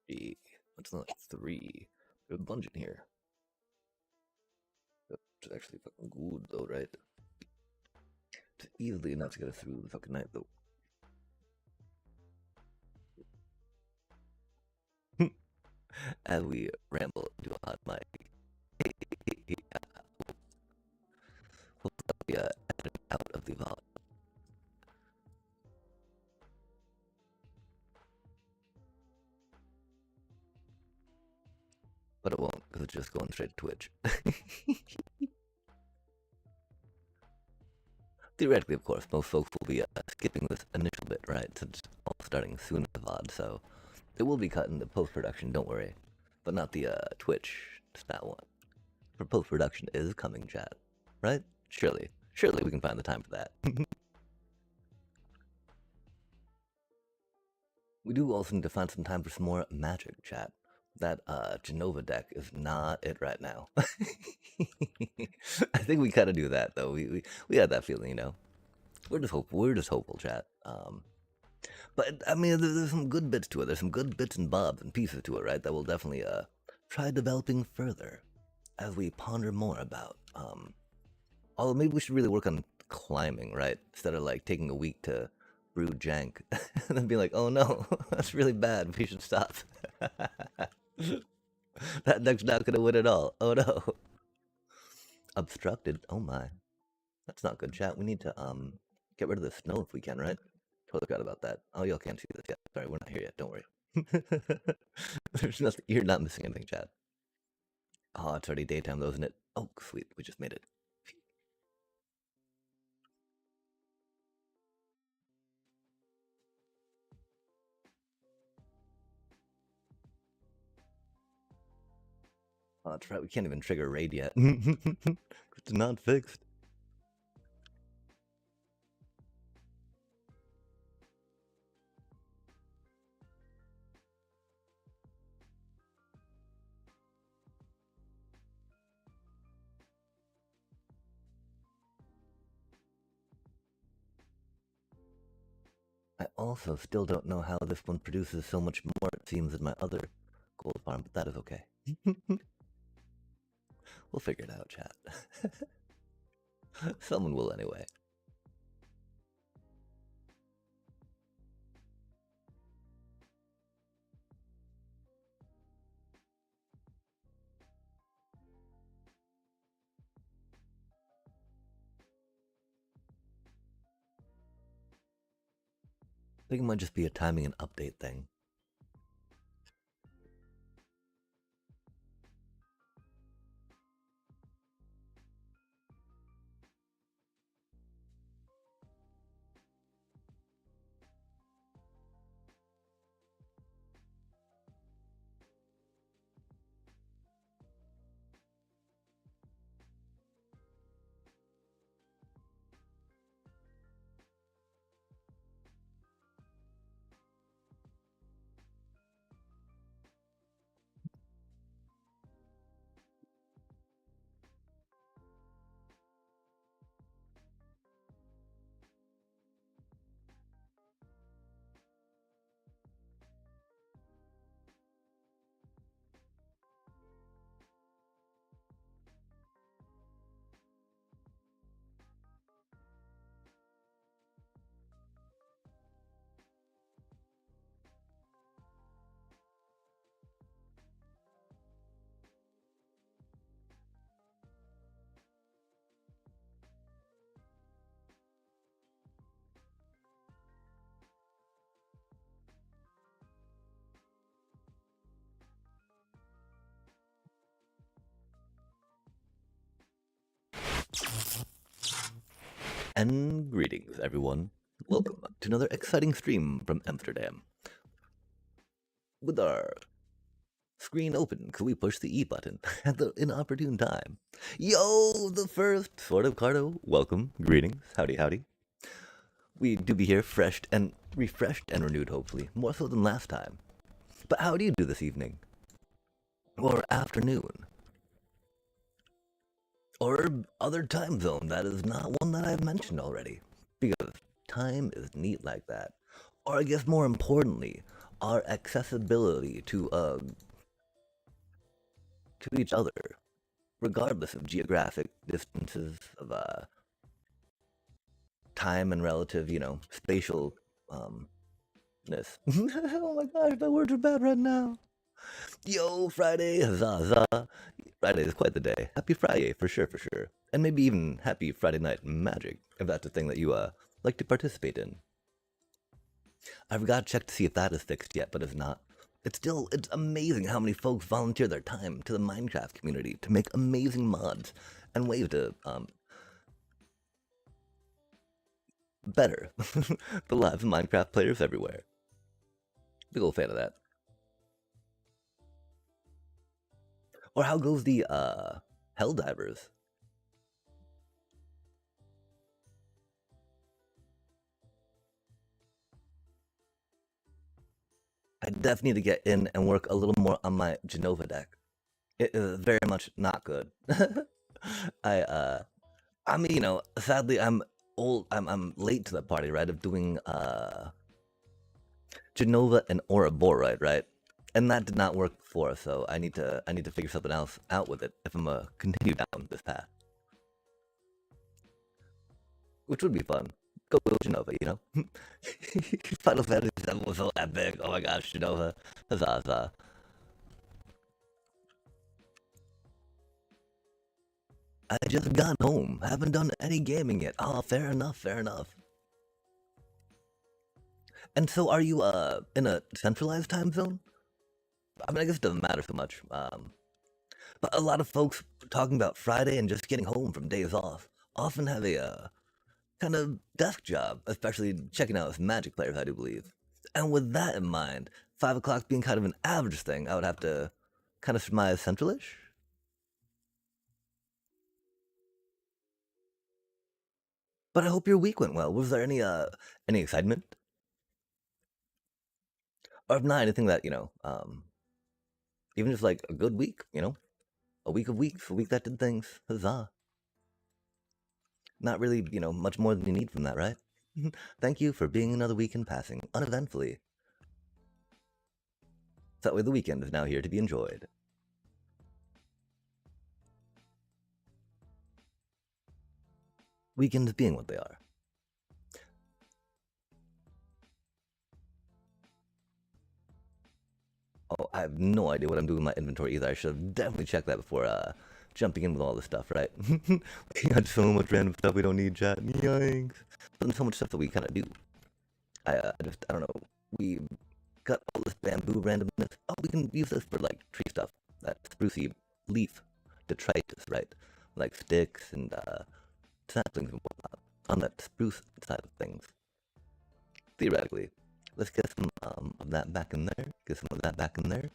3. What's not 3? There's a bunch in here. It's actually fucking good though, right? It's easily enough to get us through the fucking night though. As we ramble into a hot mic. We'll be edited out of the VOD. But it won't, because it's just going straight to Twitch. Theoretically, of course, most folks will be skipping this initial bit, right? Since it's all starting soon with the VOD, so it will be cut in the post-production, don't worry. But not the Twitch stat one. For post-production is coming, chat. Right? Surely we can find the time for that. We do also need to find some time for some more magic, chat. That Genova deck is not it right now. I think we gotta do that though. We had that feeling, you know. We're just hopeful, chat. But I mean, there's some good bits to it. There's some good bits and bobs and pieces to it, right? That we'll definitely try developing further as we ponder more about. Although maybe we should really work on climbing, right? Instead of like taking a week to brew jank and then be like, oh no, that's really bad. We should stop. That deck's not gonna win at all. Oh no. Obstructed. Oh my. That's not good, chat. We need to get rid of the snow if we can, right? Totally forgot about that. Oh, y'all can't see this yet. Sorry, we're not here yet. Don't worry. There's nothing. You're not missing anything, chat. Oh, it's already daytime though, isn't it? Oh, sweet. We just made it. Oh, that's right. We can't even trigger raid yet. It's not fixed. I also still don't know how this one produces so much more, it seems, than my other gold farm, but that is okay. We'll figure it out, chat. Someone will anyway. I think it might just be a timing and update thing. And greetings, everyone. Welcome to another exciting stream from Amsterdam. With our screen open, could we push the E button at the inopportune time? Yo, the first sort of Cardo. Welcome, greetings, howdy, howdy. We do be here, refreshed and renewed, hopefully, more so than last time. But how do you do this evening? Or afternoon? Or other time zone that is not one that I've mentioned already? Because time is neat like that. Or I guess more importantly, our accessibility to each other, regardless of geographic distances, of time and relative, spatial ness. Oh my gosh, my words are bad right now. Yo, Friday, huzzah, huzzah. Friday is quite the day. Happy Friday, for sure, for sure. And maybe even happy Friday night magic, if that's a thing that you like to participate in. I've got to check to see if that is fixed yet, but if not, it's amazing how many folks volunteer their time to the Minecraft community to make amazing mods and ways to better the lives of Minecraft players everywhere. Big old fan of that. Or how goes the Helldivers? I definitely need to get in and work a little more on my Genova deck. It is very much not good. I mean, sadly I'm old. I'm late to the party, right? Of doing Genova and Ouroboros, right? And that did not work before, so I need to figure something else out with it if I'm gonna continue down this path, which would be fun. Go Genova, Final Fantasy VII was so epic. Oh my gosh, Genova, huzzah, huzzah. I just got home. Haven't done any gaming yet. Oh, fair enough, fair enough. And so, are you in a centralized time zone? I mean, I guess it doesn't matter so much. But a lot of folks talking about Friday and just getting home from days off often have a kind of desk job, especially checking out with Magic players, I do believe. And with that in mind, 5 o'clock being kind of an average thing, I would have to kind of surmise centralish. But I hope your week went well. Was there any excitement, or if not anything that even just like a good week, a week of weeks, a week that did things. Huzzah! Not really, much more than you need from that, right? Thank you for being another week in passing uneventfully. That way, the weekend is now here to be enjoyed. Weekends being what they are. Oh, I have no idea what I'm doing with my inventory either. I should have definitely checked that before jumping in with all this stuff, right? We got so much random stuff we don't need, chat. Yikes. There's so much stuff that we kind of do. I don't know. We got all this bamboo randomness. Oh, we can use this for like tree stuff. That sprucey leaf detritus, right? Like sticks and saplings and whatnot on that spruce side of things. Theoretically, let's get some of that back in there. Get some of that back in there.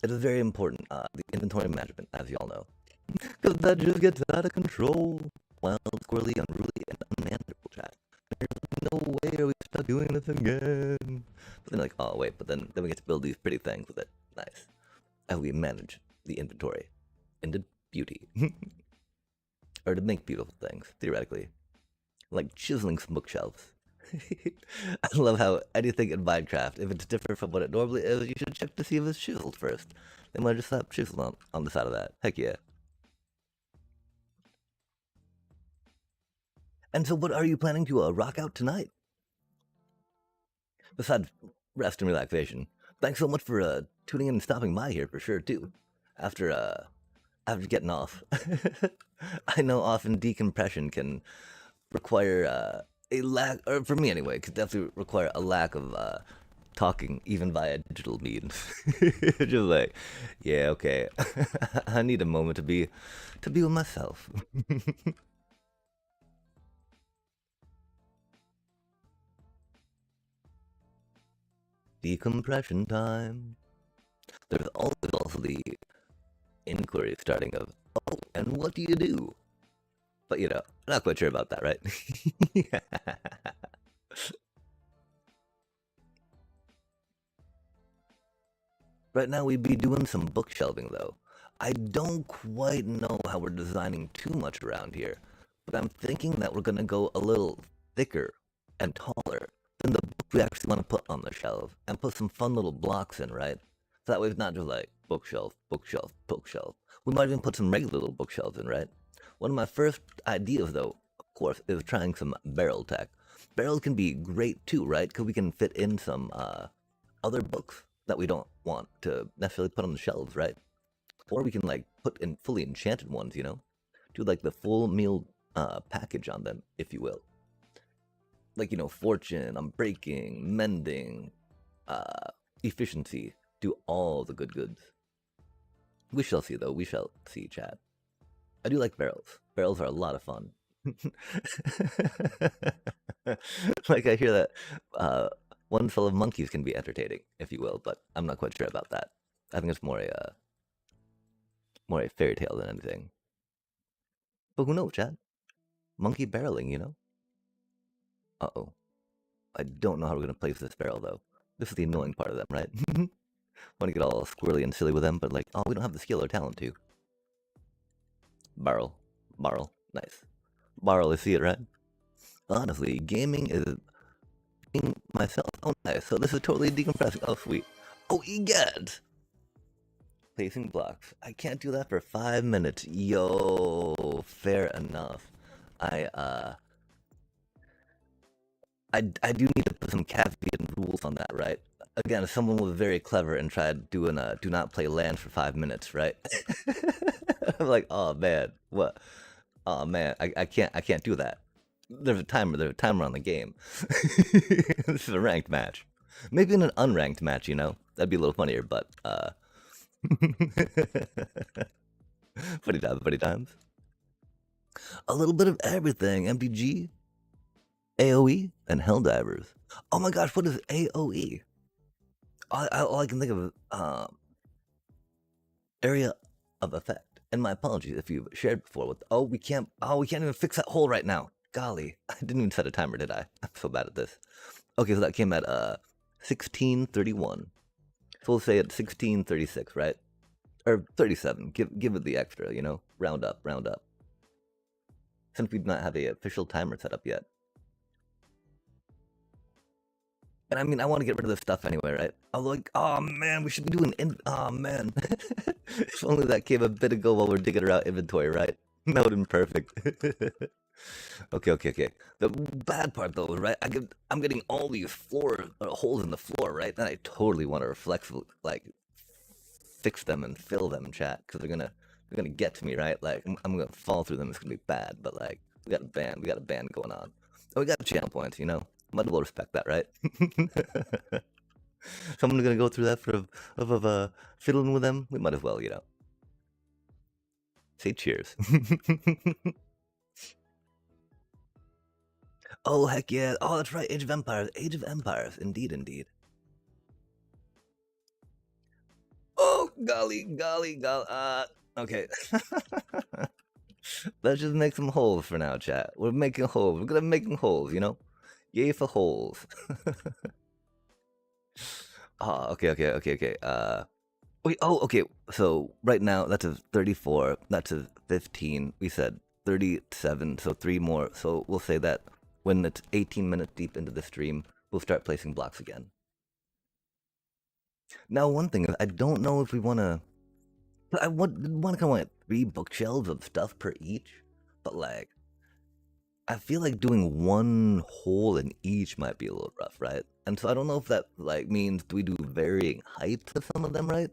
It is very important, the inventory management, as y'all know. Because that just gets out of control. Wild, squirrely, unruly, and unmanageable, chat. There's no way are we stuck doing this again. But then like, oh wait, but then we get to build these pretty things with it. Nice. As we manage the inventory into beauty. Or to make beautiful things, theoretically. Like chiseling some bookshelves. I love how anything in Minecraft, if it's different from what it normally is, you should check to see if it's chiseled first. They might just slap chisel on the side of that. Heck yeah. And so, what are you planning to rock out tonight? Besides rest and relaxation. Thanks so much for tuning in and stopping by here for sure too. After after getting off, I know often decompression can require a lack, or for me anyway, could definitely require a lack of talking even via digital means. Just like, yeah, okay, I need a moment to be with myself. Decompression time. There's always also the inquiry starting of, oh, and what do you do? But I'm not quite sure about that, right? Right now we'd be doing some bookshelving though. I don't quite know how we're designing too much around here, but I'm thinking that we're gonna go a little thicker and taller in the book we actually want to put on the shelf and put some fun little blocks in, right? So that way it's not just like bookshelf, bookshelf, bookshelf. We might even put some regular little bookshelves in, right? One of my first ideas, though, of course, is trying some barrel tech. Barrels can be great too, right? Because we can fit in some other books that we don't want to necessarily put on the shelves, right? Or we can like put in fully enchanted ones, you know? Do like the full meal package on them, if you will. Like, you know, fortune, unbreaking, mending, efficiency. Do all the good goods. We shall see, though. We shall see, chat. I do like barrels. Barrels are a lot of fun. Like, I hear that one full of monkeys can be entertaining, if you will, but I'm not quite sure about that. I think it's more a fairy tale than anything. But who knows, chat? Monkey barreling, you know? Uh-oh. I don't know how we're going to place this barrel, though. This is the annoying part of them, right? Want to get all squirrely and silly with them, but like, oh, we don't have the skill or talent to. Barrel. Barrel. Nice. Barrel, I see it, right? Honestly, gaming is being myself. Oh, nice. So this is totally decompressing. Oh, sweet. Oh, egad! Placing blocks. I can't do that for 5 minutes. Yo, fair enough. I do need to put some caveat and rules on that, right? Again, if someone was very clever and tried doing a do not play land for 5 minutes, right? I'm like, oh man, what? Oh man, I can't do that. There's a timer on the game. This is a ranked match. Maybe in an unranked match, you know? That'd be a little funnier, but funny times. A little bit of everything, MTG, AoE, and Helldivers. Oh my gosh, what is AoE? All I can think of is area of effect. And my apologies if you've shared before with. We can't even fix that hole right now. Golly, I didn't even set a timer, did I? I'm so bad at this. Okay, so that came at 1631. So we'll say at 1636, right? Or 37. Give it the extra, you know? Round up. Since we do not have a official timer set up yet. And I mean, I want to get rid of this stuff anyway, right? I was like, oh man, we should be doing, oh man. If only that came a bit ago while we're digging around inventory, right? That would have been perfect. Okay. The bad part though, right? I'm getting all these holes in the floor, right? And I totally want to reflexively, like, fix them and fill them in chat, because they're gonna get to me, right? Like, I'm gonna fall through them, it's gonna be bad, but like, we got a band going on. Oh, we got channel points, you know? Might as well respect that, right? Someone's gonna go through that of fiddling with them. We might as well, you know. Say cheers. Oh heck yeah! Oh, that's right. Age of Empires. Indeed. Oh golly. Okay. Let's just make some holes for now, chat. We're making holes. We're gonna make holes, you know. Yay for holes. Okay. Wait, okay. So right now that's a 34. That's a 15. We said 37. So 3 more. So we'll say that when it's 18 minutes deep into the stream, we'll start placing blocks again. Now, one thing is, I don't know if we want to. I want to kind of want 3 bookshelves of stuff per each, but like, I feel like doing one hole in each might be a little rough, right? And so I don't know if that like means, do we do varying heights of some of them, right?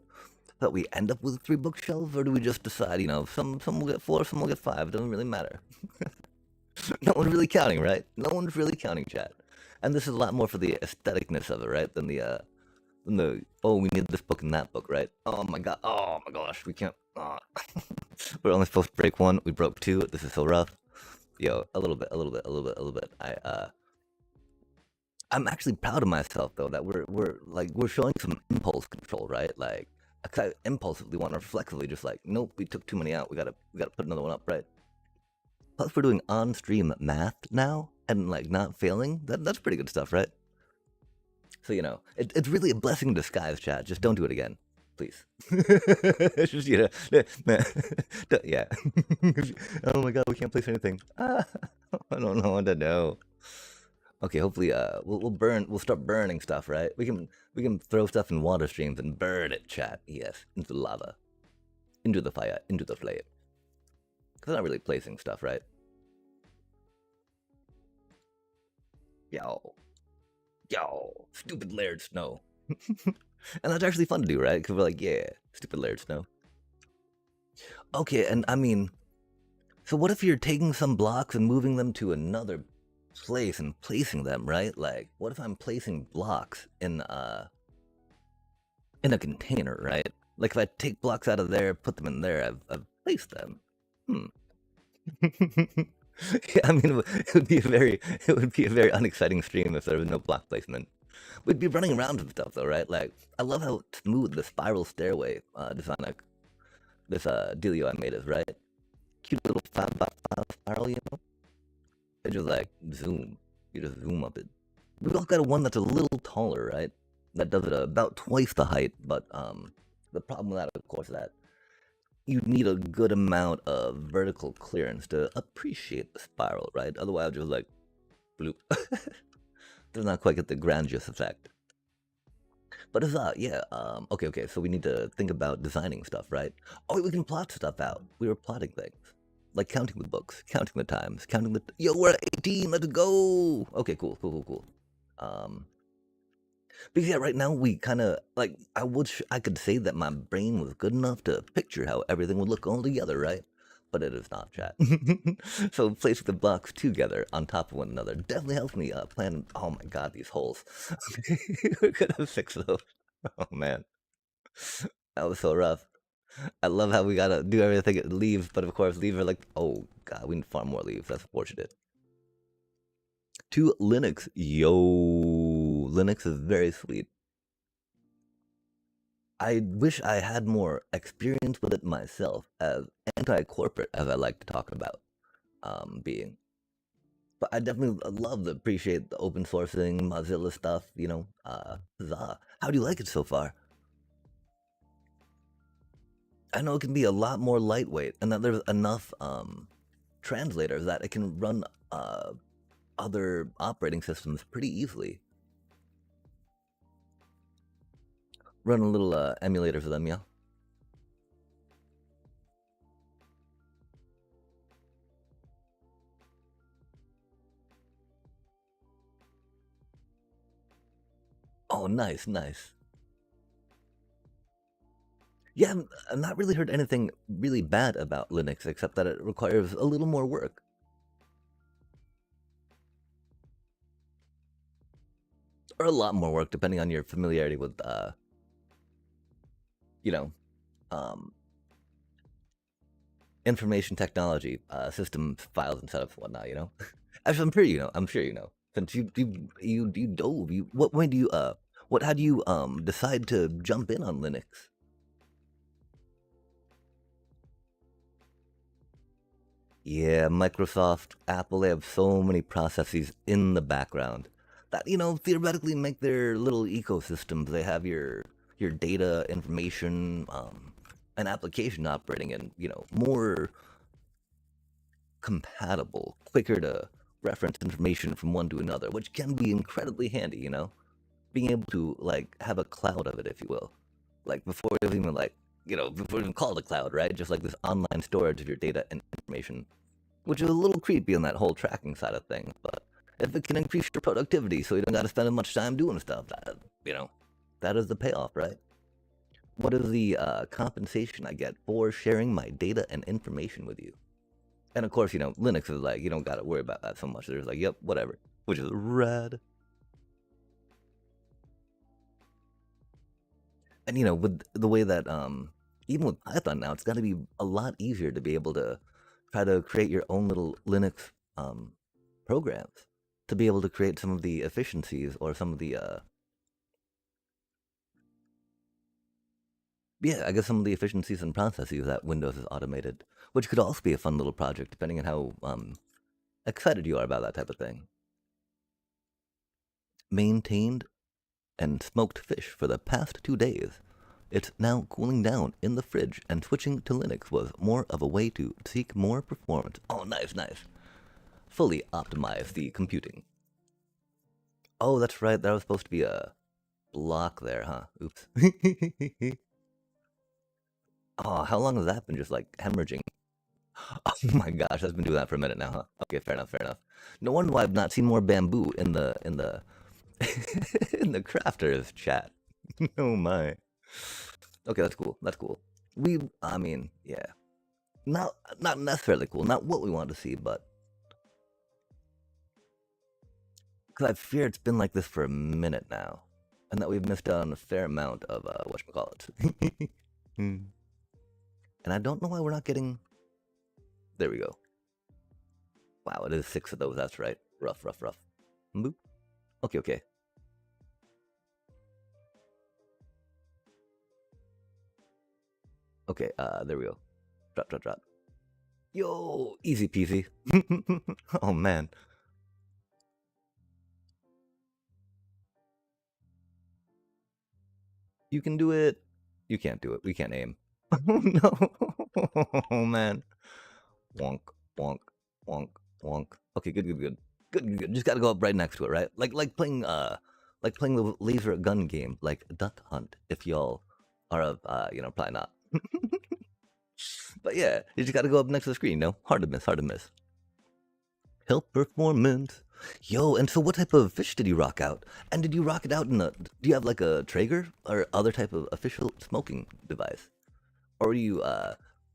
That we end up with 3 bookshelves, or do we just decide, you know, some will get 4, some will get 5. It doesn't really matter. No one's really counting, right? No one's really counting, chat. And this is a lot more for the aestheticness of it, right? Than the we need this book and that book, right? Oh my gosh, we can't. We're only supposed to break 1. We broke 2. This is so rough. Yo, a little bit. I'm actually proud of myself though that we're showing some impulse control, right? Like, I impulsively want to reflexively just like, nope, we took too many out. We gotta put another one up, right? Plus, we're doing on-stream math now and like not failing. That's pretty good stuff, right? So you know, it's really a blessing in disguise, chat. Just don't do it again, please. Just, you know, yeah. Oh my god, we can't place anything. I don't know what to do. Okay, hopefully, we'll start burning stuff, right? We can throw stuff in water streams and burn it, chat. Yes, into the lava, into the fire, into the flame. Cause I'm not really placing stuff, right? Yo, yo, stupid layered snow. And that's actually fun to do, right? Cause we're like, yeah, stupid layered snow. Okay, and I mean, so what if you're taking some blocks and moving them to another place and placing them, right? Like, what if I'm placing blocks in a container, right? Like if I take blocks out of there, put them in there, I've placed them. Hmm. Yeah, I mean, it would be a very unexciting stream if there was no block placement. We'd be running around and stuff, though, right? Like, I love how smooth the spiral stairway design, like, this dealio I made is, right? Cute little 5x5 spiral, you know? It just like zoom. You just zoom up it. We've all got a one that's a little taller, right? That does it about twice the height, but the problem with that, of course, is that you need a good amount of vertical clearance to appreciate the spiral, right? Otherwise, just like bloop. Does not quite get the grandiose effect. But it's yeah. Okay. So we need to think about designing stuff, right? Oh, we can plot stuff out. We were plotting things, like counting the books, counting the times, counting the. Yo, we're at 18. Let's go. Okay, cool. Because yeah, right now we kind of like I could say that my brain was good enough to picture how everything would look all together, right? But it is not, chat. So placing the blocks together on top of one another definitely helps me plan. Oh my god, these holes. We're gonna fix those. Oh man, that was so rough. I love how we gotta do everything at leaves, but of course leaves are like, oh god, we need far more leaves. That's unfortunate. To Linux, yo, Linux is very sweet. I wish I had more experience with it myself, as anti-corporate as I like to talk about being. But I definitely love to appreciate the open sourcing, Mozilla stuff, you know. Huzzah. How do you like it so far? I know it can be a lot more lightweight, and that there's enough translators that it can run other operating systems pretty easily. Run a little emulator for them, yeah. Oh, nice. Yeah, I've not really heard anything really bad about Linux, except that it requires a little more work. Or a lot more work, depending on your familiarity with, you know, um, information technology, system files and setups and whatnot, you know? Actually, I'm sure you know. Since you dove, what way do you, how do you, decide to jump in on Linux? Yeah, Microsoft, Apple, they have so many processes in the background that, you know, theoretically make their little ecosystems. They have your data, information, an application operating in, you know, more compatible, quicker to reference information from one to another, which can be incredibly handy, you know? Being able to, like, have a cloud of it, if you will. Like, before it was even, like, you know, before it even called a cloud, right? Just like this online storage of your data and information, which is a little creepy on that whole tracking side of things. But if it can increase your productivity so you don't got to spend as much time doing stuff, that, you know, that is the payoff, right? What is the compensation I get for sharing my data and information with you? And of course, you know, Linux is like, you don't got to worry about that so much. There's like, yep, whatever, which is rad. And, you know, with the way that, even with Python now, it's got to be a lot easier to be able to try to create your own little Linux programs to be able to create some of the efficiencies or some of the, yeah, I guess some of the efficiencies and processes that Windows has automated, which could also be a fun little project depending on how excited you are about that type of thing. Maintained and smoked fish for the past 2 days. It's now cooling down in the fridge, and switching to Linux was more of a way to seek more performance. Oh, nice. Fully optimize the computing. Oh, that's right. That was supposed to be a block there, huh? Oops. Oh, how long has that been just like hemorrhaging? Oh my gosh, that's been doing that for a minute now, huh? Okay, fair enough, fair enough. No wonder why I've not seen more bamboo in the in the crafters chat. Oh my. Okay, that's cool. That's cool. I mean, yeah, not necessarily cool. Not what we want to see, but because I fear it's been like this for a minute now, and that we've missed out on a fair amount of whatchamacallit. And I don't know why we're not getting. There we go. Wow, it is 6 of those. That's right. Rough, rough, rough. Boop. Okay, okay. Okay, there we go. Drop, drop, drop. Yo, easy peasy. Oh man. You can do it. You can't do it. We can't aim. Oh no. Oh man. Wonk, wonk, wonk, wonk. Okay, good, good, good. Good, good, good. Just gotta go up right next to it, right? Like playing the laser gun game, like Duck Hunt, if y'all are probably not. But yeah, you just gotta go up next to the screen, Hard to miss, hard to miss. Help performance. Yo, and so what type of fish did you rock out? And did you rock it out do you have like a Traeger or other type of official smoking device? Or were you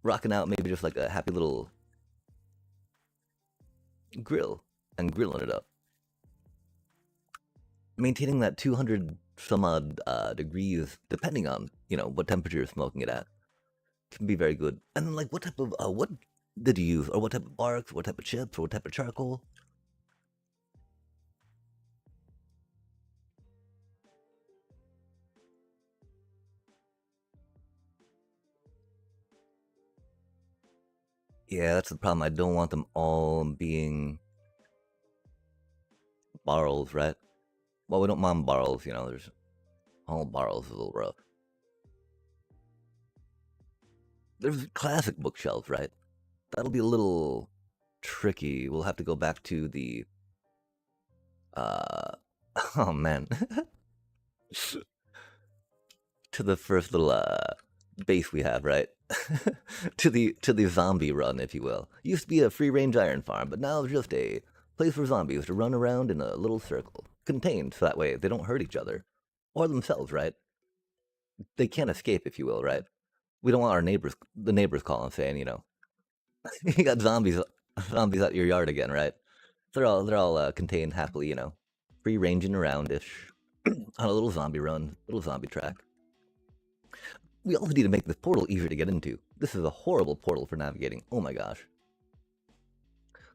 rocking out maybe just like a happy little grill and grilling it up? Maintaining that 200 some odd degrees, depending on, what temperature you're smoking it at, can be very good. And then like what did you use? Or what type of barks, what type of chips, or what type of charcoal? Yeah, that's the problem. I don't want them all being barrels, right? Well, we don't mind barrels, there's all barrels is a little rough. There's classic bookshelves, right? That'll be a little tricky. We'll have to go back to the uh oh man. To the first little base we have, right? to the zombie run, if you will. Used to be a free range iron farm, but now it's just a place for zombies to run around in a little circle, contained, so that way they don't hurt each other or themselves, right? They can't escape, if you will, right? We don't want the neighbors calling saying, you got zombies at your yard again, right? They're all contained happily, free ranging around ish on a little zombie run, little zombie track. We also need to make this portal easier to get into. This is a horrible portal for navigating. Oh my gosh.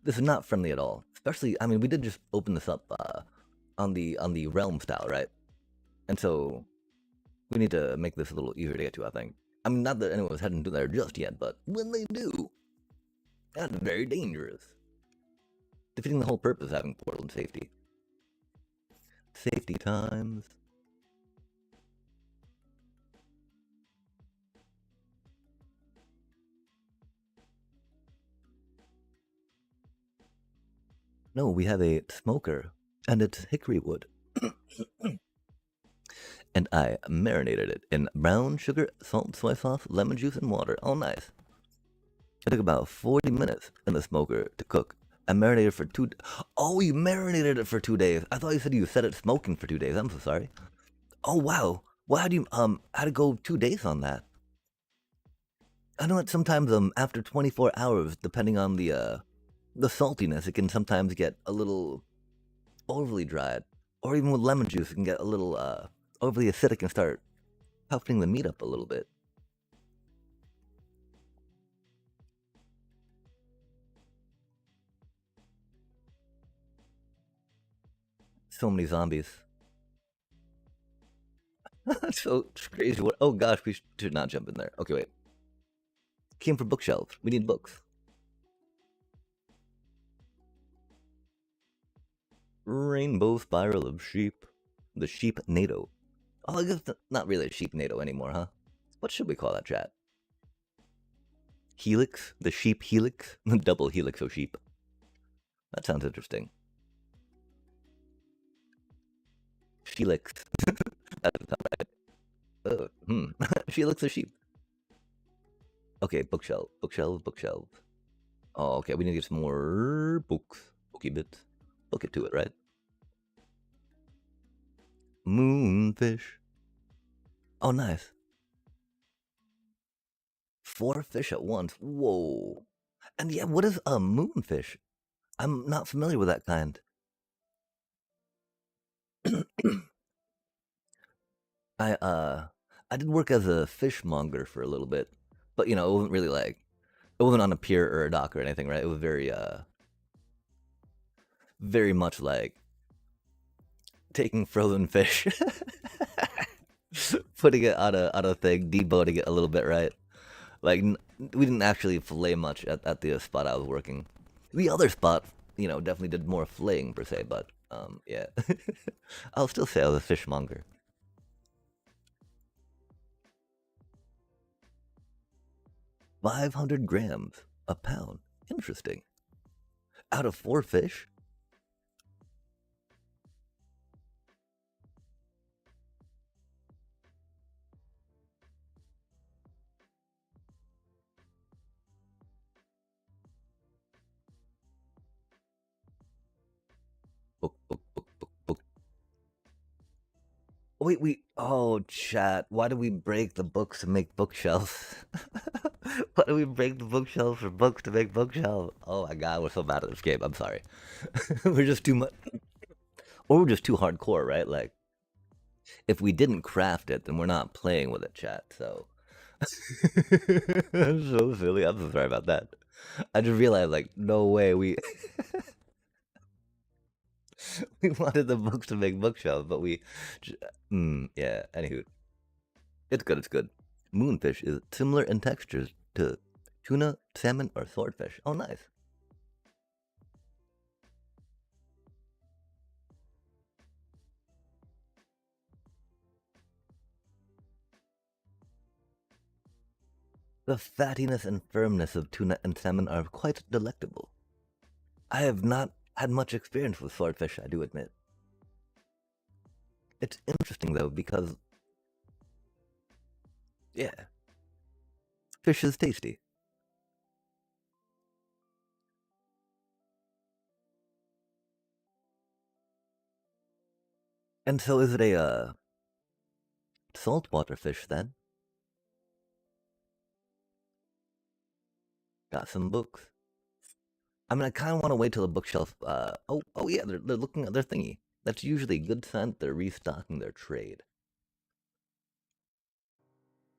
This is not friendly at all. Especially, I mean, we did just open this up on the realm style, right? And so we need to make this a little easier to get to, I think. I mean, not that anyone's heading to there just yet, but when they do, that's very dangerous. Defeating the whole purpose of having portal and safety. Safety times. No, we have a smoker, and it's hickory wood. And I marinated it in brown sugar, salt, soy sauce, lemon juice, and water. Oh, nice. It took about 40 minutes in the smoker to cook. I marinated for 2. Oh, you marinated it for 2 days. I thought you said you set it smoking for 2 days. I'm so sorry. Oh wow. Well, how to go 2 days on that? I know that sometimes after 24 hours, depending on the saltiness, it can sometimes get a little overly dried, or even with lemon juice, it can get a little overly acidic and start toughening the meat up a little bit. So many zombies. So it's crazy. Oh gosh, we should not jump in there. Okay, wait. Came for bookshelves. We need books. Rainbow spiral of sheep. The sheep NATO. Oh, I guess not really a sheep NATO anymore, huh? What should we call that, chat? Helix? The sheep helix? The double helix of sheep. That sounds interesting. She licks. That doesn't sound right. She licks a sheep. Okay, bookshelf, bookshelf, bookshelf. Oh, okay, we need to get some more books. Booky bits. Book it to it, right? Moonfish. Oh, nice. 4 fish at once. Whoa. And yeah, what is a moonfish? I'm not familiar with that kind. I did work as a fishmonger for a little bit, but it wasn't really like it wasn't on a pier or a dock or anything, right? It was very much like taking frozen fish, putting it on a thing, deboning it a little bit, right? Like we didn't actually fillet much at the spot I was working. The other spot, definitely did more filleting per se, but yeah, I'll still say I was a fishmonger. 500 grams a pound. Interesting. Out of 4 fish? Book, book, book, book, book. Wait. Oh, chat. Why do we break the books to make bookshelves? Why do we break the bookshelves for books to make bookshelves? Oh my god, we're so bad at this game. I'm sorry. We're just too much. Or we're just too hardcore, right? Like, if we didn't craft it, then we're not playing with it, chat. So. I'm so silly. I'm so sorry about that. I just realized, like, no way we. We wanted the books to make bookshelves, but yeah. Anywho, it's good. It's good. Moonfish is similar in textures to tuna, salmon, or swordfish. Oh, nice. The fattiness and firmness of tuna and salmon are quite delectable. I have not had much experience with swordfish, I do admit. It's interesting though because yeah, fish is tasty. And so is it a saltwater fish then? Got some books. I mean, I kind of want to wait till the bookshelf. Oh yeah, they're looking at their thingy. That's usually a good sign that they're restocking their trade.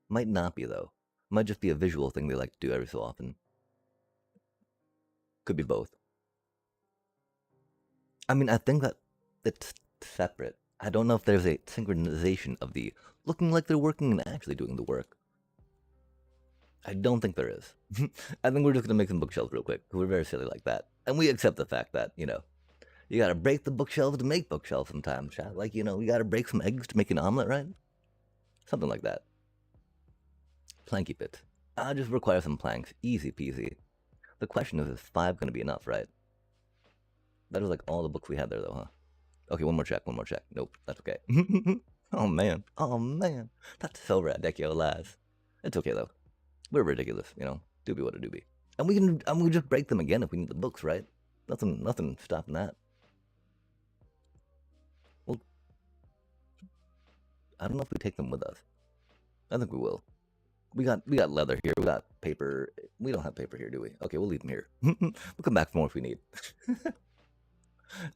Might not be though. Might just be a visual thing they like to do every so often. Could be both. I mean, I think that it's separate. I don't know if there's a synchronization of the looking like they're working and actually doing the work. I don't think there is. I think we're just gonna make some bookshelves real quick because we're very silly like that, and we accept the fact that you gotta break the bookshelves to make bookshelves sometimes. Chat. Like you gotta break some eggs to make an omelet, right? Something like that. Planky bits. I just require some planks. Easy peasy. The question is 5 gonna be enough, right? That was like all the books we had there, though, huh? Okay, one more check. Nope, that's okay. Oh man. That's so ridiculous. It's okay though. We're ridiculous, Doobie what a doobie. And we just break them again if we need the books, right? Nothing stopping that. Well, I don't know if we take them with us. I think we will. We got leather here. We got paper. We don't have paper here, do we? Okay, we'll leave them here. We'll come back for more if we need.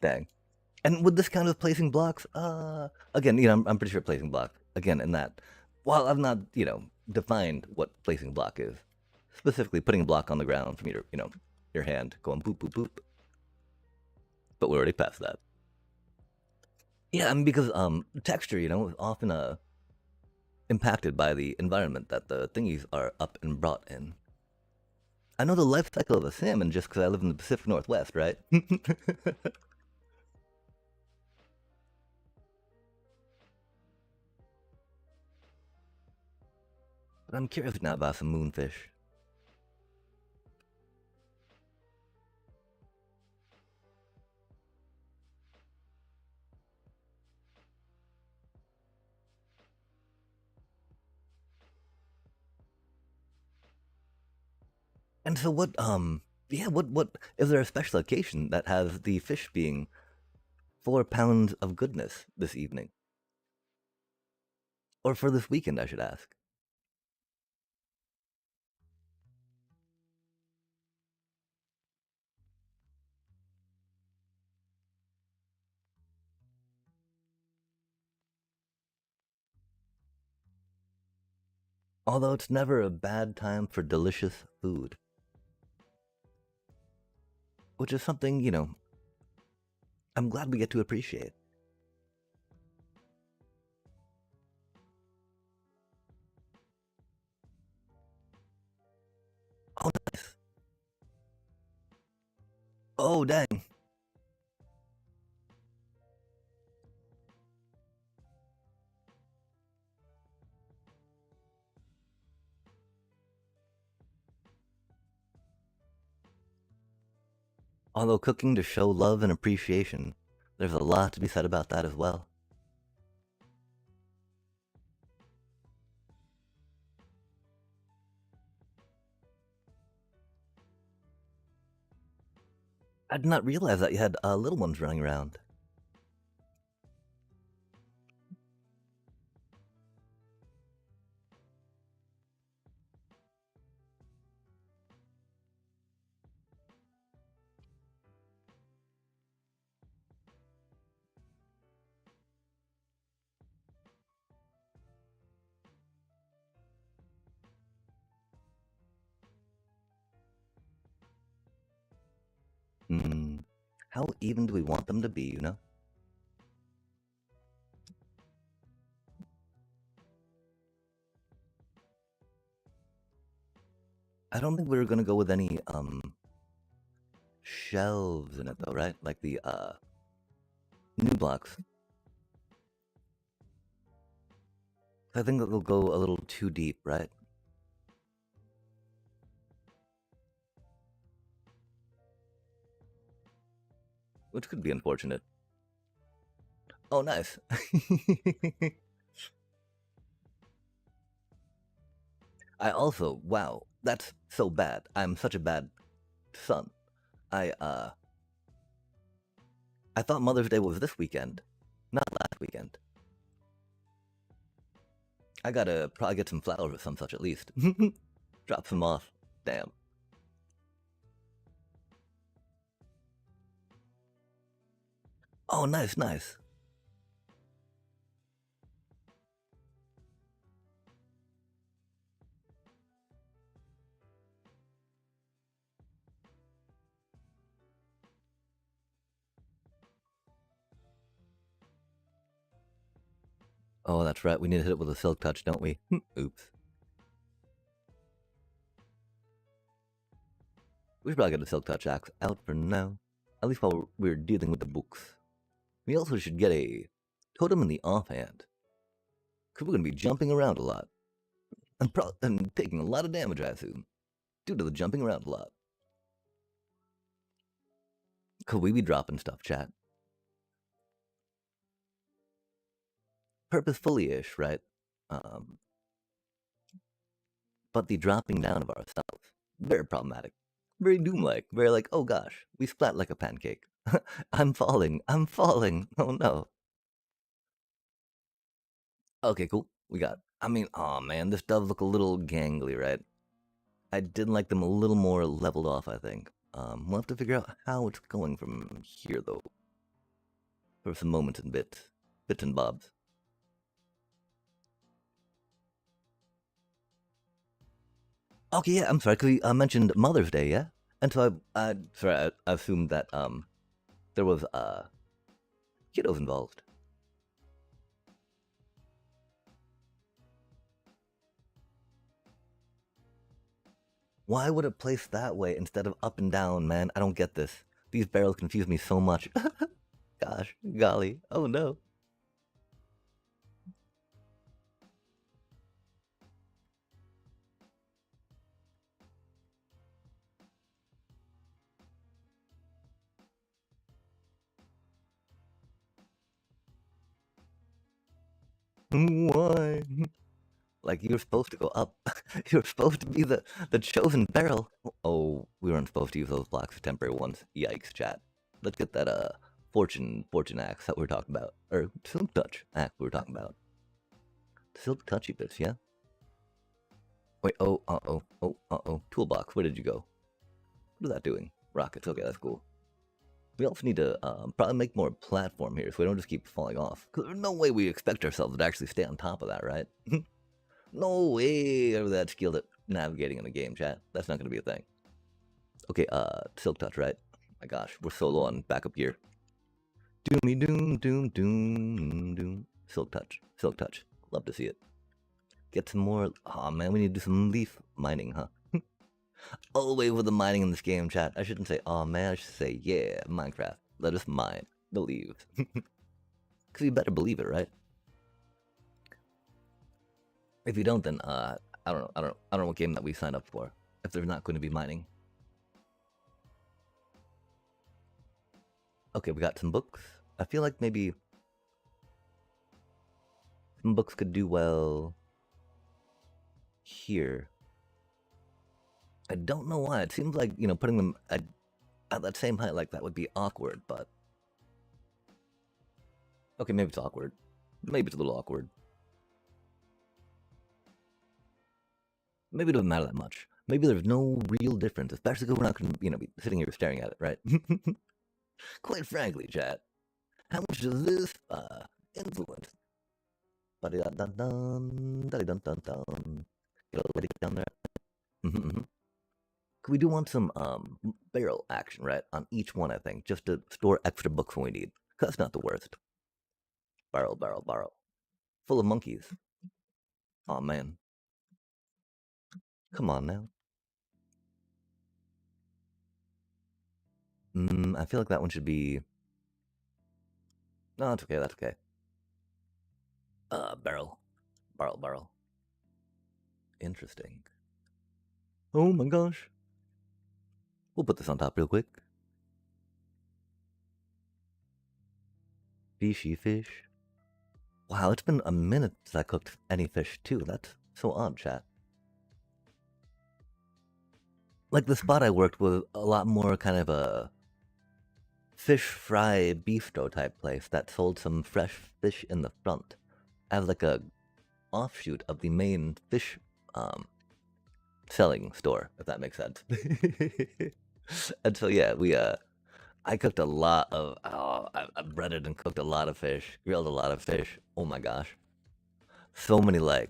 Dang. And with this kind of placing blocks, again, I'm pretty sure placing block again in that. While I've not, defined what placing block is, specifically putting a block on the ground from your hand, going boop boop boop. But we're already past that. Yeah, I mean because texture, is often impacted by the environment that the thingies are up and brought in. I know the life cycle of a salmon just because I live in the Pacific Northwest, right? But I'm curious now about some moonfish. And so yeah, what is there a special occasion that has the fish being 4 pounds of goodness this evening? Or for this weekend, I should ask. Although it's never a bad time for delicious food, which is something, I'm glad we get to appreciate. Oh, nice. Oh, dang. Although cooking to show love and appreciation, there's a lot to be said about that as well. I did not realize that you had little ones running around. Hmm. How even do we want them to be? I don't think we were gonna go with any shelves in it though, right? Like the new blocks. I think that they'll go a little too deep, right? Which could be unfortunate. Oh, nice. I also, wow, that's so bad. I'm such a bad son. I thought Mother's Day was this weekend, not last weekend. I gotta probably get some flowers or some such at least. Drop some off. Damn. Oh, nice, nice. Oh, that's right. We need to hit it with a silk touch, don't we? Oops. We should probably get a silk touch axe out for now. At least while we're dealing with the books. We also should get a totem in the offhand. Because we're going to be jumping around a lot. And taking a lot of damage, I assume. Due to the jumping around a lot. Could we be dropping stuff, chat? Purposefully-ish, right? Um, but the dropping down of ourselves, very problematic. Very Doom-like. Very like, oh gosh, we splat like a pancake. I'm falling. I'm falling. Oh no. Okay, cool. We got. I mean, oh man, this does look a little gangly, right? I did like them a little more leveled off, I think. We'll have to figure out how it's going from here, though. For some moments and bits and bobs. Okay, yeah, I'm sorry, because we mentioned Mother's Day, yeah? And so I assumed that, there was, kiddos involved. Why would it place that way instead of up and down, man? I don't get this. These barrels confuse me so much. Gosh, golly, oh no. Why? Like you're supposed to go up. You're supposed to be the chosen barrel. Oh, we weren't supposed to use those blocks for temporary ones. Yikes, chat. Let's get that fortune axe that we were talking about, or silk touch axe we were talking about. Silk touchy bits, yeah. Wait, toolbox. Where did you go? What is that doing? Rockets. Okay, that's cool. We also need to probably make more platform here so we don't just keep falling off. Because there's no way we expect ourselves to actually stay on top of that, right? No way are that skilled at navigating in a game, chat. That's not going to be a thing. Okay, silk touch, right? My gosh, we're so low on backup gear. Doomy doom, doom, doom, doom. Silk touch, silk touch. Love to see it. Get some more. Oh man, we need to do some leaf mining, huh? All the way with the mining in this game, chat. I shouldn't say, oh man, I should say, yeah, Minecraft. Let us mine. Believe. Because you better believe it, right? If you don't, then, I don't know what game that we signed up for. If there's not going to be mining. Okay, we got some books. I feel like maybe some books could do well here. I don't know why. It seems like, you know, putting them at that same height like that would be awkward, but... Okay, maybe it's awkward. Maybe it's a little awkward. Maybe it doesn't matter that much. Maybe there's no real difference, especially because we're not going to, you know, be sitting here staring at it, right? Quite frankly, chat, how much does this influence? Ba-di-dun-dun-dun, da-di-dun-dun-dun. Get all the way down there. We do want some barrel action, right, on each one, I think, just to store extra books when we need. That's not the worst. Barrel, barrel, barrel. Full of monkeys. Aw, man. Come on now. I feel like that one should be... No, that's okay, that's okay. Barrel. Barrel, barrel. Interesting. Oh my gosh. We'll put this on top real quick. Fishy fish. Wow, it's been a minute since I cooked any fish too. That's so odd, chat. Like the spot I worked was a lot more kind of a fish fry bistro type place that sold some fresh fish in the front as like a offshoot of the main fish selling store, if that makes sense. And so yeah, I cooked a lot of I breaded and cooked a lot of fish, grilled a lot of fish. Oh my gosh. So many, like,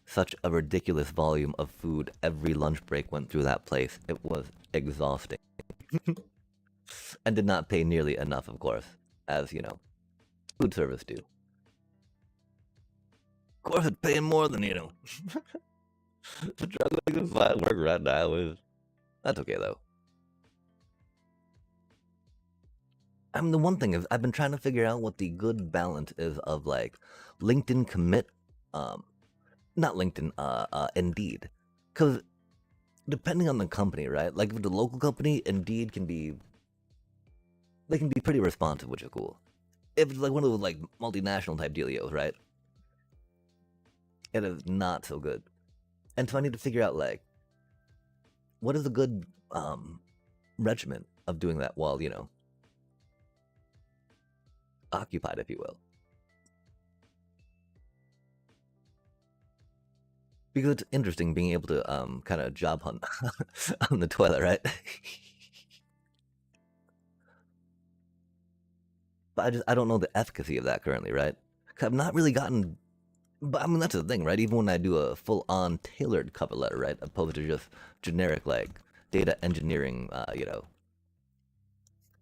such a ridiculous volume of food. Every lunch break went through that place. It was exhausting. And did not pay nearly enough, of course, as, you know, food service do. Of course, it's paying more than, you know, struggling to find work right now is. That's okay, though. I mean, the one thing is, I've been trying to figure out what the good balance is of, like, LinkedIn commit, not LinkedIn, Indeed. Because depending on the company, right? Like, if it's a local company, Indeed can be... They can be pretty responsive, which is cool. If it's like one of those, like, multinational type dealios, right? It is not so good. And so I need to figure out, like, what is a good regimen of doing that while, you know, occupied, if you will. Because it's interesting being able to kind of job hunt on the toilet, right? But I don't know the efficacy of that currently, right? 'Cause I've not really gotten... But I mean, that's the thing, right? Even when I do a full-on tailored cover letter, right? Opposed to just generic, like, data engineering, you know,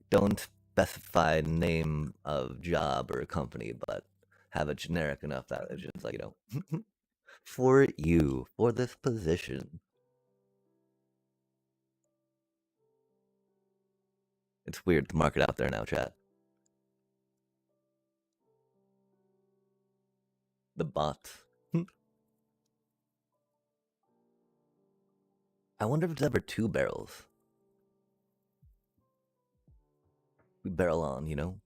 don't specify name of job or company, but have it generic enough that it's just like, you know, for you, for this position. It's weird to market out there now, chat. The bots. I wonder if it's ever 2 barrels. We barrel on, you know?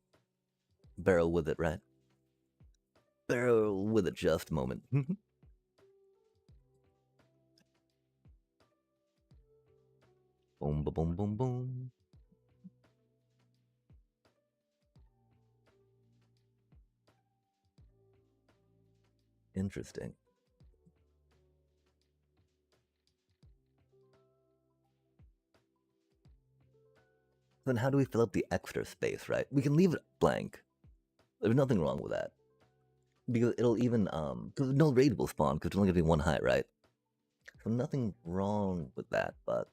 Barrel with it, right? Barrel with it just a moment. Boom, boom, boom, boom, boom. Interesting. Then how do we fill up the extra space, right? We can leave it blank. There's nothing wrong with that. Because it'll even, because no raid will spawn, because it's only going to be one height, right? So nothing wrong with that, but...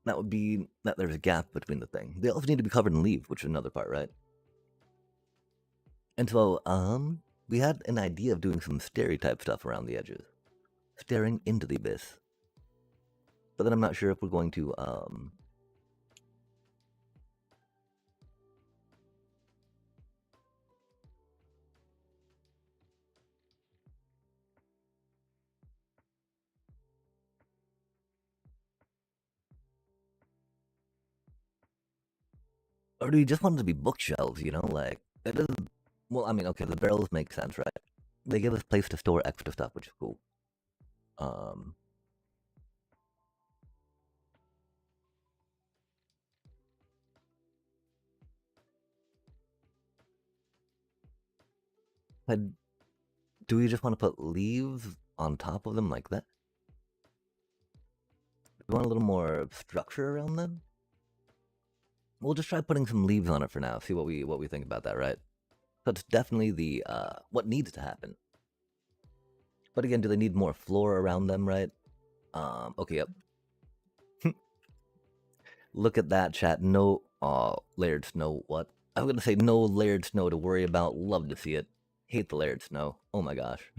that would be that there's a gap between the thing. They also need to be covered in leaves, which is another part, right? And so, we had an idea of doing some stereotype stuff around the edges. Staring into the abyss. But then I'm not sure if we're going to, or do you just want it to be bookshelves, you know? Like, it doesn't... well, I mean, okay, the barrels make sense, right? They give us place to store extra stuff, which is cool. But do we just want to put leaves on top of them like that? Do we want a little more structure around them? We'll just try putting some leaves on it for now. See what we think about that, right? That's definitely the what needs to happen. But again, do they need more floor around them, right? Okay, yep. Look at that, chat. No, layered snow. What? I'm gonna say no layered snow to worry about. Love to see it. Hate the layered snow. Oh my gosh.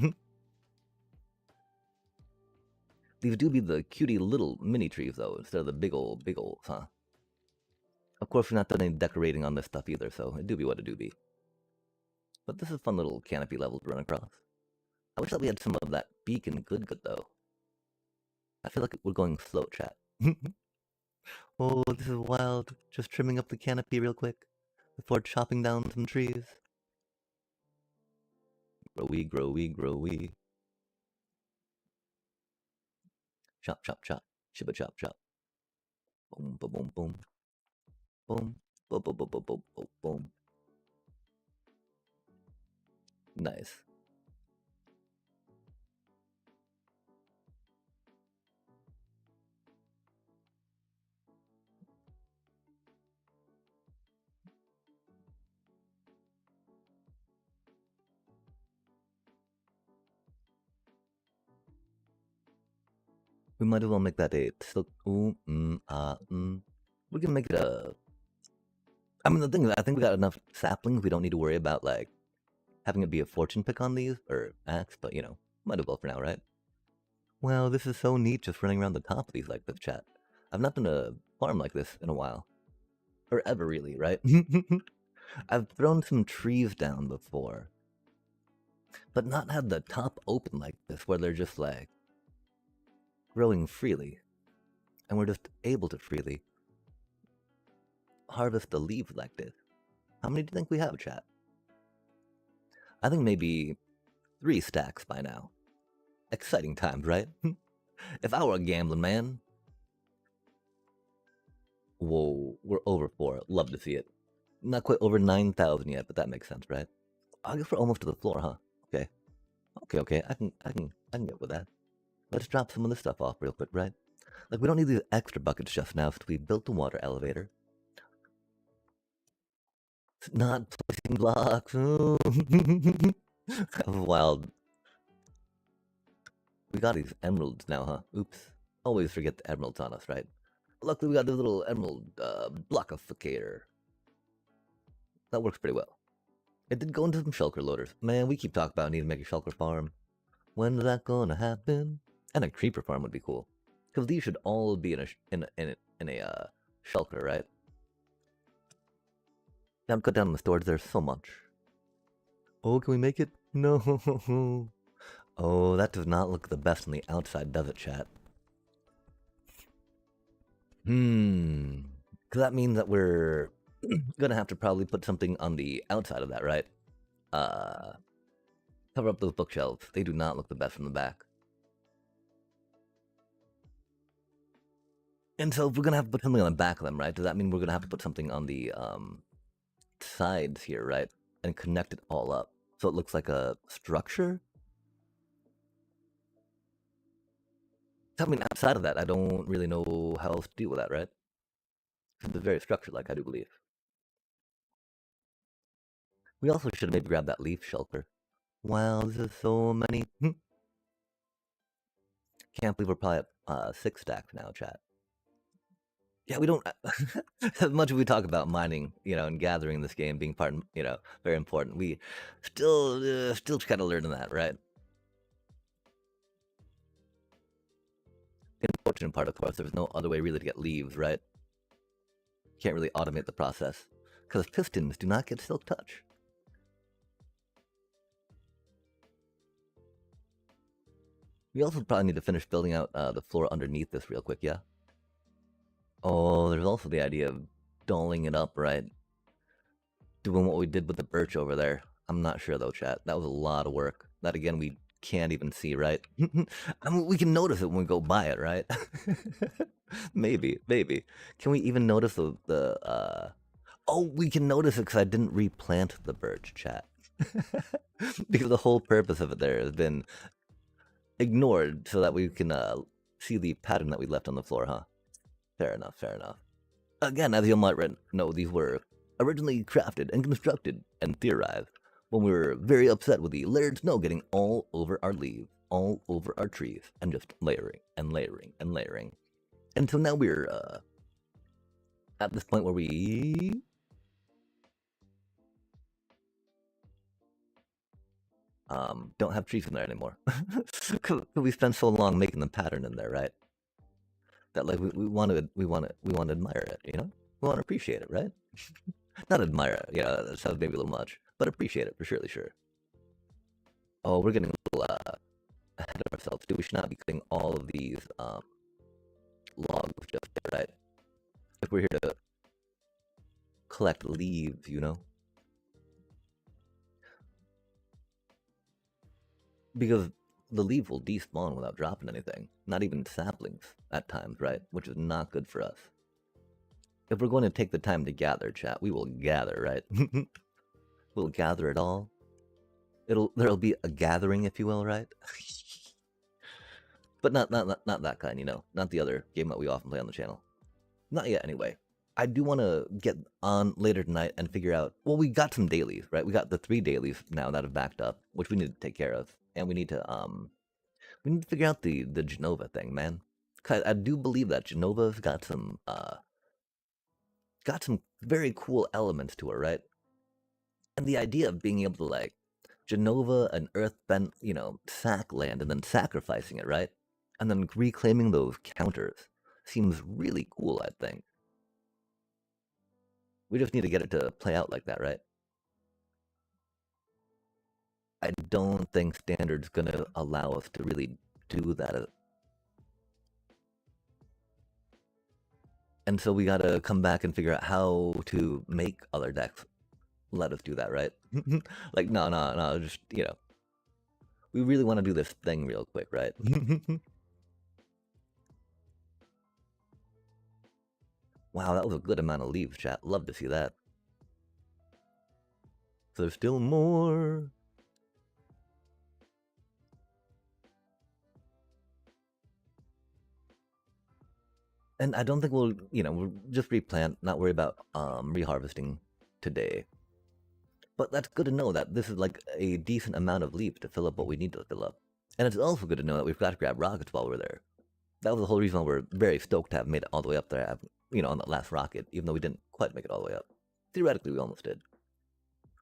These do be the cutie little mini trees, though, instead of the big old, huh? Of course, we're not done any decorating on this stuff either, so it do be what it do be. But this is a fun little canopy level to run across. I wish that we had some of that beacon good, though. I feel like we're going slow, chat. Oh, this is wild. Just trimming up the canopy real quick before chopping down some trees. Growy, growy, growy. Chop, chop, chop. Shibba chop, chop. Boom, boom, boom, boom. Boom, boom, boom, boom, boom, boom, boom, boom. Nice. We might as well make that a silk. We can make it a. I mean, the thing is, I think we got enough saplings. We don't need to worry about like having it be a fortune pick on these or axe. But you know, might as well for now, right? Wow, this is so neat. Just running around the top of these like this, chat. I've not done a farm like this in a while, or ever really, right? I've thrown some trees down before, but not had the top open like this, where they're just like growing freely, and we're just able to freely harvest the leaves like this. How many do you think we have, chat? I think maybe 3 stacks by now. Exciting times, right? If I were a gambling man. Whoa, we're over 4. Love to see it. Not quite over 9,000 yet, but that makes sense, right? I guess we're almost to the floor, huh? Okay. Okay. I can get with that. Let's drop some of this stuff off real quick, right? Like, we don't need these extra buckets just now, since we built the water elevator. It's not placing blocks. Wild. We got these emeralds now, huh? Oops. Always forget the emeralds on us, right? Luckily, we got this little emerald blockificator. That works pretty well. It did go into some shulker loaders. Man, we keep talking about needing to make a shulker farm. When's that gonna happen? And a creeper farm would be cool. Because these should all be in a shulker, right? Down, cut down on the storage, there's so much. Oh, can we make it? No. Oh, that does not look the best on the outside, does it, chat? Because that means that we're gonna have to probably put something on the outside of that, right? Cover up those bookshelves. They do not look the best from the back. And so if we're gonna have to put something on the back of them, right? Does that mean we're gonna have to put something on the sides here, right? And connect it all up so it looks like a structure? I mean, outside of that, I don't really know how else to deal with that, right? It's very structured, like I do believe. We also should have maybe grabbed that leaf shelter. Wow, this is so many. Can't believe we're probably at 6 stacks now, chat. Yeah, we don't. As much as we talk about mining, and gathering in this game being part, very important, we still kind of learning that, right? The unfortunate part, of course, there's no other way really to get leaves, right? Can't really automate the process because pistons do not get silk touch. We also probably need to finish building out the floor underneath this real quick, yeah? Oh, there's also the idea of dolling it up, right? Doing what we did with the birch over there. I'm not sure though, chat. That was a lot of work. That again, we can't even see, right? I mean, we can notice it when we go by it, right? maybe. Can we even notice Oh, we can notice it because I didn't replant the birch, chat. Because the whole purpose of it there has been ignored so that we can see the pattern that we left on the floor, huh? Fair enough. Again, as you might know, these were originally crafted and constructed and theorized when we were very upset with the layered snow getting all over our leaves, all over our trees, and just layering and layering and layering. And so now we're at this point where we don't have trees in there anymore. Because we spent so long making the pattern in there, right? That like we want to admire it, We want to appreciate it, right? Not admire it, that sounds maybe a little much, but appreciate it for surely, sure. Oh, we're getting a little ahead of ourselves, dude. We should not be cutting all of these logs just there, right? If we're here to collect leaves, Because the leaf will despawn without dropping anything. Not even saplings at times, right? Which is not good for us. If we're going to take the time to gather, chat, we will gather, right? We'll gather it all. There'll be a gathering, if you will, right? But not that kind, Not the other game that we often play on the channel. Not yet, anyway. I do want to get on later tonight and figure out. Well, we got some dailies, right? We got the 3 dailies now that have backed up, which we need to take care of, and we need to figure out the Genova thing, man. Cause I do believe that Genova's got some very cool elements to her, right? And the idea of being able to like Genova and Earthbent, sack land and then sacrificing it, right? And then reclaiming those counters seems really cool, I think. We just need to get it to play out like that, right? I don't think Standard's gonna allow us to really do that. And so we gotta come back and figure out how to make other decks let us do that, right? Like, no, just, we really want to do this thing real quick, right? Wow, that was a good amount of leaves, chat. Love to see that. So there's still more. And I don't think we'll just replant, not worry about reharvesting today. But that's good to know that this is like a decent amount of leaves to fill up what we need to fill up. And it's also good to know that we've got to grab rockets while we're there. That was the whole reason why we're very stoked to have made it all the way up there, on that last rocket, even though we didn't quite make it all the way up. Theoretically, we almost did.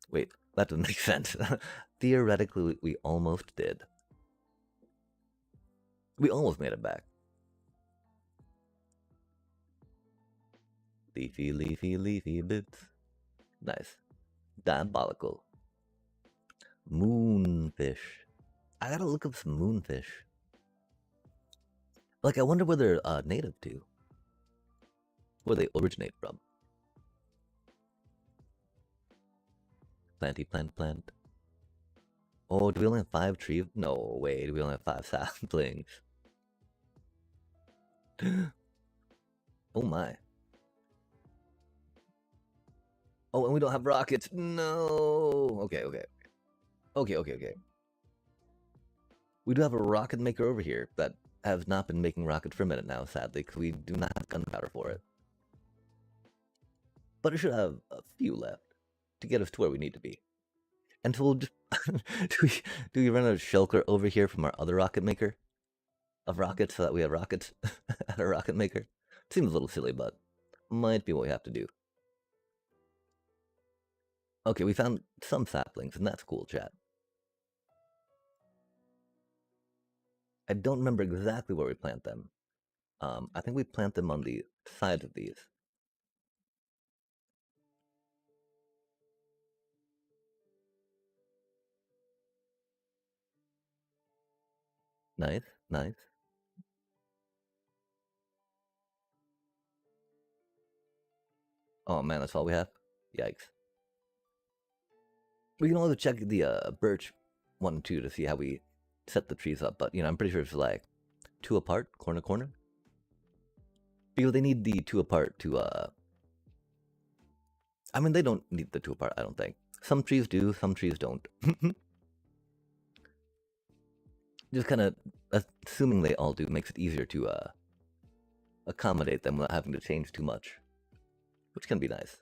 Wait, that doesn't make sense. Theoretically, we almost did. We almost made it back. Leafy bits. Nice. Diabolical. Moonfish. I gotta look up some moonfish. Like, I wonder where they're native to. Where they originate from. Planty plant. Oh, do we only have 5 trees? No way, do we only have 5 saplings? Oh my. Oh, and we don't have rockets. No. Okay, okay. Okay, okay, okay. We do have a rocket maker over here that has not been making rockets for a minute now, sadly, because we do not have gunpowder for it. But it should have a few left to get us to where we need to be. And so we'll just do we run a shulker over here from our other rocket maker of rockets so that we have rockets at our rocket maker? Seems a little silly, but might be what we have to do. Okay, we found some saplings, and that's cool, chat. I don't remember exactly where we plant them. I think we plant them on the sides of these. Nice, nice. Oh man, that's all we have? Yikes. We can also check the birch one too to see how we set the trees up, but I'm pretty sure it's like 2 apart, corner to corner. Because they need the 2 apart to I mean they don't need the 2 apart, I don't think. Some trees do, some trees don't. Just kind of assuming they all do makes it easier to accommodate them without having to change too much, which can be nice.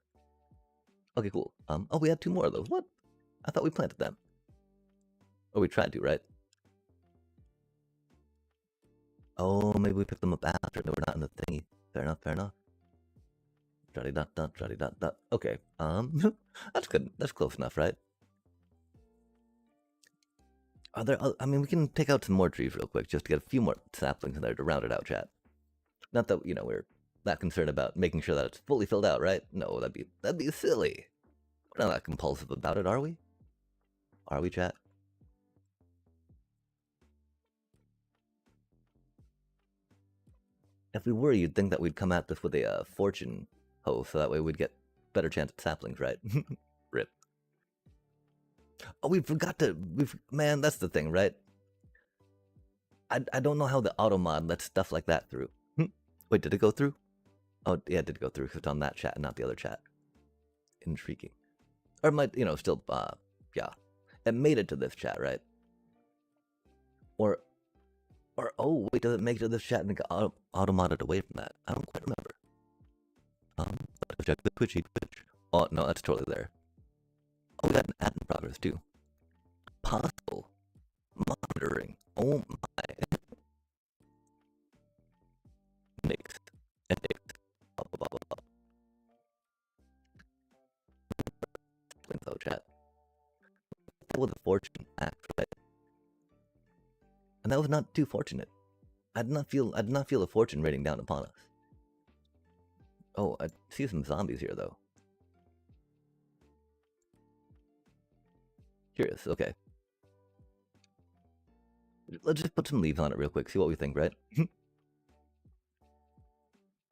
Okay, cool. Oh, we had 2 more of those. What? I thought we planted them. Oh, we tried to, right? Oh, maybe we picked them up after. They were not in the thingy. Fair enough, fair enough. Dotty dot dot, dotty dot dot. Okay, that's good. That's close enough, right? Are there? I mean, we can take out some more trees real quick just to get a few more saplings in there to round it out, chat. Not that we're that concerned about making sure that it's fully filled out, right? No, that'd be silly. We're not that compulsive about it, are we? Are we, chat? If we were, you'd think that we'd come at this with a fortune hoe, so that way we'd get better chance at saplings, right? Rip. Oh, we forgot to. Man, that's the thing, right? I don't know how the auto mod lets stuff like that through. Wait, did it go through? Oh, yeah, it did go through because it's on that chat, not the other chat. Intriguing. Or it might, still, yeah. It made it to this chat, right? Or, oh, wait, does it make it to this chat and it got auto-modded away from that? I don't quite remember. Check the Twitchy Twitch. Oh, no, that's totally there. Oh, we got an ad in progress, too. Possible monitoring. Oh, my. Mixed. And mixed. Blah, blah, blah, blah, blah. Info chat. That was a fortune act, right? And that was not too fortunate. I did not feel a fortune raining down upon us. Oh, I see some zombies here though. Curious, okay. Let's just put some leaves on it real quick, see what we think, right?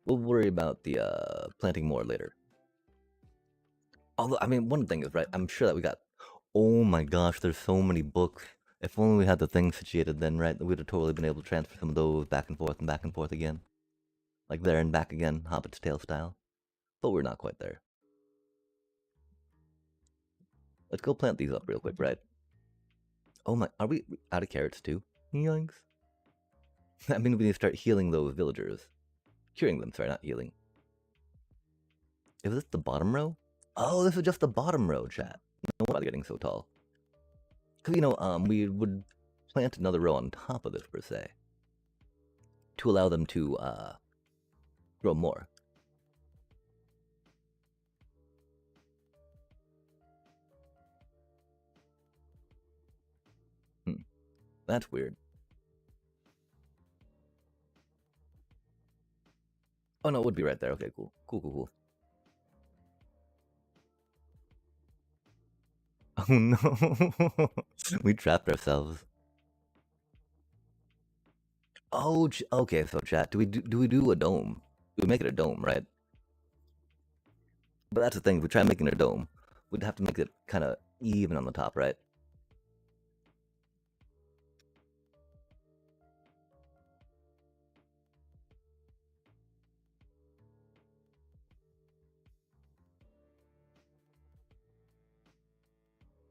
We'll worry about the planting more later. Although, I mean, one thing is, right, I'm sure that we got... Oh my gosh, there's so many books. If only we had the thing situated then, right, we'd have totally been able to transfer some of those back and forth again. Like there and back again, Hobbit's Tale style. But we're not quite there. Let's go plant these up real quick, right? Oh my, are we out of carrots too? Yoinks. That means we need to start healing those villagers. Curing them, sorry, not healing. Is this the bottom row? Oh, this is just the bottom row, chat. No wonder getting so tall. Because, we would plant another row on top of this, per se. To allow them to, grow more. That's weird. Oh, no, it would be right there. Okay, cool. Cool. Oh, no. We trapped ourselves. Oh, okay, so chat, do we do a dome? We make it a dome, right? But that's the thing, if we try making it a dome, we'd have to make it kind of even on the top, right?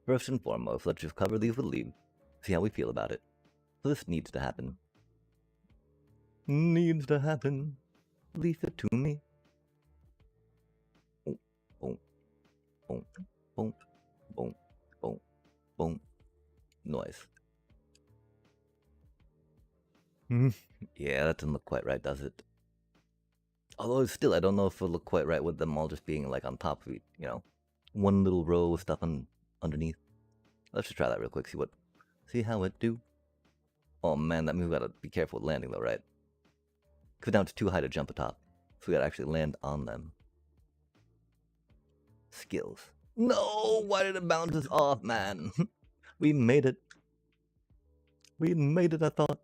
First and foremost, let's just cover these with leaves. See how we feel about it. So this needs to happen. Needs to happen. Leave it to me. Boom, boom, boom, boom, boom, boom, boom. Noise. Yeah, that doesn't look quite right, does it? Although still, I don't know if it'll look quite right with them all just being like on top of it, you know, one little row of stuff underneath. Let's just try that real quick. See how it do. Oh man, that means we gotta be careful with landing though, right? Cause now it's too high to jump atop, so we gotta actually land on them. Skills. No, why did it bounce us off, man? We made it. We made it, I thought.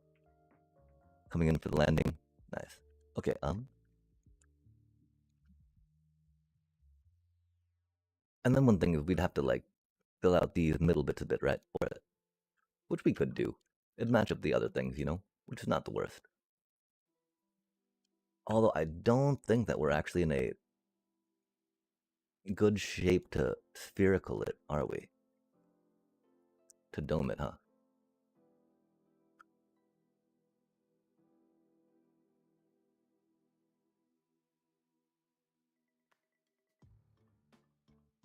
Coming in for the landing. Nice. Okay, and then one thing is we'd have to like fill out these middle bits a bit, right? Which we could do. It'd match up the other things, you know, which is not the worst. Although I don't think that we're actually in a good shape to spherical it, are we? To dome it, huh?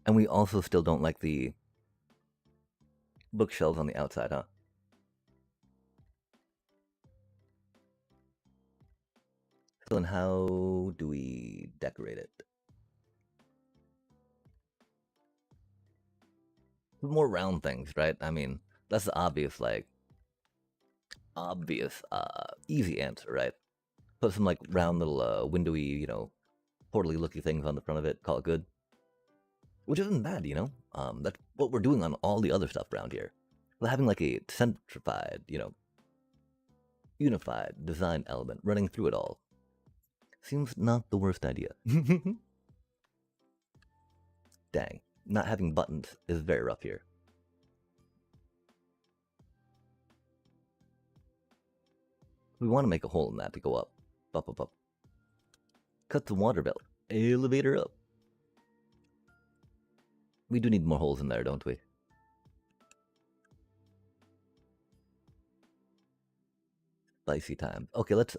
And we also still don't like the bookshelves on the outside, huh? So then how do we decorate it? More round things, right? I mean, that's the obvious, easy answer, right? Put some like round little windowy, you know, portally looky things on the front of it, call it good. Which isn't bad, you know? That's what we're doing on all the other stuff around here. We're having like a centrified, you know, unified design element running through it all. Seems not the worst idea. Dang, not having buttons is very rough here. We want to make a hole in that to go up. Up, up, up. Cut the water belt. Elevator up. We do need more holes in there, don't we? Spicy time. Okay, let's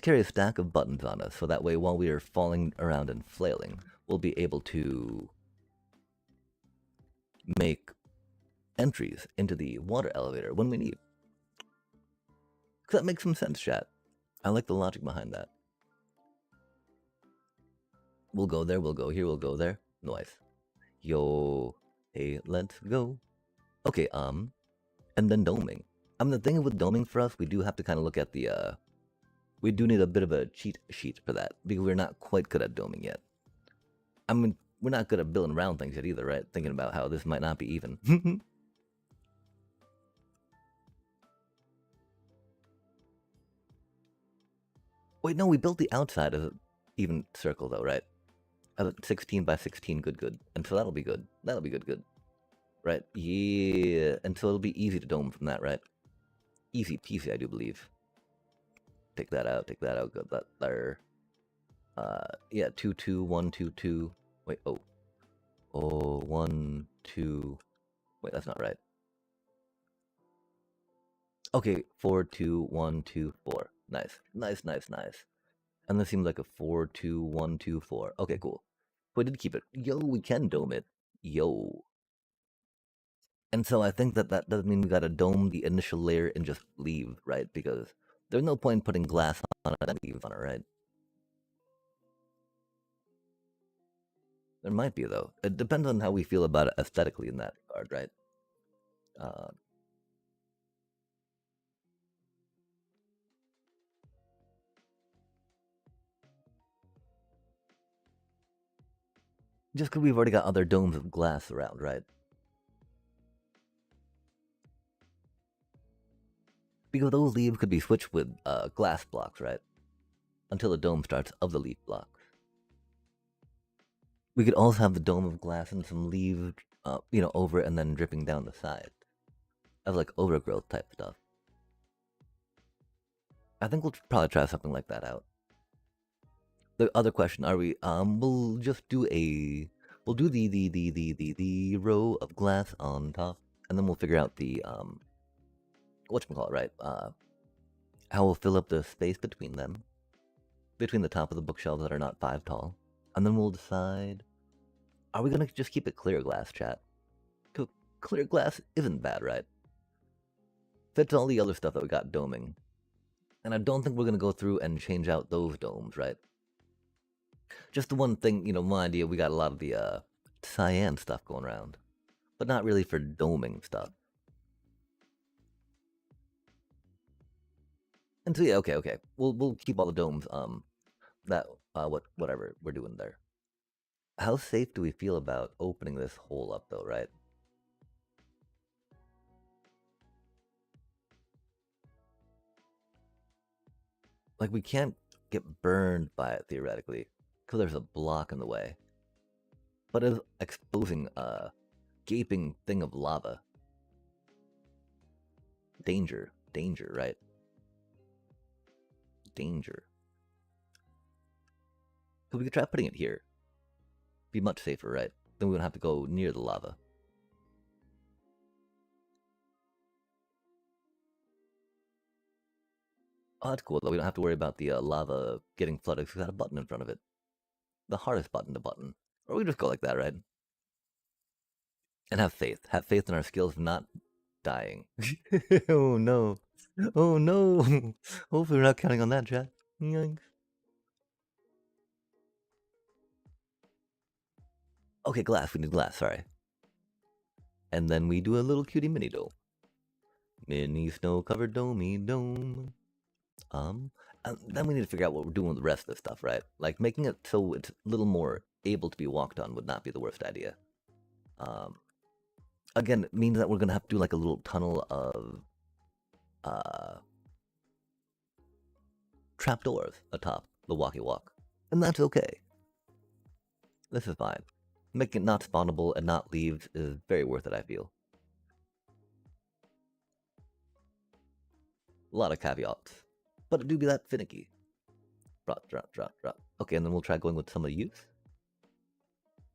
carry a stack of buttons on us, so that way while we are falling around and flailing, we'll be able to make entries into the water elevator when we need. That makes some sense, chat. I like the logic behind that. We'll go there, we'll go here, we'll go there. Nice. Yo, hey, let's go. Okay, and then doming. I mean, the thing with doming for us, we do have to kind of look at the, we do need a bit of a cheat sheet for that, because we're not quite good at doming yet. I mean, we're not good at building round things yet either, right? Thinking about how this might not be even. Wait, no, we built the outside as an even circle though, right? As a 16 by 16, good. And so that'll be good. That'll be good. Right? Yeah, and so it'll be easy to dome from that, right? Easy peasy, I do believe. Take that out, good, that there. Yeah, 2, 2, 1, 2, 2. Wait, oh. Oh, 1, 2. Wait, that's not right. Okay, 4, 2, 1, 2, 4. Nice. And this seems like a 4, 2, 1, 2, 4. Okay, cool. We did keep it. Yo, we can dome it. Yo. And so I think that does mean we gotta dome the initial layer and just leave, right? Because there's no point putting glass on it and leave on it, right? There might be, though. It depends on how we feel about it aesthetically in that regard, right? Just because we've already got other domes of glass around, right? Because those leaves could be switched with glass blocks, right? Until the dome starts of the leaf blocks. We could also have the dome of glass and some leaves, you know, over it and then dripping down the side. As like overgrowth type stuff. I think we'll probably try something like that out. The other question, are we, we'll We'll do the row of glass on top, and then we'll figure out the whatchamacallit, right? How we'll fill up the space between them, between the top of the bookshelves that are not 5 tall, and then we'll decide: are we gonna just keep it clear glass, chat? Clear glass isn't bad, right? Fits all the other stuff that we got doming, and I don't think we're gonna go through and change out those domes, right? Just the one thing, my idea, we got a lot of the cyan stuff going around, but not really for doming stuff. And so yeah, okay. We'll keep all the domes. Whatever we're doing there. How safe do we feel about opening this hole up, though? Right? Like we can't get burned by it theoretically, because there's a block in the way. But it's exposing a gaping thing of lava. Danger, right? Danger. So we could try putting it here. Be much safer, right? Then we wouldn't have to go near the lava. Oh, that's cool, though. We don't have to worry about the lava getting flooded because we got a button in front of it. The hardest button to button. Or we just go like that, right? And have faith. Have faith in our skills of not dying. Oh no. Oh no. Hopefully we're not counting on that, chat. Yikes. Okay, glass. We need glass, sorry. And then we do a little cutie mini dome. Mini snow-covered domey dome. And then we need to figure out what we're doing with the rest of this stuff, right? Like, making it so it's a little more able to be walked on would not be the worst idea. Again, it means that we're gonna have to do like a little tunnel of trapdoors atop the walkie walk. And that's okay. This is fine. Making it not spawnable and not leaves is very worth it, I feel. A lot of caveats. But it do be that finicky. Drop. Okay, and then we'll try going with some of the use.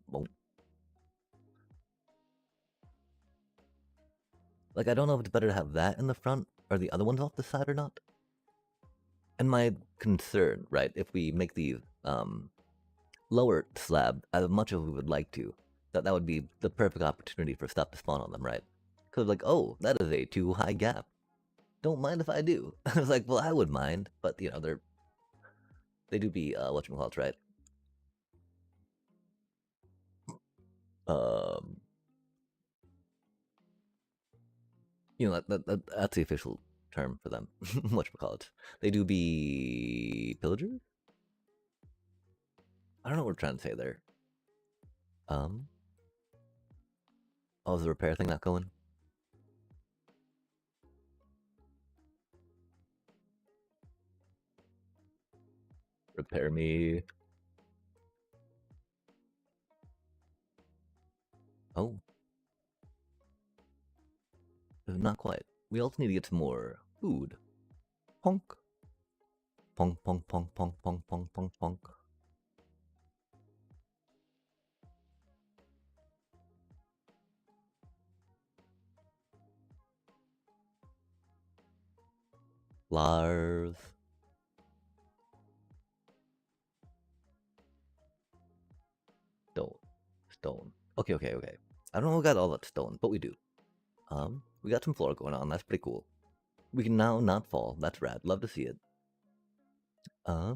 Boom. Like, I don't know if it's better to have that in the front or the other ones off the side or not. And my concern, right, if we make these lower slab as much as we would like to, that would be the perfect opportunity for stuff to spawn on them, right? Because like, oh, that is a too high gap. Don't mind if I do. I was like, well, I would mind, but they do be whatchamacallit, right? That's the official term for them. Whatchamacallit. They do be pillagers? I don't know what we're trying to say there. Oh, is the repair thing not going? Repair me. Oh. Not quite. We also need to get some more food. Ponk. Ponk, ponk, ponk, ponk, ponk, ponk, ponk, ponk. Lars. Stone. Okay. I don't know if we got all that stone, but we do. We got some floor going on. That's pretty cool. We can now not fall. That's rad. Love to see it. I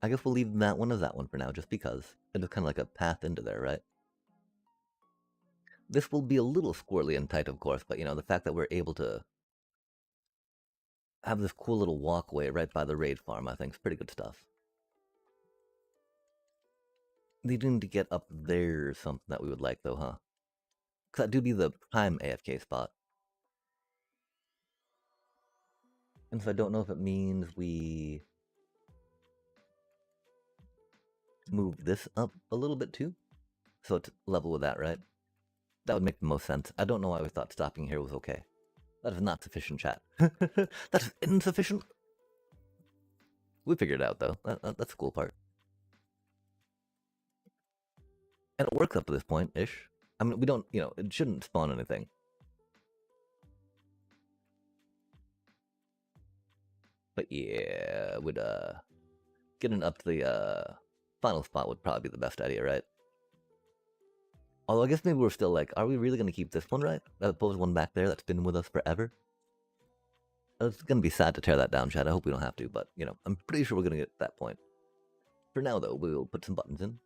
guess we'll leave that one as that one for now, just because. It is kind of like a path into there, right? This will be a little squirrely and tight, of course, but the fact that we're able to have this cool little walkway right by the raid farm, I think, is pretty good stuff. Needing to get up there is something that we would like, though, huh? Because that do be the prime AFK spot. And so I don't know if it means we move this up a little bit too. So it's level with that, right? That would make the most sense. I don't know why we thought stopping here was okay. That is not sufficient, chat. That is insufficient. We figured it out, though. That's the cool part. And it works up to this point-ish. I mean, we don't, it shouldn't spawn anything. But yeah, would getting up to the final spot would probably be the best idea, right? Although I guess maybe we're still like, are we really gonna keep this one, right? As opposed to one back there that's been with us forever? It's gonna be sad to tear that down, Chad. I hope we don't have to, but I'm pretty sure we're gonna get to that point. For now, though, we'll put some buttons in.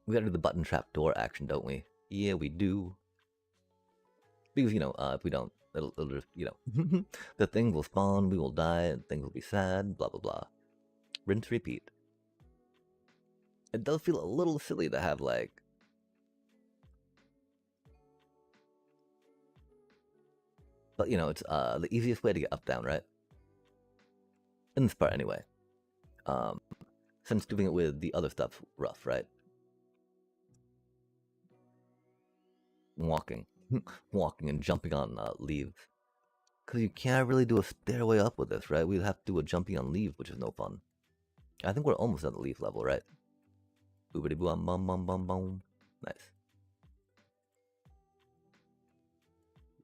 We gotta do the button trap door action, don't we? Yeah, we do. Because if we don't, it'll just the thing will spawn, we will die, and things will be sad, blah blah blah. Rinse, repeat. It does feel a little silly to have like but it's the easiest way to get up down, right? In this part anyway. Since doing it with the other stuff's rough, right? Walking. Walking and jumping on leaves. Because you can't really do a stairway up with this, right? We'd have to do a jumping on leaves, which is no fun. I think we're almost at the leaf level, right? Boobity boom bum bum bum bum. Nice.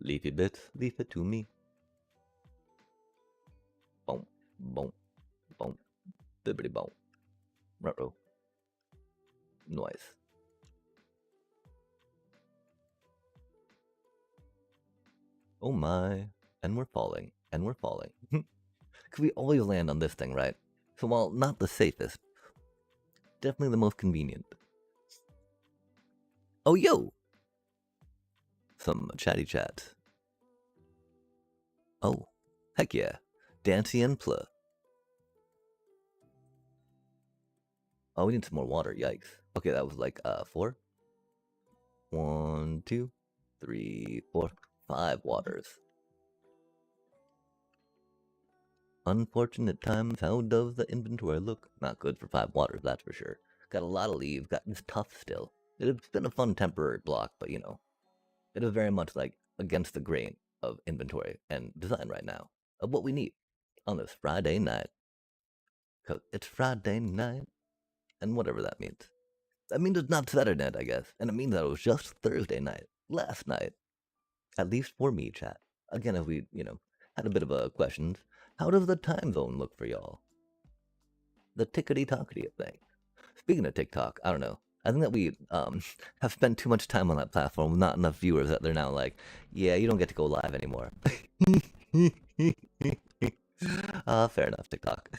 Leafy bits, leave it to me. Boom, boom, boom. Bibbity boom. Ruh-roh. Noise. Oh my. And we're falling. And we're falling. Because we always land on this thing, right? So while not the safest, definitely the most convenient. Oh, yo! Some chatty chat. Oh, heck yeah. Dancy and Pla. Oh, we need some more water. Yikes. Okay, that was like 4. 1, 2, 3, 4, 5 waters. Unfortunate times, how does the inventory look? Not good for 5 waters, that's for sure. Got a lot of leaves, got this tough still. It's been a fun temporary block, but it is very much like against the grain of inventory and design right now of what we need on this Friday night. Because it's Friday night, and whatever that means. That means it's not Saturday night, I guess, and it means that it was just Thursday night, last night. At least for me, chat. Again, if we, had a bit of a questions, how does the time zone look for y'all? The tickety-tockety of things. Speaking of TikTok, I don't know. I think that we have spent too much time on that platform, not enough viewers that they're now like, yeah, you don't get to go live anymore. Fair enough, TikTok.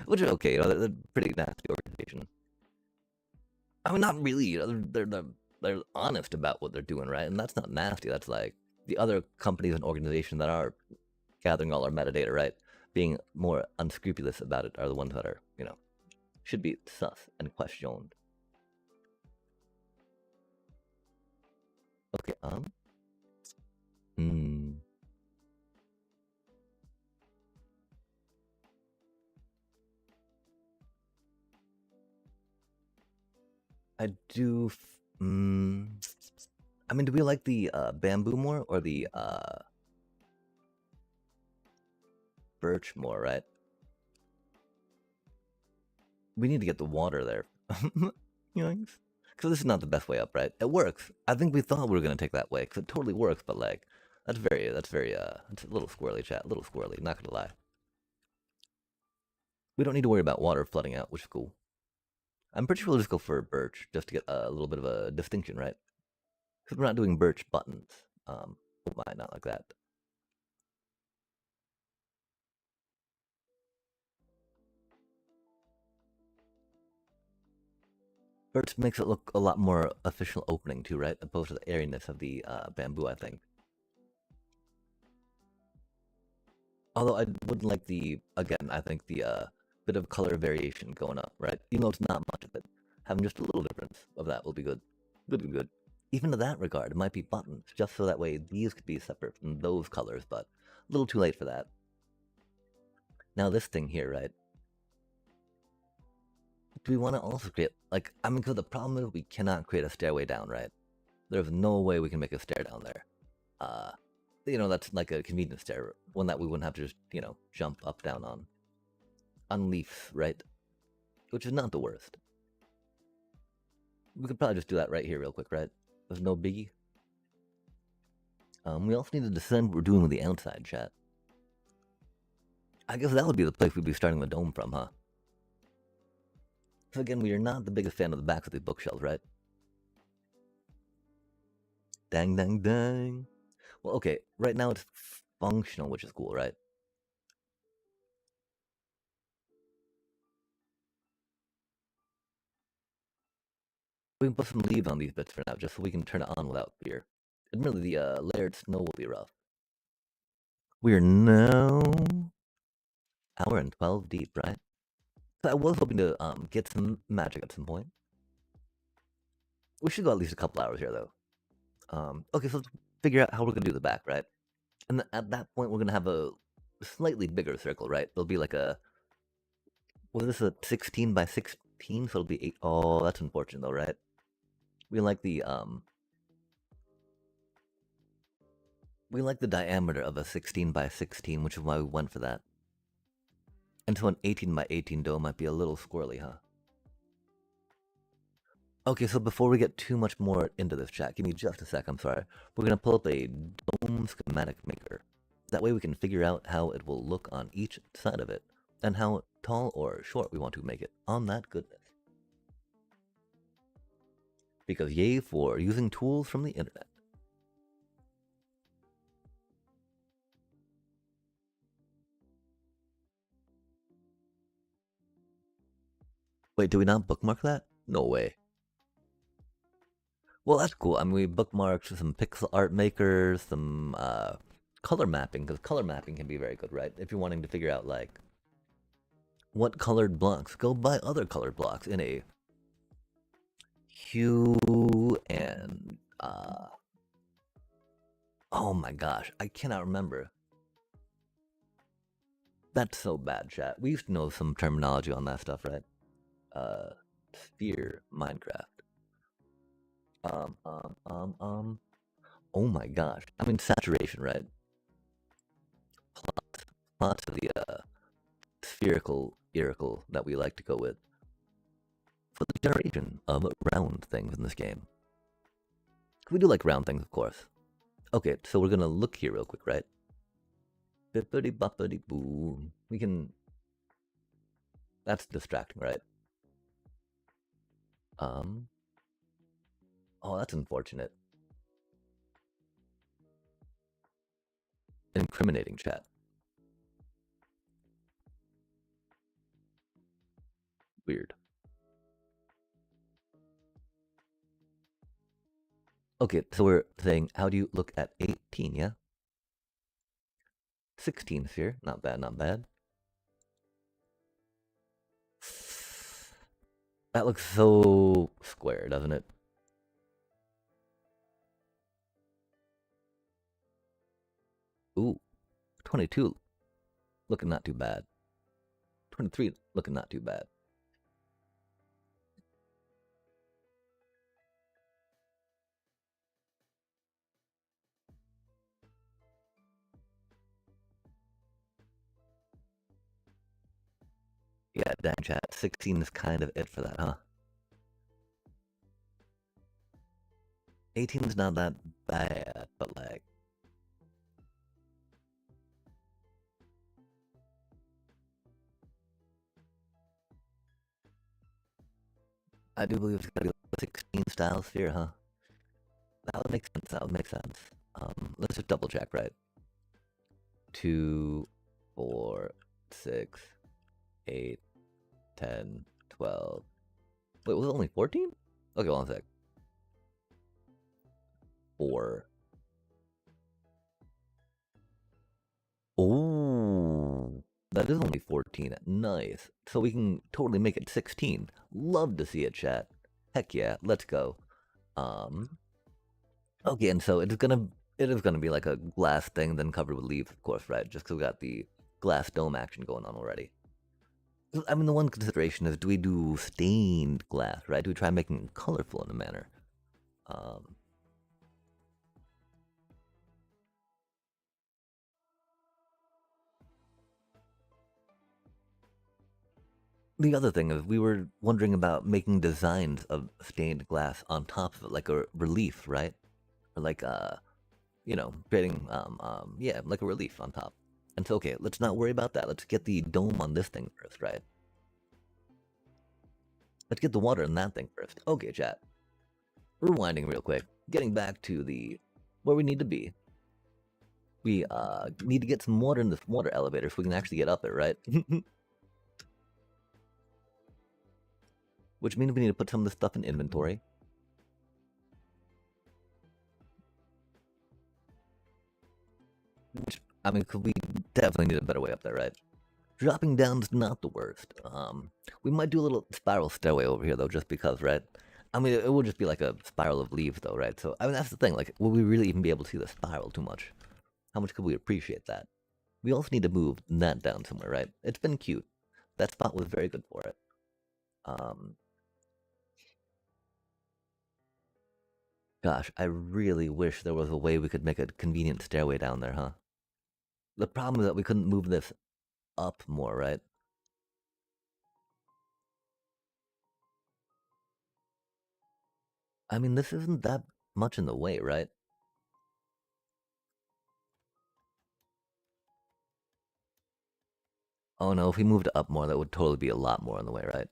Which is okay, they're a pretty nasty organization. I mean, not really. They're honest about what they're doing, right? And that's not nasty. That's like the other companies and organizations that are gathering all our metadata, right? Being more unscrupulous about it are the ones that are, should be sus and questioned. Okay, I do. I mean, do we like the bamboo more or the birch more, right? We need to get the water there. Yoinks. Because this is not the best way up, right? It works. I think we thought we were going to take that way, because it totally works, but like, that's very, it's a little squirrely, chat. A little squirrely, not going to lie. We don't need to worry about water flooding out, which is cool. I'm pretty sure we'll just go for birch, just to get a little bit of a distinction, right? Because we're not doing birch buttons. Oh my, not like that. Birch makes it look a lot more official opening too, right? Opposed to the airiness of the bamboo, I think. Although I would like again, I think the bit of color variation going up, right? Even though it's not much of it. Having just a little difference of that will be good. Would be good. Even to that regard, it might be buttons, just so that way these could be separate from those colors, but a little too late for that. Now this thing here, right? Do we want to also create, like, I mean, because the problem is we cannot create a stairway down, right? There's no way we can make a stair down there. That's like a convenience stair, one that we wouldn't have to just, jump up, down on leaves, right? Which is not the worst. We could probably just do that right here real quick, right? There's no biggie. We also need to decide what we're doing with the outside, chat. I guess that would be the place we'd be starting the dome from, huh? So again, we are not the biggest fan of the backs of these bookshelves, right? Dang, dang, dang. Well, okay, right now it's functional, which is cool, right? We can put some leaves on these bits for now, just so we can turn it on without fear. Admittedly, the layered snow will be rough. We are now hour and 12 deep, right? So I was hoping to get some magic at some point. We should go at least a couple hours here, though. Okay, so let's figure out how we're gonna do the back, right? And at that point, we're gonna have a slightly bigger circle, right? There'll be like a, was this a 16 by 16? So it'll be 8. Oh, that's unfortunate, though, right? We like the diameter of a 16 by 16, which is why we went for that. And so an 18 by 18 dome might be a little squirrely, huh? Okay, so before we get too much more into this, chat, give me just a sec, I'm sorry. We're gonna pull up a dome schematic maker. That way we can figure out how it will look on each side of it, and how tall or short we want to make it on that goodness. Because yay for using tools from the internet. Wait, do we not bookmark that? No way. Well, that's cool. I mean, we bookmarked some pixel art makers, some color mapping, because color mapping can be very good, right? If you're wanting to figure out, like, what colored blocks go by other colored blocks in a hue and, oh my gosh, I cannot remember. That's so bad, chat. We used to know some terminology on that stuff, right? Sphere Minecraft. Oh my gosh. I mean, saturation, right? Lots of the spherical irical that we like to go with for the generation of round things in this game. We do like round things, of course. Okay, so we're gonna look here real quick, right? Bippity boppity boo. We can. That's distracting, right? Oh, that's unfortunate. Incriminating, chat. Weird. Okay, so we're saying, how do you look at 18, yeah? 16 sphere. Not bad, not bad. That looks so square, doesn't it? Ooh, 22 looking not too bad. 23 looking not too bad. Yeah, dang chat. 16 is kind of it for that, huh? 18 is not that bad, but like, I do believe it's gotta be like 16 style sphere, huh? That would make sense. That would make sense. Let's just double check, right? 2, 4, 6, 8, 10, 12. Wait, was it only 14? Okay, hold on a sec. 4. Oh, that is only 14. Nice. So we can totally make it 16. Love to see it, chat. Heck yeah, let's go. Okay, and so it is gonna be like a glass thing, then covered with leaves, of course, right? Just because we got the glass dome action going on already. I mean, the one consideration is, do we do stained glass, right? Do we try making it colorful in a manner? Um, The other thing is, we were wondering about making designs of stained glass on top of it, like a relief, right? Or like creating yeah, like a relief on top. And so, okay, let's not worry about that. Let's get the dome on this thing first, right? Let's get the water in that thing first. Okay, chat. Rewinding real quick. Getting back to the where we need to be. We need to get some water in this water elevator so we can actually get up it, right? Which means we need to put some of this stuff in inventory. Which, I mean, we definitely need a better way up there, right? Dropping down's not the worst. We might do a little spiral stairway over here, though, just because, right? I mean, it will just be like a spiral of leaves, though, right? So, I mean, that's the thing. Like, will we really even be able to see the spiral too much? How much could we appreciate that? We also need to move that down somewhere, right? It's been cute. That spot was very good for it. Gosh, I really wish there was a way we could make a convenient stairway down there, huh? The problem is that we couldn't move this up more, right? I mean, this isn't that much in the way, right? Oh no, if we moved up more, that would totally be a lot more in the way, right?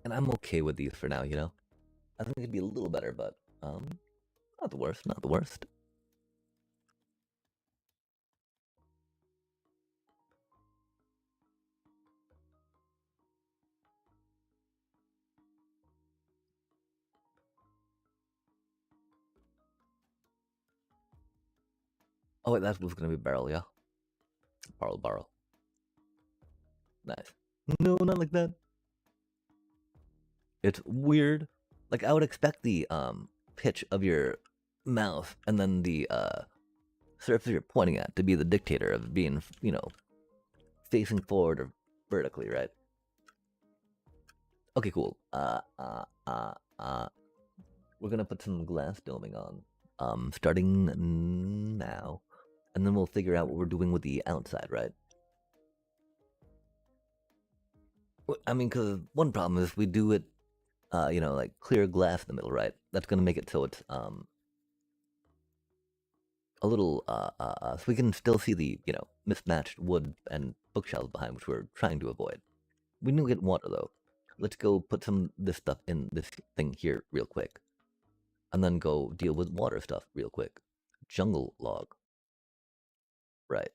And I'm okay with these for now, you know? I think it'd be a little better, but, not the worst, not the worst. Oh wait, that was gonna be barrel, yeah? Barrel. Nice. No, not like that. It's weird. Like, I would expect the, pitch of your mouth and then the, surface you're pointing at to be the dictator of being, facing forward or vertically, right? Okay, cool. We're gonna put some glass doming on, starting now, and then we'll figure out what we're doing with the outside, right? I mean, because one problem is we do it, like clear glass in the middle, right? That's gonna make it so it's a little so we can still see the mismatched wood and bookshelves behind, which we're trying to avoid. We need to get water though. Let's go put some of this stuff in this thing here real quick, and then go deal with water stuff real quick. Jungle log, right?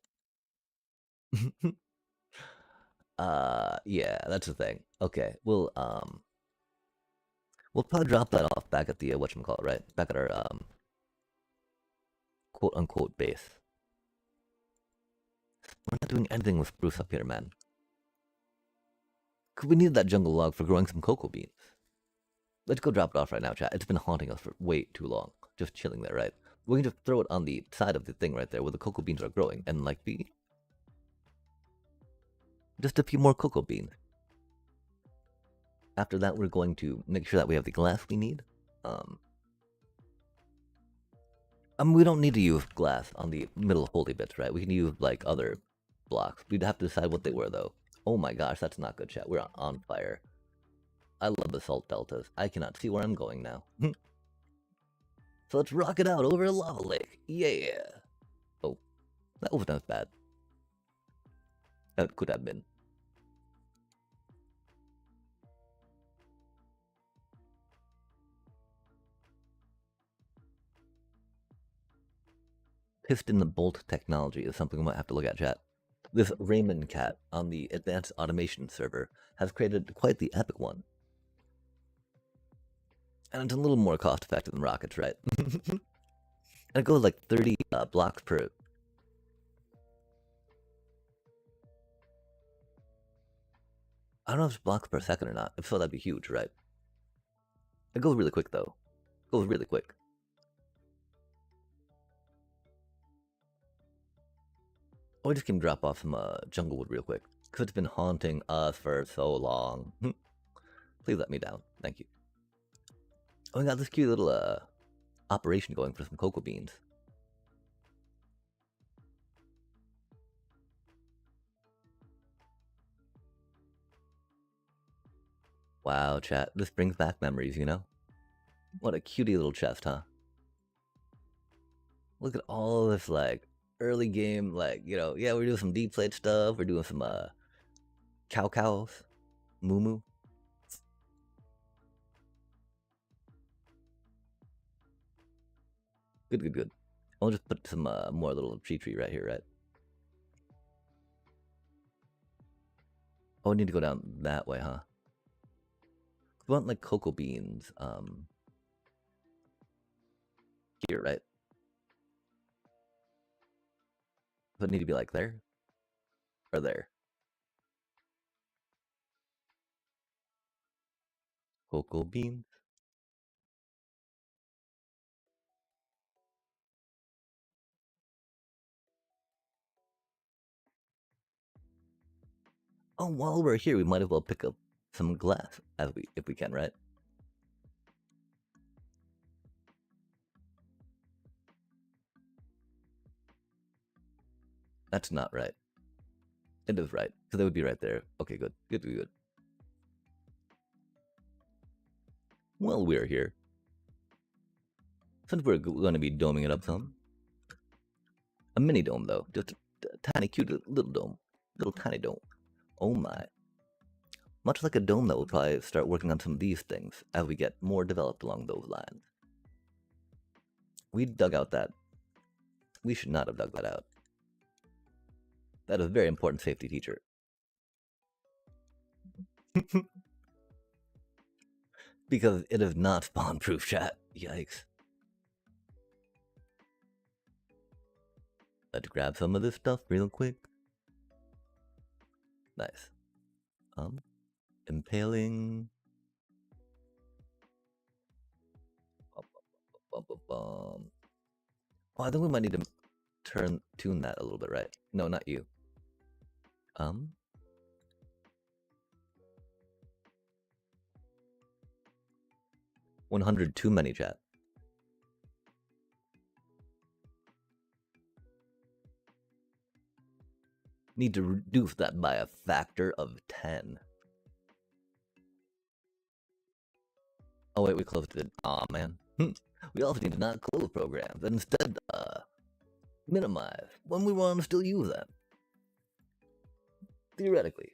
Yeah, that's the thing. Okay, we'll probably drop that off back at the whatchamacallit, right? Back at our quote unquote base. We're not doing anything with spruce up here, man. Cause we need that jungle log for growing some cocoa beans. Let's go drop it off right now, chat. It's been haunting us for way too long. Just chilling there, right? We can just throw it on the side of the thing right there where the cocoa beans are growing and like be just a few more cocoa beans. After that, we're going to make sure that we have the glass we need. We don't need to use glass on the middle holy bits, right? We can use like other blocks. We'd have to decide what they were though. Oh my gosh, that's not good, chat. We're on fire. I love the salt deltas. I cannot see where I'm going now. So let's rock it out over a lava lake. Yeah. Oh, that wasn't as bad. That could have been. Piston bolt technology is something we might have to look at, chat. This Raymond cat on the advanced automation server has created quite the epic one. And it's a little more cost effective than rockets, right? And it goes like 30 blocks per. I don't know if it's blocks per second or not. If so, that'd be huge, right? It goes really quick, though. It goes really quick. Oh, I just can drop off some jungle wood real quick. Because it's been haunting us for so long. Please let me down. Thank you. Oh, we got this cute little operation going for some cocoa beans. Wow, chat. This brings back memories, you know? What a cutie little chest, huh? Look at all this, like, early game, like, you know, yeah, we're doing some deep plate stuff. We're doing some, cows, moo moo. Good, good, good. I'll just put some more little tree right here, right? Oh, I need to go down that way, huh? We want, like, cocoa beans, here, right? So it need to be, like, there? Or there? Cocoa beans. Oh, while we're here, we might as well pick up some glass if we can, right? That's not right. It is right, because it would be right there. Okay, good. Good, good, good. Well, we're here. Since we're going to be doming it up some. A mini dome, though. Just a tiny, cute little dome. Little tiny dome. Oh my. Much like a dome that we'll probably start working on some of these things as we get more developed along those lines. We dug out that. We should not have dug that out. That is a very important safety teacher. Because it is not spawn proof, chat. Yikes. Let's grab some of this stuff real quick. Nice. Impaling. Oh, I think we might need to tune that a little bit, right? No, not you. 100 too many, chat. Need to reduce that by a factor of 10. Oh wait, we closed it. Aw, man. We also need to not close programs, and instead, minimize when we want to still use them. Theoretically,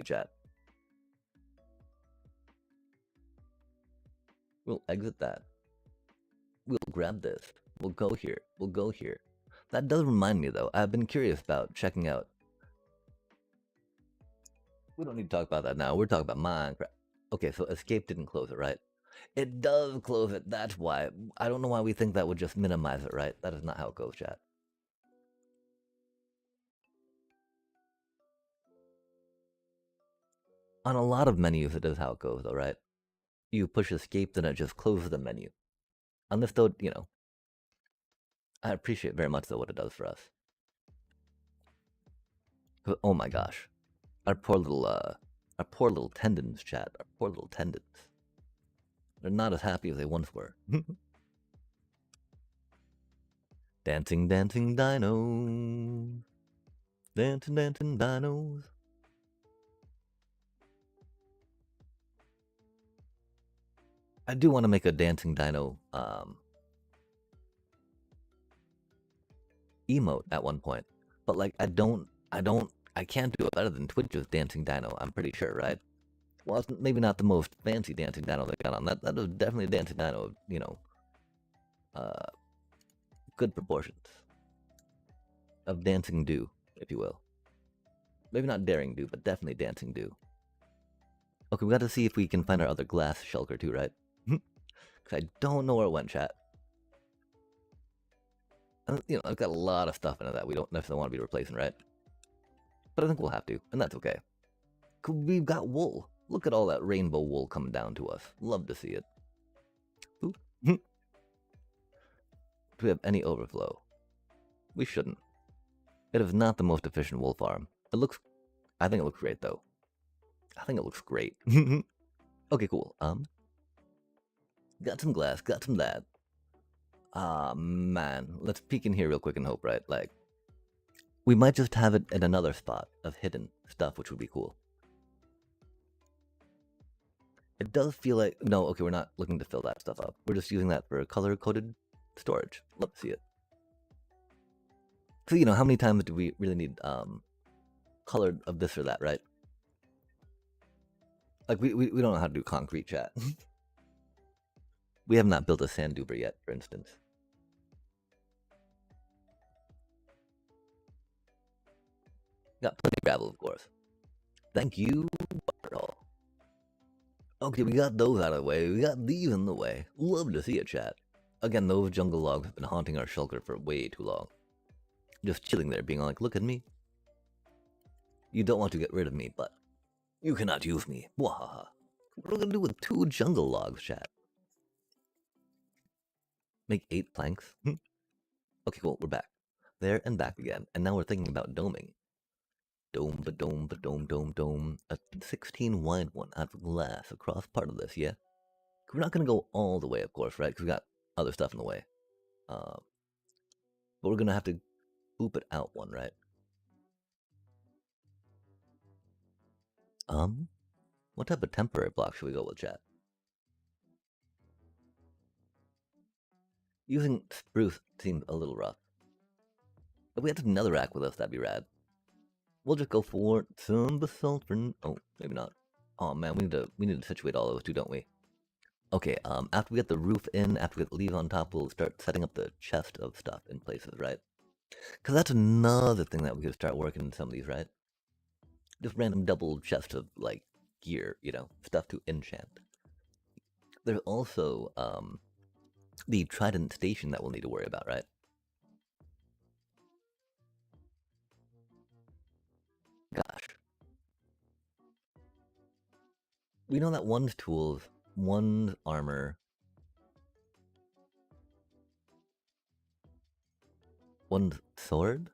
chat. We'll exit that. We'll grab this. We'll go here. We'll go here. That does remind me, though. I've been curious about checking out. We don't need to talk about that now. We're talking about Minecraft. Okay, so escape didn't close it, right? It does close it. That's why. I don't know why we think that would just minimize it, right? That is not how it goes, chat. On a lot of menus, it is how it goes, though, right? You push escape, then it just closes the menu. Unless, though, you know, I appreciate very much, though, what it does for us. Oh my gosh. Our poor little tendons, chat. Our poor little tendons. They're not as happy as they once were. Dancing, dancing dinos. Dancing, dancing dinos. I do want to make a dancing dino emote at one point, but like I can't do it better than Twitch's dancing dino. I'm pretty sure, right? Well, it's maybe not the most fancy dancing dino they got on. That was definitely a dancing dino of, you know, good proportions of dancing do, if you will. Maybe not daring do, but definitely dancing do. Okay, we got to see if we can find our other glass shulker too, right? Because I don't know where it went, chat. You know, I've got a lot of stuff into that we don't necessarily want to be replacing, right? But I think we'll have to, and that's okay. we've got wool. Look at all that rainbow wool coming down to us. Love to see it. Ooh. Do we have any overflow? We shouldn't. It is not the most efficient wool farm. I think it looks great though. I think it looks great. Okay, cool. Got some glass, got some that. Ah, man. Let's peek in here real quick and hope, right? Like, we might just have it in another spot of hidden stuff, which would be cool. It does feel like... No, okay, we're not looking to fill that stuff up. We're just using that for color-coded storage. Love to see it. So, you know, how many times do we really need colored of this or that, right? Like, we don't know how to do concrete, chat. We have not built a sand duber yet, for instance. Got plenty of gravel, of course. Thank you, Butterhole. Okay, we got those out of the way. We got these in the way. Love to see it, chat. Again, those jungle logs have been haunting our shelter for way too long. Just chilling there, being like, look at me. You don't want to get rid of me, but you cannot use me. Wahaha. What are we gonna do with 2 jungle logs, chat? Make 8 planks? Okay, cool, we're back. There and back again. And now we're thinking about doming. Dome, dome. A 16 wide one out of glass across part of this, yeah? We're not gonna go all the way, of course, right? Because we got other stuff in the way. But we're gonna have to boop it out one, right? What type of temporary block should we go with, chat? Using spruce seems a little rough. If we had another rack with us, that'd be rad. We'll just go for some basalt for... Oh, maybe not. Oh man, we need to situate all those too, don't we? Okay, after we get the roof in, after we get the leaves on top, we'll start setting up the chest of stuff in places, right? Because that's another thing that we could start working in some of these, right? Just random double chests of, like, gear, you know, stuff to enchant. There's also, the Trident Station that we'll need to worry about, right? Gosh. We know that one's tools, one's armor, one's sword?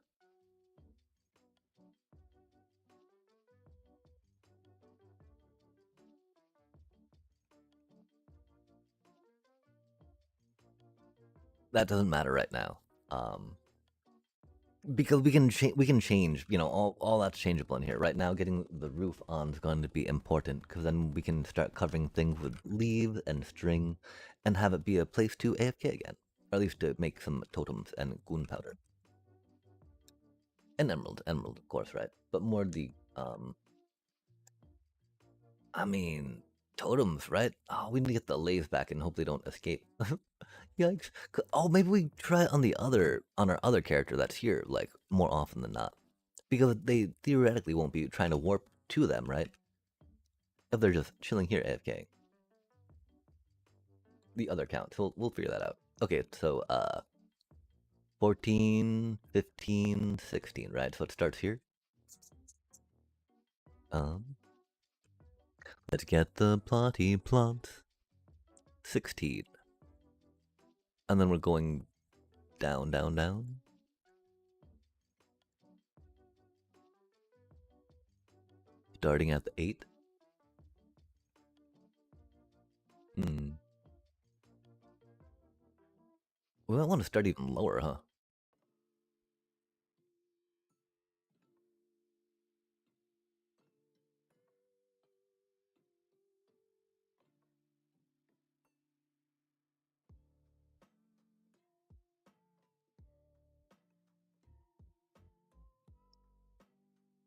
That doesn't matter right now. Because we can change, you know, all that's changeable in here. Right now, getting the roof on is going to be important, because then we can start covering things with leaves and string, and have it be a place to AFK again. Or at least to make some totems and gunpowder. And emerald, of course, right? But more the, I mean, totems, right? Oh, we need to get the lathe back and hope they don't escape. Yikes. Oh, maybe we try it on our other character that's here, like, more often than not. Because they theoretically won't be trying to warp to them, right? If they're just chilling here AFK. The other count, so we'll figure that out. Okay, so, 14, 15, 16, right? So it starts here. Let's get the plotty plot. 16. And then we're going down, down, down. Starting at the 8. We might want to start even lower, huh?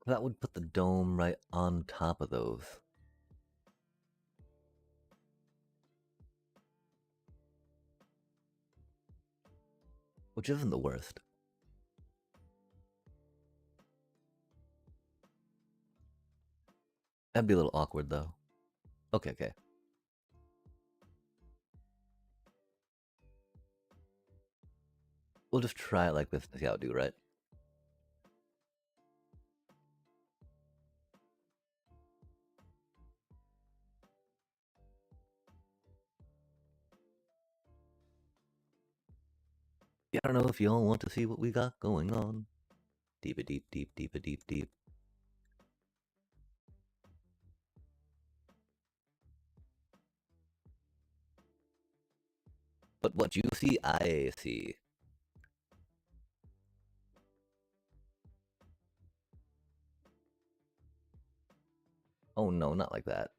That would put the dome right on top of those. Which isn't the worst. That'd be a little awkward, though. Okay, okay. We'll just try it like this and see how it do, right? don't know if y'all want to see what we got going on. Deep, deep, deep, deep, deep, deep. But what you see, I see. Oh no, not like that.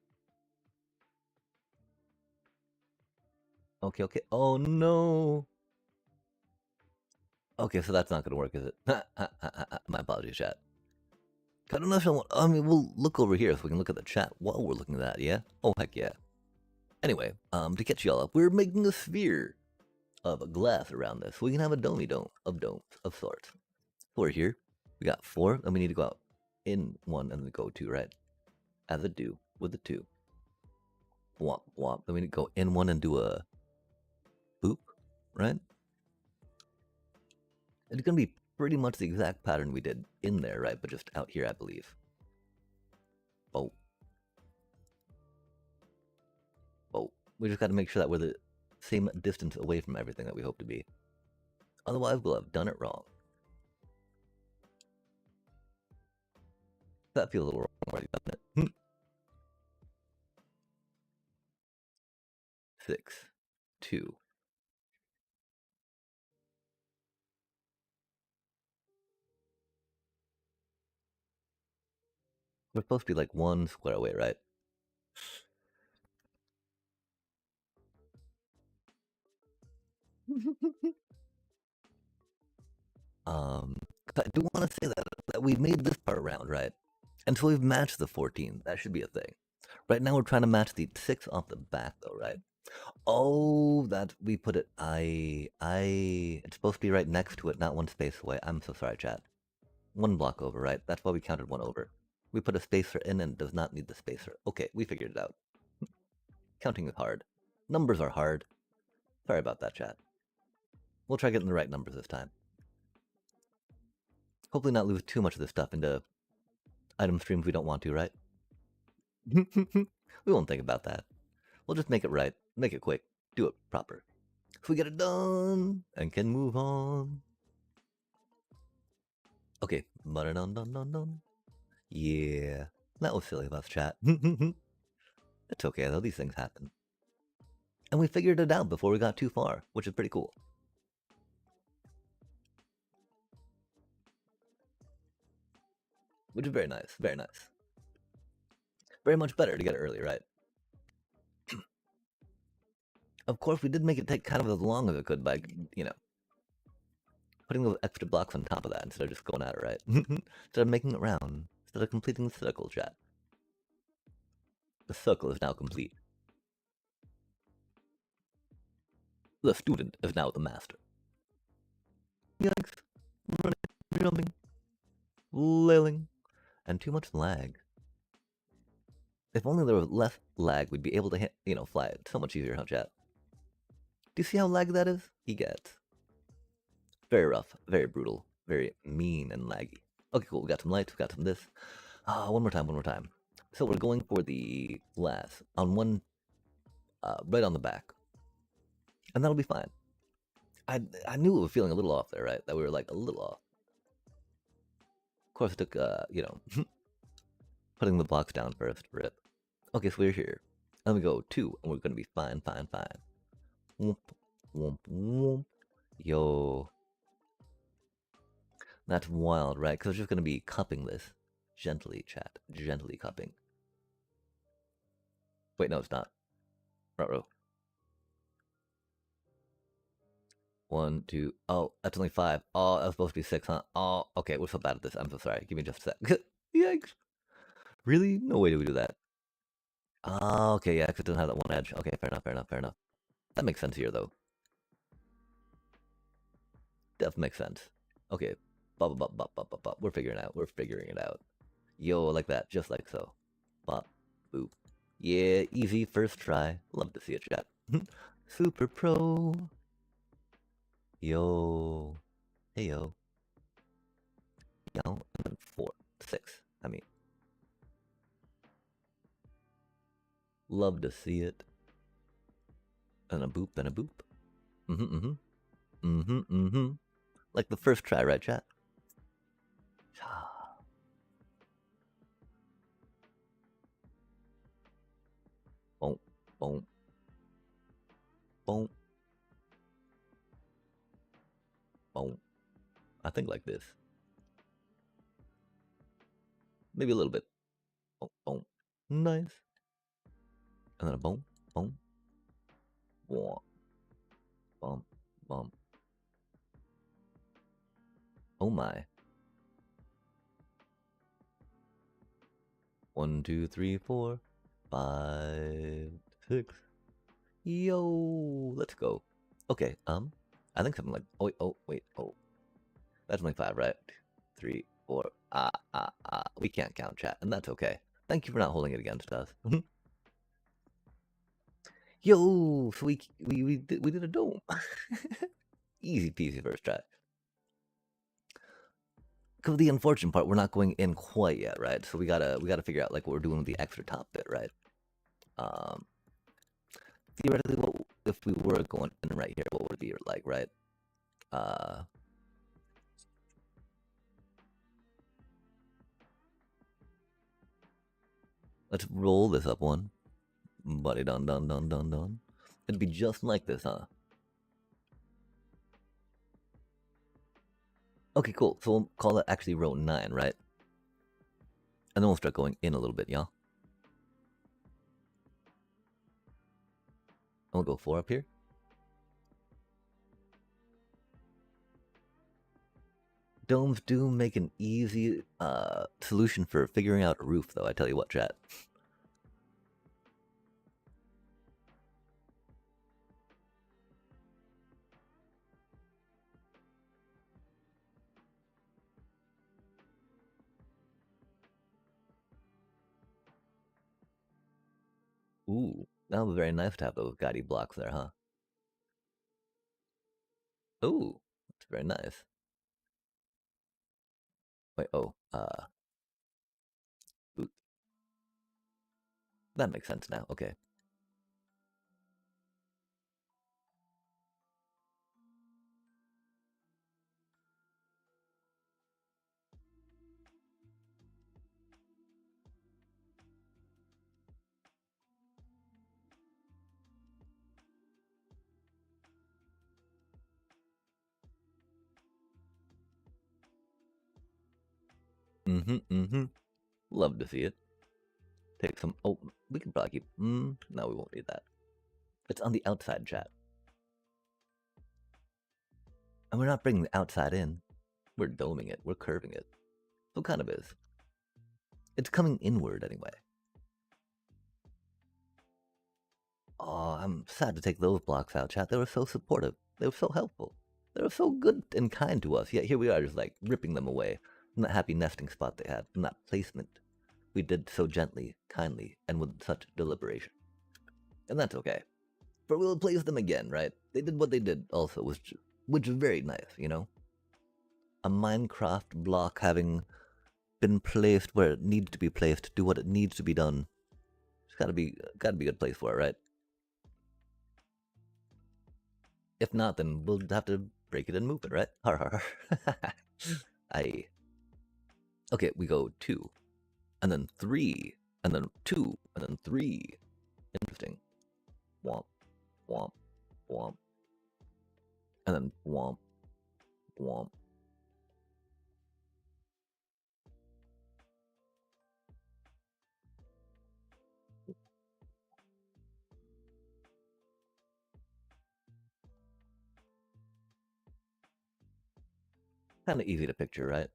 Okay, okay. Oh no. Okay, so that's not gonna work, is it? My apologies, chat. I don't know if I want. I mean, we'll look over here so we can look at the chat while we're looking at that. Yeah. Oh heck yeah. Anyway, to catch y'all up, we're making a sphere of glass around this, so we can have a dome of domes of sorts. So we're here. We got 4, and we need to go out in 1 and then go 2, right? As a do with the 2. Womp womp. Then we need to go in 1 and do a boop, right? It's gonna be pretty much the exact pattern we did in there, right? But just out here, I believe. Oh. Oh. We just gotta make sure that we're the same distance away from everything that we hope to be. Otherwise, we'll have done it wrong. That feels a little wrong already, doesn't it? 6, 2. We're supposed to be like 1 square away, right? I do want to say that we made this part round, right? And so we've matched the 14. That should be a thing. Right now we're trying to match the 6 off the back, though, right? Oh, that we put it. It's supposed to be right next to it, not 1 space away. I'm so sorry, chat. 1 block over, right? That's why we counted 1 over. We put a spacer in and it does not need the spacer. Okay, we figured it out. Counting is hard. Numbers are hard. Sorry about that, chat. We'll try getting the right numbers this time. Hopefully not lose too much of this stuff into item streams we don't want to, right? We won't think about that. We'll just make it right. Make it quick. Do it proper. So we get it done and can move on. Okay. Dun. Yeah. That was silly of us, chat. It's okay though, these things happen. And we figured it out before we got too far, which is pretty cool. Which is very nice, very nice. Very much better to get it early, right? Of course, we did make it take kind of as long as it could by, you know, putting those extra blocks on top of that instead of just going at it, right? Instead of making it round, instead of completing the circle, chat. The circle is now complete. The student is now the master. Yikes. Running, jumping, flailing, and too much lag. If only there was less lag, we'd be able to, you know, fly it so much easier, huh, chat? Do you see how lag that is? He gets. Very rough, very brutal, very mean and laggy. Okay, cool. We got some lights, we got some this. One more time. So we're going for the glass on one, right on the back. And that'll be fine. I knew it was feeling a little off there, right? That we were like a little off. Of course, it took, you know, putting the blocks down first. Rip. Okay, so we're here. And we go 2, and we're gonna be fine. Whoomp, whoomp, whoomp. Yo. That's wild, right? Because we're just gonna be cupping this. Gently, chat. Gently cupping. Wait, no, it's not. Ruh-roh. 1, 2. Oh, that's only 5. Oh, that was supposed to be 6, huh? Oh, okay, we're so bad at this. I'm so sorry. Give me just a sec. Yikes. Really? No way do we do that. Oh, okay, yeah, because it doesn't have that one edge. Okay, fair enough. That makes sense here, though. That makes sense. Okay. Bop. We're figuring it out. Yo, like that. Just like so. Bop. Boop. Yeah, easy first try. Love to see it, chat. Super pro. Yo. Hey, yo. Yo. 4. 6. I mean. Love to see it. And a boop. Mm-hmm. Like the first try, right, chat? Boom, boom, boom, boom. I think like this. Maybe a little bit. Boom, boom. Nice. And then a boom, boom, boom, boom, boom. Oh my. 1, 2, 3, 4, 5, 6. Yo, let's go. Okay, I think something like, oh. That's only 5, right? 3, 4, we can't count, chat, and that's okay. Thank you for not holding it against us. Yo, so we did a dome. Easy peasy first try. Because the unfortunate part, we're not going in quite yet, right? So we gotta figure out like what we're doing with the extra top bit, right? Um, Theoretically, what if we were going in right here? What would it be like, right? Uh, let's roll this up one, buddy. Dun. It'd be just like this, huh? Okay, cool. So we'll call that actually row 9, right? And then we'll start going in a little bit, y'all. And we'll go 4 up here. Domes do make an easy solution for figuring out a roof, though. I tell you what, chat. Ooh, that was very nice to have those gaudy blocks there, huh? Ooh, that's very nice. Wait, ooh, that makes sense now. Okay. Love to see it. Take some. Oh, we can probably keep. No, we won't need that. It's on the outside, chat. And we're not bringing the outside in. We're doming it. We're curving it. So it kind of is. It's coming inward anyway. Oh, I'm sad to take those blocks out, chat. They were so supportive. They were so helpful. They were so good and kind to us. Yet here we are just like ripping them away from that happy nesting spot they had, from that placement we did so gently, kindly, and with such deliberation. And that's okay. For we'll place them again, right? They did what they did also, which is very nice, you know? A Minecraft block having been placed where it needs to be placed, do what it needs to be done. It's gotta be a good place for it, right? If not, then we'll have to break it and move it, right? Har har har. Aye. Okay, we go 2, and then 3, and then 2, and then 3. Interesting. Womp, womp, womp. And then womp, womp. Kind of easy to picture, right?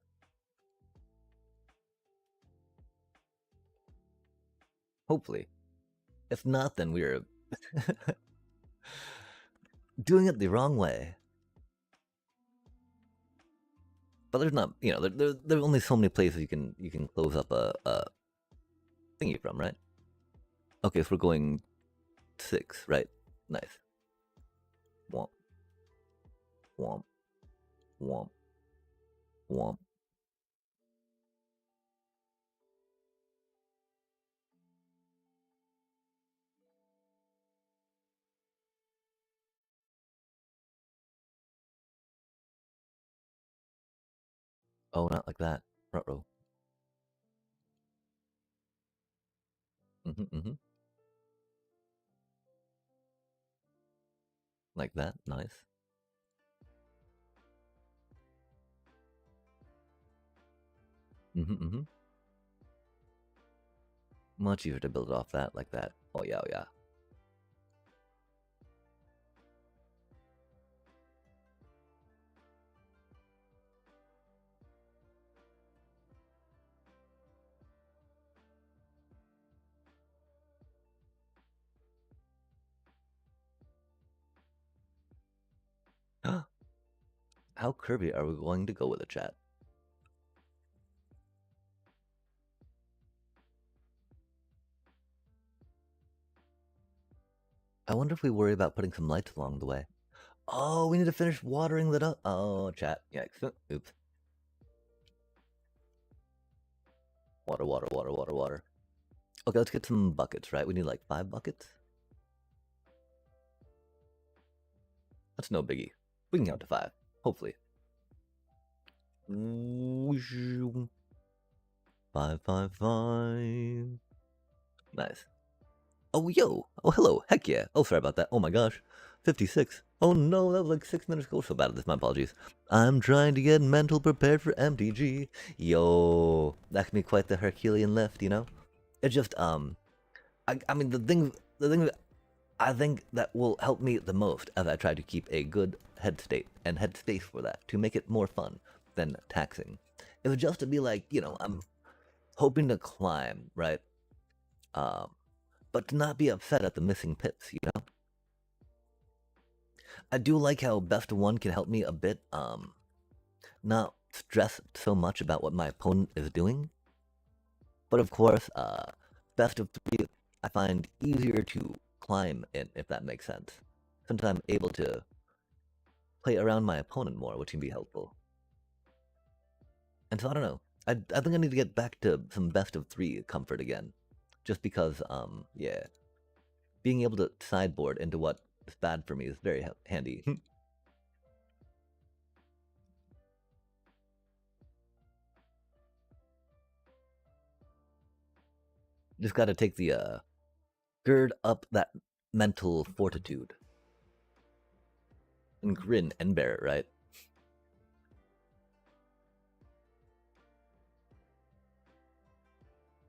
Hopefully. If not, then we're doing it the wrong way. But there's not, you know, there's only so many places you can close up a thingy from, right? Okay, so we're going 6, right? Nice. Womp, womp, womp, womp. Oh, not like that. Front row. Mm-hmm. Like that. Nice. Mm-hmm. Much easier to build off that like that. Oh yeah, oh yeah. How curvy are we going to go with the chat? I wonder if we worry about putting some lights along the way. Oh, we need to finish watering that up. Oh, chat. Yikes. Oops. Water, water, water, water, water. Okay, let's get some buckets, right? We need like 5 buckets. That's no biggie. We can count to 5, hopefully. 5, 5, 5. Nice. Oh, yo. Oh, hello. Heck yeah. Oh, sorry about that. Oh my gosh. 56. Oh no, that was like 6 minutes ago. So bad at this. My apologies. I'm trying to get mental prepared for MTG. Yo, that can be quite the Herculean lift, you know? It's just, I mean, the thing that I think that will help me the most as I try to keep a good head state and head space for that to make it more fun than taxing. It was just to be like, you know, I'm hoping to climb, right? But to not be upset at the missing pips, you know? I do like how best of one can help me a bit, not stress so much about what my opponent is doing. But of course, best of 3 I find easier to climb in, if that makes sense. Since I'm able to play around my opponent more, which can be helpful. And so I don't know. I think I need to get back to some best of 3 comfort again. Just because, yeah. Being able to sideboard into what is bad for me is very handy. Just gotta take the, gird up that mental fortitude. And grin and bear it, right?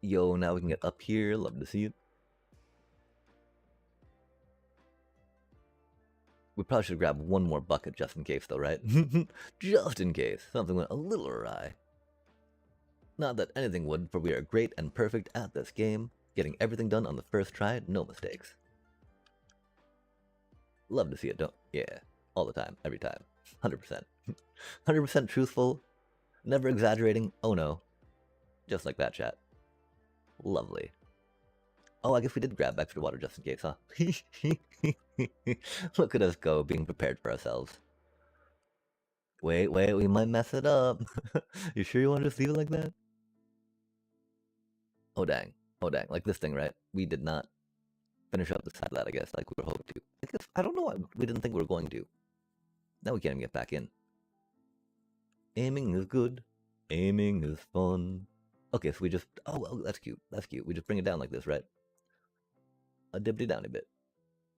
Yo, now we can get up here. Love to see it. We probably should grab one more bucket just in case, though, right? Just in case something went a little awry. Not that anything would, for we are great and perfect at this game, getting everything done on the first try, no mistakes. Love to see it, don't? Yeah, all the time, every time. 100%. 100% truthful, never exaggerating, oh no. Just like that, chat. Lovely. Oh, I guess we did grab extra water just in case, huh? Look at us go, being prepared for ourselves. Wait, we might mess it up. You sure you want to just leave it like that? Oh dang, like this thing, right? We did not finish up the side of that, I guess, like we were hoping to. I guess, I don't know why we didn't think we were going to. Now we can't even get back in. Aiming is good. Aiming is fun. Okay, so we just, oh, well, that's cute. We just bring it down like this, right? A dippity down a bit.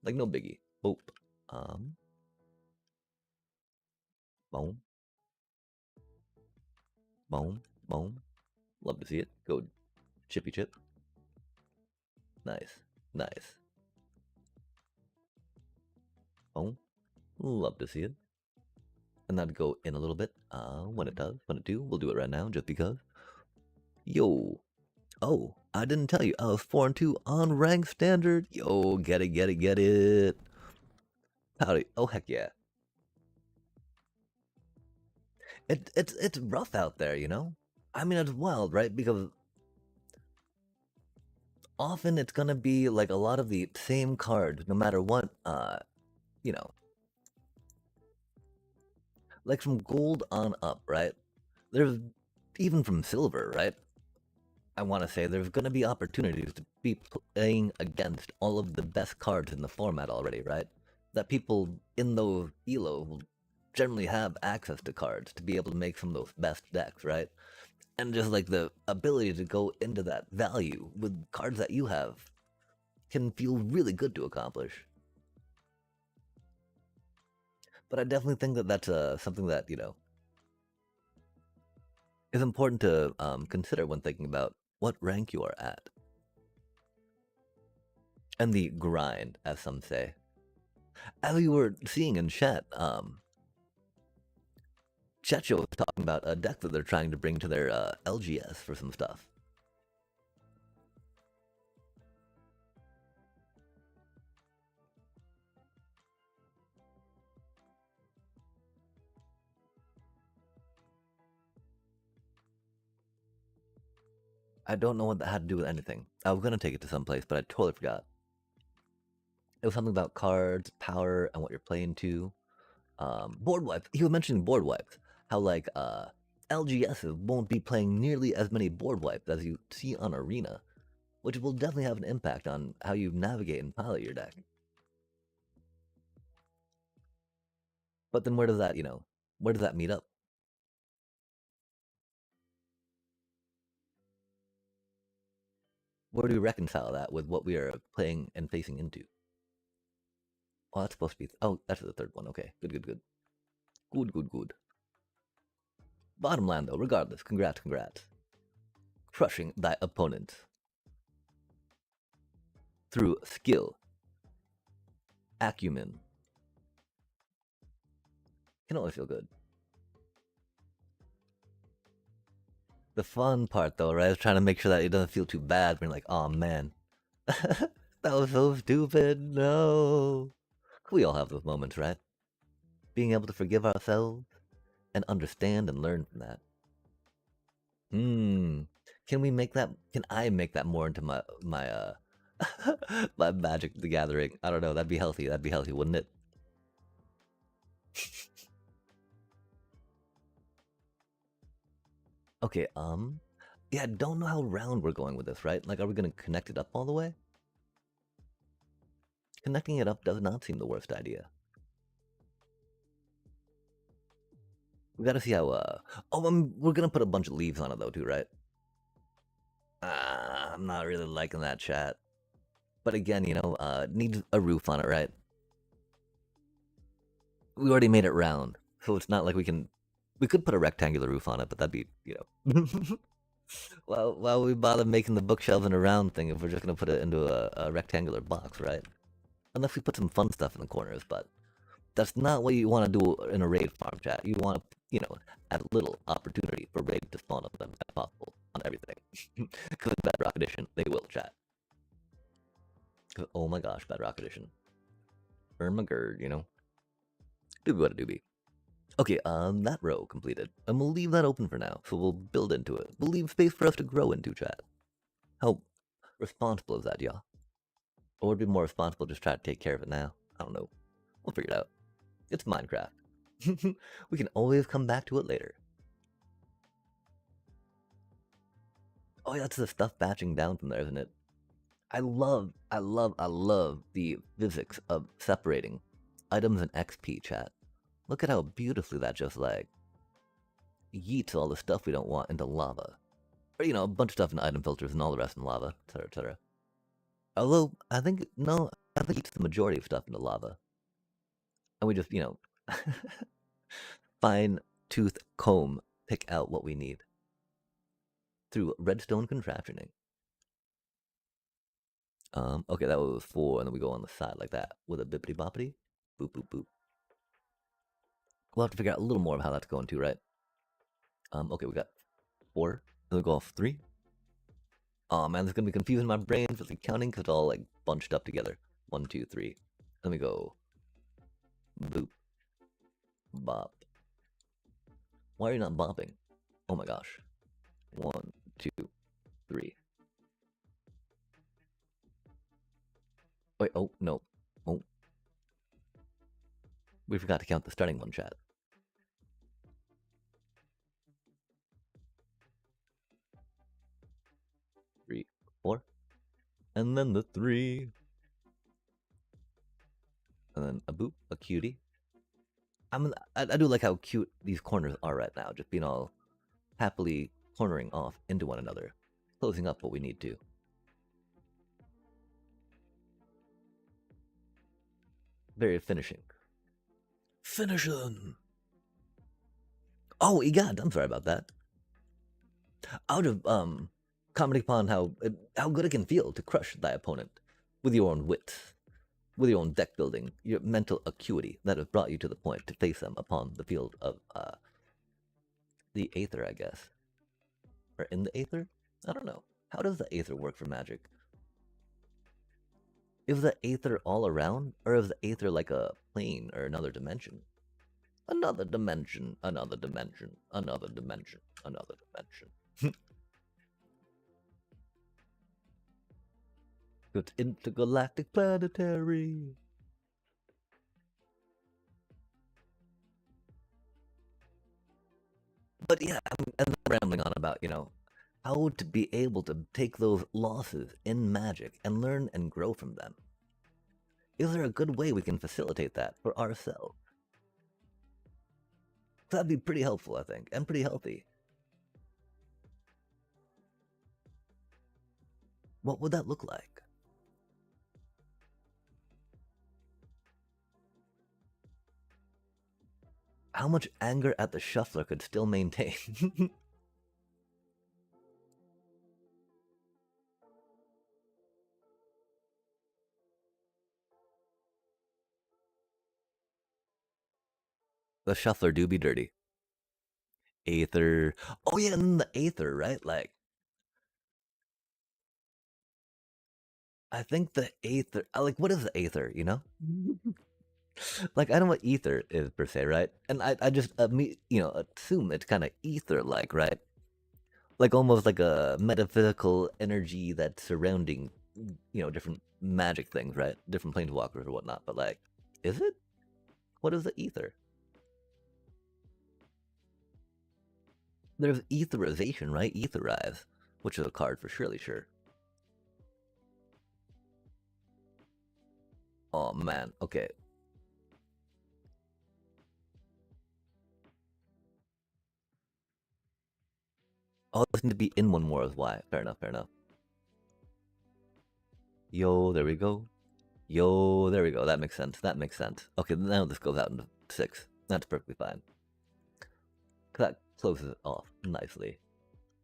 Like no biggie. Boop. Boom. Boom. Boom. Love to see it. Go chippy chip. Nice. Boom. Love to see it. And that'd go in a little bit. When it does. When it do, we'll do it right now just because. Yo. Oh, I didn't tell you. I was 4-2 on rank standard. Yo, get it. Howdy. Oh, heck yeah. It's rough out there, you know? I mean, it's wild, right? Because often it's gonna be like a lot of the same cards, no matter what, you know. Like from gold on up, right? There's even from silver, right? I want to say there's gonna be opportunities to be playing against all of the best cards in the format already, right? That people in those elo will generally have access to cards to be able to make some of those best decks, right? And just like the ability to go into that value with cards that you have can feel really good to accomplish. But I definitely think that that's something that, is important to consider when thinking about what rank you are at. And the grind, as some say. As you were seeing in chat, Checho was talking about a deck that they're trying to bring to their LGS for some stuff. I don't know what that had to do with anything. I was gonna take it to some place, but I totally forgot. It was something about cards, power, and what you're playing to. Board wipes. He was mentioning board wipes. How like LGSs won't be playing nearly as many board wipes as you see on Arena, which will definitely have an impact on how you navigate and pilot your deck. But then where does that, where does that meet up? Where do we reconcile that with what we are playing and facing into? Oh, that's supposed to be. Oh, that's the third one. Okay, good, good, good. Good, good, good. Bottom line, though, regardless, congrats, congrats. Crushing thy opponent through skill, acumen. Can only feel good. The fun part, though, right, is trying to make sure that it doesn't feel too bad when you're like, oh man, that was so stupid. No. We all have those moments, right? Being able to forgive ourselves and understand and learn from that. Can we make that? Can I make that more into my my Magic the Gathering? I don't know. That'd be healthy. That'd be healthy, wouldn't it? Okay. Yeah. I don't know how round we're going with this, right? Like, are we gonna connect it up all the way? Connecting it up does not seem the worst idea. We gotta see how. Oh, we're gonna put a bunch of leaves on it though, too, right? I'm not really liking that, chat. But again, needs a roof on it, right? We already made it round, so it's not like we can. We could put a rectangular roof on it, but that'd be, well, why would we bother making the bookshelves in a round thing if we're just gonna put it into a rectangular box, right? Unless we put some fun stuff in the corners, but that's not what you want to do in a raid farm, chat. You want to, add little opportunity for raids to spawn on them as possible on everything. Because in Bedrock Edition, they will, chat. Oh my gosh, Bedrock Edition. Ermagerd, Doobie what a doobie. Okay, that row completed. And we'll leave that open for now, so we'll build into it. We'll leave space for us to grow into, chat. How responsible is that, y'all? Or would it be more responsible to just try to take care of it now? I don't know. We'll figure it out. It's Minecraft. We can always come back to it later. Oh yeah, that's the stuff batching down from there, isn't it? I love the physics of separating items and XP, chat. Look at how beautifully that just like yeets all the stuff we don't want into lava. Or, a bunch of stuff in item filters and all the rest in lava, etc, etc. Although, I think it's the majority of stuff into lava. And we just, fine tooth comb pick out what we need through redstone contraptioning. Okay, that was 4, and then we go on the side like that with a bippity boppity. Boop, boop, boop. We'll have to figure out a little more of how that's going too, right? Okay, we got 4. Then we go off 3. Oh man, this is gonna be confusing my brain for the counting because it's all like bunched up together. 1, 2, 3. Then we go boop, bop. Why are you not bopping? Oh my gosh. 1, 2, 3. Wait, oh no. Oh. We forgot to count the starting one, chat. 3, 4. And then the 3. And then a boop, a cutie. I do like how cute these corners are right now, just being all happily cornering off into one another, closing up what we need to. Very finishing. Finishing! Oh, egad, I'm sorry about that. Out of, commenting upon how good it can feel to crush thy opponent with your own wit, with your own deck building, your mental acuity that has brought you to the point to face them upon the field of, the Aether, I guess. Or in the Aether? I don't know. How does the Aether work for Magic? Is the Aether all around, or is the Aether like a plane or another dimension? Another dimension, another dimension, another dimension, another dimension. It's intergalactic planetary. But yeah, I'm rambling on about, how to be able to take those losses in Magic and learn and grow from them. Is there a good way we can facilitate that for ourselves? That'd be pretty helpful, I think, and pretty healthy. What would that look like? How much anger at the shuffler could still maintain? The shuffler do be dirty. Aether. Oh yeah, and the Aether, right? Like, I think the Aether. Like, what is the Aether? Like, I don't know what ether is per se, right? And I just assume it's kind of ether-like, right? Like almost like a metaphysical energy that's surrounding, different magic things, right? Different planeswalkers or whatnot. But like, is it? What is the ether? There's etherization, right? Etherize, which is a card for surely sure. Oh man, okay. Oh, it doesn't need to be in one more is why. Fair enough, fair enough. Yo, there we go. Yo, there we go. That makes sense. That makes sense. Okay, now this goes out into 6. That's perfectly fine. That closes it off nicely.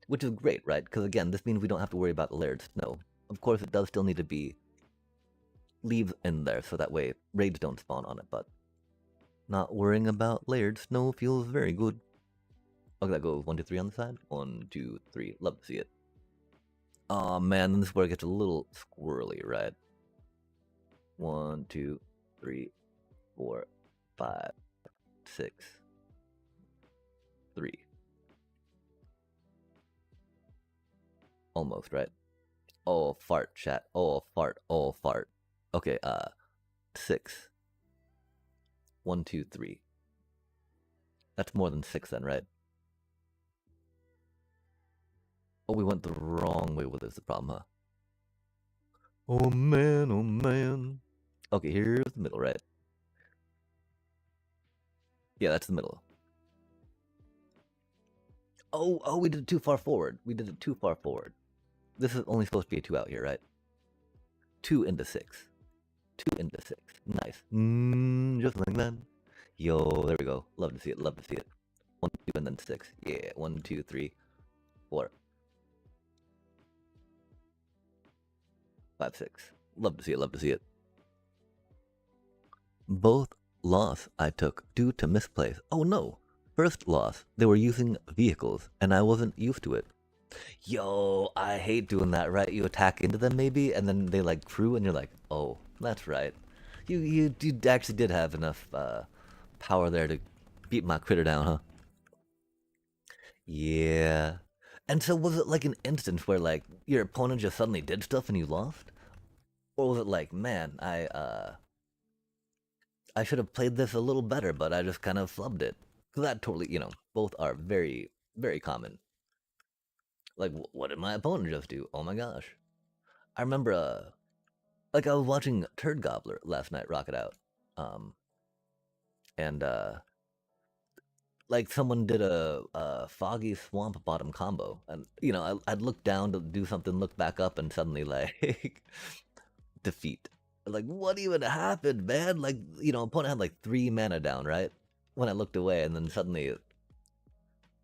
Which is great, right? Because again, this means we don't have to worry about layered snow. Of course, it does still need to be leaves in there, so that way raids don't spawn on it, but not worrying about layered snow feels very good. Okay, that goes 1, 2, 3 on the side. 1, 2, 3. Love to see it. Oh man, then this is where it gets a little squirrely, right? 1, 2, 3, 4, 5, 6, 3. Almost, right? Oh, fart, chat. Oh, fart. Oh, fart. Okay, 6. 1, 2, 3. That's more than 6 then, right? Oh, we went the wrong way with this, the problem, huh? Oh man, oh man. Okay, here's the middle, right? Yeah, that's the middle. Oh, we did it too far forward. We did it too far forward. This is only supposed to be a 2 out here, right? 2 into 6. 2 into 6. Nice. Just like that. Yo, there we go. Love to see it, love to see it. 1, 2, and then 6. Yeah, 1, 2, 3, 4, 5, 6. Love to see it, love to see it. Both loss I took due to misplays. Oh no. First loss, they were using vehicles, and I wasn't used to it. Yo, I hate doing that, right? You attack into them maybe, and then they like crew, and you're like, oh, that's right. You actually did have enough power there to beat my critter down, huh? Yeah. And so was it like an instance where like your opponent just suddenly did stuff and you lost? Or was it like, man, I should have played this a little better, but I just kind of flubbed it? Because that totally, both are very, very common. Like, what did my opponent just do? Oh my gosh. I remember, like, I was watching Turd Gobbler last night, Rocket Out. And, Like someone did a foggy swamp bottom combo, and I'd look down to do something, look back up, and suddenly like defeat. Like, what even happened, man? Like, opponent had like 3 mana down, right? When I looked away, and then suddenly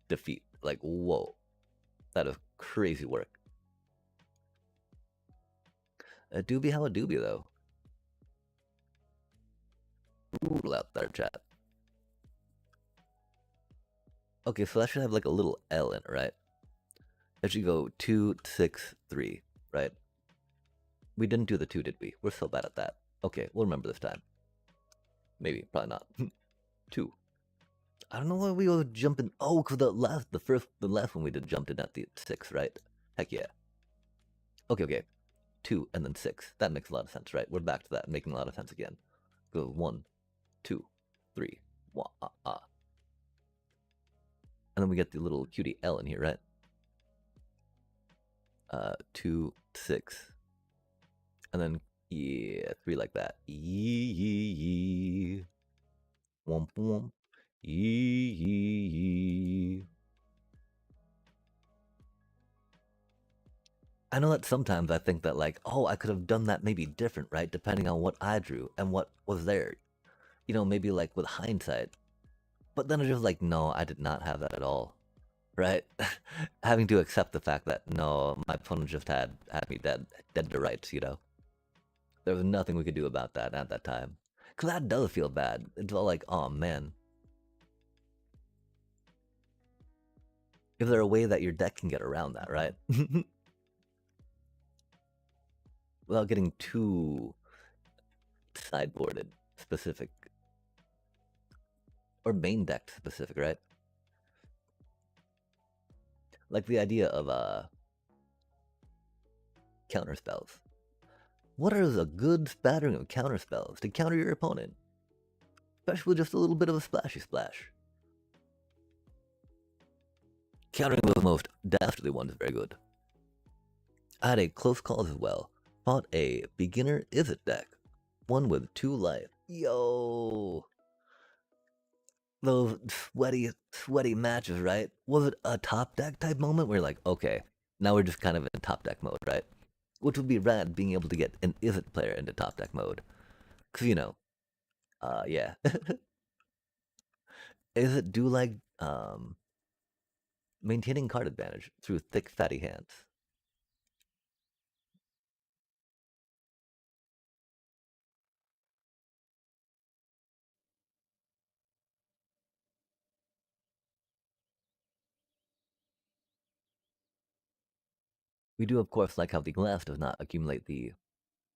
defeat. Like, whoa, that is crazy work. A doobie, how a doobie though. Ooh, out there, chat. Okay, so that should have like a little L in it, right? It should go 2, 6, 3, right? We didn't do the 2, did we? We're so bad at that. Okay, we'll remember this time. Maybe, probably not. 2. I don't know why we were jumping. Oh, because the last one we did jumped in at the 6, right? Heck yeah. Okay, okay. 2 and then 6. That makes a lot of sense, right? We're back to that, making a lot of sense again. Go 1, 2, 3. Wah, ah, ah. And then we get the little cutie L in here, right? 2, 6. And then, yeah, 3 like that. Yee. Womp womp. Yee. I know that sometimes I think that, like, oh, I could have done that maybe different, right? Depending on what I drew and what was there. Maybe like with hindsight. But then it's just like, no, I did not have that at all, right? Having to accept the fact that, no, my opponent just had me dead to rights. There was nothing we could do about that at that time. Because that does feel bad. It's all like, oh man. Is there a way that your deck can get around that, right? Without getting too sideboarded specific. Or main deck specific, right? Like the idea of counter spells. What is a good spattering of counter spells to counter your opponent? Especially with just a little bit of a splashy splash. Countering those most dastardly ones is very good. I had a close call as well. Fought a beginner Izzet deck. One with 2 life. Yo! Those sweaty matches, right? Was it a top deck type moment where you're like, okay, now we're just kind of in top deck mode, right? Which would be rad, being able to get an Izzet player into top deck mode. Because, yeah. Izzet do like maintaining card advantage through thick, fatty hands. We do, of course, like how the glass does not accumulate the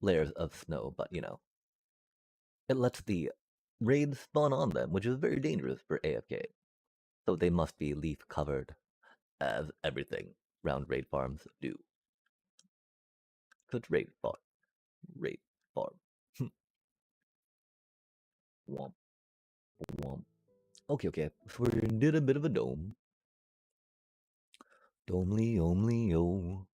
layers of snow, but it lets the raids spawn on them, which is very dangerous for AFK. So they must be leaf covered, as everything round raid farms do. So it's raid farm. Raid farm. Womp, womp. Okay, okay. So we did a bit of a dome. Domely, omly, yo.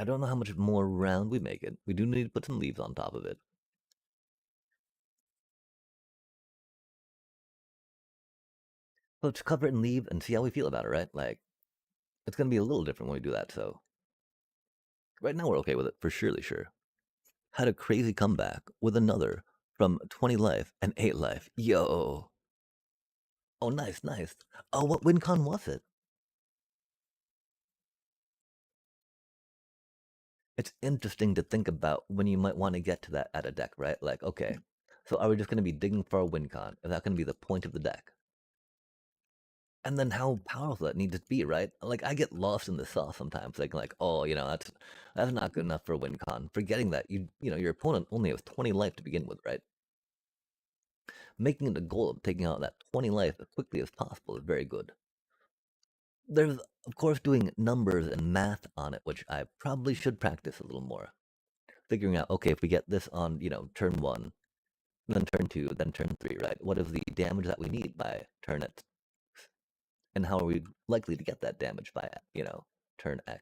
I don't know how much more round we make it. We do need to put some leaves on top of it. Let's cover it in leaves and see how we feel about it, right? Like, it's gonna be a little different when we do that, so. Right now we're okay with it, for surely sure. Had a crazy comeback with another from 20 life and 8 life. Yo. Oh, nice, nice. Oh, what WinCon was it? It's interesting to think about when you might want to get to that at a deck, right? Like, okay, so are we just going to be digging for a WinCon? Is that going to be the point of the deck? And then how powerful that needs to be, right? Like, I get lost in the sauce sometimes, like, oh, that's not good enough for a WinCon. Forgetting that your opponent only has 20 life to begin with, right? Making it a goal of taking out that 20 life as quickly as possible is very good. There's, of course, doing numbers and math on it, which I probably should practice a little more. Figuring out, okay, if we get this on, turn 1, then turn 2, then turn 3, right? What is the damage that we need by turn X? And how are we likely to get that damage by, turn X?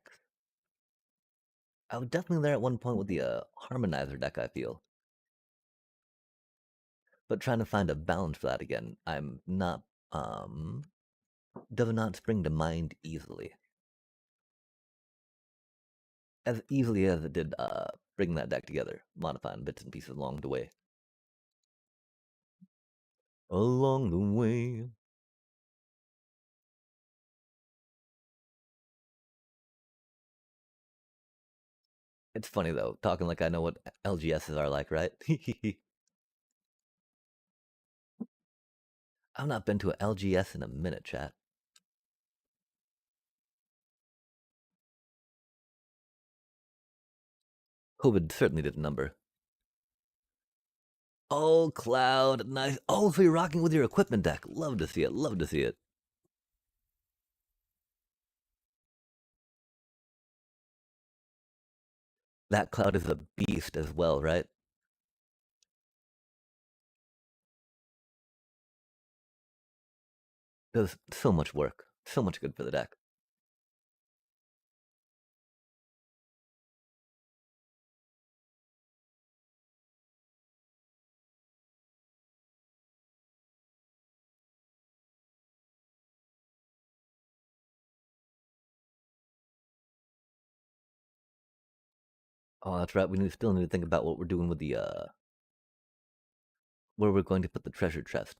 I was definitely there at one point with the harmonizer deck, I feel. But trying to find a balance for that again, I'm not does not spring to mind easily. As easily as it did bring that deck together, modifying bits and pieces along the way. Along the way. It's funny though, talking like I know what LGSs are like, right? I've not been to an LGS in a minute, chat. COVID certainly did a number. Oh, Cloud, nice. Oh, so you're rocking with your equipment deck. Love to see it. Love to see it. That Cloud is a beast as well, right? Does so much work. So much good for the deck. Oh, that's right. We still need to think about what we're doing with the where we're going to put the treasure chest.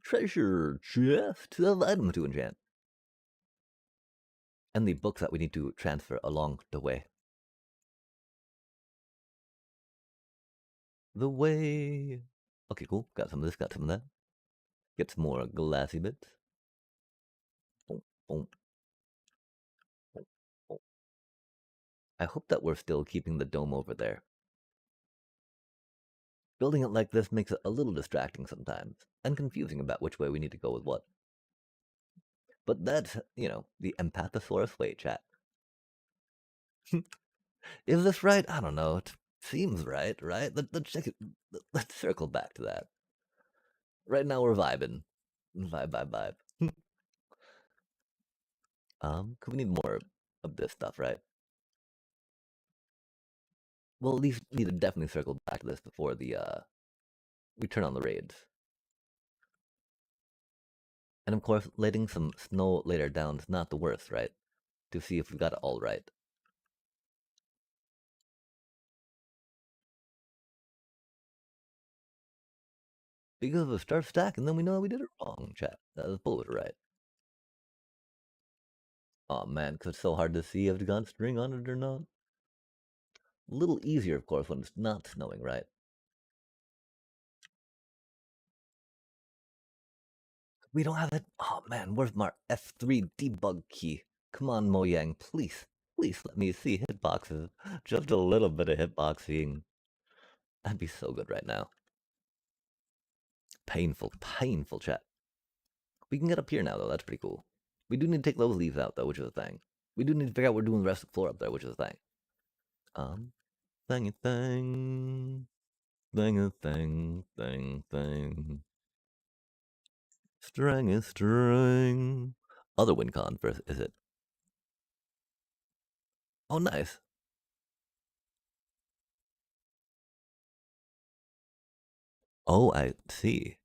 Treasure chest of items to enchant. And the books that we need to transfer along the way. The way. Okay, cool. Got some of this, got some of that. Get some more glassy bits. Boom, boom, boom, boom. I hope that we're still keeping the dome over there. Building it like this makes it a little distracting sometimes, and confusing about which way we need to go with what. But that's, the empathosaurus way, chat. Is this right? I don't know. It seems right, right? Let's check it. Let's circle back to that. Right now we're vibing. Vibe, vibe, vibe. Could we need more of this stuff, right? Well, at least we need to definitely circle back to this before we turn on the raids. And of course, letting some snow later down is not the worst, right? To see if we got it all right. Because of a start stack, and then we know we did it wrong, chat. That was bullet right. Oh man, because it's so hard to see if it's got string on it or not. A little easier, of course, when it's not snowing, right? We don't have it. Oh man, where's my F3 debug key? Come on, Mojang, please, please let me see hitboxes. Just a little bit of hitboxing. That'd be so good right now. Painful, painful chat. We can get up here now, though. That's pretty cool. We do need to take those leaves out, though, which is a thing. We do need to figure out what we're doing the rest of the floor up there, which is a thing. Thingy thing. Thing, thing, thing, thing. String is string. Other WinCon, first, is it? Oh, nice. Oh, I see.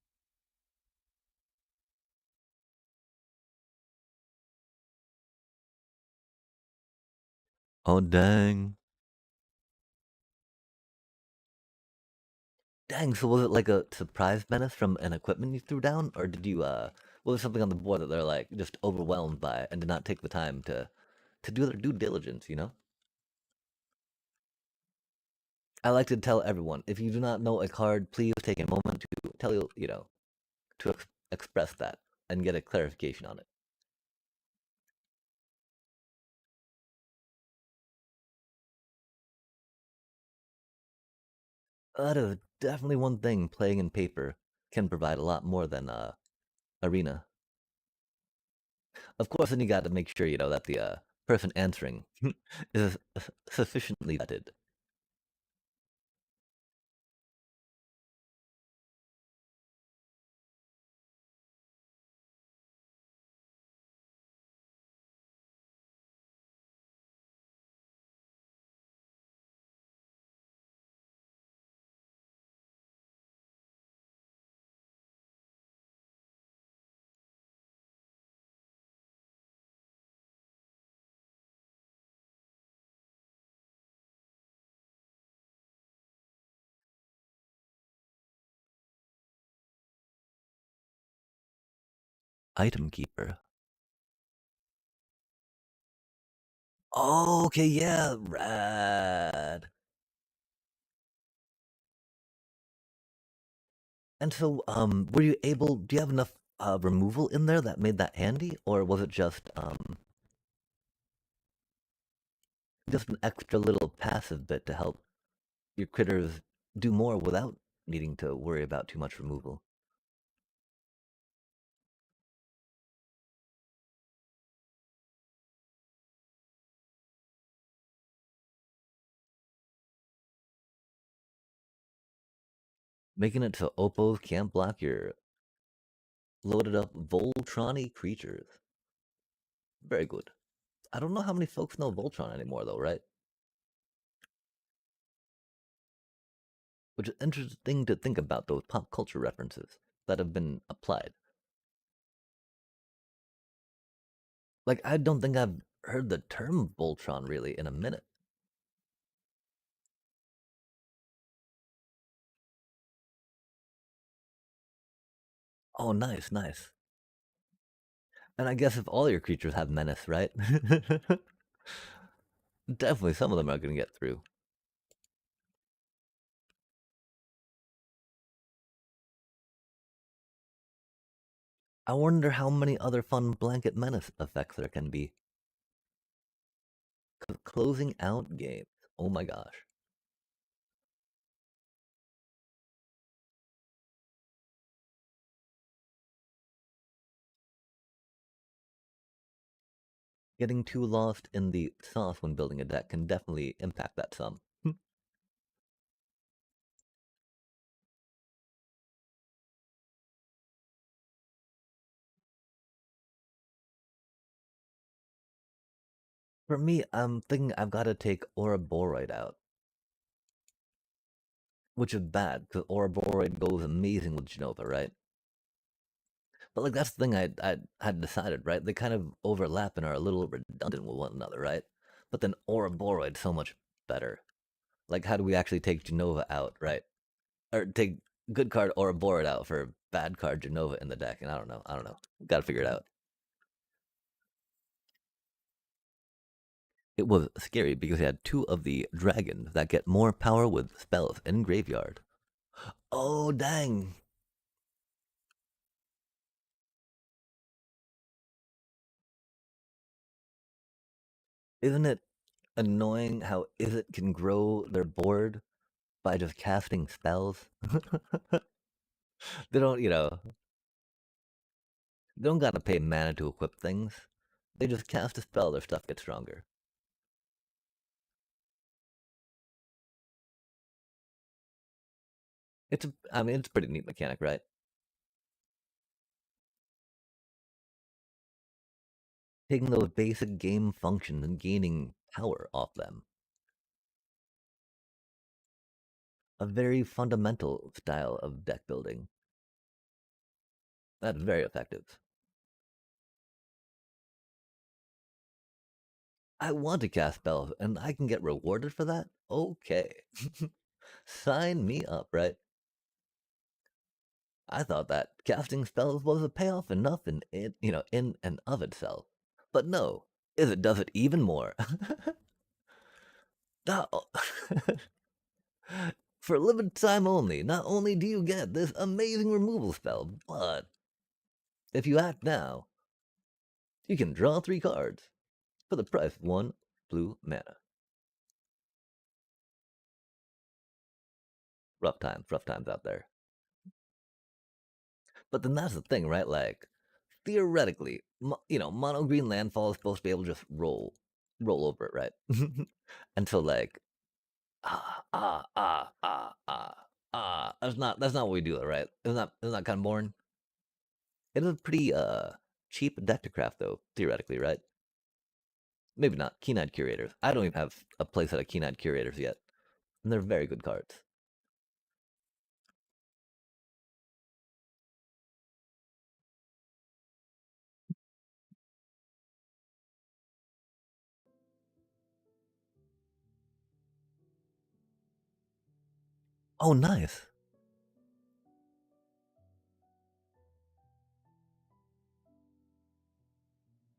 Oh, dang. Dang, so was it like a surprise menace from an equipment you threw down? Or did you, was there something on the board that they're like just overwhelmed by and did not take the time to do their due diligence, you know? I like to tell everyone if you do not know a card, please take a moment to tell to express that and get a clarification on it. That is definitely one thing playing in paper can provide a lot more than arena. Of course, then you got to make sure that the person answering is sufficiently vetted. Item keeper. Oh, okay, yeah, rad. And so, were you able? Do you have enough removal in there that made that handy, or was it just an extra little passive bit to help your critters do more without needing to worry about too much removal? Making it so Oppos can't block your loaded up Voltron creatures. Very good. I don't know how many folks know Voltron anymore, though, right? Which is interesting to think about those pop culture references that have been applied. Like, I don't think I've heard the term Voltron really in a minute. Oh, nice, nice. And I guess if all your creatures have menace, right? Definitely some of them are going to get through. I wonder how many other fun blanket menace effects there can be. Closing out games. Oh my gosh. Getting too lost in the sauce when building a deck can definitely impact that some. For me, I'm thinking I've got to take Ouroboros out, which is bad because Ouroboros goes amazing with Genova, right? But like that's the thing I had decided, right? They kind of overlap and are a little redundant with one another, right? But then Ouroboros so much better. Like, how do we actually take Genova out, right? Or take good card Ouroboros out for bad card Genova in the deck? And I don't know. I don't know. Got to figure it out. It was scary because he had two of the dragons that get more power with spells in graveyard. Oh dang! Isn't it annoying how Is it can grow their board by just casting spells? They don't, they don't gotta pay mana to equip things. They just cast a spell, their stuff gets stronger. I mean, it's a pretty neat mechanic, right? Taking those basic game functions and gaining power off them. A very fundamental style of deck building. That's very effective. I want to cast spells and I can get rewarded for that? Okay. Sign me up, right? I thought that casting spells was a payoff enough in and of itself. But no, it does it even more. Not, for a limited time only, not only do you get this amazing removal spell, but if you act now, you can draw 3 cards for the price of 1 blue mana. Rough times out there. But then that's the thing, right? Like, theoretically, mono green landfall is supposed to be able to just roll over it, right? And so, like, ah, ah, ah, ah, ah, ah. That's not what we do, right? Isn't that kind of boring? It is a pretty cheap deck to craft, though, theoretically, right? Maybe not. Keen-eyed curators. I don't even have a playset of keen-eyed curators yet, and they're very good cards. Oh, nice.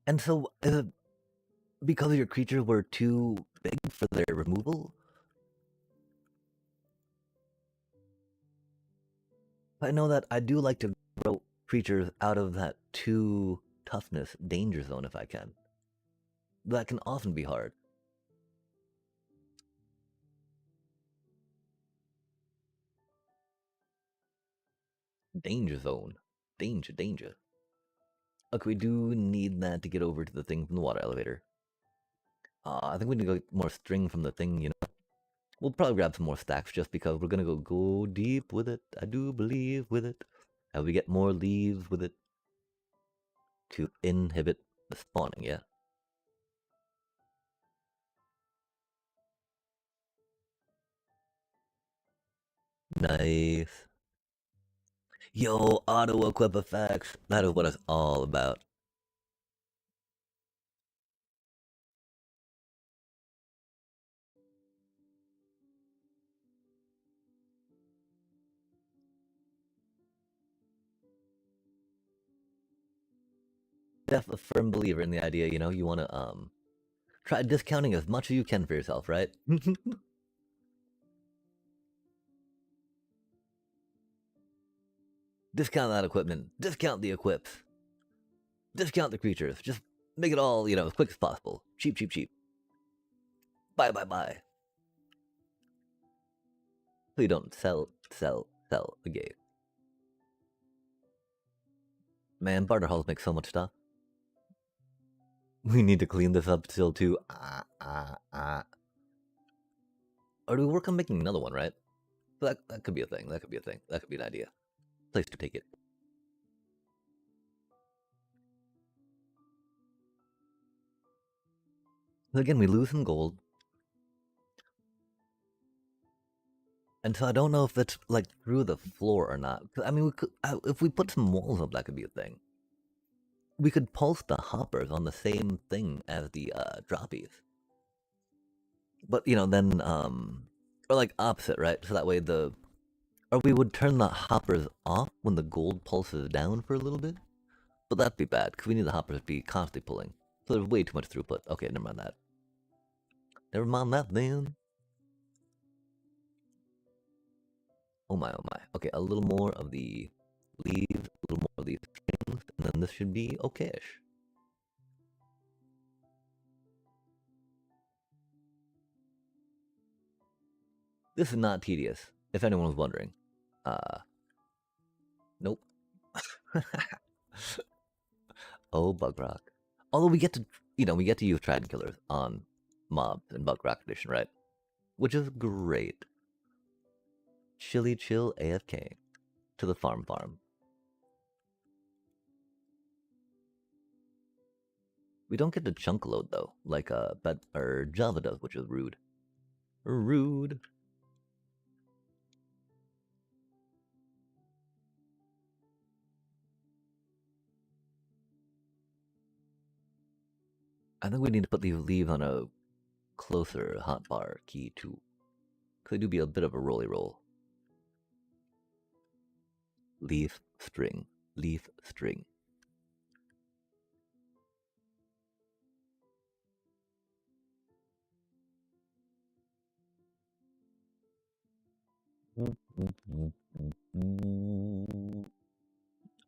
And so, is it because your creatures were too big for their removal? I know that I do like to grow creatures out of that 2 toughness danger zone if I can. That can often be hard. Danger zone. Danger, danger. Okay, we do need that to get over to the thing from the water elevator. I think we need to get more string from the thing, you know. We'll probably grab some more stacks just because we're gonna go deep with it. I do believe with it. And we get more leaves with it to inhibit the spawning, yeah. Nice. Yo, auto equip effects. That is what it's all about. Definitely a firm believer in the idea, you know, you wanna try discounting as much as you can for yourself, right? Discount that equipment. Discount the equips. Discount the creatures. Just make it all, you know, as quick as possible. Cheap, cheap, cheap. Buy, buy, buy. So you don't sell, sell, sell the game. Man, barter halls make so much stuff. We need to clean this up still too. Or do we work on making another one, right? That could be a thing. That could be a thing. That could be an idea. Place to take it. But again, we lose some gold. And so I don't know if that's like through the floor or not. I mean, we could, if we put some walls up, that could be a thing. We could pulse the hoppers on the same thing as the droppies. But you know, then or like opposite, right? So that way or we would turn the hoppers off when the gold pulses down for a little bit. But that'd be bad because we need the hoppers to be constantly pulling. So there's way too much throughput. Okay, never mind that. Never mind that then. Oh my, oh my. Okay, a little more of the leaves, a little more of these strings, and then this should be okayish. This is not tedious, if anyone was wondering. Nope. Oh, bug rock. Although we get to, you know, we get to use trident killers on mobs in bug rock edition, right? Which is great. Chilly chill AFK to the farm. We don't get to chunk load though, like or Java does, which is rude. Rude. I think we need to put these leaves on a closer hotbar key too. Could do be a bit of a rolly roll. Leaf string. Leaf string.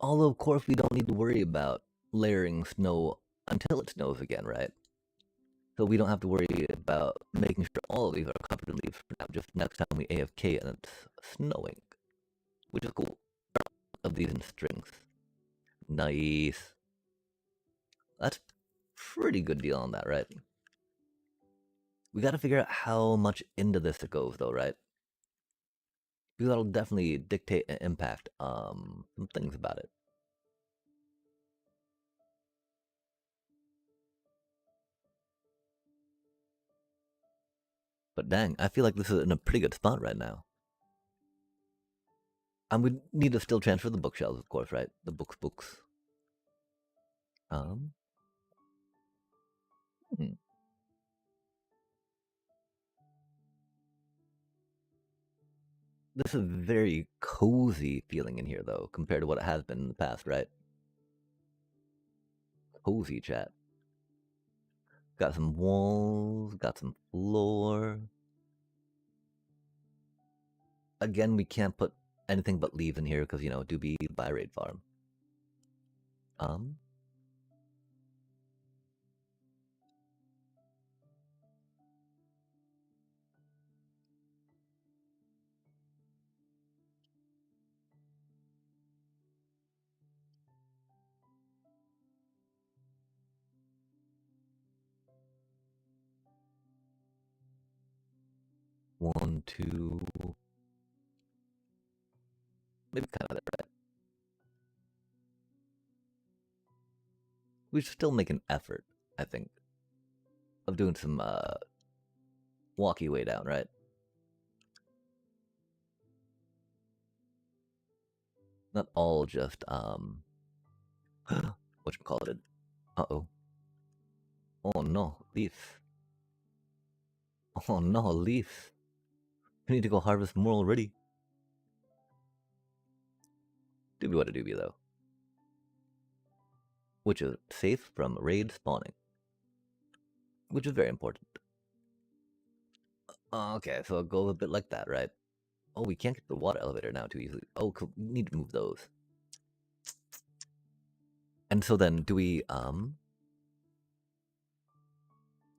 Although, of course, we don't need to worry about layering snow until it snows again, right? So we don't have to worry about making sure all of these are covered in leaves for now. Just next time we AFK and it's snowing, which is cool. Of these in strings. Nice. That's pretty good deal on that, right? We got to figure out how much into this it goes, though, right? Because that'll definitely dictate and impact some things about it. But dang, I feel like this is in a pretty good spot right now. And we need to still transfer the bookshelves, of course, right? The books. Um, hmm. This is very cozy feeling in here, though, compared to what it has been in the past, right? Cozy chat. Got some walls, got some floor. Again, we can't put anything but leaves in here because, you know, do be by raid farm. 1, 2, maybe kind of there, right? We should still make an effort, I think, of doing some walkie way down, right? Not all just what you call it? Uh-oh. Oh no, leaf. Oh no, leaf. We need to go harvest more already. Doobie what a doobie though. Which is safe from raid spawning. Which is very important. Okay, so it'll go a bit like that, right? Oh, we can't get the water elevator now too easily. Oh, we need to move those. And so then, do we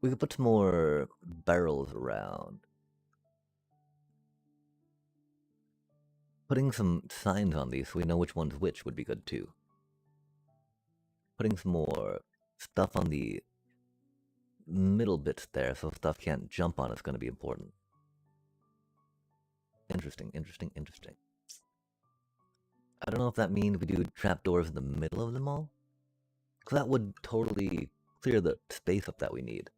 could put some more barrels around. Putting some signs on these so we know which one's which would be good too. Putting some more stuff on the middle bits there so stuff can't jump on is going to be important. Interesting, interesting, interesting. I don't know if that means we do trapdoors in the middle of them all. Because that would totally clear the space up that we need.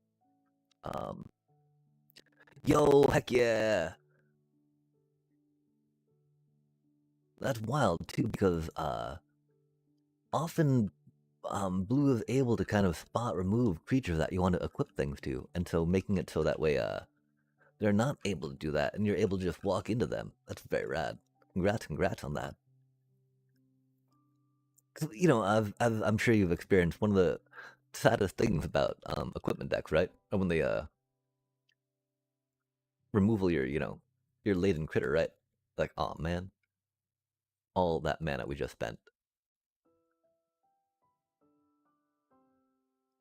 Yo, heck yeah! That's wild too, because often blue is able to kind of spot remove creatures that you want to equip things to, and so making it so that way they're not able to do that, and you're able to just walk into them. That's very rad. Congrats on that. You know, as I'm sure you've experienced, one of the saddest things about equipment decks, right? Or when they removal your laden critter, right? Like, oh man, all that mana we just spent.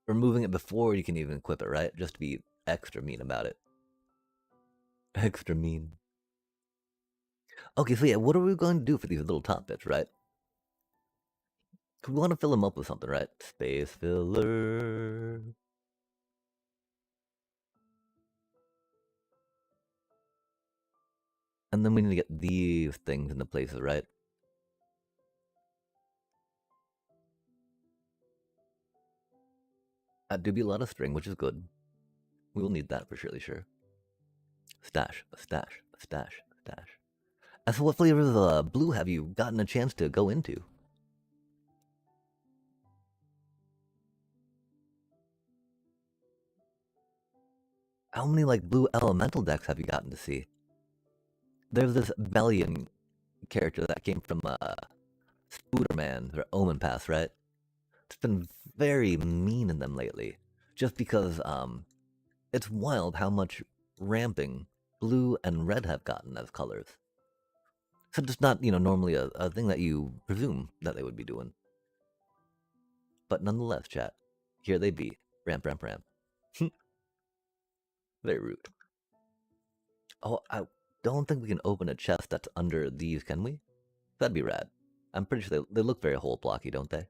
Removing it before you can even equip it, right? Just to be extra mean about it. Extra mean. Okay, so yeah, what are we going to do for these little top bits, right? We want to fill them up with something, right? Space filler. And then we need to get these things into places, right? That do be a lot of string, which is good. We will need that for surely sure. Stash, stash, stash, stash. And so what flavors of blue have you gotten a chance to go into? How many like blue elemental decks have you gotten to see? There's this Bellion character that came from Spooderman or Omen Pass, right? It's been very mean in them lately. Just because it's wild how much ramping blue and red have gotten as colors. So it's not, normally a thing that you presume that they would be doing. But nonetheless, chat, here they be. Ramp, ramp, ramp. Very rude. Oh, I don't think we can open a chest that's under these, can we? That'd be rad. I'm pretty sure they look very hole blocky, don't they?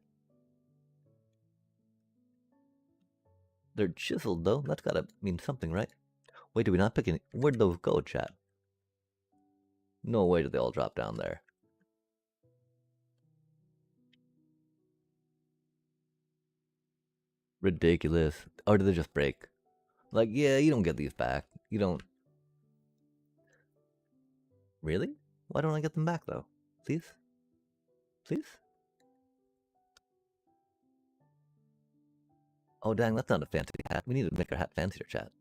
They're chiseled, though. That's gotta mean something, right? Wait, do we not pick any? Where'd those go, chat? No way did they all drop down there. Ridiculous. Or did they just break? Like, yeah, you don't get these back. You don't. Really? Why don't I get them back, though? Please? Please? Oh, dang, that's not a fancy hat. We need to make our hat fancier, chat.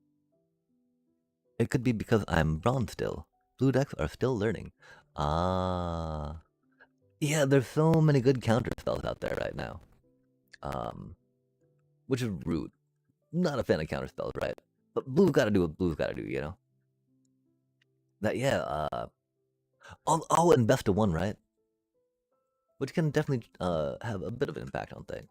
It could be because I'm bronze still. Blue decks are still learning. Ah. Yeah, there's so many good counter spells out there right now. Which is rude. Not a fan of counterspells, right? But blue's gotta do what blue's gotta do, you know? That, yeah, oh, and best of one, right? Which can definitely have a bit of an impact on things.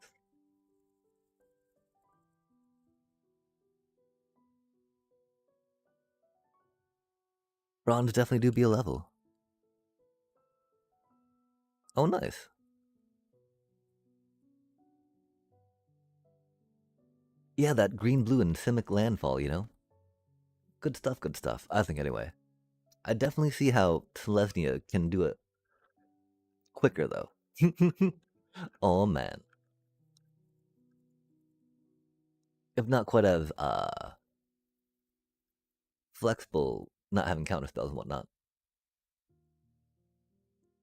Bronze definitely do be a level. Oh, nice. Yeah, that green, blue, and Simic landfall, you know? Good stuff, good stuff. I think, anyway. I definitely see how Selesnya can do it quicker, though. Oh, man. If not quite as, flexible, not having counterspells and whatnot.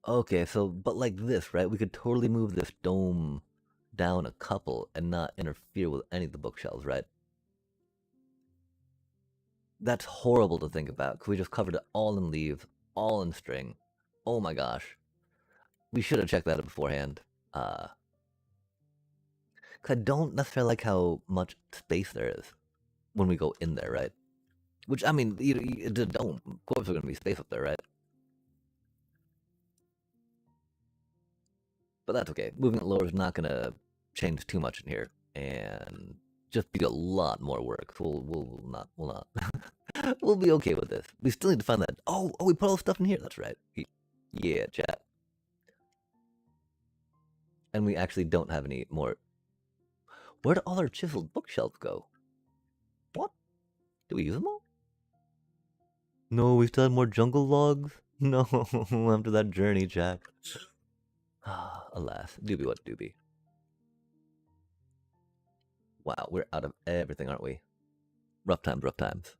Okay, so, but like this, right? We could totally move this dome down a couple and not interfere with any of the bookshelves, right? That's horrible to think about. Could we just covered it all in leaves, all in string? Oh my gosh. We should have checked that out beforehand. Uh, 'Cause I don't necessarily like how much space there is when we go in there, right? Which, I mean, it's a dome. Of course there's going to be space up there, right? But that's okay. Moving it lower is not going to change too much in here. And just be a lot more work. We'll not. We'll be okay with this. We still need to find that. Oh, we put all the stuff in here. That's right. Yeah, chat. And we actually don't have any more. Where did all our chiseled bookshelves go? What? Did we use them all? No, we still had more jungle logs. No, after that journey, chat. Alas, doobie what doobie. Wow, we're out of everything, aren't we? Rough times, rough times.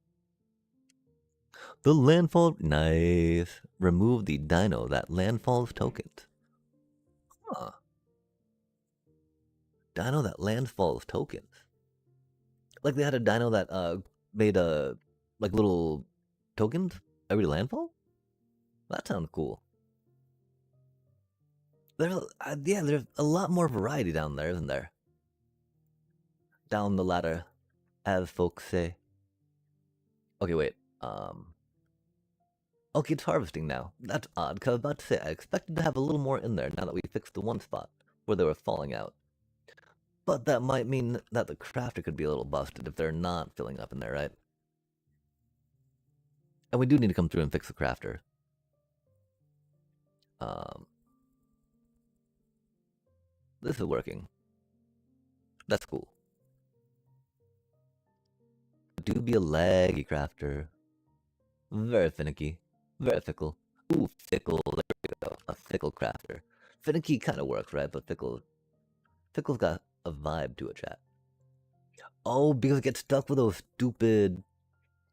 The landfall, nice. Remove the dino that landfalls tokens. Huh. Dino that landfalls tokens. Like they had a dino that made a like little tokens every landfall. That sounds cool. Yeah, there's a lot more variety down there, isn't there? Down the ladder, as folks say. Okay, wait. Okay, it's harvesting now. That's odd, because I was about to say, I expected to have a little more in there now that we fixed the one spot where they were falling out. But that might mean that the crafter could be a little busted if they're not filling up in there, right? And we do need to come through and fix the crafter. This is working. That's cool. Do be a laggy crafter. Very finicky. Very fickle. Ooh, fickle. There we go. A fickle crafter. Finicky kind of works, right? But fickle's got a vibe to it, chat. Oh, because it gets stuck with those stupid.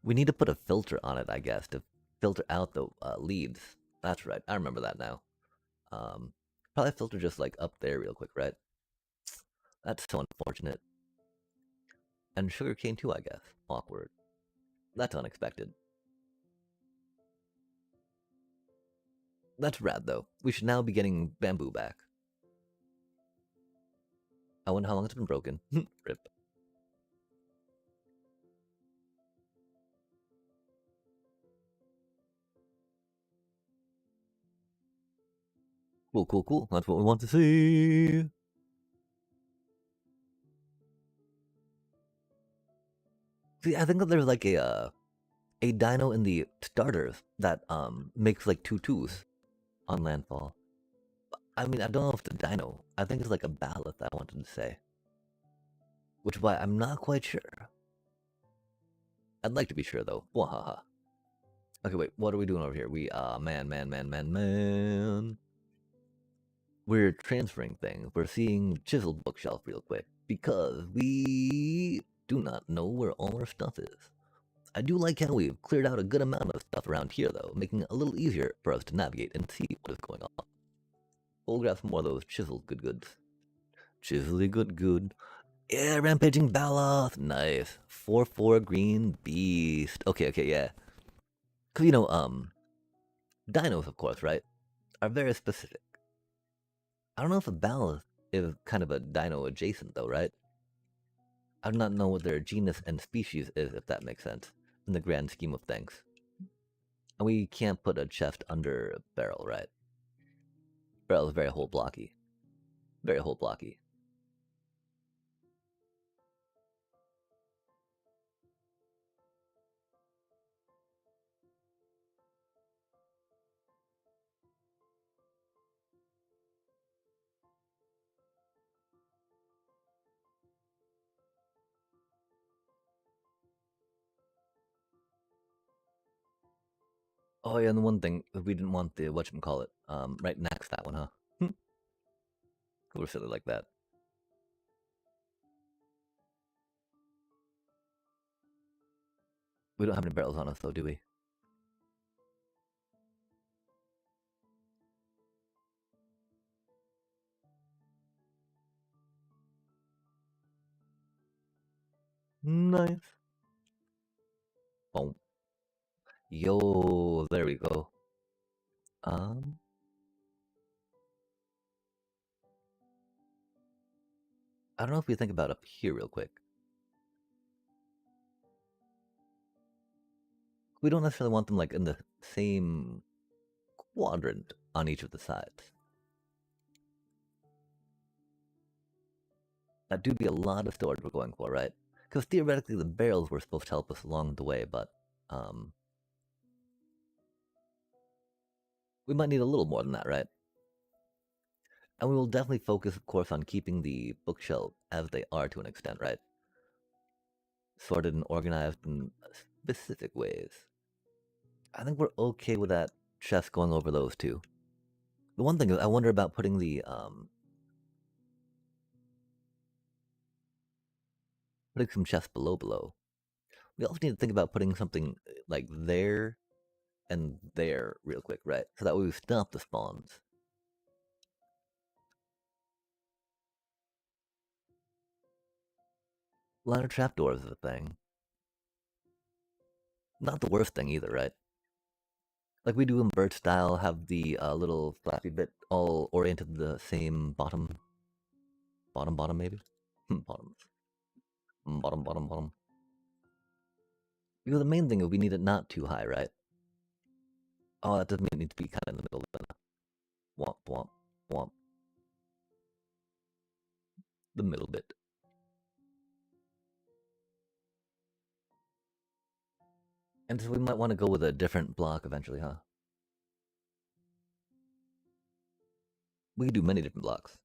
We need to put a filter on it, I guess, to filter out the leaves. That's right. I remember that now. Probably filter just like up there real quick, right? That's so unfortunate. And sugarcane too, I guess. Awkward. That's unexpected. That's rad, though. We should now be getting bamboo back. I wonder how long it's been broken. Rip. Cool. That's what we want to see. See, I think that there's like a dino in the starters that makes like 2/2s on landfall. I mean, I don't know if it's a dino. I think it's like a ballad I wanted to say. Which is why I'm not quite sure. I'd like to be sure though. Wahaha. Okay, wait, what are we doing over here? We man. We're transferring things. We're seeing chiseled bookshelf real quick because we do not know where all our stuff is. I do like how we've cleared out a good amount of stuff around here though, making it a little easier for us to navigate and see what is going on. We'll grab some more of those chiseled good goods. Chisely good. Yeah, rampaging Baloth. Nice. 4/4 green beast. Okay, yeah. Cause dinos of course, right? Are very specific. I don't know if a Baloth is kind of a dino adjacent though, right? I do not know what their genus and species is, if that makes sense, in the grand scheme of things. And we can't put a chest under a barrel, right? Barrel is very hole blocky. Very hole blocky. Oh yeah, and the one thing, we didn't want the, whatchamacallit, right next to that one, huh? We're silly like that. We don't have any barrels on us though, do we? Nice. Boom. Yo, there we go. Um, I don't know if we think about up here real quick. We don't necessarily want them like in the same quadrant on each of the sides. That do be a lot of storage we're going for, right? Because theoretically the barrels were supposed to help us along the way, but we might need a little more than that, right? And we will definitely focus, of course, on keeping the bookshelf as they are to an extent, right? Sorted and organized in specific ways. I think we're okay with that chest going over those two. The one thing is, I wonder about putting the putting some chests below. We also need to think about putting something like there and there real quick, right? So that way we stop the spawns. A lot of trapdoors is a thing. Not the worst thing either, right? Like we do in bird style, have the little flappy bit all oriented the same bottom maybe? Bottoms. Bottom. Because the main thing is we need it not too high, right? Oh, that doesn't mean it needs to be kind of in the middle. Womp, womp, womp. The middle bit. And so we might want to go with a different block eventually, huh? We could do many different blocks.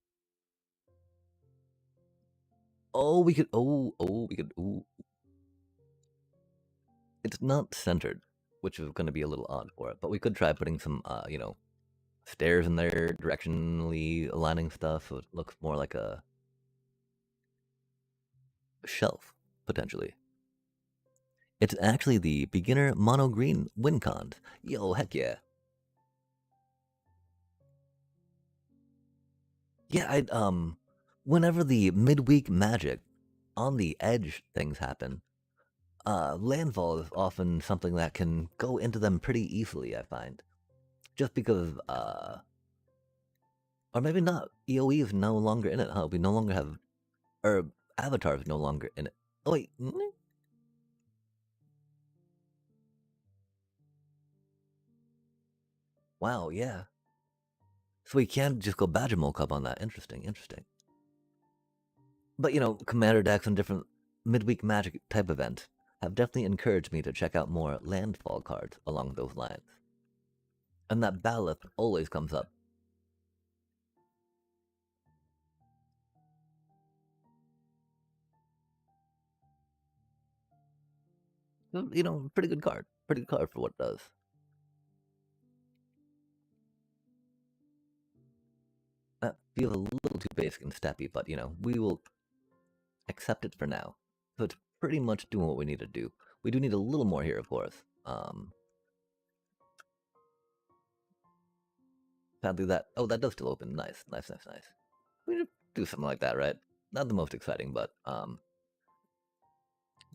Oh, we could. We could. Ooh. It's not centered, which is going to be a little odd for it. But we could try putting some, stairs in there, directionally aligning stuff, so it looks more like a shelf potentially. It's actually the beginner mono green win cons. Yo, heck yeah. Yeah, whenever the midweek magic on the edge things happen, landfall is often something that can go into them pretty easily, I find. Just because, or maybe not. EOE is no longer in it, huh? We no longer have, or Avatar is no longer in it. Oh wait, wow, yeah. So we can just go Badger Cup on that. Interesting. But Commander decks and different midweek magic type events have definitely encouraged me to check out more landfall cards along those lines. And that Ballast always comes up. Pretty good card. Pretty good card for what it does. That feels a little too basic and steppy, but we will accept it for now. So it's pretty much doing what we need to do. We do need a little more here, of course. Sadly, that does still open. Nice. We should do something like that, right? Not the most exciting, but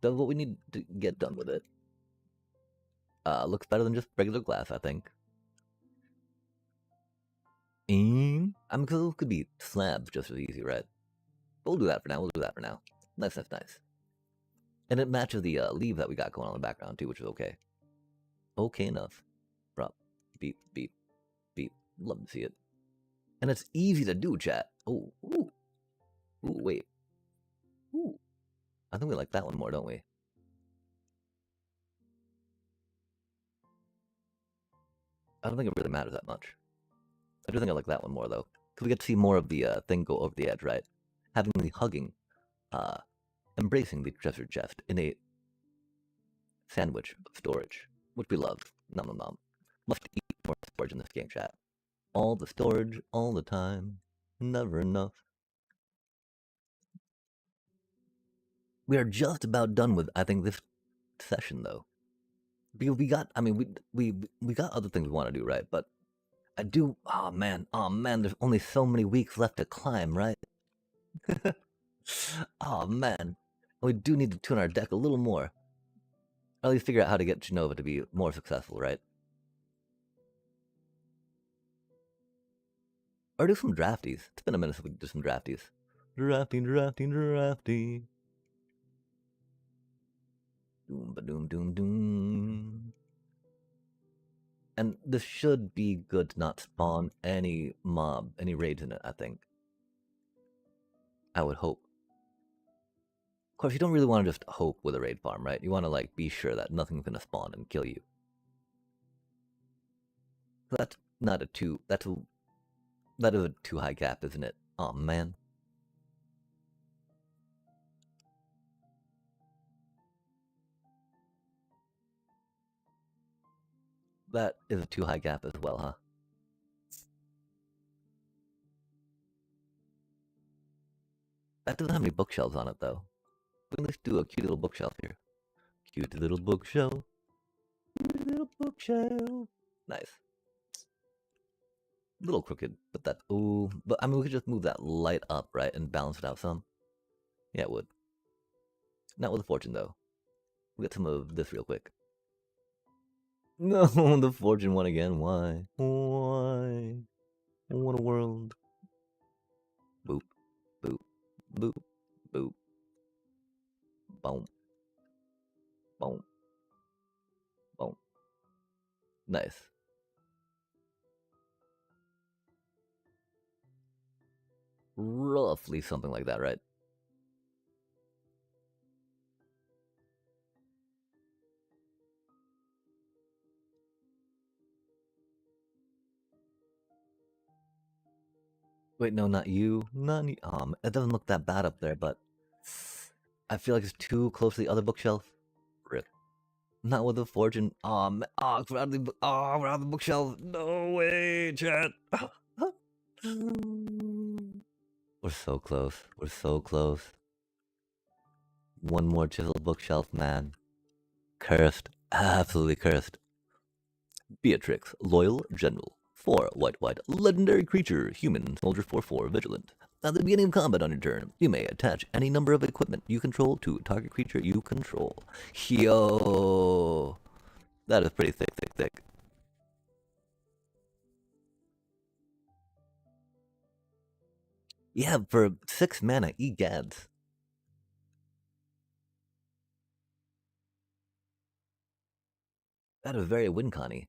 does what we need to get done with it. Looks better than just regular glass, I think. Because it could be slabs just as easy, right? But we'll do that for now. Nice. And it matches the leave that we got going on in the background too, which is okay. Okay enough. Prop. Beep, beep, beep. Love to see it. And it's easy to do, chat. Oh, ooh. Ooh, wait. Ooh. I think we like that one more, don't we? I don't think it really matters that much. I do think I like that one more, though. Because we get to see more of the thing go over the edge, right? Having the hugging, embracing the treasure chest in a sandwich of storage, which we love. Nom nom nom. Must eat more storage in this game, chat. All the storage, all the time. Never enough. We are just about done with, I think, this session, though. Because we got, I mean, we got other things we want to do, right? But I do, oh man, there's only so many weeks left to climb, right? Oh man, we do need to tune our deck a little more. Or at least figure out how to get Genova to be more successful, right? Or do some drafties. It's been a minute since we did some drafties. Drafting. Doom. And this should be good to not spawn any mob, any raids in it, I think. I would hope. Of course, you don't really want to just hope with a raid farm, right? You want to, like, be sure that nothing's going to spawn and kill you. That's not a too... that is a too high gap, isn't it? Oh man. That is a too high gap as well, huh? That doesn't have any bookshelves on it, though. Let's do a cute little bookshelf here. Cute little bookshelf. Cute little bookshelf. Nice. A little crooked, but that... ooh. But, I mean, we could just move that light up, right? And balance it out some. Yeah, it would. Not with a fortune, though. We'll get some of this real quick. No, the fortune one again. Why? Why? What a world. Boop. Boop. Boop. Boop. Boom. Boom. Boom. Nice. Roughly something like that, right? Wait, no, not you. Not you. It doesn't look that bad up there, but I feel like it's too close to the other bookshelf. Rip. Not with the fortune. We're out of the bookshelf. No way, chat. We're so close. We're so close. One more chiseled bookshelf, man. Cursed. Absolutely cursed. Beatrix, loyal general. 4 white, legendary creature, human, soldier 4/4, vigilant. At the beginning of combat on your turn, you may attach any number of equipment you control to target creature you control. Yo, that is pretty thick. Yeah, for 6 mana, egads. That is very win-conny.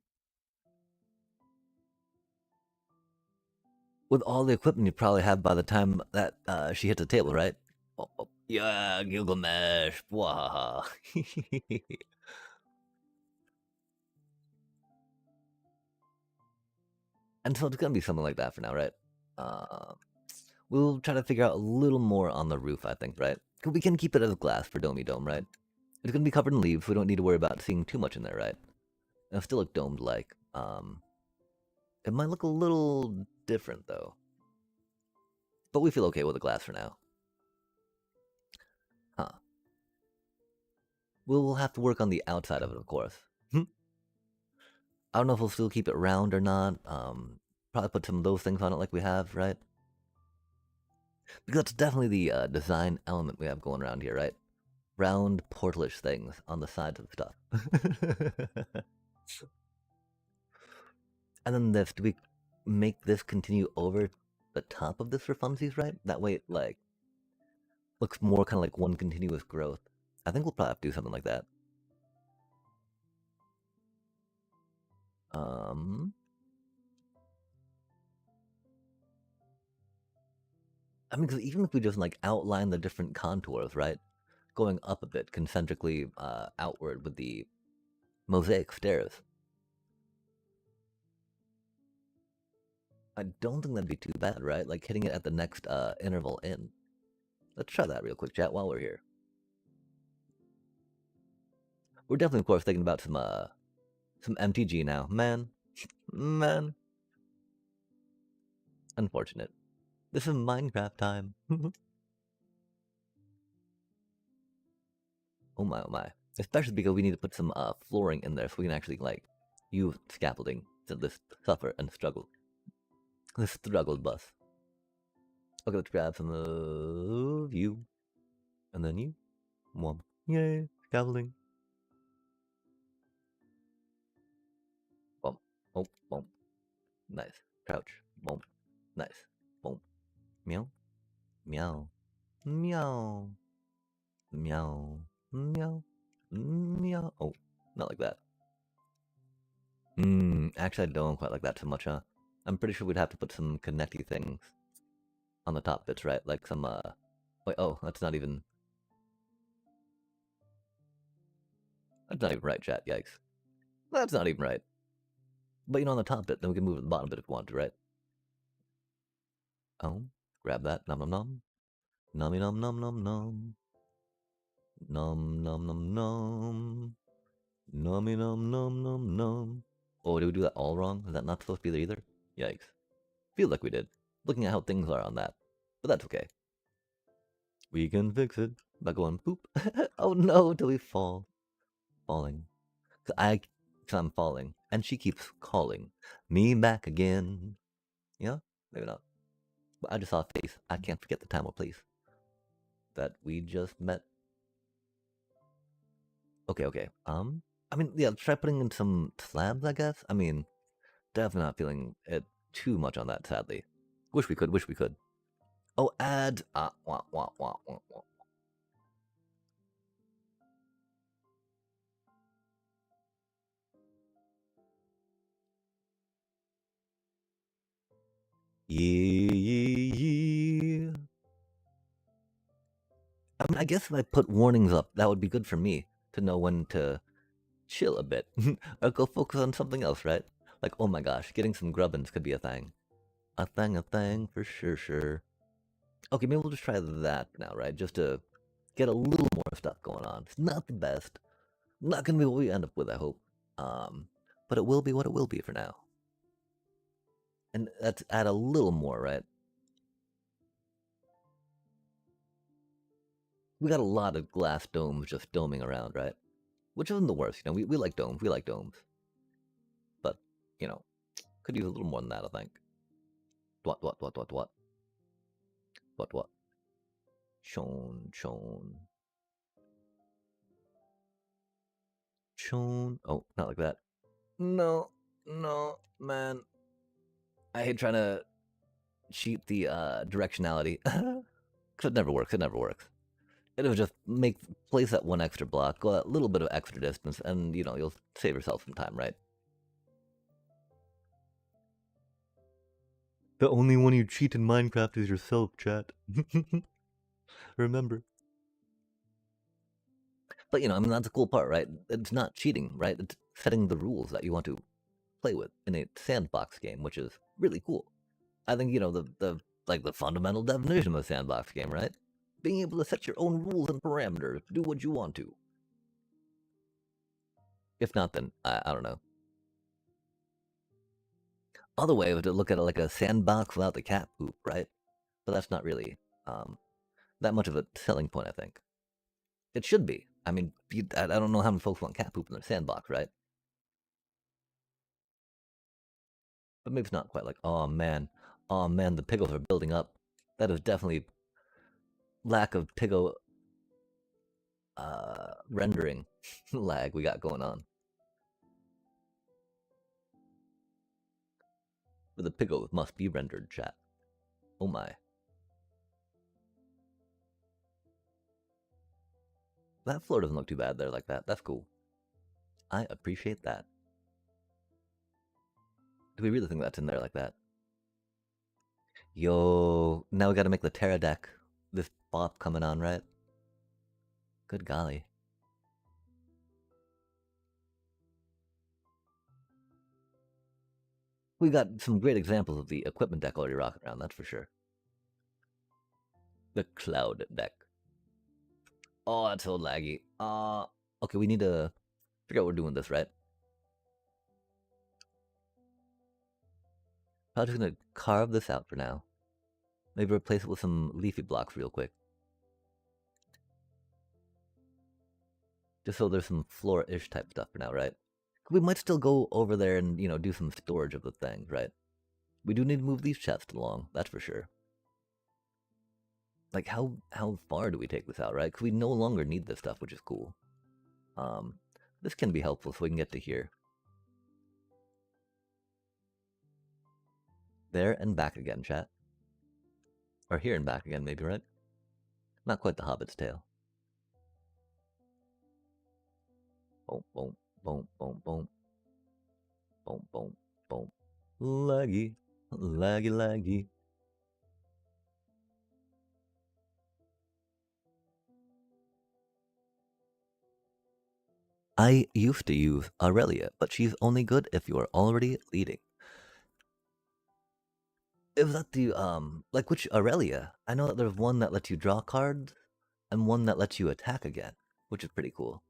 With all the equipment you probably have by the time that she hits the table, right? Oh, yeah, Gilgamesh. Wow. And so it's gonna be something like that for now, right? We'll try to figure out a little more on the roof, I think, right? Because we can keep it as glass for Domey Dome, right? It's gonna be covered in leaves, so we don't need to worry about seeing too much in there, right? It'll still look domed-like. It might look a little different, though. But we feel okay with the glass for now. Huh. We'll have to work on the outside of it, of course. I don't know if we'll still keep it round or not. Probably put some of those things on it like we have, right? Because that's definitely the design element we have going around here, right? Round, portalish things on the sides of stuff. And then this, do we make this continue over the top of this for funsies, right? That way it, like, looks more kind of like one continuous growth. I think we'll probably have to do something like that. I mean, because even if we just like outline the different contours, right? Going up a bit concentrically outward with the mosaic stairs. I don't think that'd be too bad, right? Like hitting it at the next interval in. Let's try that real quick, chat, while we're here. We're definitely, of course, thinking about some MTG now. Man. Unfortunate. This is Minecraft time. Oh my, oh my. Especially because we need to put some flooring in there so we can actually, like, use scaffolding to this suffer and struggle. This struggle bus. Okay, let's grab some of you. And then you. One. Yay, scaffolding. Boom. Oh, boom. Nice. Crouch. Boom. Nice. Boom. Meow. Meow. Meow. Meow. Meow. Meow. Oh, not like that. Actually, I don't quite like that too much, huh? I'm pretty sure we'd have to put some connecty things on the top bits, right? Like some, wait, oh, that's not even right, chat, yikes. That's not even right. But, you know, on the top bit, then we can move at the bottom bit if we want to, right? Oh, grab that, nom nom nom. Nummy nom nom nom nom. Nom nom nom nom. Nummy nom nom nom nom. Oh, did we do that all wrong? Is that not supposed to be there either? Yikes. Feel like we did, looking at how things are on that. But that's okay. We can fix it by going poop. Oh no, till we fall. Falling. Cause I'm falling. And she keeps calling me back again. Yeah? Maybe not. But I just saw a face. I can't forget the time or place that we just met. Okay, okay. I mean, yeah, try putting in some slabs, I guess. I mean, definitely not feeling it too much on that, sadly. Wish we could, wish we could. Oh, add. Wah, wah, wah, wah, wah. Yeah. I mean, I guess if I put warnings up, that would be good for me to know when to chill a bit or go focus on something else, right? Like, oh my gosh, getting some grubbins could be a thing. A thing for sure, sure. Okay, maybe we'll just try that now, right? Just to get a little more stuff going on. It's not the best. Not gonna be what we end up with, I hope. But it will be what it will be for now. And let's add a little more, right? We got a lot of glass domes just doming around, right? Which isn't the worst, you know. We like domes. We like domes. But, you know, could use a little more than that, I think. What? What? Chon. Oh, not like that. No, man. I hate trying to cheat the directionality. Cause it never works. It would just place that one extra block, go that little bit of extra distance, and you know you'll save yourself some time, right? The only one you cheat in Minecraft is yourself, chat. Remember. But you know, I mean, that's the cool part, right? It's not cheating, right? It's setting the rules that you want to play with in a sandbox game, which is really cool. I think you know the fundamental definition of a sandbox game, right? Being able to set your own rules and parameters, do what you want to. If not, then I don't know. Other way would to look at it like a sandbox without the cat poop, right? But that's not really that much of a selling point, I think. It should be. I mean, I don't know how many folks want cat poop in their sandbox, right? But maybe it's not quite like, oh man, the pickles are building up. That is definitely lack of piggo rendering lag we got going on. But the piggo must be rendered, chat. Oh my. That floor doesn't look too bad there like that. That's cool. I appreciate that. Do we really think that's in there like that? Yo, now we gotta make the Terra deck. This bop coming on, right? Good golly. We got some great examples of the equipment deck already rocking around, that's for sure. The cloud deck. Oh, that's so laggy. Okay, we need to figure out we're doing this, right? Probably just gonna carve this out for now. Maybe replace it with some leafy blocks real quick. Just so there's some floor-ish type stuff for now, right? We might still go over there and, do some storage of the things, right? We do need to move these chests along, that's for sure. Like, how far do we take this out, right? Because we no longer need this stuff, which is cool. This can be helpful so we can get to here. There and back again, chat. Or here and back again, maybe, right? Not quite the Hobbit's tale. Boom, boom, boom, boom, boom. Boom, boom, boom. Laggy, laggy, laggy. I used to use Aurelia, but she's only good if you are already leading. Is that the, like which Aurelia? I know that there's one that lets you draw cards, and one that lets you attack again, which is pretty cool.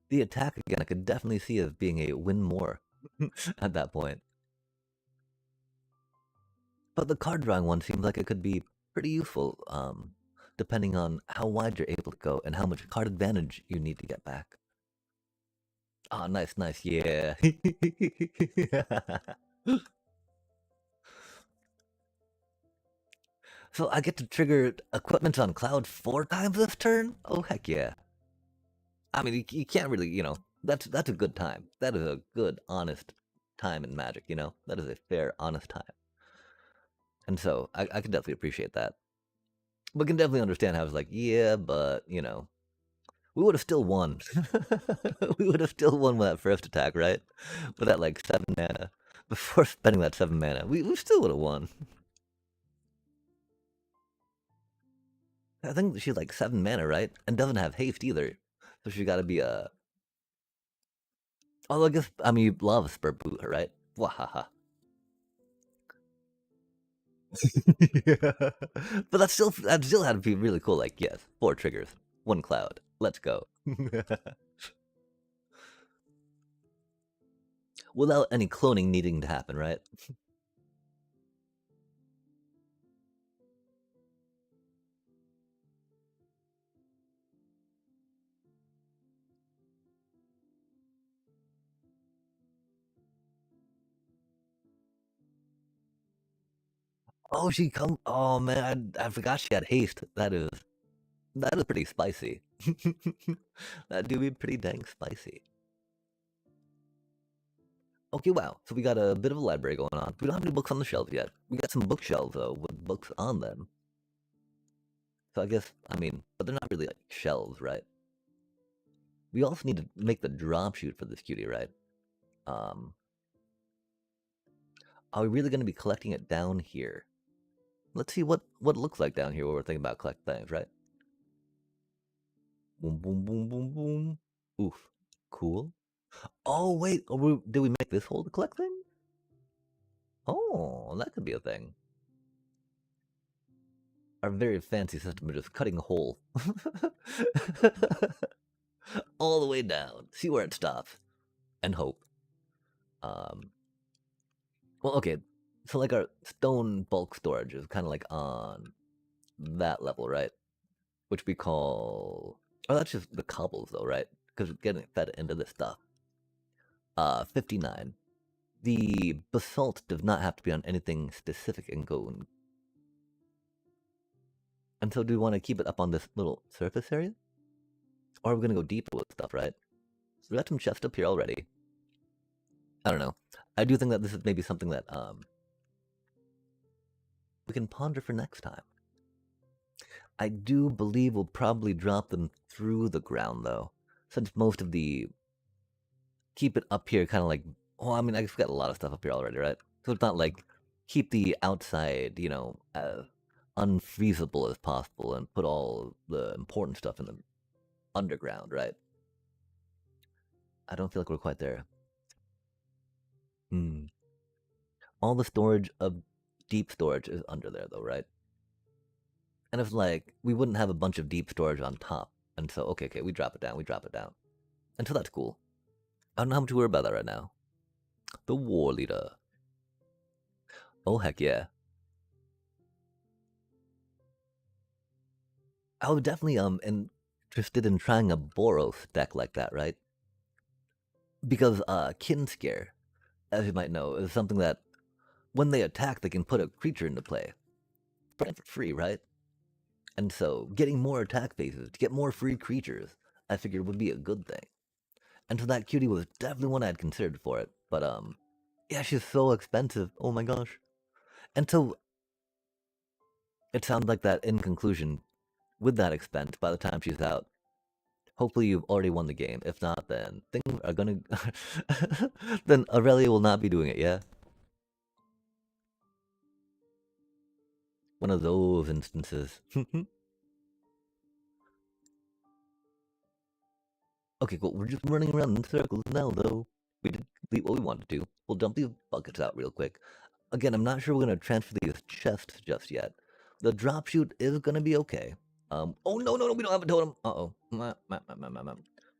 The attack again, I could definitely see as being a win more at that point. But the card drawing one seems like it could be pretty useful, depending on how wide you're able to go and how much card advantage you need to get back. Oh, nice, nice, yeah. So I get to trigger equipment on Cloud 4 times this turn? Oh, heck yeah. I mean, you can't really, that's a good time. That is a good, honest time in Magic, That is a fair, honest time. And so I can definitely appreciate that. But can definitely understand how it's like, yeah, but, we would have still won. We would have still won with that first attack, right? With that, like, 7 mana. Before spending that 7 mana, we still would have won. I think she's like 7 mana, right? And doesn't have haste either. So she gotta be a... Although I guess, you love Spur Boot her, right? Wahaha. Yeah. But that still had to be really cool. Like, yes, 4 triggers, 1 cloud. Let's go. Without any cloning needing to happen, right? Oh, she come. Oh man, I forgot she had haste. That is pretty spicy. That do be pretty dang spicy. Okay, wow. So we got a bit of a library going on. We don't have any books on the shelves yet. We got some bookshelves though with books on them. So I guess but they're not really like shelves, right? We also need to make the drop shoot for this cutie, right? Are we really going to be collecting it down here? Let's see what it looks like down here when we're thinking about collect things, right? Boom, boom, boom, boom, boom. Oof. Cool. Oh, wait. Did we make this hole to collect things? Oh, that could be a thing. Our very fancy system of just cutting a hole. All the way down. See where it stops. And hope. Well, okay. So, like, our stone bulk storage is kind of like on that level, right? Which we call... Oh, that's just the cobbles, though, right? Because we're getting fed into this stuff. 59. The basalt does not have to be on anything specific in Goon. And so do we want to keep it up on this little surface area? Or are we going to go deeper with stuff, right? So we got some chests up here already. I don't know. I do think that this is maybe something that we we can ponder for next time. I do believe we'll probably drop them through the ground, though, since most of the keep it up here, kind of like. Well, I mean, I've got a lot of stuff up here already, right? So it's not like keep the outside, as unfreezable as possible, and put all the important stuff in the underground, right? I don't feel like we're quite there. Hmm. All the storage of deep storage is under there, though, right? And it's like we wouldn't have a bunch of deep storage on top, and so okay, we drop it down, and so that's cool. I don't know how much we worry about that right now. The war leader. Oh heck yeah! I was definitely interested in trying a Boros deck like that, right? Because Kin Scare, as you might know, is something that when they attack, they can put a creature into play, for free, right? And so getting more attack phases to get more free creatures, I figured would be a good thing. And so that cutie was definitely one I'd considered for it. But yeah, she's so expensive. Oh my gosh. And so it sounds like that in conclusion, with that expense, by the time she's out, hopefully you've already won the game. If not, then things are gonna then Aurelia will not be doing it, yeah? One of those instances. Okay, cool. We're just running around in circles now, though. We did complete what we wanted to. We'll dump these buckets out real quick. Again, I'm not sure we're gonna transfer these chests just yet. The drop shoot is gonna be okay. Oh no, we don't have a totem. Uh-oh.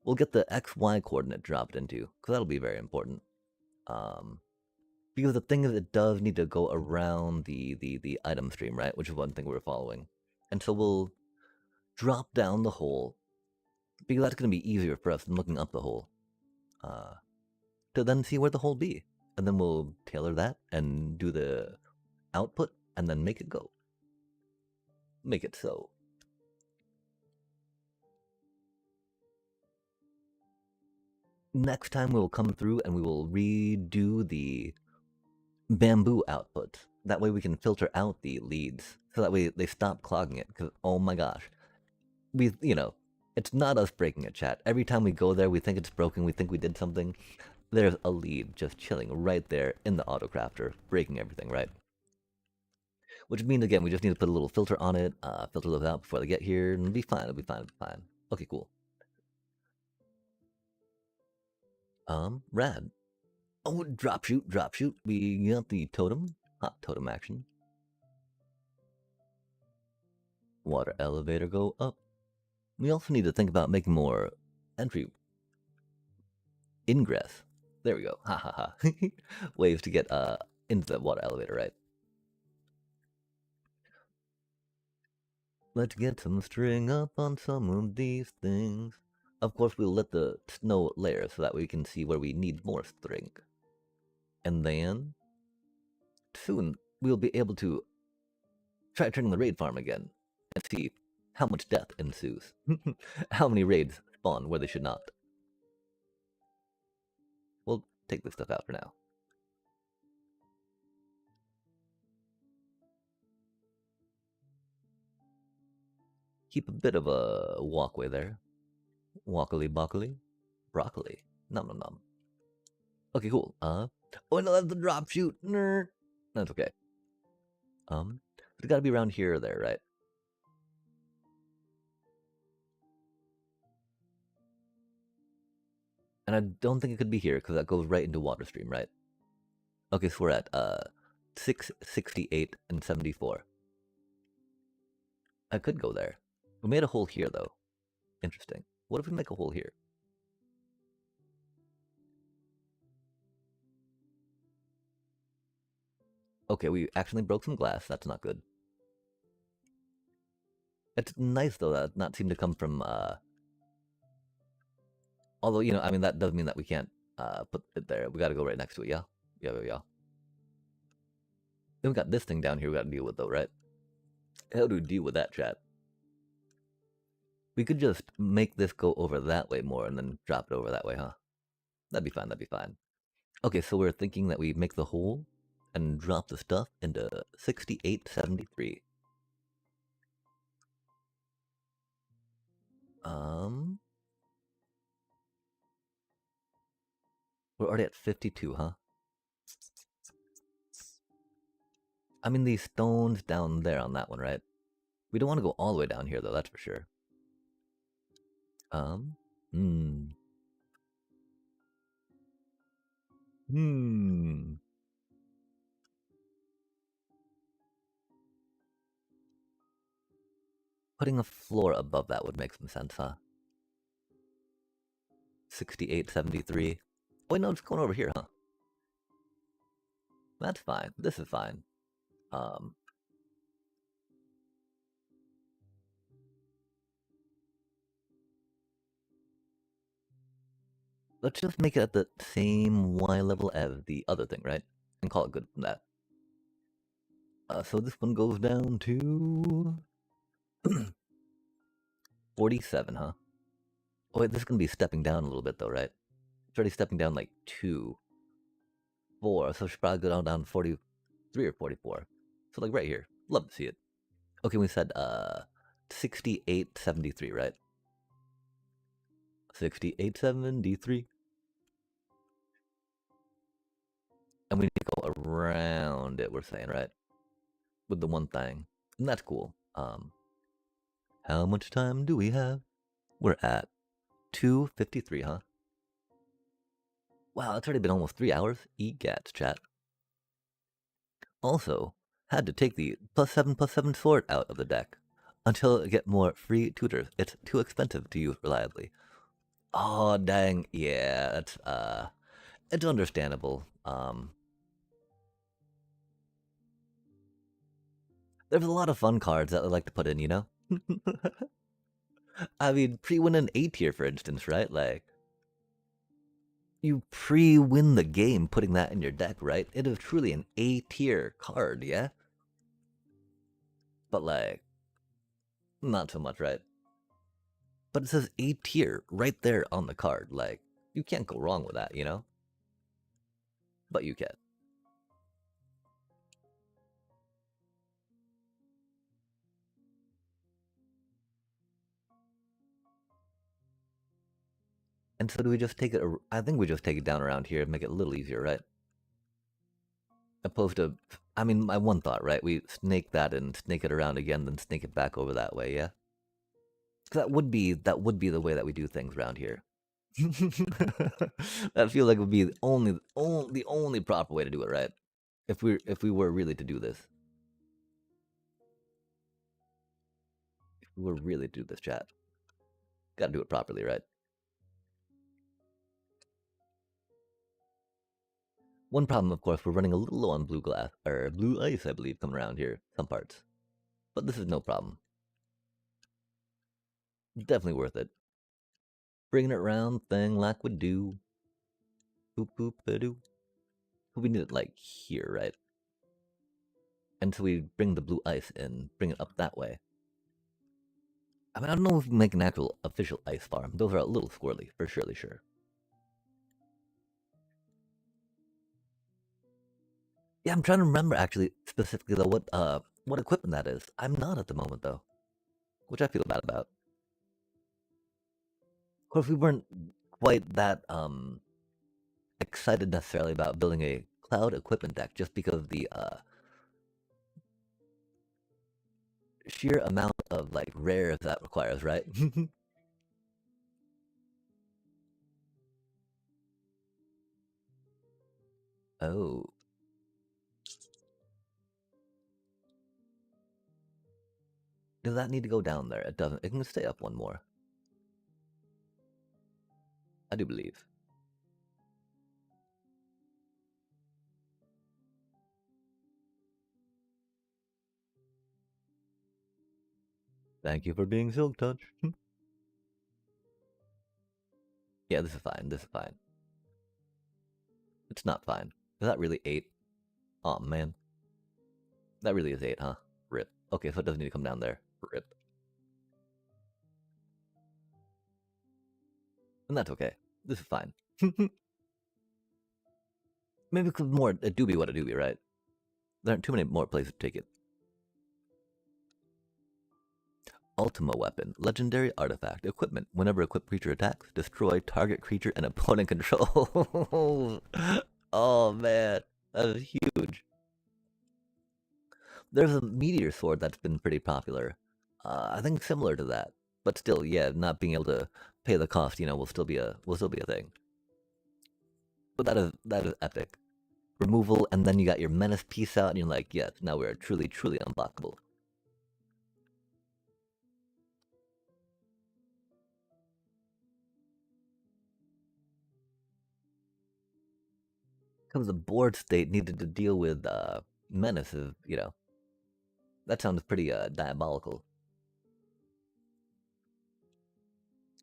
We'll get the XY coordinate dropped into, because that'll be very important. Because the thing is, it does need to go around the item stream, right? Which is one thing we're following. And so we'll drop down the hole, because that's going to be easier for us than looking up the hole, to then see where the hole be. And then we'll tailor that and do the output, and then make it go. Make it so. Next time we will come through and we will redo the bamboo outputs. That way we can filter out the leads, so that way they stop clogging it, because oh my gosh. It's not us breaking a chat. Every time we go there, we think it's broken, we think we did something. There's a lead just chilling right there in the autocrafter, breaking everything, right? Which means, again, we just need to put a little filter on it, filter those out before they get here, and it'll be fine, Okay, cool. Rad. Oh, drop shoot. We got the totem. Hot totem action. Water elevator go up. We also need to think about making more entry ingress. There we go. Ha ha ha. Ways to get into the water elevator, right? Let's get some string up on some of these things. Of course, we'll let the snow layer so that we can see where we need more string. And then, soon, we'll be able to try turning the raid farm again and see how much death ensues. How many raids spawn where they should not. We'll take this stuff out for now. Keep a bit of a walkway there. Walkily bockily. Broccoli. Nom nom nom. Okay, cool. Oh no, that's the drop shoot. Nerd. That's okay. It's gotta be around here or there, right? And I don't think it could be here, because that goes right into water stream, right? Okay, so we're at 668 and 74. I could go there. We made a hole here, though. Interesting. What if we make a hole here? Okay, we accidentally broke some glass. That's not good. It's nice, though, that not seem to come from, although, I mean, that does mean that we can't put it there. We gotta go right next to it, yeah? Yeah. Then we got this thing down here we gotta deal with, though, right? How do we deal with that, chat? We could just make this go over that way more and then drop it over that way, huh? That'd be fine. Okay, so we're thinking that we make the hole and drop the stuff into 6873. We're already at 52, huh? I mean, these stones down there on that one, right? We don't want to go all the way down here, though, that's for sure. Hmm. Hmm. Putting a floor above that would make some sense, huh? 6873. Wait, no, it's going over here, huh? That's fine. This is fine. Um, let's just make it at the same Y level as the other thing, right? And call it good from that. So this one goes down to 47, huh? Oh, wait, this is going to be stepping down a little bit, though, right? It's already stepping down like 2, 4, so it should probably go down 43 or 44. So, like, right here. Love to see it. Okay, we said 6873, right? 6873. And we need to go around it, we're saying, right? With the one thing. And that's cool. How much time do we have? We're at 2:53, huh? Wow, it's already been almost 3 hours. Egats, chat. Also, had to take the +7/+7 sword out of the deck until I get more free tutors. It's too expensive to use reliably. Oh, dang. Yeah, it's understandable. There's a lot of fun cards that I like to put in, you know? I mean, pre-win an A tier, for instance, right? Like, you pre-win the game putting that in your deck, right? It is truly an A tier card, yeah? But like, not so much, right? But it says A tier right there on the card. Like, you can't go wrong with that, you know? But you can. And so do we just take it? I think we just take it down around here and make it a little easier, right? Opposed to, I mean, my one thought, right? We snake that and snake it around again, then snake it back over that way, yeah? Because that would be the way that we do things around here. That feels like it would be the only proper way to do it, right? If we were really to do this. If we were really to do this, chat. Gotta do it properly, right? One problem, of course, we're running a little low on blue glass, or blue ice, I believe, coming around here, some parts. But this is no problem. Definitely worth it. Bringing it around, thing like we do. Boop boop ba doo. We need it like here, right? And so we bring the blue ice in, bring it up that way. I mean, I don't know if we make an actual official ice farm. Those are a little squirrely, for surely sure. Yeah, I'm trying to remember actually specifically though what equipment that is. I'm not at the moment though, which I feel bad about. Of course, we weren't quite that excited necessarily about building a cloud equipment deck just because of the sheer amount of like rares that requires, right? Oh, does that need to go down there? It doesn't. It can stay up one more. I do believe. Thank you for being Silk Touch. Yeah, this is fine. This is fine. It's not fine. Is that really 8? Oh man. That really is 8, huh? Rip. Okay, so it doesn't need to come down there. Rip. And that's okay. This is fine. Maybe because more a doobie what a doobie, right? There aren't too many more places to take it. Ultima weapon, legendary artifact, equipment. Whenever equipped creature attacks, destroy target creature and opponent control. Oh man, that is huge. There's a meteor sword that's been pretty popular. I think similar to that, but still, yeah, not being able to pay the cost, will still be a thing. But that is epic. Removal, and then you got your menace piece out, and you're like, yes, now we're truly, truly unblockable. Comes the board state needed to deal with menace of, that sounds pretty diabolical.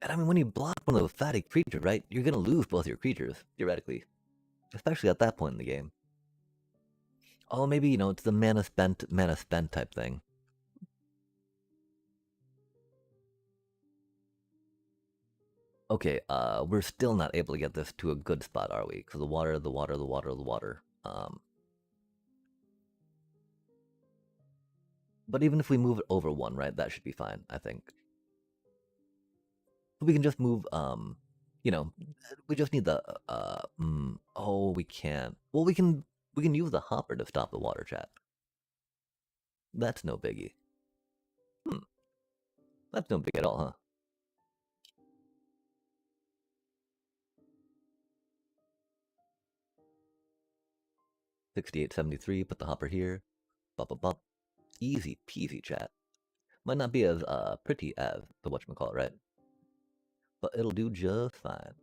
And I mean, when you block one of those fatty creatures, right, you're gonna lose both your creatures theoretically, especially at that point in the game. Oh, maybe it's the mana spent type thing. Okay, we're still not able to get this to a good spot, are we? Because the water, the water, the water, the water. But even if we move it over one, right, that should be fine, I think. We can just move, you know, we just need the, oh, we can't. Well, we can use the hopper to stop the water chat. That's no biggie. Hmm, that's no big at all, huh? 6873, put the hopper here. Bop, bop, bop. Easy peasy, chat. Might not be as pretty as the whatchamacallit, right? But it'll do just fine.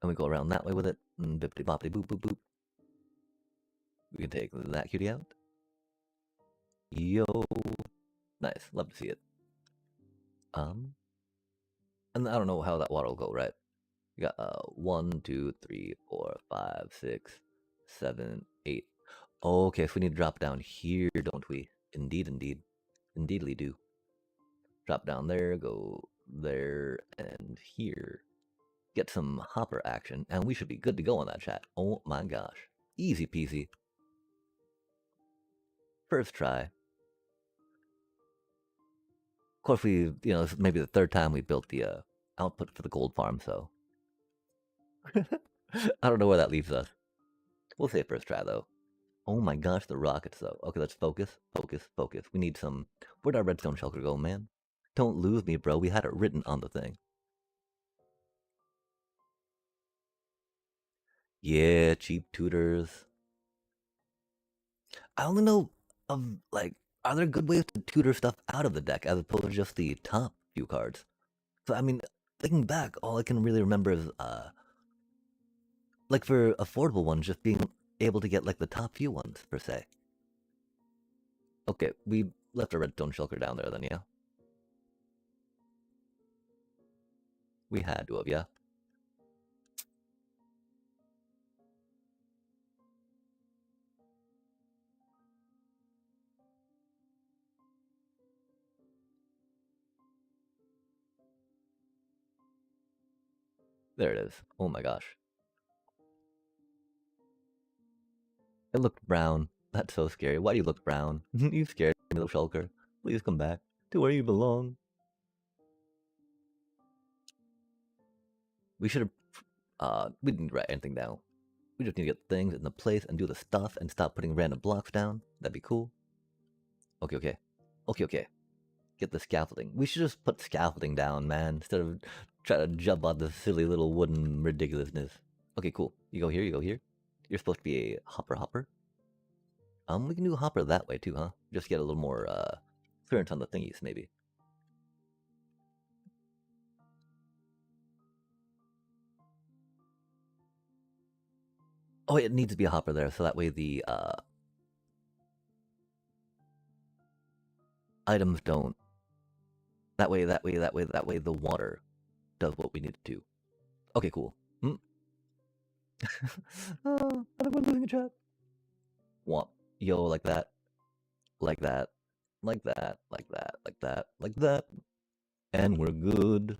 And we go around that way with it. Bippity boppity boop boop boop. We can take that cutie out. Yo. Nice. Love to see it. And I don't know how that water will go, right? We got 1, 2, 3, 4, 5, 6, 7, 8. Okay, so we need to drop down here, don't we? Indeed, indeed. Indeedly do. Drop down there, go there, and here. Get some hopper action, and we should be good to go on that chat. Oh my gosh. Easy peasy. First try. Of course, this is maybe the third time we built the output for the gold farm, so. I don't know where that leaves us. We'll say first try, though. Oh my gosh, the rockets, though. Okay, let's focus, focus, focus. We need some. Where'd our redstone shulker go, man? Don't lose me, bro. We had it written on the thing. Yeah, cheap tutors. I only know of, like, are there good ways to tutor stuff out of the deck as opposed to just the top few cards? So, I mean, thinking back, all I can really remember is, like, for affordable ones, just being able to get, like, the top few ones, per se. Okay, we left our redstone shulker down there then, yeah? We had to have, yeah? There it is. Oh my gosh. It looked brown. That's so scary. Why do you look brown? You scared me, little shulker. Please come back to where you belong. We should have. We didn't write anything down. We just need to get things in the place and do the stuff and stop putting random blocks down. That'd be cool. Okay, okay. Okay, okay. Get the scaffolding. We should just put scaffolding down, man, instead of trying to jump on this silly little wooden ridiculousness. Okay, cool. You go here, you go here. You're supposed to be a hopper. We can do a hopper that way too, huh? Just get a little more clearance on the thingies, maybe. Oh, it needs to be a hopper there, so that way the items don't. That way the water does what we need to do. Okay, cool. Oh, I think we're losing a chat. Womp. Yo, like that. Like that. Like that. Like that. Like that. Like that. And we're good.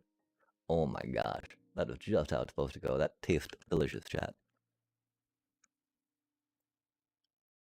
Oh my gosh. That is just how it's supposed to go. That tastes delicious, chat.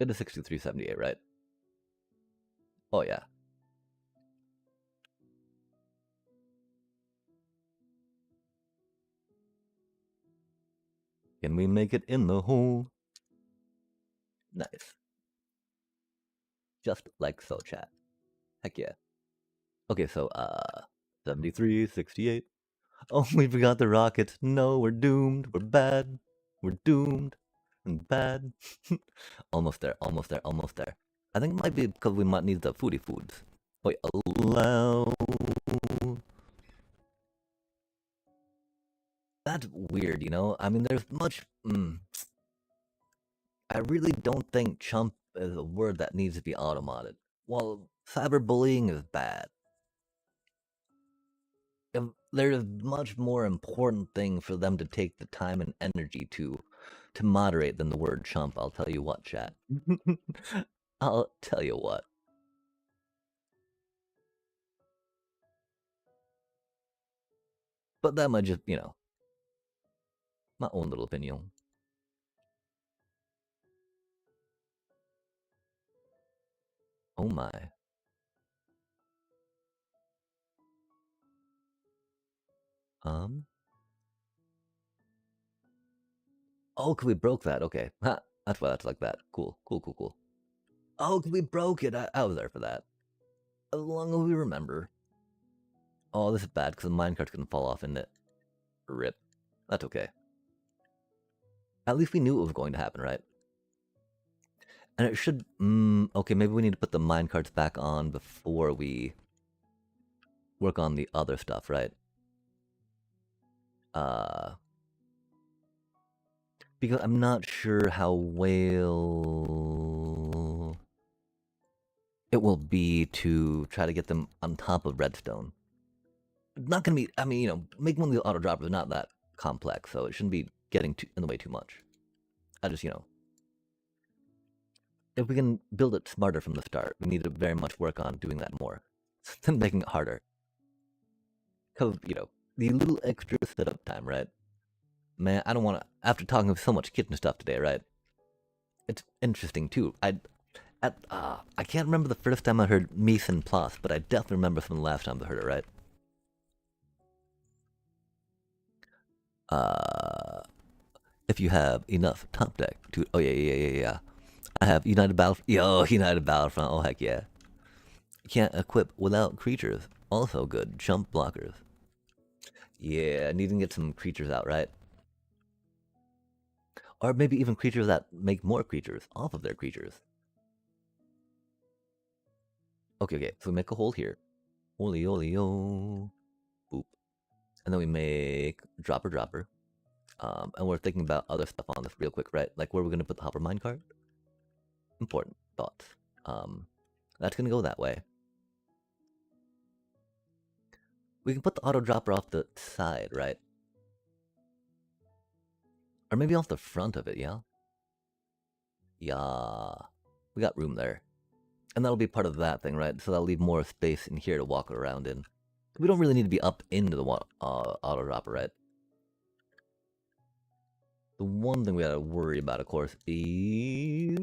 It is 6378, right? Oh, yeah. Can we make it in the hole? Nice. Just like so, chat. Heck yeah. Okay, so, 7368. Oh, we forgot the rockets. No, we're doomed. We're bad. We're doomed. And bad. Almost there, almost there, almost there. I think it might be because we might need the foodie foods. Wait, allow. That's weird, you know? I mean, there's much. I really don't think chump is a word that needs to be automated. Well, cyberbullying is bad. If there's much more important thing for them to take the time and energy to moderate than the word chump. I'll tell you what, chat. I'll tell you what. But that might just, you know, my own little opinion. Oh my. Oh, we broke that. Okay. Ha, that's why that's like that. Cool, cool, cool, cool. Oh, we broke it. I was there for that. As long as we remember. Oh, this is bad because the minecart's gonna fall off in it. Rip. That's okay. At least we knew it was going to happen, right? And it should... okay, maybe we need to put the minecarts back on before we work on the other stuff, right? Because I'm not sure how well it will be to try to get them on top of redstone. It's not gonna be... I mean, you know, making one of the auto droppers is not that complex, so it shouldn't be getting in the way too much. I just, you know... If we can build it smarter from the start, we need to very much work on doing that more than making it harder. Because, you know, the little extra setup time, right? Man, I don't want to... After talking so much kitchen stuff today, right? It's interesting, too. I can't remember the first time I heard Mythic plus, but I definitely remember from the last time I heard it, right? If you have enough top deck to... Oh, yeah. I have United Battlefront. Yo, United Battlefront. Oh, heck yeah. You can't equip without creatures. Also good. Jump blockers. Yeah, needing to get some creatures out, right? Or maybe even creatures that make more creatures off of their creatures. Okay. So we make a hole here. Holy, yo. Boop. And then we make dropper. And we're thinking about other stuff on this real quick, right? Like where we're gonna put the hopper minecart. Important thoughts. That's gonna go that way. We can put the auto dropper off the side, right? Or maybe off the front of it, yeah? Yeah. We got room there. And that'll be part of that thing, right? So that'll leave more space in here to walk around in. We don't really need to be up into the auto dropper, right? The one thing we gotta worry about, of course, is...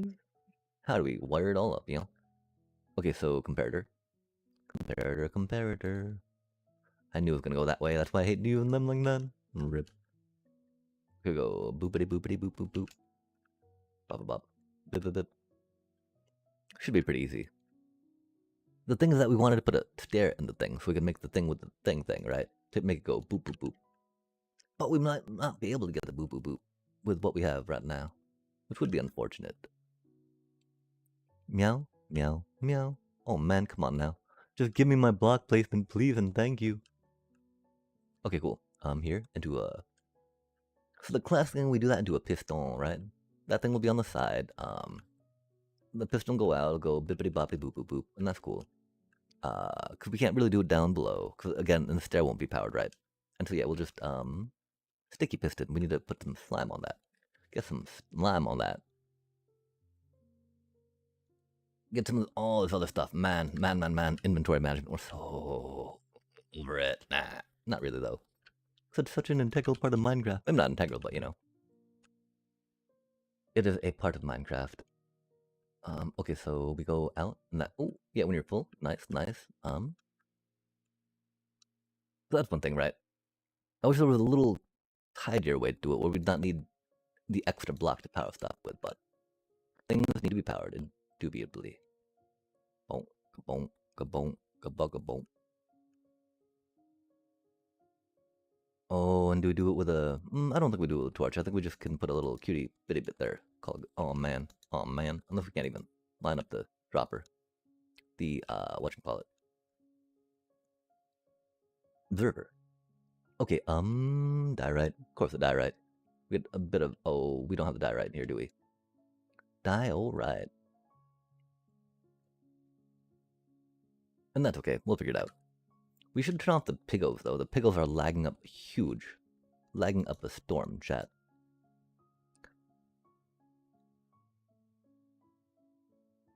How do we wire it all up, you know? Okay, so comparator. I knew it was gonna go that way. That's why I hate using them like that. Rip. Here we go. Boopity boopity boop boop boop. Bop bop bop. Bip bip bip. Should be pretty easy. The thing is that we wanted to put a stair in the thing so we could make the thing with the thing, right? To make it go boop boop boop. But we might not be able to get the boop boop boop with what we have right now, which would be unfortunate. Meow, meow, meow. Oh man, come on now. Just give me my block placement, please, and thank you. Okay, cool. Here, into a... So the classic thing, we do that into a piston, right? That thing will be on the side. The piston will go out, it'll go bippity boppity boop boop boop, and that's cool. Because we can't really do it down below, because again, the stair won't be powered, right? And so yeah, we'll just, sticky piston. We need to put some slime on that. Get some slime on that. Get some of all this other stuff. Man. Inventory management. We're so over it. Nah, not really though. Such an integral part of Minecraft. I'm not integral, but you know. It is a part of Minecraft. Okay, so we go out and that. Oh, yeah, when you're full. Nice, nice. So that's one thing, right? I wish there was a little tidier way to do it where we'd not need the extra block to power stuff with, but things need to be powered indubitably. Boom, kaboom, kaboom, kaboom. Oh, and do we do it with a? I don't think we do it with a torch. I think we just can put a little cutie bitty bit there called. Oh man, oh man. Unless we can't even line up the dropper. The whatchamacallit? Observer. Okay, diorite. Of course, the diorite. We get a bit of. Oh, we don't have the diorite in here, do we? Diorite. And that's okay. We'll figure it out. We should turn off the piggos though. The piggos are lagging up huge, lagging up a storm. Chat.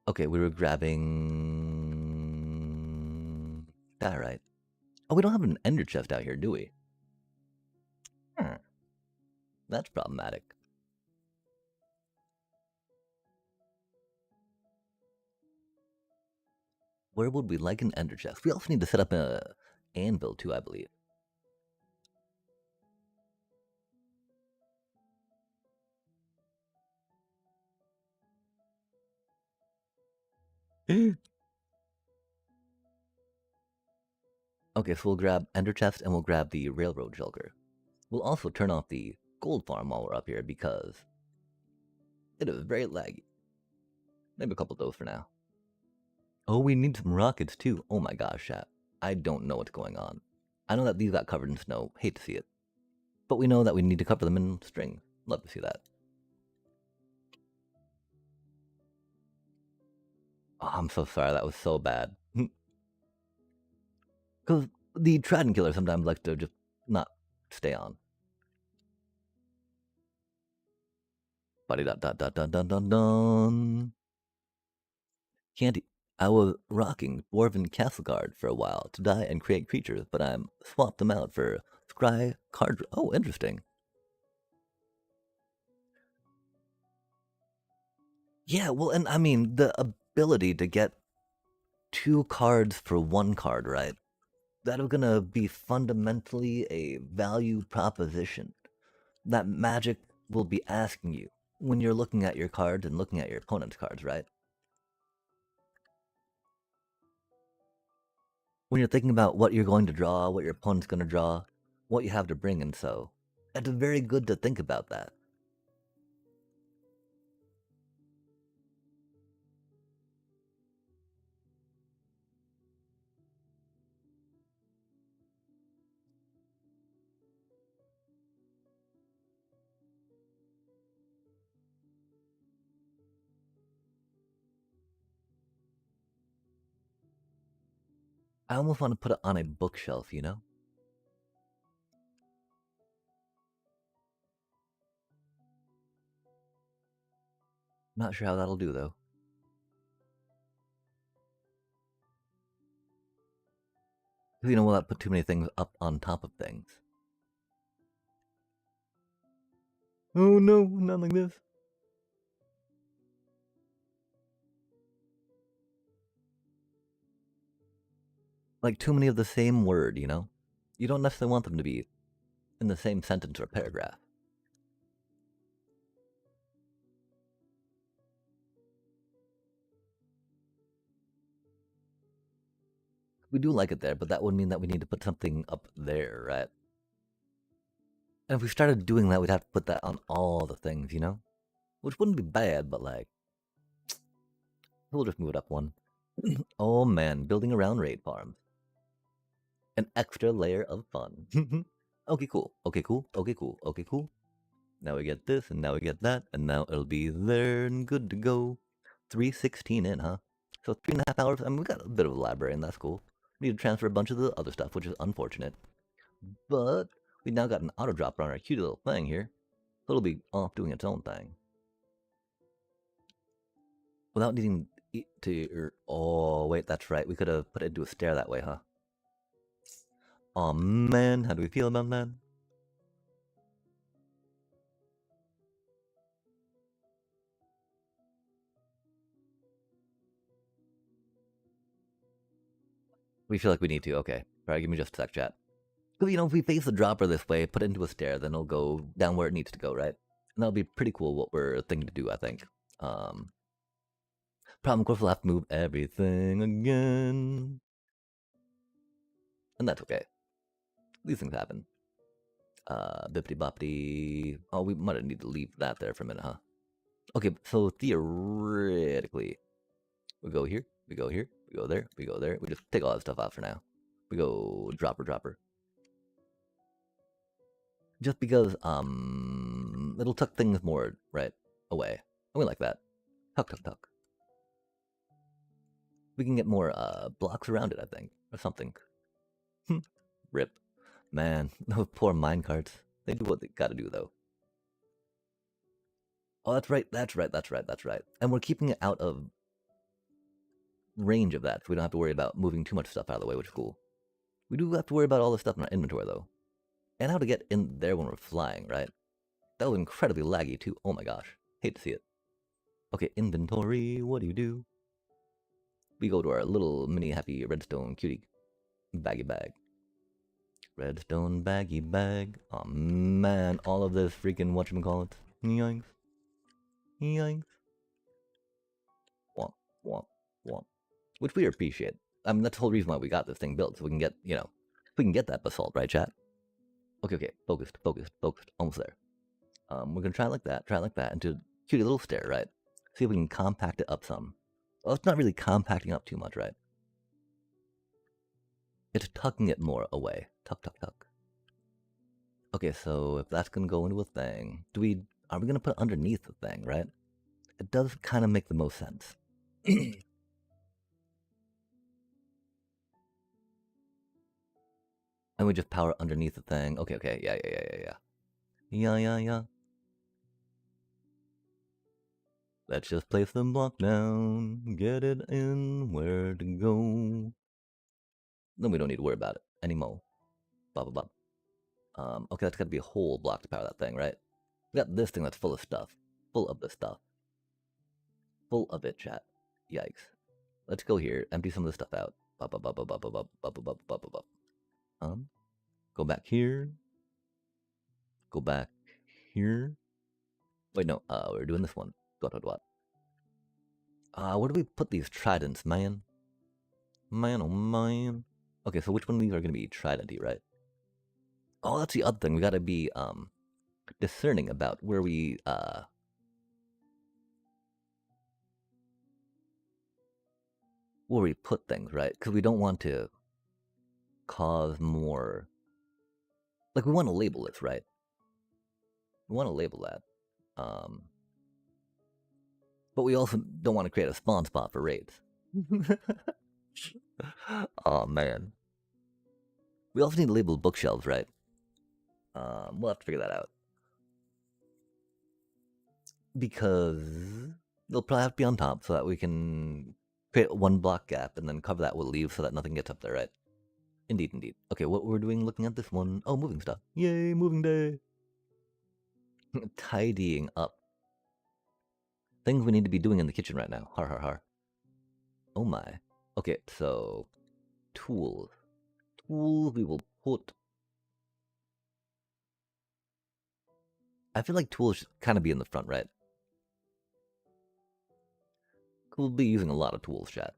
Okay, we were grabbing diorite. Oh, we don't have an ender chest out here, do we? That's problematic. Where would we like an ender chest? We also need to set up a anvil too, I believe. Okay, so we'll grab ender chest and we'll grab the railroad shulker. We'll also turn off the gold farm while we're up here because it is very laggy. Maybe a couple of those for now. Oh, we need some rockets too. Oh my gosh, chat. I don't know what's going on. I know that these got covered in snow. Hate to see it. But we know that we need to cover them in string. Love to see that. Oh, I'm so sorry. That was so bad. Because the Trident Killer sometimes likes to just not stay on. Buddy dot dot dot dot dot dot dun. Candy. I was rocking Dwarven Castle Guard for a while to die and create creatures, but I'm swapped them out for Scry card. Oh, interesting. Yeah, well, and I mean, the ability to get 2 cards for 1 card, right? That is gonna be fundamentally a value proposition that Magic will be asking you when you're looking at your cards and looking at your opponent's cards, right? When you're thinking about what you're going to draw, what your opponent's going to draw, what you have to bring, and so it's very good to think about that. I almost want to put it on a bookshelf, you know? Not sure how that'll do, though. Because, you know, will that put too many things up on top of things? Oh no, not like this. Like too many of the same word, you know? You don't necessarily want them to be in the same sentence or paragraph. We do like it there, but that would mean that we need to put something up there, right? And if we started doing that, we'd have to put that on all the things, you know? Which wouldn't be bad, but like, we'll just move it up one. Oh man, building around raid farms. An extra layer of fun. Okay, cool. Okay, cool. Okay, cool. Okay, cool. Now we get this, and now we get that, and now it'll be there and good to go. 316 in, huh? So 3.5 hours. I mean, we got a bit of a library, and that's cool. We need to transfer a bunch of the other stuff, which is unfortunate. But we now got an auto dropper on our cute little thing here. So it'll be off doing its own thing. Without needing to. Oh, wait, that's right. We could have put it into a stair that way, huh? Oh man, how do we feel about that? We feel like we need to. Okay. All right, give me just a sec, chat. Because, if we face the dropper this way, put it into a stair, then it'll go down where it needs to go, right? And that'll be pretty cool what we're thinking to do, I think. Problem, of course, we'll have to move everything again. And that's okay. These things happen. Bippity boppity. Oh, we might need to leave that there for a minute, huh? Okay, so theoretically, we go here, we go here, we go there, we go there. We just take all that stuff out for now. We go dropper, dropper. Just because, it'll tuck things more, right, away. And we like that. Tuck, tuck, tuck. We can get more, blocks around it, I think. Or something. Rip. Man, those poor minecarts. They do what they gotta do, though. Oh, that's right, that's right, that's right, that's right. And we're keeping it out of range of that, so we don't have to worry about moving too much stuff out of the way, which is cool. We do have to worry about all the stuff in our inventory, though. And how to get in there when we're flying, right? That was incredibly laggy, too. Oh my gosh. Hate to see it. Okay, inventory, what do? We go to our little mini happy redstone cutie baggy bag. Redstone baggy bag. Oh man, all of this freaking whatchamacallit. Yoinks. Yoinks. Womp, womp, womp. Which we appreciate. I mean, that's the whole reason why we got this thing built, so we can get, we can get that basalt, right, chat? Okay, focused, focused, focused. Almost there. We're gonna try it like that, into a cute little stair, right? See if we can compact it up some. Well, it's not really compacting up too much, right? It's tucking it more away. Tuck, tuck, tuck. Okay, so if that's gonna go into a thing, are we gonna put it underneath the thing, right? It does kind of make the most sense. And we just power underneath the thing. Okay, yeah. Yeah. Let's just place the block down, get it in where to go. Then we don't need to worry about it anymore. Bop, bop, bop. Okay, that's gotta be a whole block to power that thing, right? We got this thing that's full of stuff. Full of the stuff. Full of it, chat. Yikes. Let's go here, empty some of the stuff out. Bop, bop, bop, bop, bop, bop, bop, bop, bop, bop, bop. Go back here. Go back here. Wait, no, we're doing this one. What? Where do we put these tridents, man? Man, oh man. Okay, so which one of these are gonna be tridenty, right? Oh, that's the other thing. We gotta be, discerning about where we, put things, right? Because we don't want to cause more... Like, we want to label this, right? We want to label that. But we also don't want to create a spawn spot for raids. Oh, man. We also need to label bookshelves, right? We'll have to figure that out. Because they'll probably have to be on top so that we can create one block gap and then cover that with leaves so that nothing gets up there, right? Indeed. Okay, what we're doing looking at this one... Oh, moving stuff. Yay, moving day! Tidying up. Things we need to be doing in the kitchen right now. Har. Oh my. Okay, so... Tools. Tools we will put... I feel like tools should kind of be in the front, right? We'll be using a lot of tools, chat.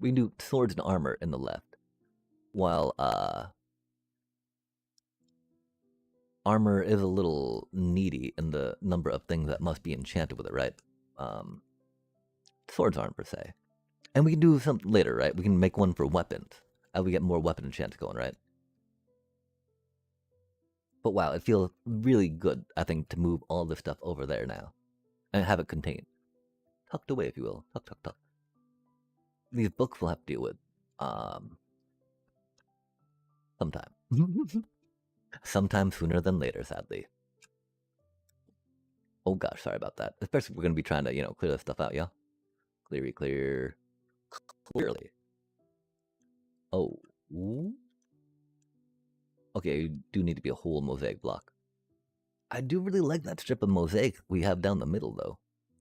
We can do swords and armor in the left. While, armor is a little needy in the number of things that must be enchanted with it, right? Swords aren't per se. And we can do something later, right? We can make one for weapons. As we get more weapon enchants going, right? But wow, it feels really good, I think, to move all this stuff over there now. And have it contained. Tucked away, if you will. Tuck. These books we'll have to deal with. Sometime. Sometime sooner than later, sadly. Oh gosh, sorry about that. Especially if we're going to be trying to, clear this stuff out, yeah? Clearly. Oh. Ooh. Okay, you do need to be a whole mosaic block. I do really like that strip of mosaic we have down the middle, though.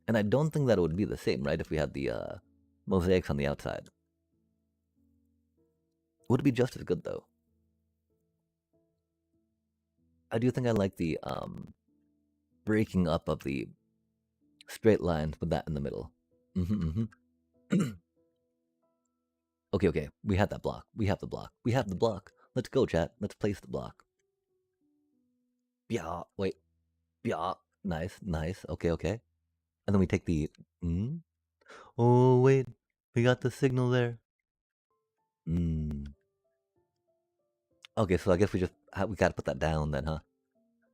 And I don't think that it would be the same, right? If we had the Mosaics on the outside. Would it be just as good though? I do think I like the breaking up of the straight lines with that in the middle. Okay, okay. We have that block. We have the block. We have the block. Let's go, chat. Let's place the block. Yeah, wait. Yeah, nice, nice. Okay, okay. And then we take the. Oh wait, we got the signal there. Okay, so I guess we gotta put that down then, huh?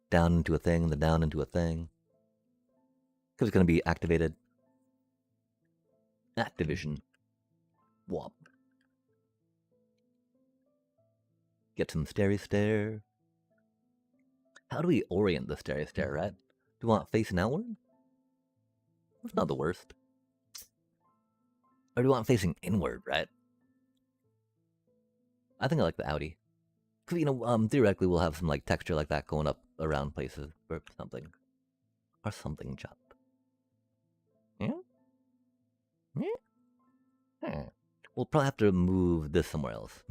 Down into a thing, then down into a thing. Because it's gonna be activated. Activision. Wop. Get some stary stare. How do we orient the stary stare, right? Do we want it facing outward? That's not the worst. Or do we want it facing inward, right? I think I like the outie. Because, you know, theoretically we'll have some, like, texture like that going up around places or something. Or something, chop. Yeah? Yeah? We'll probably have to move this somewhere else.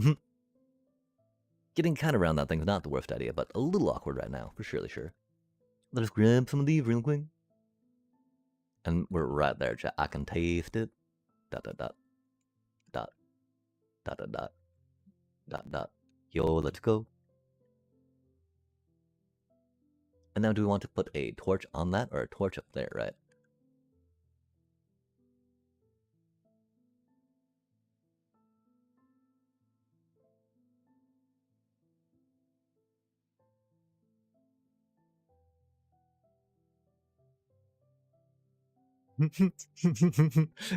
Getting kind of around that thing's not the worst idea, but a little awkward right now, for surely sure. Let us grab some of these real quick. And we're right there, chat. I can taste it. Dot, dot, dot. Dot. Dot, dot, dot. Dot, dot. Yo, let's go. And now do we want to put a torch on that or a torch up there, right?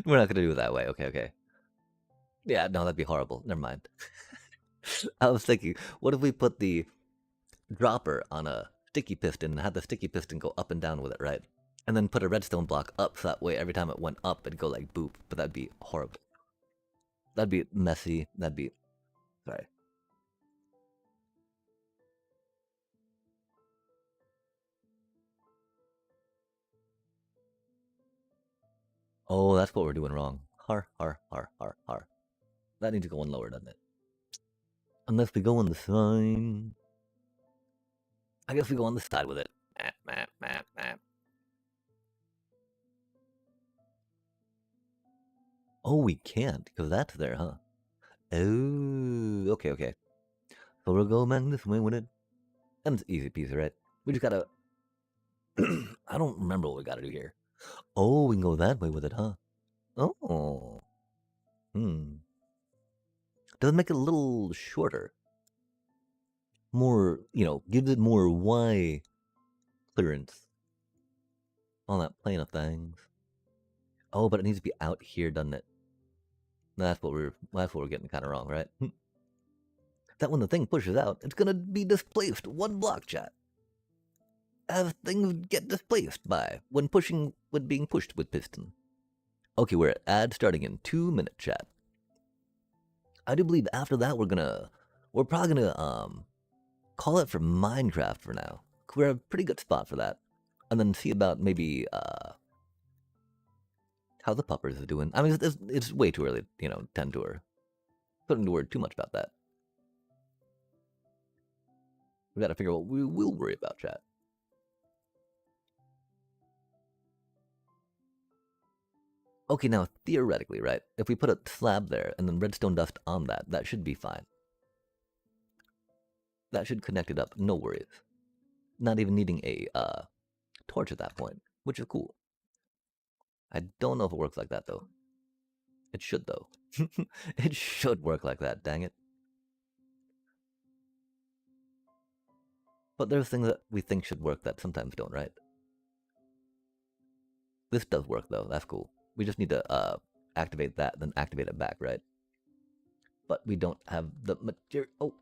We're not gonna do it that way. Okay, okay. Yeah, no, that'd be horrible. Never mind. I was thinking, what if we put the dropper on a sticky piston and had the sticky piston go up and down with it, right? And then put a redstone block up so that way every time it went up, it'd go like boop. But that'd be horrible. That'd be messy. That'd be... Sorry. Oh, that's what we're doing wrong. Har, har, har, har, har. That needs to go one lower, doesn't it? Unless we go on the side. I guess we go on the side with it. Map, map, map, map. Oh, we can't, because that's there, huh? Oh, okay, okay. So we'll go man this way with it. And it's easy peasy, right? We just gotta... I don't remember what we gotta do here. Oh, we can go that way with it, huh? Oh. Does make it a little shorter. More, you know, gives it more Y clearance on that plane of things. Oh, but it needs to be out here, doesn't it? That's what we're getting kind of wrong, right? That when the thing pushes out, it's gonna be displaced one block, chat. As things get displaced by when being pushed with piston. Okay, we're at ad starting in 2 minutes, chat. I do believe after that we're probably gonna call it for Minecraft for now. We're a pretty good spot for that, and then see about maybe how the puppers is doing. I mean, it's way too early, you know, tend to her. Put into word too much about that. We gotta figure out what we will worry about, chat. Okay, now theoretically, right? If we put a slab there and then redstone dust on that, that should be fine. That should connect it up, no worries. Not even needing a torch at that point, which is cool. I don't know if it works like that though. It should though. It should work like that, dang it. But there's things that we think should work that sometimes don't, right? This does work though, that's cool. We just need to activate that, then activate it back, right? But we don't have the material. Oh.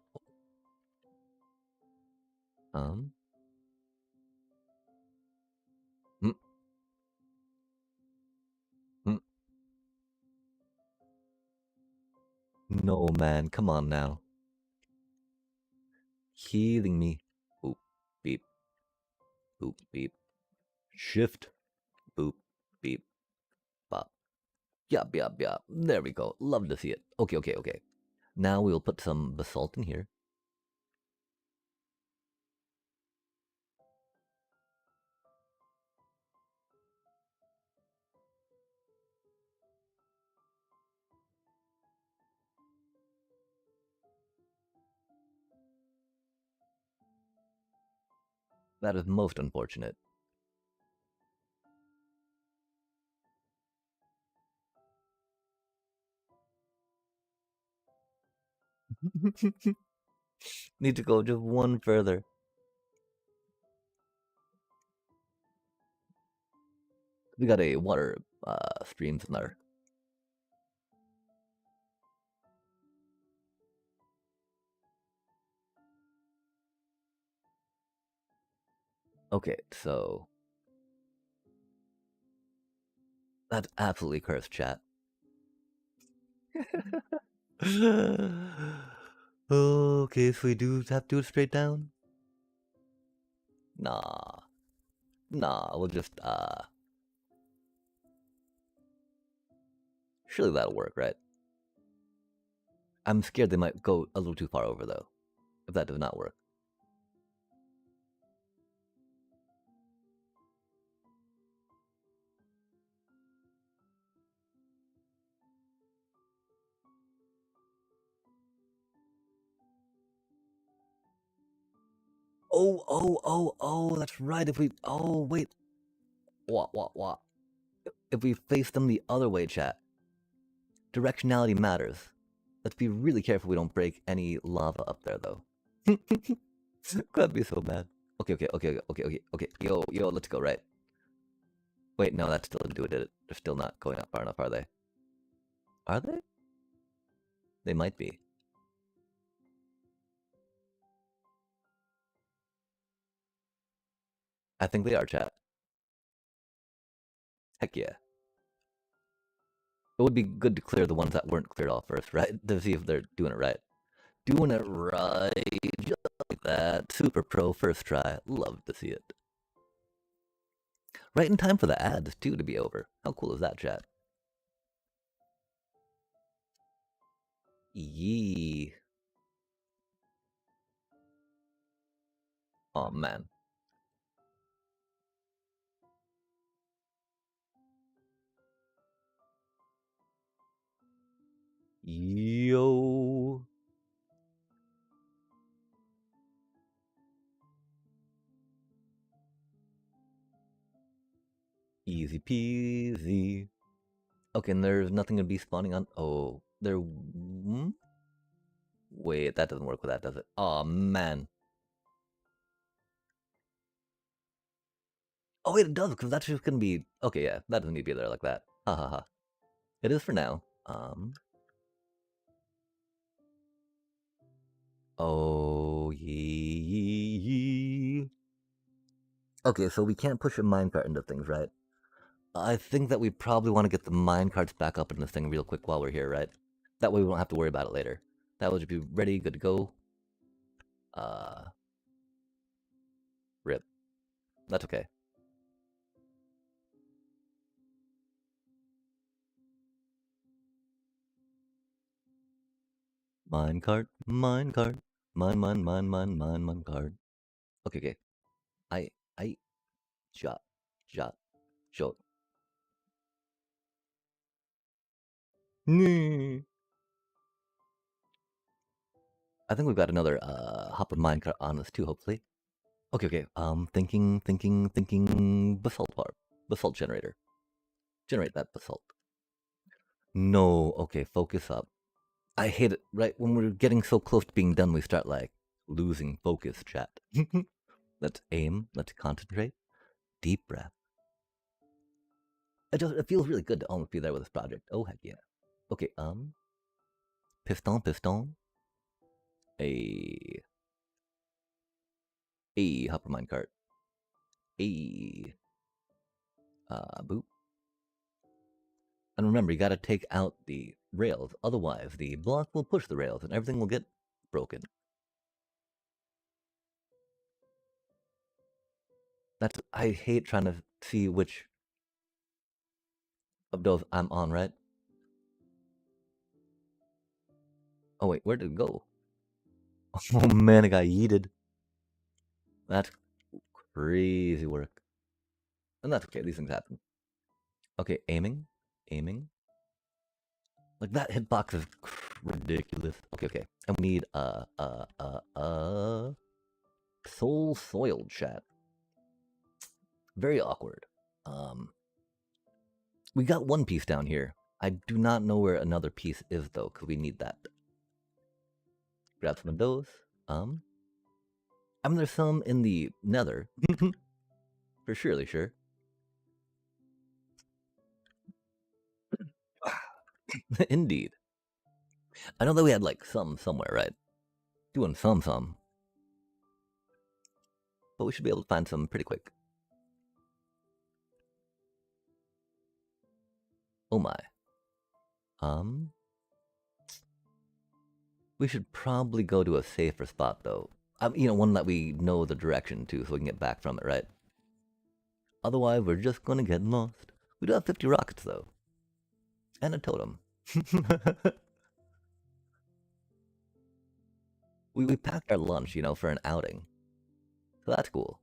Mm. Mm. No, man, come on now. Healing me. Boop, beep. Boop, beep. Shift. Boop, beep. Bop. Yup, yup, yup. There we go. Love to see it. Okay, okay, okay. Now we will put some basalt in here. That is most unfortunate. Need to go just one further. We got a water stream in there. Okay, so that's absolutely cursed, chat. Okay, so we do have to do it straight down? Nah. Nah, we'll just, surely that'll work, right? I'm scared they might go a little too far over, though, if that does not work. Oh, that's right. If we, oh, wait. What? If we face them the other way, chat, directionality matters. Let's be really careful we don't break any lava up there, though. That'd be so bad. Okay. Yo, let's go, right? Wait, no, that still didn't do it, did it? They're still not going up far enough, are they? Are they? They might be. I think they are, chat. Heck yeah. It would be good to clear the ones that weren't cleared off first, right? To see if they're doing it right. Doing it right, just like that. Super pro first try. Love to see it. Right in time for the ads, too, to be over. How cool is that, chat? Yee. Oh, man. Yo. Easy peasy. Okay, and there's nothing to be spawning on. Oh, there. Wait, that doesn't work with that, does it? Oh, man. Oh, wait, it does, because that's just gonna be. Okay, yeah, that doesn't need to be there like that. Ha ha ha. It is for now. Oh, yee. Okay, so we can't push a minecart into things, right? I think that we probably want to get the minecarts back up in this thing real quick while we're here, right? That way we don't have to worry about it later. That would be ready, good to go. Uh, Rip. That's okay. Minecart, minecart, minecart. Okay. I, shot, shot, shot. Nee. I think we've got another hopper minecart on us too, hopefully. Okay. Thinking. Basalt bar, basalt generator. Generate that basalt. No, okay, focus up. I hate it. Right when we're getting so close to being done, we start like losing focus. Chat. Let's aim. Let's concentrate. Deep breath. It feels really good to almost be there with this project. Oh heck yeah. Okay. Piston. A hopper minecart. A boop. And remember, you gotta take out the rails, otherwise the block will push the rails and everything will get broken. I hate trying to see which of those I'm on, right? Oh wait, where did it go? Oh man, it got yeeted. That's crazy work. And that's okay, these things happen. Okay, aiming. Aiming. Like that hitbox is ridiculous. Okay, okay. And we need soul soiled chat. Very awkward. Um we got one piece down here. I do not know where another piece is though, because we need that. Grab some of those. I mean there's some in the nether. For surely sure. Indeed. I know that we had like some somewhere, right? Doing some. But we should be able to find some pretty quick. Oh my. We should probably go to a safer spot though. One that we know the direction to so we can get back from it, right? Otherwise, we're just gonna get lost. We do have 50 rockets though. And a totem. we packed our lunch, for an outing. So that's cool.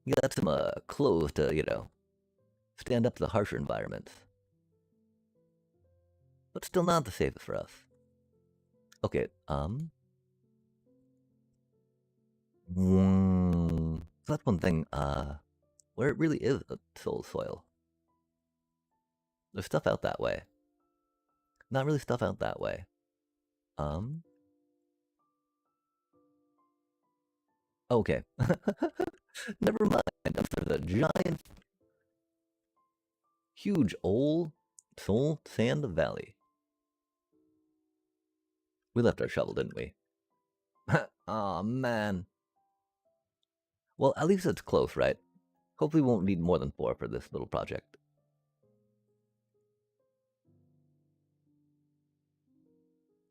We got some clothes to, stand up to the harsher environments. But still not the safest for us. Okay, so that's one thing, where it really is a soul soil. There's stuff out that way. Not really stuff out that way. Okay. Never mind. There's a giant, huge old soul sand valley. We left our shovel, didn't we? Aw, man. Well, at least it's close, right? Hopefully we won't need more than 4 for this little project.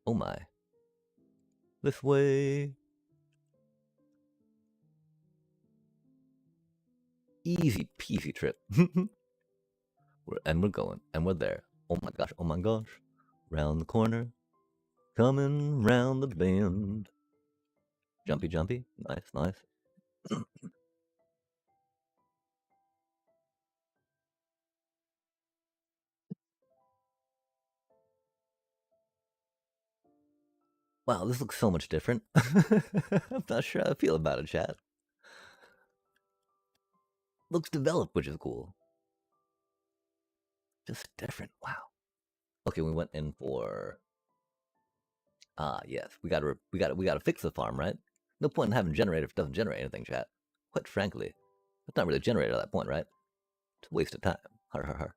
Oh my. This way. Easy peasy trip. And we're going. And we're there. Oh my gosh. Oh my gosh. Round the corner. Coming round the bend. Jumpy, jumpy. Nice, nice. Wow, this looks so much different. I'm not sure how I feel about it, chat. Looks developed, which is cool. Just different. Wow. Okay, we went in for. Yes, we gotta fix the farm, right? No point in having a generator if it doesn't generate anything, chat. Quite frankly, it's not really a generator at that point, right? It's a waste of time. Har har har.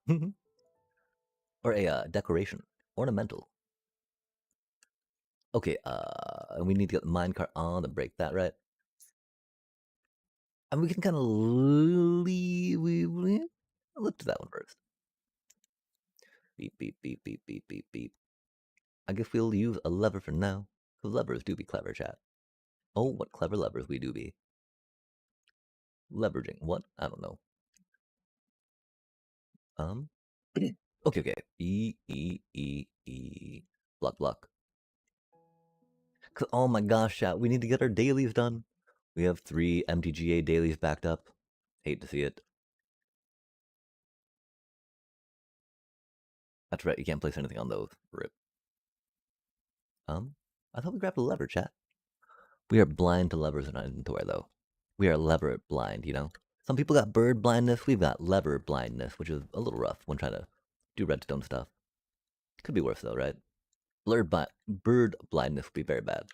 Or a decoration, ornamental. Okay, we need to get the minecart on to break that, right? And we can kind of look to that one first. Beep beep beep beep beep beep beep. I guess we'll use a lever for now. Because levers do be clever, chat. Oh, what clever levers we do be. Leveraging. What? I don't know. Okay, okay. E. Block, block. Oh my gosh, chat. We need to get our dailies done. We have 3 MTGA dailies backed up. Hate to see it. That's right. You can't place anything on those. Rip. I thought we grabbed a lever, chat. We are blind to levers in our inventory, though. We are lever blind, Some people got bird blindness. We've got lever blindness, which is a little rough when trying to do redstone stuff. Could be worse, though, right? Bird blindness would be very bad.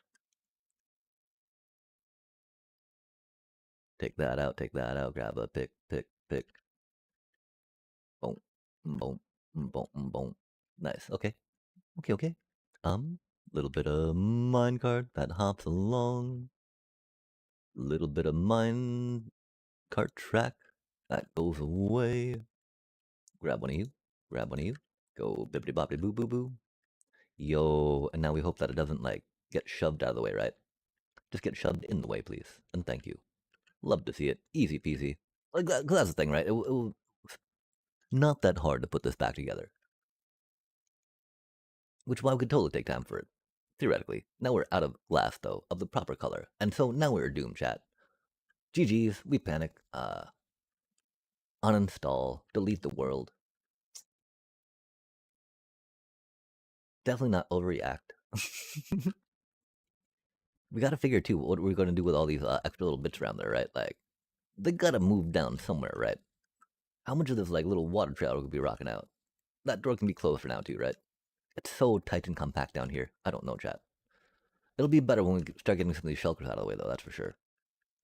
Take that out, grab a pick. Boom, boom, boom, boom. Nice, okay. Okay. Little bit of minecart that hops along. Little bit of minecart track that goes away. Grab one of you. Go bibbidi bobbidi boo boo boo. Yo, and now we hope that it doesn't, get shoved out of the way, right? Just get shoved in the way, please. And thank you. Love to see it. Easy peasy. Like that, cause that's the thing, right? It was not that hard to put this back together. which is why we could totally take time for it. Theoretically. Now we're out of glass, though, of the proper color. And so now we're doomed, chat. GG's, we panic. Uninstall, delete the world. Definitely not overreact. We gotta figure, too, what we're gonna do with all these extra little bits around there, right? Like, they gotta move down somewhere, right? How much of this, like, little water trail could be rocking out? That door can be closed for now, too, right? It's so tight and compact down here. I don't know, chat. It'll be better when we start getting some of these shelters out of the way, though, that's for sure.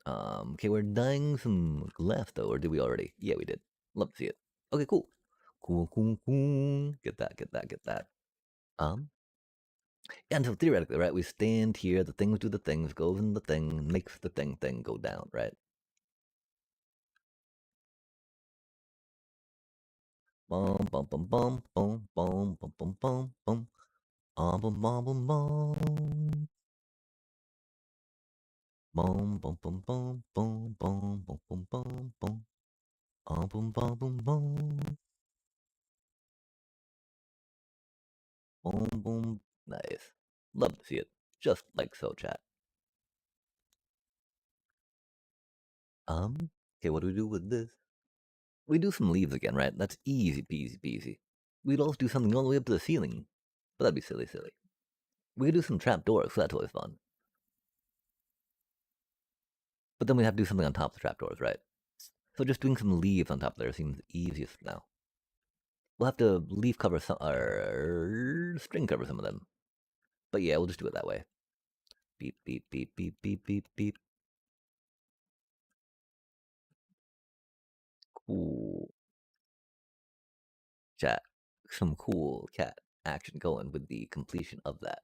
Okay, we're dying some glass, though, or did we already? Yeah, we did. Love to see it. Okay, cool. Cool. Get that. Yeah, and so theoretically, right, we stand here, the things do the things, goes in the thing, makes the thing go down, right? Bum bum bum bum bum bum bum bum bum bum bum bum bum bum bum. Bum bum bum bum bum bum bum bum bum bum. Bum bum bum bum. Boom boom. Nice. Love to see it. Just like so, chat. Okay, what do we do with this? We do some leaves again, right? That's easy peasy. We'd also do something all the way up to the ceiling. But that'd be silly. We could do some trapdoors, so that's always fun. But then we have to do something on top of the trapdoors, right? So just doing some leaves on top there seems easiest now. We'll have to leaf cover some, or string cover some of them. But yeah, we'll just do it that way. Beep, beep, beep, beep, beep, beep, beep. Cool. Chat. Some cool cat action going with the completion of that.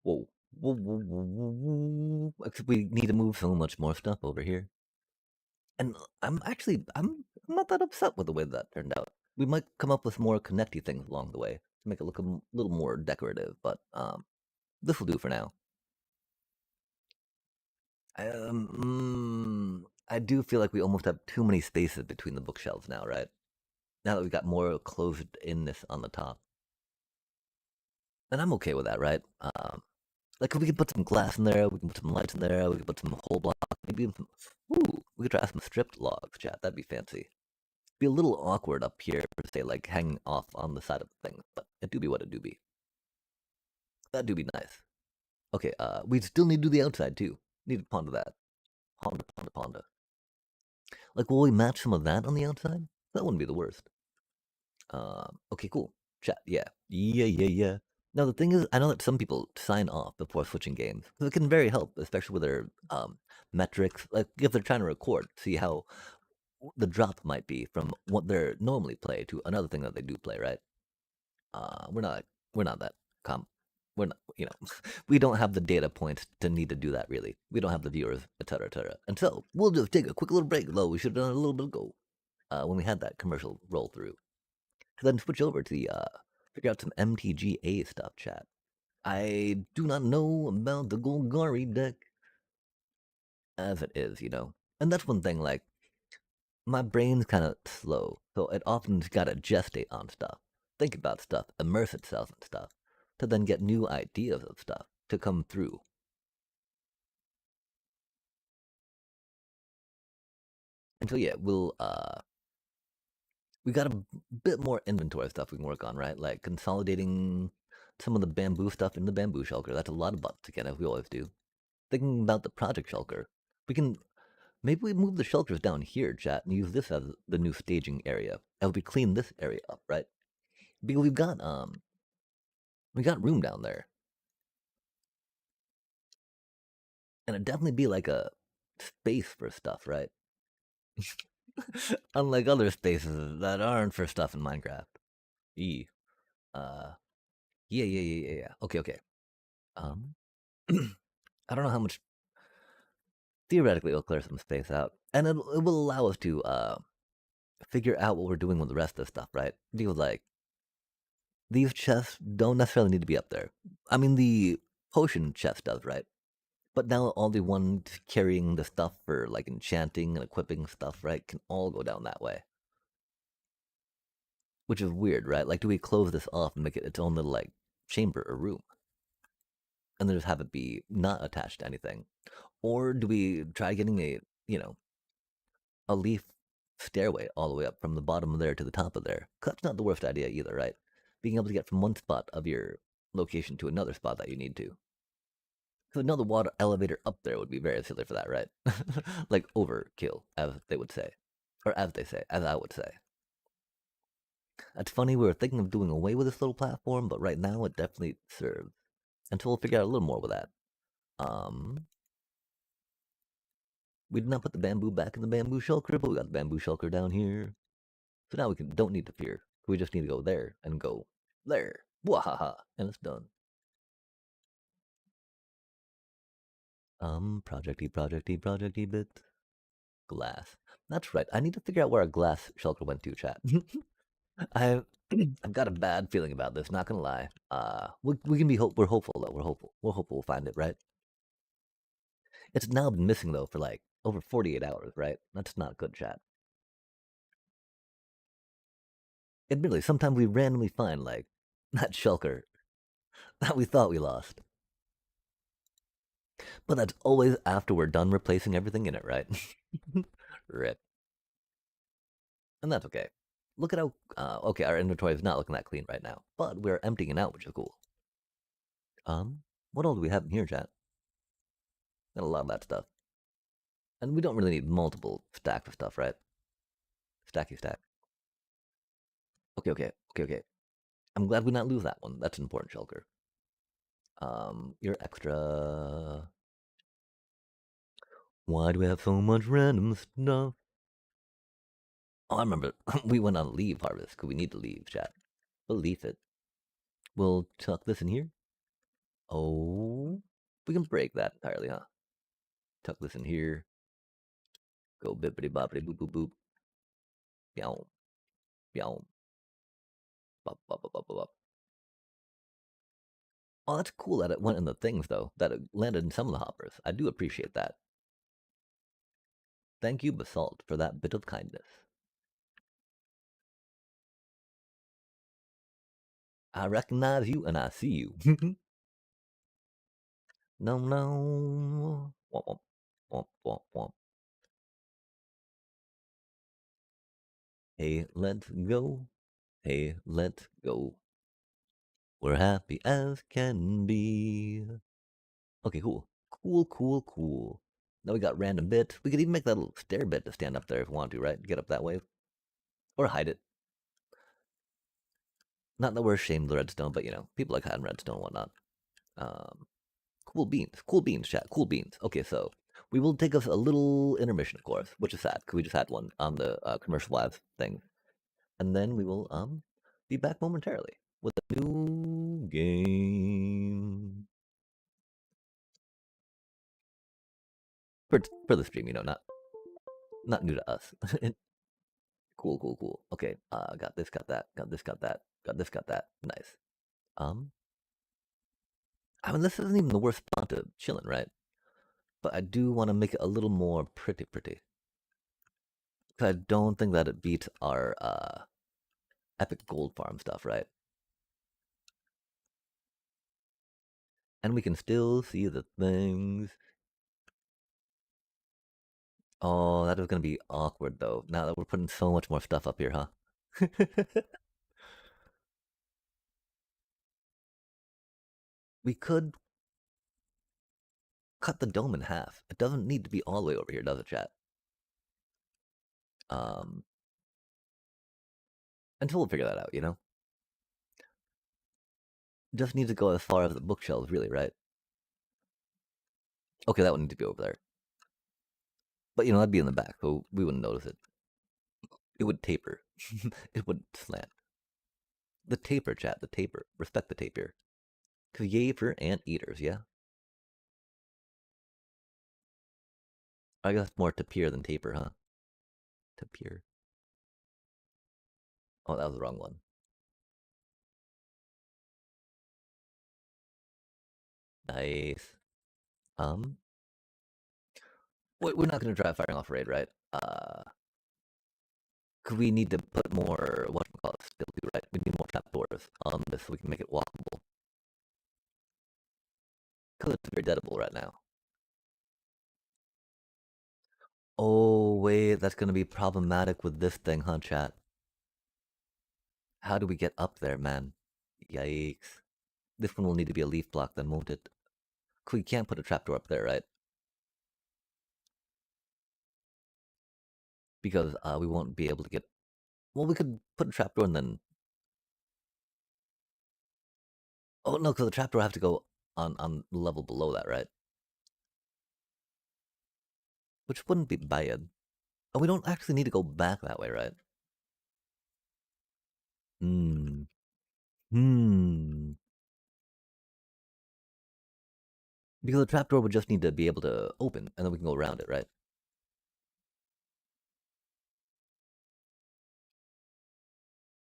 Whoa. Whoa. Except we need to move so much more stuff over here. And I'm not that upset with the way that turned out. We might come up with more connecty things along the way to make it look a little more decorative, but this will do for now. I do feel like we almost have too many spaces between the bookshelves now, right? Now that we've got more closed inness on the top. And I'm okay with that, right? Like, if we could put some glass in there, we can put some lights in there, we can put some whole block, maybe even some. Ooh, we could try some stripped logs, chat. That'd be fancy. Be a little awkward up here, per se, like hanging off on the side of the thing, but it do be what it do be. That do be nice. Okay, we still need to do the outside too. Need to ponder that. Ponder. Like, will we match some of that on the outside? That wouldn't be the worst. Okay, cool. Chat, yeah. Now the thing is, I know that some people sign off before switching games because it can very help, especially with their metrics. Like if they're trying to record, see how the drop might be from what they're normally play to another thing that they do play. Right? We're not that com. We're not, we don't have the data points to need to do that. Really, we don't have the viewers, etc., etc. And so we'll just take a quick little break. Though we should have done it a little bit ago when we had that commercial roll through. To then switch over to the figure out some MTGA stuff, chat. I do not know about the Golgari deck as it is, And that's one thing, like, my brain's kind of slow, so it often's gotta gestate on stuff, think about stuff, immerse itself in stuff, to then get new ideas of stuff to come through. And so yeah, we got a bit more inventory stuff we can work on, right? Like consolidating some of the bamboo stuff in the bamboo shulker. That's a lot of butts again, as we always do. Thinking about the project shulker, we can maybe we move the shelters down here, chat, and use this as the new staging area. As we clean this area up, right? Because we got room down there, and it'd definitely be like a space for stuff, right? Unlike other spaces that aren't for stuff in Minecraft. E. Uh. Yeah. Okay. Um. I don't know how much. Theoretically, it'll clear some space out, and it will allow us to figure out what we're doing with the rest of the stuff, right? Because like these chests don't necessarily need to be up there. I mean, the potion chest does, right? But now all the ones carrying the stuff for like enchanting and equipping stuff, right, can all go down that way. which is weird, right? Like, do we close this off and make it its own little like chamber or room, and then just have it be not attached to anything, or do we try getting a a leaf stairway all the way up from the bottom of there to the top of there? 'Cause that's not the worst idea either, right? Being able to get from one spot of your location to another spot that you need to. So another water elevator up there would be very silly for that, right? Like overkill, as they would say, or as they say, as I would say. That's funny. We were thinking of doing away with this little platform, but right now it definitely serves. Until we'll figure out a little more with that. Um, we did not put the bamboo back in the bamboo shulker, but we got the bamboo shulker down here. So now we don't need to fear. We just need to go there and go there. Wahaha, and it's done. Projecty bit. Glass. That's right. I need to figure out where our glass shulker went to, chat. I've I've got a bad feeling about this. Not gonna lie. We can be we're hopeful though. We're hopeful we'll find it. Right. It's now been missing though for like over 48 hours. Right. That's not good, chat. Admittedly, sometimes we randomly find like that shulker that we thought we lost, but that's always after we're done replacing everything in it. Right. Rip. And that's okay. Look at how okay, our inventory is not looking that clean right now, but we're emptying it out, which is cool. What all do we have in here, chat? Got a lot of that stuff. And we don't really need multiple stacks of stuff, right? Stacky stack. Okay. I'm glad we not lose that one. That's an important shulker. You're extra. Why do we have so much random stuff? Oh, I remember we went on leave harvest because we need to leave, chat. Believe it. We'll tuck this in here. Oh, we can break that entirely, huh? Tuck this in here. Go bippity boppity boop boop boop. Meow. Meow. Bop bop bop bop bop. Oh, that's cool that it went in the things, though. That it landed in some of the hoppers. I do appreciate that. Thank you, Basalt, for that bit of kindness. I recognize you and I see you. No, no. Womp, womp, womp, womp, womp. Hey, let's go. Hey, let's go. We're happy as can be. Okay, cool. Cool. Now we got random bit. We could even make that little stair bit to stand up there if we want to, right? Get up that way. Or hide it. Not that we're ashamed of the redstone, but people like hiding redstone and whatnot. Um, cool beans, chat, cool beans. Okay, so we will take us a little intermission, of course, which is sad because we just had one on the commercial live thing, and then we will be back momentarily with a new game for the stream. Not new to us. Cool. Okay, got this, got that, got this, got that, got this, got that. Nice. Um, I mean, this isn't even the worst spot to chillin', right? But I do want to make it a little more pretty. Because I don't think that it beats our epic gold farm stuff, right? And we can still see the things. Oh, that is going to be awkward, though, now that we're putting so much more stuff up here, huh? We could cut the dome in half. It doesn't need to be all the way over here, does it, chat? Um, until we'll figure that out. Just need to go as far as the bookshelves, really, right? Okay, that would need to be over there. But, that'd be in the back, so we wouldn't notice it. It would taper. It would slant. The taper, chat, the taper. Respect the taper. Cause yay for anteaters, yeah? I guess more tapir than taper, huh? Tapir. Oh, that was the wrong one. Nice. Um, we're not gonna try firing off raid, right? Could we need to put more, whatchamacallit, still do, right? We need more trapdoors on this so we can make it walkable. Because it's very deadable right now. Oh, wait, that's going to be problematic with this thing, huh, chat? How do we get up there, man? Yikes. This one will need to be a leaf block then, won't it? We can't put a trapdoor up there, right? Because we won't be able to get... Well, we could put a trapdoor and then... Oh, no, because the trapdoor have to go on the level below that, right? Which wouldn't be bad. Oh, we don't actually need to go back that way, right? Hmm. Hmm. Because the trapdoor would just need to be able to open, and then we can go around it, right?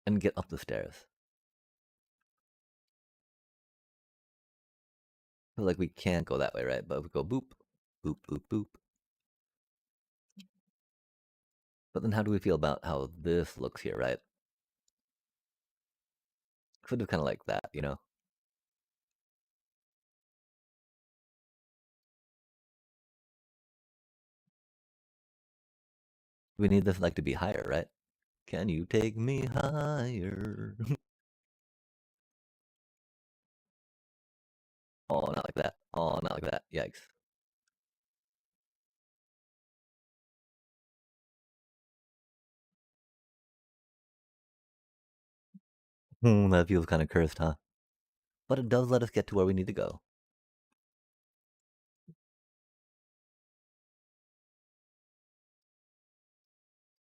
And get up the stairs. Like, we can't go that way, right? But if we go boop, boop, boop, boop. But then how do we feel about how this looks here, right? Could have kind of like that, you know? We need this like to be higher, right? Can you take me higher? Oh, not like that. Oh, not like that. Yikes. That feels kind of cursed, huh? But it does let us get to where we need to go.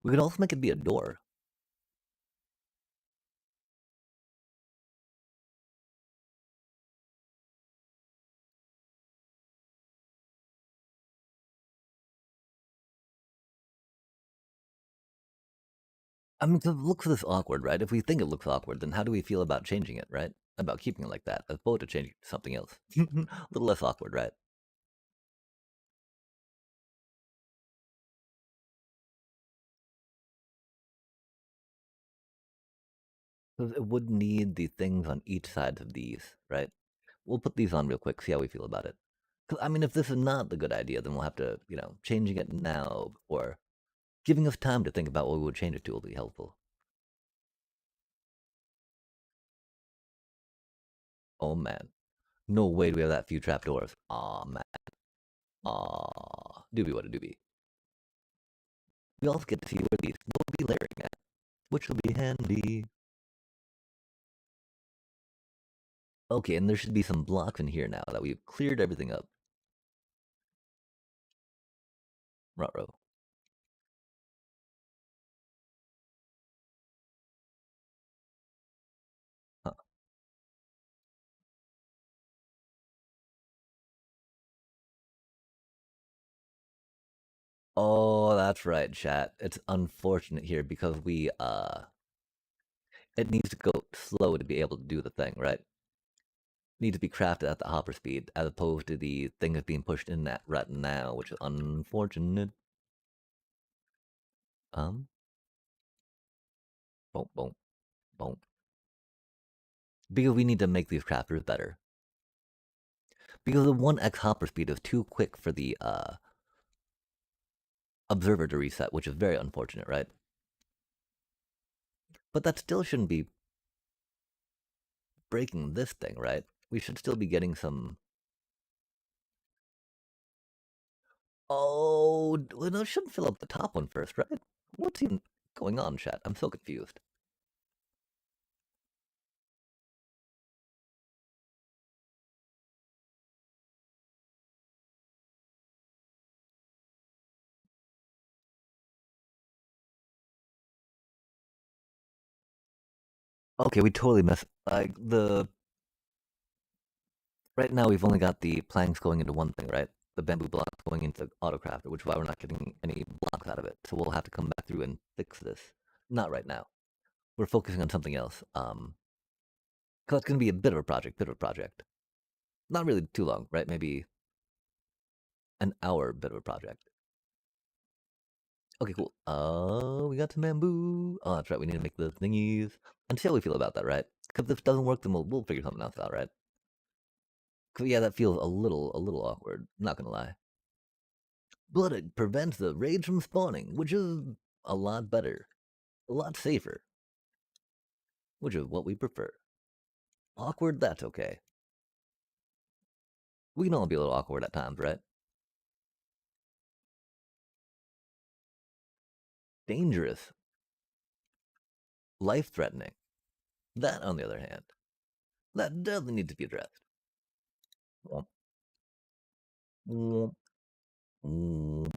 We could also make it be a door. I mean, it looks this awkward, right? If we think it looks awkward, then how do we feel about changing it, right? About keeping it like that, as opposed to changing it to something else. A little less awkward, right? Because it would need the things on each side of these, right? We'll put these on real quick, see how we feel about it. Because, I mean, if this is not the good idea, then we'll have to, changing it now or giving us time to think about what we would change it to will be helpful. Oh, man. No way do we have that few trapdoors. Aw, man. Aw. Doobie what a doobie. We also get to see where these will be layering at, which will be handy. Okay, and there should be some blocks in here now that we've cleared everything up. Ruh-roh. Huh. Oh, that's right, chat. It's unfortunate here because it needs to go slow to be able to do the thing, right? Need to be crafted at the hopper speed as opposed to the thing that's being pushed in that right now, which is unfortunate. Um, boom, boom, boom. Because we need to make these crafters better. Because the 1x hopper speed is too quick for the observer to reset, which is very unfortunate, right? But that still shouldn't be breaking this thing, right? We should still be getting some. Oh, well, no, shouldn't fill up the top one first, right? What's even going on, chat? I'm so confused. Okay, we totally messed. Like the right now, we've only got the planks going into one thing, right? The bamboo blocks going into autocrafter, which is why we're not getting any blocks out of it. So we'll have to come back through and fix this. Not right now. We're focusing on something else. Because it's going to be a bit of a project, Not really too long, right? Maybe an hour bit of a project. Okay, cool. We got some bamboo. Oh, that's right. We need to make the thingies and see how we feel about that, right? Because if this doesn't work, then we'll figure something else out, right? Cause yeah, that feels a little awkward. Not gonna lie. But it prevents the raids from spawning, which is a lot better, a lot safer, which is what we prefer. Awkward, that's okay. We can all be a little awkward at times, right? Dangerous, life-threatening. That, on the other hand, that doesn't need to be addressed. Womp, womp, womp.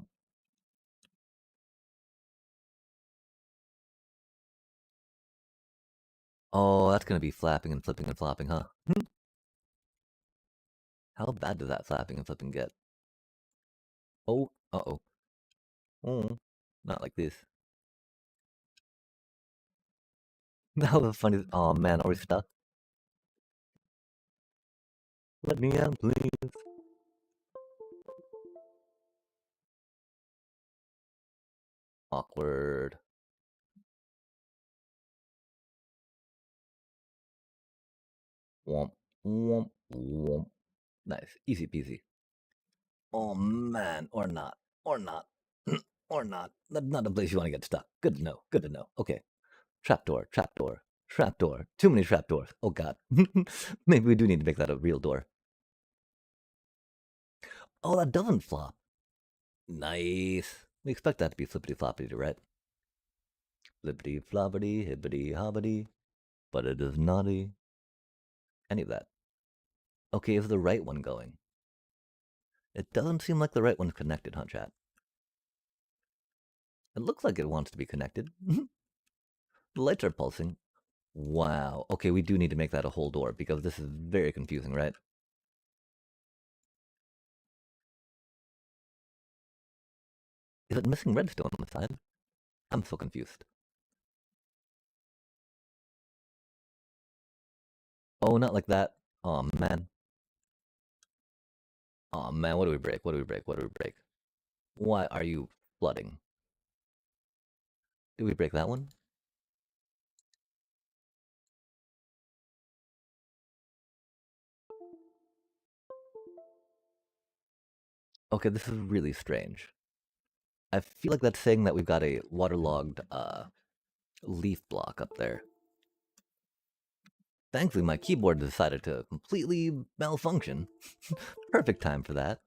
Oh, that's gonna be flapping and flipping and flopping, huh? How bad does that flapping and flipping get? Oh, uh-oh. Oh, not like this. That was funny. Oh man, are we stuck? Let me out, please. Awkward. Womp, womp, womp. Nice. Easy peasy. Oh man, or not. Or not. Or not. That's not the place you want to get stuck. Good to know. Good to know. Okay. Trapdoor, trapdoor, trapdoor. Too many trapdoors. Oh god. Maybe we do need to make that a real door. Oh, that doesn't flop. Nice. We expect that to be flippity floppity, right? Flippity floppity, hippity hoppity. But it is not any of that. Okay, is the right one going? It doesn't seem like the right one's connected, huh, chat? It looks like it wants to be connected. The lights are pulsing. Wow. Okay, we do need to make that a whole door because this is very confusing, right? Is it missing redstone on the side? I'm so confused. Oh, not like that. Oh man. Oh man, what do we break? What do we break? What do we break? Why are you flooding? Did we break that one? Okay, this is really strange. I feel like that's saying that we've got a waterlogged leaf block up there. Thankfully, my keyboard decided to completely malfunction. Perfect time for that.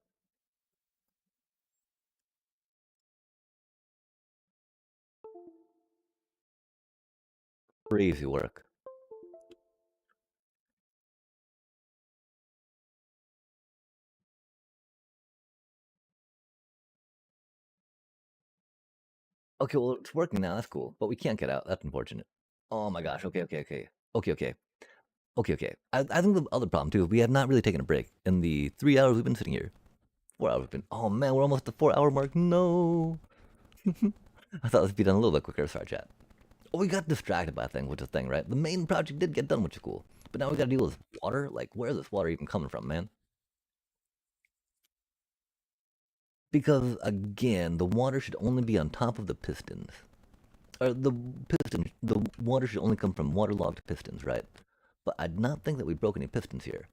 Crazy work. Okay, well, it's working now. That's cool. But we can't get out. That's unfortunate. Oh my gosh. Okay, okay, okay. Okay, okay. Okay, okay. I think the other problem, too, is we have not really taken a break in the 3 hours we've been sitting here. 4 hours we've been. Oh man, we're almost at the 4 hour mark. No. I thought this would be done a little bit quicker. Sorry, chat. Oh, we got distracted by a thing, which is the thing, right? The main project did get done, which is cool. But now we gotta deal with water. Like, where's this water even coming from, man? Because, again, the water should only be on top of the pistons. Or the water should only come from waterlogged pistons, right? But I do not think that we broke any pistons here.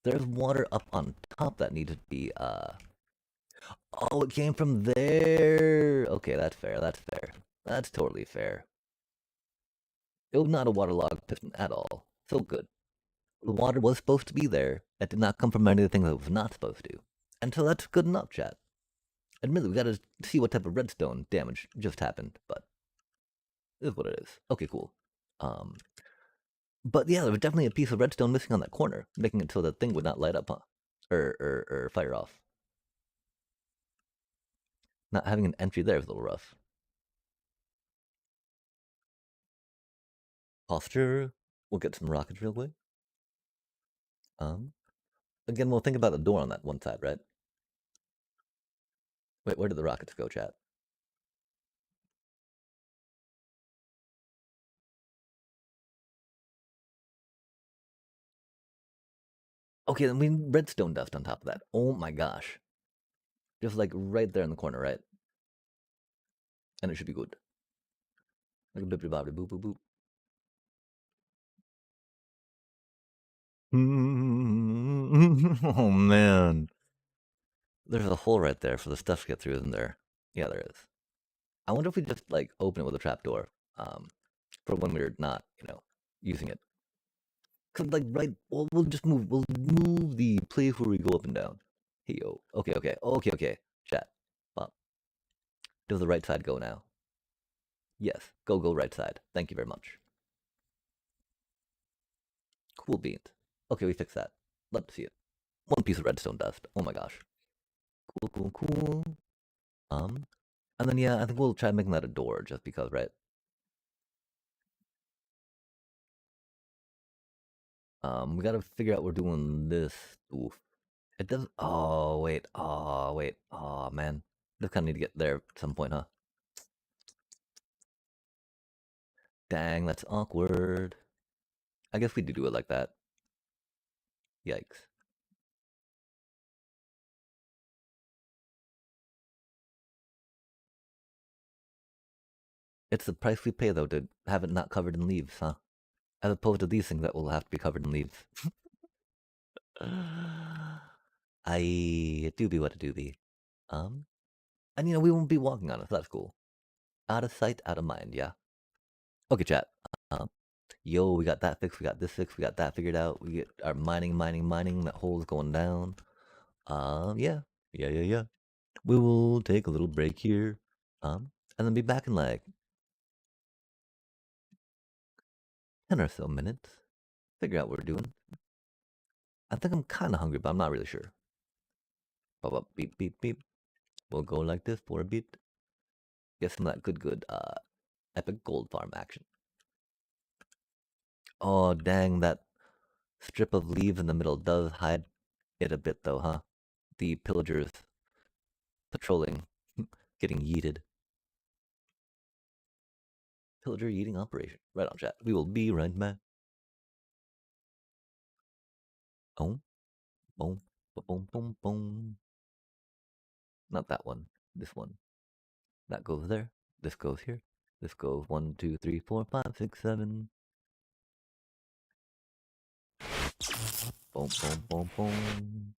There's water up on top that needs to be, Oh, it came from there! Okay, that's fair, that's fair. That's totally fair. It was not a waterlogged piston at all. So good. The water was supposed to be there. It did not come from any of the things that it was not supposed to. And so that's good enough, chat. Admittedly, we gotta see what type of redstone damage just happened, but it is what it is. Okay, cool. Um, but yeah, there was definitely a piece of redstone missing on that corner, making it so the thing would not light up, huh? Or fire off. Not having an entry there is a little rough. Posture. We'll get some rockets real quick. Again, we'll think about the door on that one side, right? Wait, where did the rockets go, chat? Okay, then we need redstone dust on top of that. Oh my gosh. Just like right there in the corner, right? and it should be good. Like a bippity boppity boop boop boop. Oh man, there's a hole right there for the stuff to get through, isn't there? Yeah, there is. I wonder if we just like open it with a trapdoor, for when we're not, using it. Cause like right, we'll just move. We'll move the place where we go up and down. Hey yo. Okay, okay, okay, okay. Chat. Well, does the right side go now? Yes. Go right side. Thank you very much. Cool beans. Okay, we fixed that. Love to see it. One piece of redstone dust. Oh my gosh. Cool, cool, cool. Um, and then yeah, I think we'll try making that a door just because, right? We gotta figure out we're doing this. Oof. It does. Oh wait. Oh wait. Oh man. Just kind of need to get there at some point, huh? Dang, that's awkward. I guess we do it like that. Yikes. It's the price we pay though to have it not covered in leaves, huh? As opposed to these things that will have to be covered in leaves. I it do be what it do be. Um, and we won't be walking on it, so that's cool. Out of sight, out of mind, yeah. Okay, chat. Um, yo, we got that fixed, we got this fixed, we got that figured out. We get our mining. That hole's going down. Yeah, yeah. We will take a little break here. And then be back in like 10 or so minutes. Figure out what we're doing. I think I'm kind of hungry, but I'm not really sure. Beep, beep, beep. We'll go like this for a bit. Get some of that good, epic gold farm action. Oh, dang, that strip of leaves in the middle does hide it a bit, though, huh? The pillagers patrolling, getting yeeted. Pillager yeeting operation. Right on, chat. We will be right back. Oh, boom, boom, boom, boom. Not that one. This one. That goes there. This goes here. This goes 1, 2, 3, 4, 5, 6, 7. Boom, boom, boom, boom.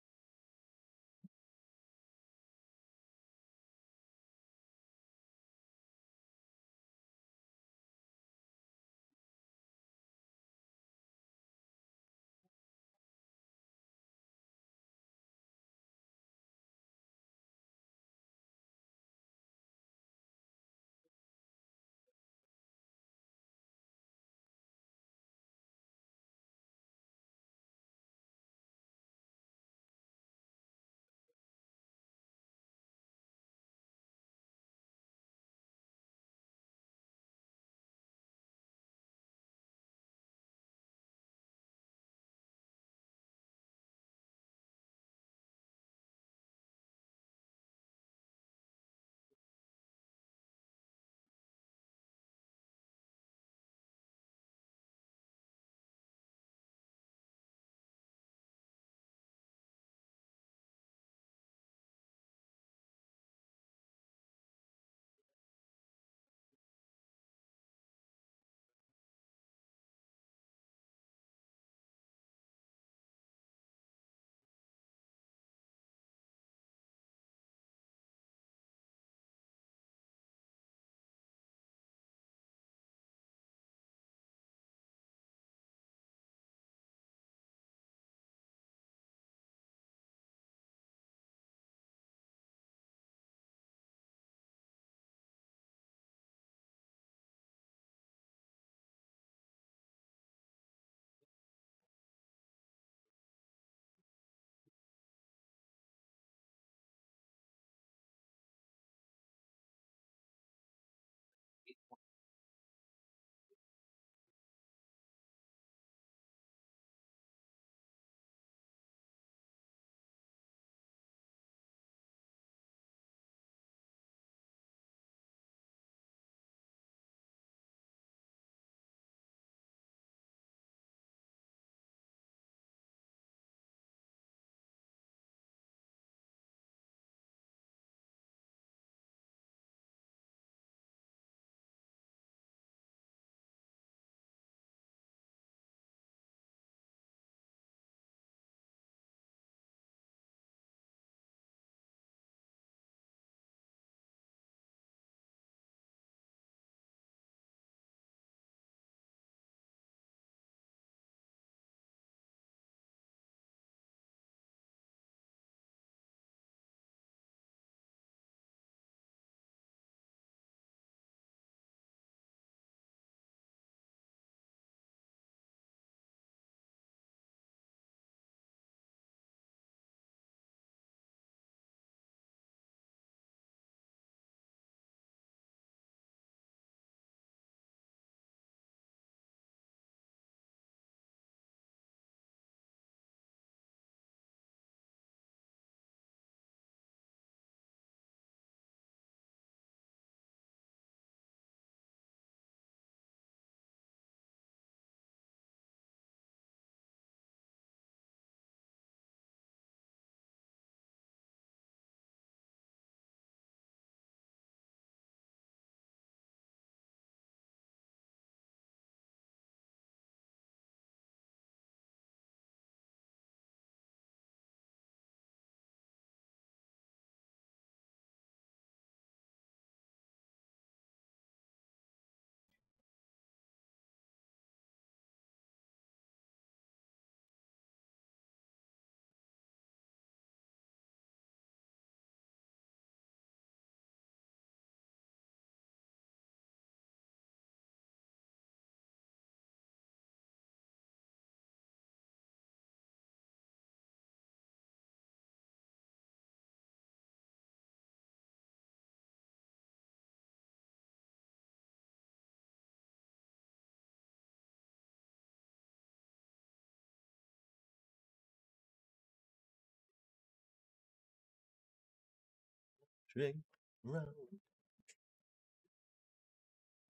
Straight round.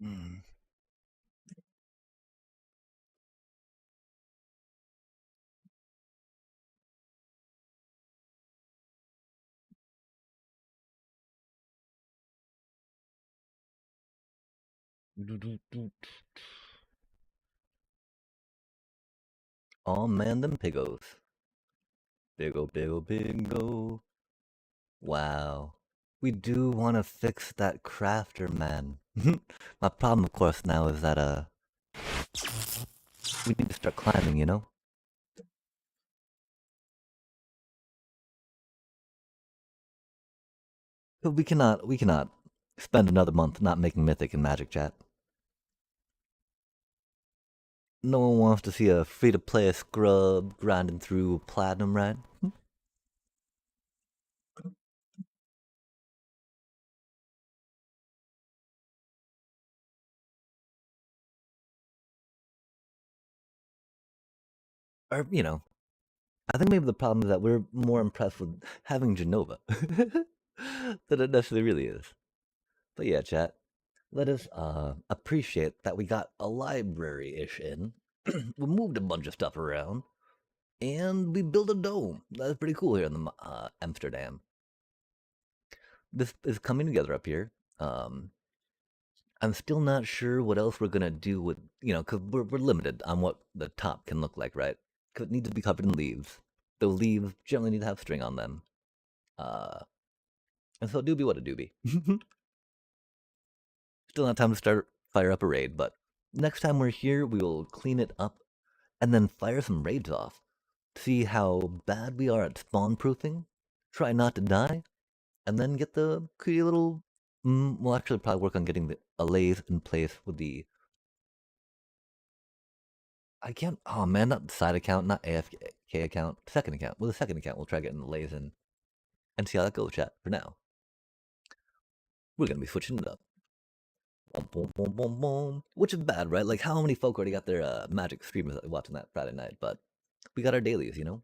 Mm. Oh man, them pigos. Biggo, biggo, biggo. Wow. We do want to fix that crafter, man. My problem, of course, now is that we need to start climbing, you know? But we cannot spend another month not making Mythic and Magic Chat. No one wants to see a free-to-play scrub grinding through Platinum, right? Or, you know, I think maybe the problem is that we're more impressed with having Genova than it necessarily really is. But yeah, chat, let us appreciate that we got a library-ish in. We moved a bunch of stuff around, and we built a dome. That's pretty cool here in the Amsterdam. This is coming together up here. I'm still not sure what else we're gonna do with, you know, because we're limited on what the top can look like, right? Because it needs to be covered in leaves. The leaves generally need to have string on them. Uh, and so doobie what a doobie. Still not time to start fire up a raid, but next time we're here, we will clean it up and then fire some raids off. See how bad we are at spawn proofing. Try not to die, and then get the pretty little. We'll actually probably work on getting a lathe in place with the. I can't. Oh man, not side account, not AFK account, second account. With the second account, we'll try getting the lathe in and see how that goes. Chat for now. We're gonna be switching it up. Boom, boom, boom, boom, boom. Which is bad, right? Like, how many folk already got their magic streamers watching that Friday night? But we got our dailies, you know?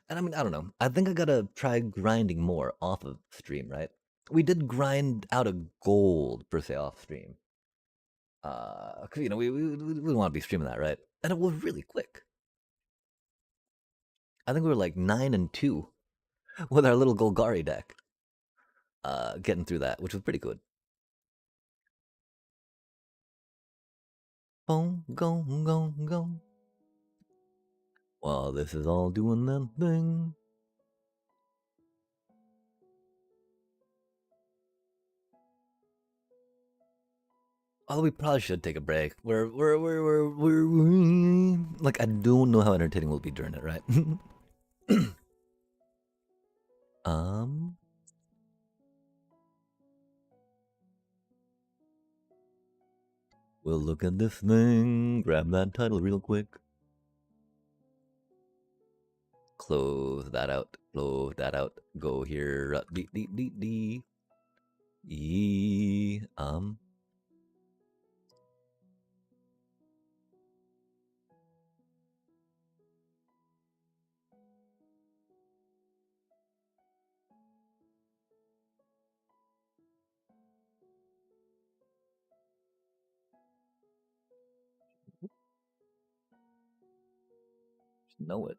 And I mean, I don't know. I think I gotta try grinding more off of stream, right? We did grind out a gold, per se, off stream. Cause, you know, we want to be streaming that, right? And it was really quick. I think we were like 9-2 with our little Golgari deck. Getting through that, which was pretty good. Boom, go, go, go. While this is all doing that thing. Oh, we probably should take a break. We're like, I don't know how entertaining we'll be during it, right? um, we'll look at this thing, grab that title real quick. Close that out, go here, dee dee dee dee. Know it.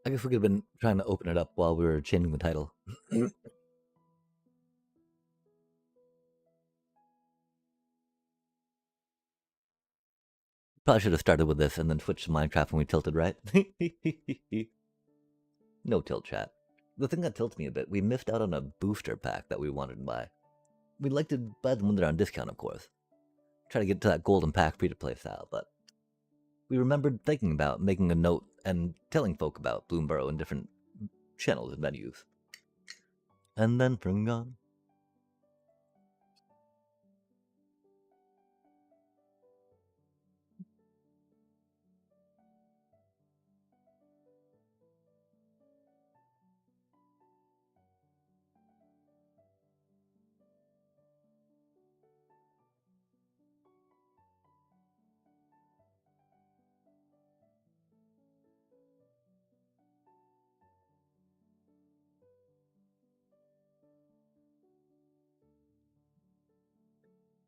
I guess we could have been trying to open it up while we were changing the title. Probably should have started with this and then switched to Minecraft when we tilted, right? No tilt, chat. The thing that tilts me a bit, we missed out on a booster pack that we wanted to buy. We'd like to buy them when they're on discount, of course. Try to get to that golden pack free-to-play style, but we remembered thinking about making a note and telling folk about Bloomborough in different channels and venues. And then from gone.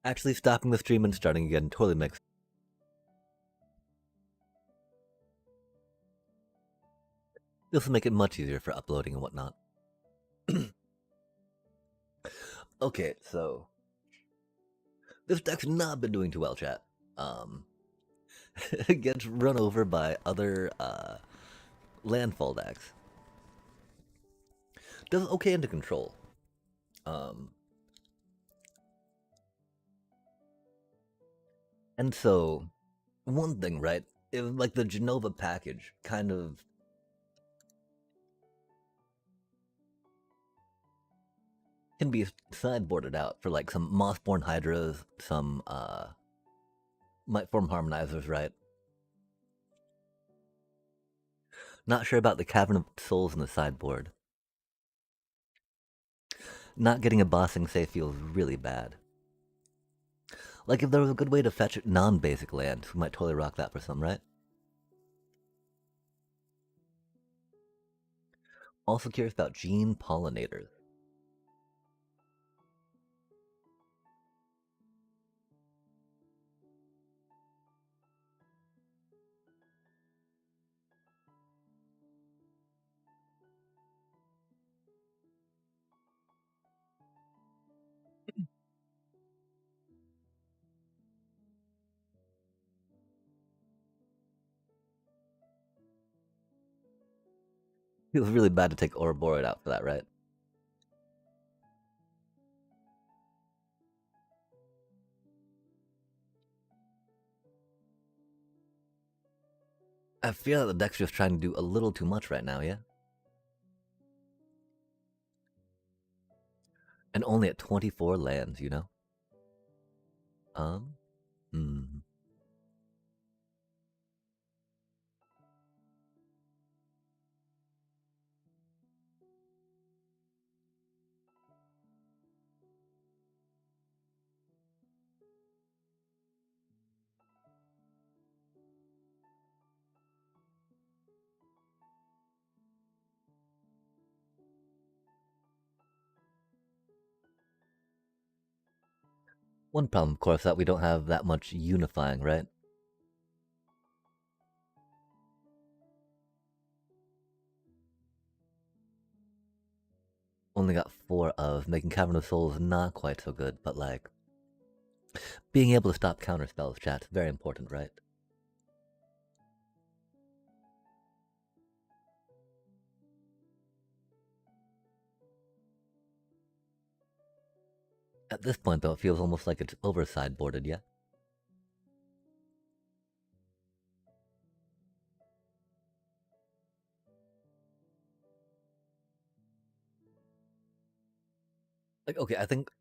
Actually stopping the stream and starting again totally makes. This will make it much easier for uploading and whatnot. Okay, so this deck's not been doing too well, chat. It gets run over by other landfall decks. Does okay into control. And so, one thing, right? If like the Genova package kind of can be sideboarded out for like some Mossborn Hydras, some Mightform Harmonizers, right? Not sure about the Cavern of Souls in the sideboard. Not getting a bossing safe feels really bad. Like if there was a good way to fetch non-basic land, we might totally rock that for some, right? Also curious about Gene Pollinators. Feels really bad to take Ouroboros out for that, right? I feel like the deck's just trying to do a little too much right now, yeah? And only at 24 lands, you know? Hmm. One problem, of course, that we don't have that much unifying, right? Only got 4 of, making Cavern of Souls not quite so good, but like, being able to stop counter spells, chat, very important, right? At this point, though, it feels almost like it's over sideboarded, yeah? Like, okay, I think,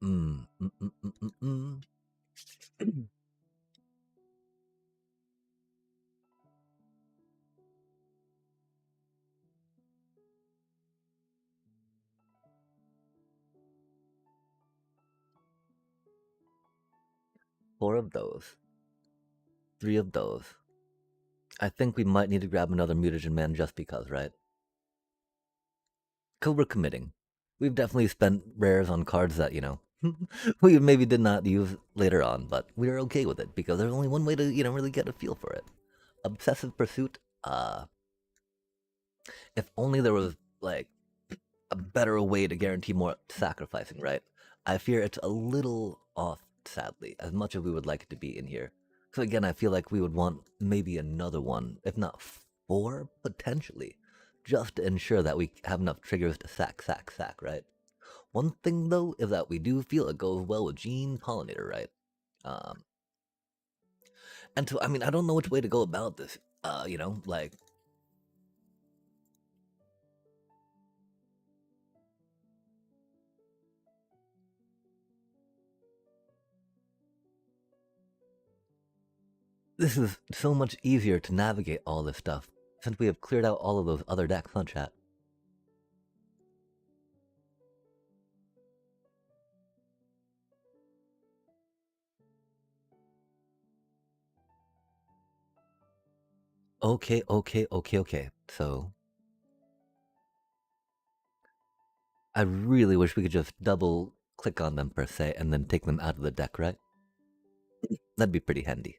4 of those. 3 of those. I think we might need to grab another Mutagen Man just because, right? Because we're committing. We've definitely spent rares on cards that, you know, we maybe did not use later on, but we're okay with it because there's only one way to, you know, really get a feel for it. Obsessive Pursuit, if only there was, like, a better way to guarantee more sacrificing, right? I fear it's a little off, sadly, as much as we would like it to be in here. So again, I feel like we would want maybe another one, if not 4, potentially, just to ensure that we have enough triggers to sack, right? One thing, though, is that we do feel it goes well with Gene Pollinator, right? And so, I mean, I don't know which way to go about this, you know, like, This is so much easier to navigate all this stuff since we have cleared out all of those other decks, huh, chat? Okay. So, I really wish we could just double click on them per se and then take them out of the deck, right? That'd be pretty handy.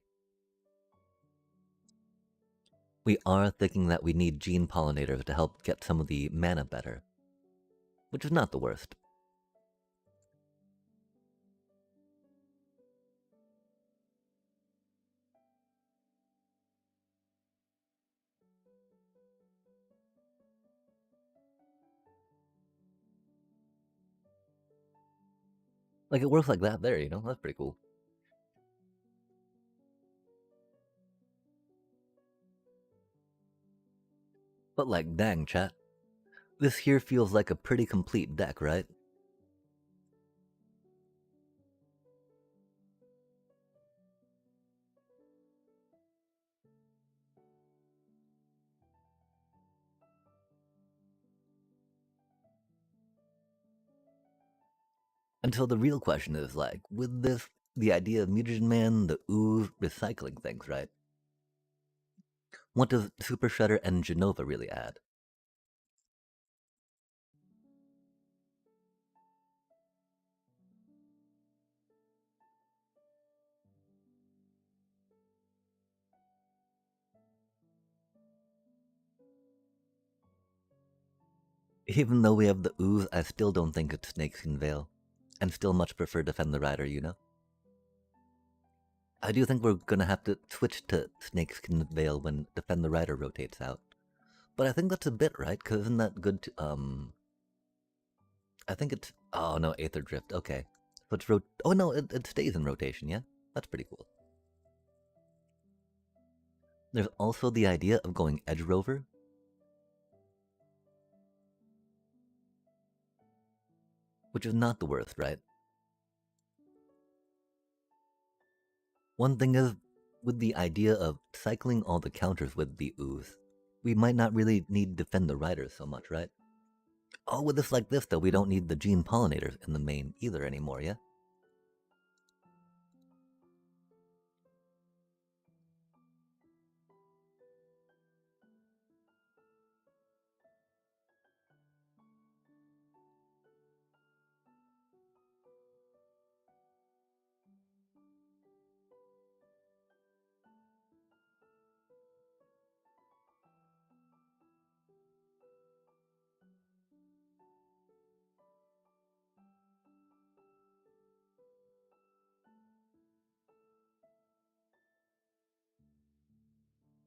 We are thinking that we need gene pollinators to help get some of the mana better, which is not the worst. Like, it works like that there, you know? That's pretty cool. But like, dang, chat. This here feels like a pretty complete deck, right? Until the real question is, like, with this, the idea of Mutagen Man, the ooze, recycling things, right? What does Super Shredder and Genova really add? Even though we have the ooze, I still don't think it's Snakeskin Veil, and still much prefer Defend the Rider, you know? I do think we're gonna have to switch to Snakeskin Veil when Defend the Rider rotates out. But I think that's a bit, right? Because isn't that good to, I think it's, oh no, Aether Drift, okay. So it's, oh no, it stays in rotation, yeah? That's pretty cool. There's also the idea of going Edge Rover. Which is not the worst, right? One thing is, with the idea of cycling all the counters with the ooze, we might not really need Defend the Riders so much, right? Oh, with this like this, though, we don't need the Gene Pollinators in the main either anymore, yeah?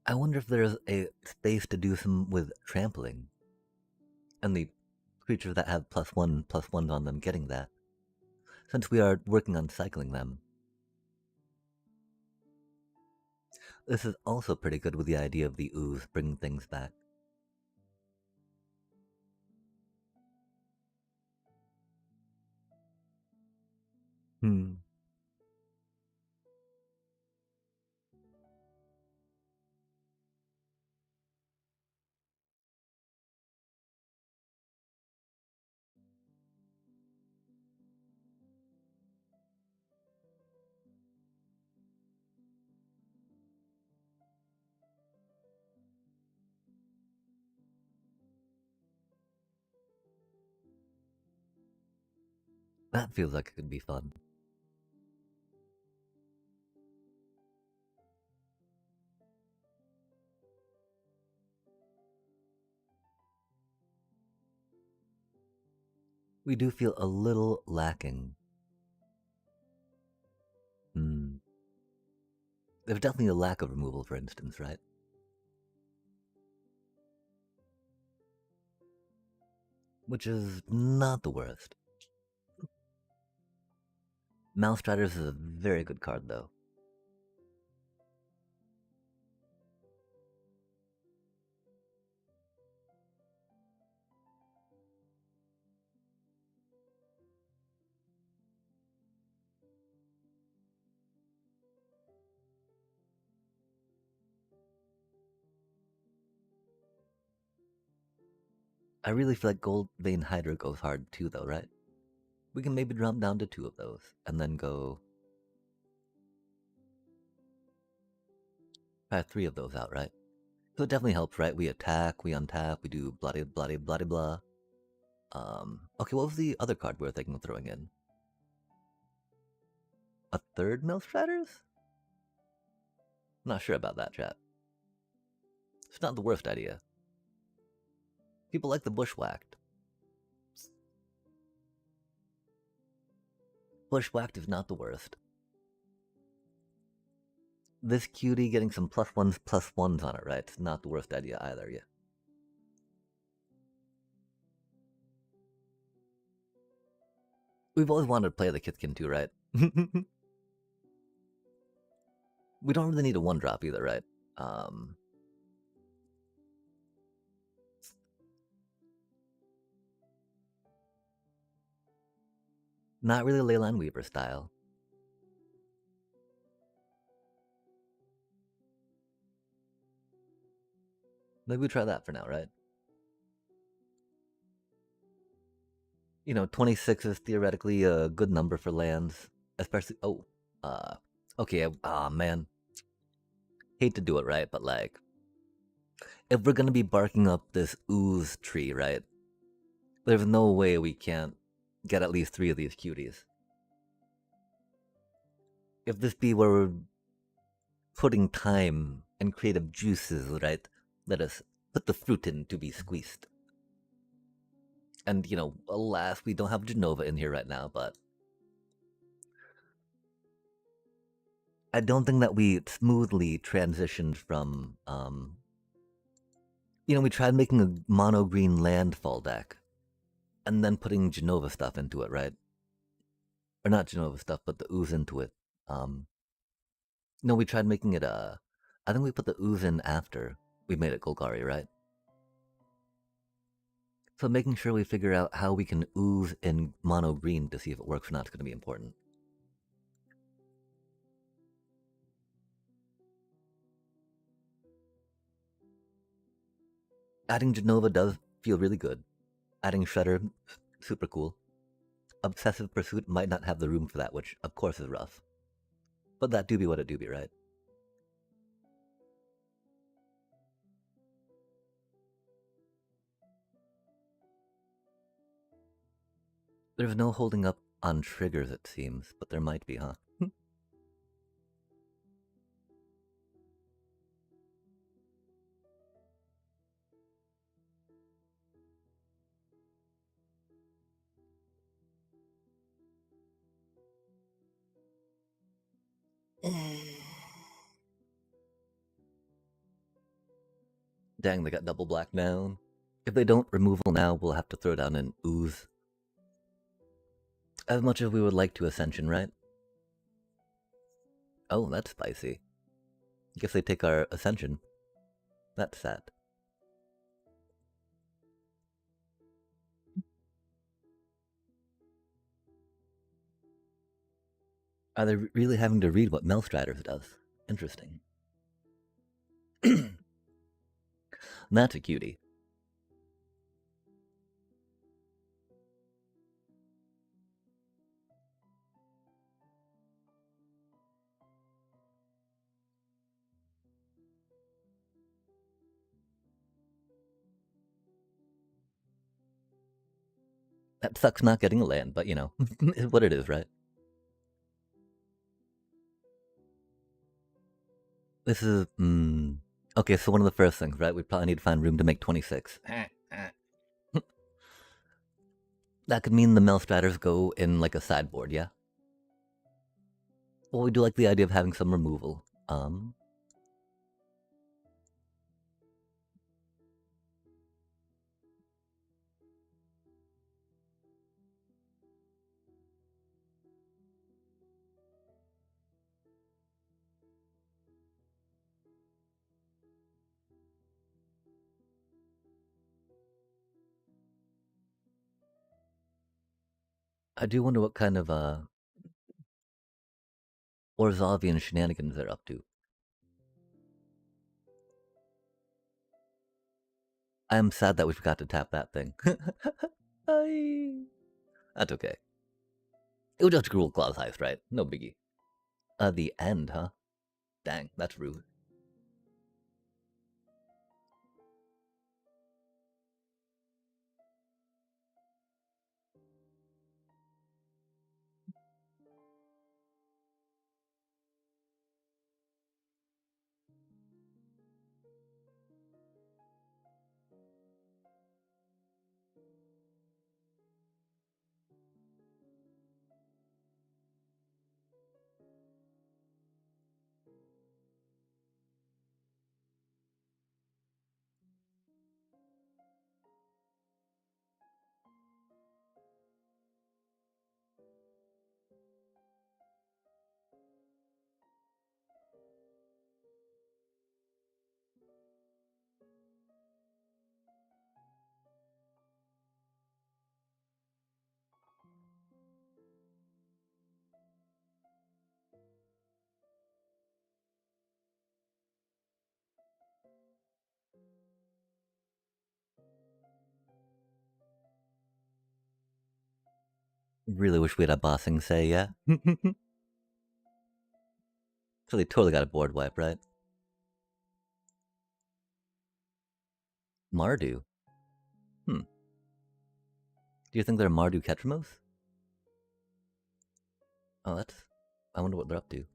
I wonder if there's a space to do some with trampling. And the creatures that have +1/+1 on them getting that. Since we are working on cycling them. This is also pretty good with the idea of the ooze bringing things back. Hmm. That feels like it could be fun. We do feel a little lacking. Hmm. There's definitely a lack of removal, for instance, right? Which is not the worst. Mouse Striders is a very good card, though. I really feel like Gold Vein Hydra goes hard too, though, right? We can maybe drop down to 2 of those, and then go... try 3 of those out, right? So it definitely helps, right? We attack, we untap, we do bloody, bloody, bloody, blah. Okay, what was the other card we were thinking of throwing in? A third Millstraters? Not sure about that, chat. It's not the worst idea. People like the Bushwhacked. Bushwhacked is not the worst. This cutie getting some +1s on it, right? It's not the worst idea either, yeah. We've always wanted to play the Kitkin too, right? We don't really need a 1-drop either, right? Not really Leyline Weaver style. Maybe we try that for now, right? You know, 26 is theoretically a good number for lands, especially... Oh, okay, man. Hate to do it, right? But, like, if we're gonna be barking up this ooze tree, right? There's no way we can't get at least 3 of these cuties. If this be where we're putting time and creative juices, right? Let us put the fruit in to be squeezed. And, you know, alas, we don't have Genova in here right now, but... I don't think that we smoothly transitioned from, you know, we tried making a mono-green landfall deck, and then putting Genova stuff into it, right? Or not Genova stuff, but the ooze into it. No, we tried making it, I think we put the ooze in after we made it Golgari, right? So making sure we figure out how we can ooze in mono-green to see if it works or not is going to be important. Adding Genova does feel really good. Adding Shredder, super cool. Obsessive Pursuit might not have the room for that, which of course is rough. But that do be what it do be, right? There's no holding up on triggers, it seems, but there might be, huh? Dang, they got double black down. If they don't removal now, we'll have to throw down an ooze. As much as we would like to Ascension, right? Oh, that's spicy. Guess they take our Ascension. That's sad. Are they really having to read what Melstraters does? Interesting. That's a cutie. That sucks not getting a land, but you know, it's what it is, right? This is, okay, so one of the first things, right? We probably need to find room to make 26. That could mean the Melstraters go in like a sideboard, yeah? Well, we do like the idea of having some removal. I do wonder what kind of, Orzovian shenanigans they're up to. I'm sad that we forgot to tap that thing. That's okay. It was just a Gruul Claws heist, right? No biggie. The end, huh? Dang, that's rude. Really wish we had a bossing say, yeah? So they totally got a board wipe, right? Mardu. Hmm. Do you think they're Mardu Ketramos? Oh, that's... I wonder what they're up to.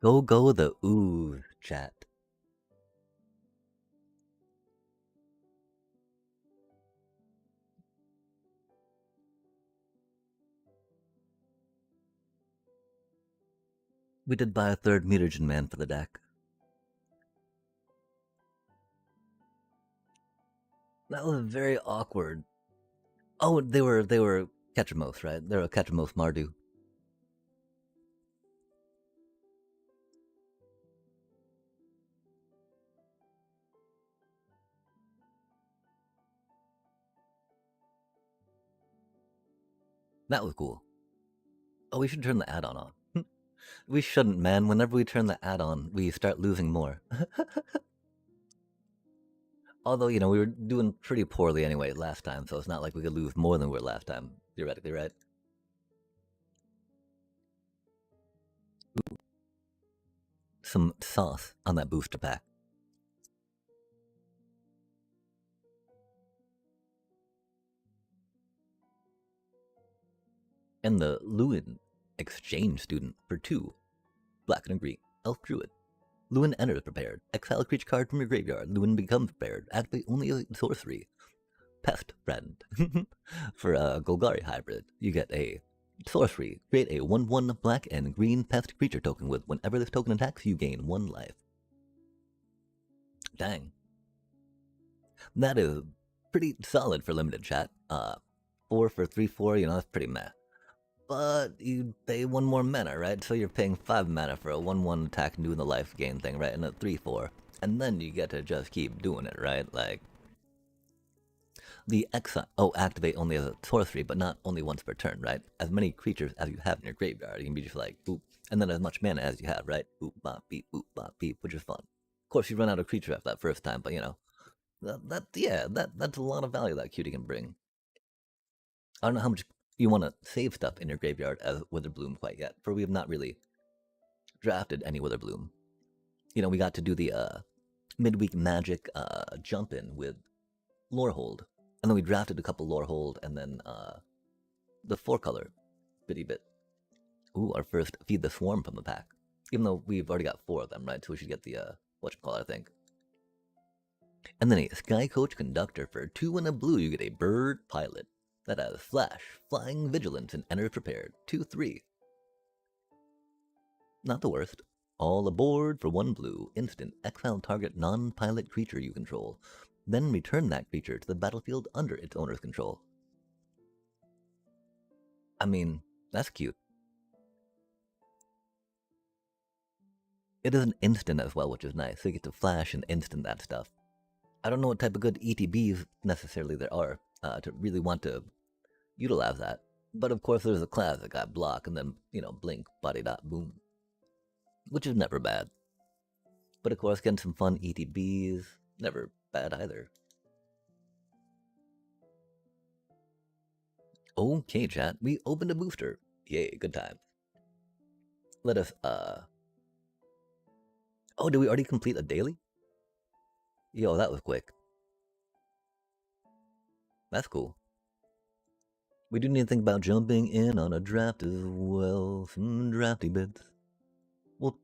Go the ooh, chat. We did buy a third mutagen man for the deck. That was very awkward. Oh, they were Ketramos, right? They were Ketramos Mardu. That was cool. Oh, we should turn the add-on on. We shouldn't, man. Whenever we turn the add-on, we start losing more. Although, you know, we were doing pretty poorly anyway last time, so it's not like we could lose more than we were last time, theoretically, right? Some sauce on that booster pack. And the Lewin exchange student for 2. Black and green. Elf Druid. Lewin enters prepared. Exile a creature card from your graveyard. Lewin becomes prepared. Activate only a sorcery. Pest Friend. For a Golgari hybrid, you get a sorcery. Create a 1/1 black and green pest creature token with whenever this token attacks, you gain 1 life. Dang. That is pretty solid for limited chat. 4 for 3/4, you know, that's pretty meh. But you pay 1 more mana, right? So you're paying 5 mana for a 1/1 attack and doing the life gain thing, right? And a 3/4. And then you get to just keep doing it, right? Like, the exile. Oh, activate only as a sorcery, but not only once per turn, right? As many creatures as you have in your graveyard, you can be just like, boop. And then as much mana as you have, right? Boop, bop, beep, boop, bop, beep, which is fun. Of course, you run out of creature after that first time, but you know, that's a lot of value that cutie can bring. I don't know how much you want to save stuff in your graveyard as Witherbloom quite yet, for we have not really drafted any Witherbloom. You know, we got to do the midweek magic jump in with Lorehold, and then we drafted a couple Lorehold, and then the 4-color bitty bit. Ooh, our first Feed the Swarm from the pack. Even though we've already got 4 of them, right? So we should get the whatchamacallit, I think. And then a Sky Coach Conductor. For 2 and a blue, you get a Bird Pilot that has Flash, Flying Vigilance, and Enter Prepared. 2/3. Not the worst. All aboard for 1 blue. Instant. Exile target non-pilot creature you control. Then return that creature to the battlefield under its owner's control. I mean, that's cute. It is an instant as well, which is nice. So you get to flash and instant that stuff. I don't know what type of good ETBs necessarily there are to really want to utilize that. But of course, there's a class that got block and then, you know, blink, body dot, boom. Which is never bad. But of course, getting some fun ETBs, never bad either. Okay, chat, we opened a booster. Yay, good time. Let us, oh, did we already complete a daily? Yo, that was quick. That's cool. We do need to think about jumping in on a draft as well. Some drafty bits. Well,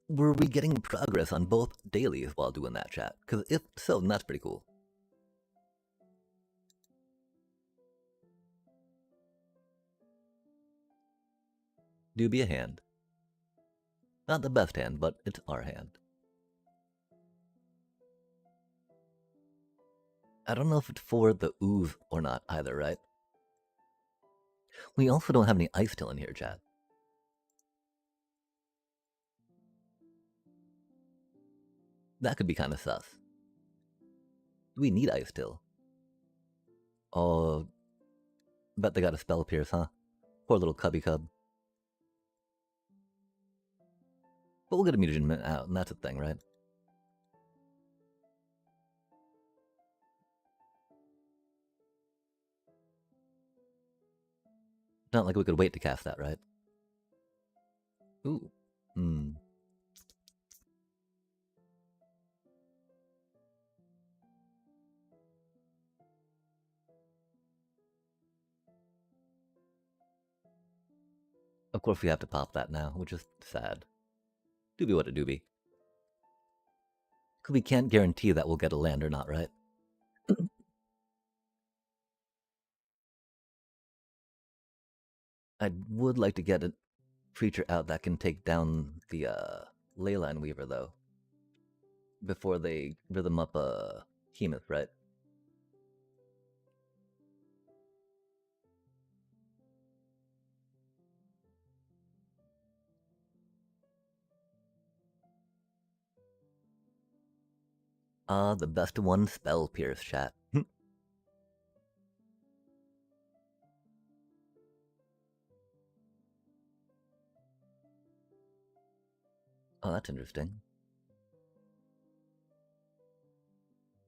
were we getting progress on both dailies while doing that, chat? Because if so, then that's pretty cool. Do be a hand. Not the best hand, but it's our hand. I don't know if it's for the ooze or not either, right? We also don't have any ice till in here, chat. That could be kind of sus. Do we need ice till? Oh, bet they got a spell pierce, huh? Poor little cubby cub. But we'll get a mutagen out, and that's a thing, right? Not like we could wait to cast that, right? Ooh. Hmm. Of course we have to pop that now, which is sad. Doobie what a doobie. Because we can't guarantee that we'll get a land or not, right? I would like to get a creature out that can take down the Leyline Weaver, though. Before they rhythm up Hemoth, right? The best one, Spell Pierce, chat. Oh, that's interesting.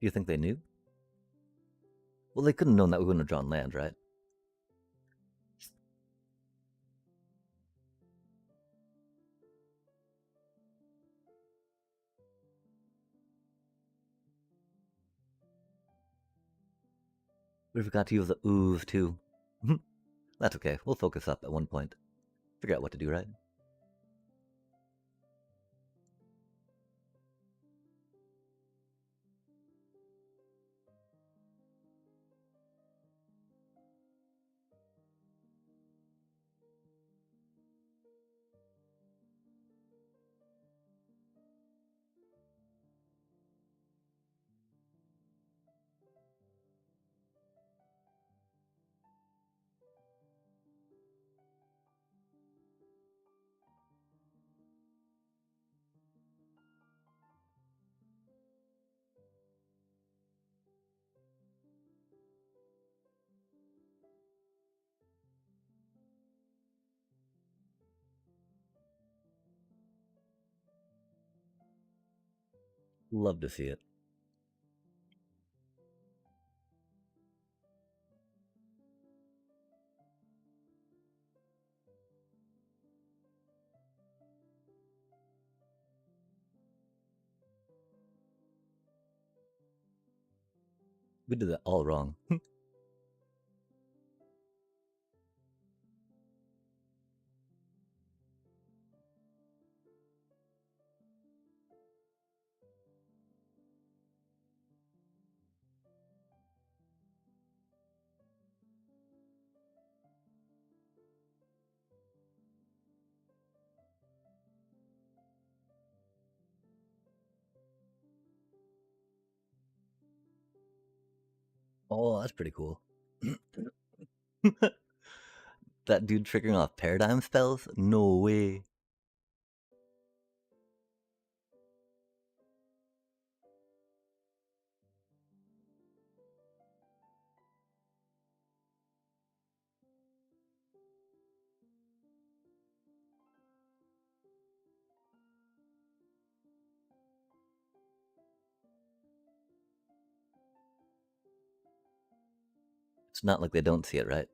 Do you think they knew? Well, they couldn't have known that we wouldn't have drawn land, right? We forgot to use the ooze, too. That's okay. We'll focus up at one point. Figure out what to do, right? Love to see it. We did that all wrong. Oh, that's pretty cool. That dude triggering off paradigm spells? No way. It's not like they don't see it, right?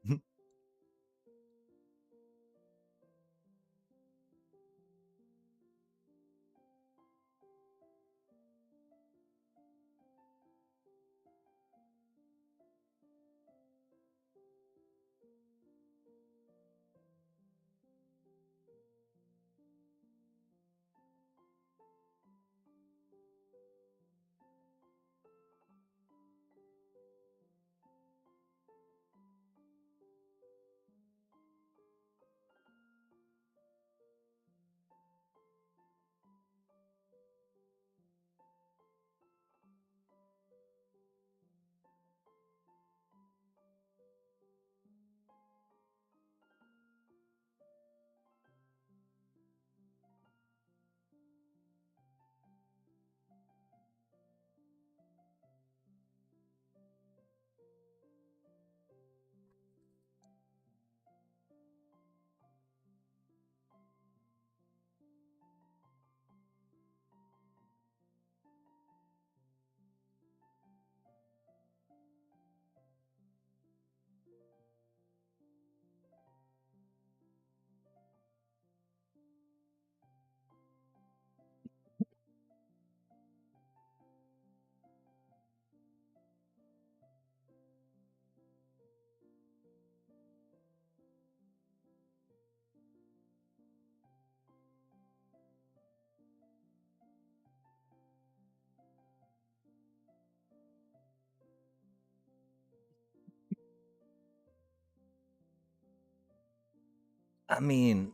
I mean,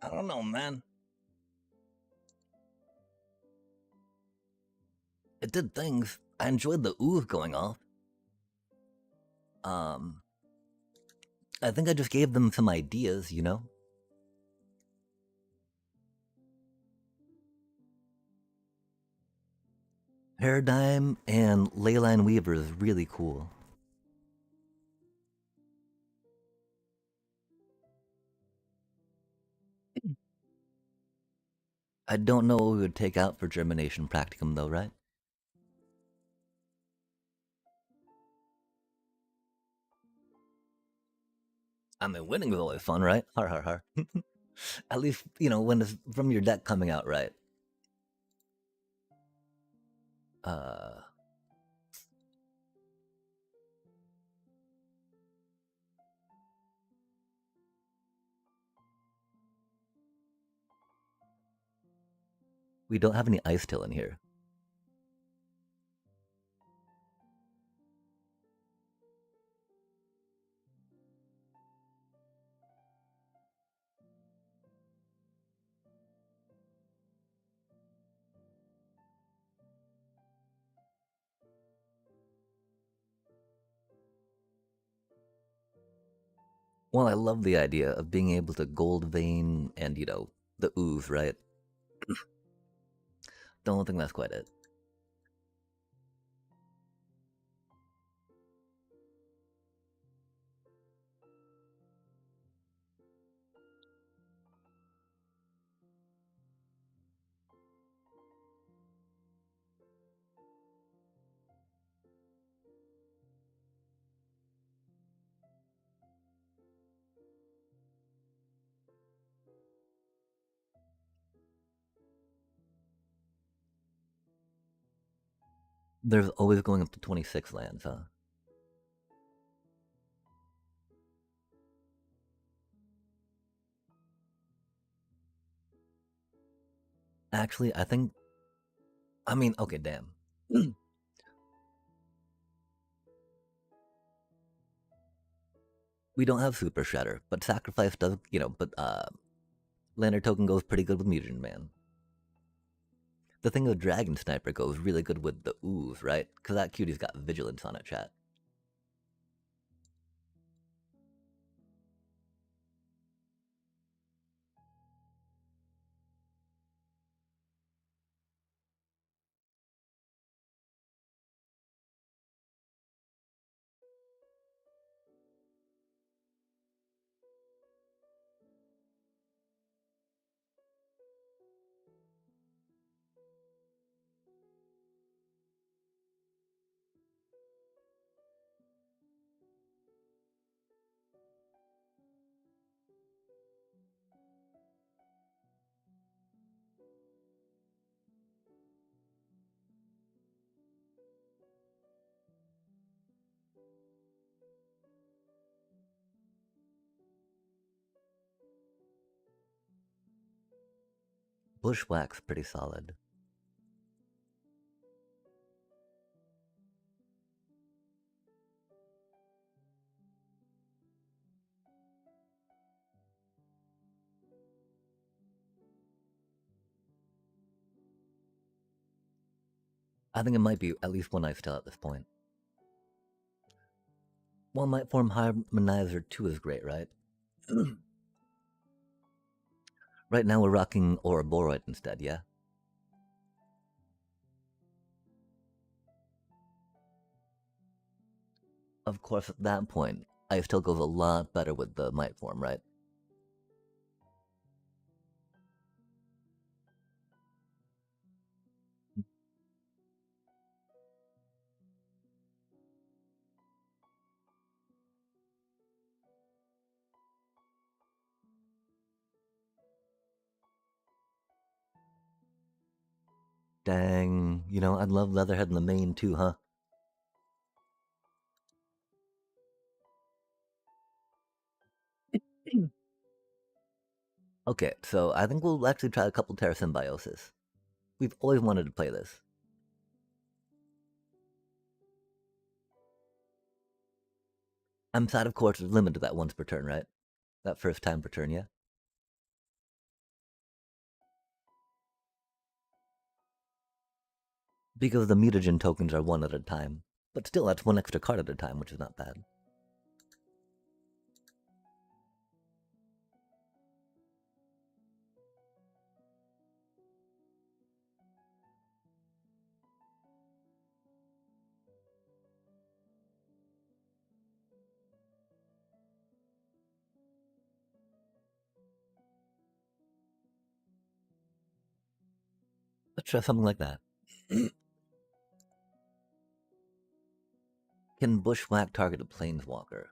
I don't know, man. It did things. I enjoyed the ooze going off. Um, I think I just gave them some ideas, you know? Paradigm and Leyline Weaver is really cool. I don't know what we would take out for Germination Practicum, though, right? I mean, winning is always fun, right? Har har har. At least, you know, when it's from your deck coming out right. Uh, we don't have any Ice Till in here. Well, I love the idea of being able to Gold Vein and, you know, the ooze, right? Don't think that's quite it. There's always going up to 26 lands, huh? Actually, I think. I mean, okay, damn. We don't have Super Shredder, but Sacrifice does, but Lantern Token goes pretty good with Mutagen Man. The thing with Dragon Sniper goes really good with the Ooze, right? Because that cutie's got Vigilance on it, chat. Bushwhack's pretty solid. I think it might be at least one I still at this point. One might form Harmonizer 2 is great, right? Right now we're rocking Ouroboros instead, yeah? Of course, at that point, I still goes a lot better with the Might form, right? Dang, I'd love Leatherhead in the main too, huh? Okay, so I think we'll actually try a couple Terra Symbiosis. We've always wanted to play this. I'm sad, of course, it's limited to that once per turn, right? That first time per turn, yeah? Because the mutagen tokens are one at a time. But still, that's one extra card at a time, which is not bad. Let's try something like that. Can Bushwhack target a Planeswalker?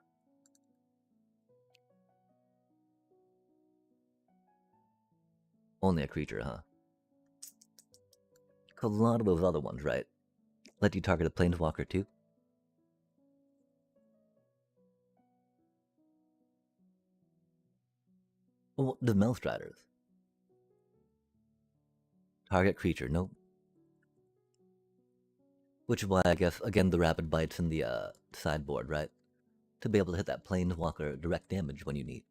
Only a creature, huh? A lot of those other ones, right? Let you target a Planeswalker too? Well, the Melstriders. Target creature, nope. Which is why I guess, again, the Rapid Bites in the sideboard, right? To be able to hit that Planeswalker direct damage when you need.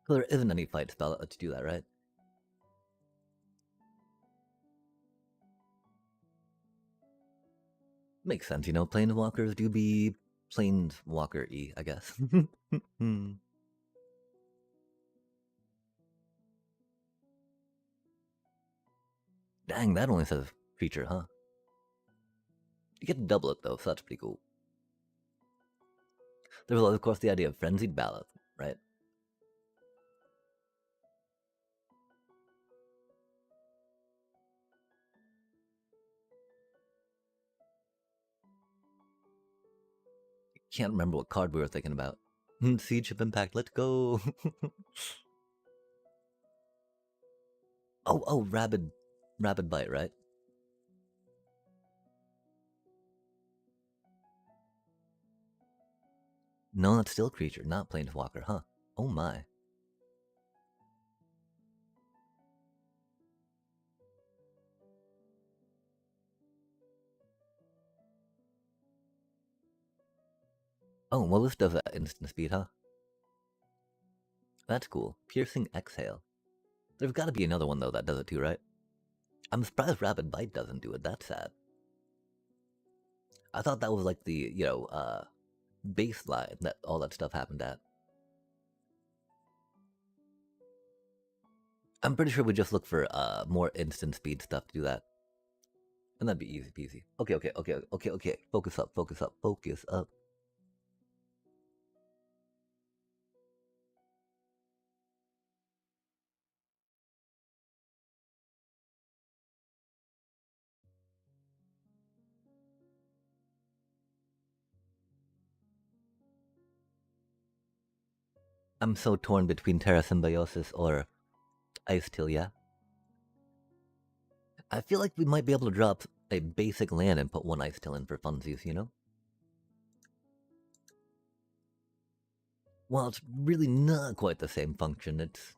So there isn't any fight spell that lets you do that, right? Makes sense, Planeswalkers do be Planeswalker-y, I guess. Dang, that only says creature, huh? You get to double it, though, so that's pretty cool. There's, of course, the idea of Frenzied Ballast, right? Can't remember what card we were thinking about. Siege of Impact, let's go! Oh, rabid bite, right? No, that's still creature, not planeswalker, huh? Oh my. Oh, well, this does that instant speed, huh? That's cool. Piercing exhale. There's got to be another one though that does it too, right? I'm surprised Rapid Bite doesn't do it. That's sad. I thought that was like the baseline that all that stuff happened at. I'm pretty sure we just look for more instant speed stuff to do that, and that'd be easy peasy. Okay. Focus up, focus up, focus up. I'm so torn between Terra Symbiosis or Ice Till, yeah? I feel like we might be able to drop a basic land and put one Ice Till in for funsies, you know? Well, it's really not quite the same function. It's,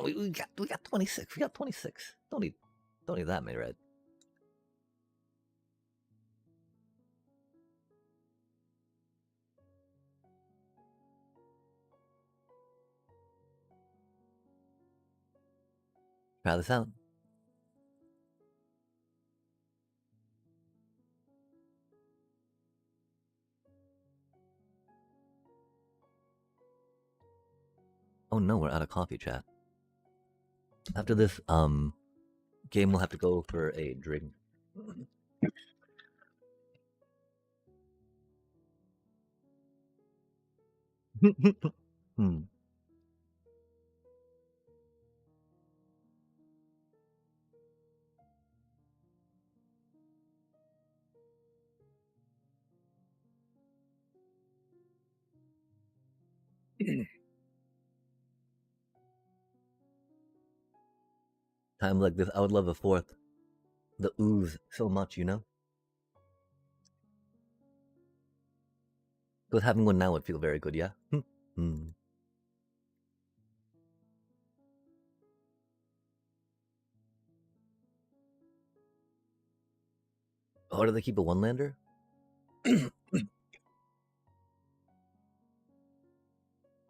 we got 26. We got 26. Don't need that many red. Try this out. Oh no, we're out of coffee, chat. After this game, we'll have to go for a drink. Hmm. Time like this, I would love a fourth. The ooze so much, you know? Because having one now would feel very good, yeah? Hmm. Oh, do they keep a one lander?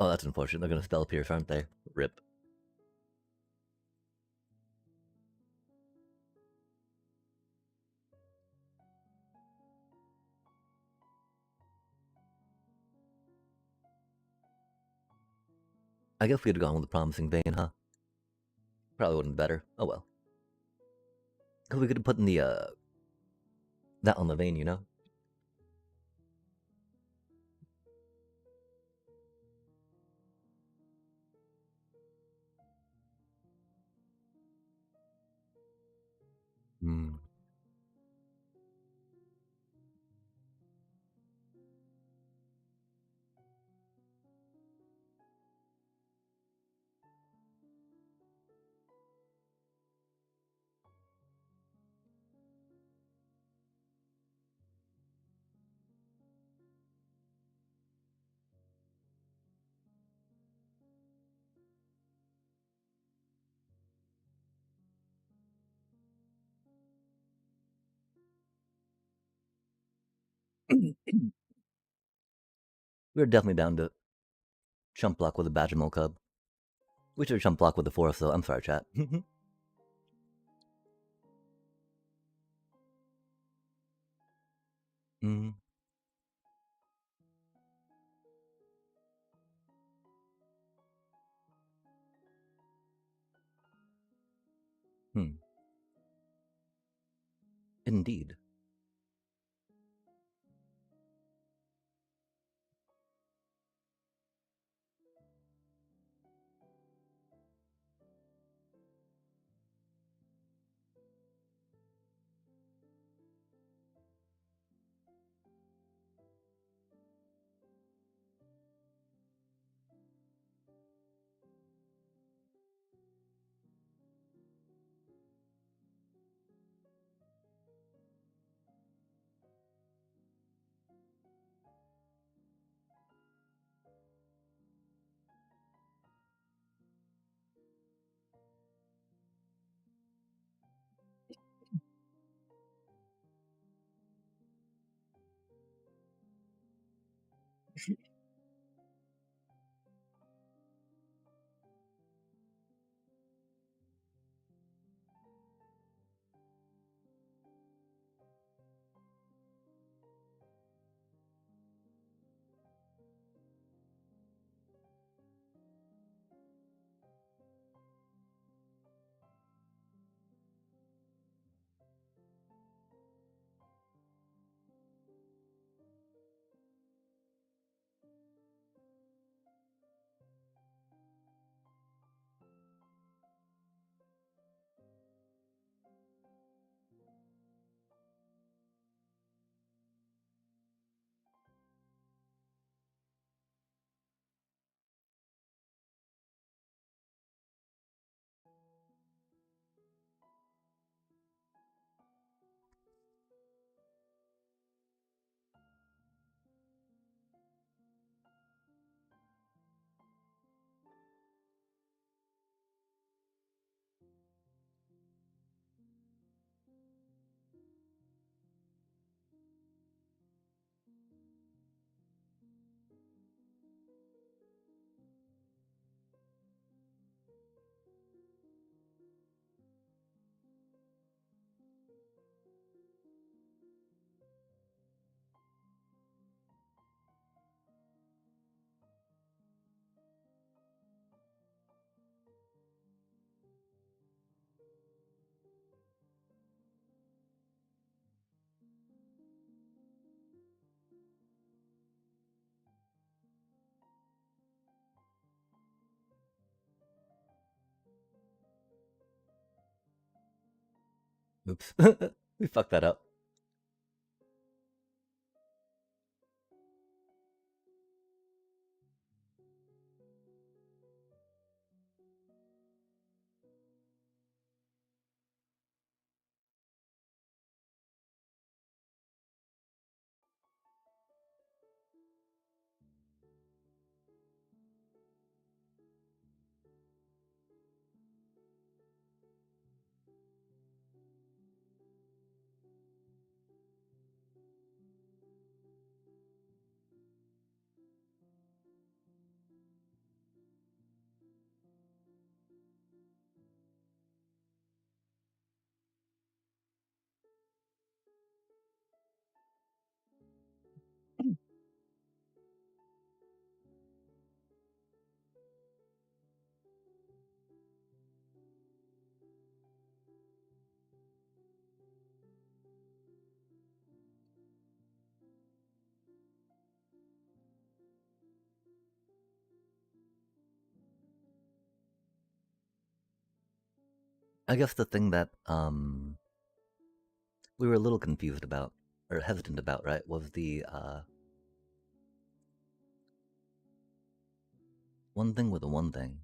Oh, that's unfortunate. They're gonna spell pierce, aren't they? Rip. I guess we'd have gone with the promising vein, huh? Probably wouldn't better. Oh well. Because we could have put in the that on the vein, you know? Hmm. We're definitely down to chump block with a Badgermole Cub. We should chump block with the forest, though. I'm sorry, chat. Hmm. Hmm. Indeed. Oops. We fucked that up. I guess the thing that we were a little confused about or hesitant about, right, was the one thing with the one thing.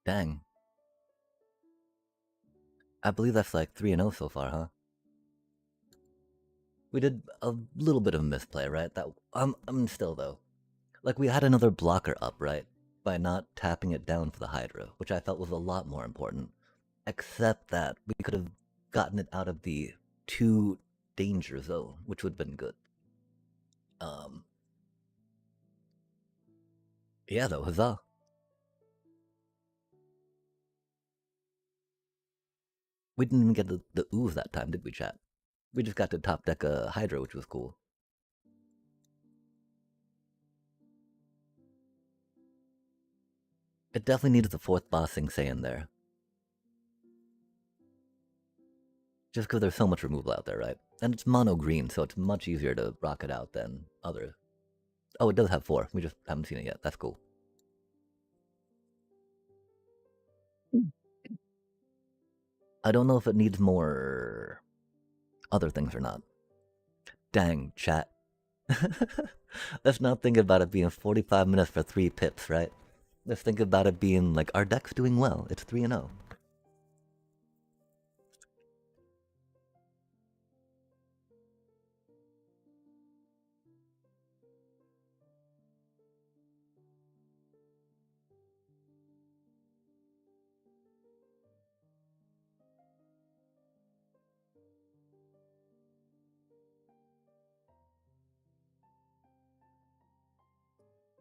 Dang. I believe that's like 3-0 so far, huh? We did a little bit of misplay, right? That I'm still though. Like we had another blocker up, right? By not tapping it down for the Hydra, which I felt was a lot more important. Except that we could have gotten it out of the 2 danger zone, which would have been good. Um yeah though, huzzah. We didn't even get the ooze that time, did we, chat? We just got to top deck a Hydra, which was cool. It definitely needed the fourth boss thing saying there. Just because there's so much removal out there, right? And it's mono green, so it's much easier to rock it out than other. Oh, it does have 4. We just haven't seen it yet. That's cool. I don't know if it needs more other things or not. Dang, chat. Let's not think about it being 45 minutes for 3 pips, right? Let's think about it being like our deck's doing well. It's 3-0.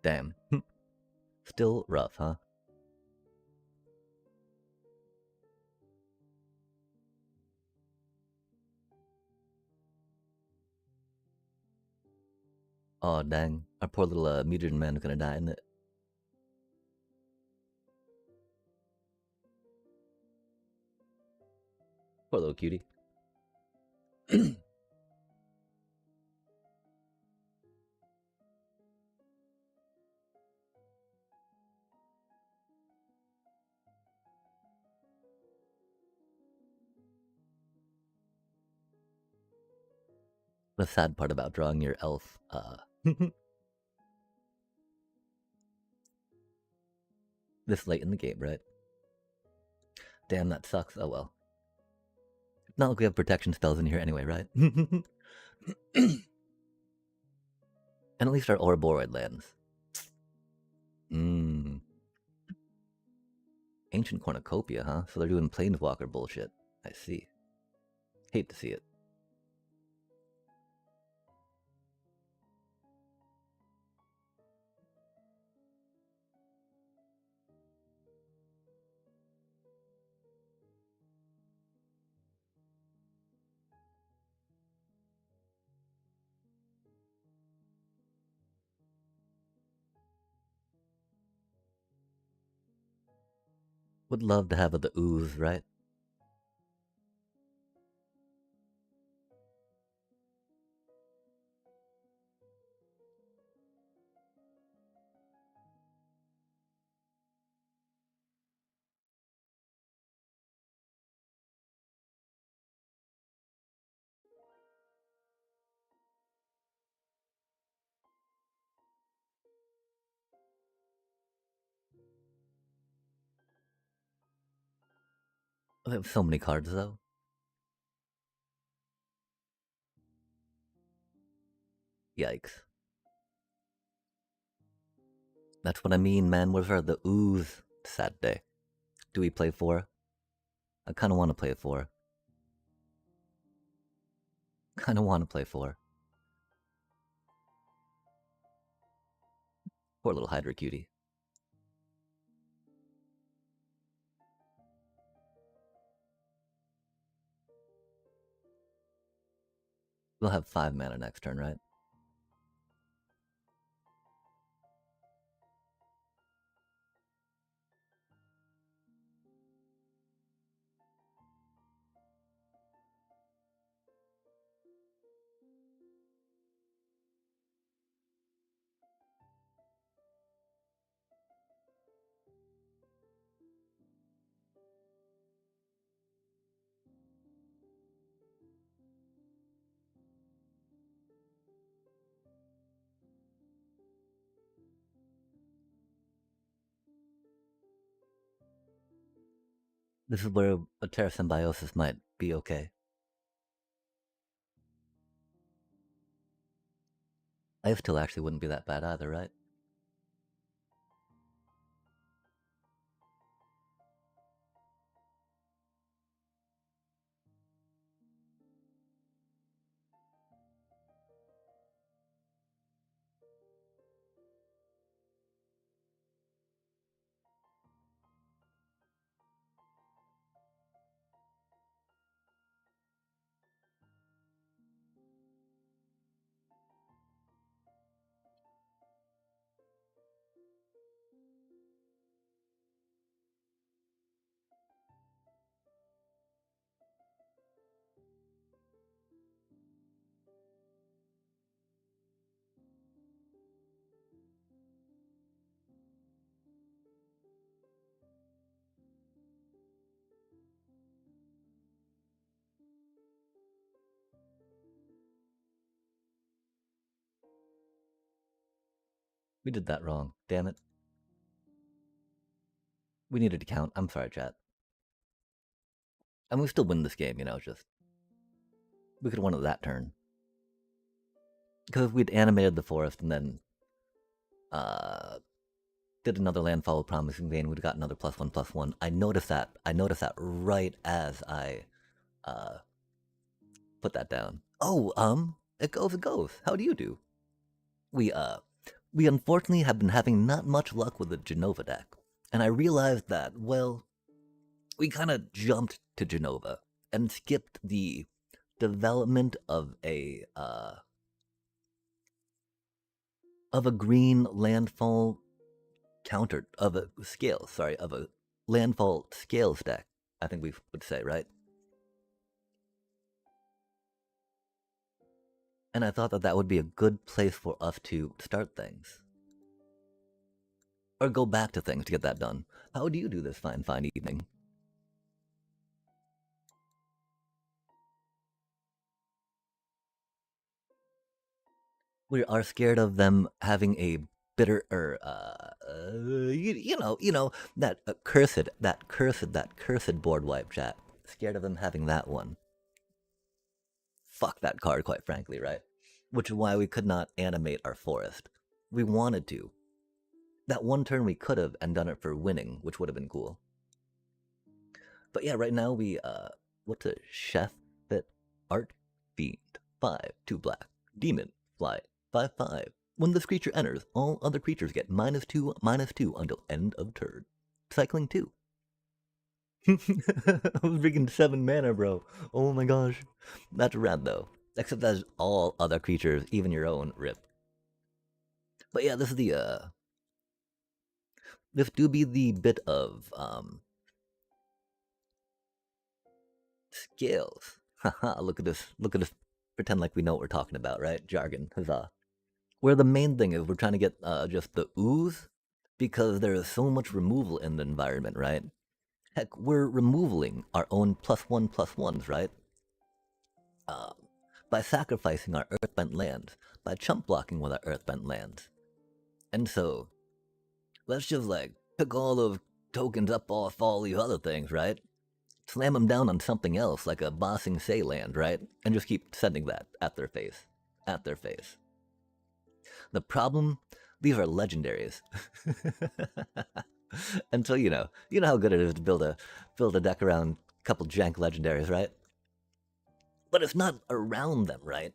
Damn. Still rough, huh? Oh, dang. Our poor little mutagen man is gonna die, isn't it? Poor little cutie. The sad part about drawing your elf, this late in the game, right? Damn, that sucks. Oh well. Not like we have protection spells in here anyway, right? And at least our Ouroboros lands. Mmm. Ancient Cornucopia, huh? So they're doing Planeswalker bullshit. I see. Hate to see it. Would love to have the ooze, right? I have so many cards though. Yikes. That's what I mean, man. What are the ooze? Sad day. Do we play 4? I kind of want to play 4. Kind of want to play 4. Poor little Hydra cutie. We'll have 5 mana next turn, right? This is where a Terra Symbiosis might be okay. Life Till actually wouldn't be that bad either, right? We did that wrong. Damn it. We needed to count. I'm sorry, chat. And we still win this game, you know, just... We could have won it that turn. Because if we'd animated the forest and then... did another landfall with Promising Vein, we'd have got another +1/+1. I noticed that. I noticed that right as I... put that down. Oh, it goes, it goes. How do you do? We unfortunately have been having not much luck with the Genova deck. And I realized that, well, we kind of jumped to Genova and skipped the development of a green landfall counter, of a landfall scales deck, I think we would say, right? And I thought that that would be a good place for us to start things. Or go back to things to get that done. How do you do this fine evening? We are scared of them having a bitter, you know, that cursed board wipe, chat. Scared of them having that one. Fuck that card, quite frankly, right? Which is why we could not animate our forest. We wanted to. That one turn we could have and done it for winning, which would have been cool. But yeah, right now we, what's a chef that art fiend? 5, 2 black. Demon, fly, 5/5. When this creature enters, all other creatures get -2/-2 until end of turn. Cycling 2. I was freaking 7 mana, bro. Oh my gosh. That's rad though. Except that's all other creatures, even your own, rip. But yeah, this is the, this do be the bit of, scales. Haha, look at this, pretend like we know what we're talking about, right? Jargon, huzzah. Where the main thing is we're trying to get, just the ooze, because there is so much removal in the environment, right? Heck, we're removing our own +1/+1s, right? By sacrificing our earthbent lands, by chump blocking with our earthbent lands. And so, let's just like pick all those tokens up off all these other things, right? Slam them down on something else, like a Bossing Say land, right? And just keep sending that at their face. At their face. The problem, these are legendaries. Until you know how good it is to build a deck around a couple jank legendaries, right? But it's not around them, right?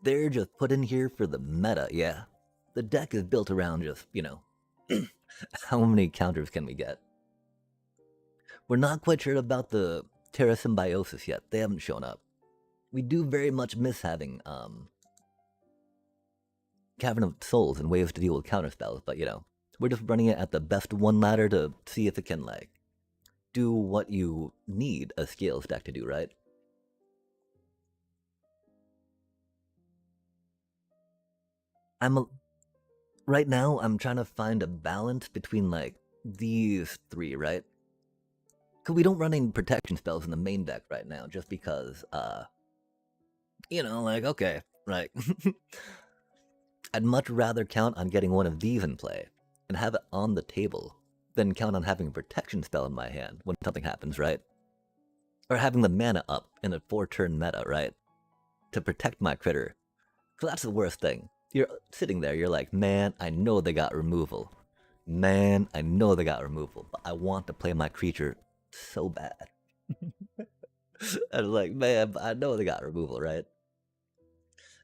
They're just put in here for the meta, yeah. The deck is built around just, you know, how many counters can we get? We're not quite sure about the Terra Symbiosis yet. They haven't shown up. We do very much miss having Cavern of Souls and ways to deal with counterspells, but you know, we're just running it at the best one ladder to see if it can, like, do what you need a scales deck to do, right? Right now, I'm trying to find a balance between, like, these three, right? Because we don't run any protection spells in the main deck right now, just because, you know, like, okay, right. I'd much rather count on getting one of these in play and have it on the table than count on having a protection spell in my hand when something happens, right? Or having the mana up in a 4-turn meta, right? To protect my critter. So that's the worst thing. You're sitting there, you're like, man, I know they got removal. Man, I know they got removal, but I want to play my creature so bad. I was like, man, I know they got removal, right?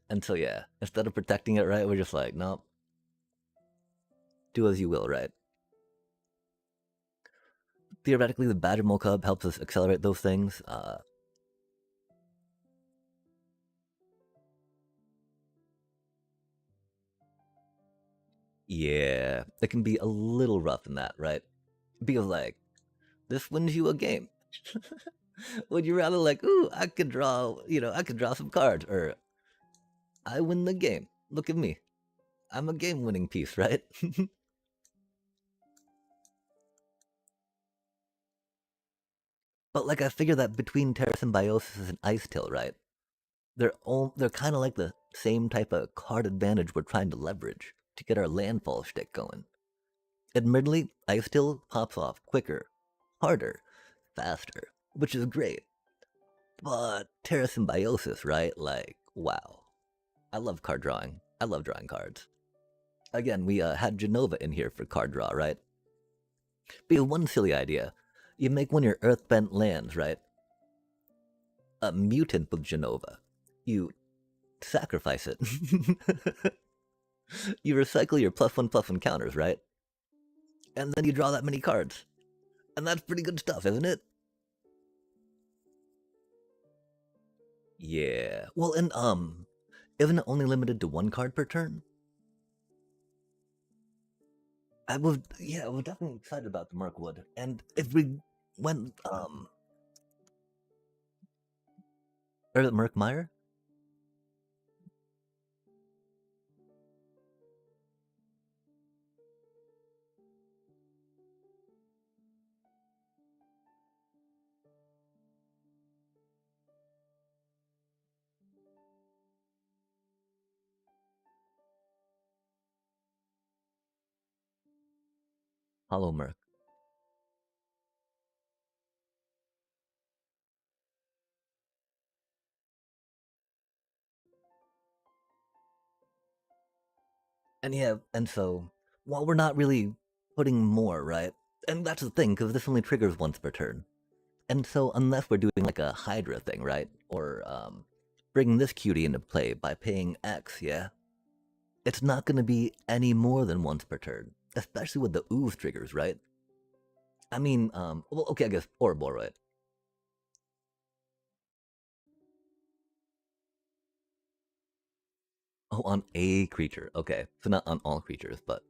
And so yeah, instead of protecting it, right, we're just like, nope. Do as you will, right? Theoretically, the Badger Mole Cub helps us accelerate those things. Yeah, it can be a little rough in that, right? Because, like, this wins you a game. Would you rather, like, ooh, I could draw, you know, I could draw some cards, or I win the game. Look at me. I'm a game-winning piece, right? But, like, I figure that between Terra Symbiosis and Ice Tail, right? They're kind of like the same type of card advantage we're trying to leverage. to get our landfall shtick going. Admittedly, ice still pops off quicker, harder, faster, which is great. But Terra Symbiosis, right? Like, wow. I love card drawing. I love drawing cards. Again, we had Genova in here for card draw, right? But one silly idea. You make one of your earthbent lands, right? A mutant with Genova. You sacrifice it. You recycle your +1/+1 counters, right? And then you draw that many cards. And that's pretty good stuff, isn't it? Yeah. Well, and isn't it only limited to 1 card per turn? I was definitely excited about the Mirkwood. And if we went or the Murkmire? Hollow Murk. And yeah, and so while we're not really putting more, right? And that's the thing, because this only triggers once per turn. And so unless we're doing like a Hydra thing, right? Or bringing this cutie into play by paying X, yeah? It's not going to be any more than once per turn. Especially with the ooze triggers, right? I mean, well, okay, I guess Ouroboros. Oh, on a creature. Okay, so not on all creatures, but...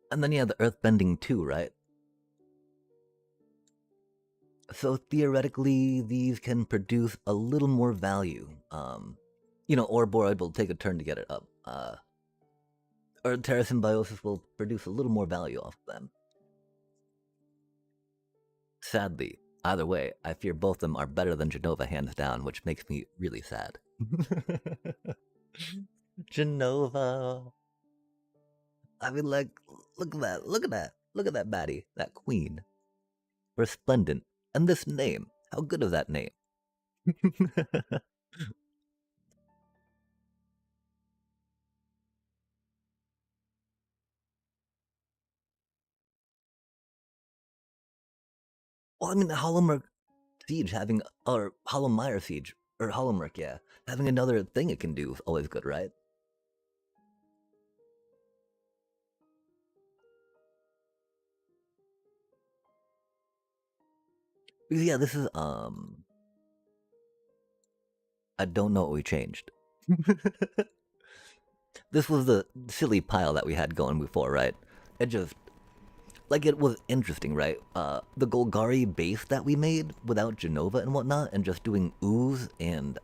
And then, yeah, the Earthbending too, right? So theoretically, these can produce a little more value. You know, Ouroboros will take a turn to get it up. Or Terra Symbiosis will produce a little more value off of them. Sadly, either way, I fear both of them are better than Genova hands down, which makes me really sad. Genova. I mean, like, look at that, look at that, look at that baddie, that queen. Resplendent. And this name, how good is that name? Well, I mean, the Hollowmurk Siege having, or Hollowmire Siege, or Hollowmurk, yeah, having another thing it can do is always good, right? Because yeah, this is I don't know what we changed. This was the silly pile that we had going before, right? It just like it was interesting, right? The Golgari base that we made without Genova and whatnot, and just doing ooze and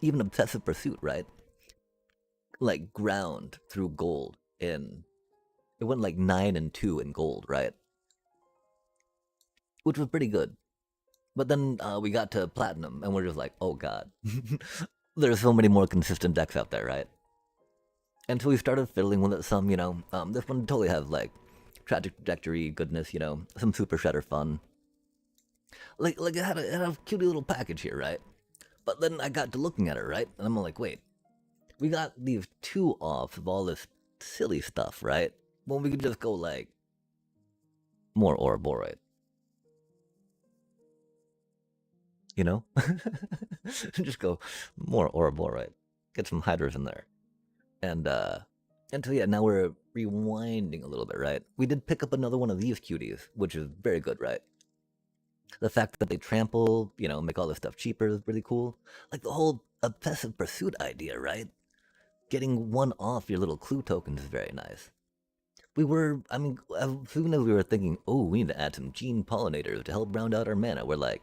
even obsessive pursuit, right? Like ground through gold in it went like 9 and 2 in gold, right? Which was pretty good. But then we got to platinum, and we're just like, oh god, there's so many more consistent decks out there, right? And so we started fiddling with it some, you know. This one totally has like tragic trajectory goodness, you know, some super shredder fun. Like it had a cute little package here, right? But then I got to looking at it, right? And I'm like, wait, we got these two off of all this silly stuff, right? Well, we could just go like more Ouroboros, you know? Just go more Ouroboros, get some hydras in there, and so yeah, now we're rewinding a little bit, right? We did pick up another one of these cuties, which is very good, right? The fact that they trample, you know, make all this stuff cheaper is really cool. Like the whole obsessive pursuit idea, right? Getting one off your little clue tokens is very nice. We were, I mean, as soon as we were thinking, oh, we need to add some gene pollinators to help round out our mana, we're like,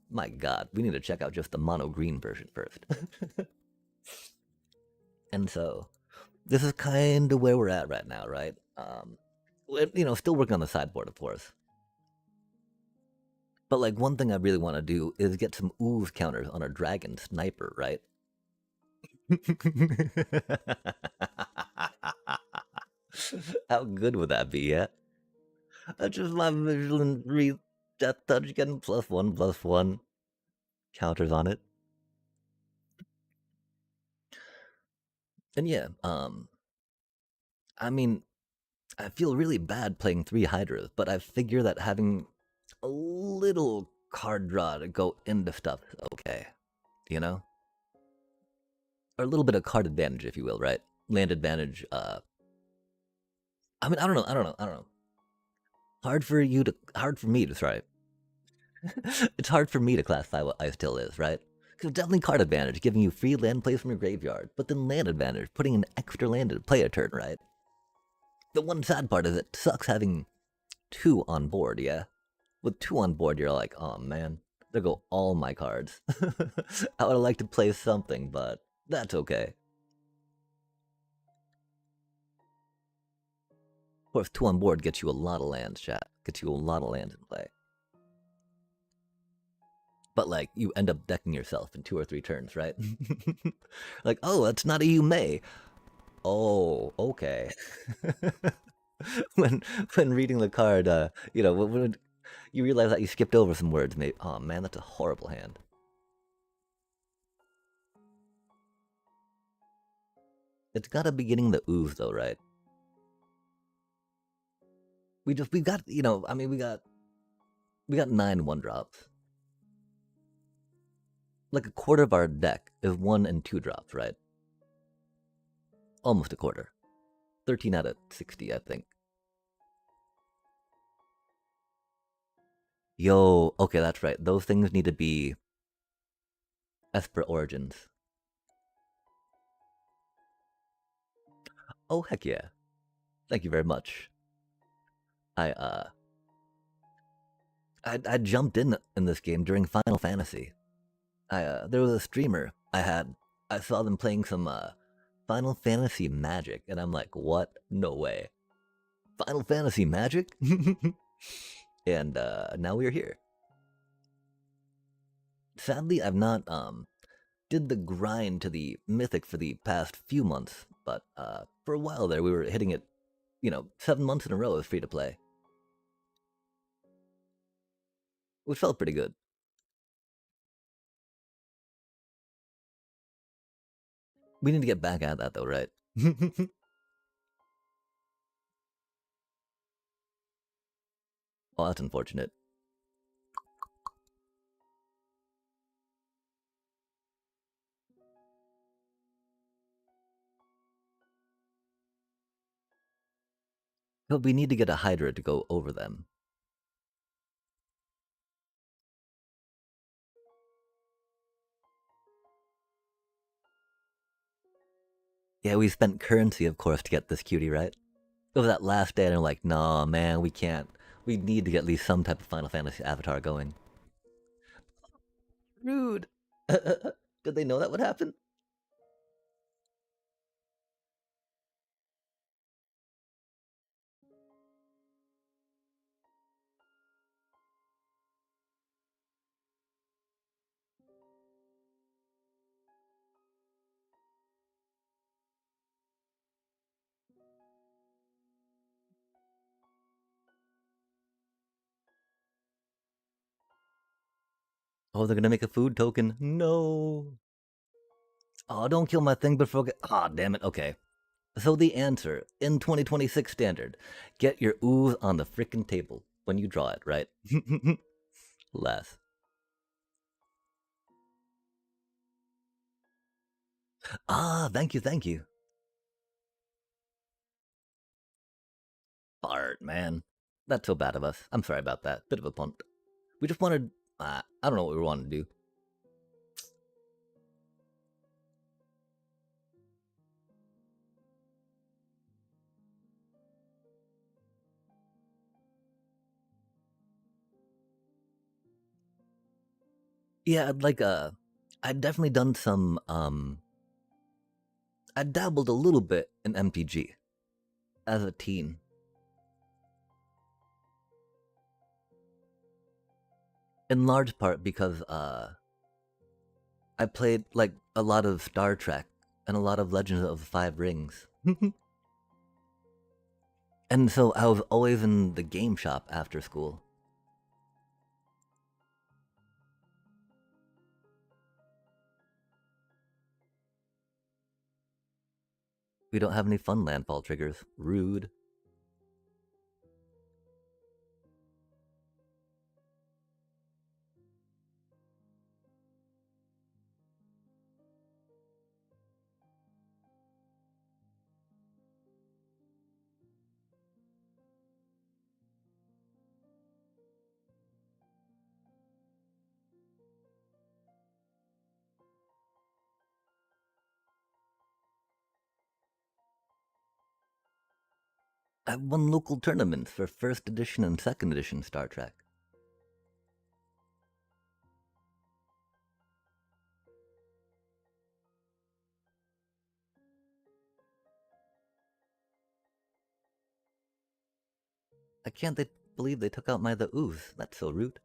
my god, we need to check out just the mono green version first. And so, this is kind of where we're at right now, right? You know, still working on the sideboard, of course. But like one thing I really want to do is get some ooze counters on our dragon sniper, right? How good would that be, yeah? That's just my visual and re death touch getting +1/+1 counters on it. And yeah, I mean, I feel really bad playing 3 Hydras, but I figure that having a little card draw to go into stuff is okay, you know? Or a little bit of card advantage, if you will, right? Land advantage, I mean, I don't know. Hard for me to, sorry. It's hard for me to classify what Ice Till is, right? Because definitely card advantage, giving you free land plays from your graveyard, but then land advantage, putting an extra land to play a turn, right? The one sad part is it sucks having 2 on board, yeah? With 2 on board, you're like, oh man, there go all my cards. I would have liked to play something, but that's okay. Of course, 2 on board gets you a lot of lands, chat. Gets you a lot of lands in play. But like, you end up decking yourself in 2 or 3 turns, right? Like, oh, that's not a Yume. Oh, okay. when reading the card, you know, when you realize that you skipped over some words, maybe. Oh man, that's a horrible hand. It's gotta be getting the ooze though, right? We got, you know, I mean, we got 9 1-drops. Like a quarter of our deck is 1 and 2 drops, right? Almost a quarter. 13 out of 60, I think. Yo, okay, that's right. Those things need to be Esper Origins. Oh, heck yeah. Thank you very much. I, uh... I jumped in this game during Final Fantasy. There was a streamer I saw them playing some, Final Fantasy Magic, and I'm like, what? No way. Final Fantasy Magic? And, now we're here. Sadly, I've not, did the grind to the Mythic for the past few months, but for a while there we were hitting it, you know, 7 months in a row as free to play, which felt pretty good. We need to get back at that though, right? Oh, that's unfortunate. But we need to get a Hydra to go over them. Yeah, we spent currency, of course, to get this cutie, right? It was that last day, and I'm like, nah, man, we can't. We need to get at least some type of Final Fantasy avatar going. Rude. Did they know that would happen? Oh, they're gonna make a food token. No. Oh, don't kill my thing before. Ah, damn it. Okay. So the answer in 2026 standard: get your ooze on the frickin' table when you draw it, right? Less. Ah, thank you, thank you. Bart, man. That's so bad of us. I'm sorry about that. Bit of a punt. We just wanted. I don't know what we wanted to do. Yeah, I'd definitely done some. I dabbled a little bit in MTG as a teen. In large part because I played like a lot of Star Trek And a lot of Legends of the Five Rings. And so I was always in the game shop after school. We don't have any fun landfall triggers. Rude. I've won local tournaments for 1st edition and 2nd edition Star Trek. I can't believe they took out my the ooze. That's so rude.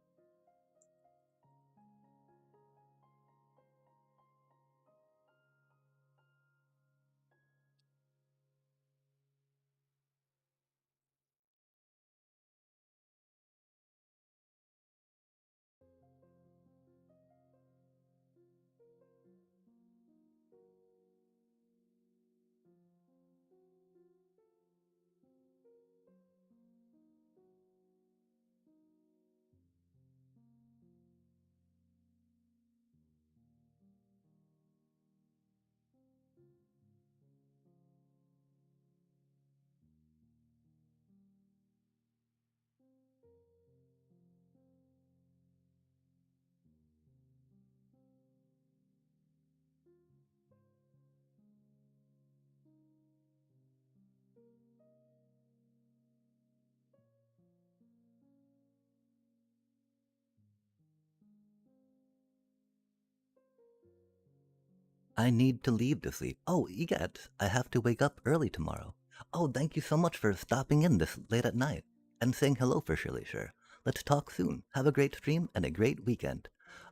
I need to leave to sleep. Oh, Egat, I have to wake up early tomorrow. Oh, thank you so much for stopping in this late at night and saying hello for Shirley, sure. Let's talk soon. Have a great stream and a great weekend.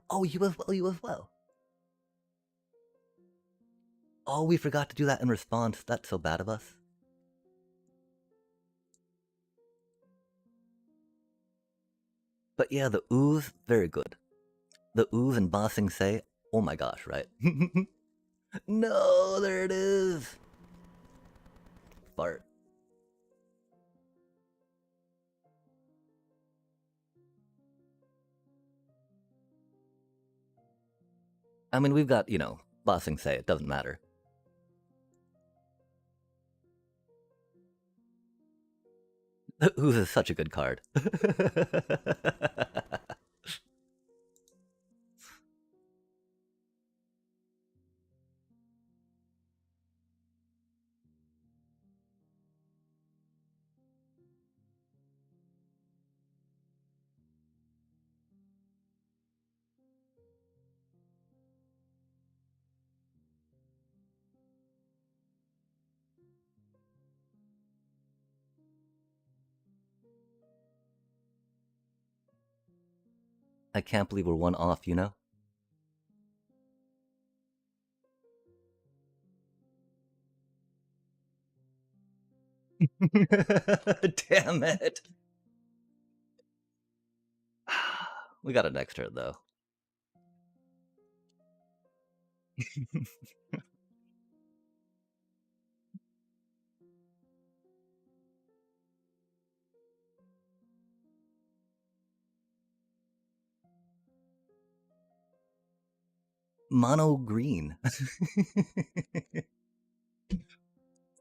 Oh, you as well, you as well. Oh, we forgot to do that in response. That's so bad of us. But yeah, the ooze, very good. The ooze and bossing say, oh my gosh, right? No, there it is. Fart. I mean, we've got, bossing say, it doesn't matter. The ooze is such a good card. I can't believe we're one off, you know? Damn it. We got an extra, though. Mono green.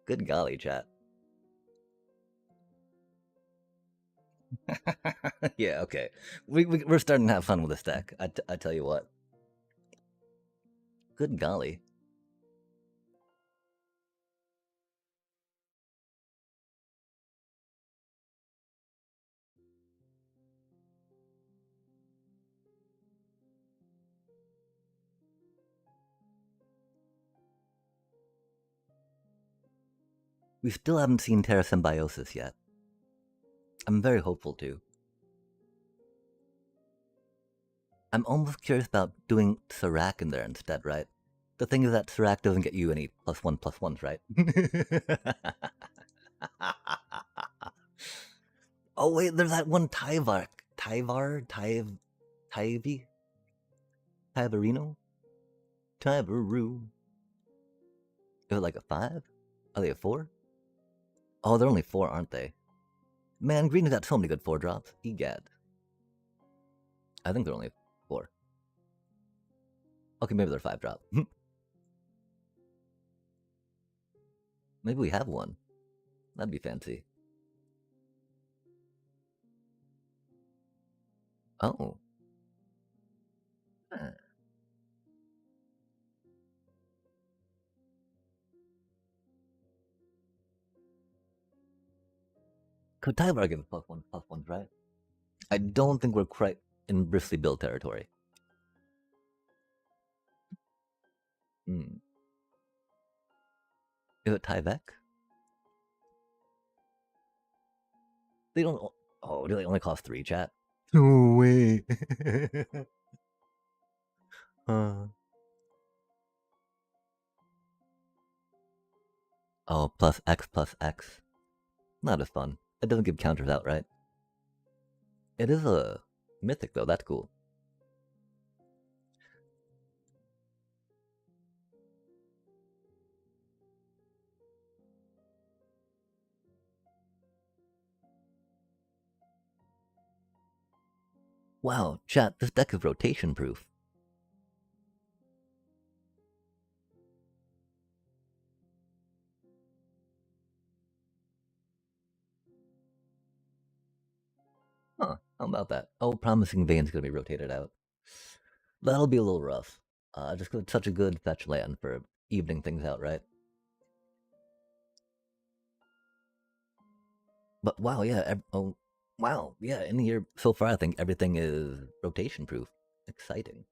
Good golly, chat. Yeah, okay. We're starting to have fun with this deck. I tell you what. Good golly. We still haven't seen Terra Symbiosis yet. I'm very hopeful to. I'm almost curious about doing Serac in there instead, right? The thing is that Serac doesn't get you any plus ones, right? Oh wait, there's that one Tyvi, Tyverino, Tyveru. Is it like a 5? Are they a 4? Oh, they're only 4, aren't they? Man, green has got so many good 4 drops. Egad. I think they're only 4. Okay, maybe they're 5 drop. Maybe we have one. That'd be fancy. Oh. Huh. Could Tyvar give plus ones, right? I don't think we're quite in Bristly Bill territory. Hmm. Is it Tyvek? They don't. Oh, do they only cost 3, chat? No way. Oh, plus X plus X. Not as fun. It doesn't give counters out, right? It is a mythic, though. That's cool. Wow, chat, this deck is rotation proof. Huh, how about that? Oh, Promising Vein's gonna be rotated out. That'll be a little rough. Just 'cause it's such a good fetch land for evening things out, right? But wow, yeah. Oh, wow, yeah. In the year so far, I think everything is rotation proof. Exciting.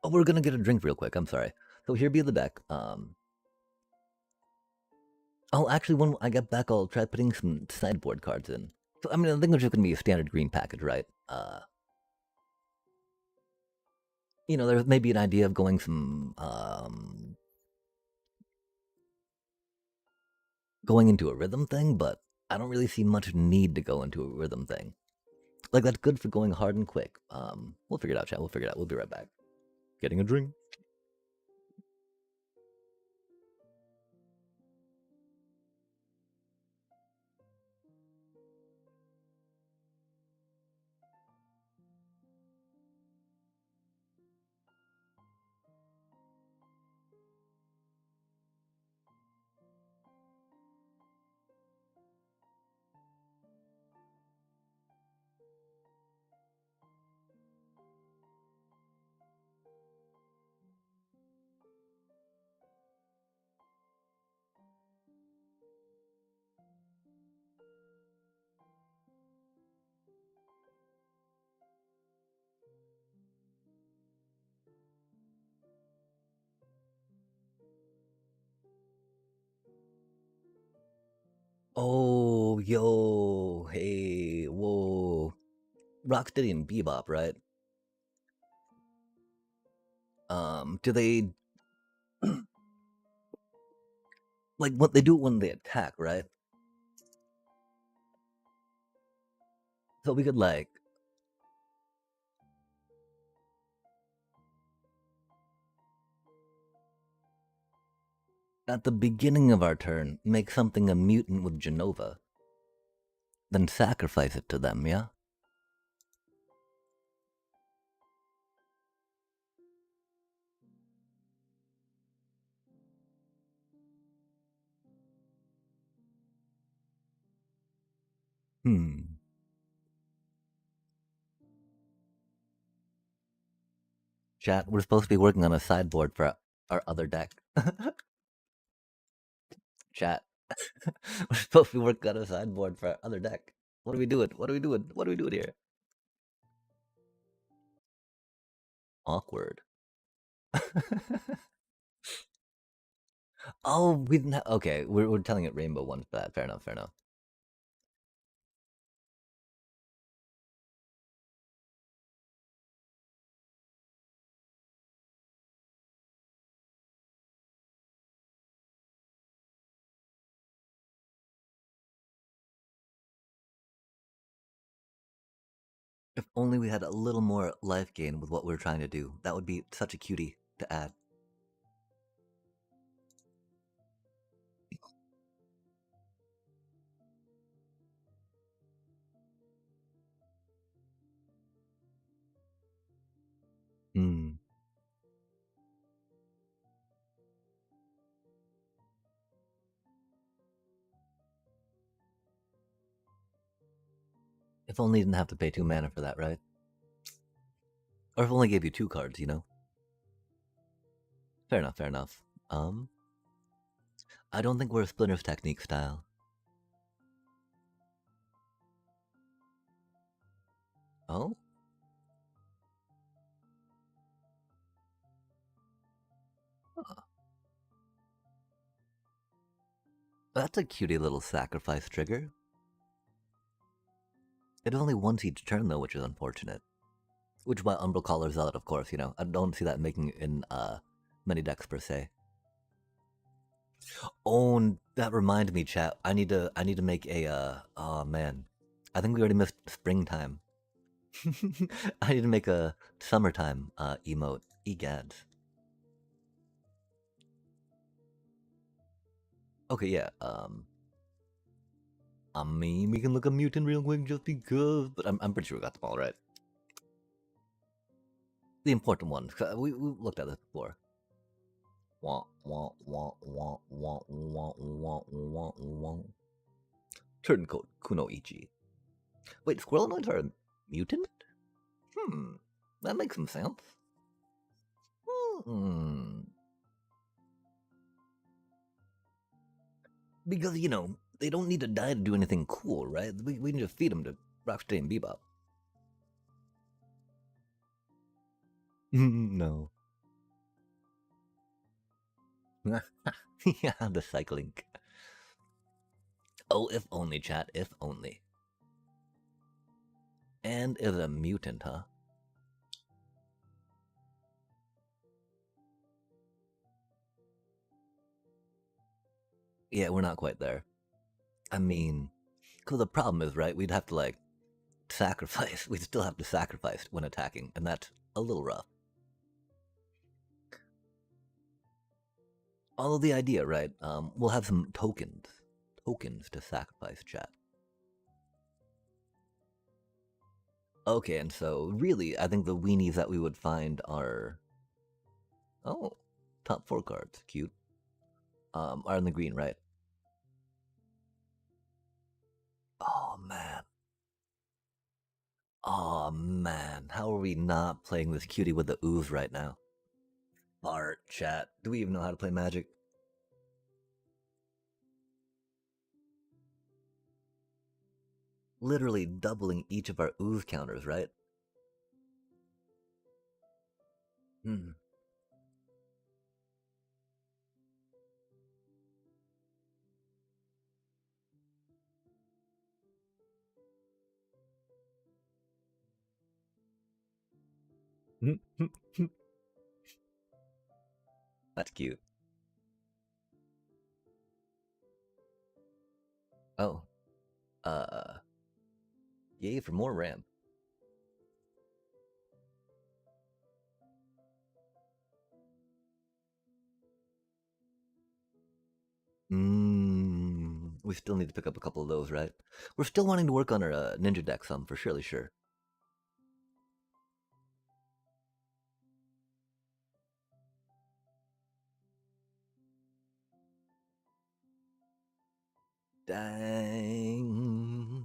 Oh, we're gonna get a drink real quick. I'm sorry. So here be the deck. Oh, actually, when I get back, I'll try putting some sideboard cards in. So I mean, I think it's just gonna be a standard green package, right? You know, there's maybe an idea of going some going into a rhythm thing, but I don't really see much need to go into a rhythm thing. Like that's good for going hard and quick. We'll figure it out, chat. We'll figure it out. We'll be right back. Getting a drink. Oh, yo, hey, whoa. Rocksteady and Bebop, right? Do they like what they do when they attack, right? So we could like at the beginning of our turn make something a mutant with Genova, then sacrifice it to them, yeah? Hmm. Chat, we're supposed to be working on a sideboard for our other deck. Chat, we're supposed to be working on a sideboard for our other deck. What are we doing? What are we doing? What are we doing here? Awkward. Oh, we didn't have. Okay, we're telling it Rainbow one's bad. Fair enough. Fair enough. If only we had a little more life gain with what we are trying to do. That would be such a cutie to add. Hmm. If only you didn't have to pay 2 mana for that, right? Or if only gave you 2 cards, you know? Fair enough, fair enough. I don't think we're a Splinter's Technique style. Oh? Huh. That's a cutie little sacrifice trigger. It is only once each turn, though, which is unfortunate. Which is why Umbral Caller's Zealot, of course, you know. I don't see that making it in many decks per se. Oh, and that reminded me, chat. I need to make a oh man. I think we already missed springtime. I need to make a summertime emote. Egads. Okay, yeah. I mean, we can look at mutant real quick just because, but I'm pretty sure we got them all right. The important ones. We looked at this before. Wah, wah, wah, wah, wah, wah, wah, wah, wah. Turncoat Kunoichi. Wait, Squirrelinoids are a mutant? Hmm, that makes some sense. Hmm. Because, you know, they don't need to die to do anything cool, right? We can just feed them to Rocksteady and Bebop. No. Yeah, the cycling. Oh, if only, chat, if only. And is a mutant, huh? Yeah, we're not quite there. I mean, because the problem is, right, we'd have to, like, sacrifice. We'd still have to sacrifice when attacking, and that's a little rough. Although the idea, right, we'll have some tokens. Tokens to sacrifice, chat. Okay, and so, really, I think the weenies that we would find are... Oh, top 4 cards, cute. Are in the green, right? Oh, man. Oh, man. How are we not playing this cutie with the ooze right now? Art, chat. Do we even know how to play Magic? Literally doubling each of our ooze counters, right? Hmm. That's cute. Oh. Uh. Yay for more ramp. We still need to pick up a couple of those, right? We're still wanting to work on our ninja deck some, for surely sure. Dang.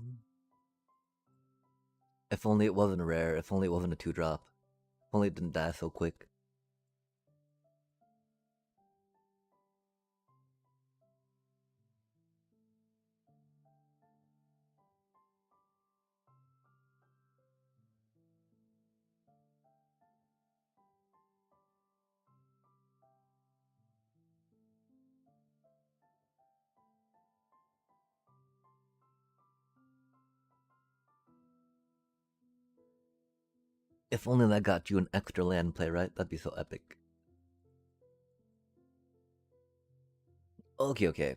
If only it wasn't a rare, if only it wasn't a 2-drop. If only it didn't die so quick. If only that got you an extra land play, right? That'd be so epic. Okay, okay.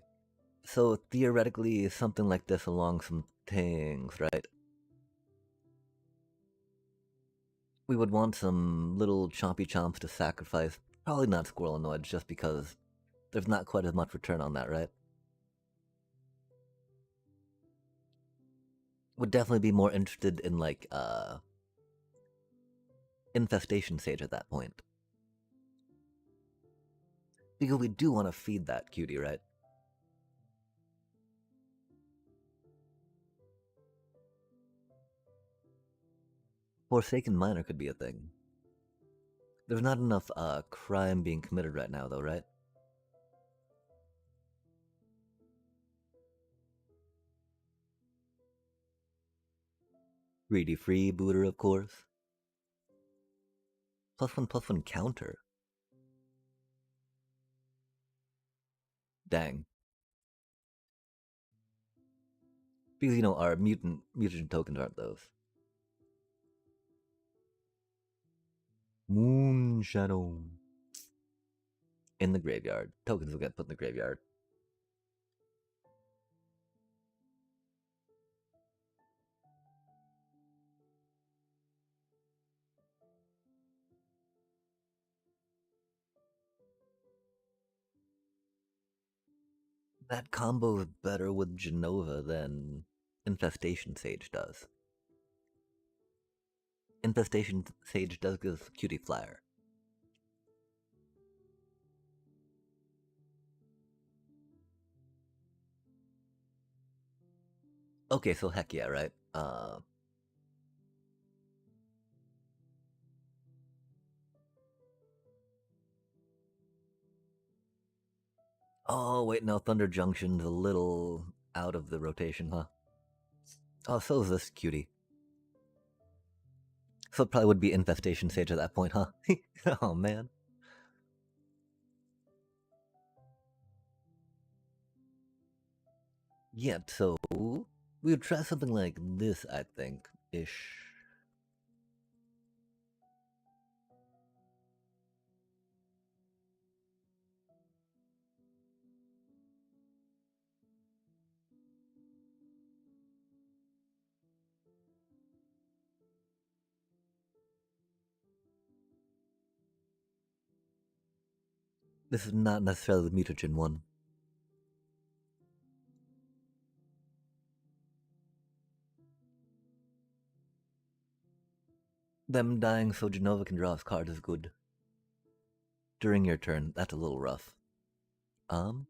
So theoretically, something like this along some things, right? We would want some little chompy chomps to sacrifice. Probably not squirrelinoids, just because there's not quite as much return on that, right? Would definitely be more interested in like infestation sage at that point. Because we do want to feed that cutie, right? Forsaken Miner could be a thing. There's not enough crime being committed right now, though, right? Greedy freebooter, of course. +1/+1 counter. Dang. Because, you know, our mutant tokens aren't those. Moon Shadow. In the graveyard. Tokens will get put in the graveyard. That combo is better with Genova than Infestation Sage does. Infestation Sage does give Cutie Flyer. Okay, so heck yeah, right? Oh, wait, no, Thunder Junction's a little out of the rotation, huh? Oh, so is this cutie. So it probably would be Infestation Sage at that point, huh? Oh, man. Yeah, so we would try something like this, I think, ish. This is not necessarily the mutagen one. Them dying so Genova can draw his card is good. During your turn, that's a little rough. But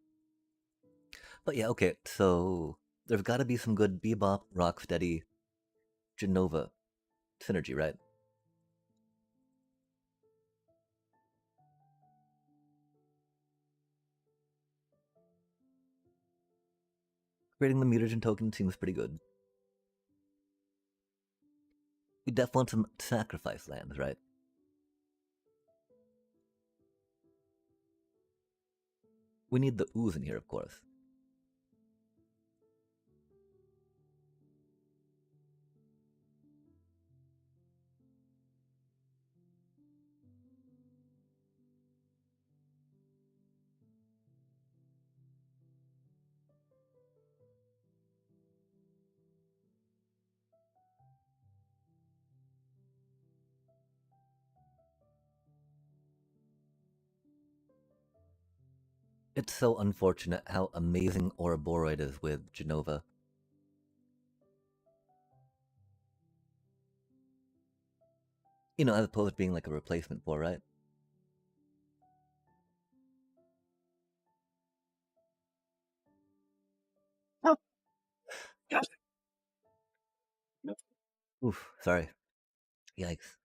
yeah, okay, so there's gotta be some good Bebop, Rocksteady, Genova synergy, right? Creating the mutagen token seems pretty good. We definitely want some sacrifice lands, right? We need the ooze in here, of course. It's so unfortunate how amazing Ouroboros is with Genova. You know, as opposed to being like a replacement for, right? Oh, gosh. No. Oof, sorry. Yikes.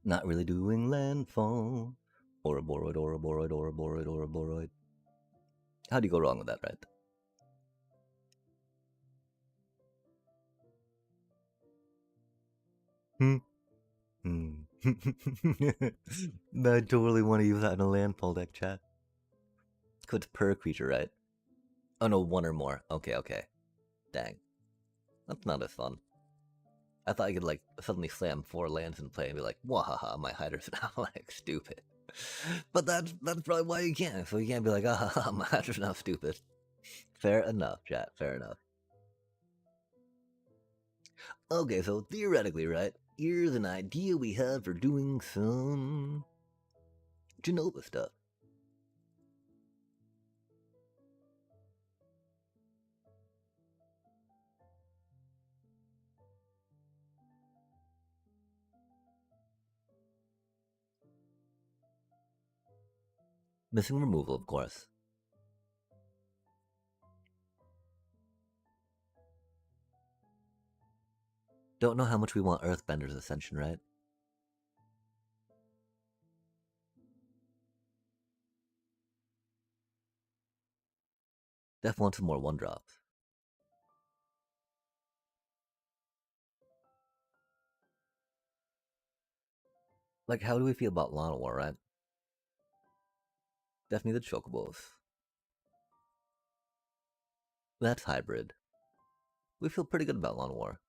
Not really doing landfall. Ouroboros, Ouroboros, Ouroboros, Ouroboros. How do you go wrong with that, right? Hmm. I totally want to use that in a landfall deck, chat. So it's per creature, right? Oh no, one or more. Okay, okay. Dang. That's not as fun. I thought I could like suddenly slam 4 lands in play and be like, wahaha, my hider's now like stupid. But that's probably why you can't. So you can't be like, ah, my hider's now stupid. Fair enough, chat. Fair enough. Okay, so theoretically, right? Here's an idea we have for doing some Genova stuff. Missing removal, of course. Don't know how much we want Earthbender's Ascension, right? Def wants some more 1-drops. Like, how do we feel about Lana War, right? Definitely the Chocobos. That's hybrid. We feel pretty good about Lana War.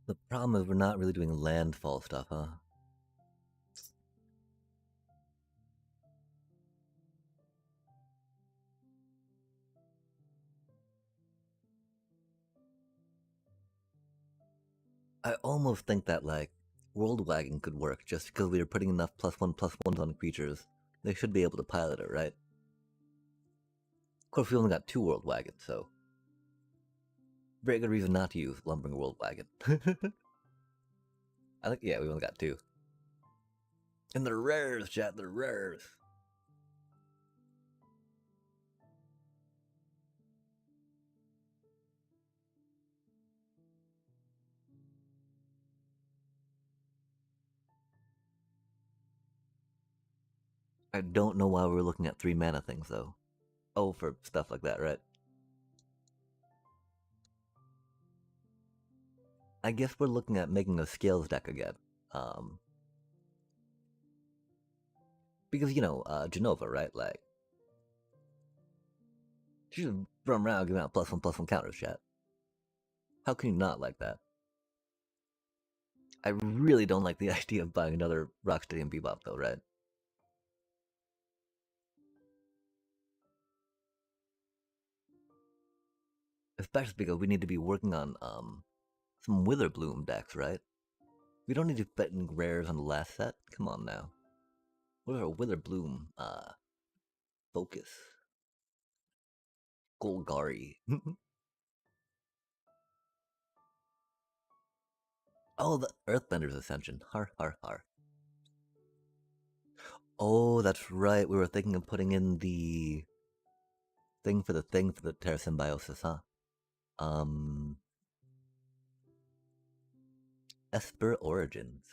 The problem is we're not really doing landfall stuff, huh? I almost think that, like, World Wagon could work just because we are putting enough +1/+1s on creatures. They should be able to pilot it, right? Of course, we only got 2 World Wagons, so very good reason not to use Lumbering World Wagon. I think, yeah, we only got 2. And they're rares, chat, they're rares. I don't know why we're looking at 3 mana things, though. Oh, for stuff like that, right? I guess we're looking at making a Scales deck again. Because, you know, Genova, right? Like, she's from around giving out +1/+1 counters, chat. How can you not like that? I really don't like the idea of buying another Rocksteady and Bebop, though, right? Especially because we need to be working on some Witherbloom decks, right? We don't need to bet in rares on the last set. Come on now. What are our Witherbloom focus? Golgari. Oh, the Earthbender's Ascension. Har har har. Oh, that's right. We were thinking of putting in the thing for the Terra Symbiosis, huh? Esper Origins.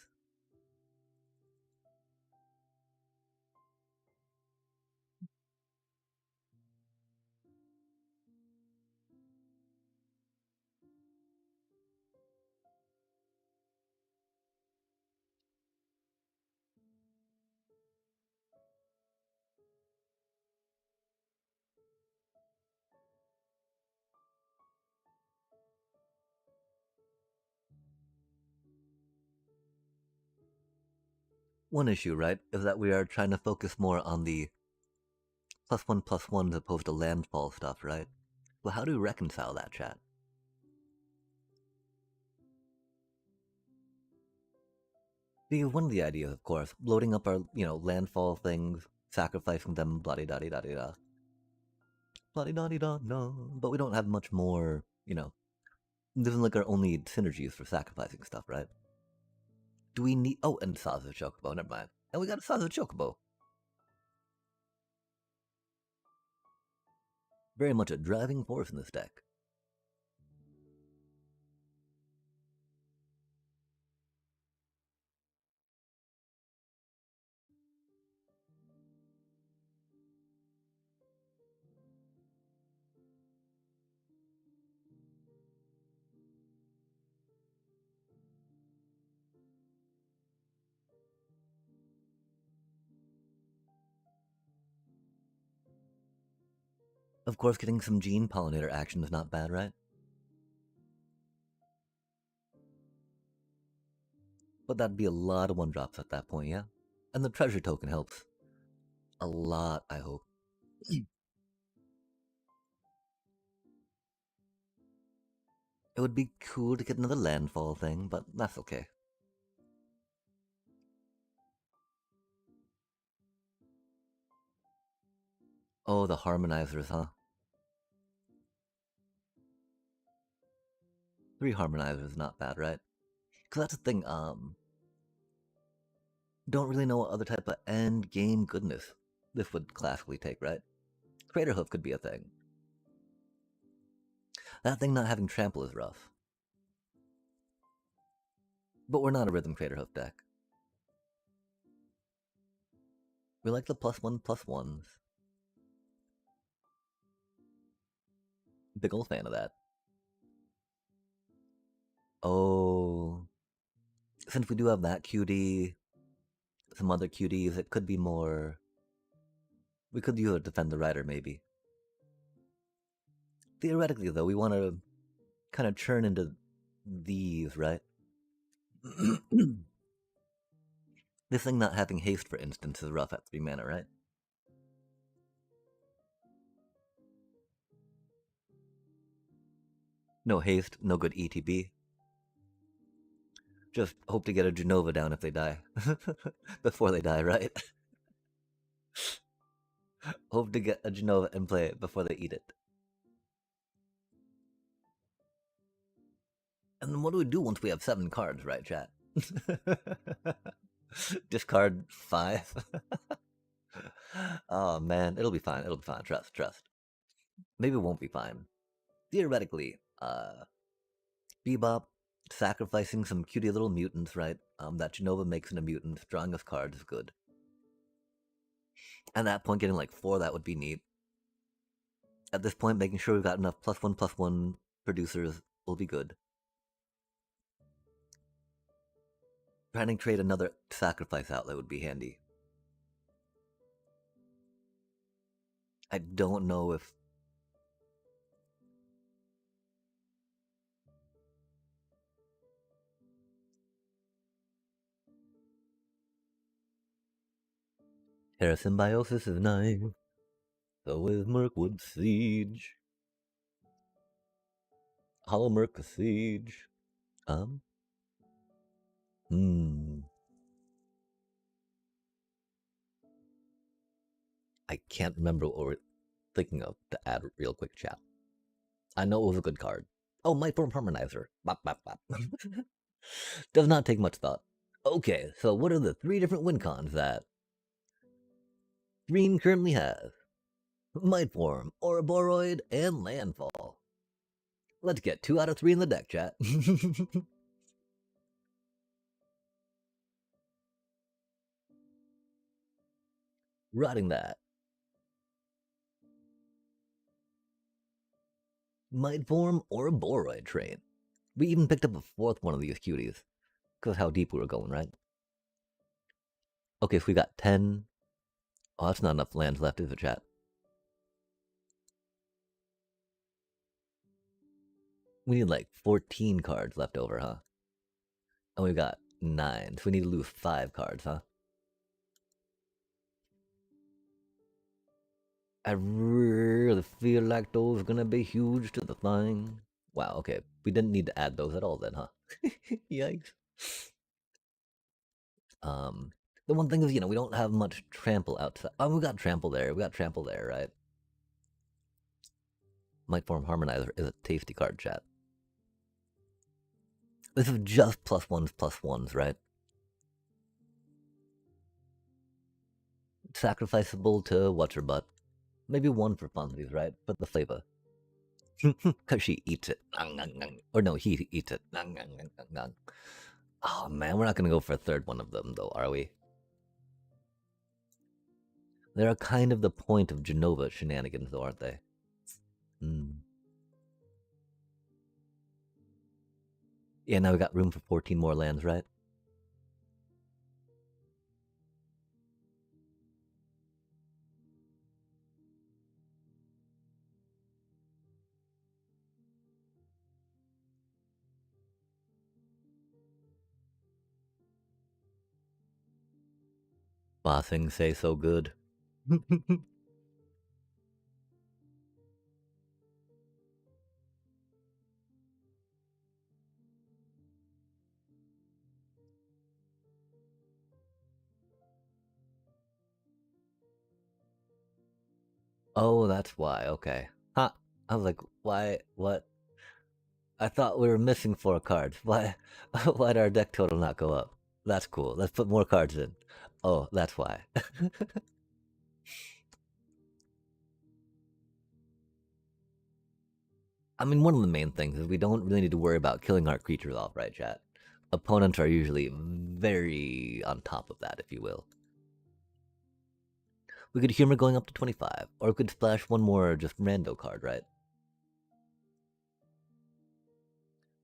One issue, right, is that we are trying to focus more on the +1/+1 as opposed to landfall stuff, right? Well, how do we reconcile that, chat? Because one of the ideas, of course, loading up our, landfall things, sacrificing them, bloody da da da da. Bloody da da no. But we don't have much more, this isn't like our only synergies for sacrificing stuff, right? Do we need. Oh, and Sazo Chocobo, never mind. And we got a Sazo Chocobo. Very much a driving force in this deck. Of course, getting some gene pollinator action is not bad, right? But that'd be a lot of 1-drops at that point, yeah? And the treasure token helps. A lot, I hope. It would be cool to get another landfall thing, but that's okay. Oh, the harmonizers, huh? 3 harmonizers, not bad, right? Because that's the thing, don't really know what other type of end game goodness this would classically take, right? Crater Hoof could be a thing. That thing not having trample is rough. But we're not a Rhythm Crater Hoof deck. We like the +1/+1s. Big ol' fan of that. Oh. Since we do have that QD, some other QDs, it could be more... We could use a Defend the Rider, maybe. Theoretically, though, we want to kind of churn into these, right? This thing not having haste, for instance, is rough at 3 mana, right? No haste, no good ETB. Just hope to get a Genova down if they die. Before they die, right? Hope to get a Genova and play it before they eat it. And then what do we do once we have 7 cards, right, chat? Discard 5? Oh man, it'll be fine, it'll be fine, trust. Maybe it won't be fine. Theoretically, Bebop sacrificing some cutie little mutants, right? That Genova makes into mutants, drawing us cards is good. At that point, getting like 4, that would be neat. At this point, making sure we've got enough +1/+1 producers will be good. Trying to trade another sacrifice outlet would be handy. I don't know if... Parasymbiosis is nice. So is Mirkwood Siege. Hollow Merc Siege. I can't remember what we're thinking of to add real quick, chat. I know it was a good card. Oh, Mightform Harmonizer. Bop, bop, bop. Does not take much thought. Okay, so what are the 3 different win cons that Green currently has? Mightform, Ouroboros, and Landfall. Let's get 2 out of 3 in the deck, chat. Riding that. Mightform, Ouroboros train. We even picked up a 4th one of these cuties. Because how deep we were going, right? Okay, so we got 10. Oh, that's not enough lands left, is it, chat? We need like 14 cards left over, huh? And we've got 9, so we need to lose 5 cards, huh? I really feel like those are gonna be huge to the thing. Wow, okay. We didn't need to add those at all then, huh? Yikes. The one thing is, you know, we don't have much trample outside. Oh, we got trample there. We got trample there, right? Mightform Harmonizer is a tasty card, chat. This is just +1/+1s, right? Sacrificeable to what's her butt. Maybe 1 for funsies, right? But the flavor. Because she eats it. Or no, he eats it. Oh man, we're not gonna go for a 3rd one of them though, are we? They are kind of the point of Genova shenanigans though, aren't they? Yeah, now we got room for 14 more lands, right? Bossing say so good. Oh, that's why. Okay. Huh. I was like, why? What? I thought we were missing 4 cards. Why? Why did our deck total not go up? That's cool. Let's put more cards in. Oh, that's why. I mean, one of the main things is we don't really need to worry about killing our creatures off, right, chat? Opponents are usually very on top of that, if you will. We could humor going up to 25, or we could splash one more just rando card, right?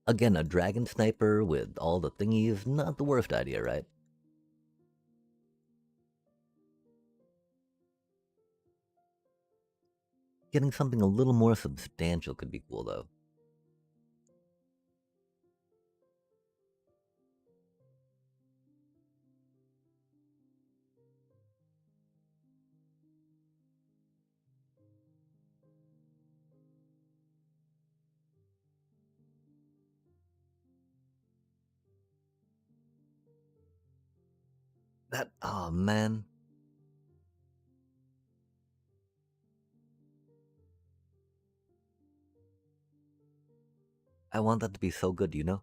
Again, a dragon sniper with all the thingies, not the worst idea, right? Getting something a little more substantial could be cool, though. That, oh man. I want that to be so good, you know?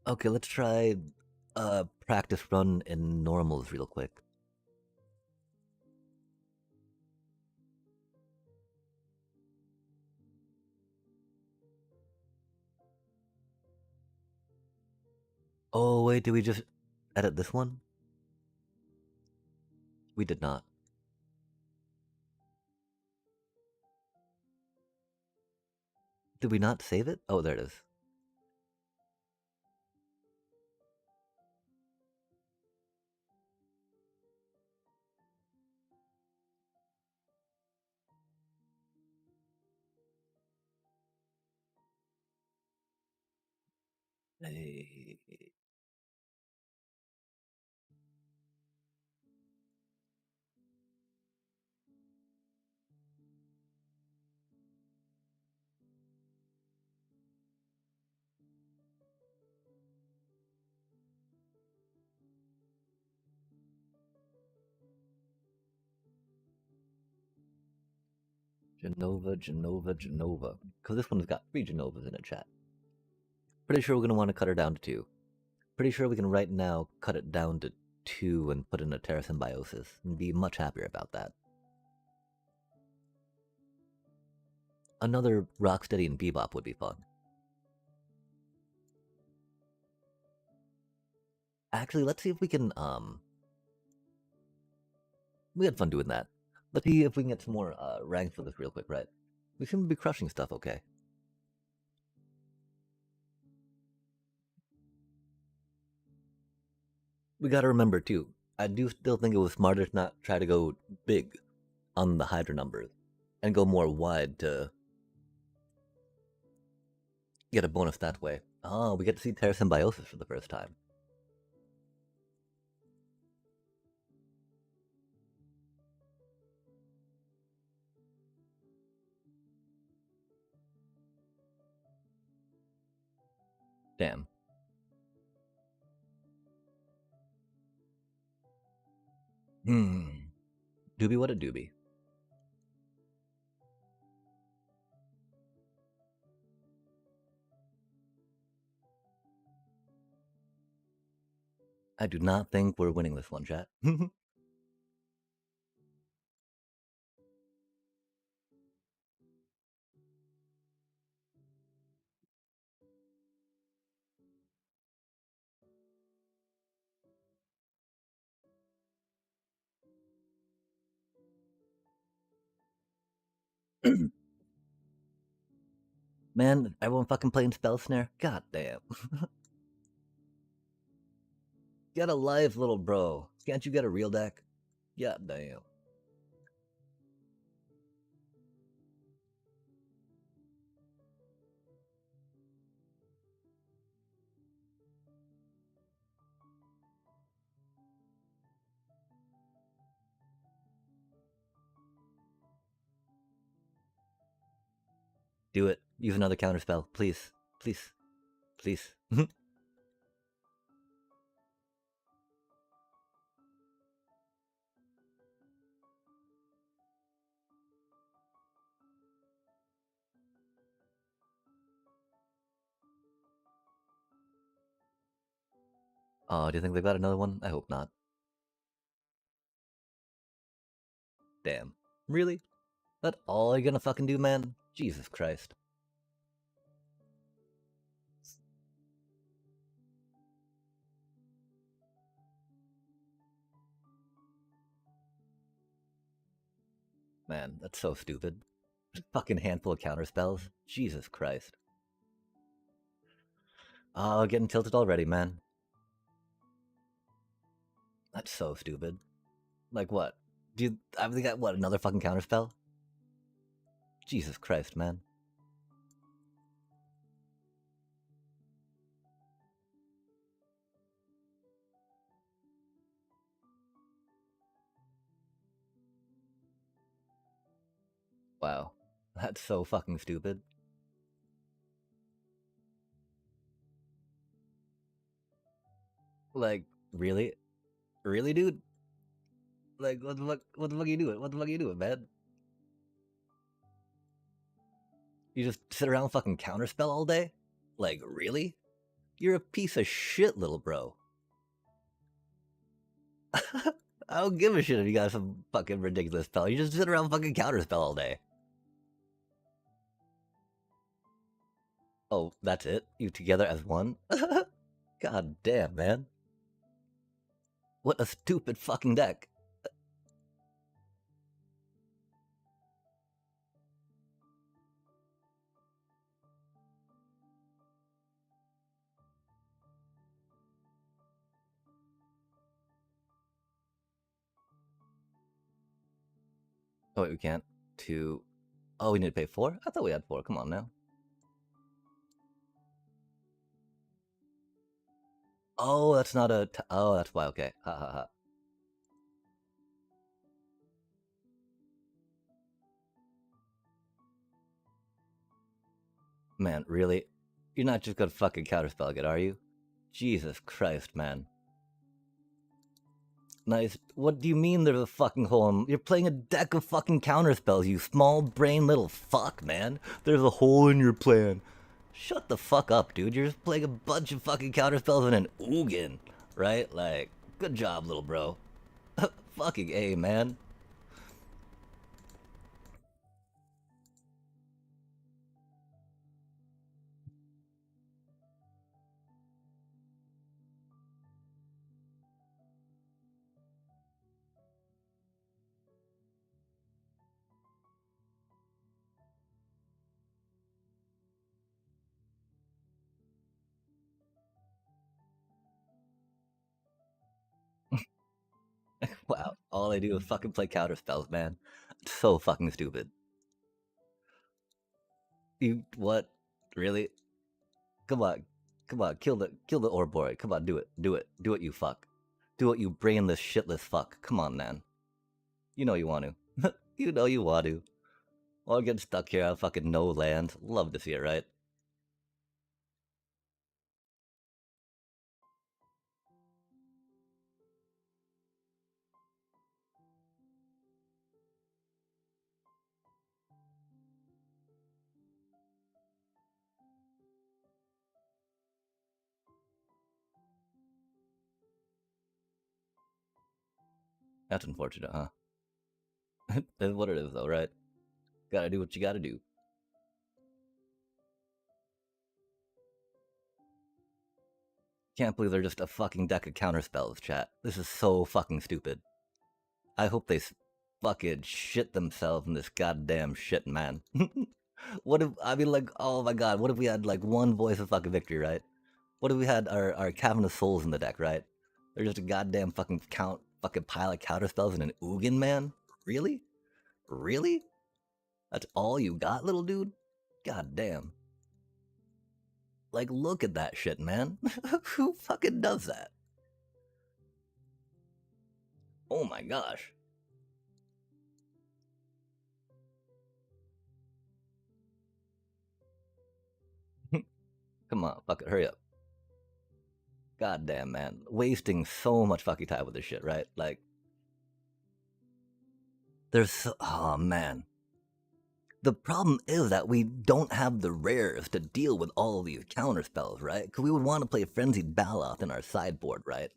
Okay, let's try a practice run in normals real quick. Oh, wait, did we just edit this one? We did not. Did we not save it? Oh, there it is. Hey. Genova. Because this one's got 3 Genovas in it, chat. Pretty sure we're going to want to cut her down to 2. Pretty sure we can right now cut it down to 2 and put in a Terra Symbiosis and be much happier about that. Another Rocksteady and Bebop would be fun. Actually, let's see if we can, we had fun doing that. Let's see if we can get some more ranks for this real quick, right? We seem to be crushing stuff, okay. We gotta remember, too, I do still think it was smarter to not try to go big on the Hydra numbers and go more wide to get a bonus that way. Oh, we get to see Terra Symbiosis for the first time. Damn. Doobie what a doobie. I do not think we're winning this one, chat. Man, everyone fucking playing Spell Snare? God damn. Get a life, little bro. Can't you get a real deck? God damn. Do it. Use another counterspell, please. Please. Please. Oh, do you think they got another one? I hope not. Damn. Really? That all you're gonna fucking do, man? Jesus Christ. Man, that's so stupid. Fucking handful of counterspells. Jesus Christ. Oh, getting tilted already, man. That's so stupid. Like what? Do you I've got what, another fucking counterspell? Jesus Christ, man. Wow. That's so fucking stupid. Like, really? Really, dude? Like, what the fuck are you doing? What the fuck are you doing, man? You just sit around and fucking counterspell all day? Like, really? You're a piece of shit, little bro. I don't give a shit if you got some fucking ridiculous spell. You just sit around and fucking counterspell all day. Oh, that's it? You together as one? God damn, man. What a stupid fucking deck. Oh, wait, we can't. Two. Oh, we need to pay 4? I thought we had 4. Come on now. Oh, that's not a. Oh, that's why. Okay. Ha ha ha. Man, really? You're not just gonna fucking counterspell it, are you? Jesus Christ, man. Nice. What do you mean there's a fucking hole in... You're playing a deck of fucking counterspells, you small brain little fuck, man. There's a hole in your plan. Shut the fuck up, dude. You're just playing a bunch of fucking counterspells and an Ugin, right? Like, good job, little bro. Fucking A, man. Wow. All I do is fucking play counterspells, man. It's so fucking stupid. You, what? Really? Come on. Come on, kill the Orboy. Come on, do it. Do it. Do it, you fuck. Do it, you brainless, shitless fuck. Come on, man. You know you want to. You know you want to. Or get stuck here on fucking no land. Love to see it, right? That's unfortunate, huh? That's what it is, though, right? Gotta do what you gotta do. Can't believe they're just a fucking deck of counterspells, chat. This is so fucking stupid. I hope they fucking shit themselves in this goddamn shit, man. What if, I mean, like, oh my god, what if we had, like, one voice of fucking victory, right? What if we had our Cavern of Souls in the deck, right? They're just a goddamn fucking fucking pile of counterspells and an Ugin, man? Really? Really? That's all you got, little dude? God damn. Like, look at that shit, man. Who fucking does that? Oh my gosh. Come on, fuck it, hurry up. God damn, man. Wasting so much fucking time with this shit, right? Like, there's so, oh man. The problem is that we don't have the rares to deal with all of these counter spells, right? Because we would want to play Frenzied Baloth in our sideboard, right?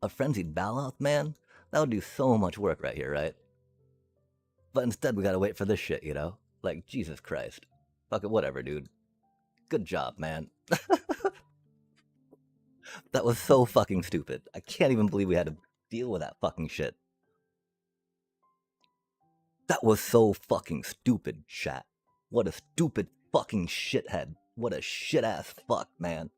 A Frenzied Baloth, man? That would do so much work right here, right? But instead, we gotta wait for this shit, you know? Like, Jesus Christ. Fuck it, whatever, dude. Good job, man. That was so fucking stupid. I can't even believe we had to deal with that fucking shit. That was so fucking stupid, chat. What a stupid fucking shithead. What a shit ass fuck, man.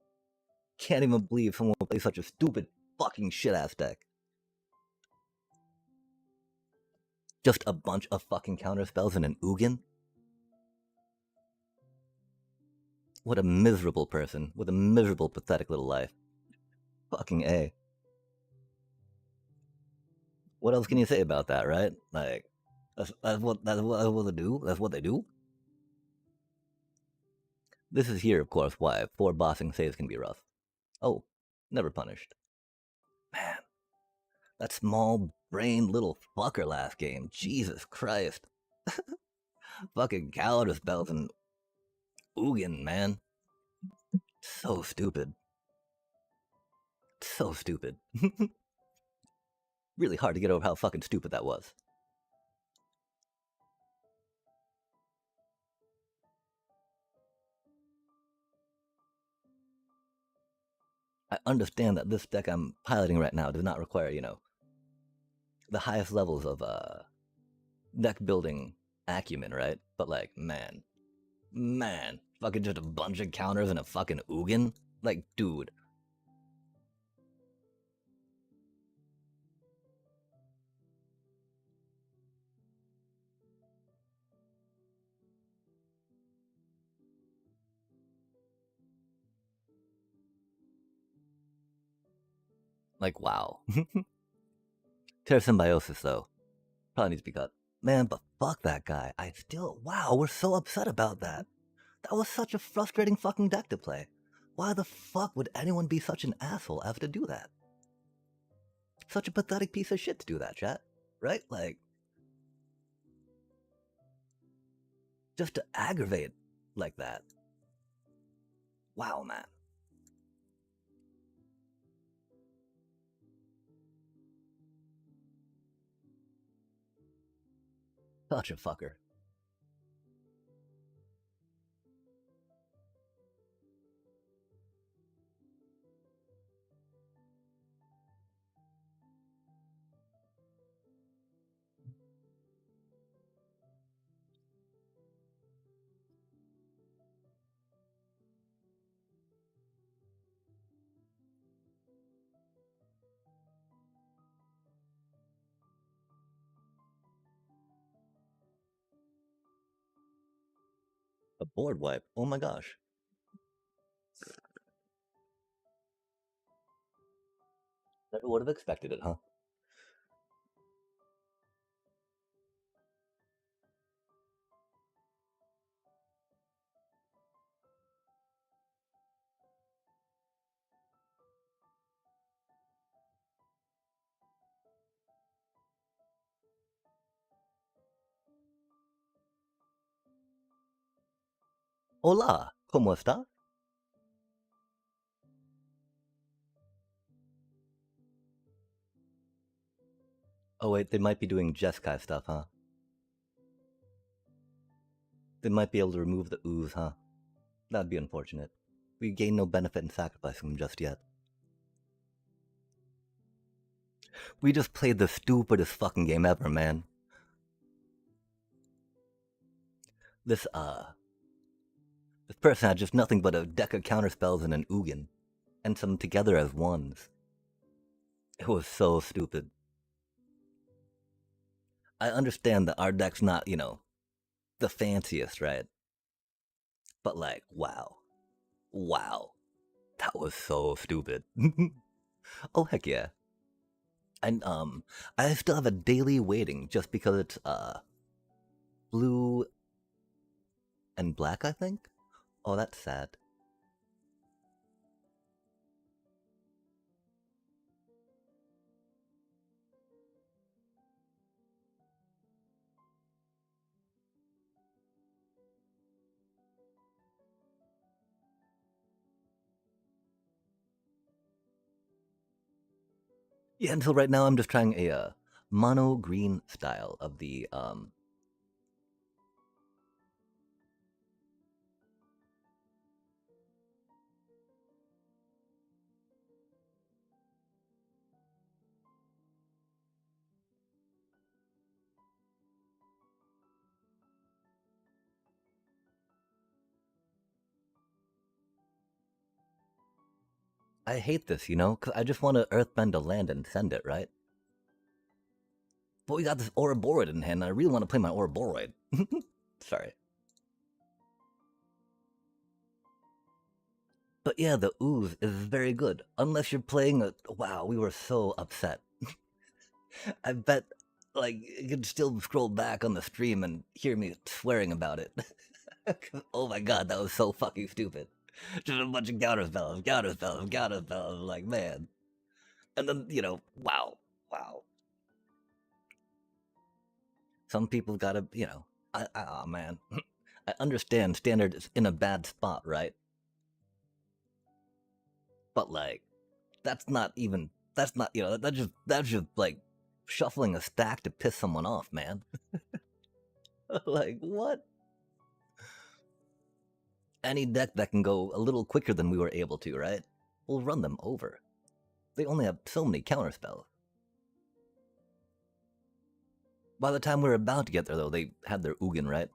Can't even believe someone would play such a stupid fucking shit ass deck. Just a bunch of fucking counter spells and an Ugin? What a miserable person with a miserable, pathetic little life. Fucking A. What else can you say about that, right? Like, that's what they do. That's what they do. This is here, of course, why 4 bossing saves can be rough. Oh, never punished. Man, that small brain little fucker last game. Jesus Christ. Fucking counter spells and Ugin, man. So stupid. So stupid. Really hard to get over how fucking stupid that was. I understand that this deck I'm piloting right now does not require, you know, the highest levels of deck building acumen, right? But like, man, fucking just a bunch of counters and a fucking Ugin? Like, dude. Like, wow. Tear Symbiosis, though. Probably needs to be cut. Man, but fuck that guy. I still, wow, we're so upset about that. That was such a frustrating fucking deck to play. Why the fuck would anyone be such an asshole as to do that? Such a pathetic piece of shit to do that, chat. Right? Like, just to aggravate like that. Wow, man. Such a fucker. A board wipe. Oh my gosh. Never would have expected it, huh? Hola, ¿cómo está? Oh wait, they might be doing Jeskai stuff, huh? They might be able to remove the ooze, huh? That'd be unfortunate. We gain no benefit in sacrificing them just yet. We just played the stupidest fucking game ever, man. This person had just nothing but a deck of counterspells and an Ugin. And some together as ones. It was so stupid. I understand that our deck's not, you know, the fanciest, right? But like, wow. Wow. That was so stupid. Oh heck yeah. And I still have a daily waiting just because it's blue and black, I think. Oh, that's sad. Yeah, until right now I'm just trying a mono green style of the I hate this, you know, because I just want to earthbend a land and send it, right? But we got this Ouroboros in hand, and I really want to play my Ouroboros. Sorry. But yeah, the ooze is very good. Unless you're playing a. Wow, we were so upset. I bet, like, you can still scroll back on the stream and hear me swearing about it. Oh my god, that was so fucking stupid. Just a bunch of counterspells, counterspells, counterspells. Like, man. And then, you know, wow, wow. Some people gotta, you know, oh man. I understand standard is in a bad spot, right? But like, that's not even, that's not, you know, that's just like shuffling a stack to piss someone off, man. Like, what? Any deck that can go a little quicker than we were able to, right? We'll run them over. They only have so many counterspells. By the time we were about to get there, though, they had their Ugin, right?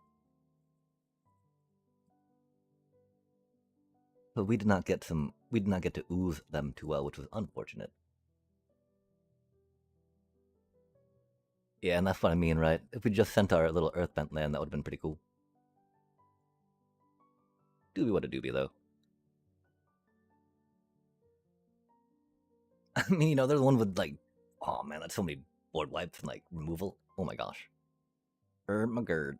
But we did not get to ooze them too well, which was unfortunate. Yeah, and that's what I mean, right? If we just sent our little Earthbent land, that would have been pretty cool. Doobie what a doobie, though. I mean, you know, they're the one with, like, oh man, that's so many board wipes and, like, removal. Oh my gosh. My gird.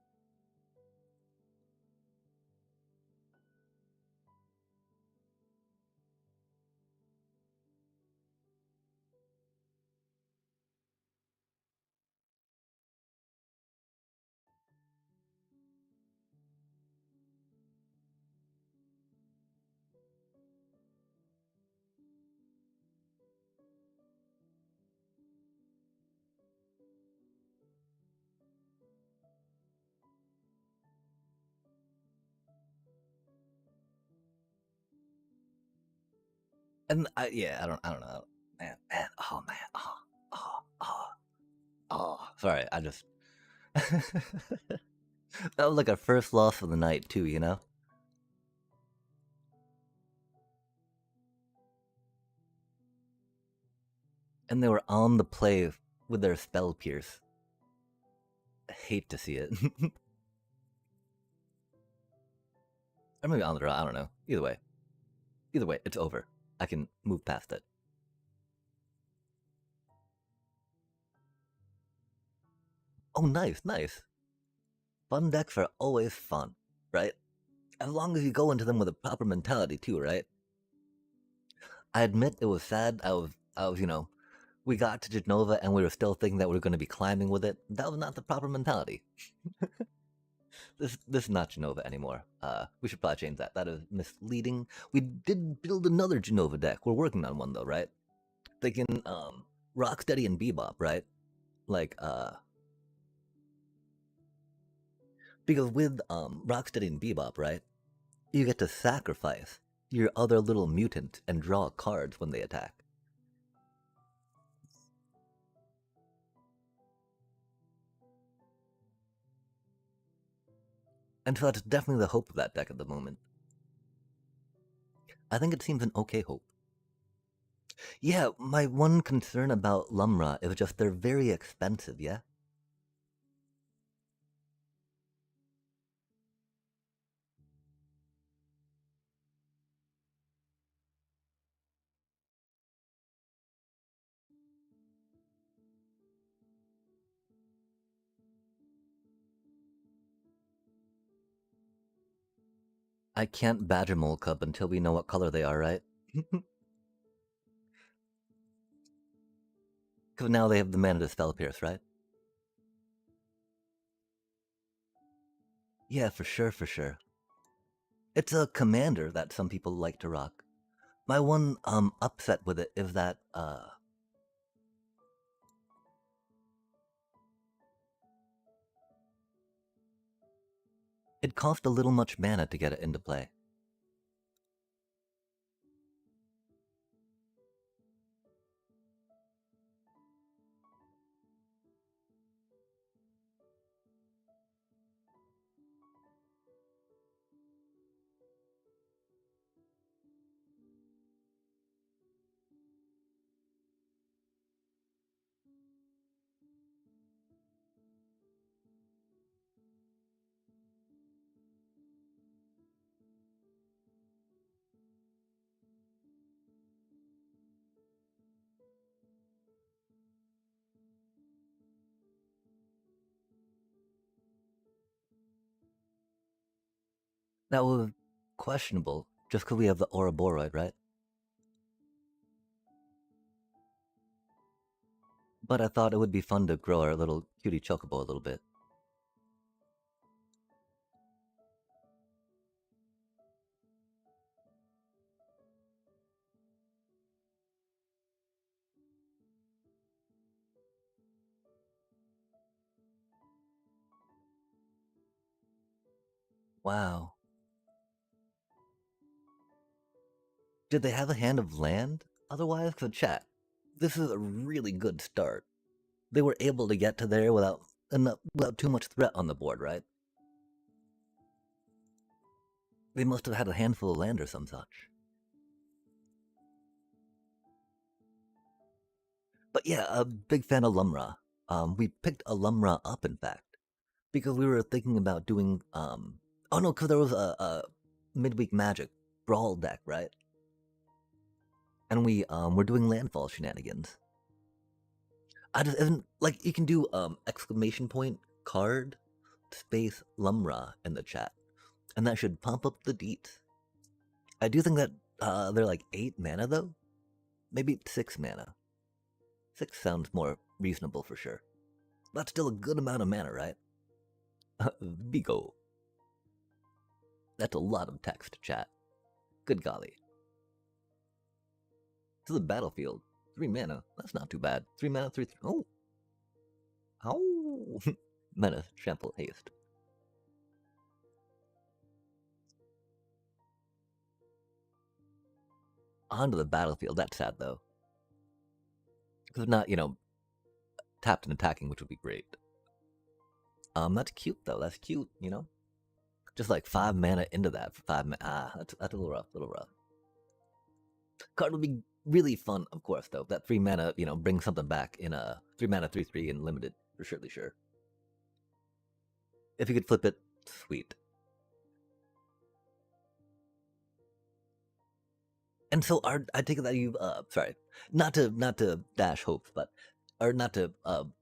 And yeah, I don't know. Man, oh man, oh. Sorry, I just. That was like our first loss of the night, too, you know? And they were on the play with their spell pierce. I hate to see it. Or maybe on the draw, I don't know. Either way. Either way, it's over. I can move past it. Oh, nice, nice. Fun decks are always fun, right? As long as you go into them with a proper mentality, too, right? I admit it was sad. You know, we got to Genova and we were still thinking that we were going to be climbing with it. That was not the proper mentality. This is not Genova anymore. We should probably change that. That is misleading. We did build another Genova deck. We're working on one though, right? Thinking Rocksteady and Bebop, right? Like because with Rocksteady and Bebop, right? You get to sacrifice your other little mutant and draw cards when they attack. And so that's definitely the hope of that deck at the moment. I think it seems an okay hope. Yeah, my one concern about Lumra is just they're very expensive, yeah? I can't badger Mole Cub until we know what color they are, right? Because now they have the mana to Spell Pierce, right? Yeah, for sure, for sure. It's a commander that some people like to rock. My one upset with it is that It cost a little much mana to get it into play. That was questionable, just because we have the Ouroboros, right? But I thought it would be fun to grow our little cutie chocobo a little bit. Wow. Did they have a hand of land? Otherwise, the chat. This is a really good start. They were able to get to there without too much threat on the board, right? They must have had a handful of land or some such. But yeah, a big fan of Lumra. We picked a Lumra up, in fact, because we were thinking about doing. Oh no, because there was a midweek Magic Brawl deck, right? And we were doing landfall shenanigans. I just isn't like you can do exclamation point card space Lumra in the chat, and that should pump up the deets. I do think that they're like 8 mana though, maybe 6 mana. 6 sounds more reasonable for sure. That's still a good amount of mana, right? Vigo. That's a lot of text, chat. Good golly. To the battlefield. 3 mana. That's not too bad. 3 mana, 3. Oh. Ow. Menace, Trample, Haste. Onto the battlefield. That's sad though. Because not, tapped and attacking, which would be great. That's cute though. That's cute, Just like 5 mana into that for 5 mana. That's a little rough. Card would be really fun, of course, though. That 3 mana, brings something back in a 3 mana 3/3 in limited, for surely sure. If you could flip it, sweet. And so, I take it that you've, sorry, not to dash hopes, but or not to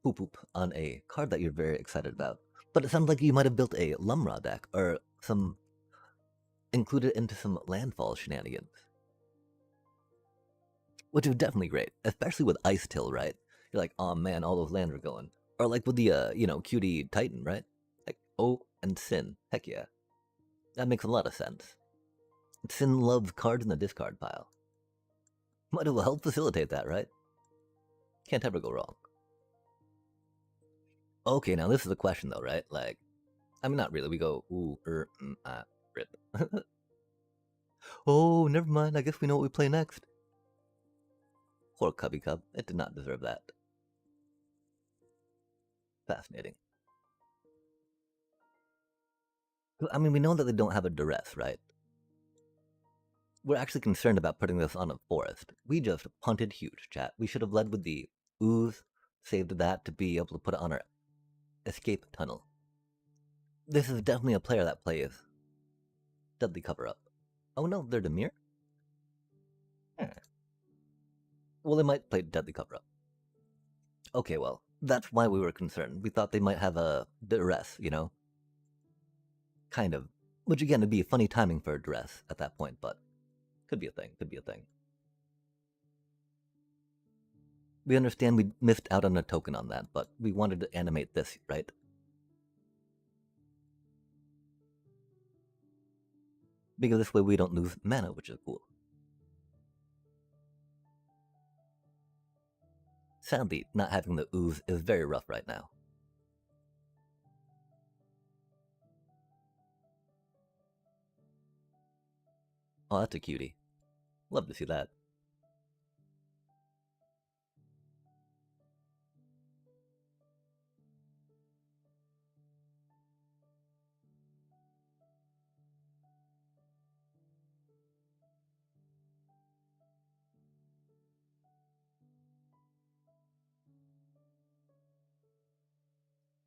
poop on a card that you're very excited about. But it sounds like you might have built a Lumra deck or some included into some landfall shenanigans, which is definitely great, especially with Ice Till, right? You're like, oh man, all those lands are going. Or like with the cutie Titan, right? Like and Sin, heck yeah, that makes a lot of sense. Sin loves cards in the discard pile. Might as well help facilitate that, right? Can't ever go wrong. Okay, now this is a question though, right? Like, I mean, not really. We go ooh, rip. Oh, never mind. I guess we know what we play next. Poor Cubby Cub. It did not deserve that. Fascinating. I mean, we know that they don't have a duress, right? We're actually concerned about putting this on a forest. We just punted huge, chat. We should have led with the ooze, saved that to be able to put it on our escape tunnel. This is definitely a player that plays Deadly Cover Up. Oh no, they're Demir? Well, they might play Deadly Cover Up. Okay, well, that's why we were concerned. We thought they might have a duress, Kind of. Which again, would be funny timing for a duress at that point, but could be a thing. We understand we missed out on a token on that, but we wanted to animate this, right? Because this way we don't lose mana, which is cool. Sadly, not having the ooze is very rough right now. Oh, that's a cutie. Love to see that.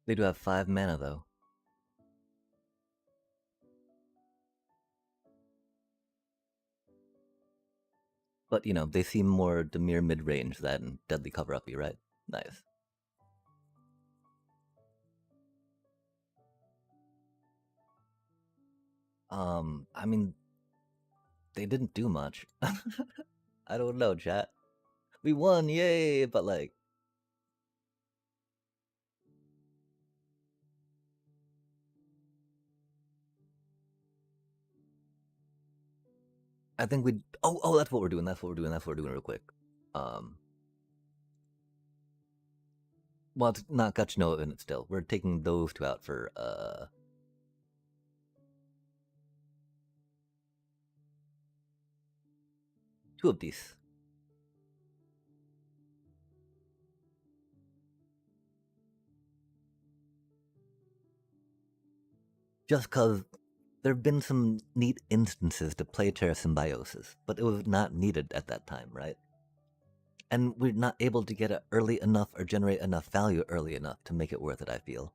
They do have 5 mana, though. But, you know, they seem more Demir mid-range than Deadly Cover-Uppy, right? Nice. I mean, they didn't do much. I don't know, chat. We won, yay! But, like... I think we... Oh, that's what we're doing, that's what we're doing real quick. Well, it's not Gachno in it still. We're taking those two out for, 2 of these. Just cause there have been some neat instances to play Terra Symbiosis, but it was not needed at that time, right? And we're not able to get it early enough or generate enough value early enough to make it worth it, I feel.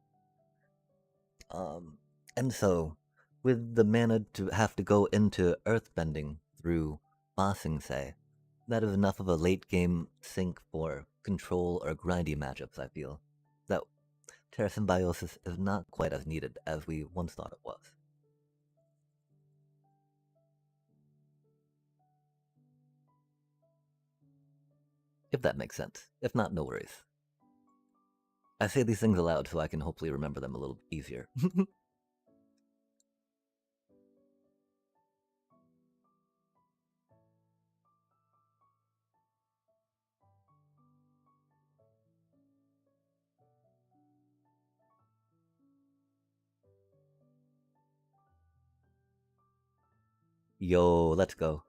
And so, with the mana to have to go into Earthbending through bossing, say, that is enough of a late game sink for control or grindy matchups, I feel. That Terra Symbiosis is not quite as needed as we once thought it was. If that makes sense. If not, no worries. I say these things aloud so I can hopefully remember them a little easier. Yo, let's go.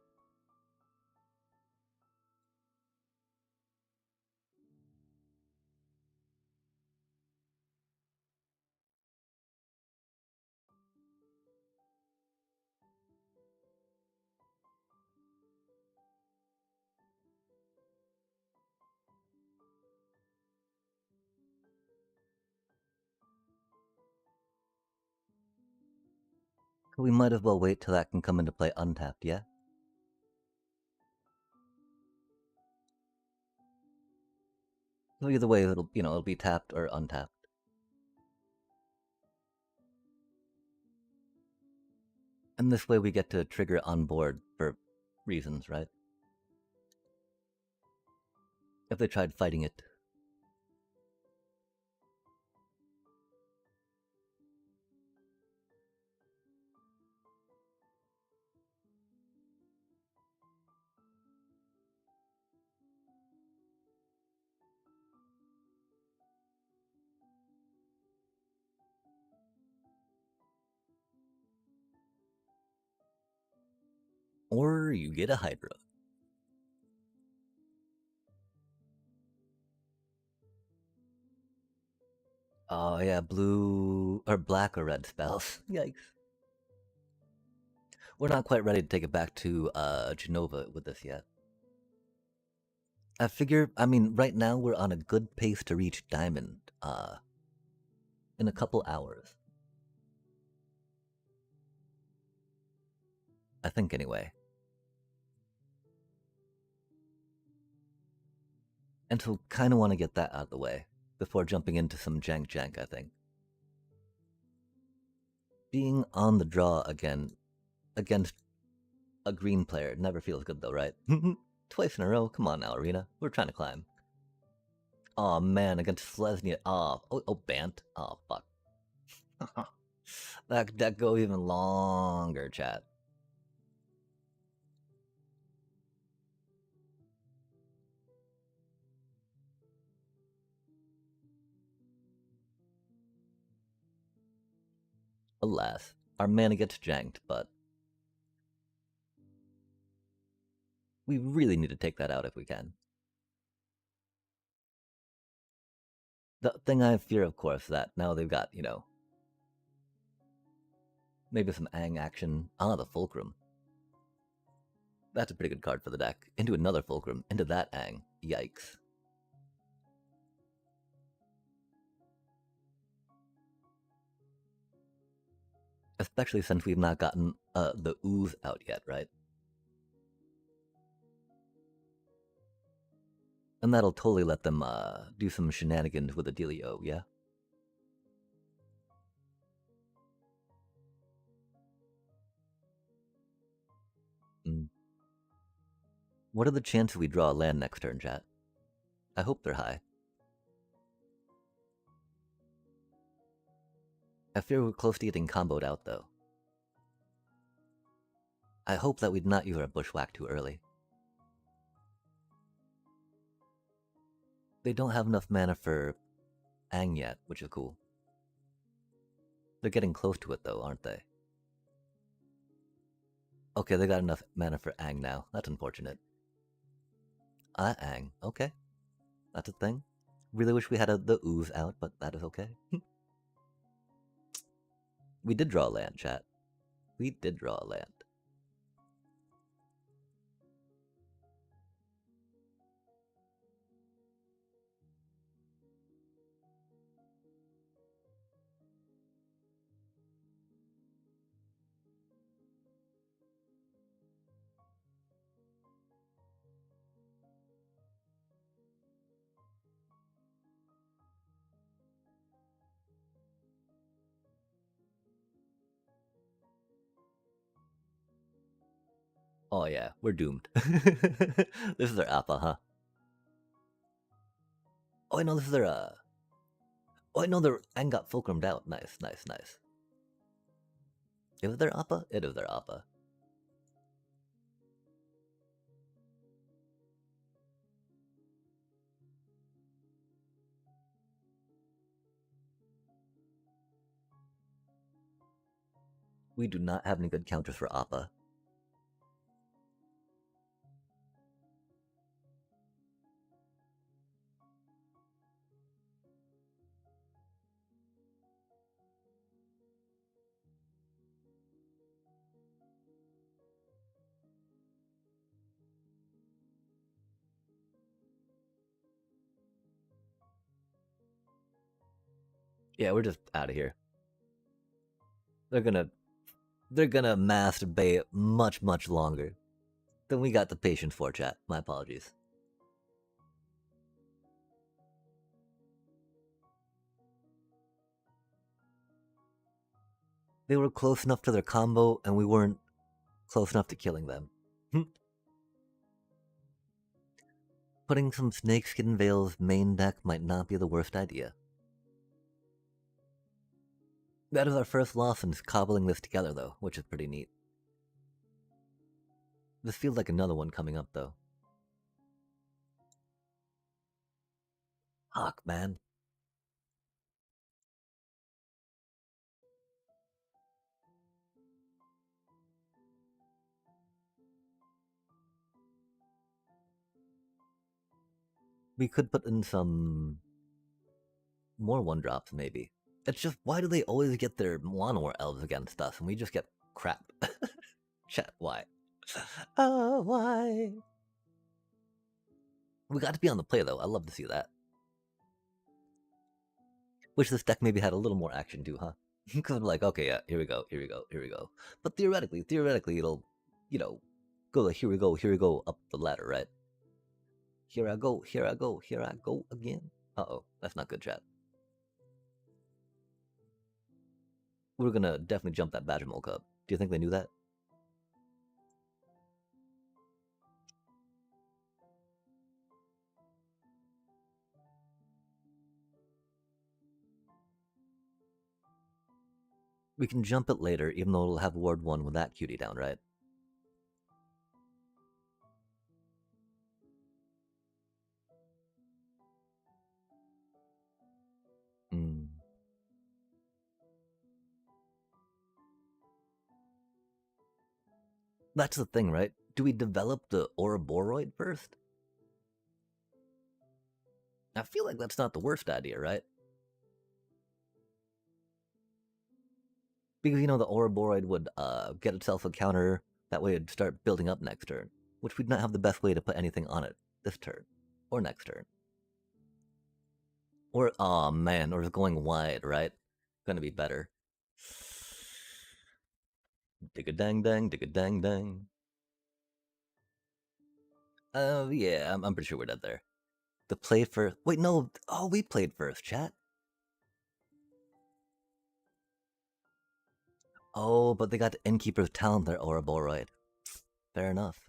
We might as well wait till that can come into play untapped, yeah? So either way, it'll be tapped or untapped. And this way we get to trigger on board for reasons, right? If they tried fighting it. Or you get a Hydra. Oh yeah, blue or black or red spells. Yikes. We're not quite ready to take it back to Genova with this yet. I figure, I mean, right now we're on a good pace to reach Diamond in a couple hours. I think anyway. And so kind of want to get that out of the way before jumping into some jank, I think. Being on the draw again against a green player never feels good though, right? Twice in a row, come on now, Arena. We're trying to climb. Aw, oh, man, against Slesnia. Oh, Bant. Oh, fuck. that go even longer, chat. Alas, our mana gets janked, but We really need to take that out if we can. The thing I fear, of course, that now they've got, maybe some Aang action. Ah, the Fulcrum. That's a pretty good card for the deck. Into another Fulcrum. Into that Aang. Yikes. Especially since we've not gotten the ooze out yet, right? And that'll totally let them do some shenanigans with the dealio, yeah? Mm. What are the chances we draw a land next turn, chat? I hope they're high. I fear we're close to getting comboed out, though. I hope that we'd not use our bushwhack too early. They don't have enough mana for Aang yet, which is cool. They're getting close to it, though, aren't they? Okay, they got enough mana for Aang now. That's unfortunate. Aang. Okay. That's a thing. Really wish we had the ooze out, but that is okay. We did draw a land, chat. We did draw a land. Oh yeah, we're doomed. This is their alpha, huh? Oh, I know this is their Oh, I know their Aang got fulcrumed out. Nice, nice, nice. Is it their alpha? It is their alpha. We do not have any good counters for Appa. Yeah, we're just out of here. They're gonna masturbate much, much longer than we got the patience for, chat. My apologies. They were close enough to their combo, and we weren't close enough to killing them. Putting some Snakeskin Veil's main deck might not be the worst idea. That is our first loss since cobbling this together, though, which is pretty neat. This feels like another one coming up, though. Fuck, man. We could put in some more one-drops, maybe. It's just, why do they always get their Llanowar elves against us, and we just get crap? Chat, why? Oh, why? We got to be on the play, though. I love to see that. Wish this deck maybe had a little more action, too, huh? Because I'm like, okay, yeah, here we go, here we go, here we go. But theoretically, it'll, go like, here we go, up the ladder, right? Here I go, here I go, here I go again. Uh-oh, that's not good, chat. We're gonna definitely jump that Badgermole Cub. Do you think they knew that? We can jump it later, even though it'll have Ward 1 with that cutie down, right? Hmm. That's the thing, right? Do we develop the Ouroboros first? I feel like that's not the worst idea, right? Because, you know, the Ouroboros would get itself a counter, that way it'd start building up next turn, which we'd not have the best way to put anything on it this turn, or next turn. Or, aw man, or going wide, right? Gonna be better. Dig a dang dang, dig a dang dang. Yeah, I'm pretty sure we're dead there. The play first. Wait, no. Oh, we played first, chat. Oh, but they got the Innkeeper's Talent there, Ouroboros. Fair enough.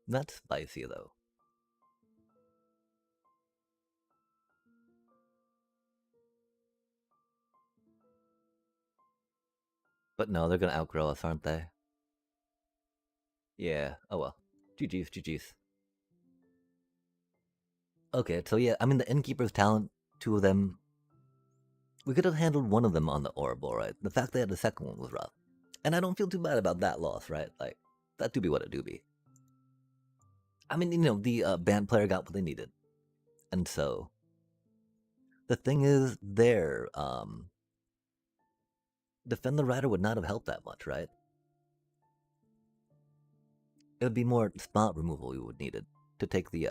That's spicy, though. But no, they're gonna outgrow us, aren't they? Yeah, oh well. GG's, GG's. Okay, so yeah, I mean, the Innkeeper's Talent, two of them. We could have handled one of them on the Ouroboros. The fact they had the second one was rough. And I don't feel too bad about that loss, right? Like, that do be what it do be. I mean, you know, the band player got what they needed. And so, the thing is, Defend the Rider would not have helped that much, right? It would be more spot removal we would needed to take take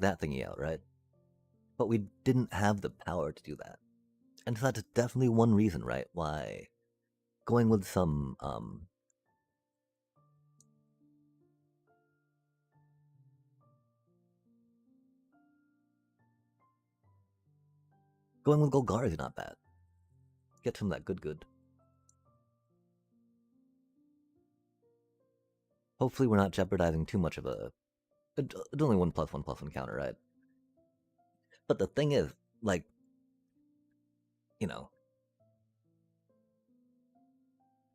that thingy out, right? But we didn't have the power to do that. And so that's definitely one reason, right, why going with some going with Golgari is not bad. Get some of that good. Hopefully we're not jeopardizing too much of a... It's only 1+1/+1 counter, right? But the thing is, like, you know,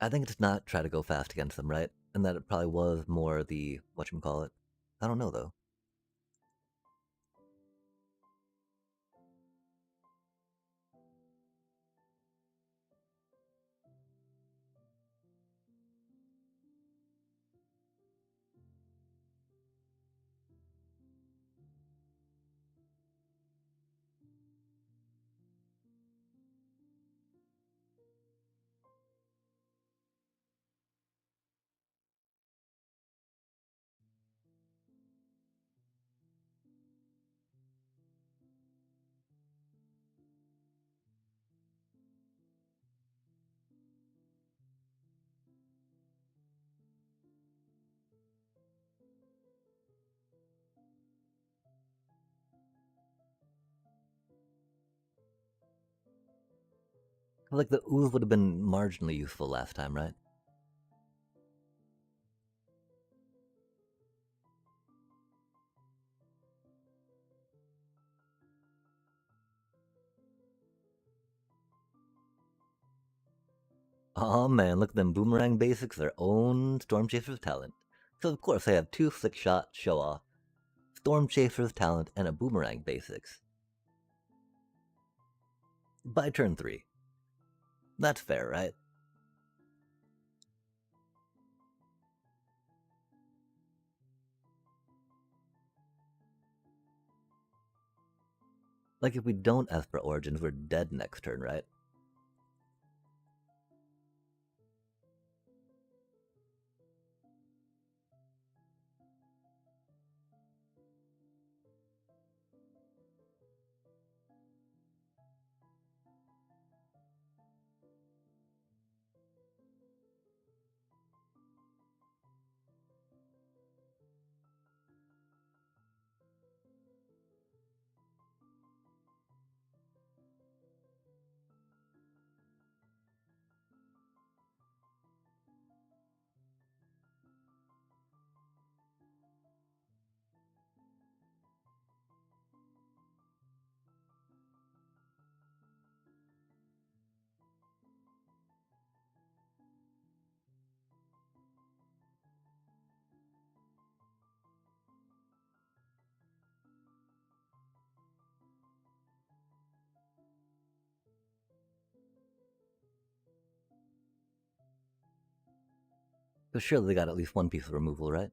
I think it's not try to go fast against them, right? And that it probably was more the... whatchamacallit. I don't know, though. Like, the ooze would have been marginally useful last time, right? Oh man, look at them boomerang basics, their own Storm Chaser's talent. So of course they have two slick shot show off, Storm Chaser's talent, and a boomerang basics. By turn 3. That's fair, right? Like, if we don't Esper Origins, we're dead next turn, right? But surely they got at least one piece of removal, right?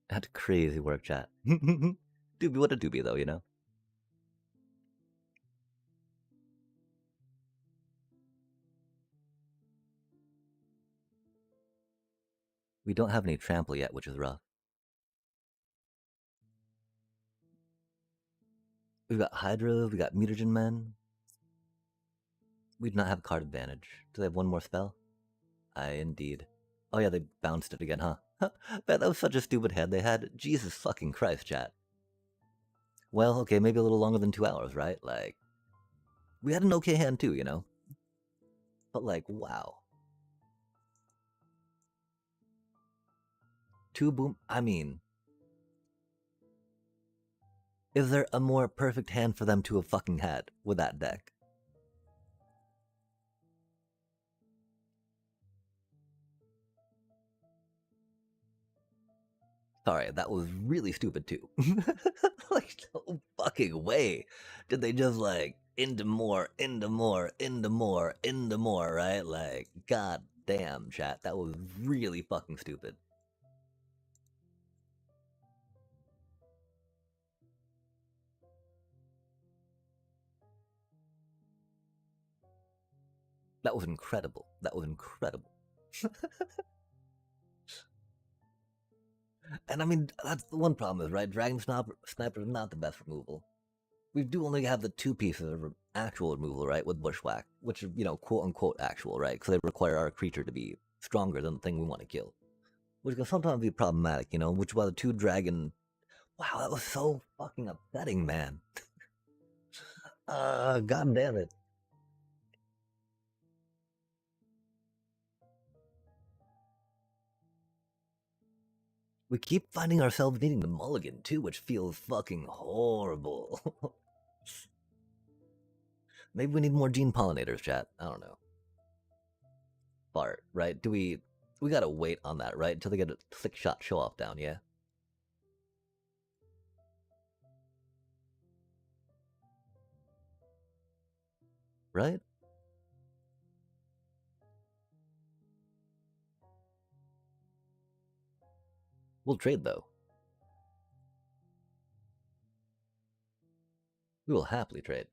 That's crazy work, chat. Doobie, what a doobie, though, you know? We don't have any trample yet, which is rough. We've got Hydra, we got Mutagen Men. We do not have card advantage. Do they have one more spell? Aye, indeed. Oh yeah, they bounced it again, huh? Man, that was such a stupid head they had. Jesus fucking Christ, chat. Well, okay, maybe a little longer than 2 hours, right? Like, we had an okay hand too, you know? But like, wow. 2 boom. I mean, is there a more perfect hand for them to have fucking had with that deck? Sorry, that was really stupid too. Like, no fucking way did they just like into more, into more, into more, into more, right? Like, god damn, chat, that was really fucking stupid. That was incredible. That was incredible. And I mean, that's the one problem is, right? Sniper is not the best removal. We do only have the 2 pieces of actual removal, right? With Bushwhack, which are, you know, quote unquote actual, right? Because they require our creature to be stronger than the thing we want to kill. Which can sometimes be problematic, you know, which is why the 2 dragon. Wow, that was so fucking upsetting, man. God damn it. We keep finding ourselves needing the mulligan too, which feels fucking horrible. Maybe we need more gene pollinators, chat. I don't know. Bart, right? Do we gotta wait on that, right? Until they get a 6-shot show off down, yeah? Right? We'll trade though. We will happily trade.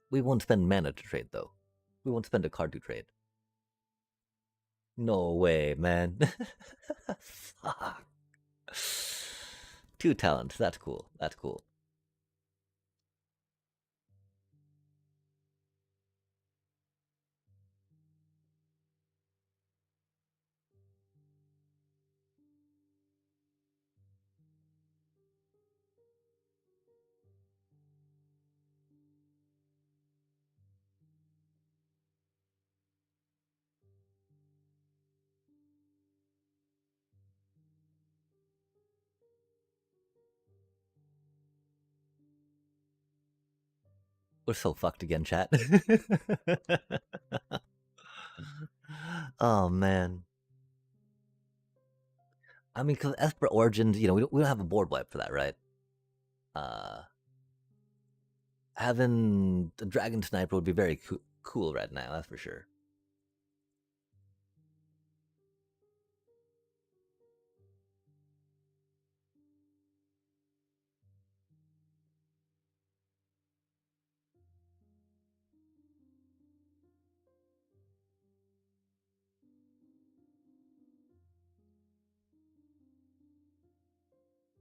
We won't spend mana to trade though. We won't spend a card to trade. No way, man. Fuck. 2 talents. That's cool. That's cool. We're so fucked again, chat. Oh man. I mean, because Esper Origins, you know, we don't have a board wipe for that, right? Uh, Having the Dragon Sniper would be very cool right now, that's for sure.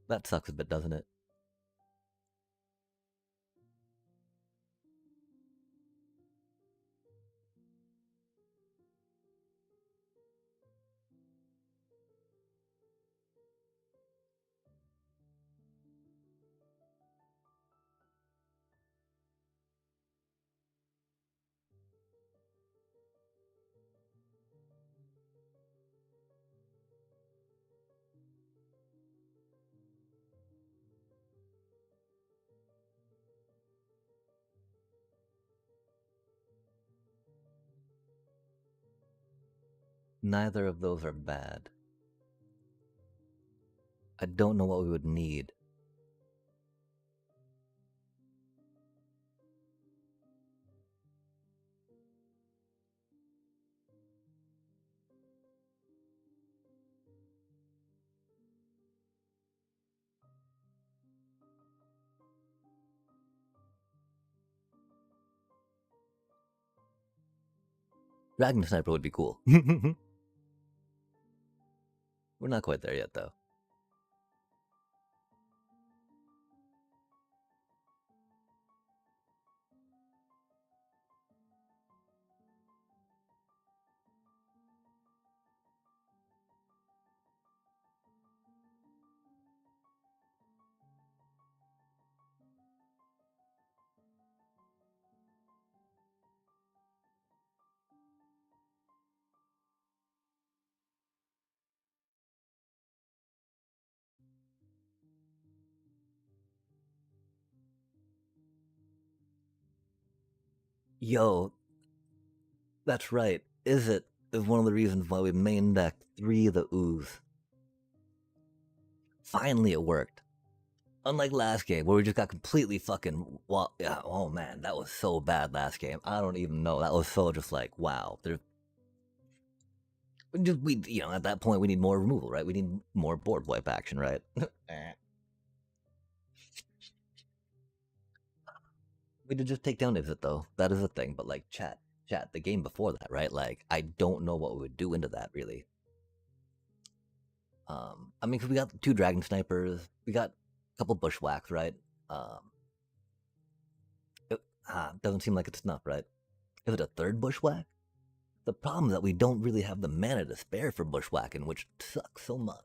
That sucks a bit, doesn't it? Neither of those are bad. I don't know what we would need. Dragon Sniper would be cool. We're not quite there yet, though. Yo, that's right. Is one of the reasons why we main decked 3 of the ooze. Finally, it worked. Unlike last game, where we just got completely fucking. Well, yeah, oh man, that was so bad last game. I don't even know. That was so just like, wow. At that point, we need more removal, right? We need more board wipe action, right? We did just take down Izzet, though. That is a thing, but like, chat, the game before that, right? Like, I don't know what we would do into that, really. I mean, because we got 2 Dragon Snipers, we got a couple Bushwhacks, right? Doesn't seem like it's enough, right? Is it a 3rd Bushwhack? The problem is that we don't really have the mana to spare for Bushwhacking, which sucks so much.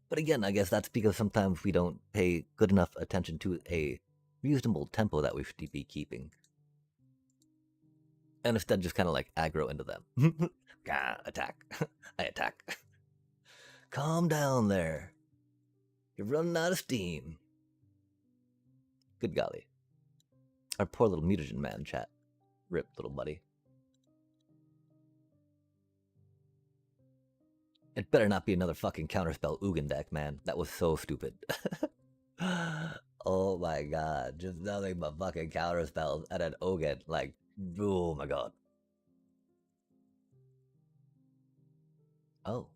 But again, I guess that's because sometimes we don't pay good enough attention to a reasonable tempo that we should be keeping. And instead just kind of like aggro into them. Attack. I attack. Calm down there. You're running out of steam. Good golly. Our poor little mutagen man, chat. Rip, little buddy. It better not be another fucking counterspell Ugin deck, man. That was so stupid. Oh my god. Just nothing but fucking counterspells and an Ugin. Like, oh my god. Oh.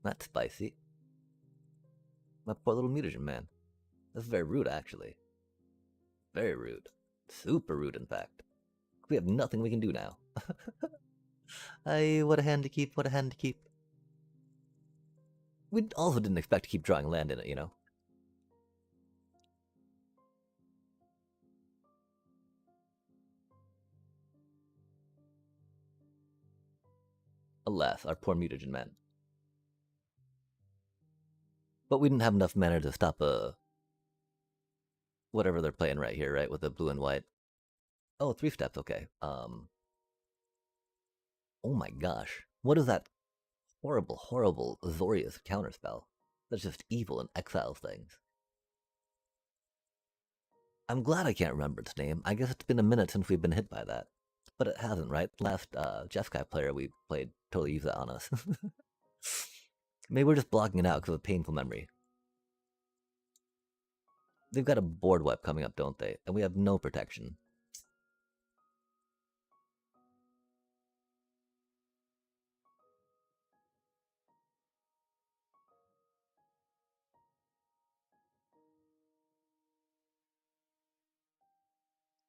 That's spicy. My poor little mutagen man. That's very rude, actually. Very rude. Super rude, in fact. We have nothing we can do now. What a hand to keep, what a hand to keep. We also didn't expect to keep drawing land in it, you know? Alas, our poor mutagen man. But we didn't have enough mana to stop whatever they're playing right here, right? With the blue and white. Oh, 3 steps, okay. Oh my gosh. What is that horrible, horrible Azorius counterspell? That's just evil and exiles things. I'm glad I can't remember its name. I guess it's been a minute since we've been hit by that. But it hasn't, right? Last Jeskai player we played totally used that on us. Maybe we're just blocking it out because of painful memory. They've got a board wipe coming up, don't they? And we have no protection.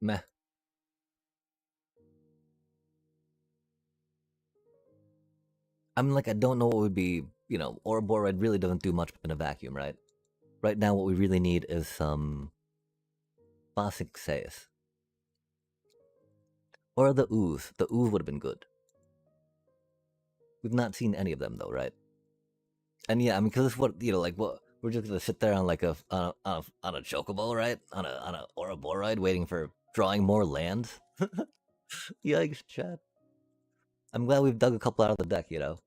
Meh. I'm like, I don't know what would be, Ouroboros really doesn't do much in a vacuum, right? Right now, what we really need is some Basic Sais. Or the Ooze. The Ooze would have been good. We've not seen any of them, though, right? And yeah, I mean, because it's what, what, we're just gonna sit there on like on a chocobo, right? On a Ouroboros, waiting for drawing more lands. Yikes, chat. I'm glad we've dug a couple out of the deck, you know?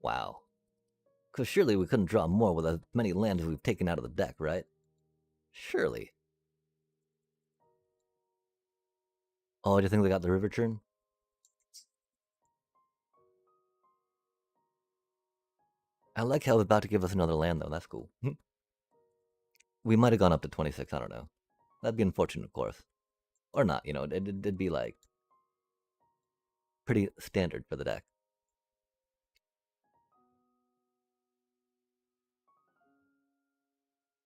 Wow. Because surely we couldn't draw more with as many lands as we've taken out of the deck, right? Surely. Oh, do you think they got the river churn? I like how it's about to give us another land, though. That's cool. We might have gone up to 26. I don't know. That'd be unfortunate, of course. Or not, you know. It'd be like pretty standard for the deck.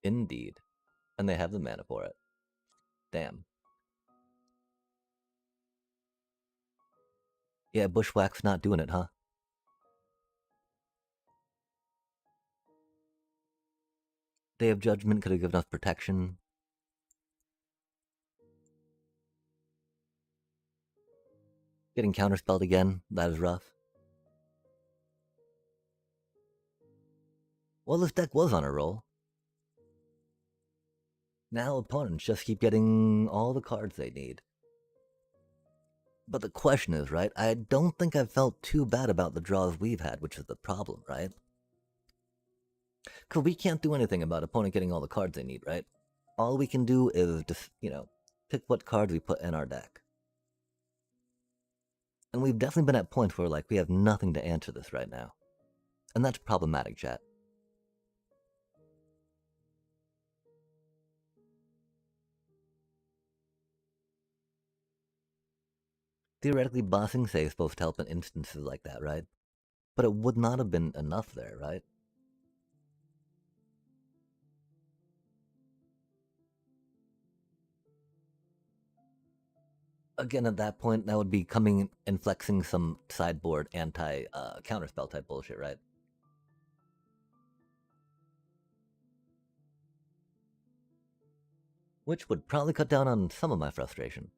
Indeed. And they have the mana for it. Damn. Yeah, Bushwhack's not doing it, huh? Day of Judgment could have given us protection. Getting counterspelled again, that is rough. Well, this deck was on a roll. Now opponents just keep getting all the cards they need. But the question is, right, I don't think I've felt too bad about the draws we've had, which is the problem, right? Because we can't do anything about opponent getting all the cards they need, right? All we can do is just, you know, pick what cards we put in our deck. And we've definitely been at points where, like, we have nothing to answer this right now. And that's problematic, chat. Theoretically, bossing say is supposed to help in instances like that, right? But it would not have been enough there, right? Again, at that point, that would be coming and flexing some sideboard anti counterspell type bullshit, right? Which would probably cut down on some of my frustration.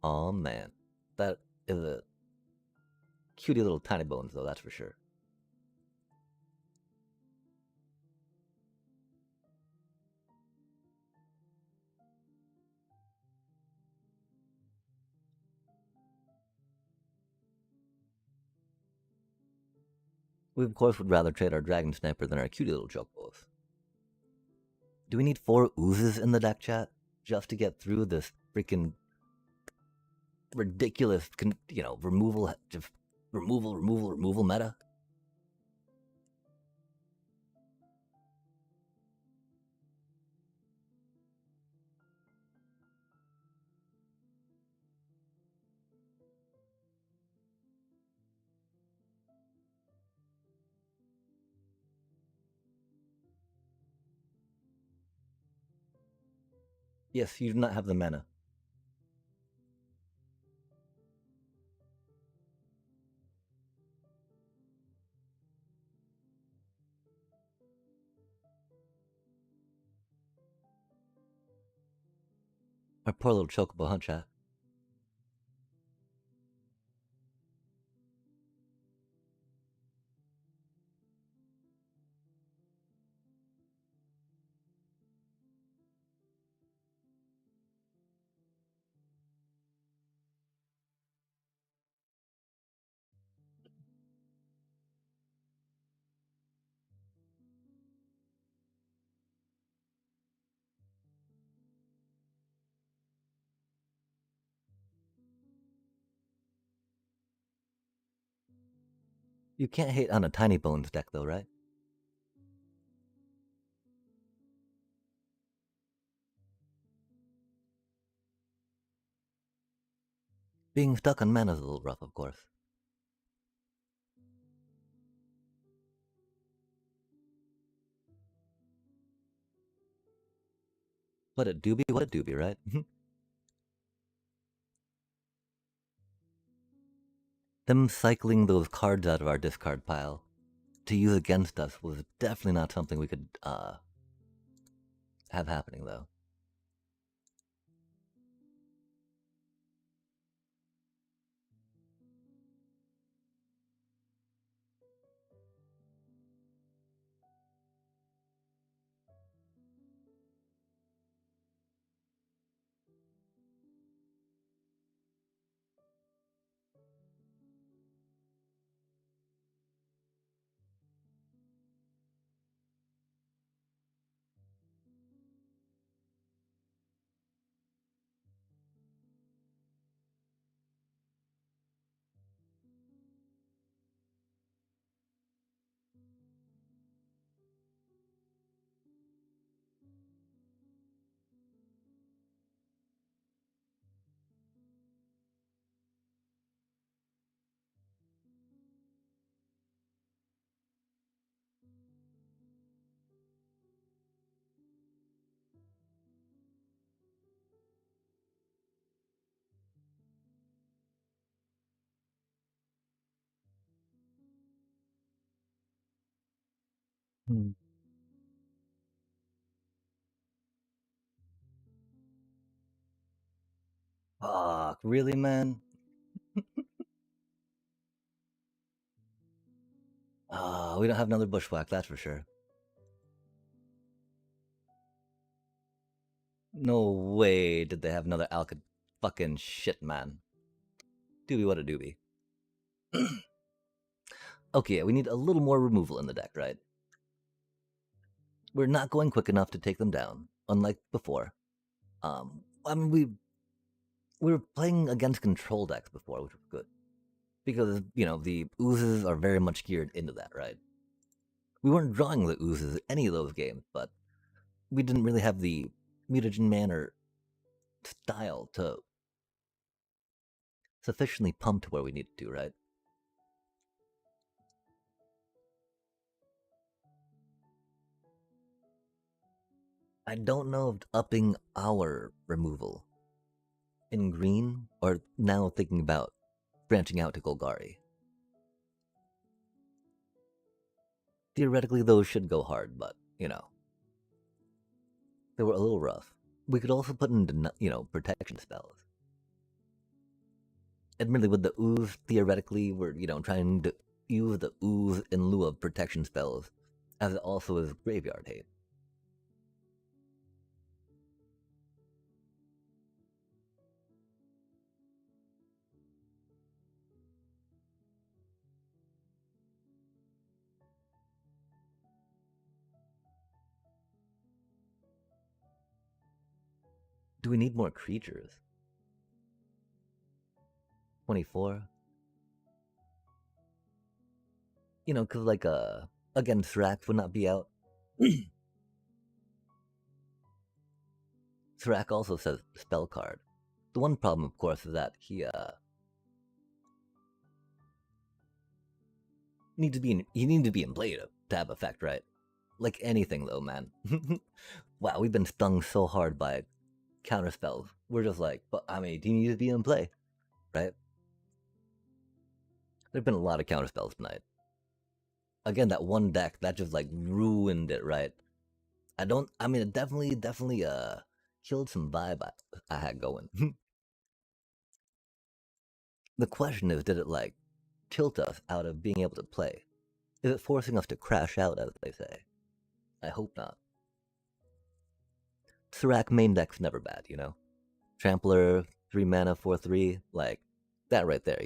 Oh man, that is a cutie little tiny bones, though, that's for sure. We, of course, would rather trade our Dragon Sniper than our cutie little chocobos. Do we need 4 oozes in the deck, chat? Just to get through this freaking ridiculous, you know, removal meta? Yes, you do not have the mana. Our poor little chocobo, huh, chat? You can't hate on a tiny bones deck, though, right? Being stuck on mana is a little rough, of course. But it do be what it do be, right? Them cycling those cards out of our discard pile to use against us was definitely not something we could have happening, though. Hmm. Fuck, really, man? We don't have another bushwhack, that's for sure. No way did they have another Alka fucking shit, man. Doobie what a doobie. Okay, we need a little more removal in the deck, right? We're not going quick enough to take them down, unlike before. I mean, we were playing against control decks before, which was good because the oozes are very much geared into that, right? We weren't drawing the oozes any of those games, but we didn't really have the mutagen manner style to sufficiently pump to where we needed to, right? I don't know if upping our removal in green or now thinking about branching out to Golgari. Theoretically, those should go hard, but they were a little rough. We could also put in, protection spells. Admittedly, with the ooze, theoretically, we're trying to use the ooze in lieu of protection spells, as it also is graveyard hate. Do we need more creatures? 24? Because again, Thrak would not be out. Thrak also says spell card. The one problem, of course, is that he needs to be in play to have effect, right? Like anything, though, man. Wow, we've been stung so hard by counter spells. We're just like, but I mean, he needs to be in play, right? There've been a lot of counter spells tonight. Again, that one deck that just like ruined it, right? I don't. I mean, it definitely killed some vibe I had going. The question is, did it like tilt us out of being able to play? Is it forcing us to crash out, as they say? I hope not. Serac main deck's never bad. Trampler, 3 mana, 4/3, like that right there.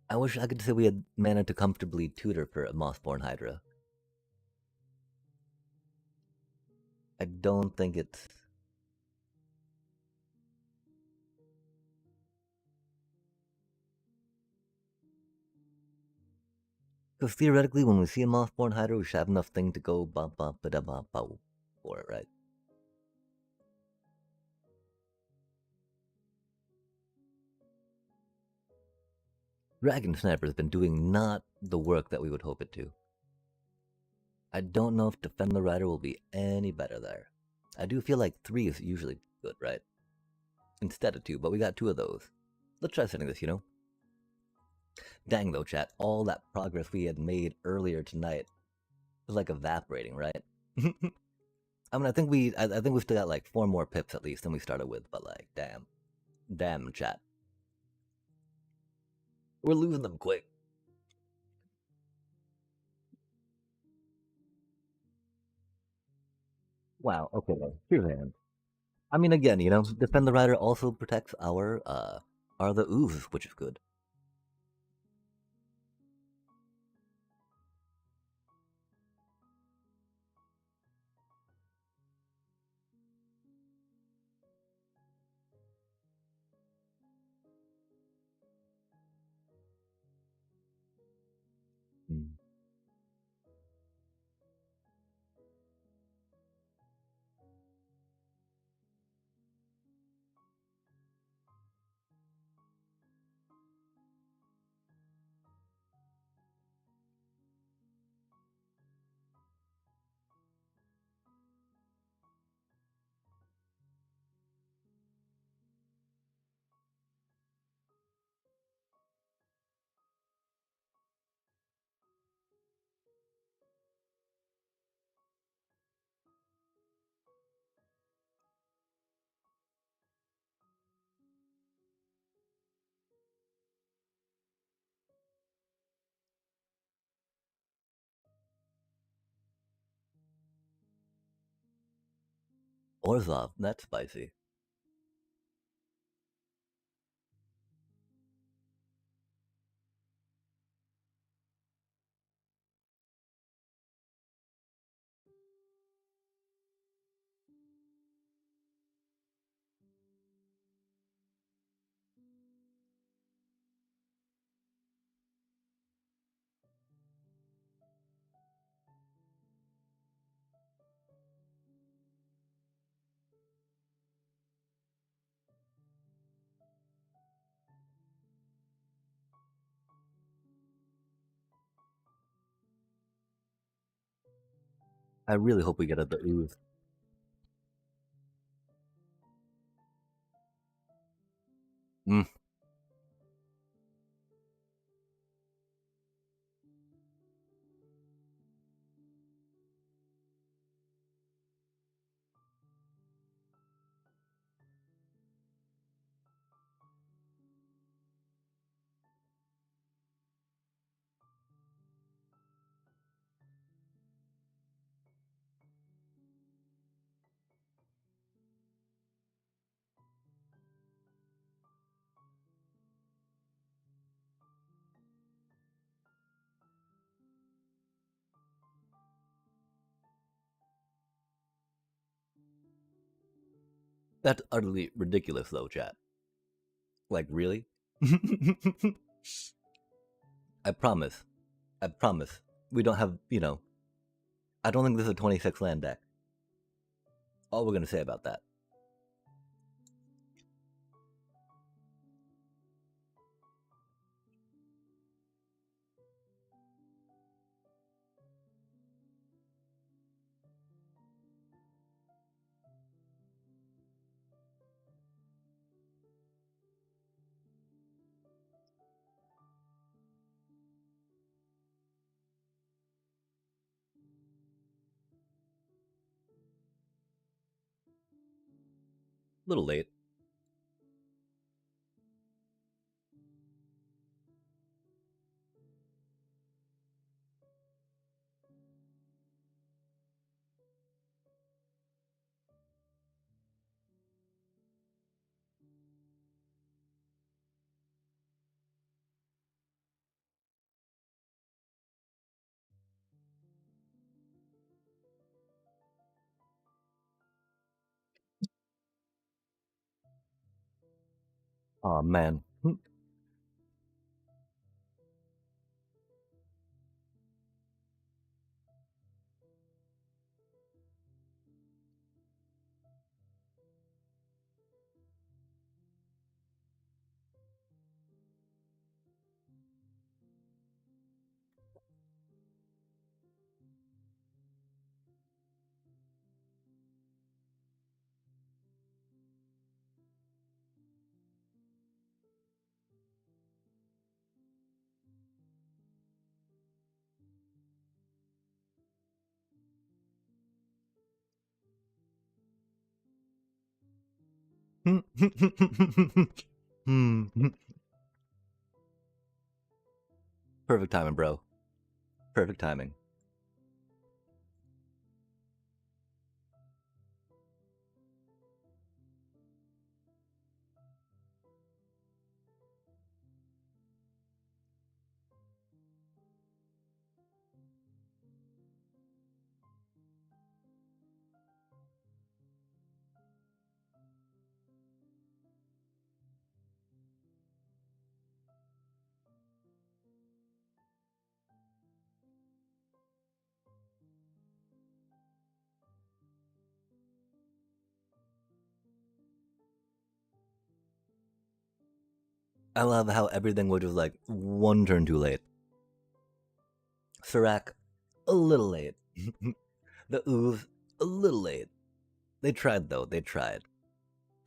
I wish I could say we had mana to comfortably tutor for a Mossborn Hydra. I don't think it's. Because theoretically, when we see a Mothborn Hydra, we should have enough thing to go bump bump ba da bump for it, right? Dragon Sniper's been doing not the work that we would hope it to. I don't know if Defend the Rider will be any better there. I do feel like 3 is usually good, right? Instead of 2, but we got 2 of those. Let's try setting this. Dang though, chat, all that progress we had made earlier tonight was like evaporating, right? I mean, I think we still got like 4 more pips at least than we started with, but like, damn, chat, we're losing them quick. Wow. Okay. Here's hand. I mean, again, defend the rider also protects our the ooze, which is good. Mm. Orzhov, that's spicy. I really hope we get at the ooze. Mm. That's utterly ridiculous, though, chat. Like, really? I promise. I promise. We don't have, I don't think this is a 26 land deck. All we're going to say about that. Little late. Oh, man. Perfect timing, bro. Perfect timing. I love how everything was just like one turn too late. Serac, a little late. The ooze, a little late. They tried, though. They tried.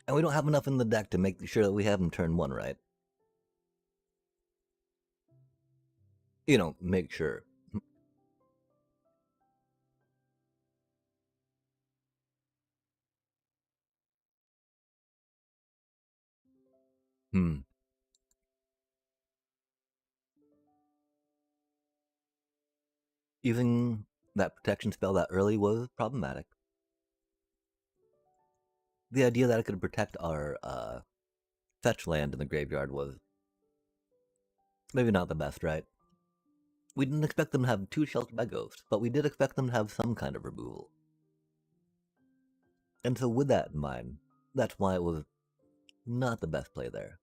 And we don't have enough in the deck to make sure that we have them turn one, right? Make sure. Hmm. Using that protection spell that early was problematic. The idea that it could protect our fetch land in the graveyard was maybe not the best, right? We didn't expect them to have 2 sheltered by ghost, but we did expect them to have some kind of removal. And so with that in mind, that's why it was not the best play there.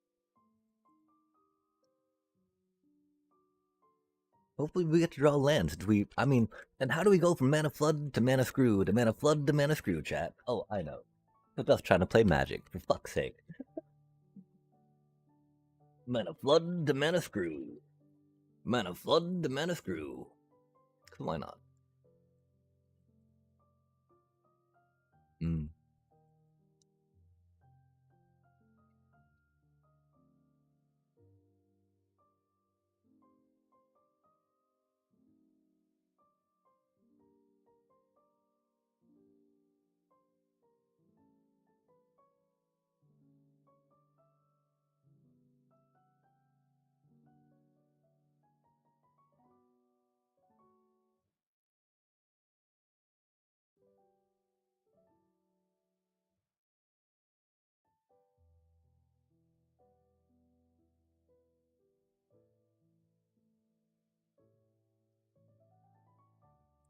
Hopefully we get to draw lands. I mean, and how do we go from mana flood to mana screw to mana flood to mana screw, chat? Oh, I know. It's us trying to play Magic, for fuck's sake. Mana flood to mana screw. Mana flood to mana screw. Why not? Mm.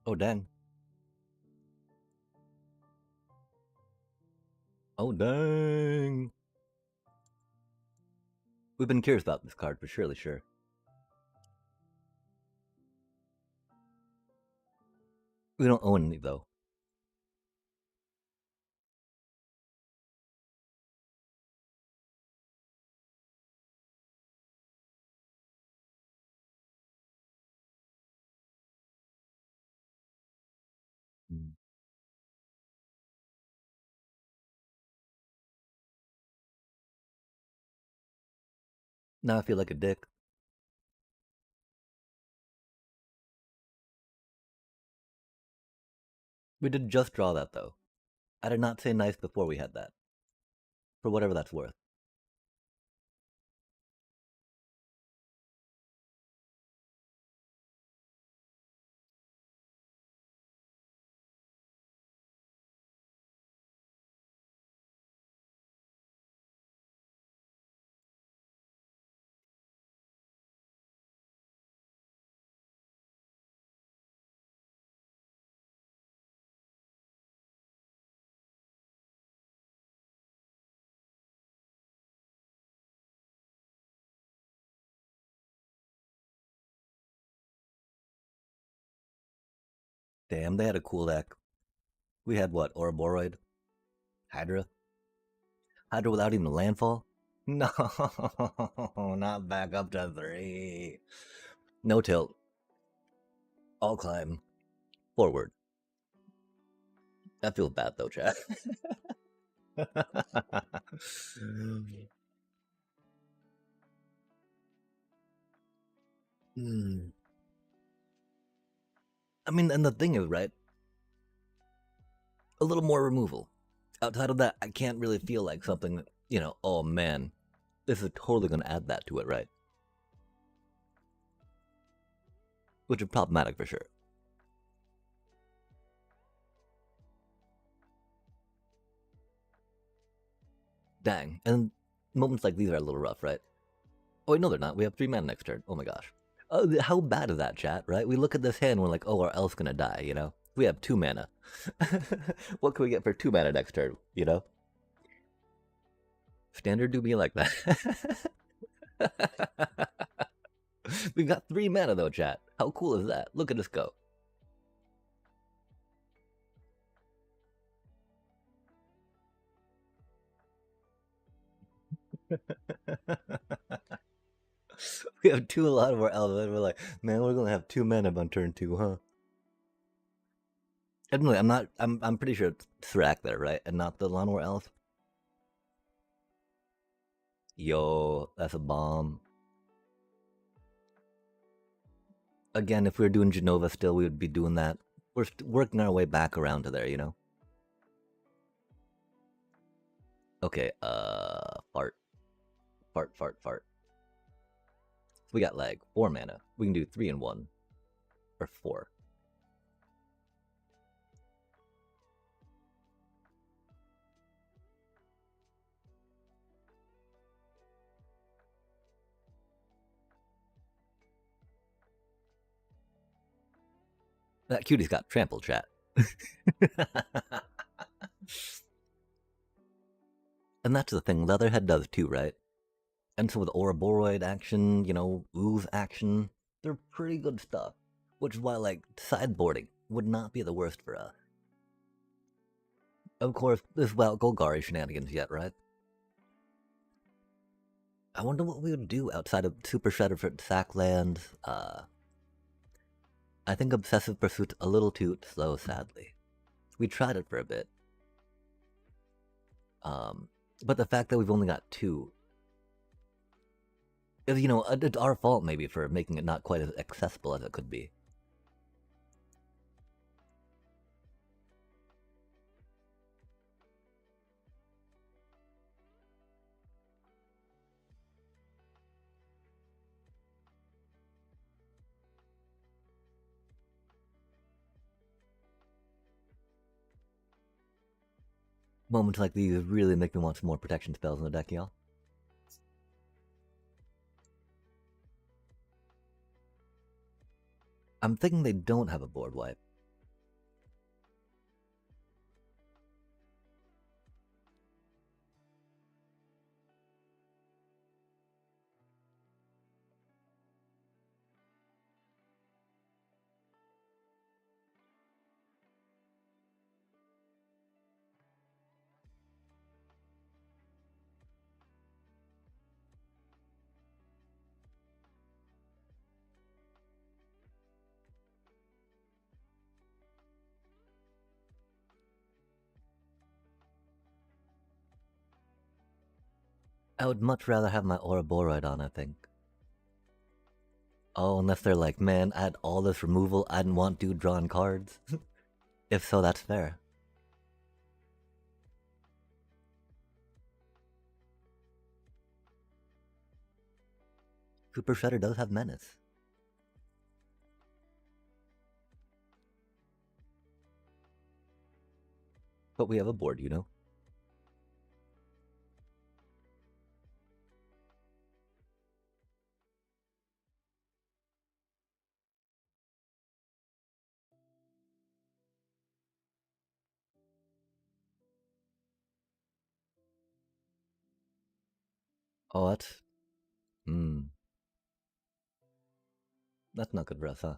Oh, dang. Oh, dang. We've been curious about this card for surely sure. We don't own any, though. Mm. Now I feel like a dick. We did just draw that, though. I did not say nice before we had that. For whatever that's worth. Damn, they had a cool deck. We had what? Ouroboros? Hydra? Hydra without even a landfall? No, not back up to 3. No tilt. All climb. Forward. That feels bad though, chat. Hmm. I mean, and the thing is, right? A little more removal. Outside of that, I can't really feel like something that, oh man, this is totally going to add that to it, right? Which is problematic for sure. Dang. And moments like these are a little rough, right? Oh, wait, no, they're not. We have 3 mana next turn. Oh my gosh. Oh, how bad is that, chat, right? We look at this hand and we're like, oh, our elf's going to die, We have 2 mana. What can we get for 2 mana next turn, Standard do be like that. We've got 3 mana though, chat. How cool is that? Look at us go. We have 2 a lot of our elves, and we're like, man, we're gonna have 2 mana on turn 2, huh? Anyway, I'm pretty sure it's Thrak there, right? And not the Llanowar elf. Yo, that's a bomb. Again, if we were doing Genova still, we would be doing that. We're working our way back around to there, Okay, fart. Fart, fart, fart. We got like 4 mana. We can do 3 and 1. Or 4. That cutie's got trampled, chat. And that's the thing, Leatherhead does too, right? And so with Ouroboros action, ooze action, they're pretty good stuff. Which is why, like, sideboarding would not be the worst for us. Of course, there's well Golgari shenanigans yet, right? I wonder what we would do outside of Super Shredder for Sackland. I think Obsessive Pursuit's a little too slow, sadly. We tried it for a bit. But the fact that we've only got 2 is, it's our fault maybe for making it not quite as accessible as it could be. Moments like these really make me want some more protection spells in the deck, y'all. I'm thinking they don't have a board wipe. I would much rather have my Ouroboros on, I think. Oh, unless they're like, man, I had all this removal, I didn't want dude drawing cards. If so, that's fair. Super Shredder does have Menace. But we have a board, Oh, that's... That's not good for us, huh?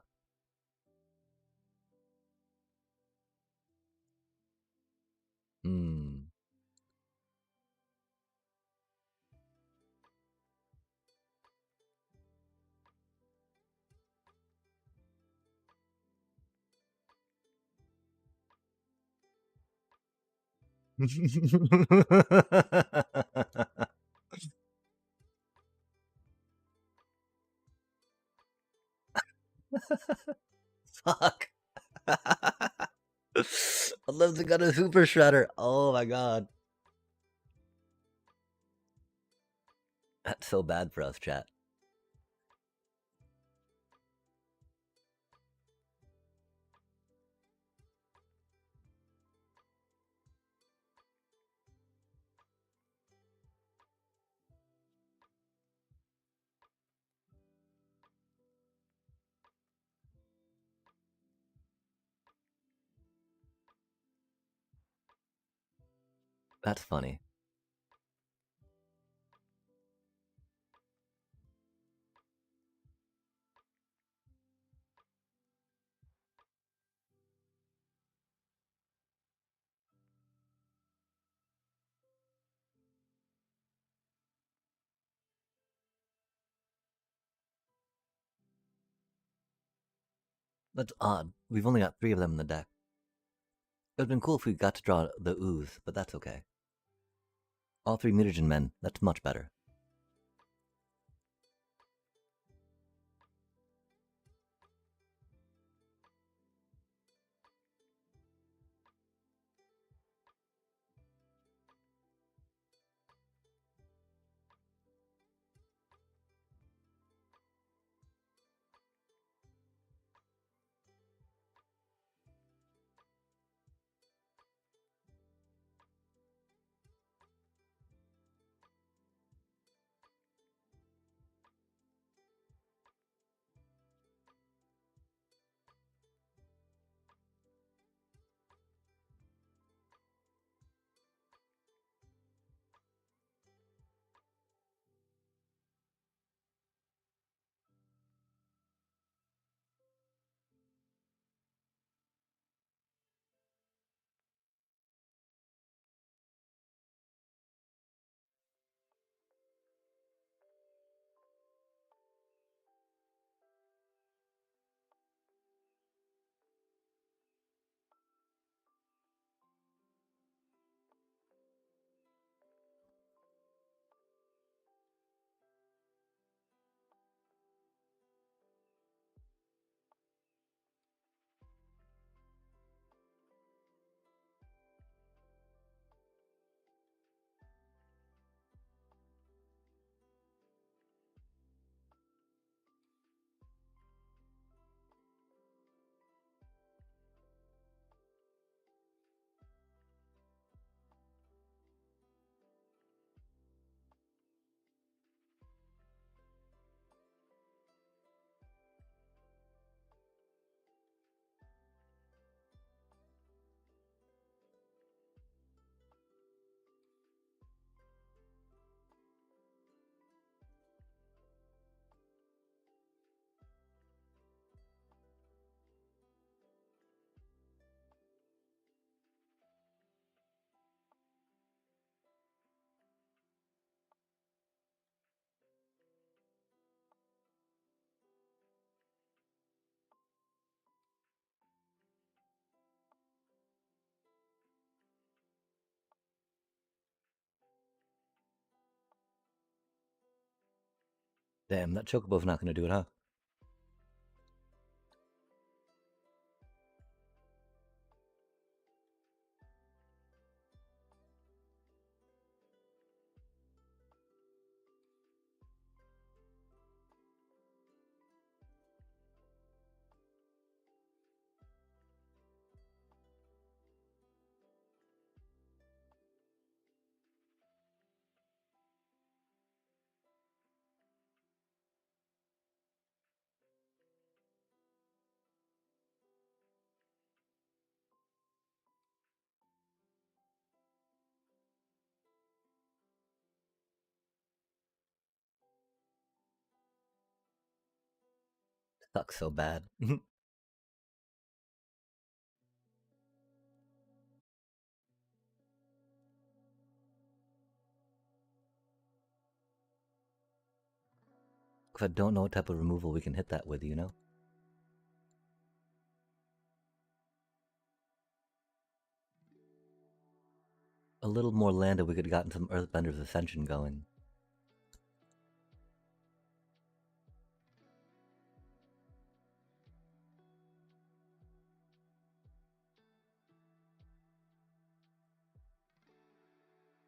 Fuck. Unless they got a Super Shredder. Oh my god. That's so bad for us, chat. That's funny. That's odd. We've only got 3 of them in the deck. It would have been cool if we got to draw the ooze, but that's okay. All 3 mutagen men, that's much better. Damn, that Chocobo's not gonna do it, huh? Sucks so bad. Because I don't know what type of removal we can hit that with, you know? A little more land if we could have gotten some Earthbender's Ascension going.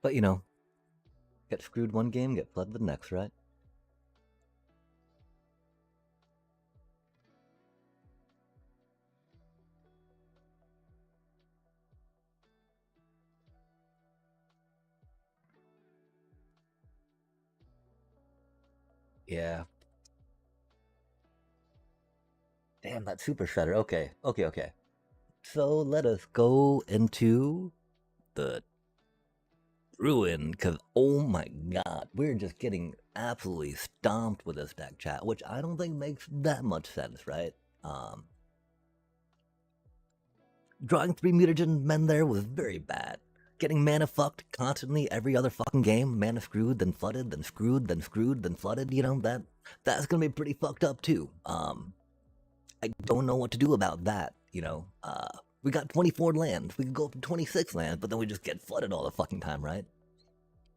But you know, get screwed one game, get flooded the next, right? Yeah. Damn, that Super Shredder. Okay, okay. So let us go into the ruin, because oh my god, we're just getting absolutely stomped with this deck, chat, which I don't think makes that much sense, right? Drawing 3 mutagen men there was very bad. Getting mana fucked constantly every other fucking game, mana screwed, then flooded, then screwed, then screwed, then flooded, you know, that's gonna be pretty fucked up too. I don't know what to do about that, you know. We got 24 lands, we could go up to 26 lands, but then we just get flooded all the fucking time, right?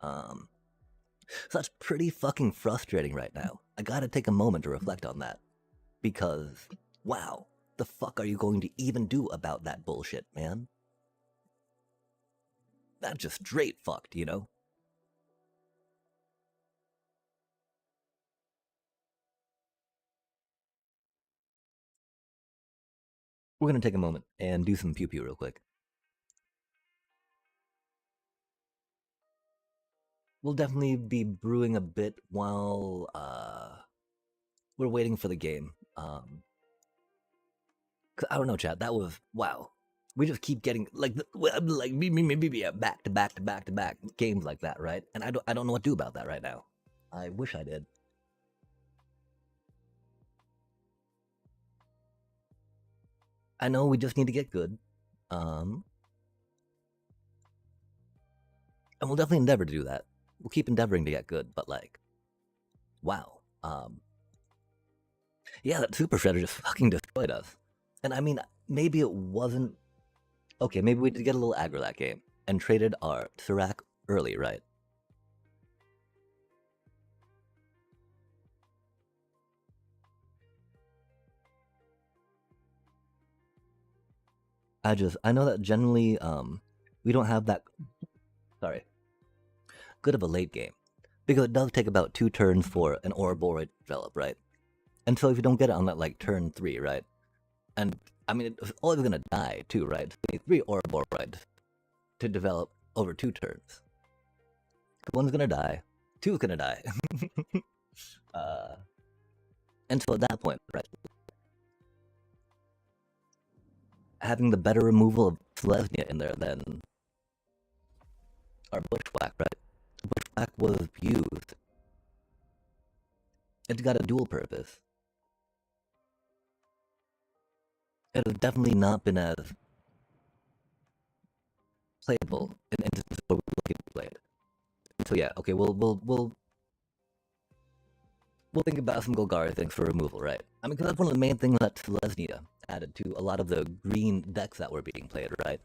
So that's pretty fucking frustrating right now. I gotta take a moment to reflect on that. Because, wow, the fuck are you going to even do about that bullshit, man? That's just straight fucked, you know? We're gonna take a moment and do some pew pew real quick. We'll definitely be brewing a bit while we're waiting for the game. 'Cause I don't know, chat. That was wow. We just keep getting like maybe back to back to back to back games like that, right? And I don't know what to do about that right now. I wish I did. I know we just need to get good. And we'll definitely endeavor to do that. We'll keep endeavoring to get good, but like, wow. Yeah, that Super Shredder just fucking destroyed us. And I mean, maybe it wasn't okay. Maybe we did get a little aggro that game and traded our Sirac early, right? I know that generally we don't have that good of a late game because it does take about 2 turns for an Ouroboros to develop, right? And so if you don't get it on that like turn 3, right? And I mean, it's always gonna die too, right? So you need 3 Ouroboros to develop over 2 turns. One's gonna die, 2's gonna die. And so at that point, right, having the better removal of Selesnya in there than our Bushwhack, right? Bushwhack was used. It's got a dual purpose. It has definitely not been as playable in instances where we look at play it. So yeah, okay, we'll think about some Golgari things for removal, right? I mean, because that's one of the main things that Selesnya added to a lot of the green decks that were being played, right?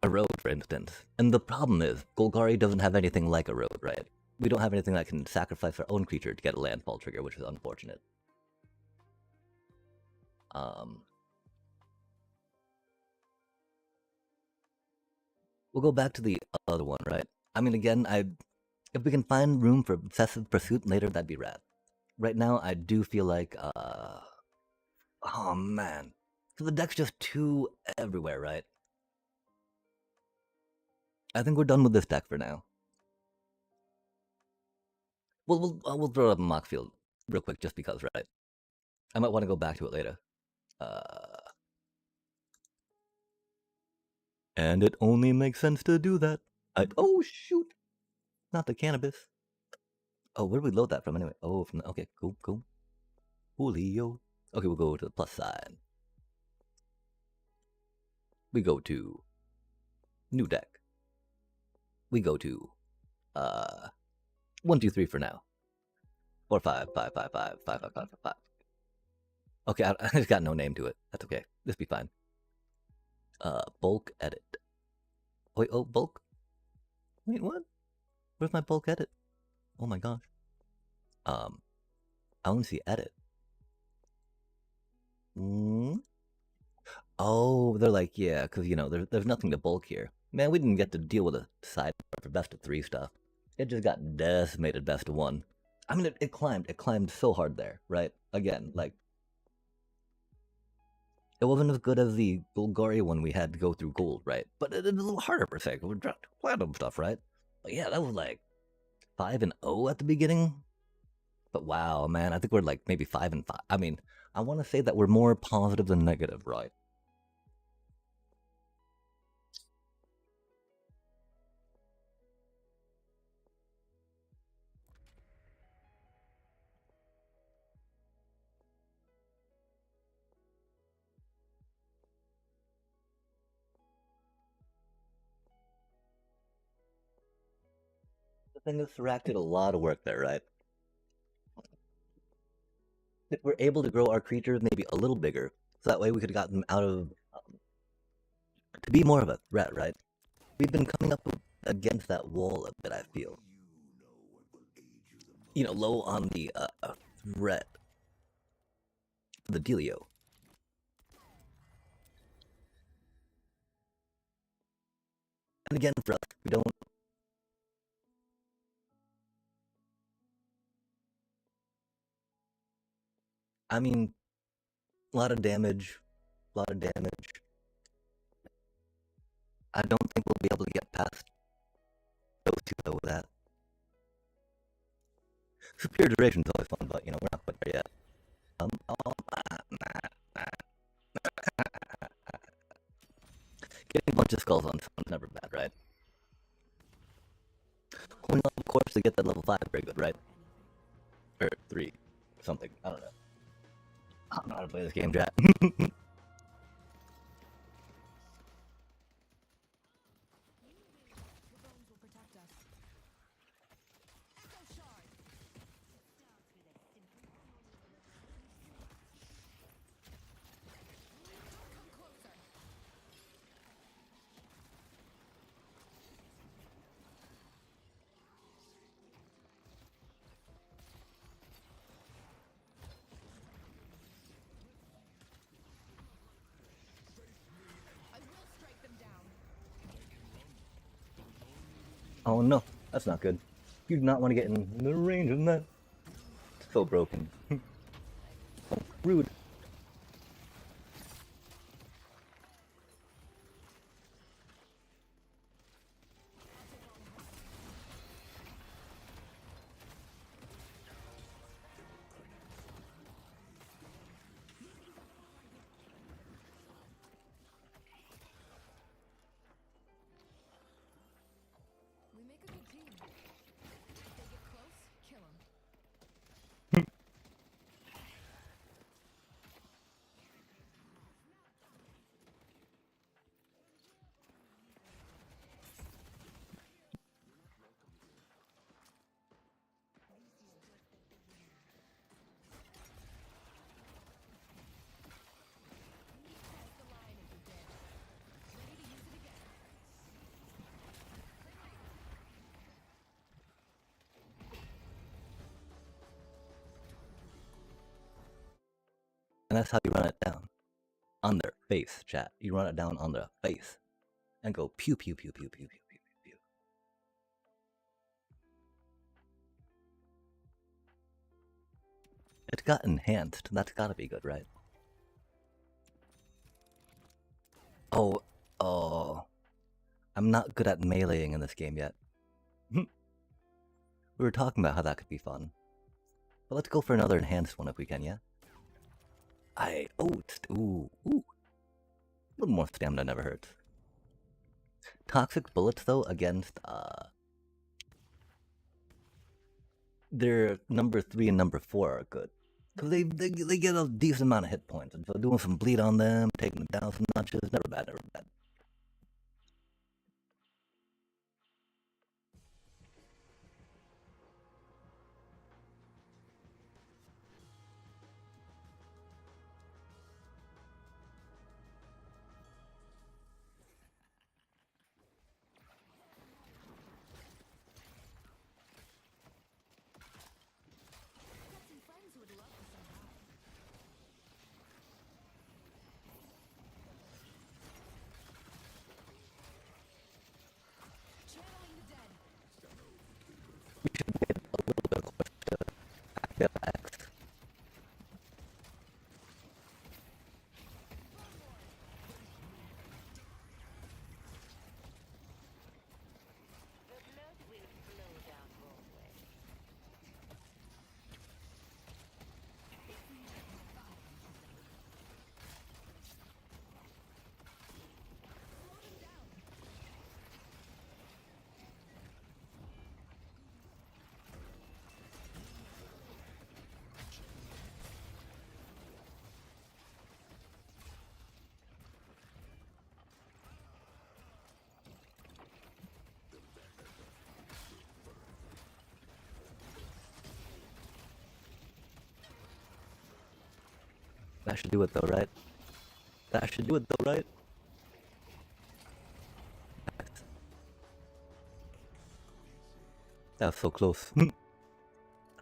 A road, for instance. And the problem is, Golgari doesn't have anything like a road, right? We don't have anything that can sacrifice our own creature to get a landfall trigger, which is unfortunate. We'll go back to the other one, right? I mean, again, if we can find room for obsessive pursuit later, that'd be rad. Right now, I do feel like, oh man, so the deck's just too everywhere, right? I think we're done with this deck for now. We'll throw it up in mock field real quick, just because, right? I might want to go back to it later. And it only makes sense to do that. Oh shoot, not the cannabis. Oh, where do we load that from anyway? Oh, from the, okay, cool. Julio. Okay, we'll go to the plus side. We go to new deck. We go to 1, 2, 3 for now. Or 5, 5, 5, 5, 5, 5, 5, 5. Okay, I just got no name to it. That's okay. This be fine. Bulk edit. Wait, oh, bulk? Wait, what? Where's my bulk edit? Oh my gosh. I only see edit. Oh, they're like, yeah, because, you know, there's nothing to bulk here. Man, we didn't get to deal with a side for best of 3 stuff. It just got decimated best of 1. I mean, it climbed so hard there, right? Again, like, it wasn't as good as the Golgari one we had to go through gold, right? But it's a little harder per se, we dropped platinum stuff, right? But yeah, that was like 5-0 at the beginning. But wow, man, I think we're like maybe 5-5. I mean, I want to say that we're more positive than negative, right? The thing is, Serac did a lot of work there, right? If we're able to grow our creatures maybe a little bigger, so that way we could have gotten them out of to be more of a threat, right? We've been coming up against that wall a bit, I feel. You know, low on the threat. The dealio. And again, for us, we don't. I mean, a lot of damage. A lot of damage. I don't think we'll be able to get past those two though with that. Superior duration is always fun, but you know, we're not quite there yet. Getting a bunch of skulls on someone's never bad, right? Only of course to get that level 5 very good, right? Or 3. Something. I don't know. I don't know how to play this game, chat. Oh no, that's not good. You do not want to get in the range of that. It's so broken. Oh, rude. And that's how you run it down. On their face, chat. You run it down on their face. And go pew pew pew pew pew pew pew pew. It got enhanced. That's gotta be good, right? Oh. I'm not good at meleeing in this game yet. We were talking about how that could be fun. But let's go for another enhanced one if we can, yeah? Ooh. A little more stamina never hurts. Toxic bullets, though, against, their number 3 and number 4 are good. Because they get a decent amount of hit points, and so doing some bleed on them, taking them down some notches, never bad. That should do it though, right? That was so close.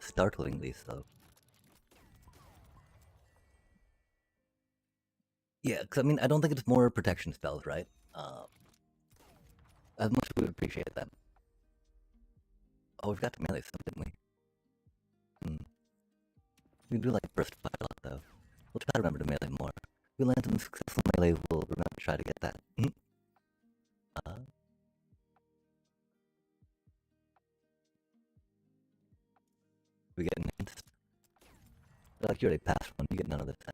Startlingly so. Yeah, because I mean, I don't think it's more protection spells, right? As much as we would appreciate them. Oh, we've got to melee some, didn't we? We do like burst fire a lot, though. We'll try to remember to melee more. If we land some successful melee, we'll remember to try to get that. We get enhanced. Like you already passed one, you get none of this now.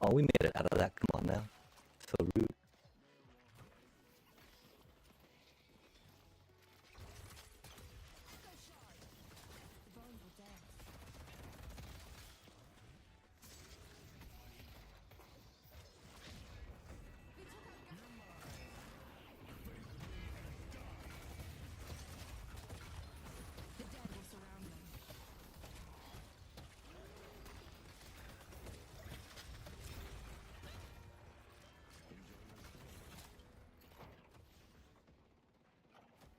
Oh, we made it out of that. Come on now. So rude.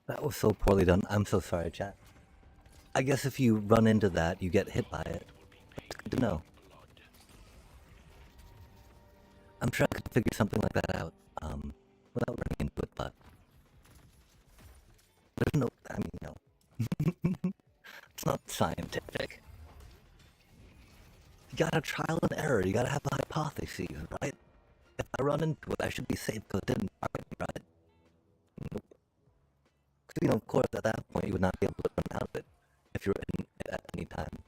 That was so poorly done. I'm so sorry, chat. I guess if you run into that, you get hit by it. It's good to know. I'm sure I could figure something like that out, without running into it, but there's no, I mean, no. It's not scientific. You gotta trial and error, you gotta have a hypothesis, right? If I run into it, I should be safe because it didn't target me, right? Nope. Because, you know, of course, at that point, you would not be able to run out of it if you're in it at any time.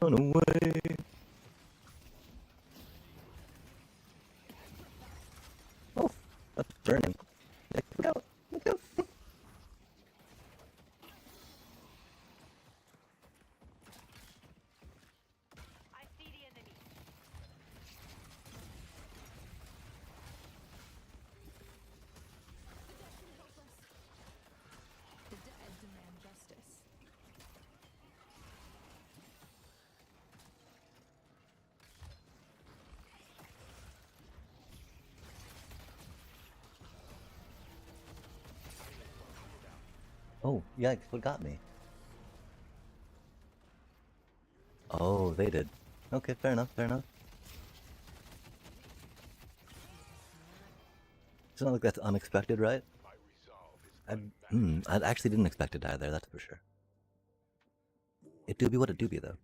Run away. Oh, that's burning. Look out! Look out! I see the enemy. The dead demand justice. Oh, yikes, what got me? Oh, they did. Okay, fair enough, fair enough. It's not like that's unexpected, right? I actually didn't expect it to either, that's for sure. It do be what it do be, though.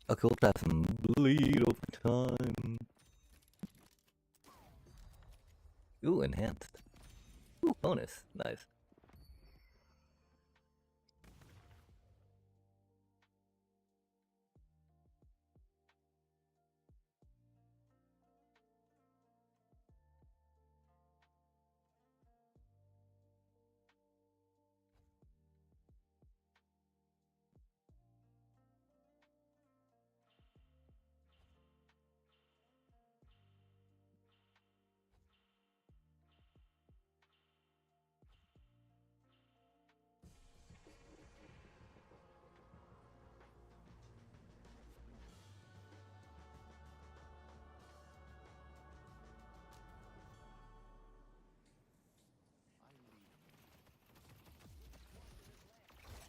Okay, we'll try some bleed over time. Ooh, enhanced. Ooh, bonus. Nice.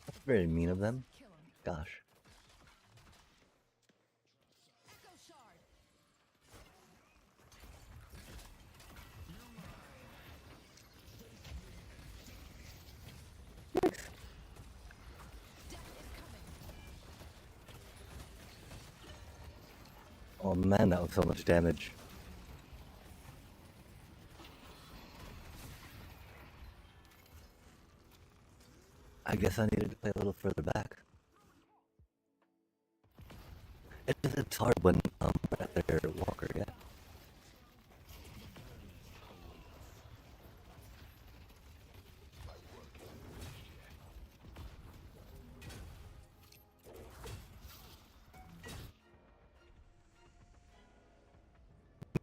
That's very mean of them. Kill him. Gosh. Echo shard. Death is coming. Oh man, that was so much damage. I guess I needed to play a little further back. It's hard when at their walker, yeah.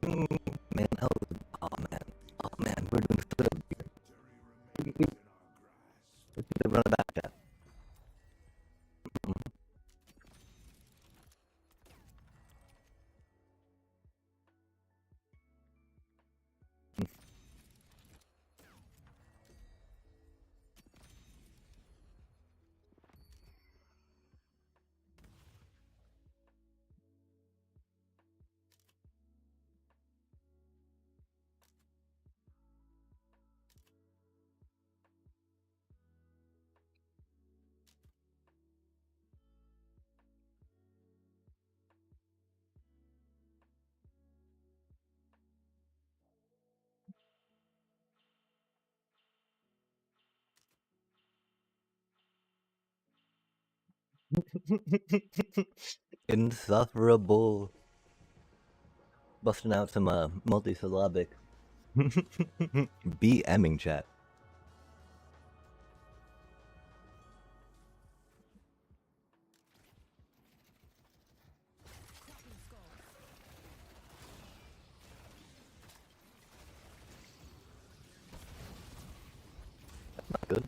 Man, oh man, we're doing so good. We need to run it back, chat. Insufferable. Busting out some multisyllabic BMing chat. Cracking skulls. Not good.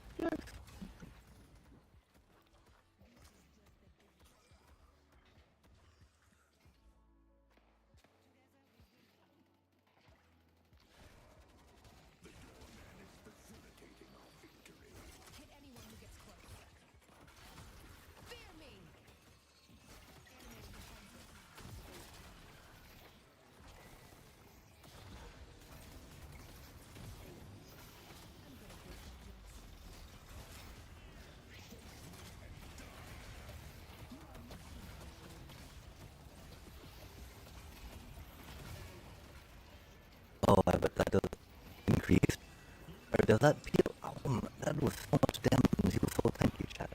does that peel? Oh, that was so much damage and he was so tanky, chat.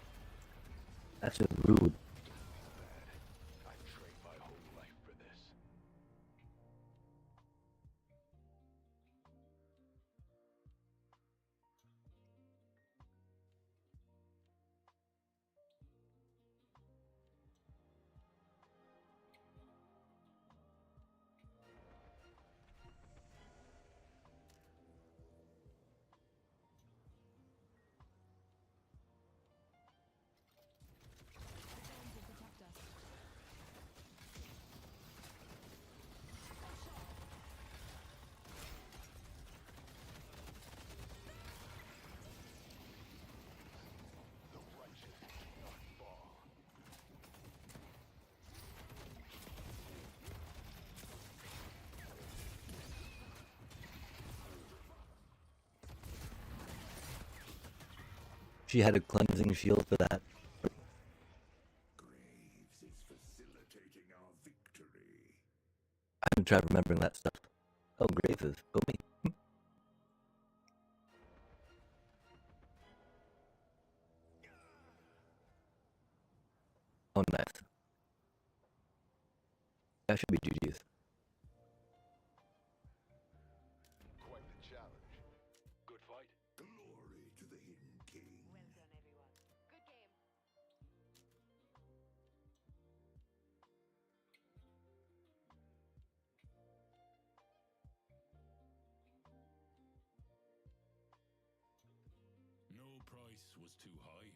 That's just rude. I'd trade my whole life for this. Stones will protect us. The righteous cannot fall. She had a cleansing shield for that. Graves is facilitating our victory. I'm gonna try remembering that stuff. Oh, Graves is. Go me. Oh, nice. That should be GG's. Quite the challenge. Good fight. Glory to the Hidden King. Well done, everyone. Good game. No price was too high.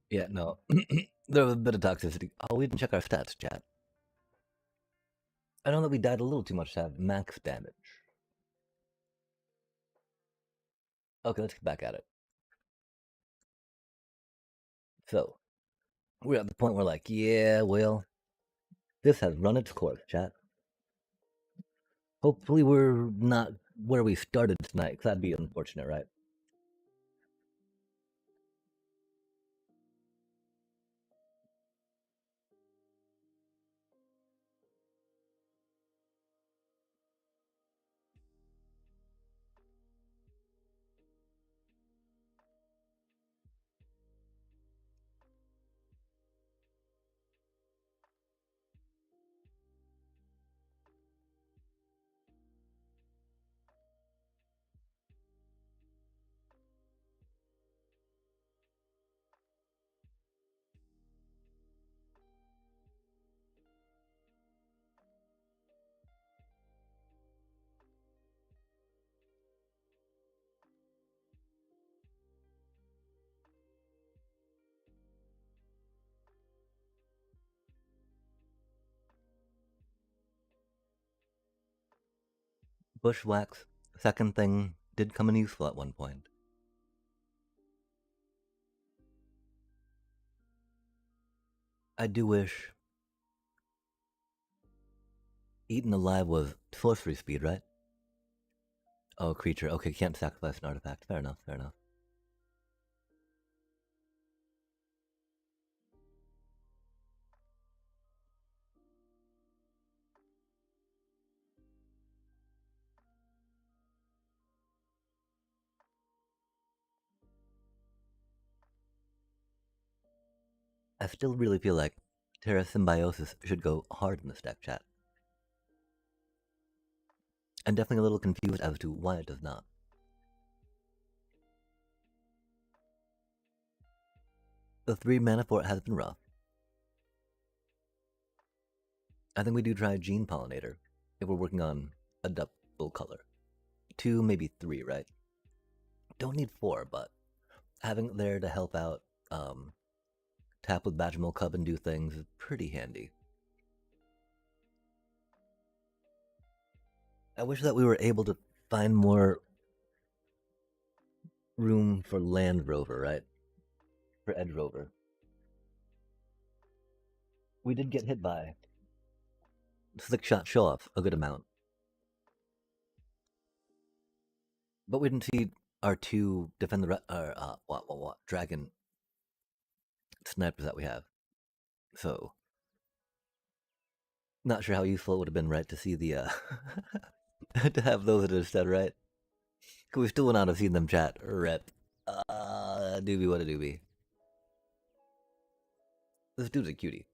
Yeah, no. There was a bit of toxicity. Oh, we didn't check our stats, chat. I know that we died a little too much to have max damage. Okay, let's get back at it. So, we're at the point where, like, yeah, well, this has run its course, chat. Hopefully we're not where we started tonight, because that'd be unfortunate, right? Bushwhacks, second thing, did come in useful at one point. I do wish Eaten Alive was sorcery speed, right? Oh, creature. Okay, can't sacrifice an artifact. Fair enough, fair enough. I still really feel like Terra Symbiosis should go hard in this deck, chat. I'm definitely a little confused as to why it does not. The 3 mana for it has been rough. I think we do try Gene Pollinator if we're working on a double color. 2, maybe 3, right? Don't need 4, but having it there to help out, tap with Badgermill Cub and do things is pretty handy. I wish that we were able to find more room for Land Rover, right? For Edge Rover. We did get hit by Slick Shot Show Off a good amount. But we didn't see R2 defend the dragon snipers that we have. So, not sure how useful it would have been, right, to see the to have those instead, right? Cause we still would not have seen them chat or rep. Doobie, what a doobie. This dude's a cutie.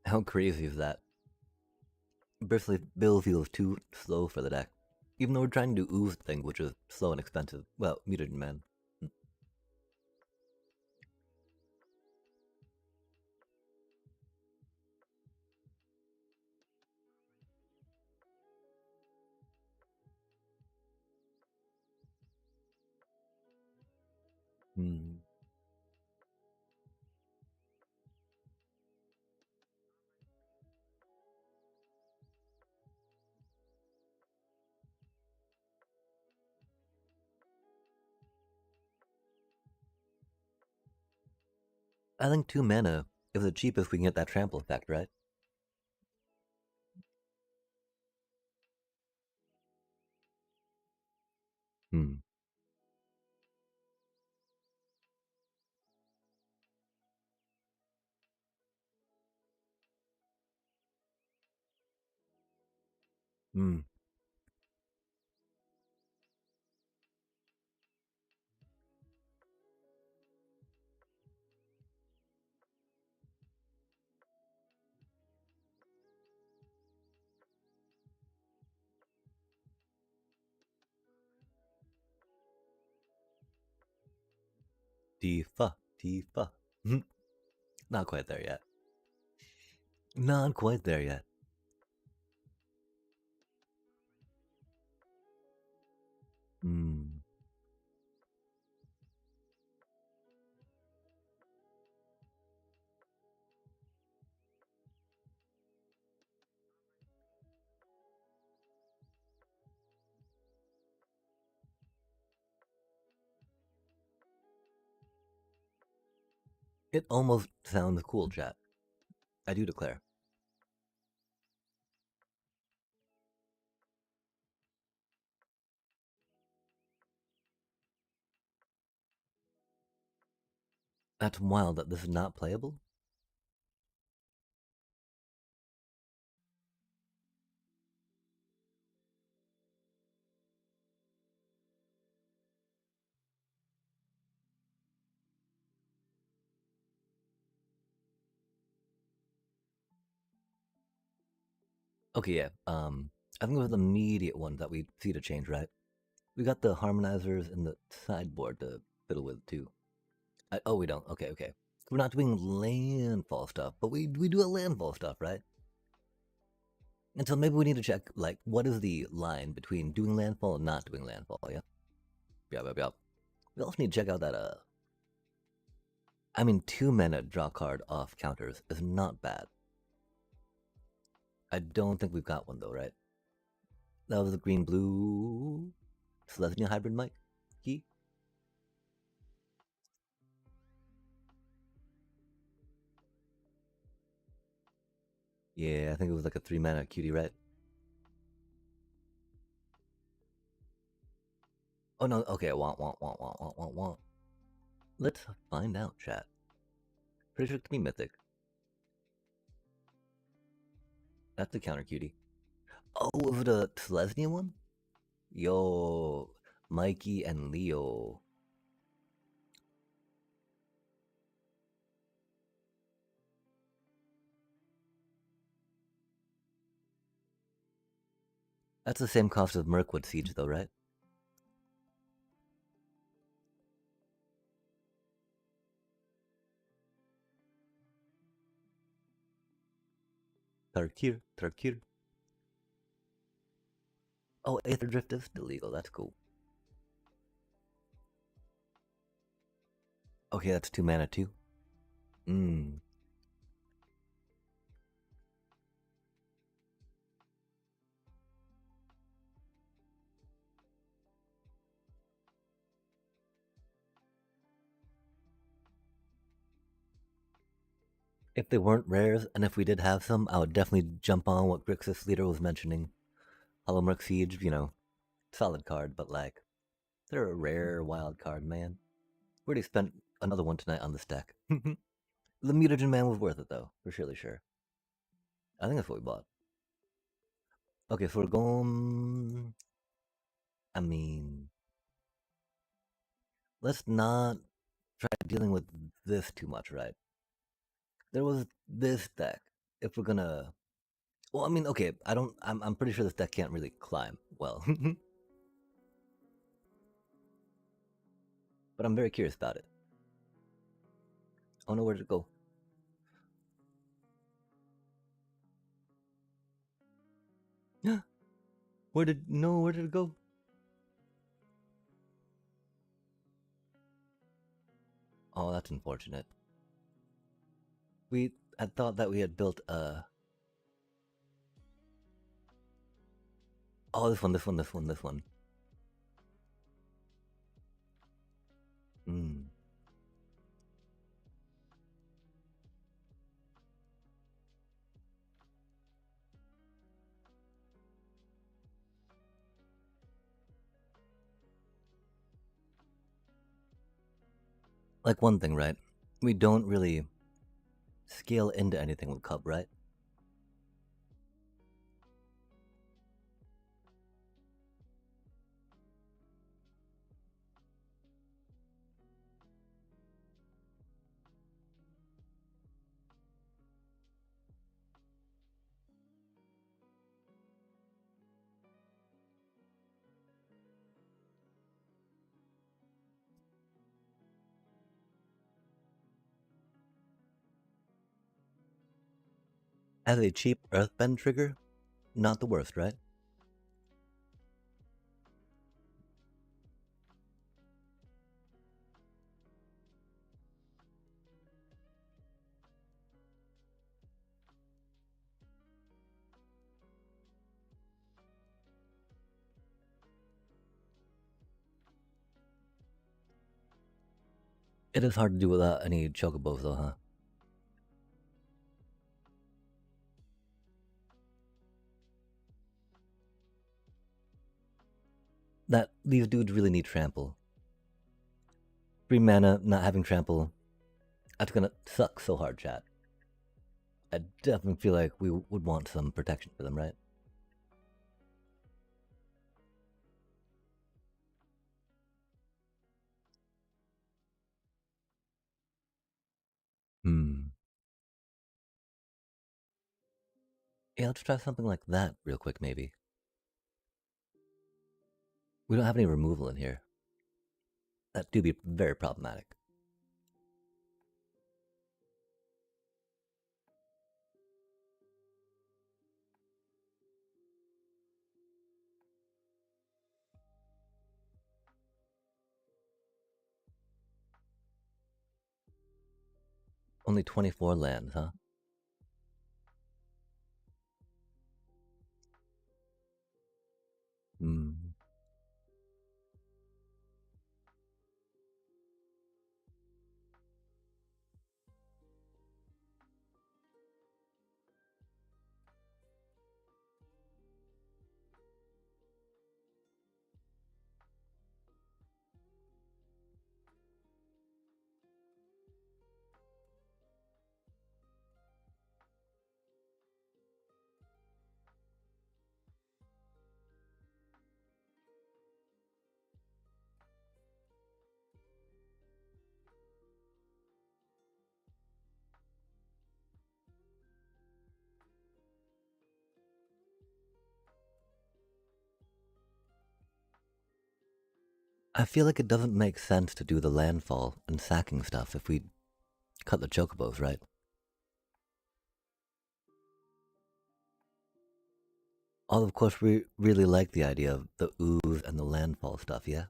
How crazy is that? Bristly Bill feels too slow for the deck. Even though we're trying to do ooze thing, which is slow and expensive. Well, muted man. Hmm. I think 2 mana is the cheapest we can get that trample effect, right? Hmm. Hmm. Tifa. Tifa. Not quite there yet. Not quite there yet. Hmm. It almost sounds cool, chat. I do declare. That's wild that this is not playable. Okay, yeah. I think it was the immediate one that we see to change, right? We got the harmonizers and the sideboard to fiddle with too. Oh, we don't. Okay, okay. We're not doing landfall stuff, but we do a landfall stuff, right? And so maybe we need to check, like, what is the line between doing landfall and not doing landfall, yeah? Yep. We also need to check out that, I mean, 2 mana draw card off counters is not bad. I don't think we've got one, though, right? That was the green-blue Sisyphean hybrid, Mike? Key? Yeah, I think it was like a 3 mana cutie, right? Oh no, okay, want. Let's find out, chat. Pretty sure it could be Mythic. That's the counter cutie. Oh, was it a Selesnya one? Yo, Mikey and Leo. That's the same cost as Mirkwood Siege, though, right? Tarkir. Oh, Aether Drift is still legal. That's cool. Okay, that's 2 mana too. Mmm. If they weren't rares, and if we did have some, I would definitely jump on what Grixis leader was mentioning. Hollow Siege, solid card, but like, they're a rare wild card, man. We already spent another one tonight on this deck. The Mutagen Man was worth it, though, for surely sure. I think that's what we bought. Okay, so we're going. I mean, let's not try dealing with this too much, right? There was this deck. If we're gonna, well, I mean, okay, I don't. I'm pretty sure this deck can't really climb well, but I'm very curious about it. I don't know where to go. Where did it go? Oh, that's unfortunate. We had thought that we had built a. Oh, this one. Hmm. Like one thing, right? We don't really scale into anything with Cub, right? As a cheap Earthbend trigger, not the worst, right? It is hard to do without any chocobos, though, huh? That these dudes really need trample. 3 mana, not having trample, that's gonna suck so hard, chat. I definitely feel like we would want some protection for them, right? Hmm. Yeah, let's try something like that real quick, maybe. We don't have any removal in here. That do be very problematic. Only 24 lands, huh? Hmm. I feel like it doesn't make sense to do the landfall and sacking stuff if we cut the chocobos, right? Although, of course, we really like the idea of the ooze and the landfall stuff, yeah?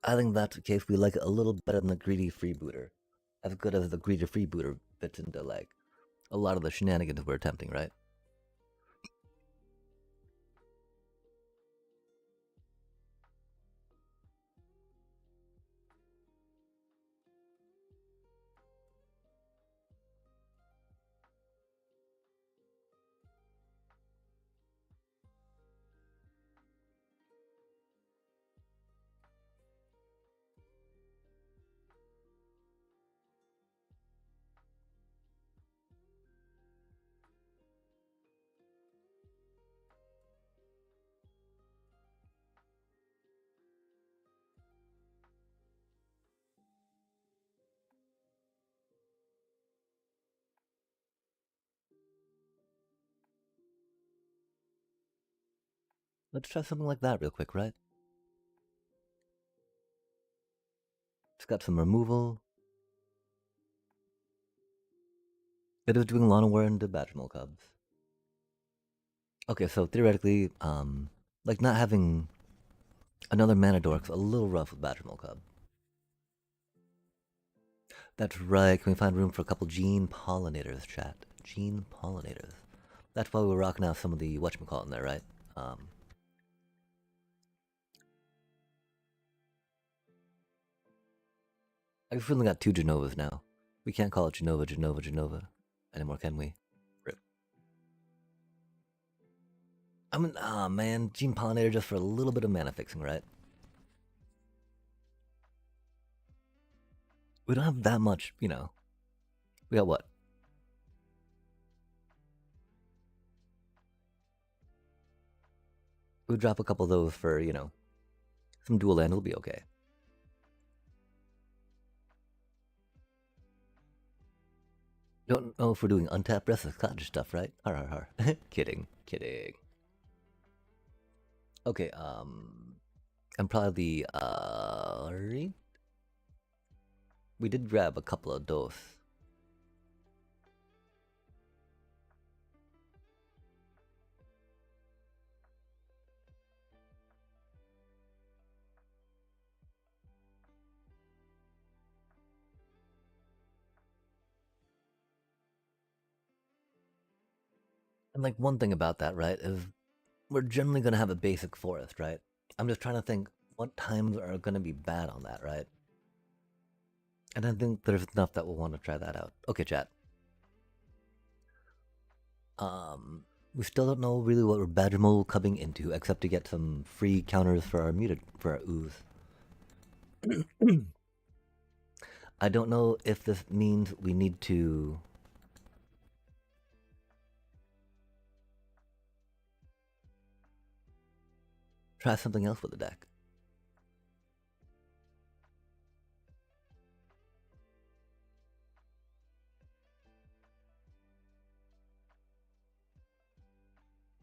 I think that's the case. We like it a little better than the greedy freebooter. As good as the greedy freebooter fits into, like, a lot of the shenanigans we're attempting, right? Let's try something like that real quick, right? It's got some removal. It is doing Lana War into Badgermole Cubs. Okay, so theoretically, like not having another mana dork's a little rough with Badgermole Cub. That's right. Can we find room for a couple gene pollinators, chat? Gene pollinators. That's why we're rocking out some of the whatchamacallit in there, right? I've only got 2 Genovas now. We can't call it Genova anymore, can we? Rip. Man, Gene Pollinator just for a little bit of mana fixing, right? We don't have that much, you know. We got what? We'll drop a couple of those for, you know, some dual land will be okay. Don't know if we're doing untapped Restless Cottage stuff, right? Har har har. Kidding. Okay, I'm probably we did grab a couple of those. And like one thing about that, right, is we're generally gonna have a basic forest, right? I'm just trying to think what times are gonna be bad on that, right? And I think there's enough that we'll want to try that out. Okay, chat. We still don't know really what we're Badgermole cubbing into, except to get some free counters for our ooze. I don't know if this means we need to try something else with the deck.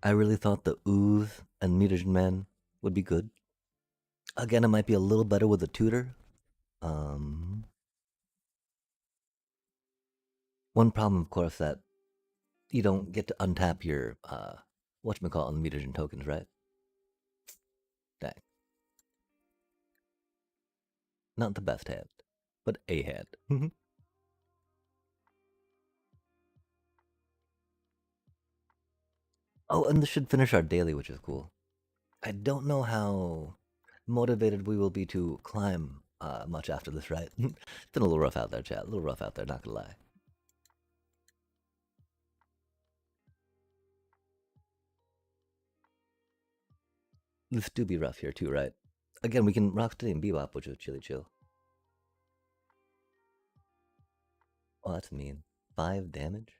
I really thought the ooze and mutagen man would be good. Again, it might be a little better with a tutor. One problem, of course, that you don't get to untap your whatchamacallit on the mutagen tokens, right? Dang. Not the best hand, but a hand. Oh, and this should finish our daily, which is cool. I don't know how motivated we will be to climb much after this, right? It's been a little rough out there, chat. A little rough out there, not gonna lie. This do be rough here too, right? Again, we can Rocksteady and Bebop, which is chilly chill. Oh, that's mean. 5 damage?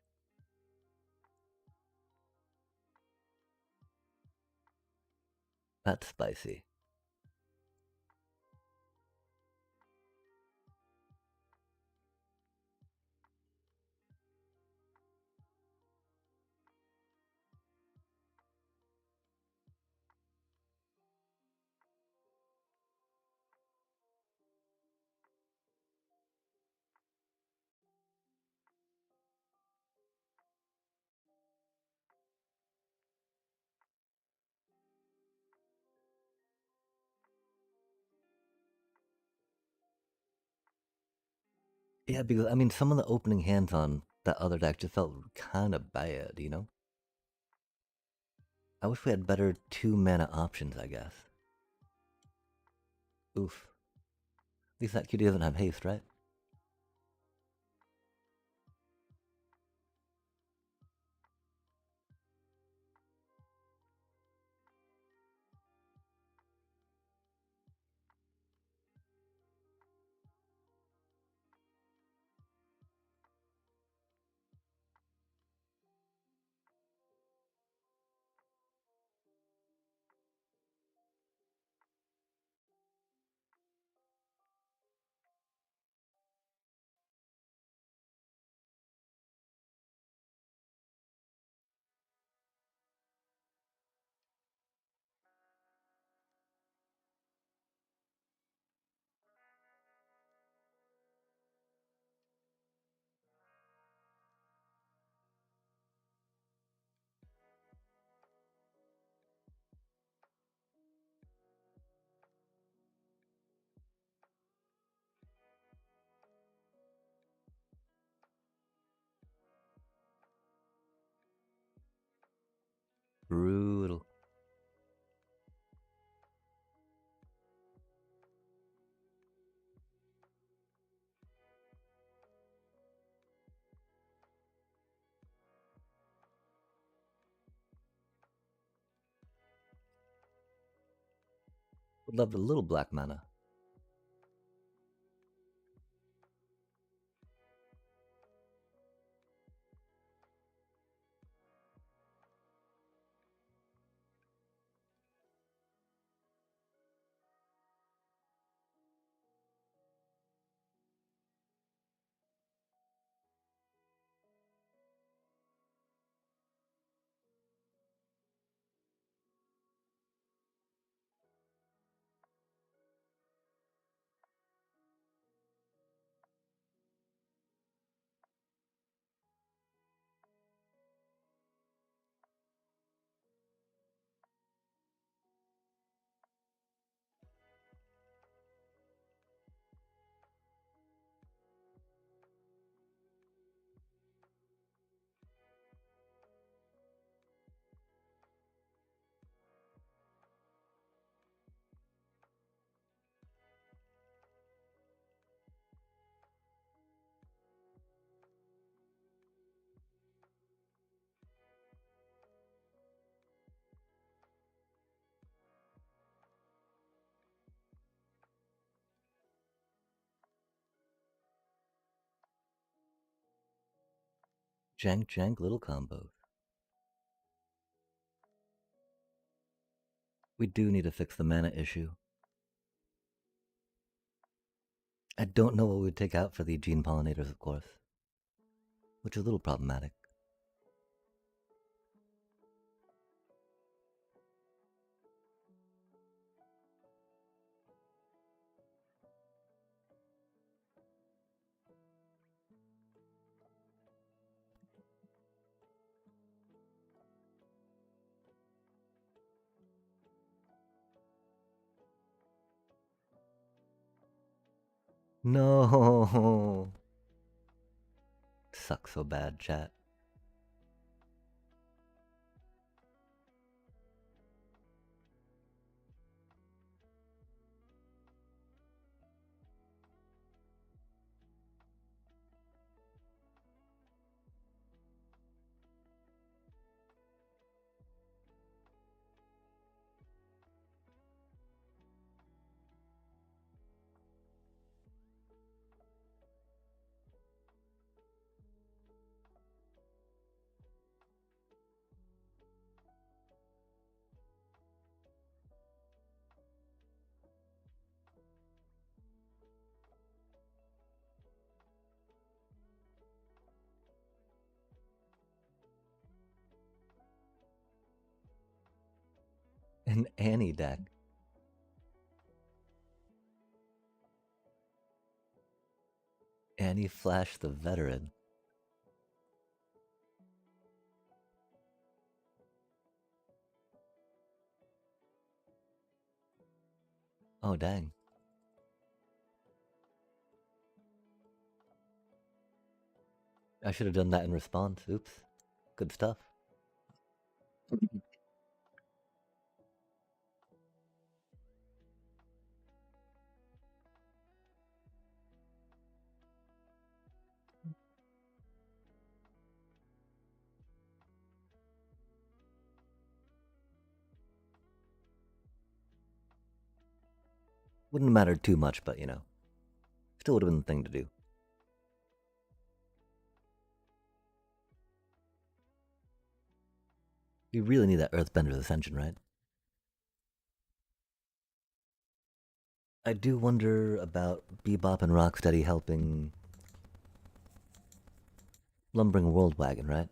That's spicy. Yeah, because I mean, some of the opening hands on that other deck just felt kind of bad, you know? I wish we had better 2 mana options, I guess. Oof. At least that cutie doesn't have haste, right? Brutal. Would love a little black mana. Jank jank little combos. We do need to fix the mana issue. I don't know what we would take out for the gene pollinators, of course, which is a little problematic. No! Sucks so bad, chat. An Annie deck. Annie Flash the Veteran. Oh, dang. I should have done that in response. Oops. Good stuff. Wouldn't matter too much, but you know, still would have been the thing to do. We really need that Earthbender's Ascension, right? I do wonder about Bebop and Rocksteady helping Lumbering World Wagon, right?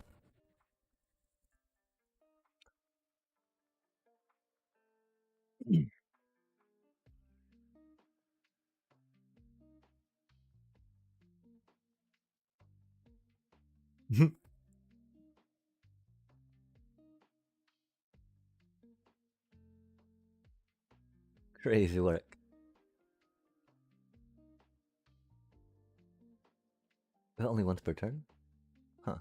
Crazy work. Only once per turn? Huh.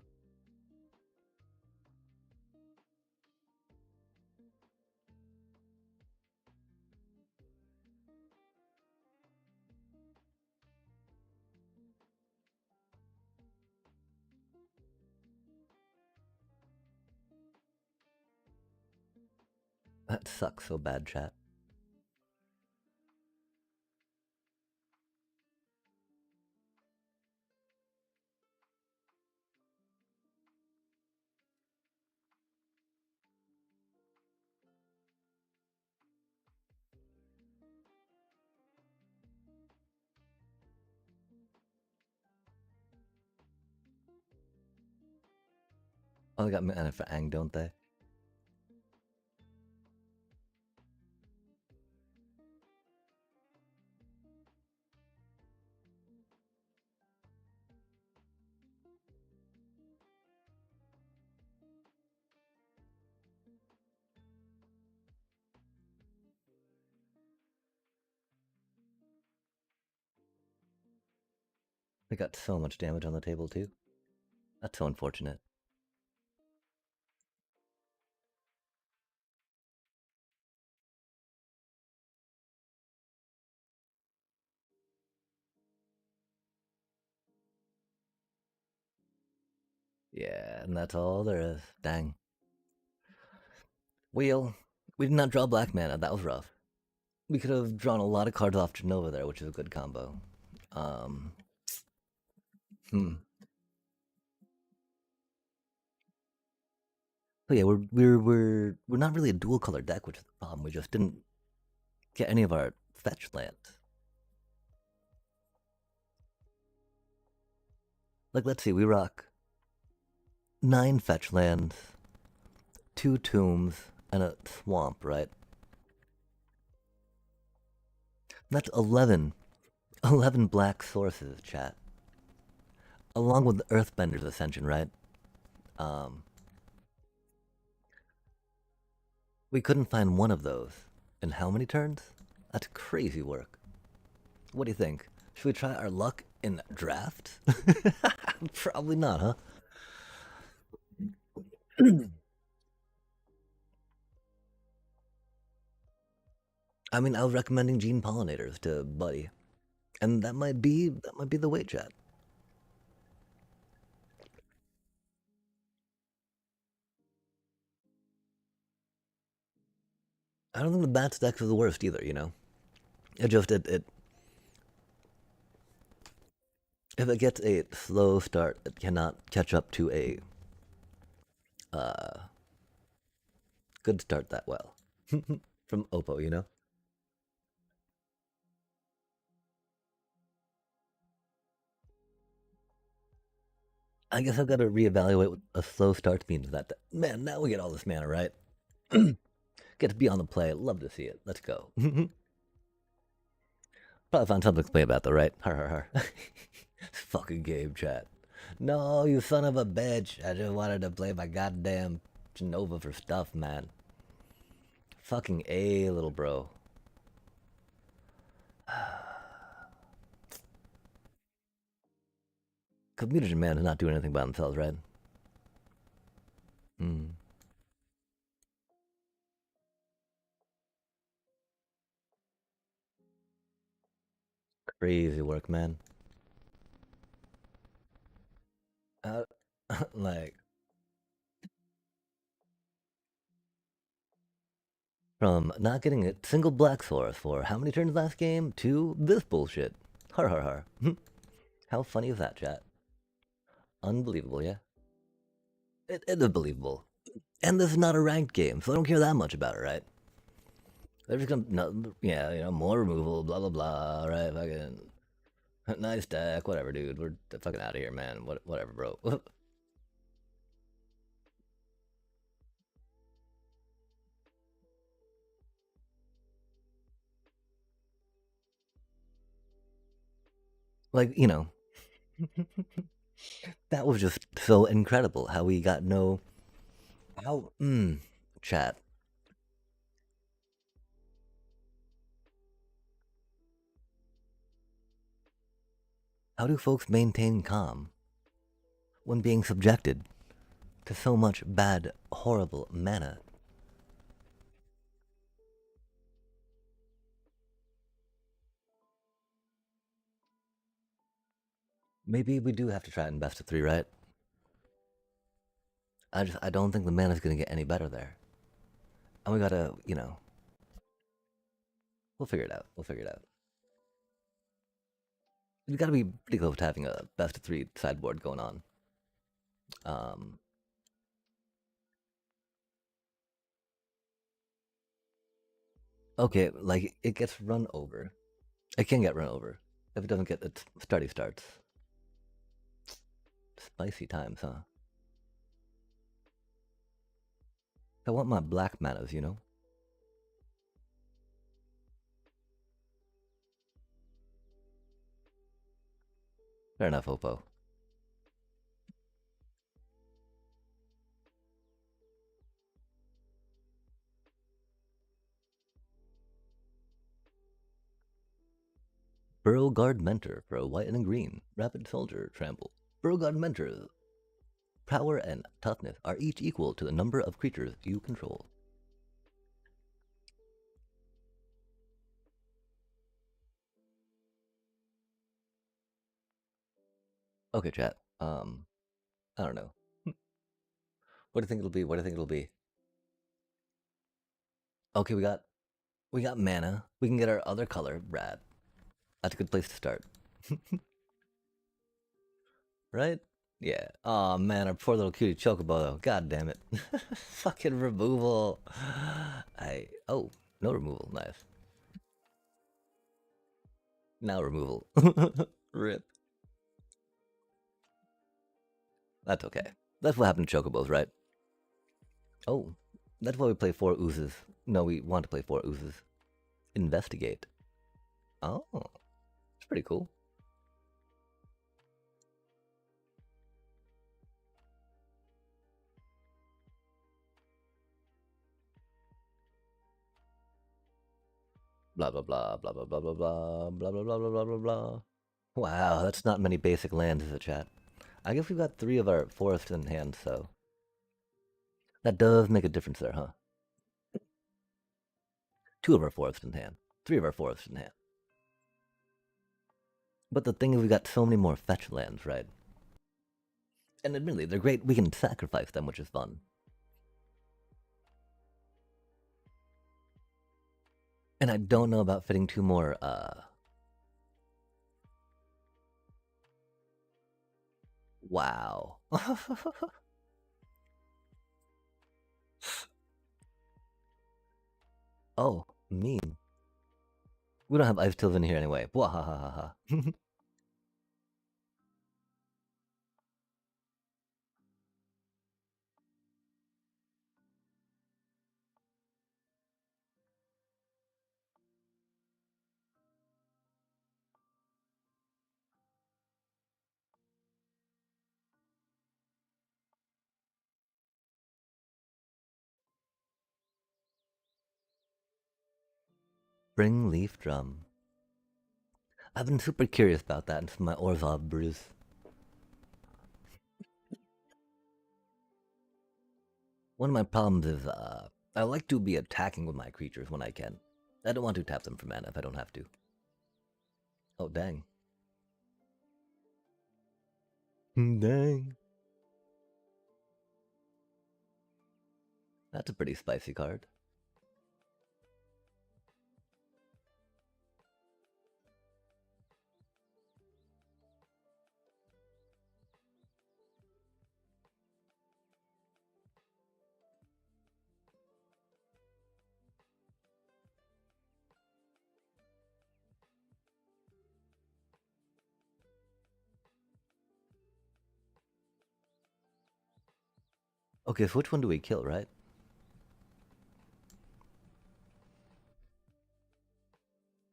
That sucks so bad, chat. Oh, they got mana for Ang, don't they? They got so much damage on the table, too. That's so unfortunate. Yeah, and that's all there is. Dang. Wheel. We did not draw black mana. That was rough. We could have drawn a lot of cards off Genova there, which is a good combo. Hmm. But yeah, we're not really a dual color deck, which is the problem. We just didn't get any of our fetch lands. Like, let's see, we rock 9 fetch lands, 2 tombs, and a swamp, right? That's 11 black sources, chat. Along with the Earthbender's Ascension, right? We couldn't find one of those. In how many turns? That's crazy work. What do you think? Should we try our luck in draft? Probably not, huh? I mean, I was recommending gene pollinators to Buddy, and that might be the way, chat. I don't think the bats decks are the worst either. You know, it just it if it gets a slow start, it cannot catch up to a good start that well from Oppo. You know. I guess I've got to reevaluate what a slow start means. That man, now we get all this mana, right? Get to be on the play. Love to see it. Let's go. Probably find something to complain about though, right? Har har har. Fucking game chat. No, you son of a bitch. I just wanted to play my goddamn Genova for stuff, man. Fucking A, little bro. Community man is not doing anything by themselves, right? Hmm. Crazy work, man. Uh, like, from not getting a single black source for how many turns last game to this bullshit. Har har har. How funny is that, chat? Unbelievable, yeah? It is believable. And this is not a ranked game, so I don't care that much about it, right? They're just gonna, no, yeah, you know, more removal, blah blah blah, right? Fucking nice deck, whatever, dude. We're fucking out of here, man. Whatever, bro. Like, you know, that was just so incredible how we got no, how, chat. How do folks maintain calm when being subjected to so much bad, horrible mana? Maybe we do have to try it in best of 3, right? I don't think the mana's gonna get any better there. And we gotta, we'll figure it out. We'll figure it out. We gotta be pretty close to having a best of 3 sideboard going on. Okay, like, it gets run over. It can get run over if it doesn't get its starts. Spicy times, huh? I want my black manas, Fair enough, Oppo. Burrow Guard Mentor for a white and a green. Rapid Soldier, Trample. Burrow Guard Mentor's power and toughness are each equal to the number of creatures you control. Okay, chat. I don't know. What do you think it'll be? What do you think it'll be? Okay, we got mana. We can get our other color, rad. That's a good place to start. Right? Yeah. Oh man, our poor little cutie chocobo though. God damn it. Fucking removal. Oh, no removal. Nice. Now removal. Rip. That's okay. That's what happened to chocobos, right? Oh, that's why we play 4 oozes. No, we want to play 4 oozes. Investigate. Oh, it's pretty cool. Blah blah blah blah blah blah blah blah blah blah blah blah blah blah blah. Wow, that's not many basic lands, is it, chat? I guess we've got 3 of our forests in hand, so that does make a difference there, huh? 2 of our forests in hand, 3 of our forests in hand. But the thing is, we got so many more fetch lands, right? And admittedly, they're great. We can sacrifice them, which is fun. And I don't know about fitting 2 more, Wow. Oh, mean. We don't have ice tills in here anyway. Bwahahaha. Spring leaf drum. I've been super curious about that in my Orzhov brews. One of my problems is, I like to be attacking with my creatures when I can. I don't want to tap them for mana if I don't have to. Oh, dang. Dang. That's a pretty spicy card. Okay, so which one do we kill, right?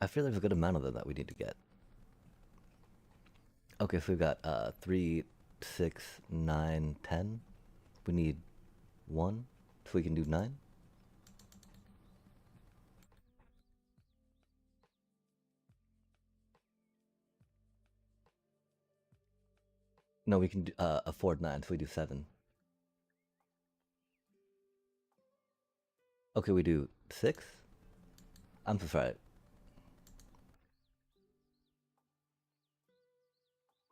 I feel there's a good amount of them that we need to get. Okay, so we've got 3, 6, 9, 10. We need 1, so we can do 9. No, we can afford 9, so we do 7. Okay, we do 6? I'm so sorry.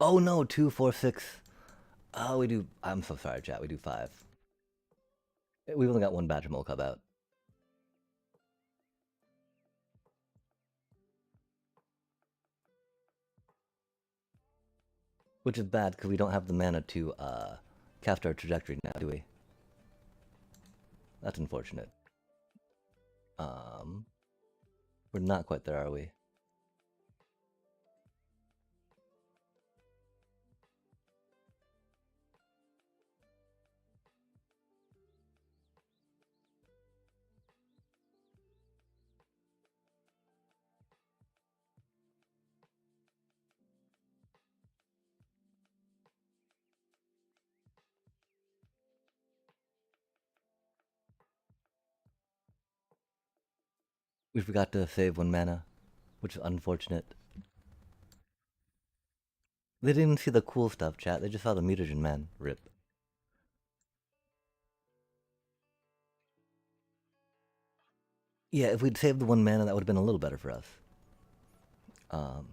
Oh no, 2, 4, 6. Oh, we do. I'm so sorry, chat. We do 5. We've only got 1 Badger Mole Cub out. Which is bad because we don't have the mana to cast our trajectory now, do we? That's unfortunate. We're not quite there, are we? We forgot to save 1 mana, which is unfortunate. They didn't even see the cool stuff, chat. They just saw the mutagen man. Rip. Yeah, if we'd saved the 1 mana, that would have been a little better for us. Because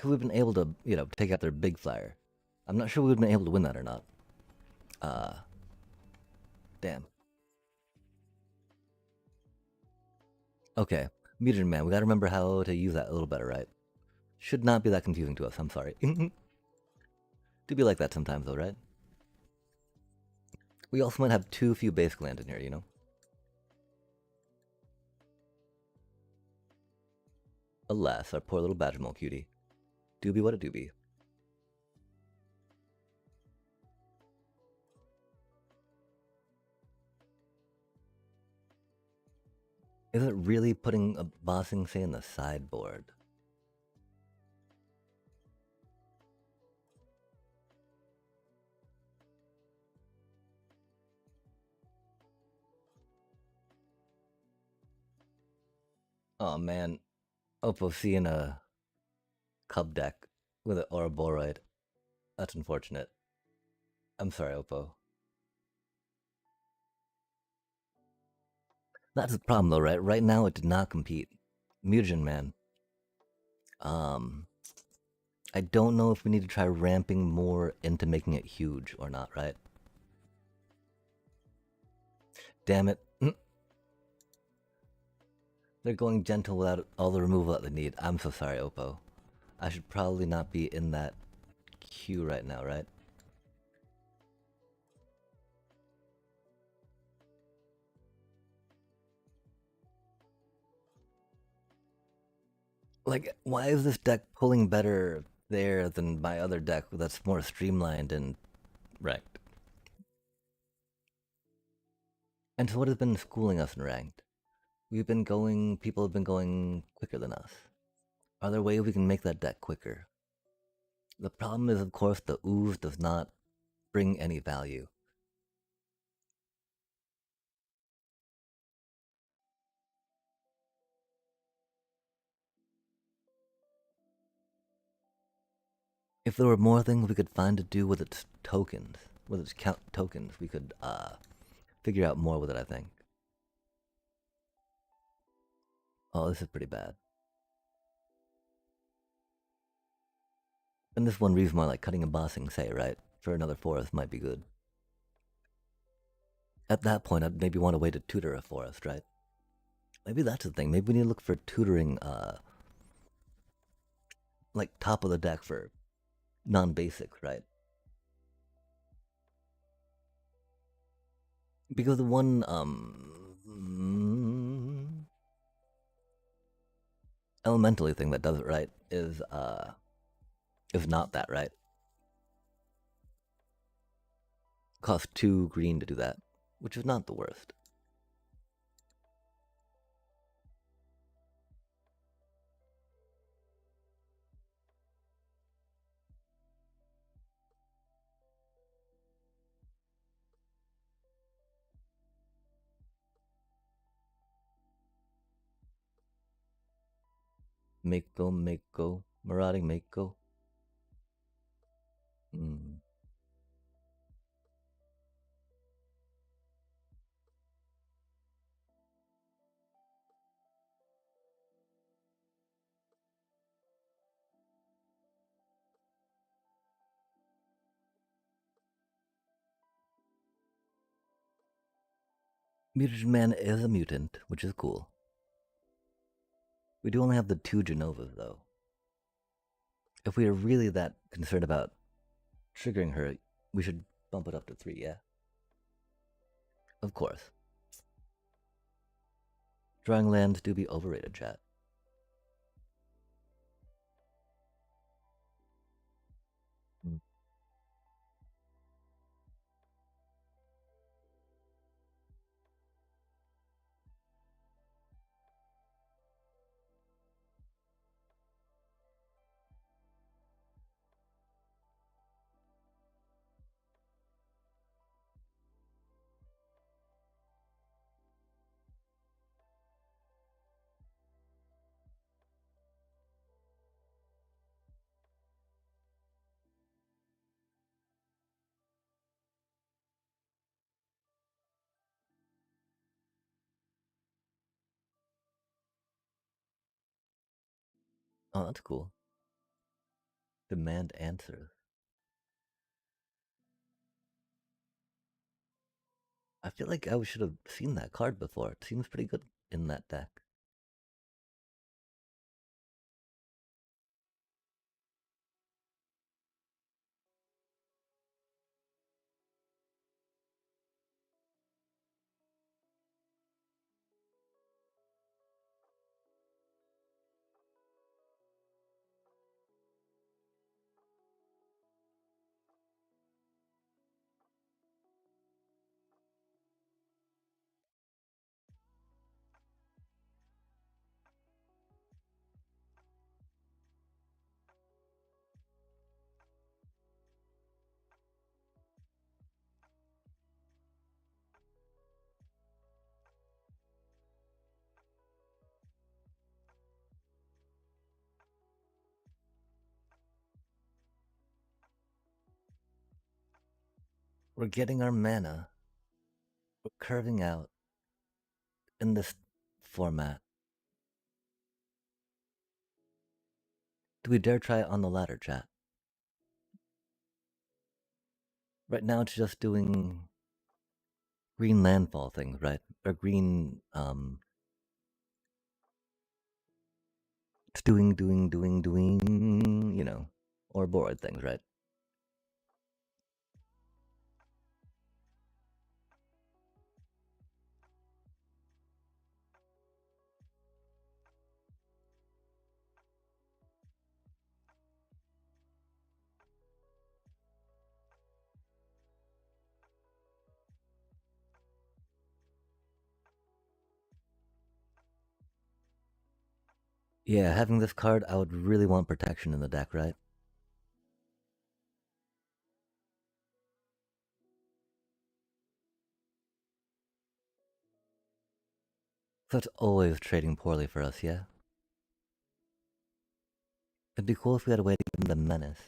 we've been able to, take out their big flyer. I'm not sure we would have been able to win that or not. Damn. Okay, mutagen man. We gotta remember how to use that a little better, right? Should not be that confusing to us. I'm sorry. Do be like that sometimes, though, right? We also might have too few basic lands in here, you know? Alas, our poor little Badgermole cutie. Do be what it do be. Is it really putting a bossing, say, in the sideboard? Oh man, Oppo seeing a Cub deck with an Ouroboros. That's unfortunate. I'm sorry, Oppo. That's the problem though, right? Right now it did not compete. Mutagen man. I don't know if we need to try ramping more into making it huge or not, right? Damn it. They're going gentle without all the removal that they need. I'm so sorry, Oppo. I should probably not be in that queue right now, right? Like, why is this deck pulling better there than my other deck that's more streamlined and ranked? And so what has been schooling us in ranked? People have been going quicker than us. Are there ways we can make that deck quicker? The problem is, of course, the ooze does not bring any value. If there were more things we could find to do with its tokens, with its count tokens, we could figure out more with it, I think. Oh, this is pretty bad. And this one reason why, like, cutting and bossing, say, right? For another forest might be good. At that point, I'd maybe want a way to tutor a forest, right? Maybe that's the thing. Maybe we need to look for tutoring, like, top of the deck for non-basics, right? Because the one, elementally thing that does it right is not that, right? Cost 2 green to do that, which is not the worst. Mako, marauding Mako. Mutagen Man is a mutant, which is cool. We do only have the 2 Genovas, though. If we are really that concerned about triggering her, we should bump it up to 3, yeah? Of course. Drawing lands do be overrated, chat. Oh, that's cool. Demand answers. I feel like I should have seen that card before. It seems pretty good in that deck. We're getting our mana. We're curving out in this format. Do we dare try it on the ladder, chat? Right now it's just doing green landfall things, right? Or green, it's doing, you know, or board things, right? Yeah, having this card, I would really want protection in the deck, right? So it's always trading poorly for us, yeah? It'd be cool if we had a way to give them the menace.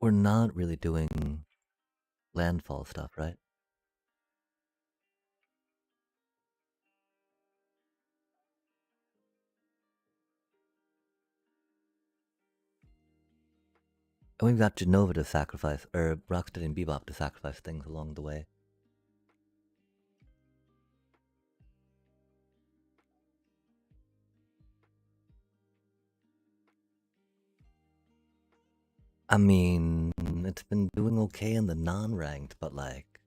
We're not really doing landfall stuff, right? And we've got Genova to sacrifice, or Rocksteady and Bebop to sacrifice things along the way. I mean, it's been doing okay in the non-ranked, but like,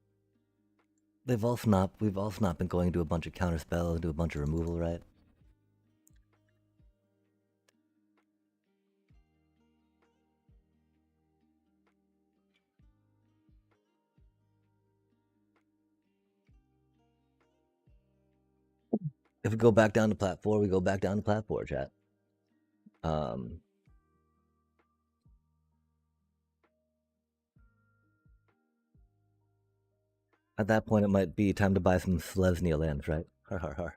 we've also not been going to a bunch of counterspell, do a bunch of removal, right? If we go back down to plat 4, we go back down to plat 4, chat. At that point, it might be time to buy some Selesnya lands, right? Har har har.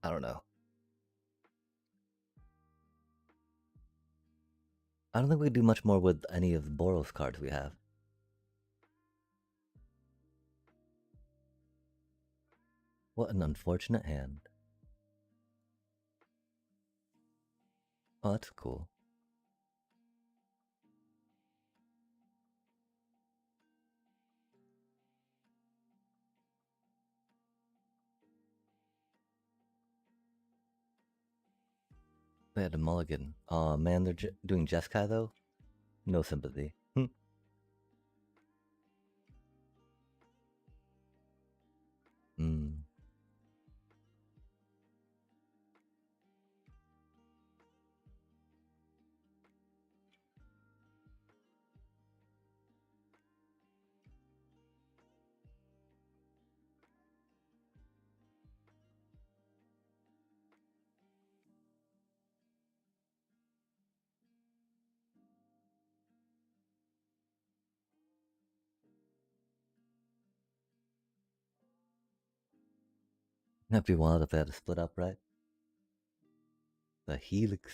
I don't know. I don't think we do much more with any of the Boros cards we have. What an unfortunate hand. Oh, that's cool. They had a mulligan. Oh man, they're doing Jeskai though? No sympathy. Hmm. That'd be wild if they had to split up, right? The Helix.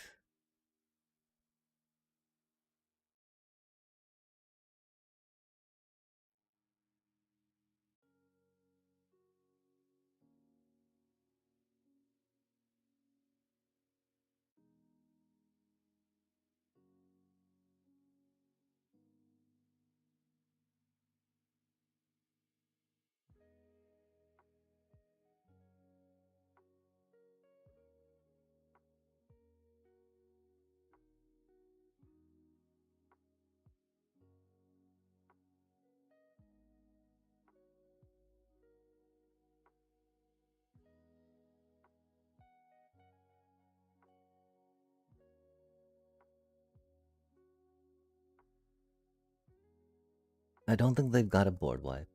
I don't think they've got a board wipe.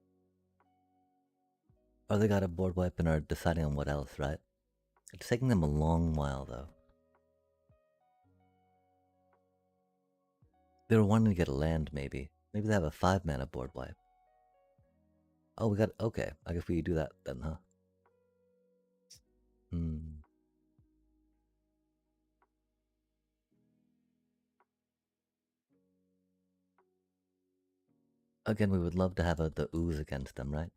Or they got a board wipe and are deciding on what else, right? It's taking them a long while though. They were wanting to get a land, maybe. Maybe they have a 5-mana board wipe. Oh, we got... Okay, I guess we do that then, huh? Hmm. Again, we would love to have the ooze against them, right?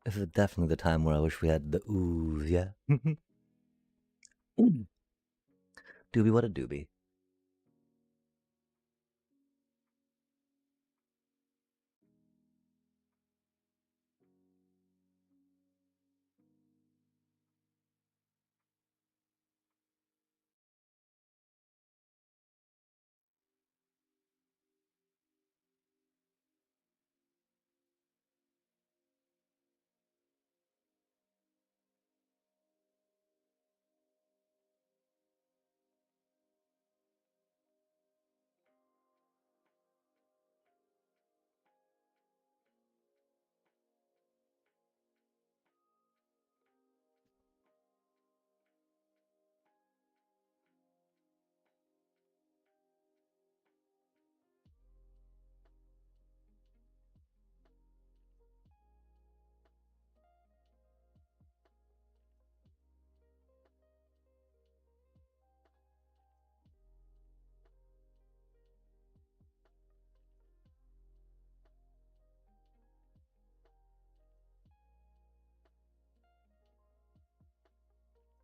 This is definitely the time where I wish we had the ooze, yeah? Doobie, what a doobie.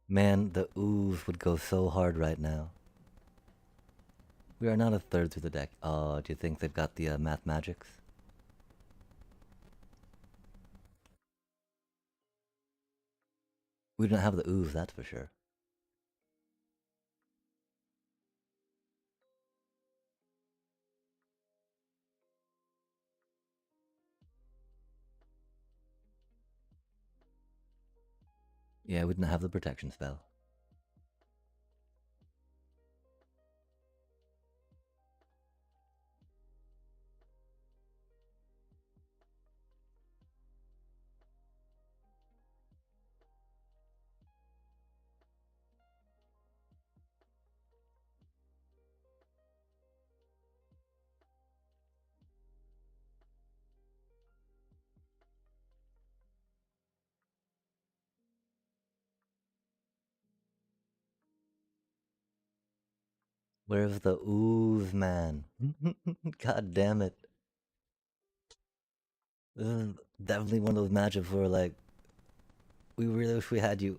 Man, the ooze would go so hard right now. We are not a third through the deck. Oh, do you think they've got the math magics? We don't have the ooze, that's for sure. Yeah, we didn't have the protection spell. Where's the ooze, man? God damn it. This is definitely one of those matchups where, like, we really wish we had you.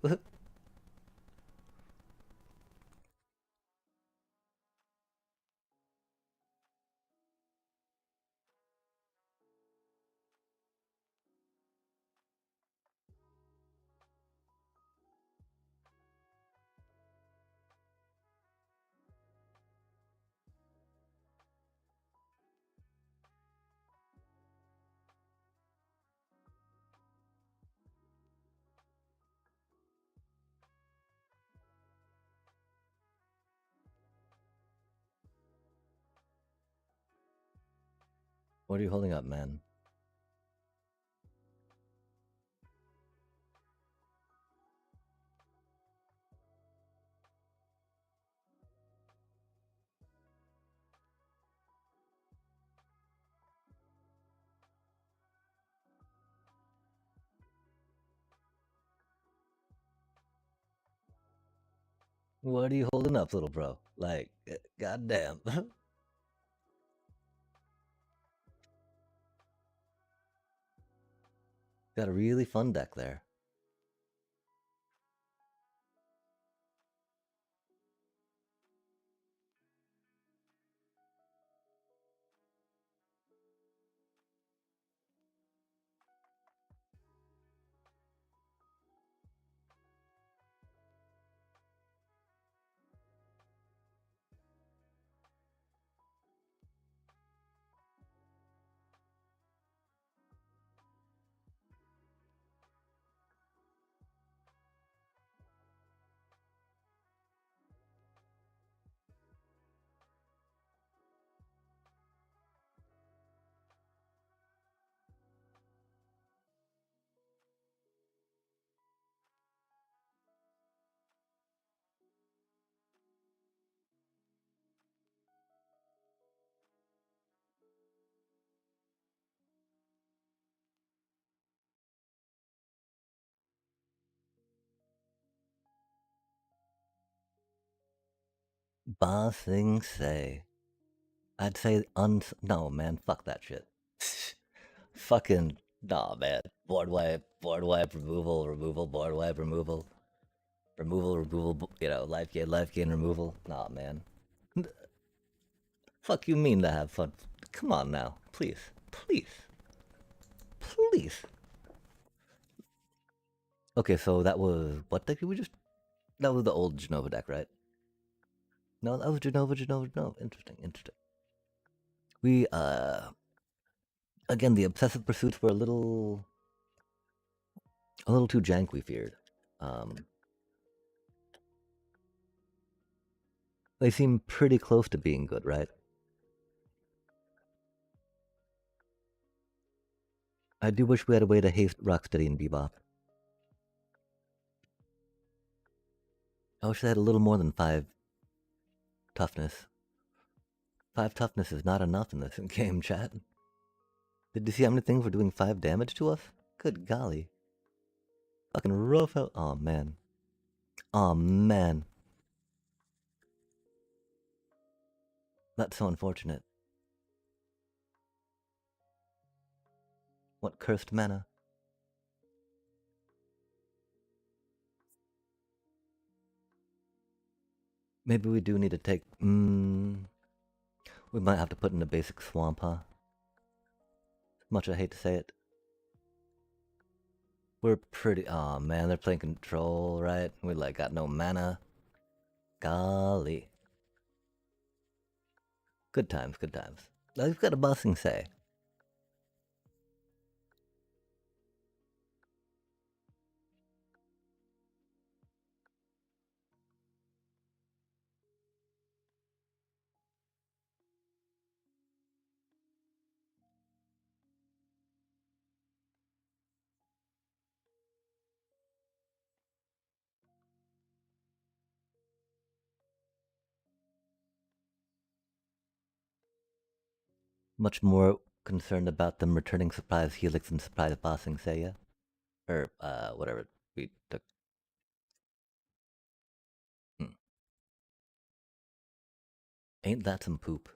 What are you holding up, man? What are you holding up, little bro? Like, goddamn. Got a really fun deck there. Bossing say. I'd say no, man, fuck that shit. Fucking nah, man. Board wipe, removal, board wipe, removal, you know, life gain, removal. Nah, man. Fuck you mean to have fun? Come on now, please, please, please. Okay, so that was what deck did we just? That was the old Genova deck, right? No, that was Genova. Interesting, interesting. We again, the obsessive pursuits were a little too jank. We feared. They seem pretty close to being good, right? I do wish we had a way to haste Rocksteady and Bebop. I wish they had a little more than 5 toughness. 5 toughness is not enough in this game, chat. Did you see how many things were doing 5 damage to us? Good golly. Fucking rough out. Oh man. Oh man. That's so unfortunate. What cursed mana? Maybe we do need to take... we might have to put in a basic swamp, huh? Much I hate to say it. We're pretty... Oh man, they're playing control, right? We like got no mana. Golly. Good times, good times. Now we've got a bossing say. Much more concerned about them returning surprise helix and surprise bossing Seiya. Or, whatever we took. Hmm. Ain't that some poop?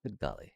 Good golly.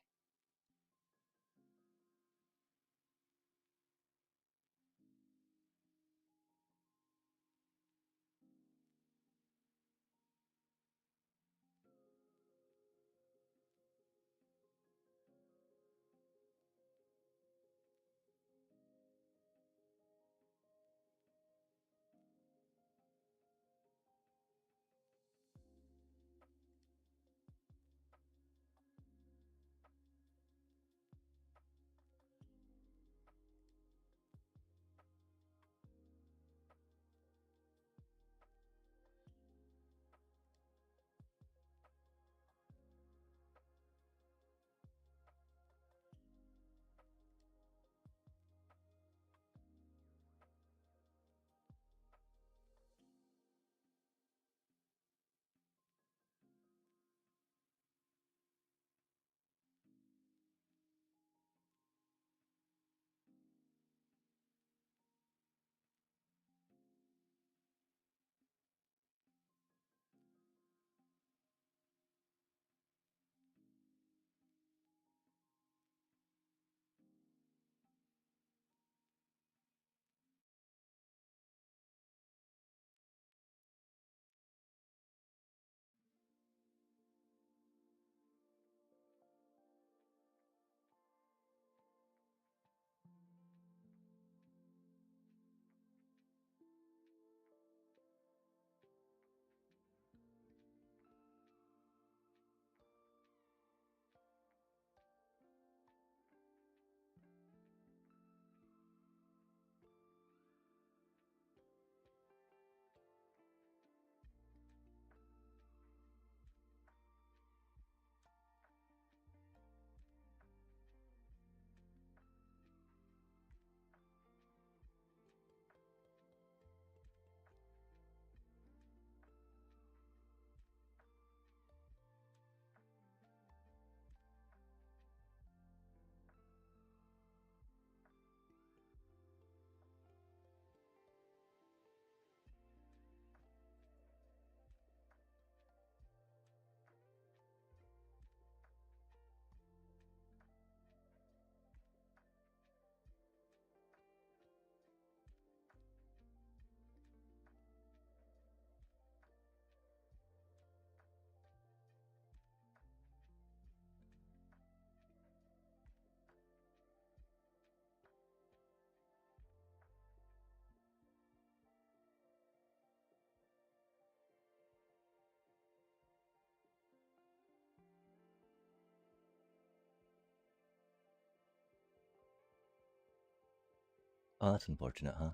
Oh, that's unfortunate, huh?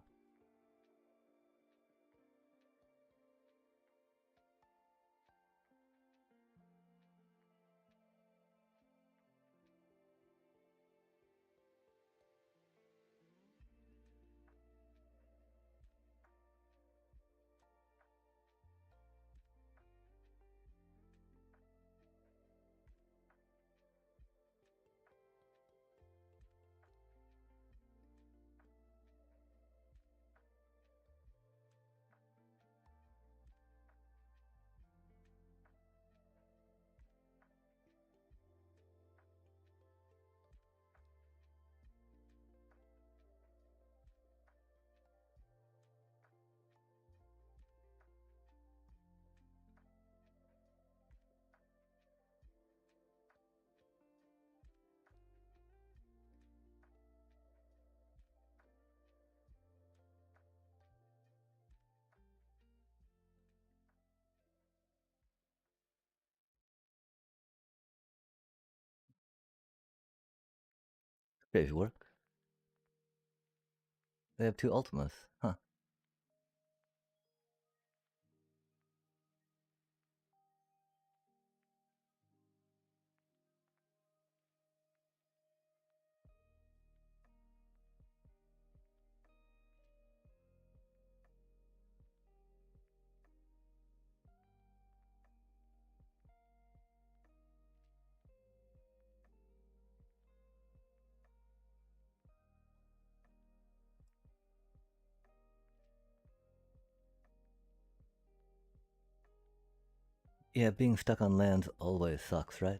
Crazy work. They have 2 Ultimas. Huh. Yeah, being stuck on lands always sucks, right?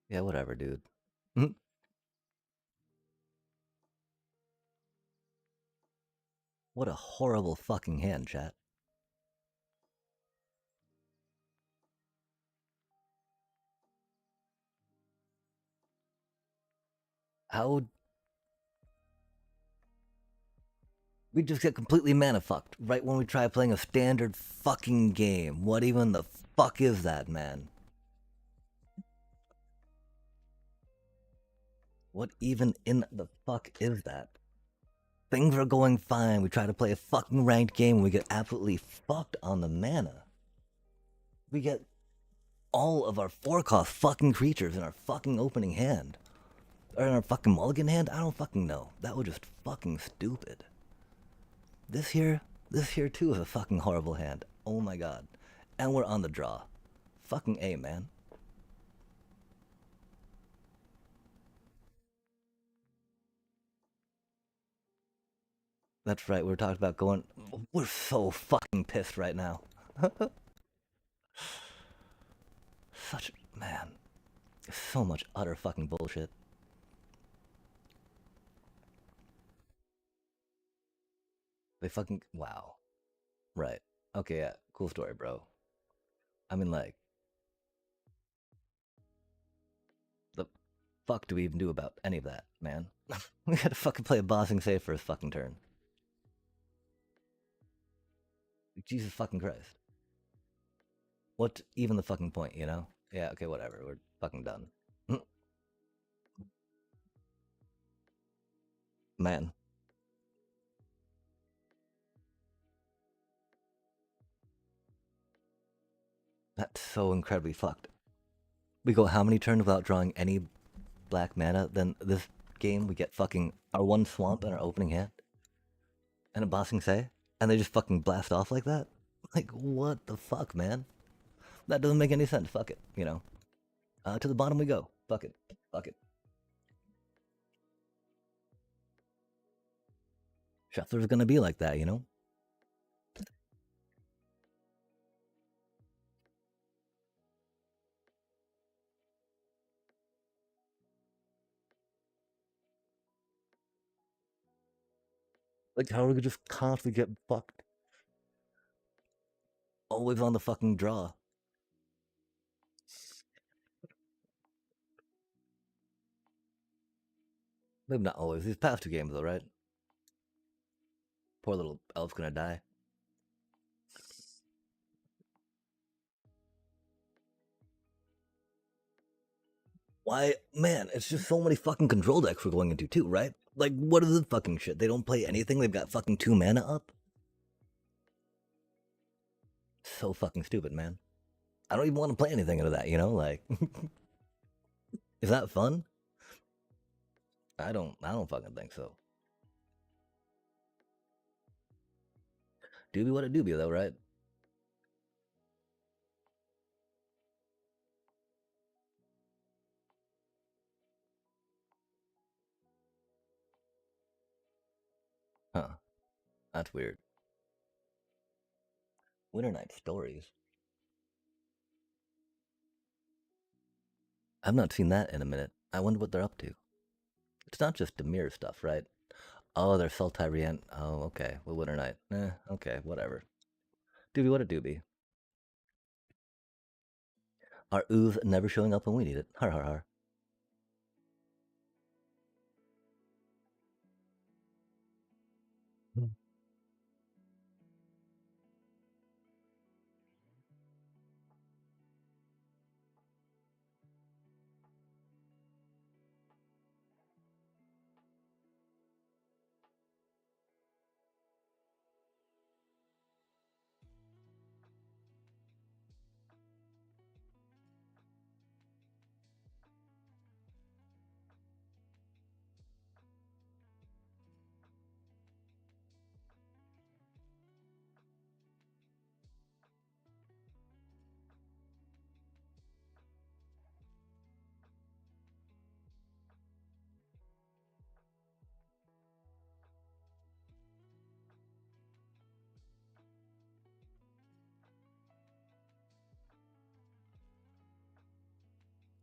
Yeah, whatever, dude. What a horrible fucking hand, chat. How we just get completely mana fucked right when we try playing a standard fucking game. What even the fuck is that, man? What even in the fuck is that? Things are going fine. We try to play a fucking ranked game and we get absolutely fucked on the mana. We get all of our 4-cost fucking creatures in our fucking opening hand. Or in our fucking mulligan hand? I don't fucking know. That was just fucking stupid. This here too is a fucking horrible hand. Oh my god. And we're on the draw. Fucking A, man. That's right, we were talking about going... We're so fucking pissed right now. Such... Man. So much utter fucking bullshit. They fucking... Wow. Right. Okay, yeah. Cool story, bro. I mean, like... The fuck do we even do about any of that, man? We gotta fucking play a bossing save for his fucking turn. Jesus fucking Christ. What even the fucking point, you know? Yeah, okay, whatever. We're fucking done. Man. That's so incredibly fucked. We go how many turns without drawing any black mana? Then this game we get fucking our 1 swamp in our opening hand? And a bossing say? And they just fucking blast off like that? Like, what the fuck, man? That doesn't make any sense. Fuck it, you know. To the bottom we go. Fuck it. Fuck it. Shuffler's gonna be like that, you know? Like, how are we just constantly get fucked? Always on the fucking draw. Maybe not always. These past 2 games, though, right? Poor little elf's gonna die. Why, man, it's just so many fucking control decks we're going into, too, right? Like, what is the fucking shit? They don't play anything? They've got fucking 2 mana up? So fucking stupid, man. I don't even want to play anything into that, you know? Like, is that fun? I don't fucking think so. Doobie what a doobie, though, right? Huh. That's weird. Winter Night Stories. I've not seen that in a minute. I wonder what they're up to. It's not just Demir stuff, right? Oh, they're Sultai. Oh, okay. Well, Winter Night. Okay, whatever. Doobie what a doobie. Our ooze never showing up when we need it. Har har har.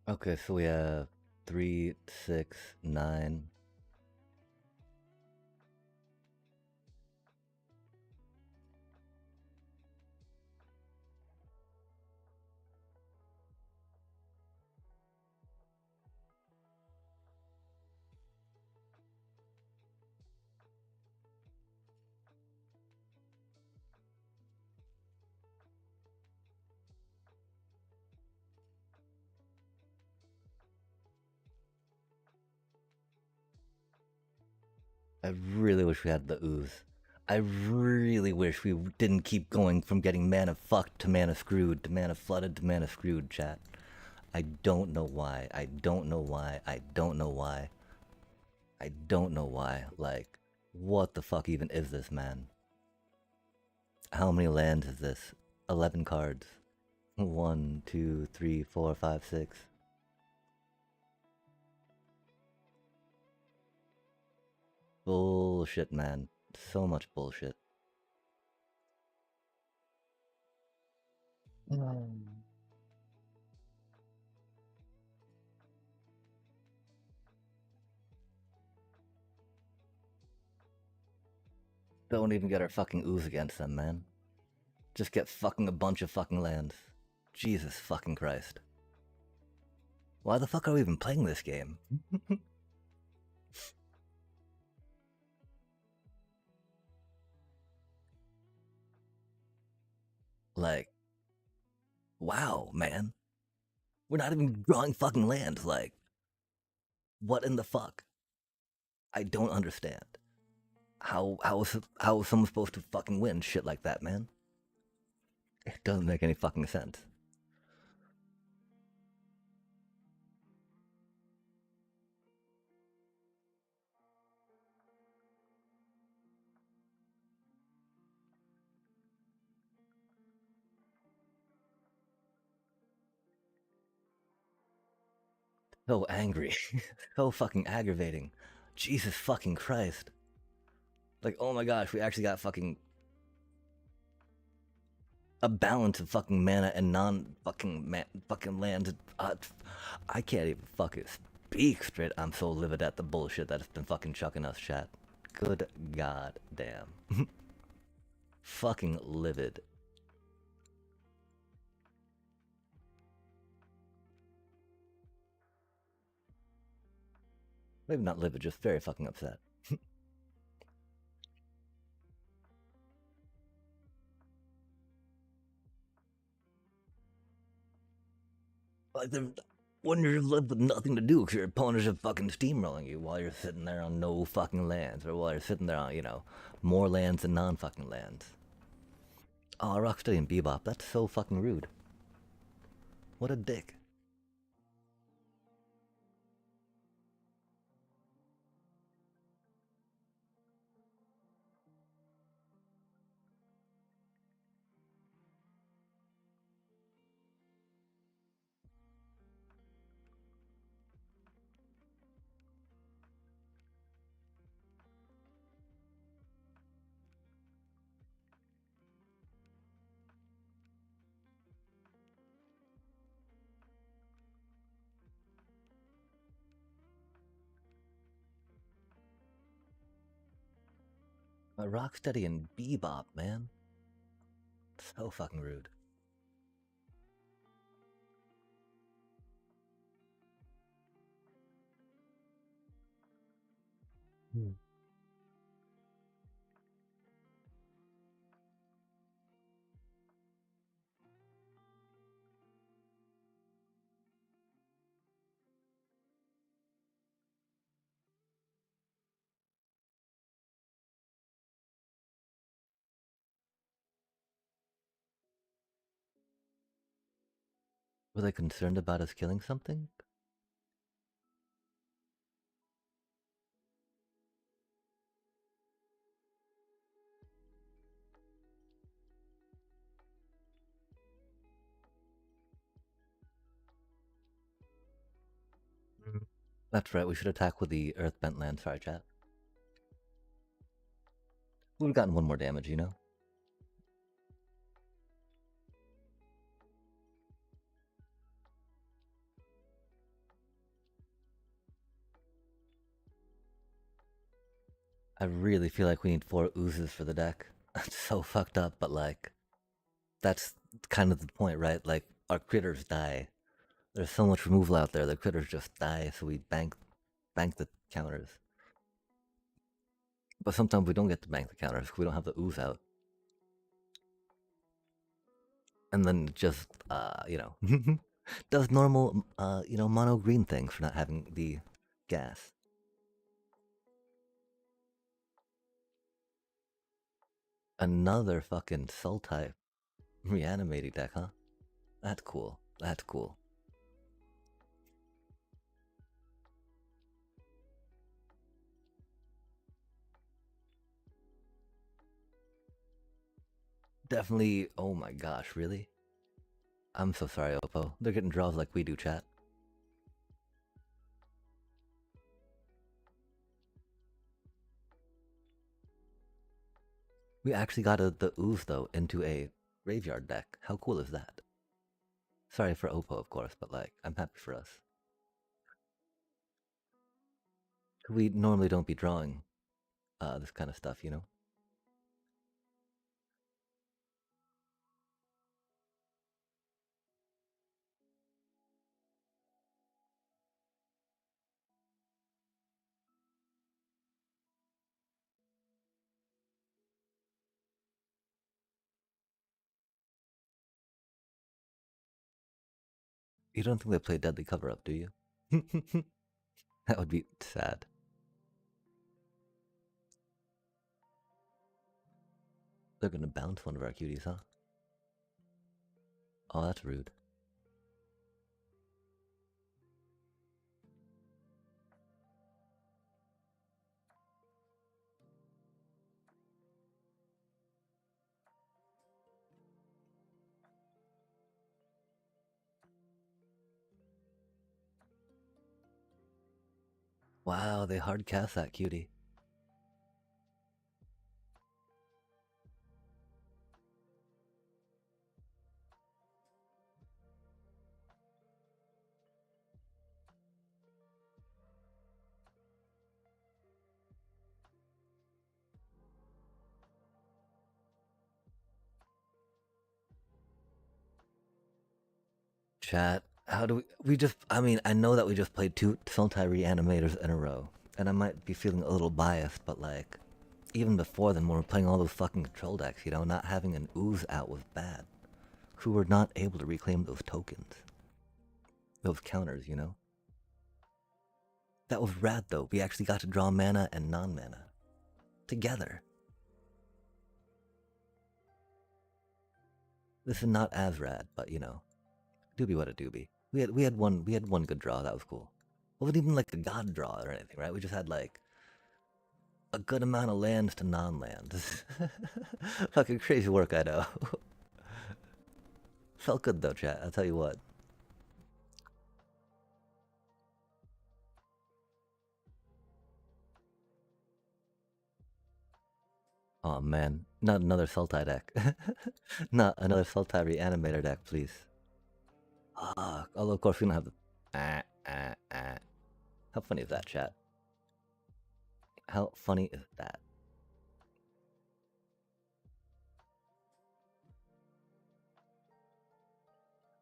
Okay, so we have 3, 6, 9. I really wish we had the ooze. I really wish we didn't keep going from getting mana fucked to mana screwed to mana flooded to mana screwed, chat. I don't know why. I don't know why. I don't know why. I don't know why. Like, what the fuck even is this, man? How many lands is this? 11 cards. 1, 2, 3, 4, 5, 6. Bullshit, man. So much bullshit. Don't even get our fucking ooze against them, man. Just get fucking a bunch of fucking lands. Jesus fucking Christ. Why the fuck are we even playing this game? Like, wow, man. We're not even drawing fucking lands, like, what in the fuck? I don't understand. How is someone supposed to fucking win shit like that, man? It doesn't make any fucking sense. So angry. So fucking aggravating. Jesus fucking Christ. Like, oh my gosh, we actually got fucking a balance of fucking mana and non-fucking fucking lands. I can't even fucking speak straight. I'm so livid at the bullshit that's been fucking chucking us, chat. Good god damn. Fucking livid. Maybe not livid, just very fucking upset. Like, when you're left with nothing to do because your opponent's just fucking steamrolling you while you're sitting there on no fucking lands, or while you're sitting there on, more lands than non fucking lands. Oh, Rocksteady and Bebop, that's so fucking rude. What a dick. Rocksteady and Bebop, man. So fucking rude. Were they concerned about us killing something? That's right, we should attack with the Earthbent land. Sorry, chat. We've gotten one more damage, I really feel like we need 4 oozes for the deck. It's so fucked up, but like, that's kind of the point, right? Like, our critters die. There's so much removal out there, the critters just die, so we bank the counters. But sometimes we don't get to bank the counters because we don't have the ooze out. And then just, does normal, mono green things for not having the gas. Another fucking soul type reanimating deck, huh? That's cool. That's cool. Definitely. Oh my gosh, really? I'm so sorry, Oppo. They're getting draws like we do, chat. We actually got the ooze, though, into a graveyard deck. How cool is that? Sorry for Oppo, of course, but like, I'm happy for us. We normally don't be drawing this kind of stuff, you know? You don't think they play Deadly Cover Up, do you? That would be sad. They're gonna bounce one of our cuties, huh? Oh, that's rude. Wow, they hard cast that cutie. Chat, how do we just, I mean, I know that we just played 2 Sultai Reanimators in a row, and I might be feeling a little biased, but like, even before then, when we're playing all those fucking control decks, you know, not having an ooze out was bad. Who were not able to reclaim those tokens. Those counters, you know? That was rad though, we actually got to draw mana and non-mana. Together. This is not as rad, but you know, doobie what a doobie. We had one good draw, that was cool. It wasn't even like a god draw or anything, right? We just had like a good amount of lands to non-lands. Fucking crazy work, I know. Felt good though, chat, I'll tell you what. Oh man, not another Sultai deck. Not another Sultai Reanimator deck, please. Ah, although of course we don't have the... How funny is that, chat? How funny is that?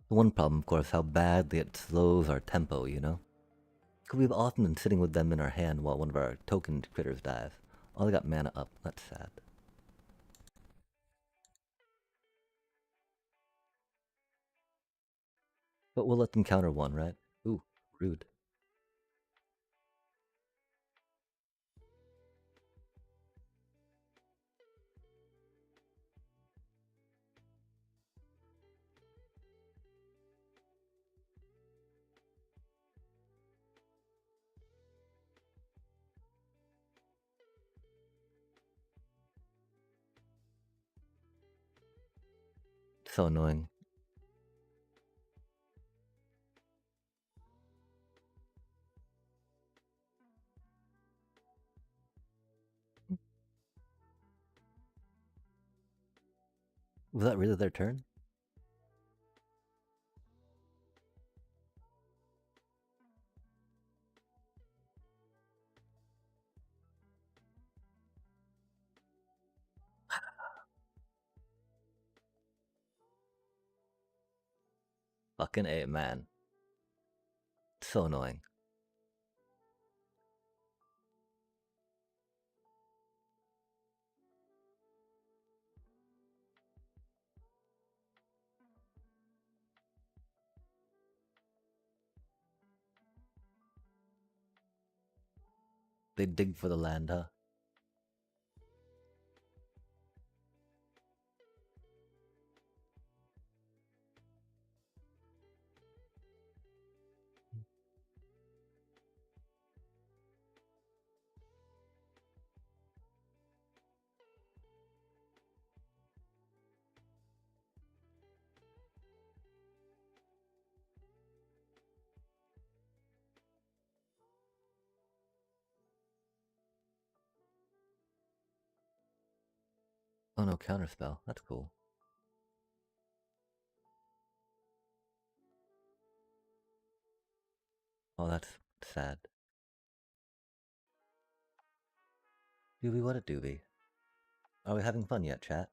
The one problem, of course, how badly it slows our tempo, you know? Because we've often been sitting with them in our hand while one of our token critters dies. Oh, they got mana up. That's sad. But we'll let them counter one, right? Ooh, rude. So annoying. Was that really their turn? Fucking A, man. So annoying. They dig for the land, huh? Oh no, counterspell. That's cool. Oh, that's sad. Doobie, what a doobie. Are we having fun yet, chat?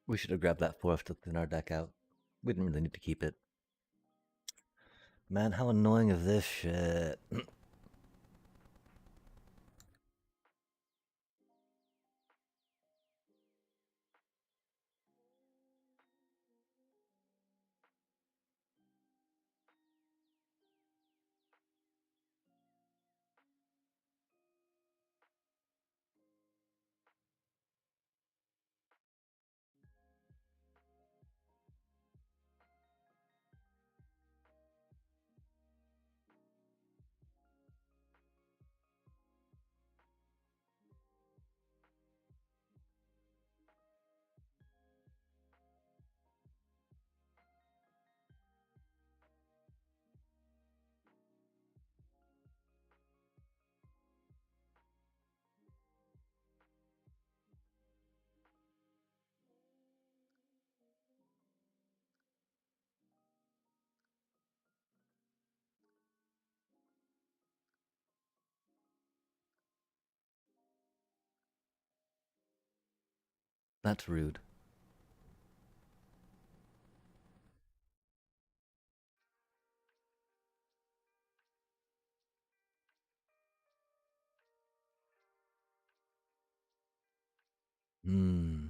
We should have grabbed that forest to thin our deck out. We didn't really need to keep it. Man, how annoying is this shit? That's rude. Hmm.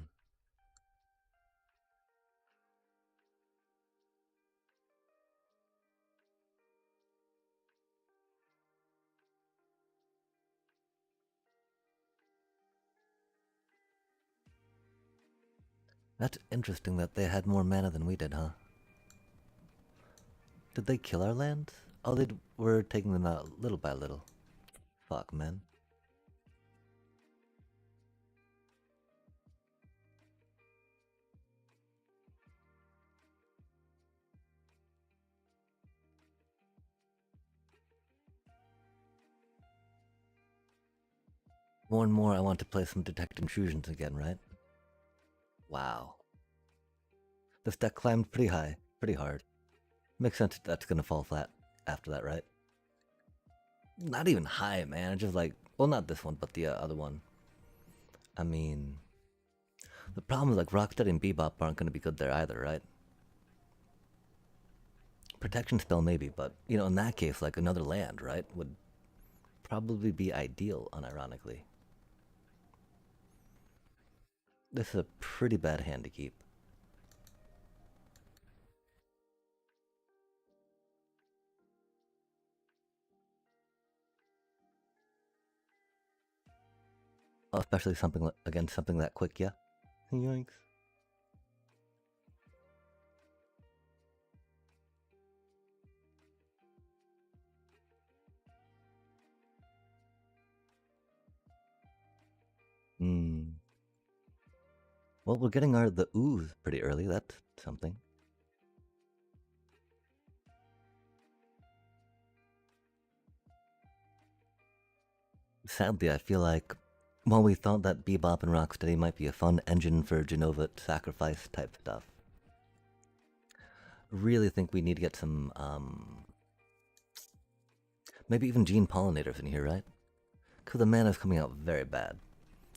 That's interesting that they had more mana than we did, huh? Did they kill our lands? Oh, they were taking them out little by little. Fuck, man. More and more, I want to play some Detect Intrusions again, right? Wow. This deck climbed pretty high, pretty hard. Makes sense that's gonna fall flat after that, right? Not even high, man. Just like, well, not this one, but the other one. I mean, the problem is like Rocksteady and Bebop aren't gonna be good there either, right? Protection spell maybe, but you know, in that case, like another land, right, would probably be ideal, unironically. This is a pretty bad hand to keep. Oh, especially something against something that quick, yeah. Yoinks. Hmm. Well, we're getting the ooze pretty early. That's something. Sadly, I feel like while we thought that Bebop and Rocksteady might be a fun engine for Genova sacrifice type stuff, really think we need to get some, maybe even Gene Pollinators in here, right? Because the mana's coming out very bad.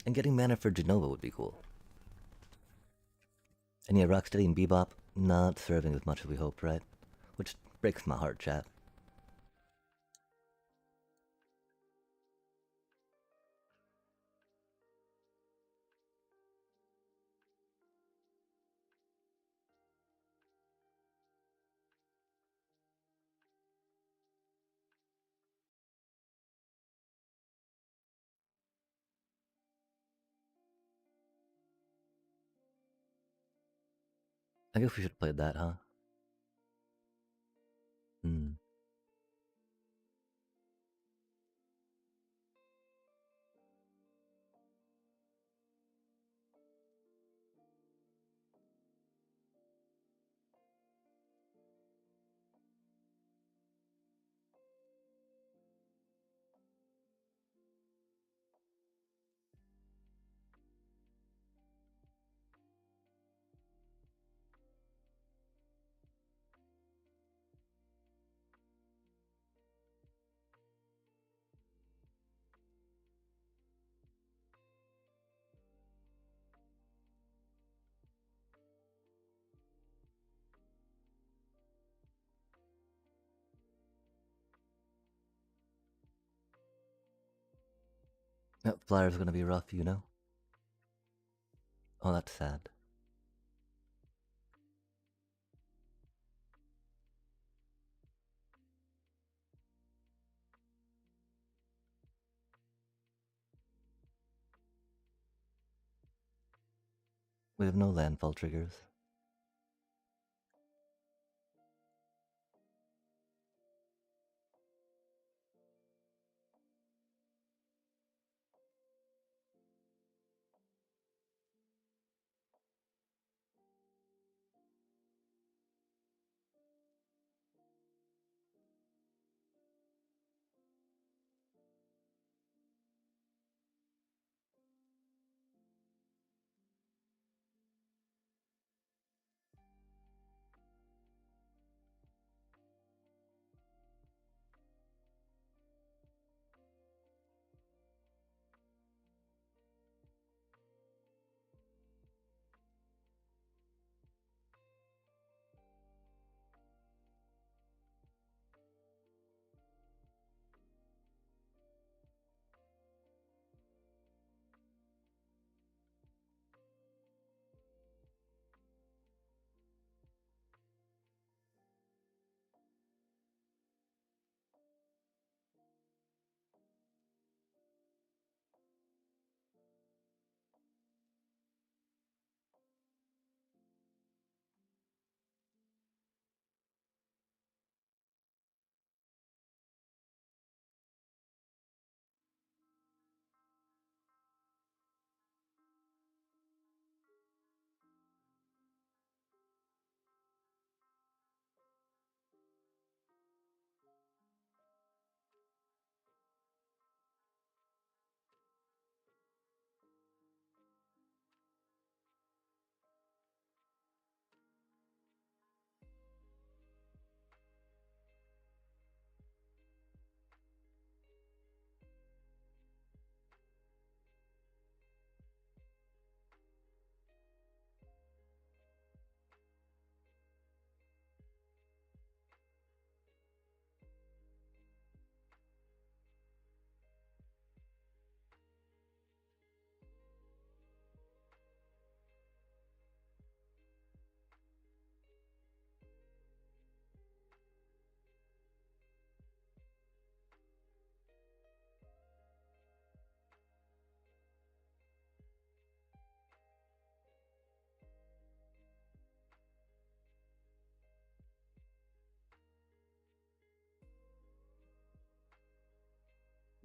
And getting mana for Genova would be cool. And yeah, Rocksteady and Bebop not serving as much as we hoped, right? Which breaks my heart, chat. I guess we should play that, huh? That flyer's gonna be rough, you know? Oh, that's sad. We have no landfall triggers.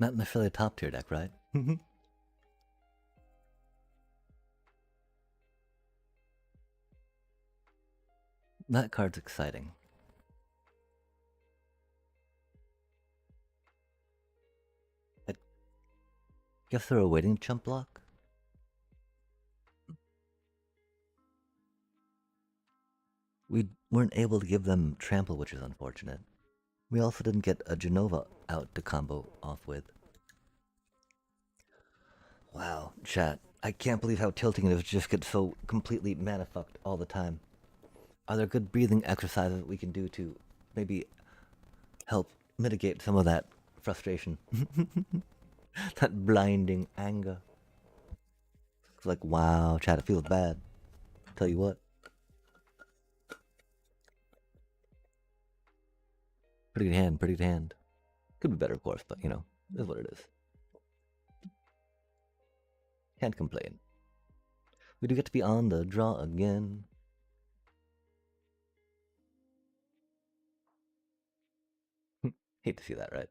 Not necessarily a top tier deck, right? That card's exciting. I guess they're awaiting chump block? We weren't able to give them trample, which is unfortunate. We also didn't get a Genova out to combo off with. Wow, chat. I can't believe how tilting it is to just get so completely mana fucked all the time. Are there good breathing exercises we can do to maybe help mitigate some of that frustration? That blinding anger. It's like, wow, chat, it feels bad. Tell you what. Pretty good hand, pretty good hand. Could be better, of course, but you know, is what it is. Can't complain. We do get to be on the draw again. Hate to see that, right?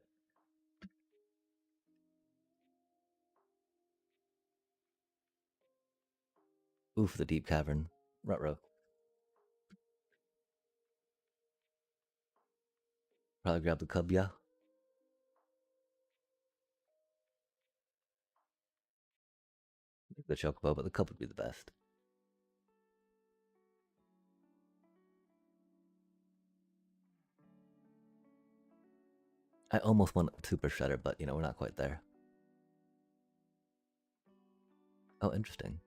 Oof, the deep cavern. Ruh-roh. Probably grab the cub, yeah. The chocobo, but the cub would be the best. I almost want Super Shredder, but you know, we're not quite there. Oh, interesting.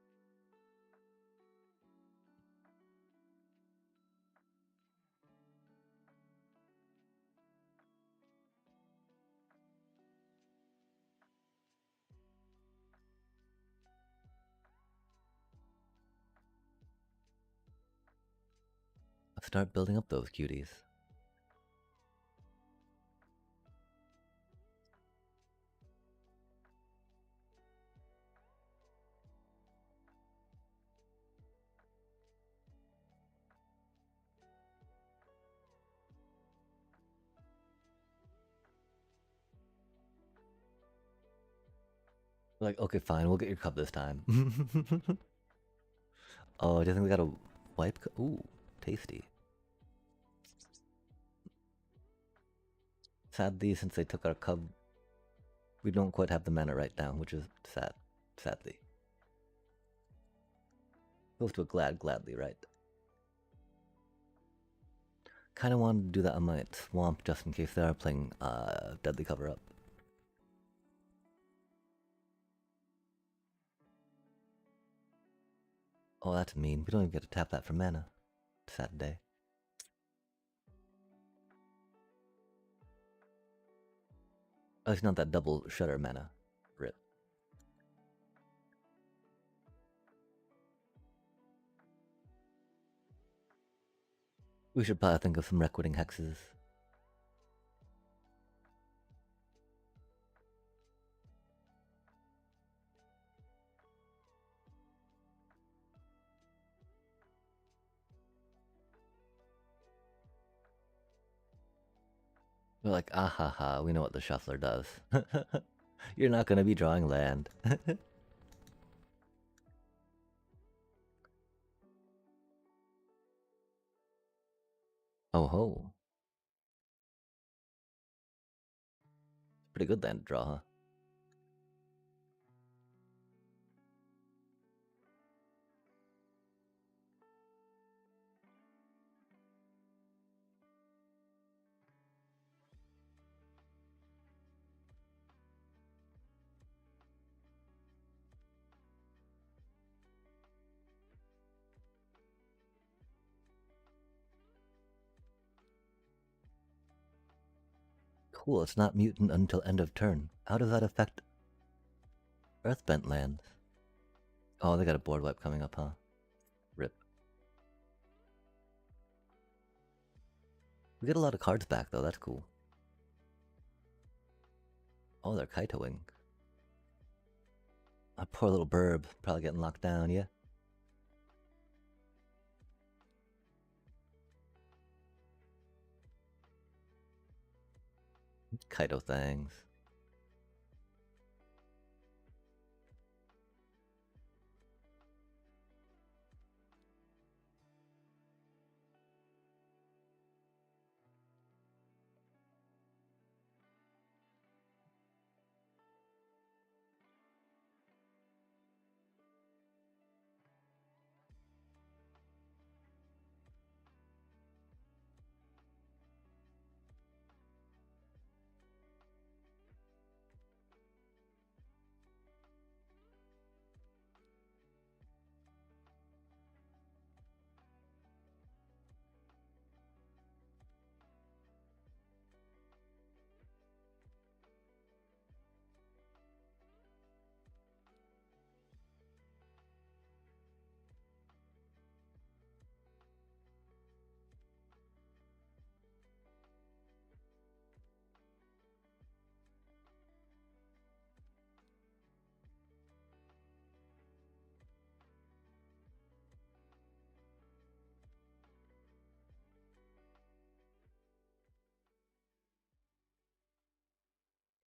Start building up those cuties. Like, okay, fine, we'll get your cup this time. Oh, do you think we got a wipe? Ooh, tasty. Sadly, since they took our cub, we don't quite have the mana right now, which is sad. Sadly. Goes to a gladly, right? Kinda wanted to do that on my swamp just in case they are playing Deadly Cover Up. Oh, that's mean. We don't even get to tap that for mana. Sad day. Oh, it's not that double shutter mana. Rip. We should probably think of some Requiting Hexes. We're like, ah ha ha, we know what the shuffler does. You're not gonna be drawing land. Oh ho. Pretty good land to draw, huh? Cool, it's not mutant until end of turn. How does that affect Earthbent lands? Oh, they got a board wipe coming up, huh? Rip. We get a lot of cards back, though. That's cool. Oh, they're Kaitoing. Our poor little burb. Probably getting locked down, yeah? Kaito things.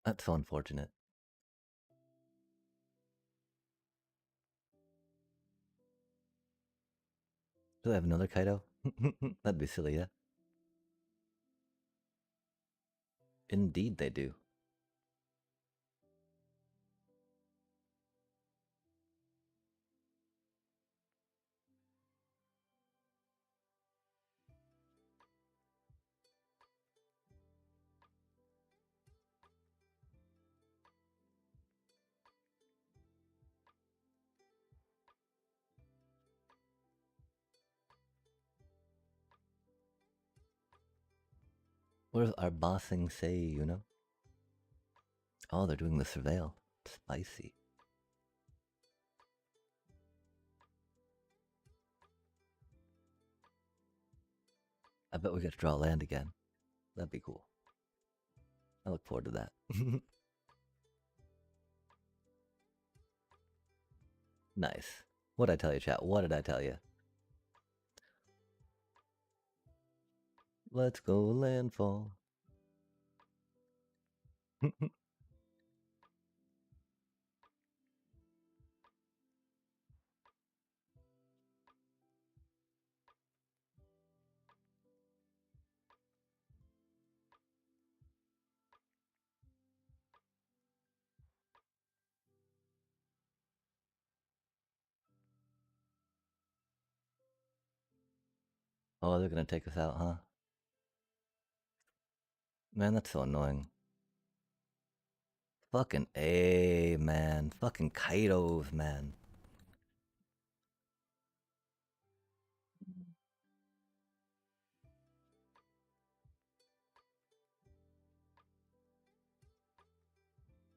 That's so unfortunate. Do they have another Kaito? That'd be silly, yeah? Indeed they do. What does our bossing say, you know? Oh, they're doing the surveil. Spicy. bet we get to draw land again. That'd be cool. I look forward to that. Nice. What did I tell you, chat? What did I tell you? Let's go landfall. Oh, they're gonna take us out, huh? Man, that's so annoying. Fucking A, man. Fucking Kaitos, man.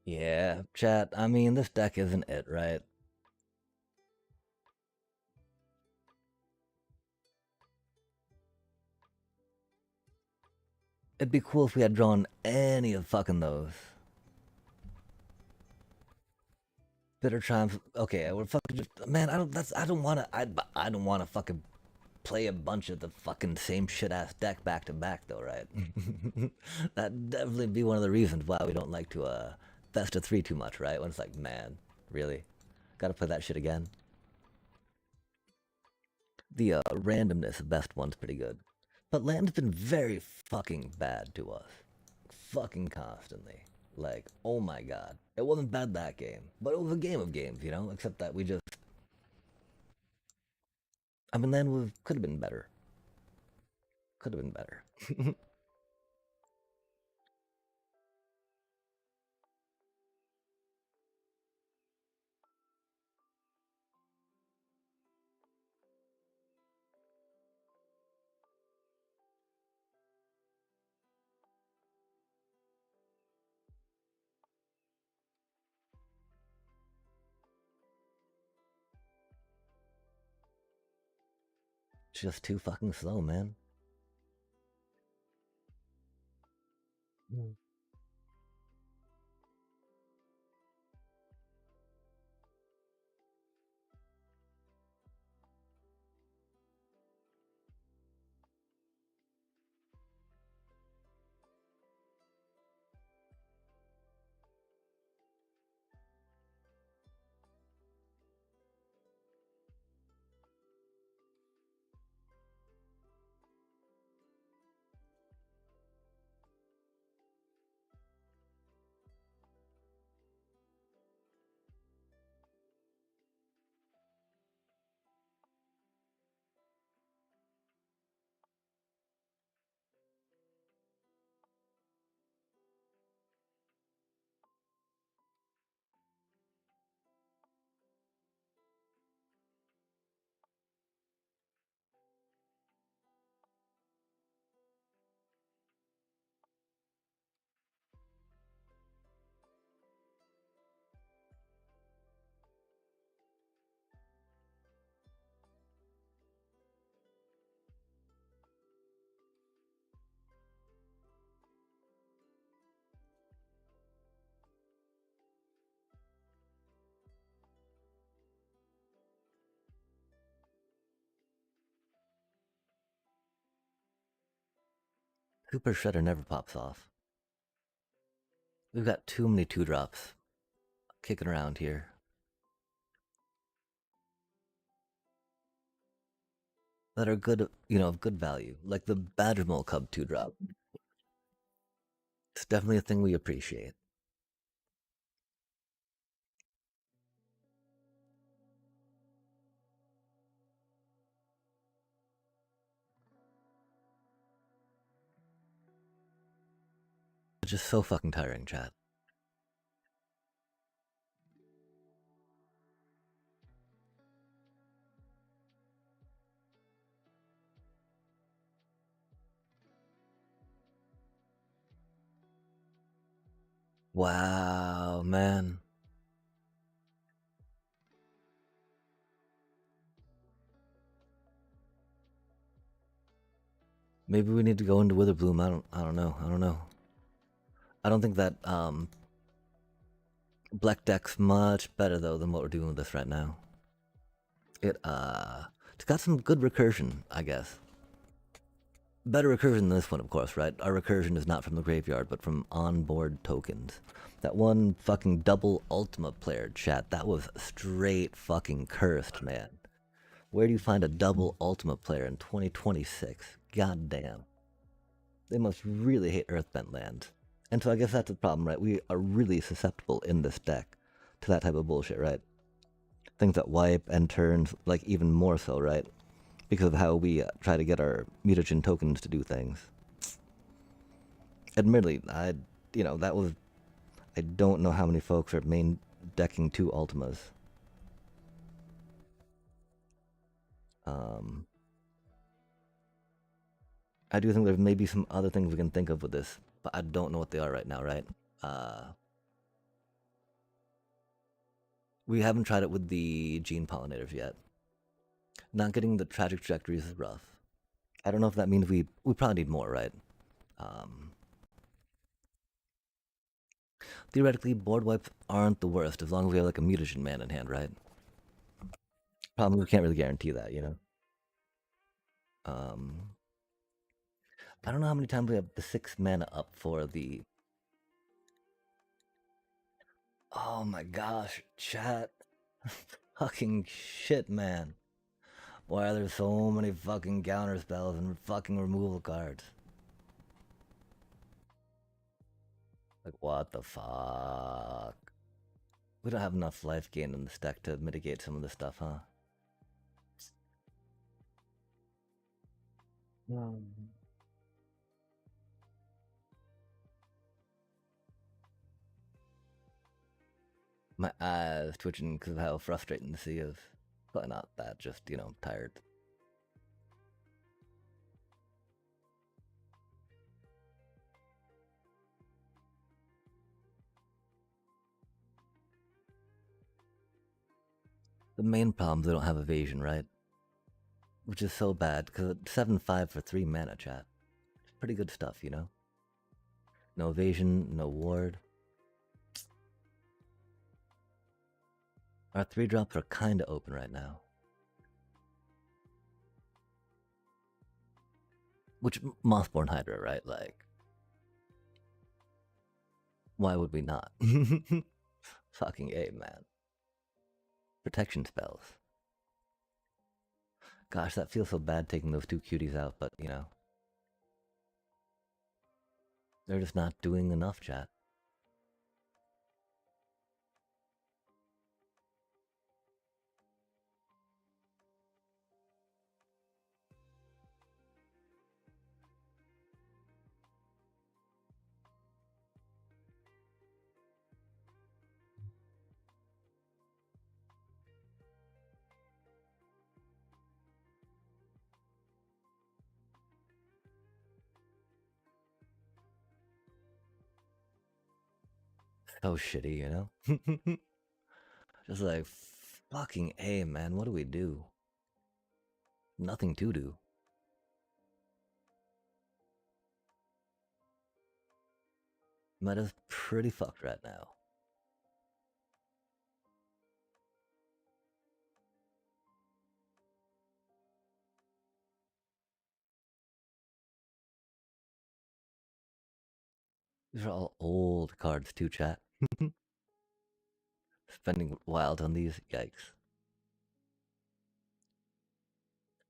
Yeah, chat, I mean, this deck isn't it, right? It'd be cool if we had drawn any of fucking those. Bitter Triumph. Okay, we're fucking just, man, I don't wanna fucking play a bunch of the fucking same shit ass deck back to back though, right? That'd definitely be one of the reasons why we don't like to best of three too much, right? When it's like, man, really? Gotta play that shit again. The randomness of best one's pretty good. But land's been very fucking bad to us. Fucking constantly. Like, oh my god. It wasn't bad that game, but it was a game of games, you know? Except that we just. I mean, land could have been better. Could have been better. Just too fucking slow, man. Super Shredder never pops off. We've got too many 2-drops kicking around here. That are good, you know, of good value. Like the Badgermole Cub 2-drop. It's definitely a thing we appreciate. It's just so fucking tiring, chat. Wow, man. Maybe we need to go into Witherbloom. I don't know. I don't know. I don't think that Black deck's much better though than what we're doing with this right now. It's got some good recursion, I guess. Better recursion than this one, of course, right? Our recursion is not from the graveyard, but from onboard tokens. That one fucking double Ultima player, chat, that was straight fucking cursed, man. Where do you find a double Ultima player in 2026? God damn. They must really hate Earthbent lands. And so I guess that's the problem, right? We are really susceptible in this deck to that type of bullshit, right? Things that wipe and turns, like even more so, right? Because of how we try to get our mutagen tokens to do things. Admittedly, that was... I don't know how many folks are main decking 2 Ultimas. I do think there's maybe some other things we can think of with this, but I don't know what they are right now, right? We haven't tried it with the gene pollinators yet. Not getting the tragic trajectories is rough. I don't know if that means we probably need more, right? Theoretically, board wipes aren't the worst as long as we have like a mutagen man in hand, right? Problem, we can't really guarantee that, you know? I don't know how many times we have the 6 mana up for the... Oh my gosh, chat. Fucking shit, man. Why are there so many fucking counter spells and fucking removal cards? Like, what the fuck? We don't have enough life gain in this deck to mitigate some of this stuff, huh? My eyes twitching because of how frustrating the sea is. Probably not that, just, tired. The main problem is they don't have evasion, right? Which is so bad, because 7-5 for 3 mana, chat. Pretty good stuff, you know? No evasion, no ward. Our 3-drops are kinda open right now. Which, Mothborn Hydra, right? Like... Why would we not? Fucking A, man. Protection spells. Gosh, that feels so bad taking those 2 cuties out, but, they're just not doing enough, chat. So shitty, you know? Just like, fucking A, man, what do we do? Nothing to do. Meta's pretty fucked right now. These are all old cards too, chat. Spending wild on these, yikes.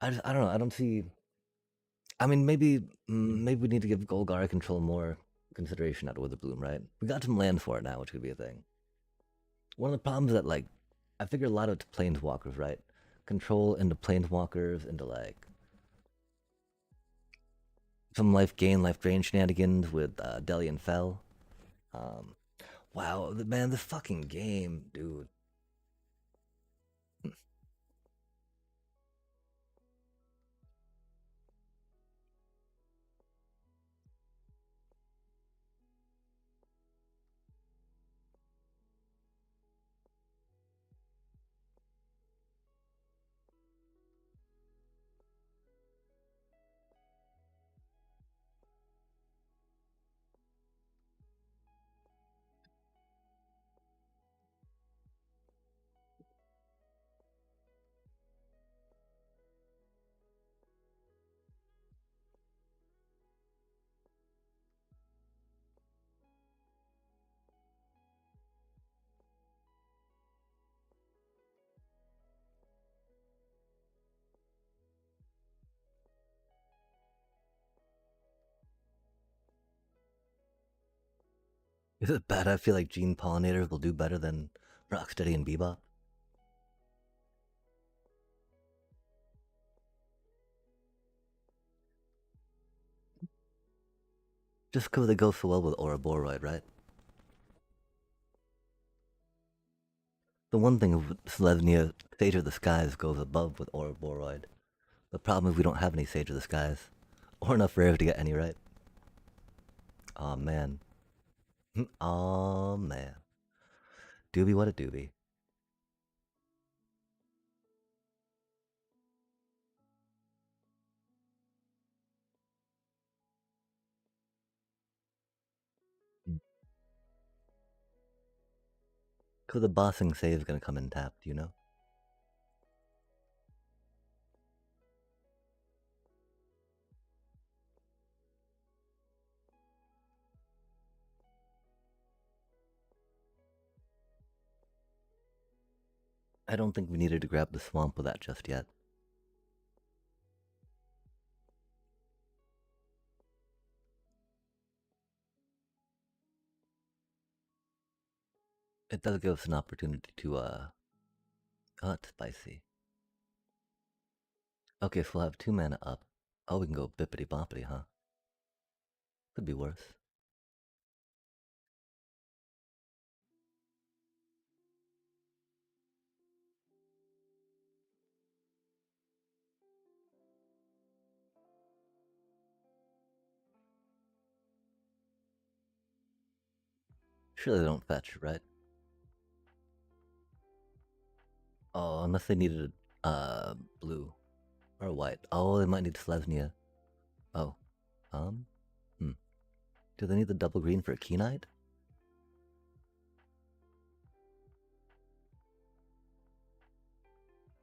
I don't know, I don't see... I mean, maybe we need to give Golgari control more consideration out of Witherbloom, right? We got some land for it now, which could be a thing. One of the problems is that, like, I figure a lot of it's planeswalkers, right? Control into planeswalkers, into, like, some life gain, life drain shenanigans with Deli and Fell. Wow, man, this fucking game, dude. Is it bad I feel like Gene Pollinators will do better than Rocksteady and Bebop? Just because they go so well with Ouroboros, right? The one thing with Selesnya, Sage of the Skies goes above with Ouroboros. The problem is we don't have any Sage of the Skies. Or enough rares to get any right. Aw, man. Aw, man. Doobie, what a doobie. Because the bossing save is going to come in tapped, you know? I don't think we needed to grab the swamp with that just yet. It does give us an opportunity to, oh, it's spicy. Okay, so we'll have 2 mana up. Oh, we can go bippity boppity, huh? Could be worse. Surely they don't fetch, right? Oh, unless they needed blue or white. Oh, they might need Selesnya. Oh, hmm. Do they need the double green for a Keenite?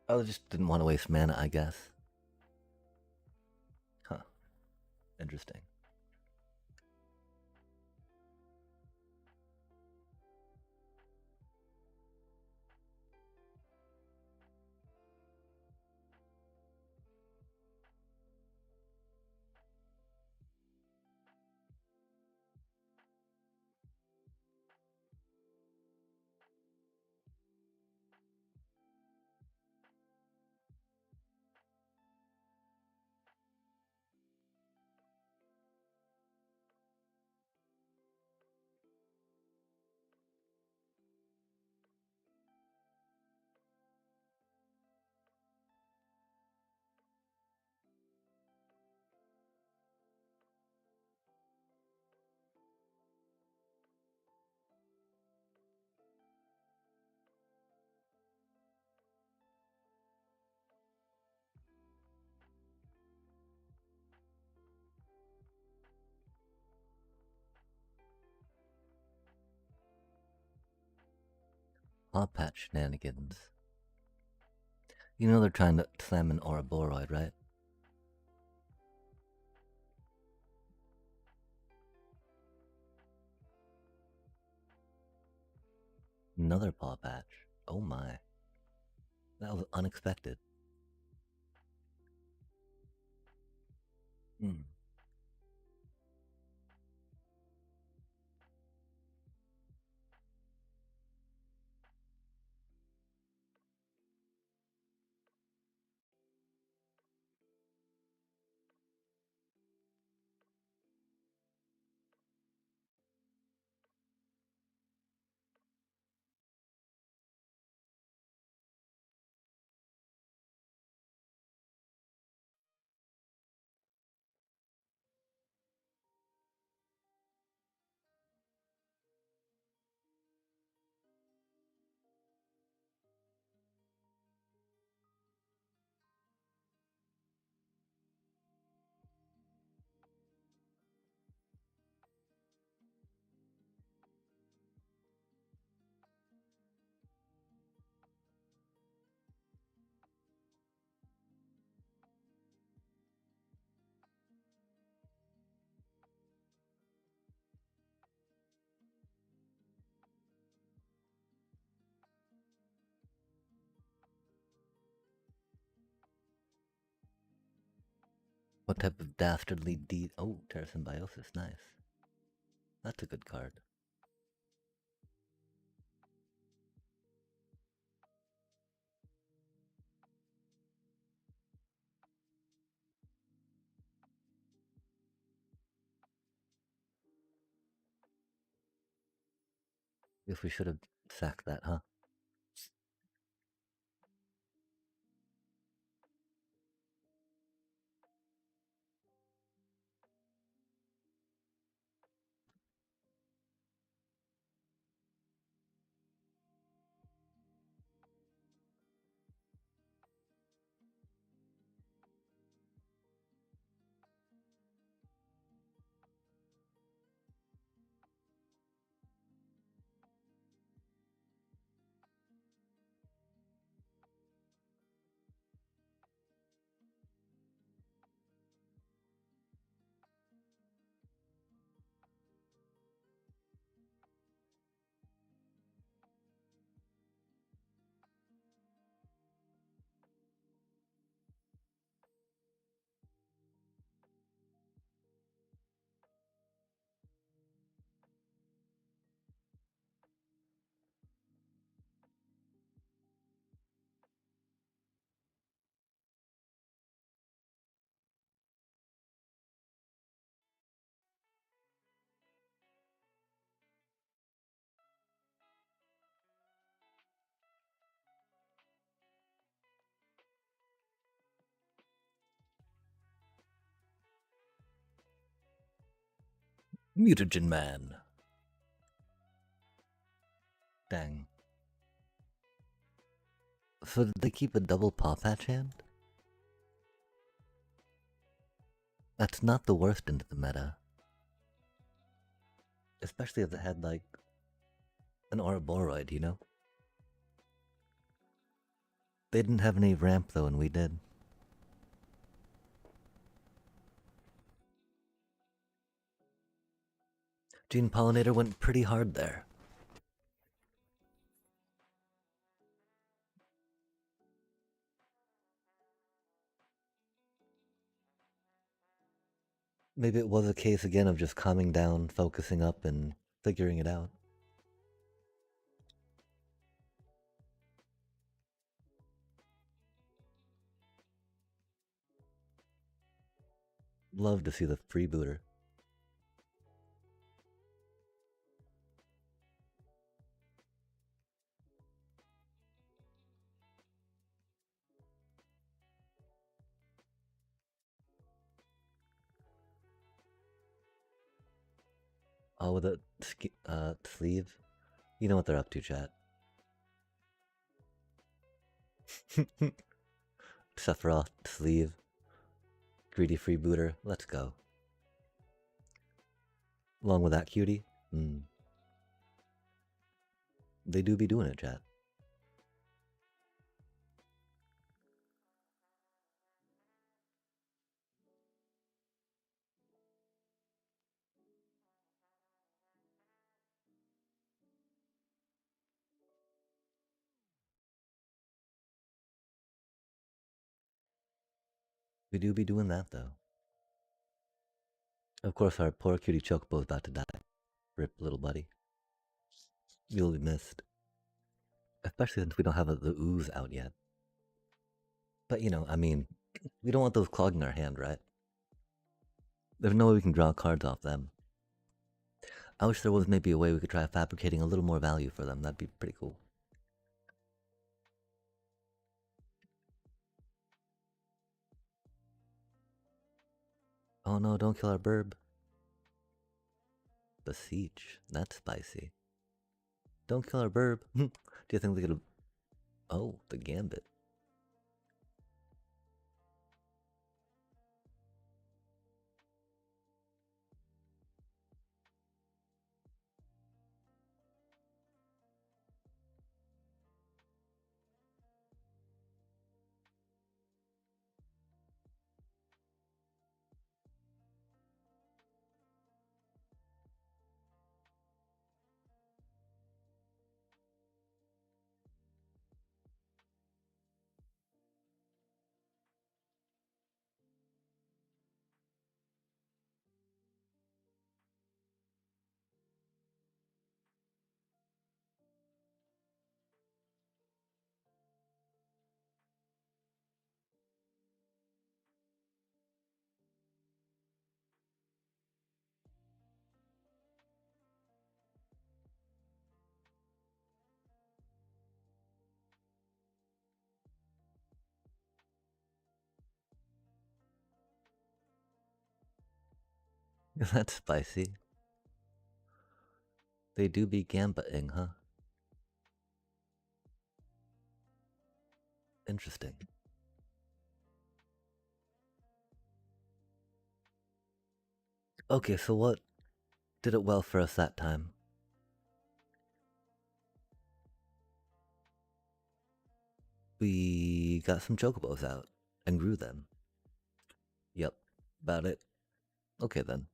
Oh, they just didn't want to waste mana, I guess. Huh. Interesting. Paw patch shenanigans. You know they're trying to slam an Ouroboros, right? Another paw patch. Oh my. That was unexpected. Hmm. What type of dastardly deed? Oh, Terra Symbiosis, nice. That's a good card. Guess we should have sacked that, huh? Mutagen Man. Dang. So did they keep a double paw patch hand? That's not the worst into the meta. Especially if it had, like, an Ouroboros, you know? They didn't have any ramp, though, and we did. Gene Pollinator went pretty hard there. Maybe it was a case again of just calming down, focusing up, and figuring it out. Love to see the freebooter. Oh, with a sleeve? You know what they're up to, chat. Sephiroth, sleeve. Greedy freebooter, let's go. Along with that cutie? They do be doing it, chat. We do be doing that, though. Of course, our poor cutie Chocobo's about to die. Rip, little buddy. You'll be missed. Especially since we don't have the ooze out yet. But, you know, I mean, we don't want those clogging our hand, right? There's no way we can draw cards off them. I wish there was maybe a way we could try fabricating a little more value for them. That'd be pretty cool. Oh no, don't kill our burb. Beseech. That's spicy. Don't kill our burb. Do you think they could have... Oh, the gambit. That's spicy. They do be gambaing, huh? Interesting. Okay, so what did it well for us that time? We got some chocobos out and grew them. Yep, about it. Okay then.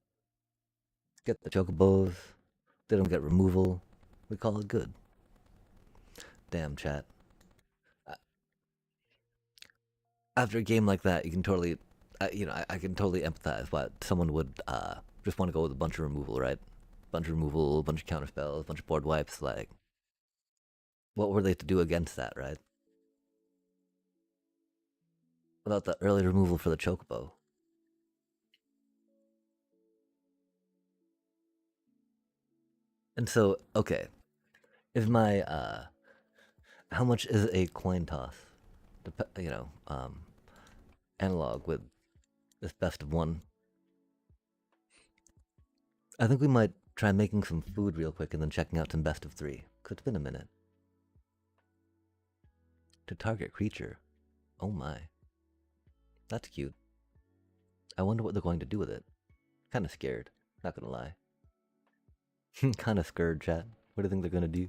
Get the chocobos. They don't get removal. We call it good. Damn, chat. After a game like that, you can totally, I can totally empathize why someone would just want to go with a bunch of removal, right? Bunch of removal, bunch of counter spells, bunch of board wipes. Like, what were they to do against that, right? Without the early removal for the chocobo. And so, okay, is my how much is a coin toss? Analog with this best of one. I think we might try making some food real quick and then checking out some best of three. Cause it's been a minute. To target creature. Oh my. That's cute. I wonder what they're going to do with it. Kinda scared, not gonna lie. Kinda scared, chat. What do you think they're gonna do?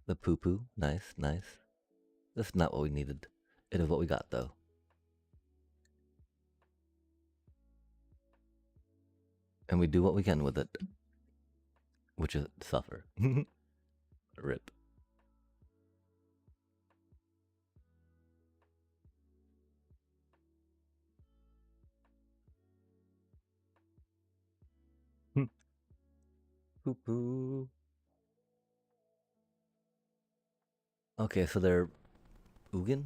The poo poo. Nice, nice. That's not what we needed. It is what we got, though. And we do what we can with it. Which is suffer. Rip. Poo poo. Okay, so they're Ugin?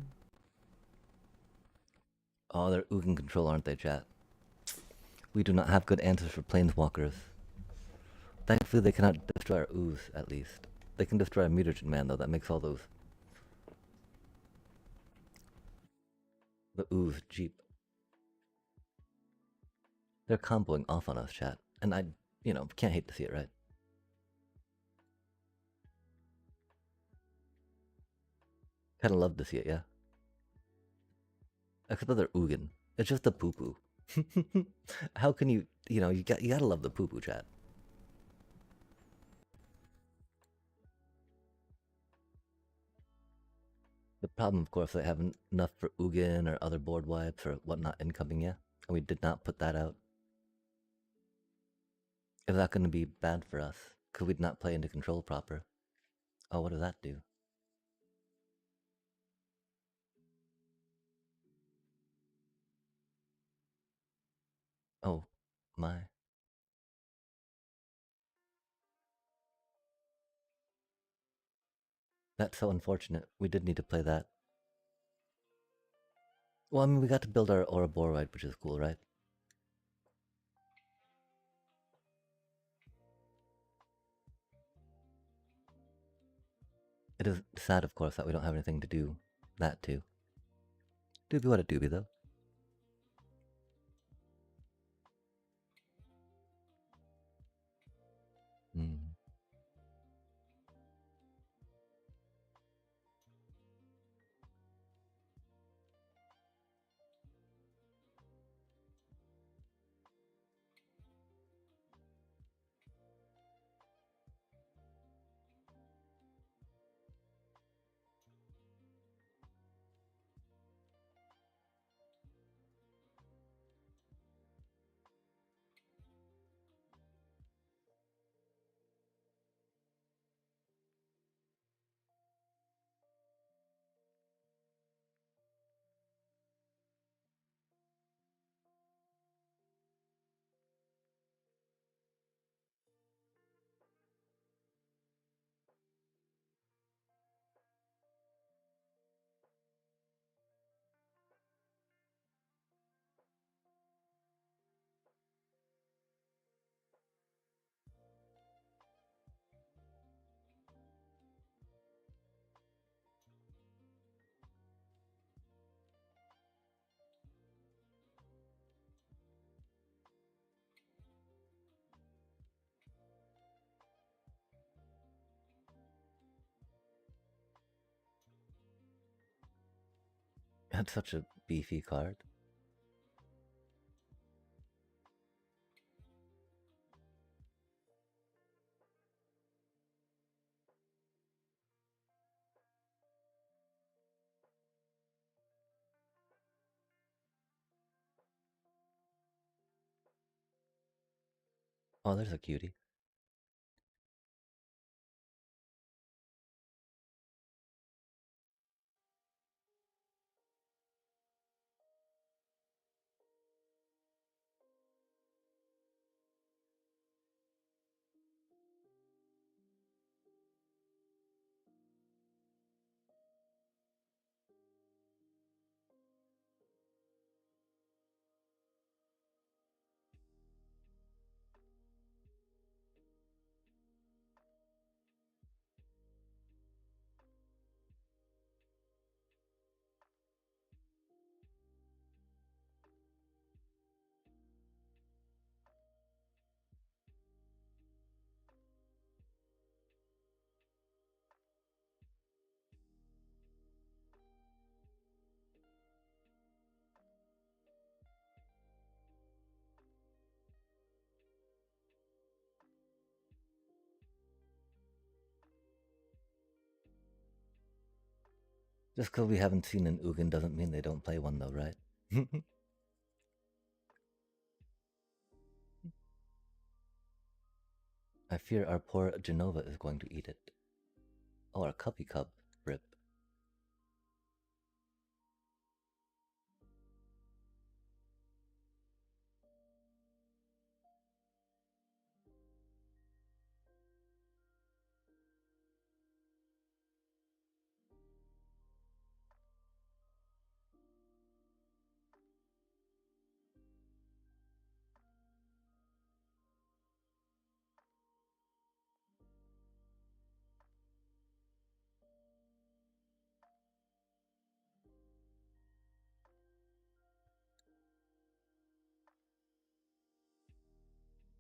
Oh, they're Ugin control, aren't they, chat? We do not have good answers for planeswalkers. Thankfully, they cannot destroy our ooze, at least. They can destroy a mutagen man, though. That makes all those. The ooze cheap. They're comboing off on us, chat. And I, can't hate to see it, right? Kinda love to see it, yeah. Except that they're Ugin. It's just the poo poo. How can you, you gotta love the poo poo, chat. The problem, of course, they haven't enough for Ugin or other board wipes or whatnot incoming yet. And we did not put that out. Is that going to be bad for us? Could we not play into control proper? Oh, what does that do? Oh, my. That's so unfortunate. We did need to play that. Well, I mean, we got to build our Ouroboros, which is cool, right? It is sad, of course, that we don't have anything to do that too. Doobie what a doobie, though. Hmm. That's such a beefy card. Oh, there's a cutie. Just because we haven't seen an Ugin doesn't mean they don't play one, though, right? I fear our poor Genova is going to eat it. Oh, our Cuppy Cub. Rip.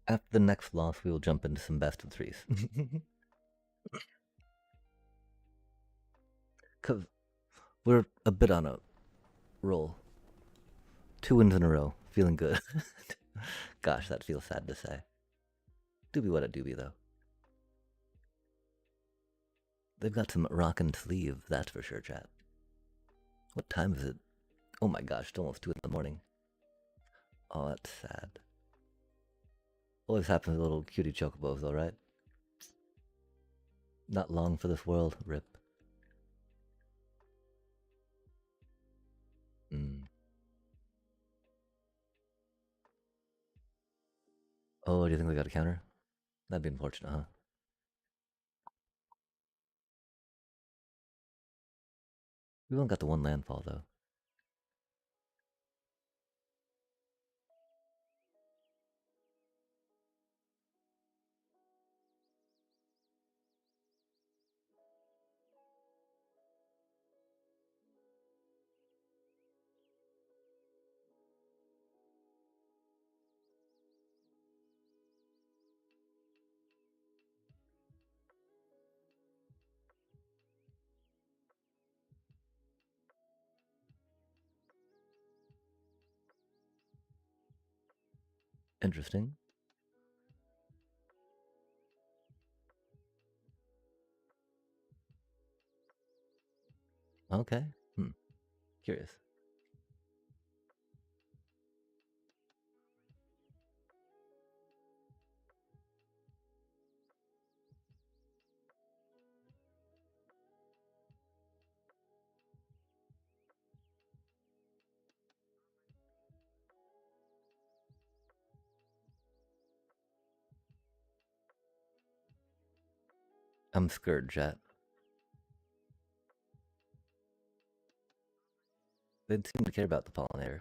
After the next loss, we will jump into some best of threes. Because we're a bit on a roll. 2 wins in a row. Feeling good. Gosh, that feels sad to say. Doobie what a doobie, though. They've got some rockin' sleeve, that's for sure, chat. What time is it? Oh my gosh, it's almost 2 in the morning. Oh, that's sad. Always happens with little cutie chocobos, though, right? Not long for this world, rip. Oh, do you think we got a counter? That'd be unfortunate, huh? We only got the 1 landfall, though. Interesting. Okay. Curious. I'm scared, chat. They seem to care about the pollinator.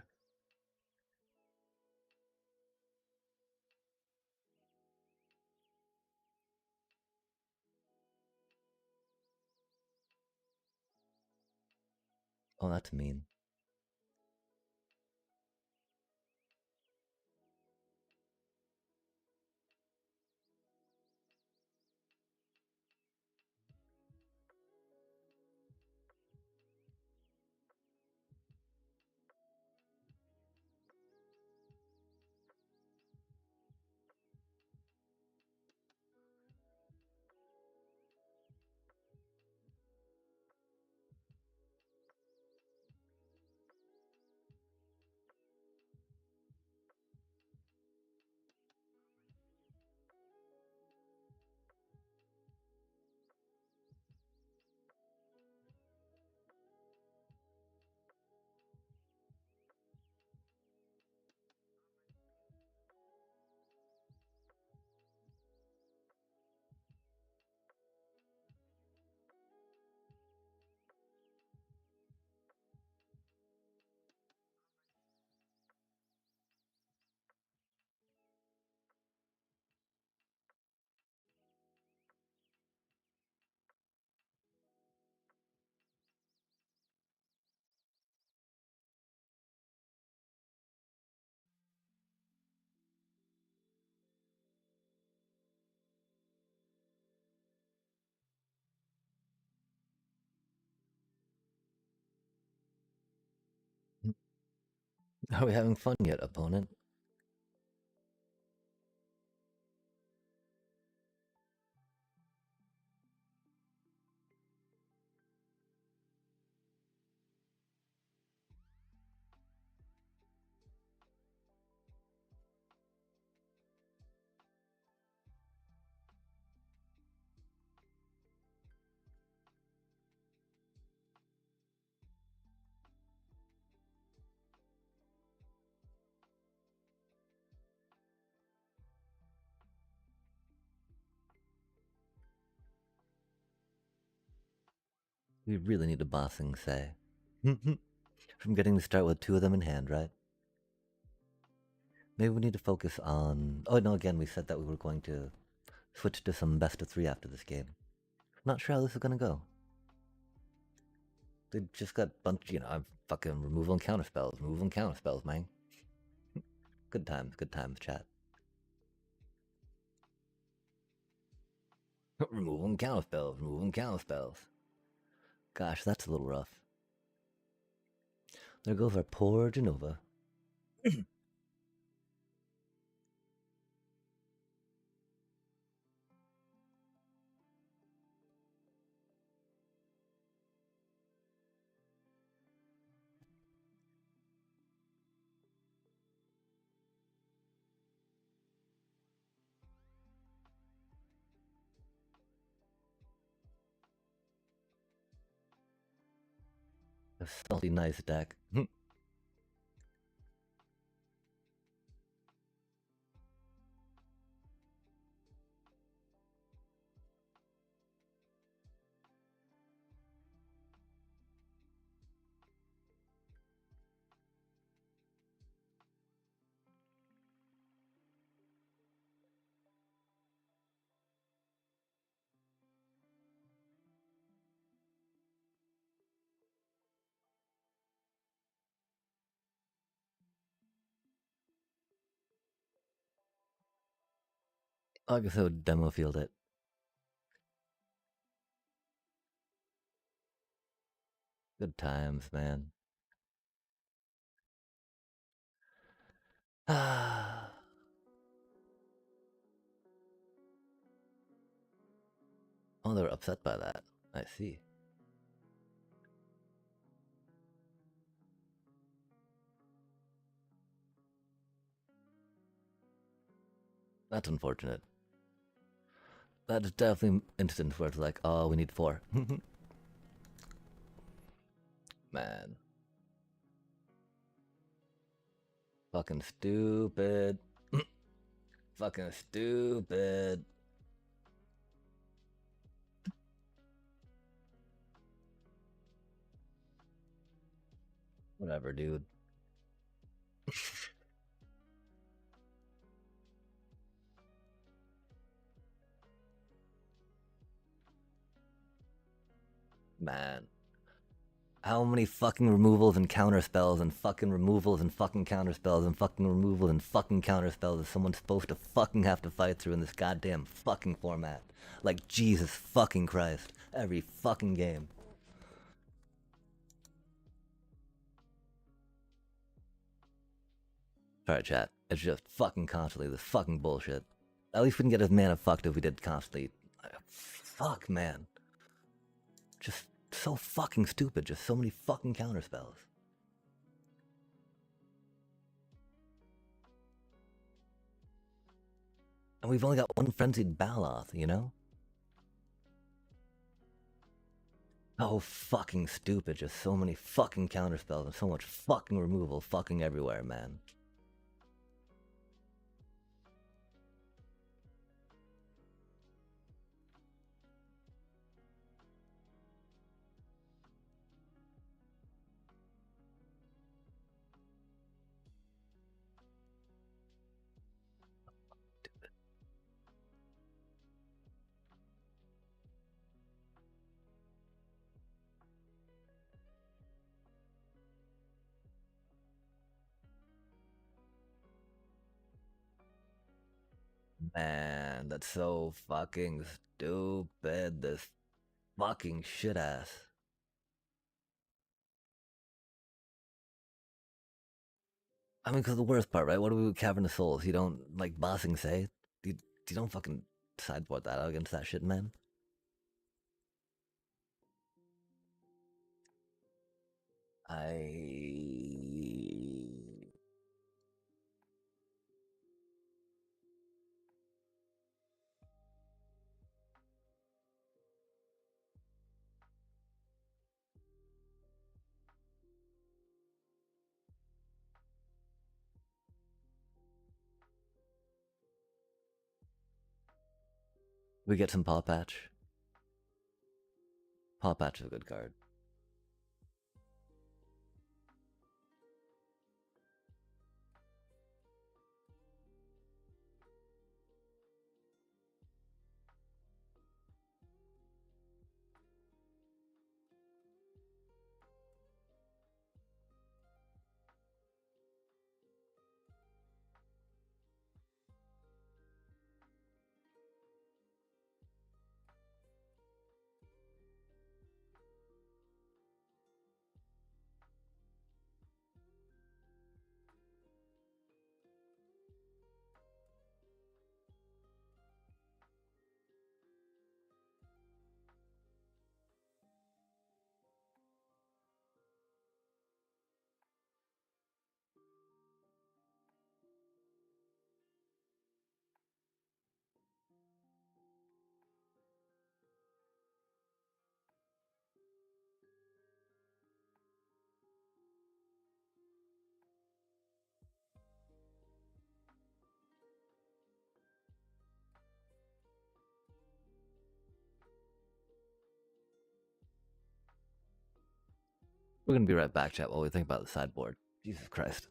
Oh, that's mean. Are we having fun yet, opponent? We really need a bossing say. From getting to start with two of them in hand, right? Maybe we need to focus on... Oh, no, again, we said that we were going to switch to some best of 3 after this game. Not sure how this is gonna go. They just got bunch, I'm fucking removal and counter spells, man. Good times, chat. removal and counter spells. Gosh, that's a little rough. There goes our poor Genova. A salty nice deck. I guess I would demo field it. Good times, man. Ah. Oh, they were upset by that. I see. That's unfortunate. That is definitely an instance where it's like, oh, we need 4. Man. Fucking stupid. Fucking stupid. Whatever, dude. Man. How many fucking removals and counter spells and fucking removals and fucking counter spells and fucking removals and fucking counter spells is someone supposed to fucking have to fight through in this goddamn fucking format? Like, Jesus fucking Christ. Every fucking game. Sorry, chat. It's just fucking constantly this fucking bullshit. At least we can get his mana fucked if we did constantly. Fuck, man. Just so fucking stupid. Just so many fucking counter spells. And we've only got one frenzied Baloth, you know? Oh, fucking stupid. Just so many fucking counter spells and so much fucking removal fucking everywhere, man. Man, that's so fucking stupid. This fucking shit ass. I mean, because the worst part, right? What do we do with Cavern of Souls? You don't, like, bossing say? You don't fucking sideboard that out against that shit, man. We get some Paw Patch. Paw Patch is a good card. We're gonna be right back, chat, while we think about the sideboard. Jesus Christ.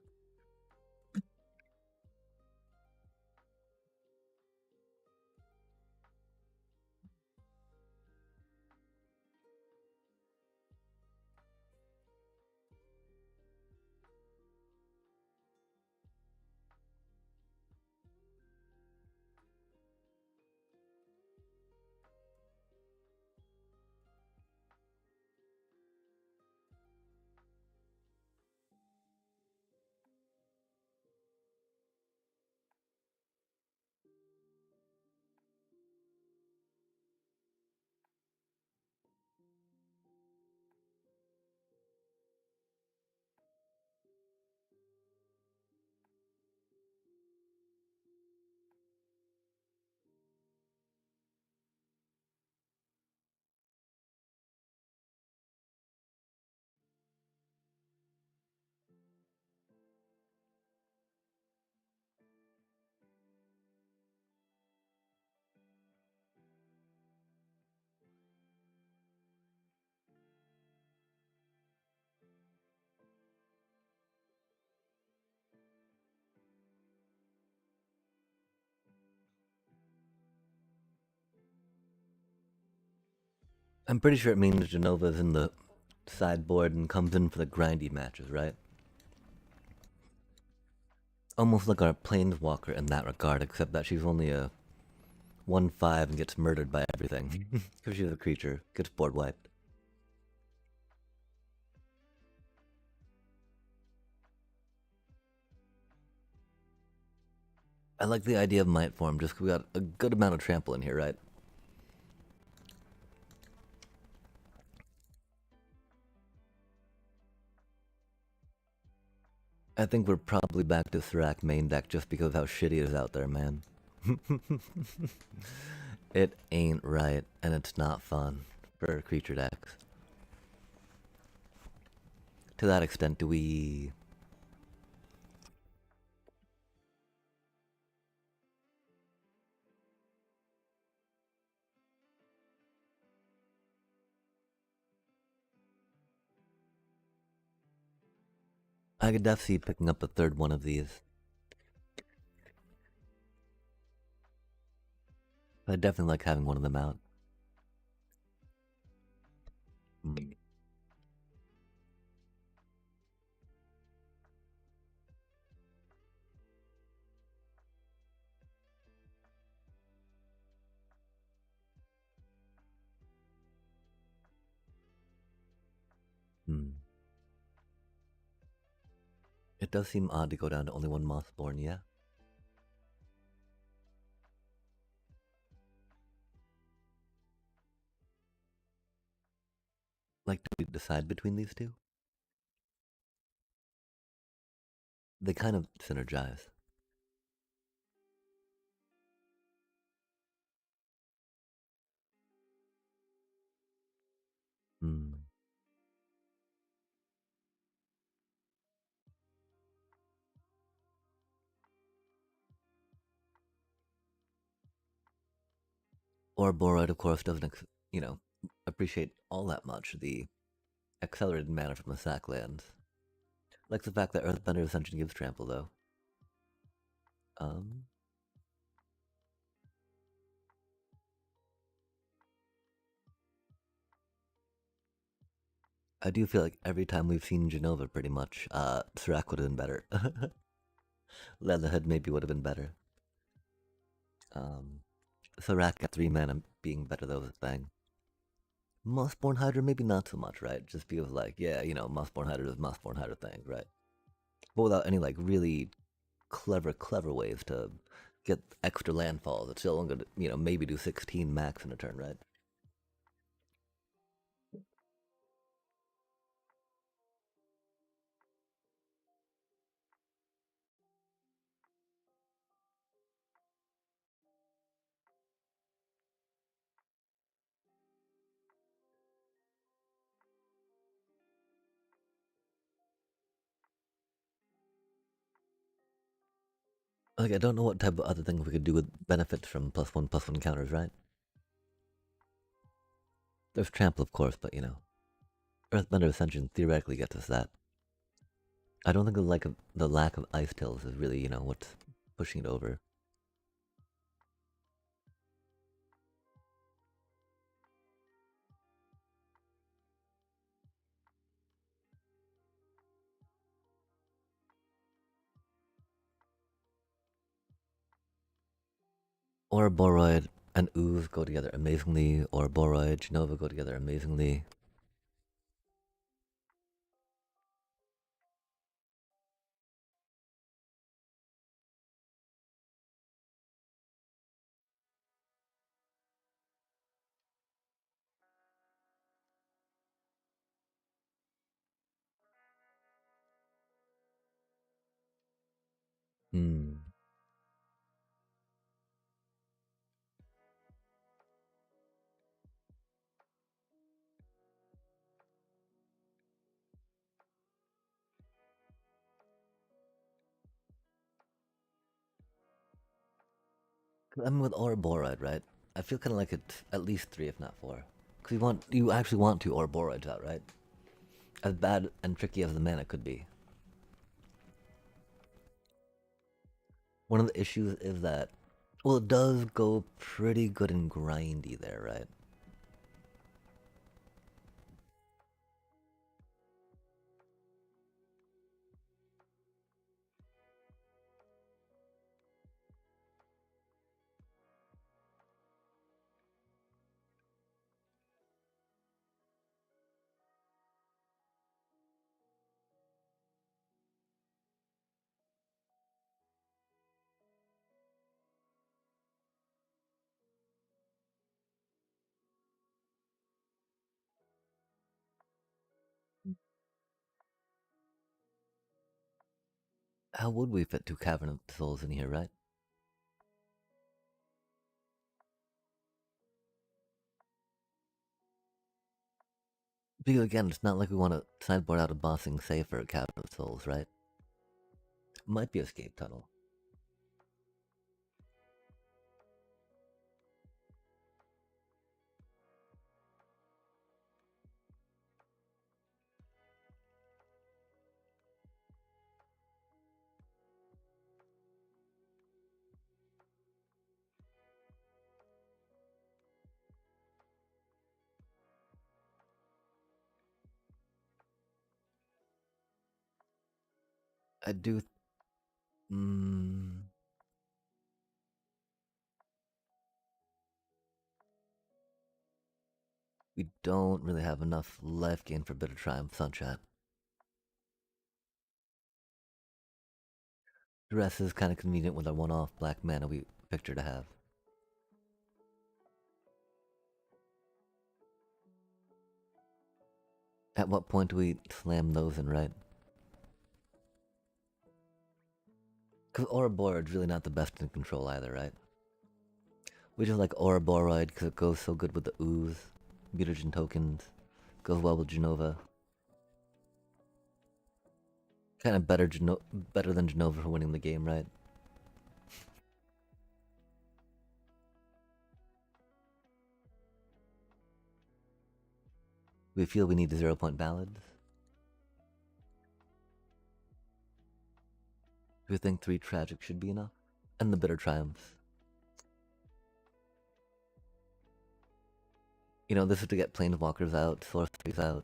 I'm pretty sure it means Genova's in the sideboard and comes in for the grindy matches, right? Almost like our Planeswalker in that regard, except that she's only a 1/5 and gets murdered by everything. Because she's a creature, gets board wiped. I like the idea of Might Form, just 'cause we got a good amount of trample in here, right? I think we're probably back to Thrak main deck just because of how shitty it is out there, man. It ain't right, and it's not fun for creature decks. To that extent, do we... I could definitely see picking up a third one of these. I definitely like having one of them out. Mm. Mm. It does seem odd to go down to only one Mothborn, yeah. Like, do we decide between these two? They kind of synergize. Hmm. Or Boroid, of course, doesn't, appreciate all that much the accelerated mana from the sack lands. Like the fact that Earthbender Ascension gives trample, though. Um, I do feel like every time we've seen Genova, pretty much, Serac would have been better. Leatherhead maybe would have been better. Serac at 3 mana being better, though, is a thing. Mossborn Hydra, maybe not so much, right? Just because, like, yeah, Mossborn Hydra does Mossborn Hydra thing, right? But without any, like, really clever ways to get extra landfalls. It's still only going to, maybe do 16 max in a turn, right? Like, I don't know what type of other things we could do with benefits from +1/+1 counters, right? There's Trample, of course, but, Earthbender Ascension theoretically gets us that. I don't think the lack of Ice Tills is really, what's pushing it over. Or Boroid and Ooze go together amazingly, or Boroid, Genova go together amazingly. Hmm. I'm with Ouroboride, right? I feel kind of like it's at least 3, if not 4. Because you actually want 2 Ouroboride out, right? As bad and tricky as the mana could be. One of the issues is that, well, it does go pretty good and grindy there, right? How would we fit 2 Cavern of Souls in here, right? Because again, it's not like we want to sideboard out a bossing save for a Cavern of Souls, right? Might be Escape Tunnel. I do. Mm, we don't really have enough life gain for Bitter Triumph Sunshine. Duress is kind of convenient with our one-off black mana we picture to have. At what point do we slam those in, right? Because Ouroborod's really not the best in control either, right? We just like Ouroborod because it goes so good with the ooze, mutagen tokens, goes well with Genova. Kind of better than Genova for winning the game, right? We feel we need the 0-point ballads. Do we think 3 tragic should be enough? And the bitter triumphs. You know, this is to get planeswalkers out, sorceries out.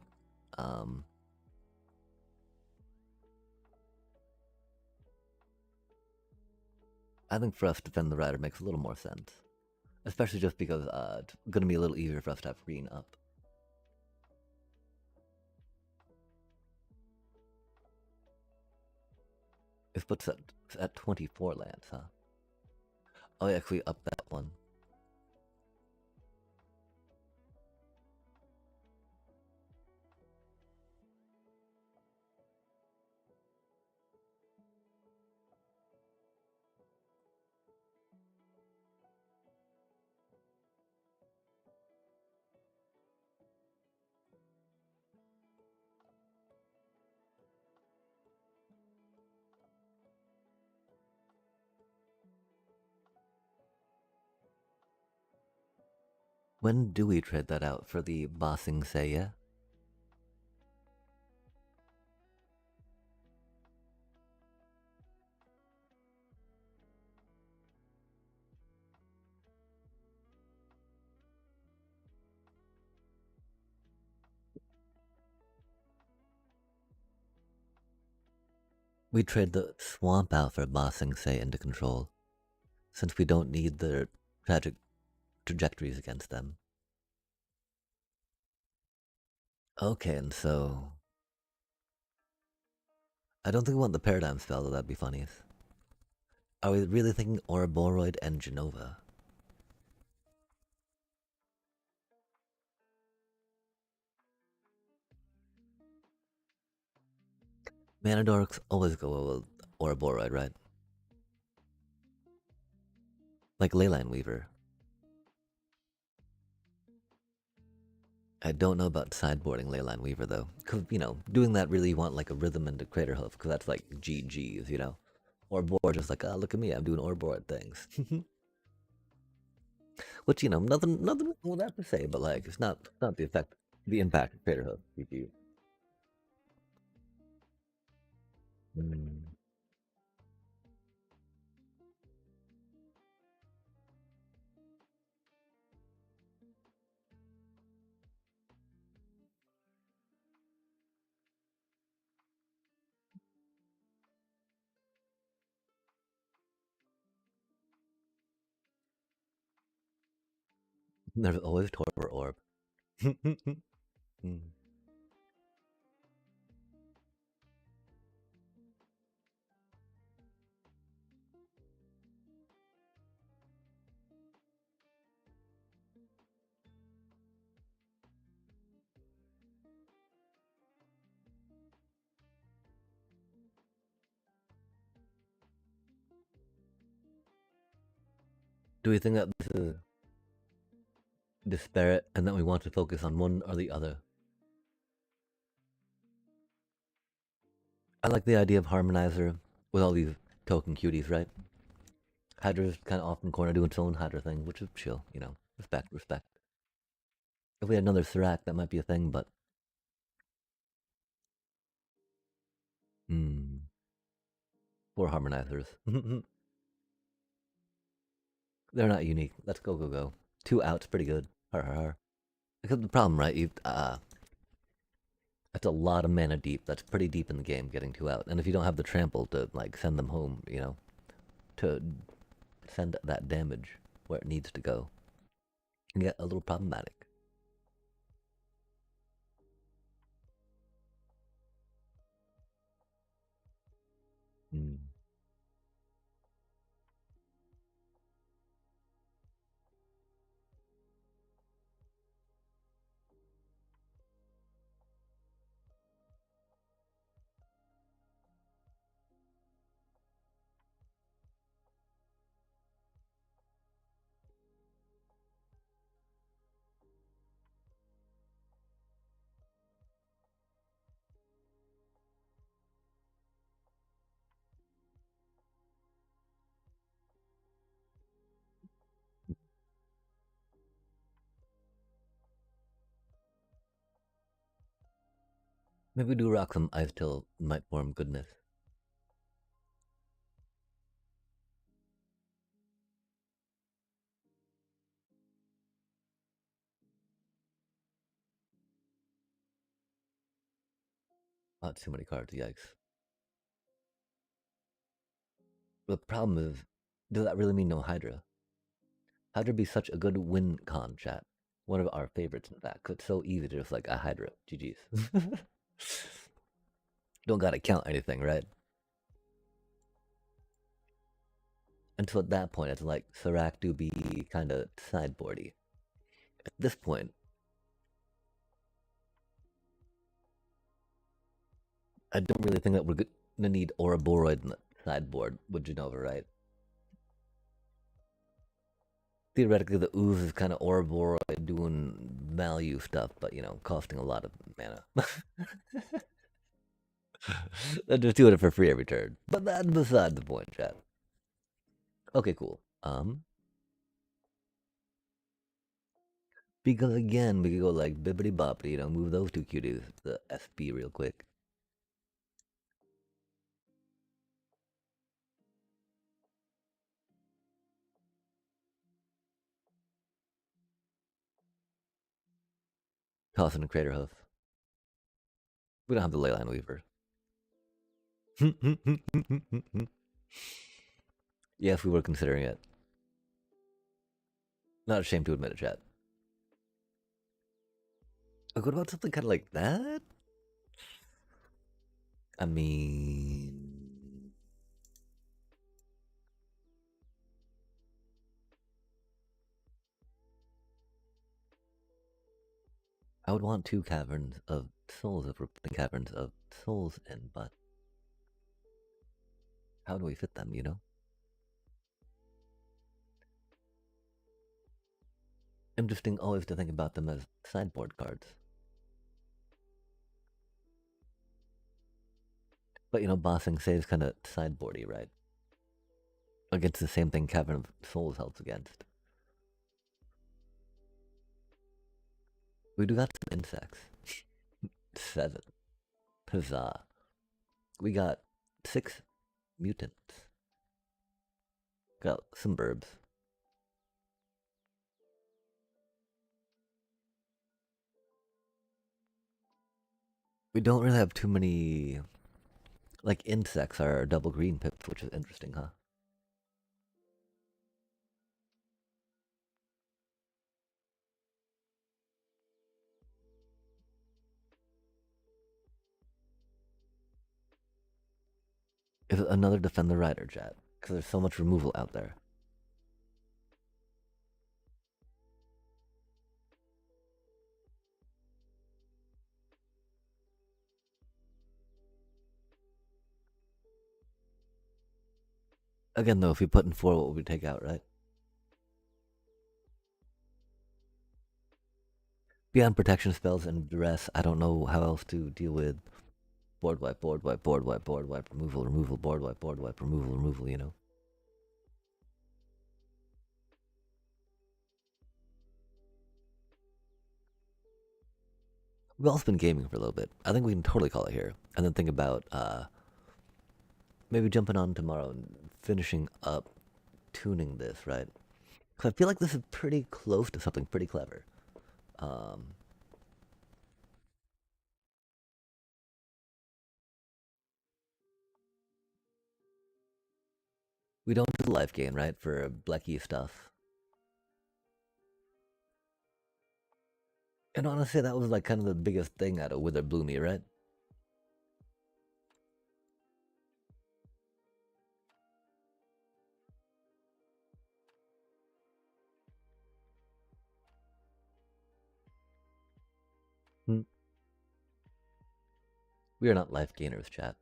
I think for us to defend the rider makes a little more sense. Especially just because it's going to be a little easier for us to have green up. This puts us at 24 lands, huh? Oh yeah, we up that one. When do we trade that out for the Bossing Seiya? We trade the Swamp out for Bossing Seiya into control, since we don't need their tragic trajectories against them. Okay, and so... I don't think we want the Paradigm spell, though that'd be funny. Are we really thinking Ouroboros and Genova? Mana dorks always go well with Ouroboros, right? Like Leyline Weaver. I don't know about sideboarding Leyline Weaver though, because you know, doing that really you want like a rhythm into Craterhoof, because that's like GGs, you know. Ouroboros just like, oh look at me, I'm doing Ouroboros things. Which you know, nothing wrong with that to say, but like it's not the effect, the impact of Craterhoof. GG. There's always Torpor Orb. Mm. Do we think that this is disparate and that we want to focus on one or the other? I like the idea of Harmonizer with all these token cuties, right? Hydra's kind of off in the corner doing its own Hydra thing, which is chill, you know. Respect, respect. If we had another Serac, that might be a thing, but... Four Harmonizers. They're not unique. Let's go, go, go. 2 outs, pretty good. Har, har, har. Because the problem, right, that's a lot of mana deep. That's pretty deep in the game, getting 2 out. And if you don't have the trample to, like, send them home, you know, to send that damage where it needs to go, it can get a little problematic. Maybe we do rock some ice till might form goodness. Not too many cards, yikes. The problem is, does that really mean no Hydra? Hydra be such a good win con chat. One of our favorites, in fact. 'Cause it's so easy to just like a Hydra. GG's. Don't gotta count anything, right? Until at that point, it's like Serac do be kind of sideboardy. At this point, I don't really think that we're gonna need Ouroboros in the sideboard with Genova, right? Theoretically, the ooze is kind of Ouroboros doing value stuff, but you know, costing a lot of mana. They're just doing it for free every turn. But that's beside the point, chat. Okay, cool. Because again, we could go like bibbity boppity, you know, move those two cuties to SP real quick. Toss in a crater hoof. We don't have the Leyline Weaver. Yes, we were considering it. Not ashamed to admit it, chat. What about something kind of like that? I mean, I would want two Caverns of Souls if we're putting Caverns of Souls in, but how do we fit them, you know? Interesting always to think about them as sideboard cards. But you know, bossing saves kind of sideboardy, right? Against the same thing Cavern of Souls helps against. We do got some insects. 7. Huzzah. We got 6 mutants. Got some burbs. We don't really have too many, like, insects are double green pips, which is interesting, huh? Is it another Defend the Rider, chat? Because there's so much removal out there. Again, though, if we put in 4, what would we take out, right? Beyond protection spells and duress, I don't know how else to deal with board wipe, board wipe, board wipe, board wipe, removal, removal, board wipe, removal, removal, you know? We've also been gaming for a little bit. I think we can totally call it here. And then think about maybe jumping on tomorrow and finishing up tuning this, right? Because I feel like this is pretty close to something pretty clever. We don't do the life gain, right, for Blecky stuff. And honestly, that was like kind of the biggest thing out of Wither Bloomy, right? We are not life gainers, chat.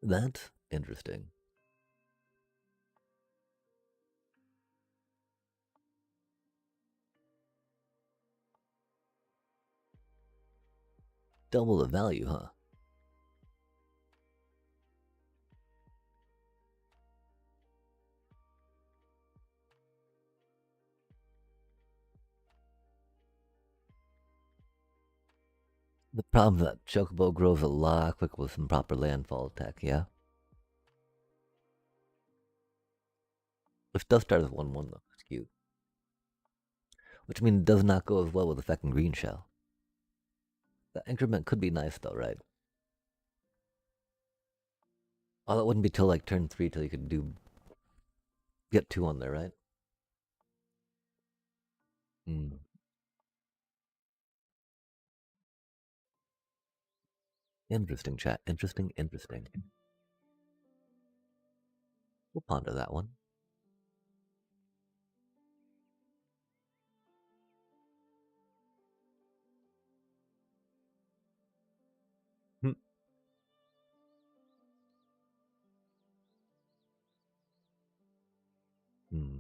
That's interesting. Double the value, huh? The problem is that Chocobo grows a lot quicker with some proper landfall tech, yeah? Which does start as 1-1 though, it's cute. Which means it does not go as well with the second green shell. That increment could be nice though, right? Oh, that wouldn't be till like turn 3 till you could get 2 on there, right? Hmm. Interesting, chat. Interesting. We'll ponder that one. Hmm. Hmm.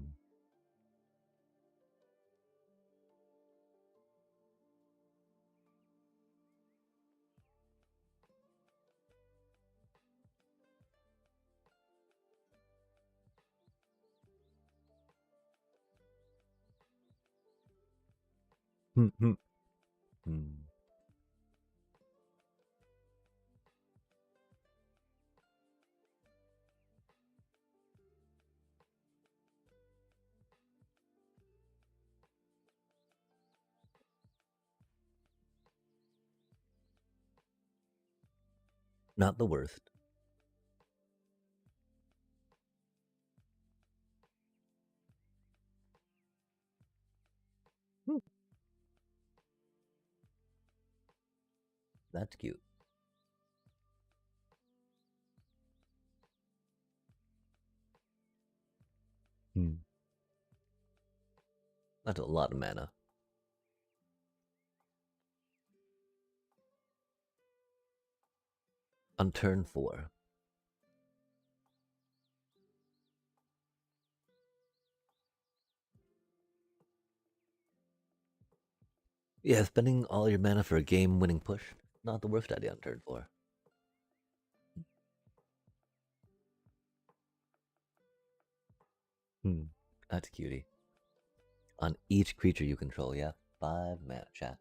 Hmm. Hmm. Hmm. Not the worst. Hmm. That's cute. Hmm. That's a lot of mana. On turn 4. Yeah, spending all your mana for a game-winning push, not the worst idea on turn 4. Hmm. That's cutie. On each creature you control, yeah. 5 mana, chat.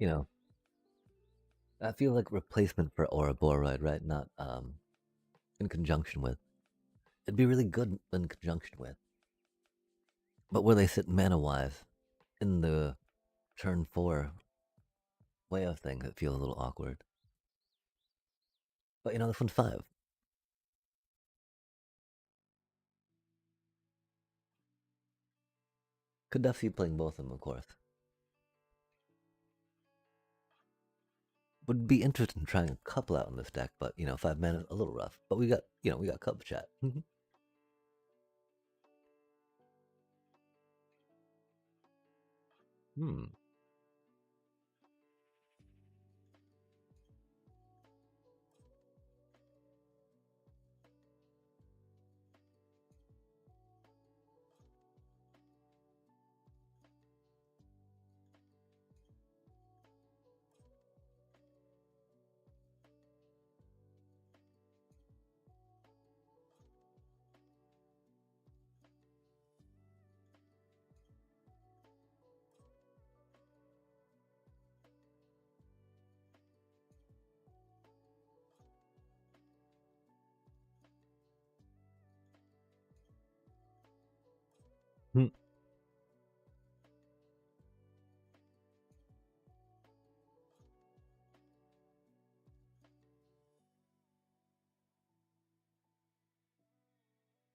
You know, I feel like replacement for Ouroboros, right? Not in conjunction with. It'd be really good in conjunction with. But where they sit mana-wise, in the turn 4 way of things, it feels a little awkward. But you know, this one's 5. Could definitely see playing both of them, of course. Would be interested in trying a couple out in this deck, but you know, 5 mana a little rough. But we got, we got Cub Chat. Hmm. Hmm.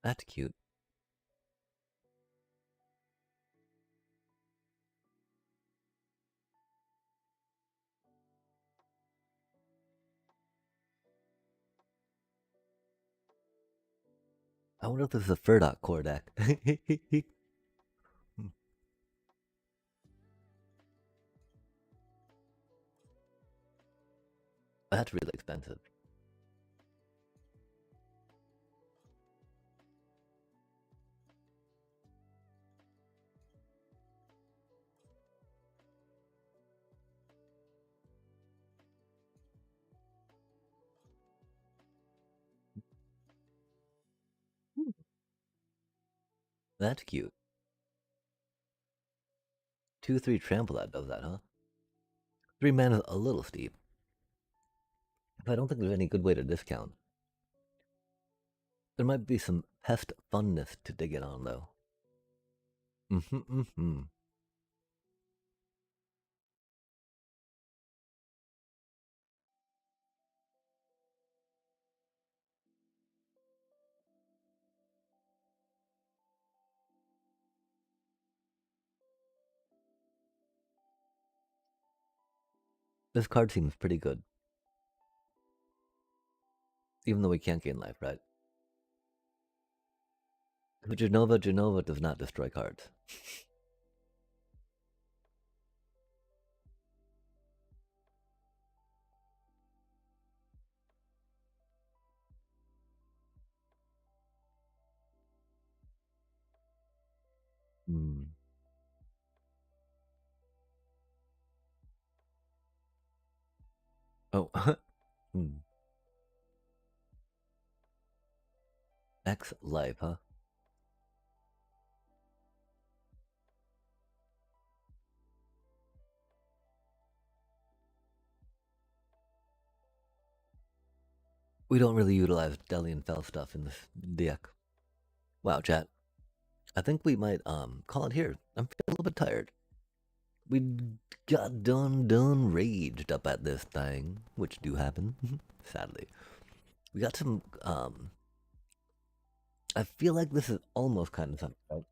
That's cute. I wonder if this is a Furdock core deck. That's really expensive. That's cute. 2/3 trample that does that, huh? 3 mana is a little steep. But I don't think there's any good way to discount. There might be some pest funness to dig it on, though. Mm-hmm. This card seems pretty good. Even though we can't gain life, right? But Genova does not destroy cards. Hmm. Oh. Hmm. X life, huh? We don't really utilize Delian Fell stuff in this deck. Wow, chat. I think we might call it here. I'm feeling a little bit tired. We got done raged up at this thing, which do happen, sadly. We got some I feel like this is almost kind of something, right?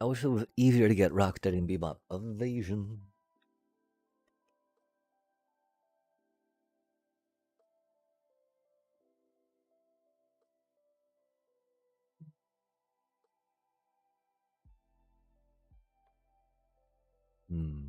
I wish it was easier to get Rocksteady and Bebop. Evasion. Hmm.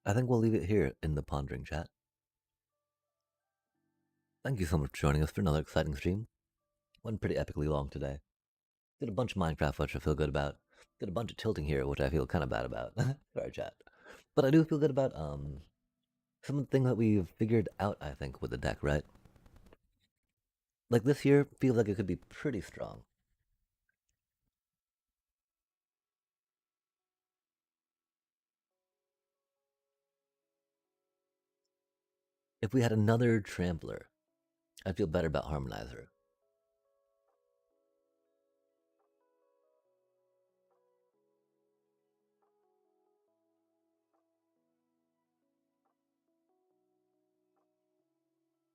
I think we'll leave it here in the pondering chat. Thank you so much for joining us for another exciting stream. Went pretty epically long today. Did a bunch of Minecraft, which I feel good about. Did a bunch of tilting here, which I feel kind of bad about. Sorry, chat. But I do feel good about some of the things that we've figured out, I think, with the deck, right? Like this year feels like it could be pretty strong. If we had another Trampler, I'd feel better about Harmonizer.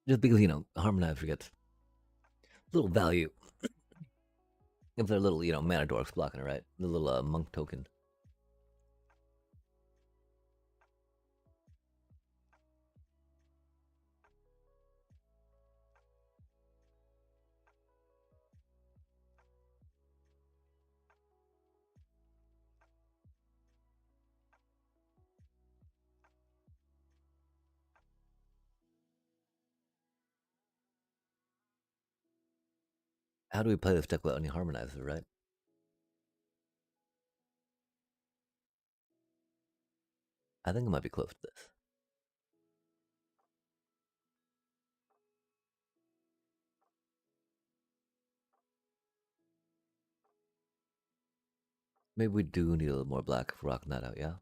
Just because, Harmonizer gets little value if they're little, mana dorks blocking it, right? The little monk token. How do we play this deck without any Harmonizer, right? I think it might be close to this. Maybe we do need a little more black if we're rocking that out, yeah?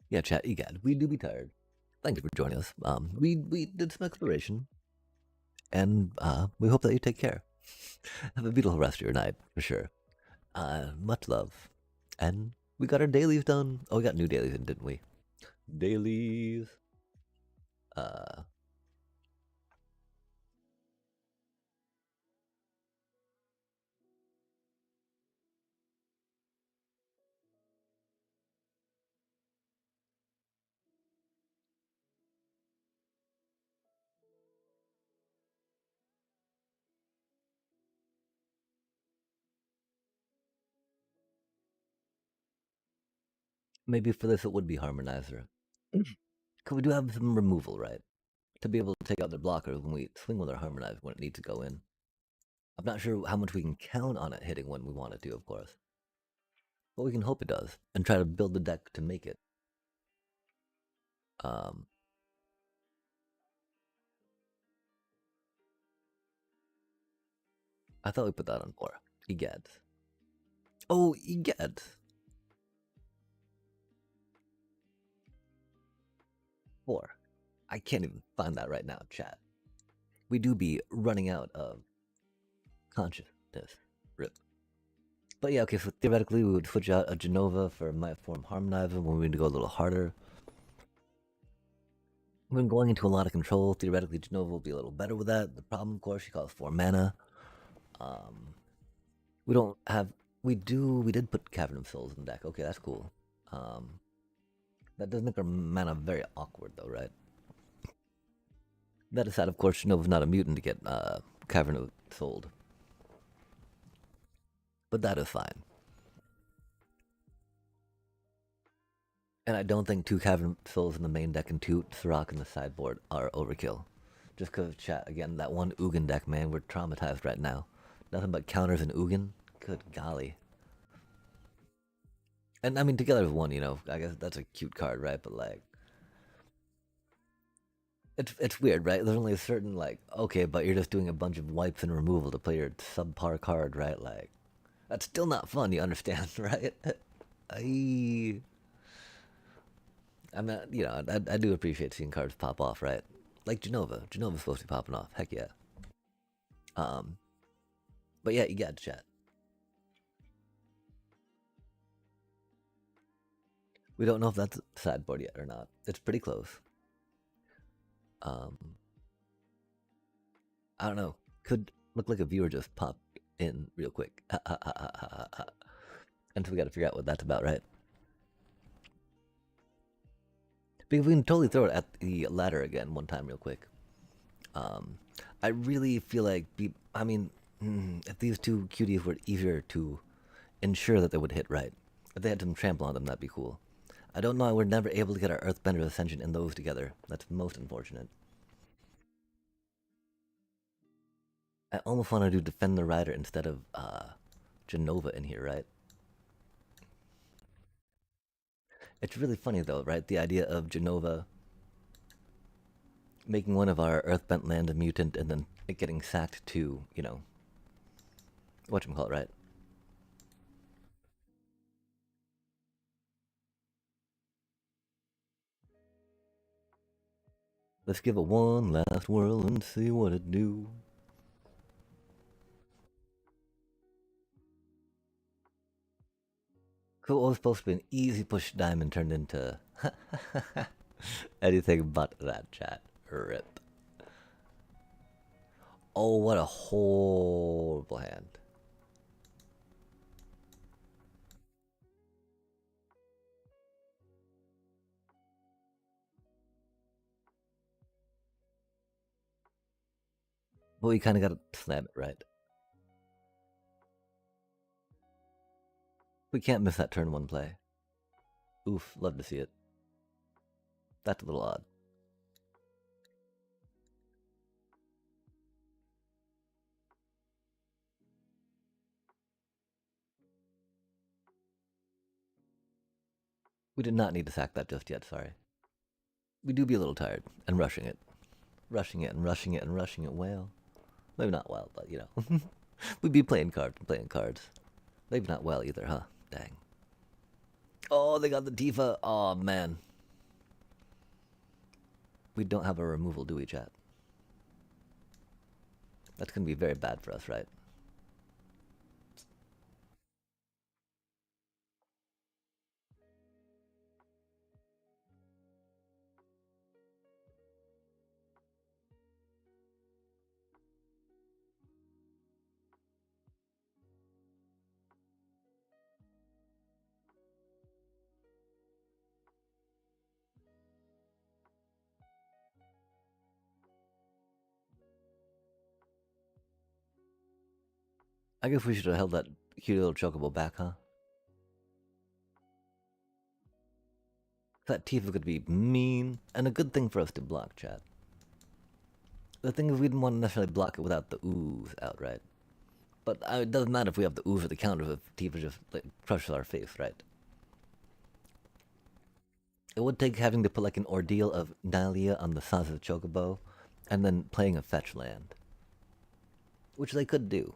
Yeah, chat, egad, we do be tired. Thank you for joining us. We did some exploration, and we hope that you take care. Have a beautiful rest of your night, for sure. Much love. And we got our dailies done. Oh, we got new dailies in, didn't we? Dailies. Maybe for this it would be harmonizer. Because we do have some removal, right? To be able to take out their blockers when we swing with our harmonizer when it needs to go in. I'm not sure how much we can count on it hitting when we want it to, of course. But we can hope it does, and try to build the deck to make it. I thought we put that on 4. Egad. Oh, egad. 4. I can't even find that right now, chat. We do be running out of consciousness. Rip. But yeah, okay, so theoretically we would switch out a Genova for my form Harmonizer when we need to go a little harder. When going into a lot of control, theoretically Genova will be a little better with that. The problem, of course, she costs 4 mana. We don't have... we did put Cavern of Souls in the deck. Okay, that's cool. That does make our mana very awkward, though, right? That aside, of course, Genova's not a mutant to get Cavern of Soul. But that is fine. And I don't think 2 Cavern Souls in the main deck and 2 Thrak in the sideboard are overkill. Just because, chat, again, that one Ugin deck, man, we're traumatized right now. Nothing but counters in Ugin. Good golly. And I mean, together as one, you know, I guess that's a cute card, right? But like, it's weird, right? There's only a certain like, okay, but you're just doing a bunch of wipes and removal to play your subpar card, right? Like, that's still not fun. You understand, right? I mean, you know, I do appreciate seeing cards pop off, right? Like Genova. Genova's supposed to be popping off. Heck yeah. But yeah, you got to chat. We don't know if that's sideboard yet or not. It's pretty close. I don't know. Could look like a viewer just popped in real quick. And so we got to figure out what that's about, right? Because we can totally throw it at the ladder again one time real quick. I really feel like, I mean, if these 2 cuties were easier to ensure that they would hit right. If they had some trample on them, that'd be cool. I don't know, we're never able to get our Earthbender's Ascension in those together. That's most unfortunate. I almost want to do Defend the Rider instead of Genova in here, right? It's really funny though, right? The idea of Genova making one of our Earthbent land a mutant and then it getting sacked to, you know, whatchamacallit, right? Let's give it one last whirl and see what it do. Cool, it was supposed to be an easy push diamond turned into anything but that, chat. Rip. Oh, what a horrible hand. But we kind of got to slam it, right? We can't miss that turn 1 play. Oof, love to see it. That's a little odd. We did not need to sack that just yet, sorry. We do be a little tired and rushing it. rushing it and rushing it and rushing it well. Maybe not well, but you know. We'd be playing cards and playing cards. Maybe not well either, huh? Dang. Oh, they got the Tifa. Oh, man. We don't have a removal, do we, chat? That's going to be very bad for us, right? I guess we should have held that cute little chocobo back, huh? That Tifa could be mean, and a good thing for us to block, chat. The thing is, we didn't want to necessarily block it without the ooze out, right? But it doesn't matter if we have the ooze or the counter if Tifa just like, crushes our face, right? It would take having to put like an ordeal of Dahlia on the size of the chocobo, and then playing a fetch land. Which they could do.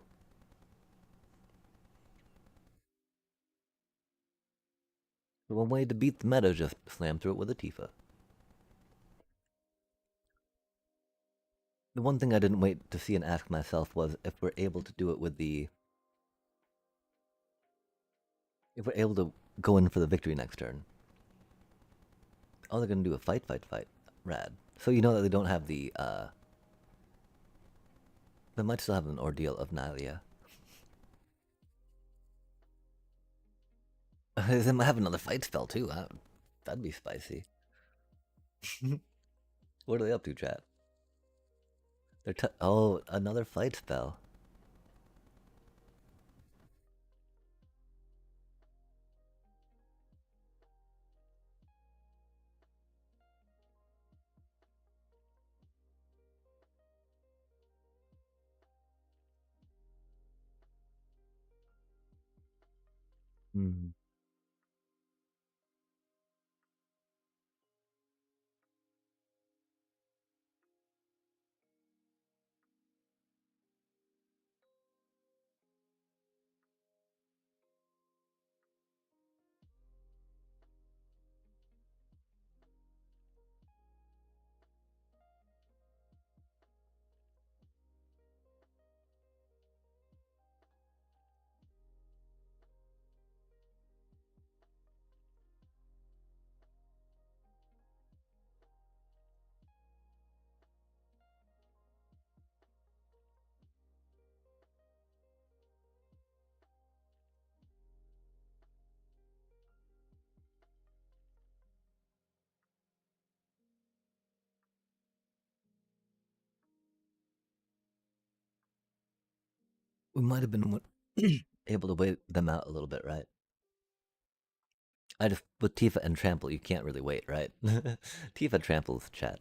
The one way to beat the meta is just slam through it with a Tifa. The one thing I didn't wait to see and ask myself was if we're able to do it with the... If we're able to go in for the victory next turn. Oh, they're gonna do a fight. Rad. So you know that they don't have the, They might still have an ordeal of Nylia. They might have another fight spell too. That'd be spicy. What are they up to, chat? They're oh, another fight spell. Hmm. We might have been able to wait them out a little bit, right? I just with Tifa and Trample, you can't really wait, right? Tifa tramples, chat.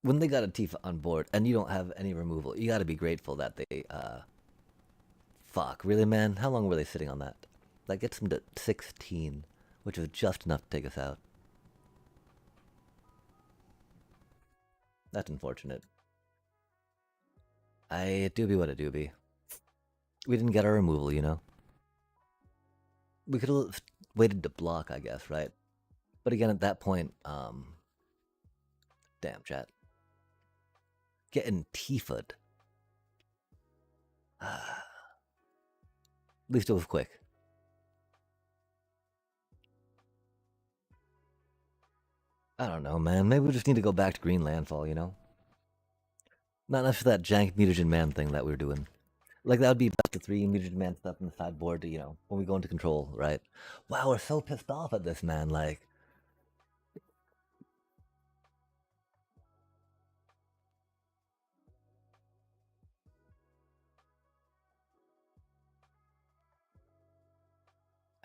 When they got a Tifa on board and you don't have any removal, you got to be grateful that they fuck, really, man? How long were they sitting on that? That gets them to 16, which is just enough to take us out. That's unfortunate. I do be what it do be. We didn't get our removal, you know? We could have waited to block, I guess, right? But again, at that point, damn, chat. Getting Tifa'd. At least it was quick. I don't know, man. Maybe we just need to go back to Green Landfall, you know? Not necessarily that jank mutagen man thing that we were doing. Like, that would be best of 3 mutagen man stuff in the sideboard, you know, when we go into control, right? Wow, we're so pissed off at this, man. Like,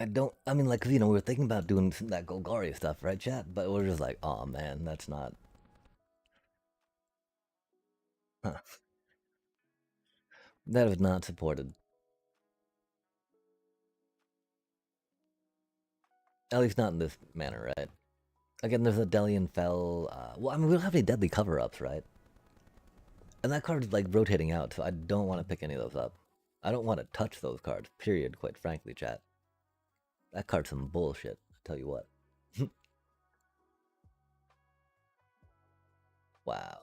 I mean, like, 'cause, you know, we were thinking about doing some, that Golgari stuff, right, chat? But we're just like, oh, man, that's not... Huh. That is not supported. At least not in this manner, right? Again, there's a Delian Fell. Well, I mean, we don't have any deadly cover-ups, right? And that card is like rotating out, so I don't want to pick any of those up. I don't want to touch those cards, period, quite frankly, chat. That card's some bullshit, I tell you what. Wow.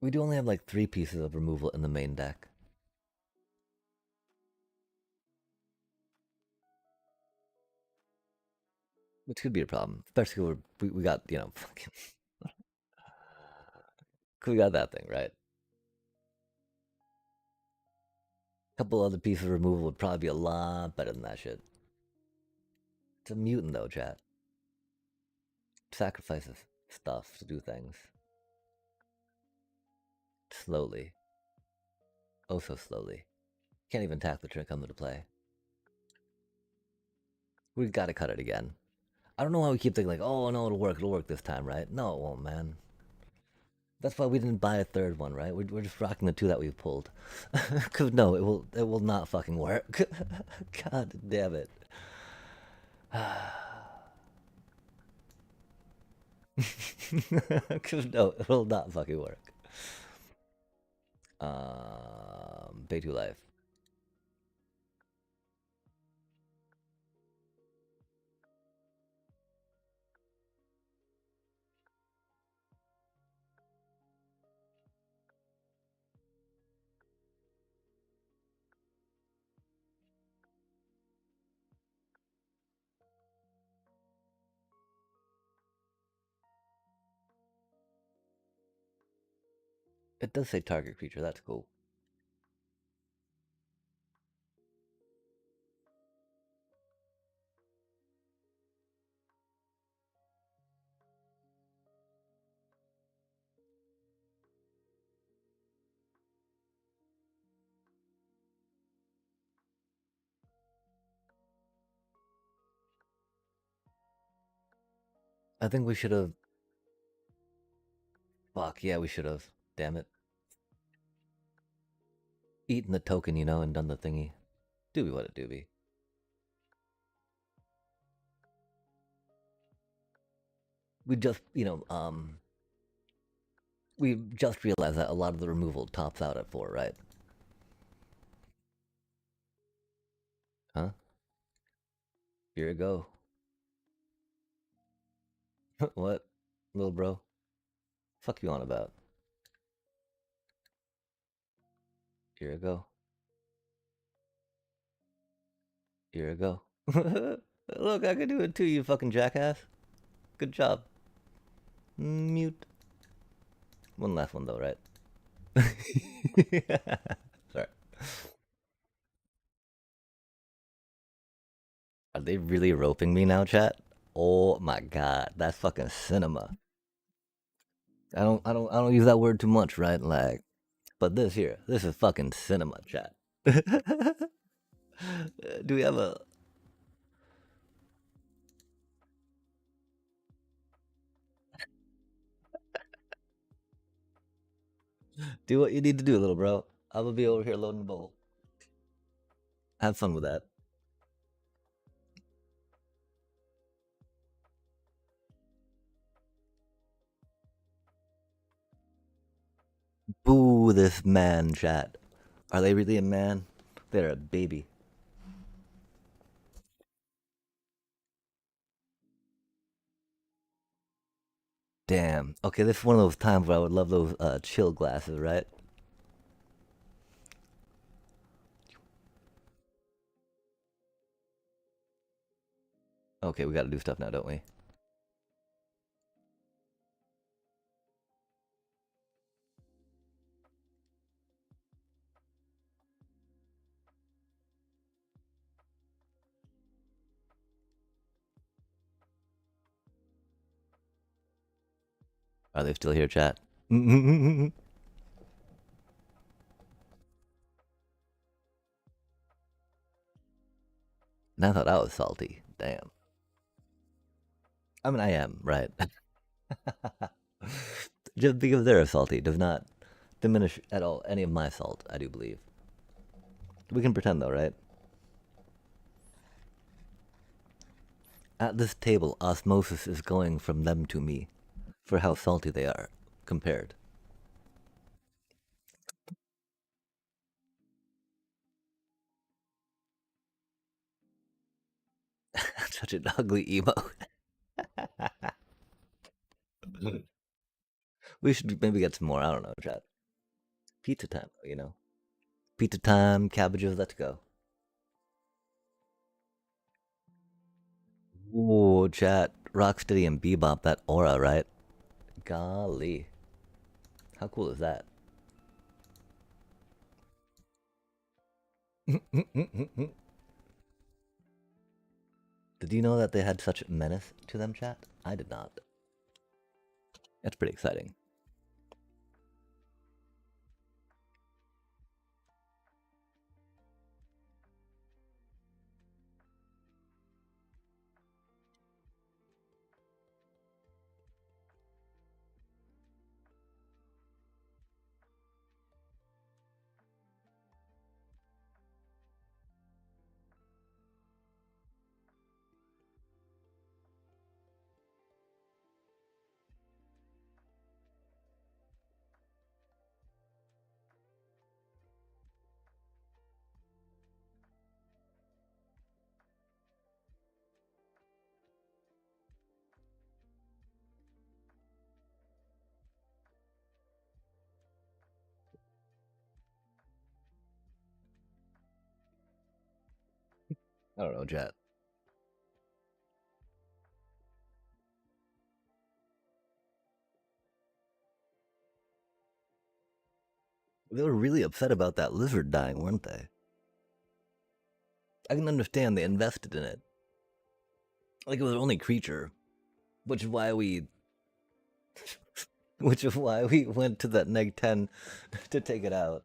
We do only have like 3 pieces of removal in the main deck. Which could be a problem, especially we got, you know, fucking. We got that thing, right? A couple other pieces of removal would probably be a lot better than that shit. It's a mutant though, chat. Sacrifices stuff to do things. Slowly. Oh, so slowly. Can't even tackle the trick come into play. We gotta cut it again. I don't know why we keep thinking like, oh no, it'll work this time, right? No, it won't, man. That's why we didn't buy a third one, right? We're just rocking the 2 that we've pulled. Cause no, it will not fucking work. God damn it. Cause no, it will not fucking work. Pay 2 life. It does say target creature, that's cool. I think we should have. Fuck, yeah, we should have. Damn it. Eaten the token, you know, and done the thingy. Doobie what it doobie. We just, you know, we just realized that a lot of the removal tops out at 4, right? Huh? Here you go. What? Little bro? Fuck you on about? Here you go. Here you go. Look, I can do it too, you fucking jackass. Good job. Mute. One last one though, right? Sorry. Are they really roping me now, chat? Oh my god, that's fucking cinema. I don't use that word too much, right? Like, but this is fucking cinema, chat. Do we have a? Do what you need to do, little bro. I'm gonna be over here loading the bowl. Have fun with that. Boo this man, chat. Are they really a man? They're a baby. Damn. Okay, this is one of those times where I would love those chill glasses, right? Okay, we gotta do stuff now, don't we? Are they still here, chat? And I thought I was salty. Damn. I mean, I am, right? Just because they're salty does not diminish at all any of my salt, I do believe. We can pretend though, right? At this table, osmosis is going from them to me for how salty they are compared. Such an ugly emo. We should maybe get some more. I don't know, chat. Pizza time, you know. Pizza time, cabbages, let's go. Ooh, chat. Rocksteady and Bebop, that aura, right? Golly. How cool is that? Did you know that they had such menace to them, chat? I did not. That's pretty exciting. I don't know, chat. They were really upset about that lizard dying, weren't they? I can understand they invested in it. Like it was their only creature, which is why we went to that neg 10 to take it out.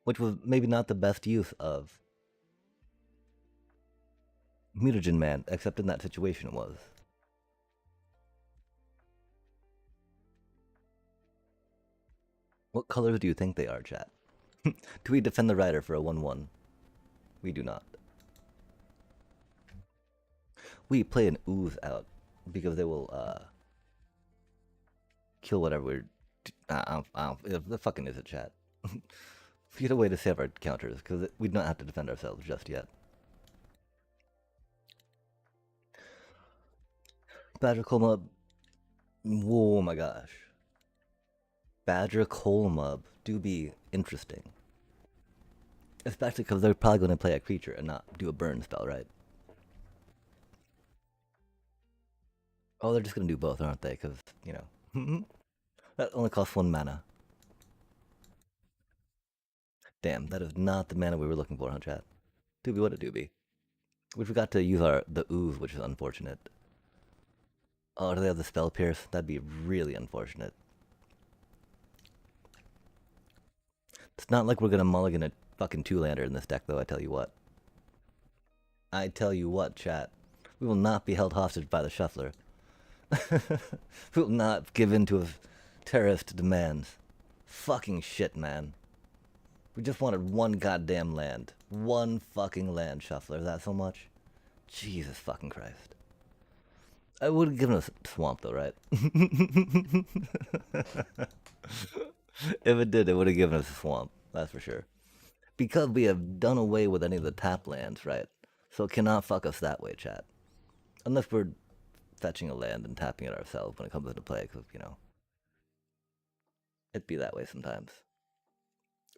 Which was maybe not the best use of Mutagen Man, except in that situation it was. What colors do you think they are, chat? Do we defend the rider for a 1-1? We do not. We play an ooze out because they will kill whatever we're. The fucking is it, chat? Get a way to save our counters because we don't have to defend ourselves just yet. Badger Colmub. Oh my gosh. Badger Colmub do be interesting. Especially because they're probably going to play a creature and not do a burn spell, right? Oh, they're just going to do both, aren't they? Because, you know, that only costs 1 mana. Damn, that is not the mana we were looking for, huh, chat? Doobie, what a doobie. We forgot to use the ooze, which is unfortunate. Oh, do they have the spell pierce? That'd be really unfortunate. It's not like we're gonna mulligan a fucking 2-lander in this deck, though, I tell you what. I tell you what, chat. We will not be held hostage by the shuffler. We will not give in to his terrorist demands. Fucking shit, man. We just wanted 1 goddamn land. 1 fucking land, shuffler. Is that so much? Jesus fucking Christ. I would have given us a swamp, though, right? If it did, it would have given us a swamp. That's for sure. Because we have done away with any of the tap lands, right? So it cannot fuck us that way, chat. Unless we're fetching a land and tapping it ourselves when it comes into play, because, you know, it'd be that way sometimes.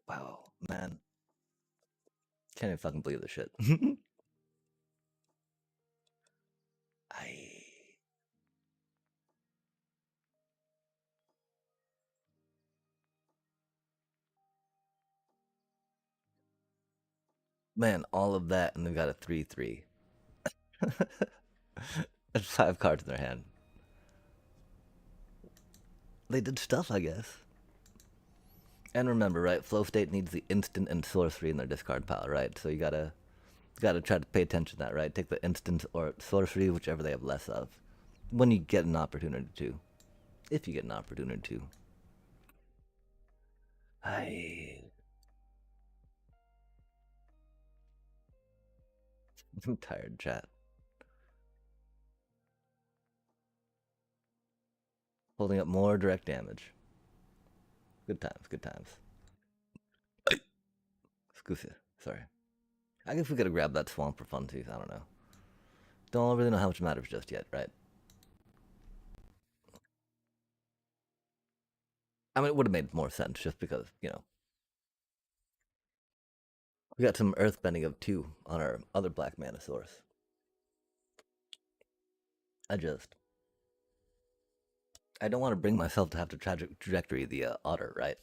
Wow, man. Can't even fucking believe this shit. Man, all of that, and they've got a 3-3. That's 5 cards in their hand. They did stuff, I guess. And remember, right, flow state needs the instant and sorcery in their discard pile, right? So you gotta try to pay attention to that, right? Take the instant or sorcery, whichever they have less of, when you get an opportunity to. if you get an opportunity to. I'm tired, chat. Holding up more direct damage. Good times, good times. Excuse me, sorry. I guess we gotta grab that swamp for funsies, I don't know. Don't really know how much it matters just yet, right? I mean, it would have made more sense just because, you know. We got some earthbending of 2 on our other black mana source. I don't want to bring myself to have to trajectory the otter, right?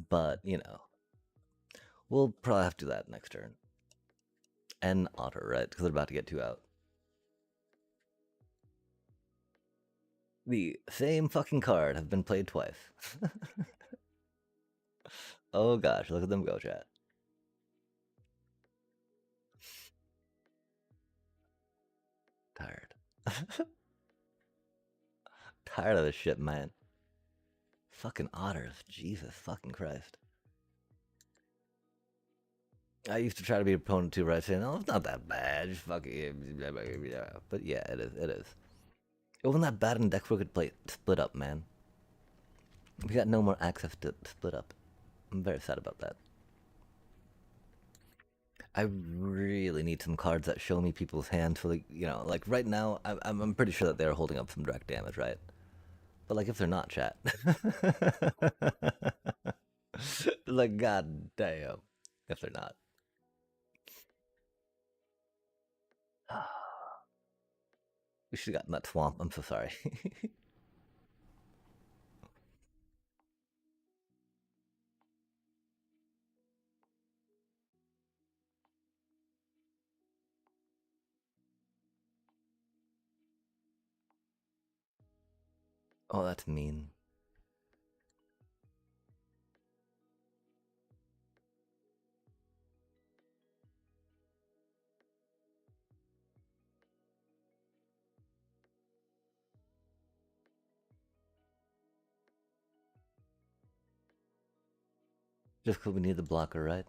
But, you know, we'll probably have to do that next turn. And otter, right? Because they're about to get 2 out. The same fucking card have been played twice. Oh gosh, look at them go, chat. Tired. Tired of this shit, man. Fucking otters. Jesus fucking Christ. I used to try to be an opponent too, right? Saying, oh, it's not that bad. Just fucking. But yeah, it is. It is. It wasn't that bad in decks where we could play split up, man. We got no more access to split up. I'm very sad about that. I really need some cards that show me people's hands for, like, you know, like right now, I'm pretty sure that they're holding up some direct damage, right? But like if they're not, chat. Like, god damn. If they're not. We should have gotten that swamp. I'm so sorry. Oh, that's mean. Just because we need the blocker, right?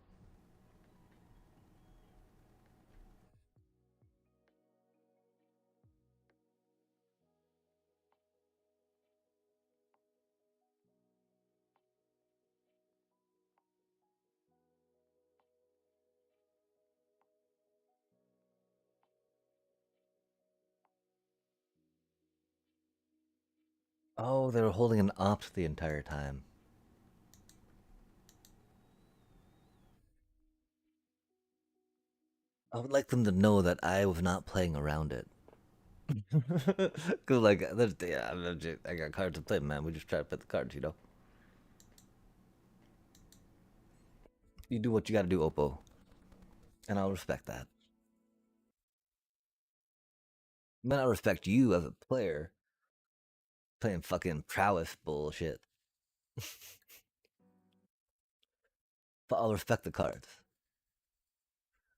Oh, they were holding an opt the entire time. I would like them to know that I was not playing around it. Cause like, yeah, I got cards to play, man. We just try to play the cards, you know. You do what you gotta do, Oppo, and I'll respect that. Man, I respect you as a player playing fucking prowess bullshit. But I'll respect the cards.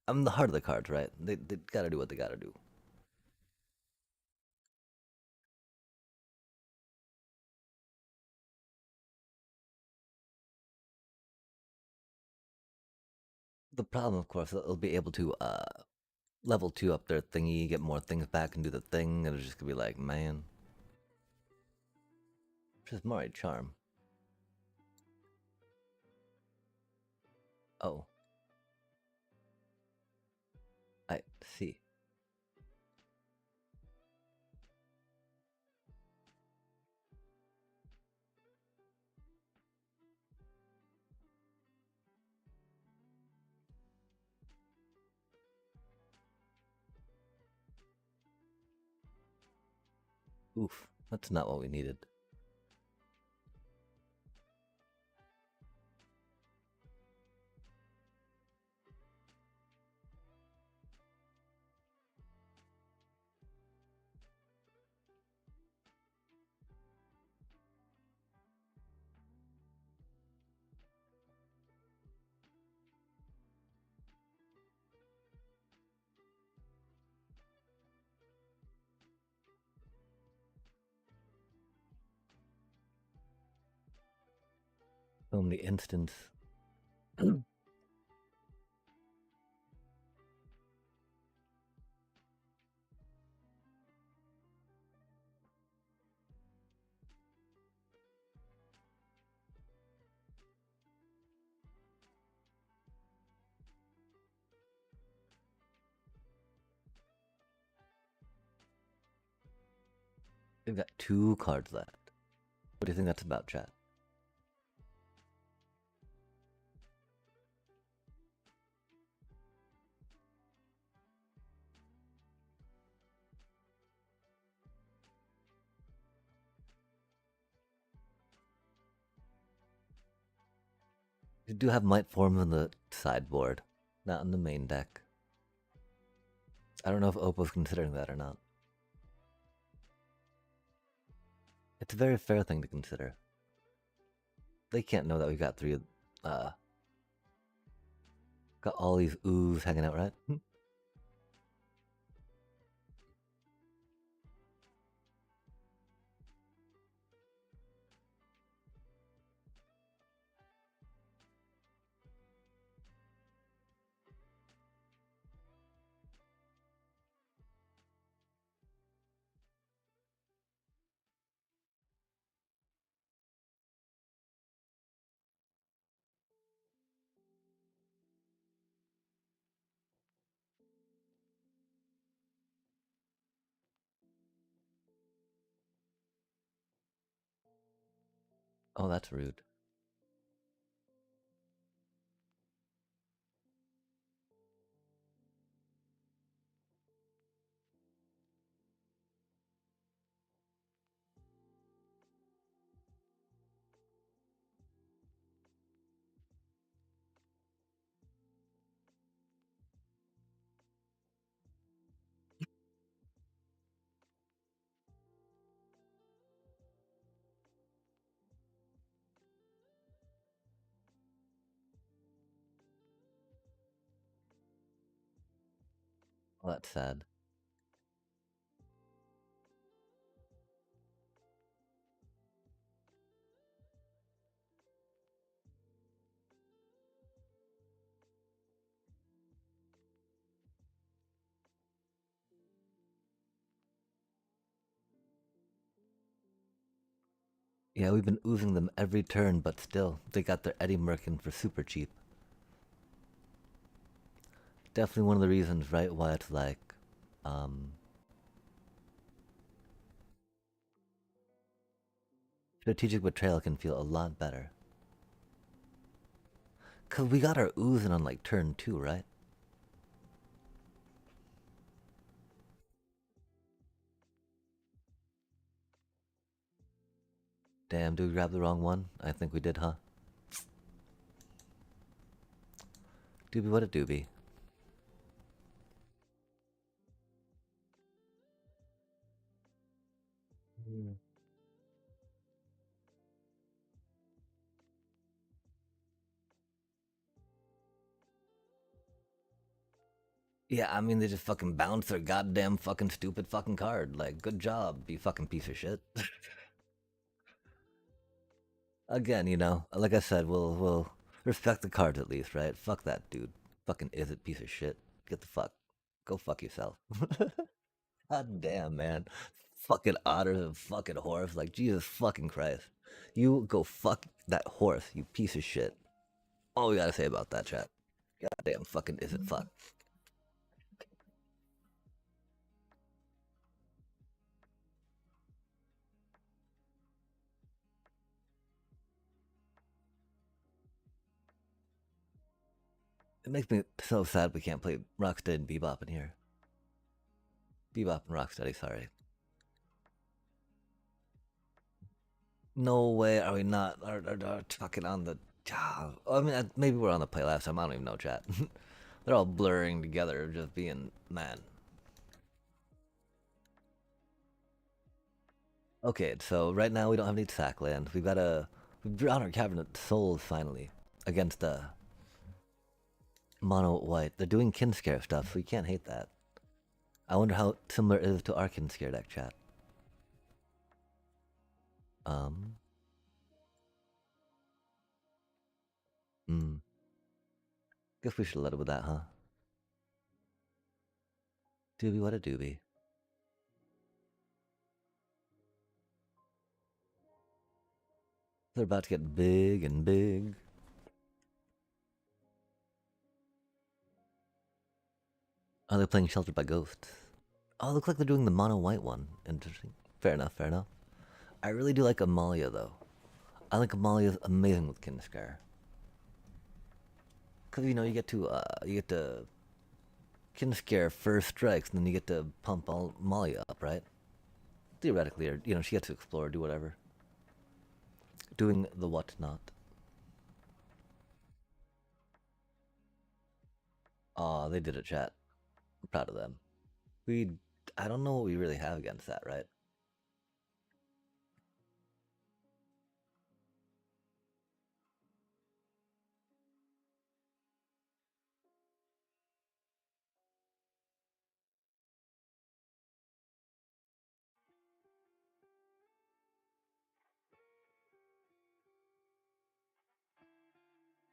I'm the heart of the cards, right? They gotta do what they gotta do. The problem, of course, they'll be able to level 2 up their thingy, get more things back, and do the thing, and it's just gonna be like, man. Just Mari Charm. Oh. I see. Oof, that's not what we needed. So many instants. We've got 2 cards left. What do you think that's about, chat? You do have Might Form on the sideboard, not in the main deck. I don't know if Oppo's considering that or not. It's a very fair thing to consider. They can't know that we got 3 got all these oohs hanging out, right? Oh, that's rude. Oh, that's sad. Yeah, we've been oozing them every turn, but still, they got their Eddie Merkin for super cheap. Definitely one of the reasons, right, why it's like, strategic betrayal can feel a lot better. Cause we got our oozing on like turn 2, right? Damn, did we grab the wrong one? I think we did, huh? Doobie, what a doobie. Yeah, I mean, they just fucking bounced their goddamn fucking stupid fucking card. Like, good job, you fucking piece of shit. Again, you know, like I said, we'll respect the cards at least, right? Fuck that dude. Fucking is it piece of shit. Get the fuck. Go fuck yourself. God damn, man. Fucking otters and fucking horse. Like, Jesus fucking Christ. You go fuck that horse, you piece of shit. All we gotta say about that, chat. Goddamn fucking is it fuck. It makes me so sad we can't play Rocksteady and Bebop in here. Bebop and Rocksteady, sorry. No way are we not are fucking on the. I mean, maybe we're on the play last time. I don't even know, chat. They're all blurring together, just being man. Okay, so right now we don't have any sack land. We've drawn our Cabinet Souls finally against mono white. They're doing Kinscare stuff, so you can't hate that. I wonder how similar it is to our Kinscare deck, chat. Um, Guess we should let it with that, huh? Doobie, what a doobie. They're about to get big and big. Oh, they're playing Sheltered by Ghosts. Oh, looks like they're doing the mono white one. Interesting. Fair enough, fair enough. I really do like Amalia, though. I think Amalia's amazing with Kinskar. Because, you know, you get to Kinskar first strikes, and then you get to pump Amalia up, right? Theoretically, or, you know, she gets to explore, do whatever. Doing the whatnot. Aw, they did it, chat. I'm proud of them. I don't know what we really have against that, right?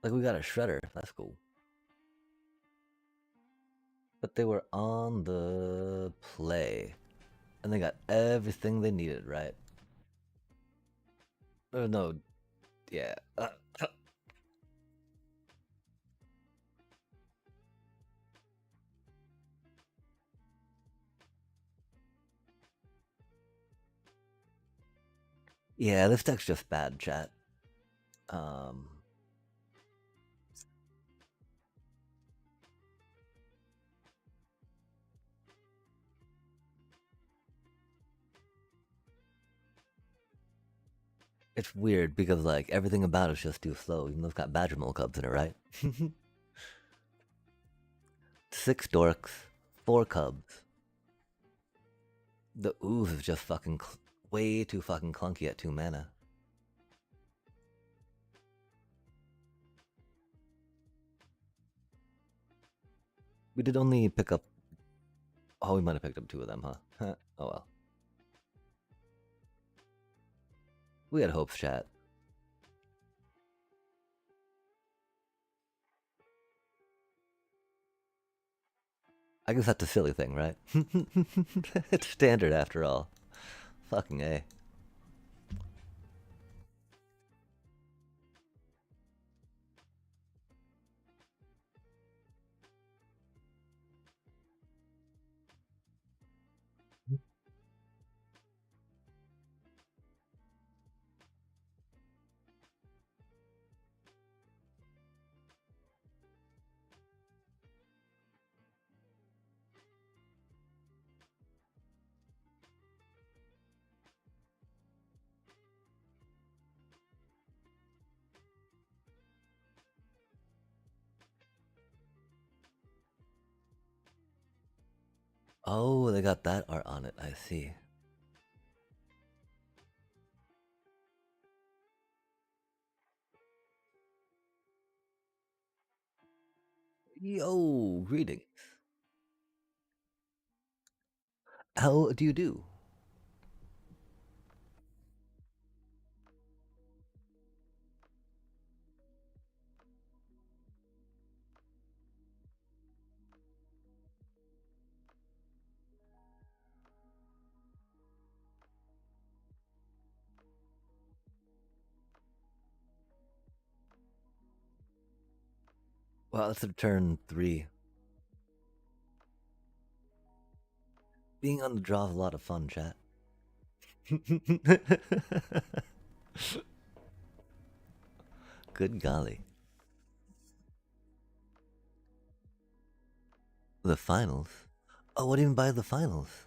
Like, we got a Shredder. That's cool. But they were on the play. And they got everything they needed, right? Oh, no. Yeah. Yeah, this deck's just bad, chat. It's weird because, like, everything about it's just too slow, even though it's got Badgermole Cubs in it, right? 6 dorks, 4 cubs. The ooze is just fucking way too fucking clunky at 2 mana. We did only pick up... Oh, we might have picked up 2 of them, huh? Oh well. We had hopes, chat. I guess that's a silly thing, right? It's standard after all. Fucking A. Oh, they got that art on it, I see. Yo, greetings. How do you do? Well, it's a turn 3. Being on the draw is a lot of fun, chat. Good golly. The finals? Oh, what even by the finals?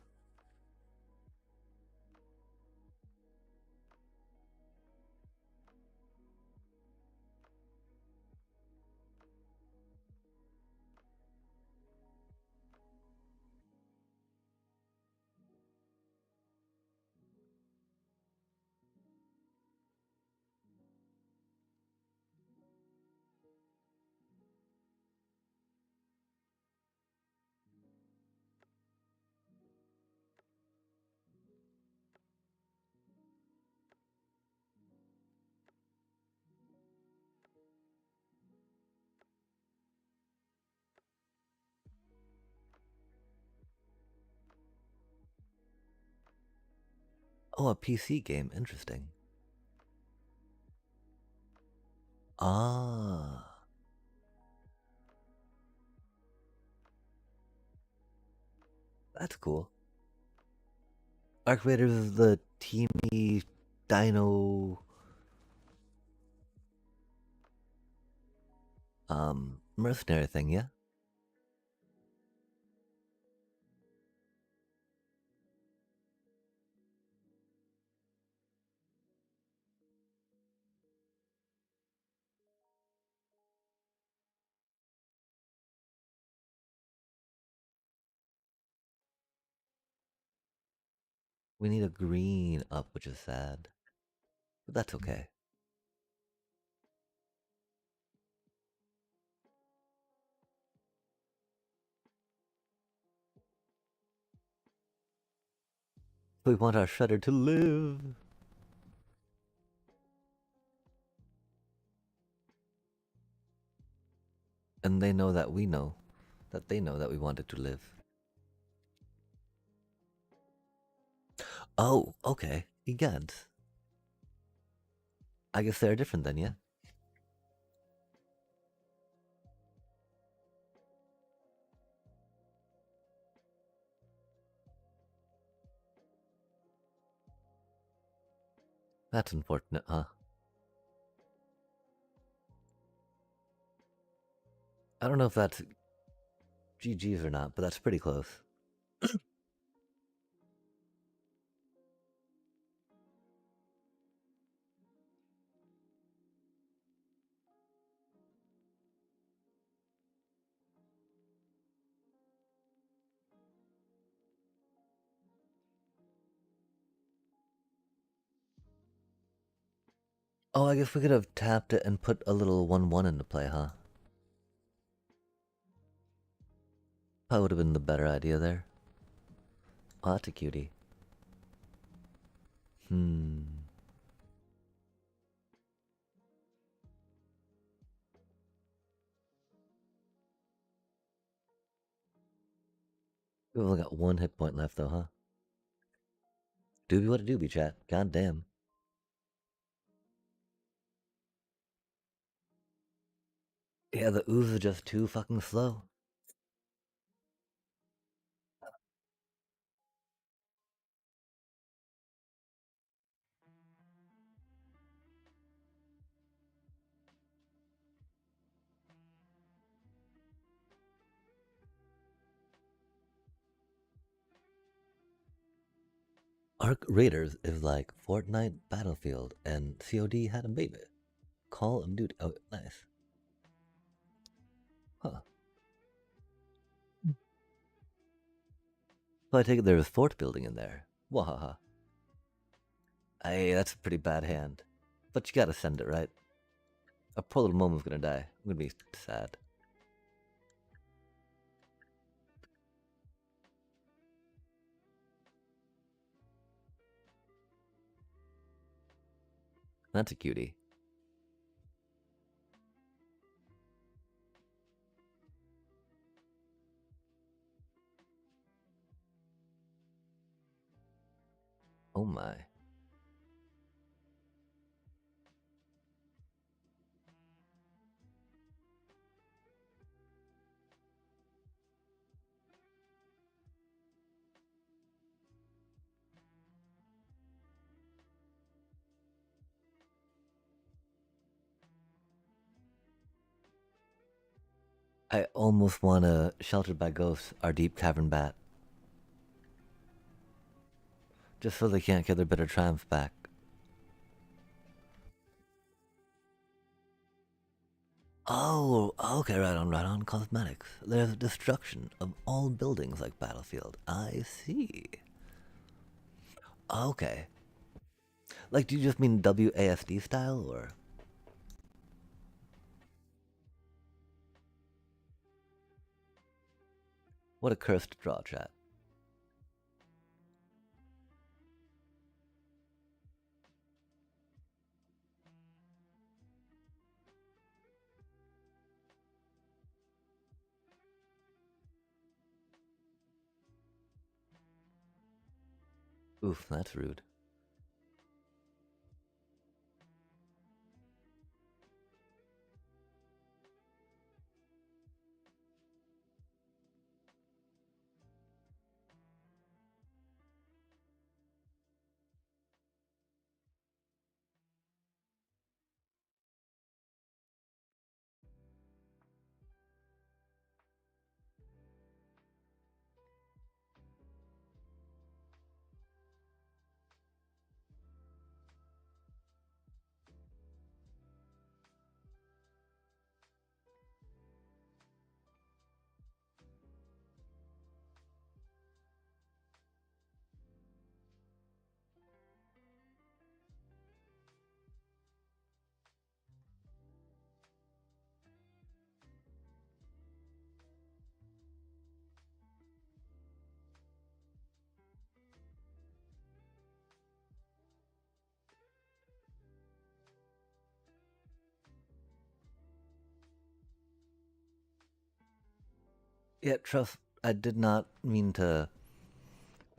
Oh, a PC game. Interesting. Ah. That's cool. Arc Raiders is the teamy dino mercenary thing, yeah? We need a green up, which is sad. But that's okay. We want our shredder to live. And they know that we know that they know that we want it to live. Oh, okay. Egads. I guess they're different then, yeah? That's unfortunate, huh? I don't know if that's GG's or not, but that's pretty close. Oh, I guess we could have tapped it and put a little 1-1 into play, huh? That would have been the better idea there. Oh, that's a cutie. Hmm. We've only got 1 hit point left, though, huh? Doobie what a doobie, chat. God damn. Yeah, the ooze is just too fucking slow. Arc Raiders is like Fortnite, Battlefield, and COD had a baby. Call of Duty. Oh, nice. Huh. So I take it there's fort building in there. Wahaha. Hey, that's a pretty bad hand. But you gotta send it, right? A poor little Momo's gonna die. I'm gonna be sad. That's a cutie. Oh my. I almost want to Sheltered by Ghosts, our deep cavern bat. Just so they can't get their bitter triumph back. Oh, okay, right on. Cosmetics. There's destruction of all buildings like Battlefield. I see. Okay. Like, do you just mean WASD style, or? What a cursed draw, chat. Oof, that's rude. Yeah, trust. I did not mean to.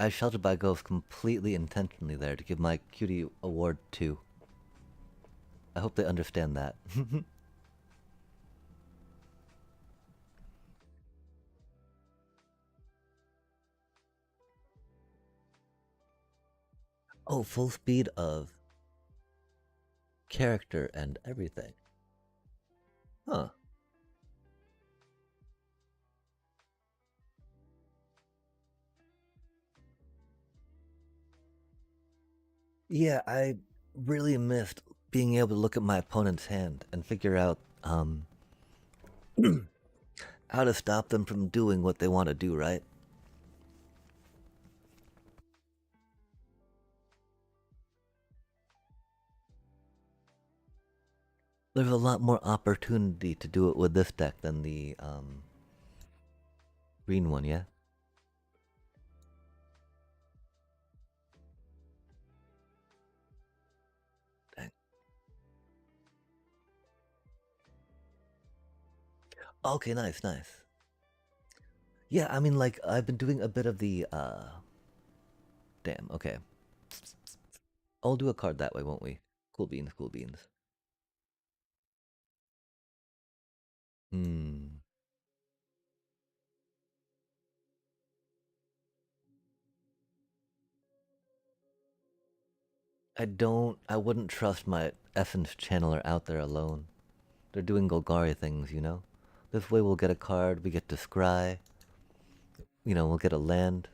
I sheltered by ghosts completely intentionally there to give my cutie award to. I hope they understand that. Oh, full speed of character and everything. Huh. Yeah, I really missed being able to look at my opponent's hand and figure out how to stop them from doing what they want to do, right? There's a lot more opportunity to do it with this deck than the green one, yeah? Dang. Okay, nice, nice. Yeah, I mean, like, I've been doing a bit of the, damn, okay. I'll do a card that way, won't we? Cool beans, cool beans. Hmm. I wouldn't trust my Essence Channeler out there alone. They're doing Golgari things, you know? This way we'll get a card, we get to scry, we'll get a land.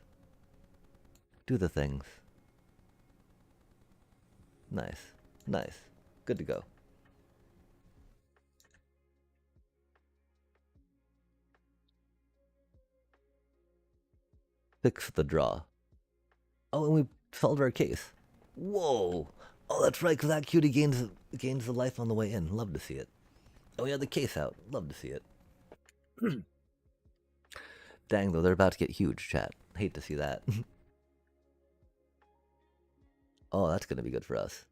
Do the things. Nice. Nice. Good to go. Fix the draw. Oh, and we solved our case. Whoa! Oh, that's right, because that cutie gains the life on the way in. Love to see it. Oh, yeah, the case out. Love to see it. Dang, though, they're about to get huge, chat. Hate to see that. Oh, that's gonna be good for us.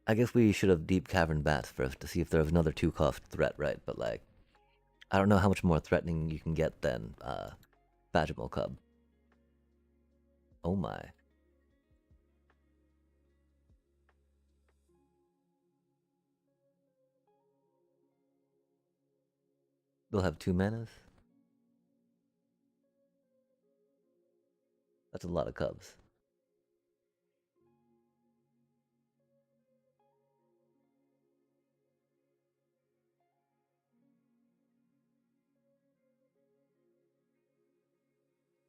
I guess we should have Deep Cavern Bats first to see if there was another 2-cost threat, right? But, like, I don't know how much more threatening you can get than, Vaginal Cub. Oh my. They'll have 2 manas? That's a lot of cubs.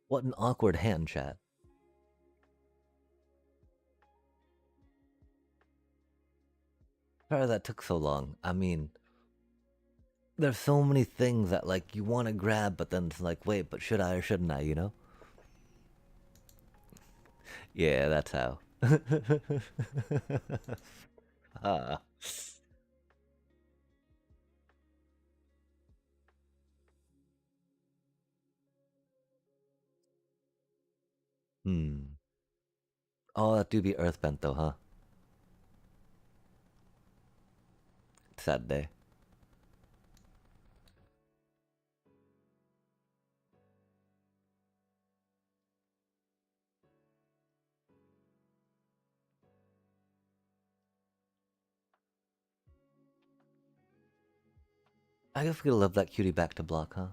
What an awkward hand, chat. Sorry that took so long. I mean, there's so many things that, like, you want to grab, but then it's like, wait, but should I or shouldn't I, you know? Yeah, that's how. Ah. Hmm. Oh, that do be Earthbent, though, huh? Sad day. I guess we could love that cutie back to block, huh?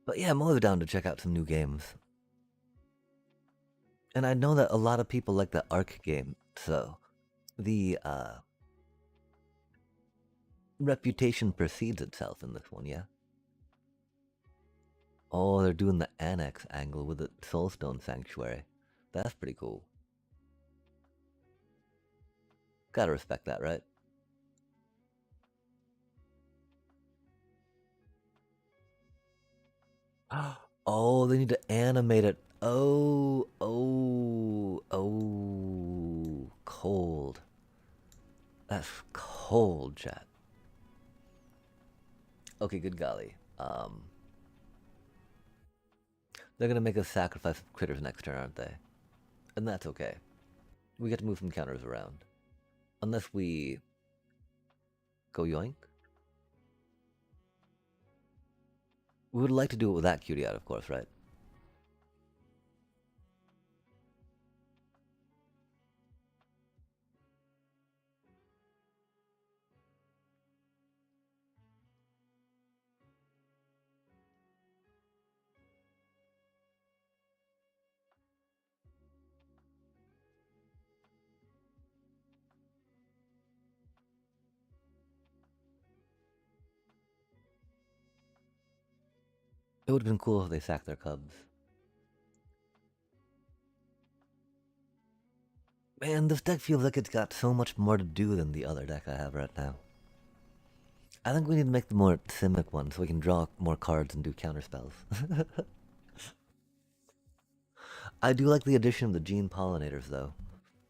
But yeah, I'm always down to check out some new games. And I know that a lot of people like the Arc game, so the reputation precedes itself in this one, yeah? Oh, they're doing the Annex angle with the Soulstone Sanctuary. That's pretty cool. Gotta respect that, right? Oh, they need to animate it. Oh, oh, oh. Cold. That's cold, chat. Okay, good golly. They're gonna make us sacrifice critters next turn, aren't they? And that's okay. We get to move some counters around. Unless we go yoink. We would like to do it with that cutie out, of course, right? It would have been cool if they sacked their cubs. Man, this deck feels like it's got so much more to do than the other deck I have right now. I think we need to make the more Simic one so we can draw more cards and do counter spells. I do like the addition of the gene pollinators, though.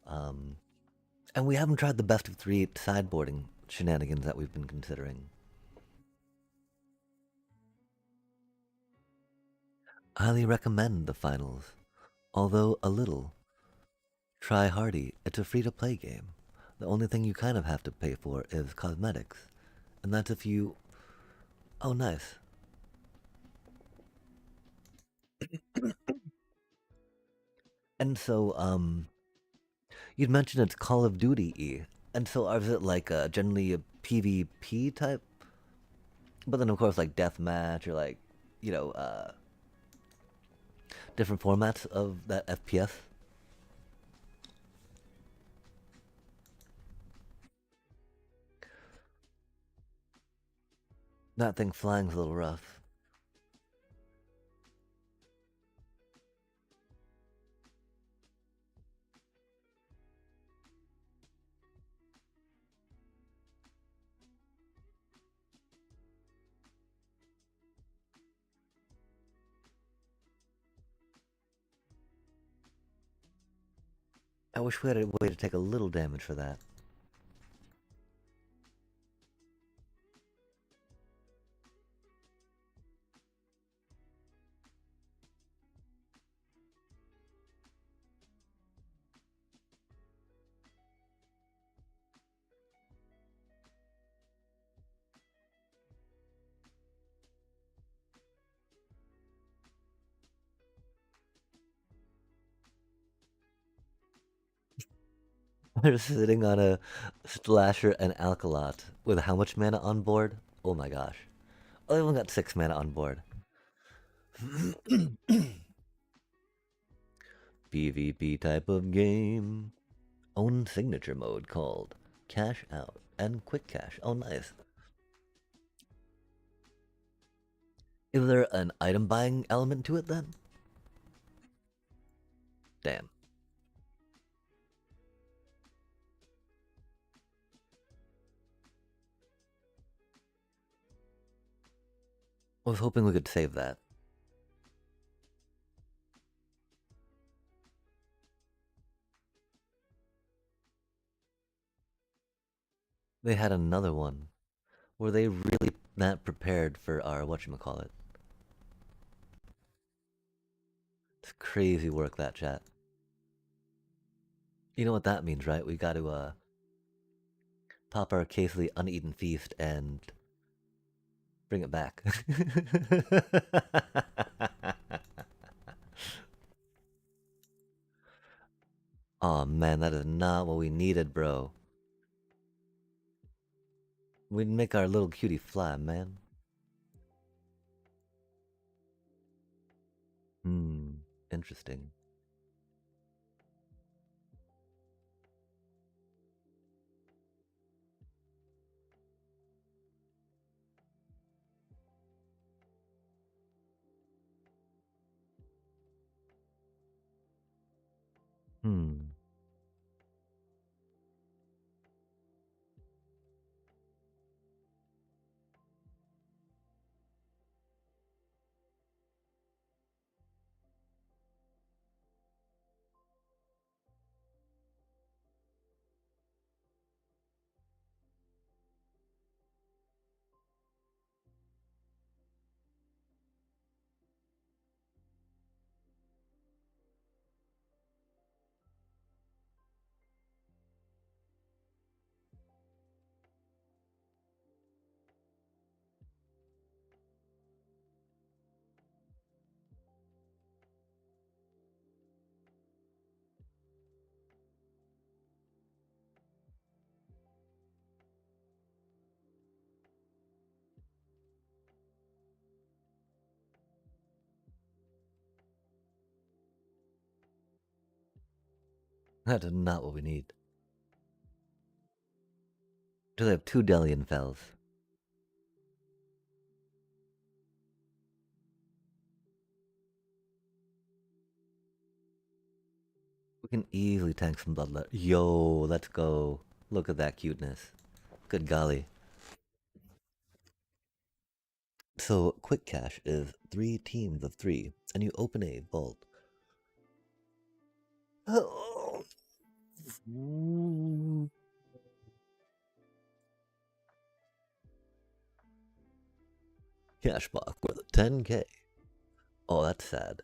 And we haven't tried the best of 3 sideboarding shenanigans that we've been considering. Highly recommend the finals, although a little. Try hardy, it's a free-to-play game. The only thing you kind of have to pay for is cosmetics. And that's if you... Oh, nice. And so, you'd mentioned it's Call of Duty-y. And so is it like generally a PvP type? But then of course like deathmatch or like, you know, different formats of that FPS? That thing flying's a little rough. I wish we had a way to take a little damage for that. They're sitting on a Slasher and Alkalot with how much mana on board? Oh my gosh. Oh, they only got 6 mana on board. PvP type of game. Own signature mode called Cash Out and Quick Cash. Oh, nice. Is there an item buying element to it then? Damn. I was hoping we could save that. They had another one. Were they really not prepared for our whatchamacallit? It's crazy work, that chat. You know what that means, right? We gotta, pop our case of the uneaten feast and bring it back. Oh man, that is not what we needed, bro. We'd make our little cutie fly, man. Interesting. Hmm. That is not what we need. Do they have 2 Delian Fells? We can easily tank some Bloodlet. Yo, let's go. Look at that cuteness. Good golly. So, Quick Cash is 3 teams of 3, and you open a vault. Cash box worth 10k. Oh, that's sad.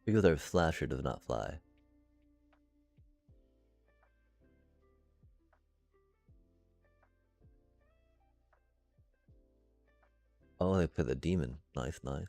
Because our slasher does not fly. Oh, they put the demon. Nice, nice.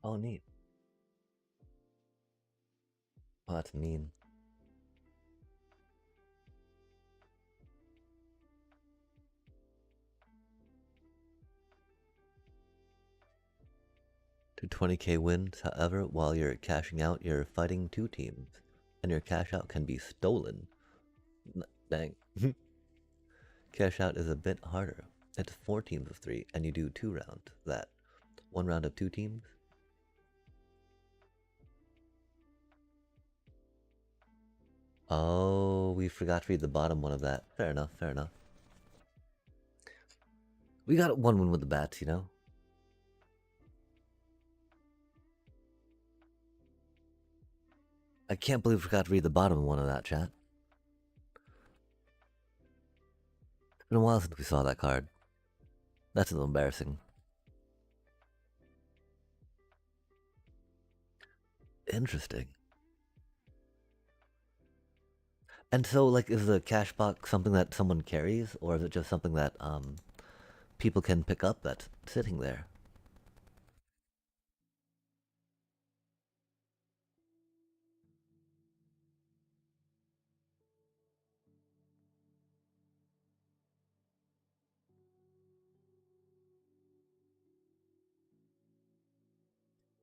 Oh, neat. Oh, that's mean. To 20k wins, however, while you're cashing out, you're fighting 2 teams, and your cash out can be stolen. Dang. Cash out is a bit harder. It's 4 teams of 3, and you do 2 rounds. That 1 round of 2 teams. Oh, we forgot to read the bottom one of that. Fair enough, fair enough. We got 1 win with the bats, you know? I can't believe we forgot to read the bottom one of that, chat. It's been a while since we saw that card. That's a little embarrassing. Interesting. And so, like, is the cash box something that someone carries, or is it just something that people can pick up that's sitting there?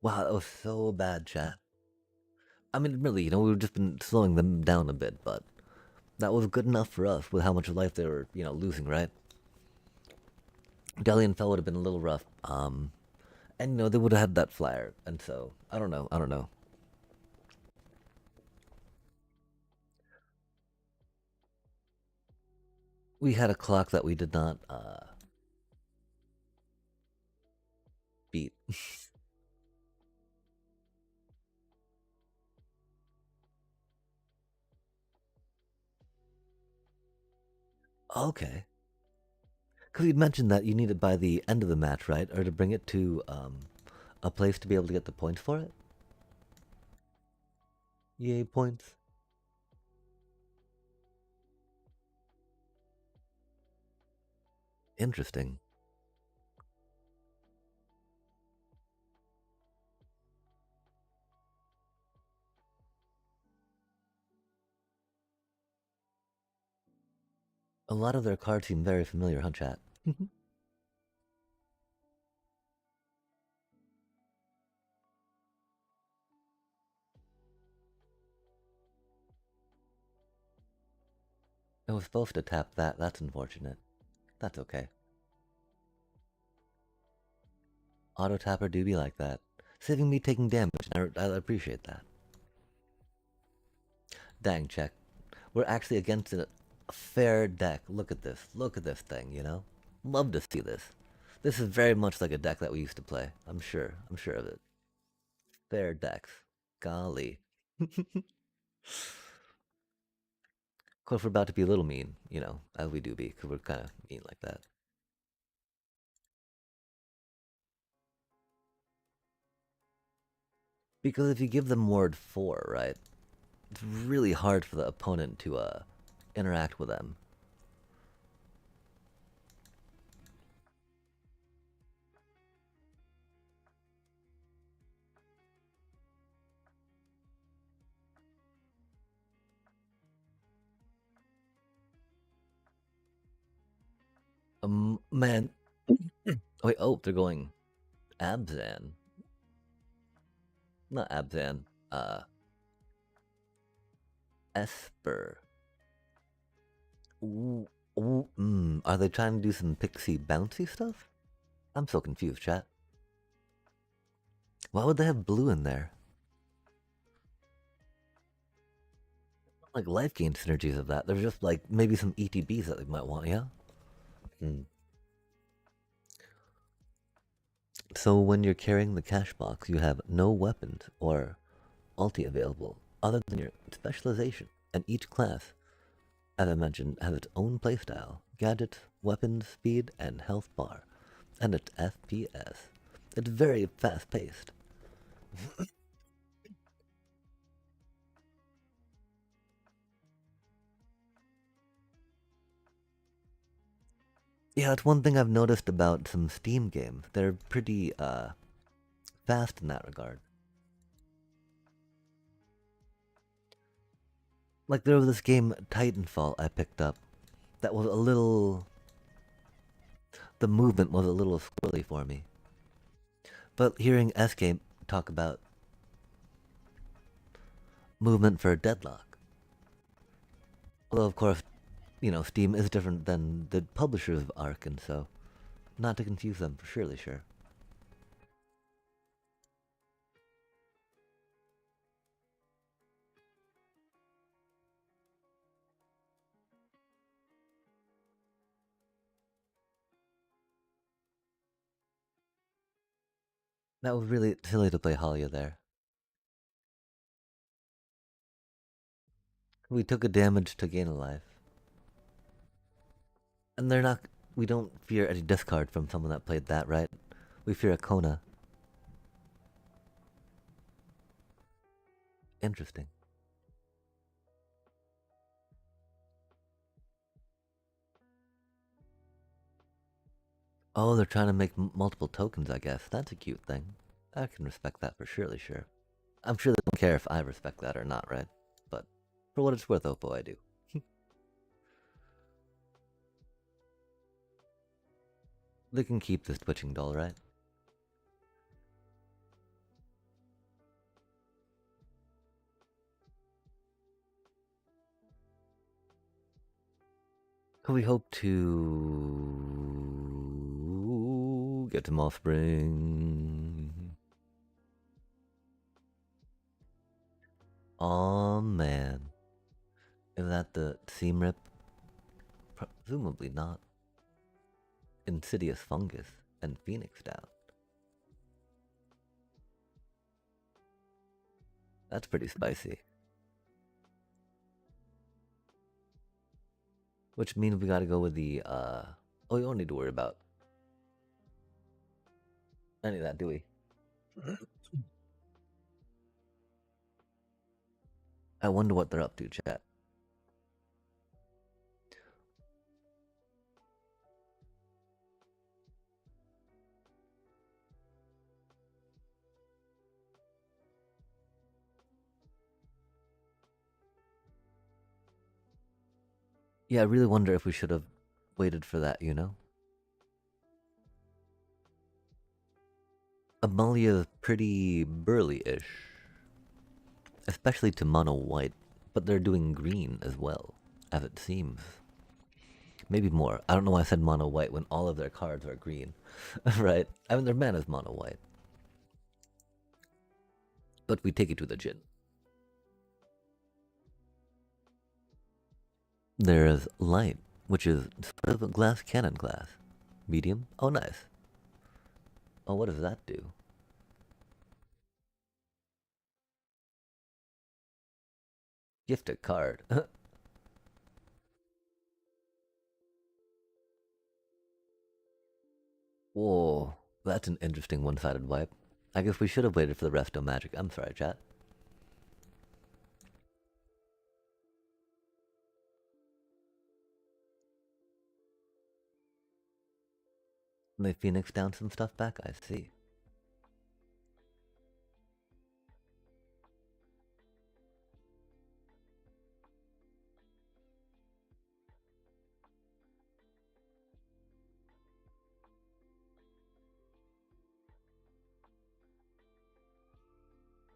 Wow, that was so bad, chat. I mean, really, you know, we've just been slowing them down a bit, but that was good enough for us with how much life they were, you know, losing, right? Delian Fell would have been a little rough, and you know, they would have had that flyer, and so, I don't know, I don't know. We had a clock that we did not, beat. Okay. Because you'd mentioned that you need it by the end of the match, right? Or to bring it to a place to be able to get the points for it? Yay, points. Interesting. A lot of their cards seem very familiar, huh, chat? I was supposed to tap that. That's unfortunate. That's okay. Auto tapper do be like that. Saving me taking damage. I appreciate that. Dang, check. We're actually against a fair deck. Look at this. Look at this thing, you know? Love to see this. This is very much like a deck that we used to play. I'm sure. I'm sure of it. Fair decks. Golly. Of course, we're about to be a little mean, you know, as we do be, because we're kind of mean like that. Because if you give them ward 4, right, it's really hard for the opponent to interact with them. Man. Wait, oh, they're going Abzan. Not Abzan. Esper. Ooh, ooh, Are they trying to do some pixie bouncy stuff? I'm so confused, chat. Why would they have blue in there? Like life gain synergies of that. There's just like maybe some ETBs that they might want, yeah? So when you're carrying the cash box, you have no weapons or ulti available other than your specialization, and each class, as I mentioned, has its own playstyle, gadgets, weapons, speed, and health bar, and its FPS. It's very fast-paced. Yeah, it's one thing I've noticed about some Steam games. They're pretty fast in that regard. Like there was this game Titanfall I picked up that was a little, the movement was a little squirrely for me. But hearing SK talk about movement for Deadlock, although of course, you know, Steam is different than the publishers of Ark, and so not to confuse them, for surely sure. That was really silly to play Halia there. We took a damage to gain a life. And they're not, we don't fear any discard from someone that played that, right? We fear a Kona. Interesting. Oh, they're trying to make multiple tokens, I guess. That's a cute thing. I can respect that for surely sure. I'm sure they don't care if I respect that or not, right? But for what it's worth, Oppo, I do. They can keep this twitching doll, right? We hope to get to Mothspring. Oh man. Is that the seam rip? Presumably not. Insidious fungus and phoenix down. That's pretty spicy. Which means we gotta go with the, oh, we don't need to worry about any of that, do we? I wonder what they're up to, chat. Yeah, I really wonder if we should have waited for that, you know? Amalia is pretty burly-ish. Especially to mono white, but they're doing green as well, as it seems. Maybe more. I don't know why I said mono white when all of their cards are green, right? I mean, their mana's mono white. But we take it to the gin. There is light, which is sort of a glass cannon glass. Medium? Oh, nice. Oh, what does that do? Gift a card. Whoa, that's an interesting one-sided wipe. I guess we should have waited for the resto magic. I'm sorry, chat. They Phoenix down some stuff back? I see.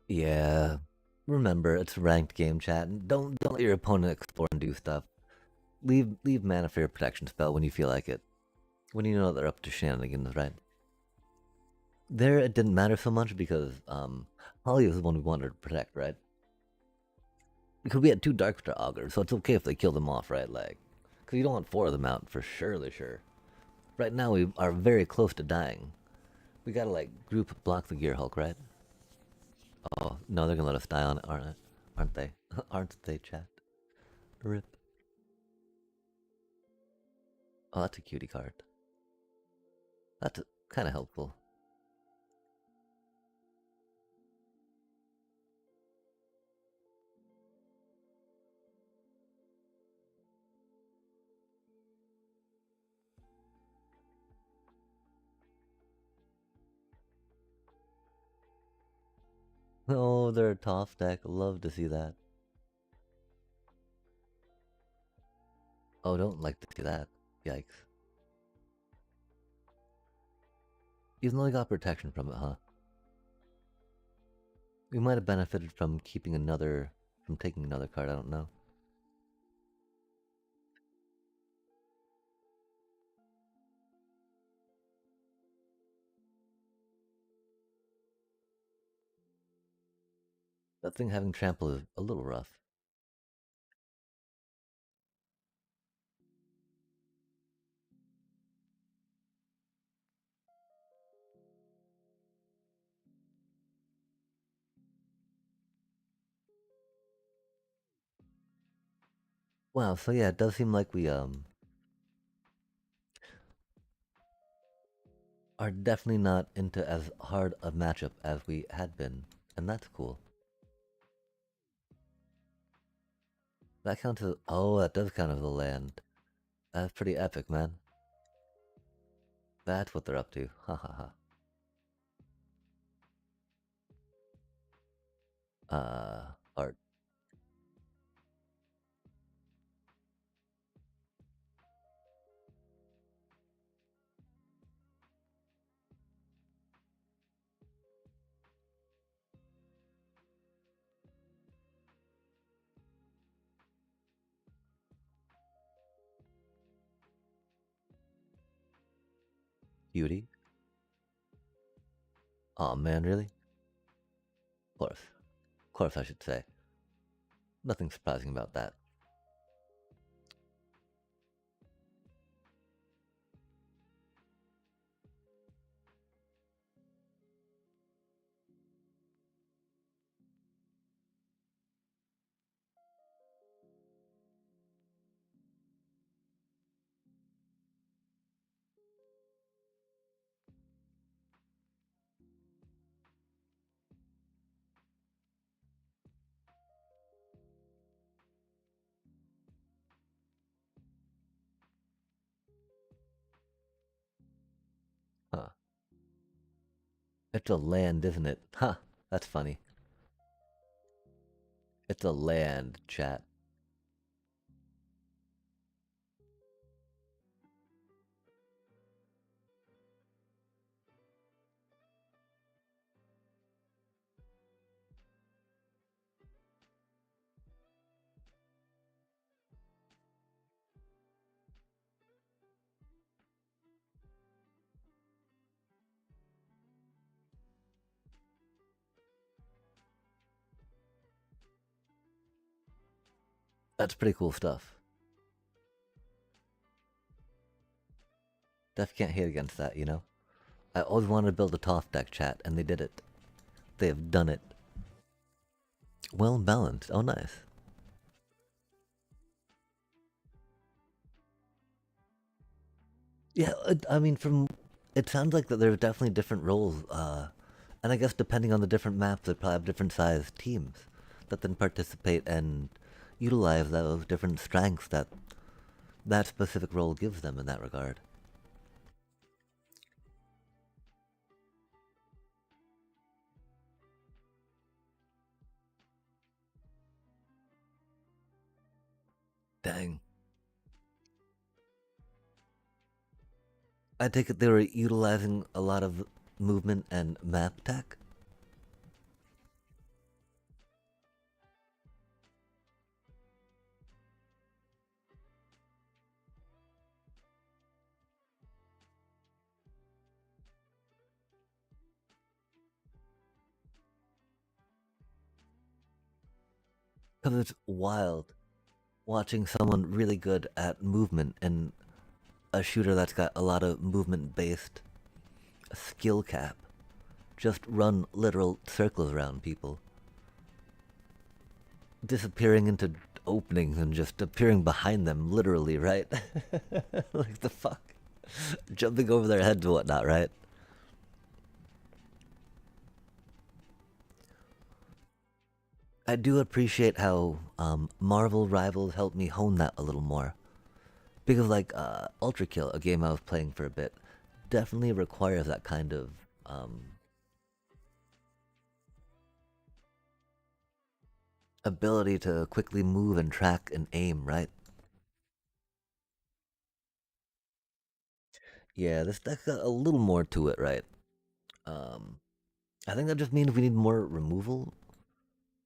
Yeah. Remember, it's a ranked game, chat, and don't let your opponent explore and do stuff. Leave mana for your protection spell when you feel like it. When you know they're up to shenanigans, right? There it didn't matter so much because Holly was the one we wanted to protect, right? Because we had two Darkstar Augurs, so it's okay if they kill them off, right? Like, because you don't want four of them out for surely sure. Right now we are very close to dying. We gotta like group block the Gear Hulk, right? Oh no, they're gonna let us die on it, aren't they? Aren't they, chat? Rip. Oh, that's a cutie card. That's kind of helpful. Oh, they're a tough deck. Love to see that. Oh, don't like to see that. Yikes. Even though we got protection from it, huh? We might have benefited from keeping another, from taking another card, I don't know. That thing having trample is a little rough. Wow, so yeah, it does seem like we are definitely not into as hard a matchup as we had been, and that's cool. That counts as, oh, that does count as a land. That's pretty epic, man. That's what they're up to. Ha ha ha. Art. Beauty. Oh man, really? Of course. Of course, I should say. Nothing surprising about that. Huh. It's a land, isn't it? Huh. That's funny. It's a land, chat. That's pretty cool stuff. Def can't hate against that, you know? I always wanted to build a top deck chat, and they did it. They have done it. Well balanced. Oh, nice. Yeah, I mean, from it sounds like that there's definitely different roles, and I guess depending on the different maps, they probably have different sized teams that then participate and utilize those different strengths that that specific role gives them in that regard. Dang. I take it they were utilizing a lot of movement and map tech. Because it's wild watching someone really good at movement and a shooter that's got a lot of movement based skill cap just run literal circles around people, disappearing into openings and just appearing behind them, literally, right? Like the fuck? Jumping over their heads and whatnot, right? I do appreciate how Marvel Rivals helped me hone that a little more. Because, like, Ultra Kill, a game I was playing for a bit, definitely requires that kind of ability to quickly move and track and aim, right? Yeah, this deck's got a little more to it, right? Um, I think that just means we need more removal.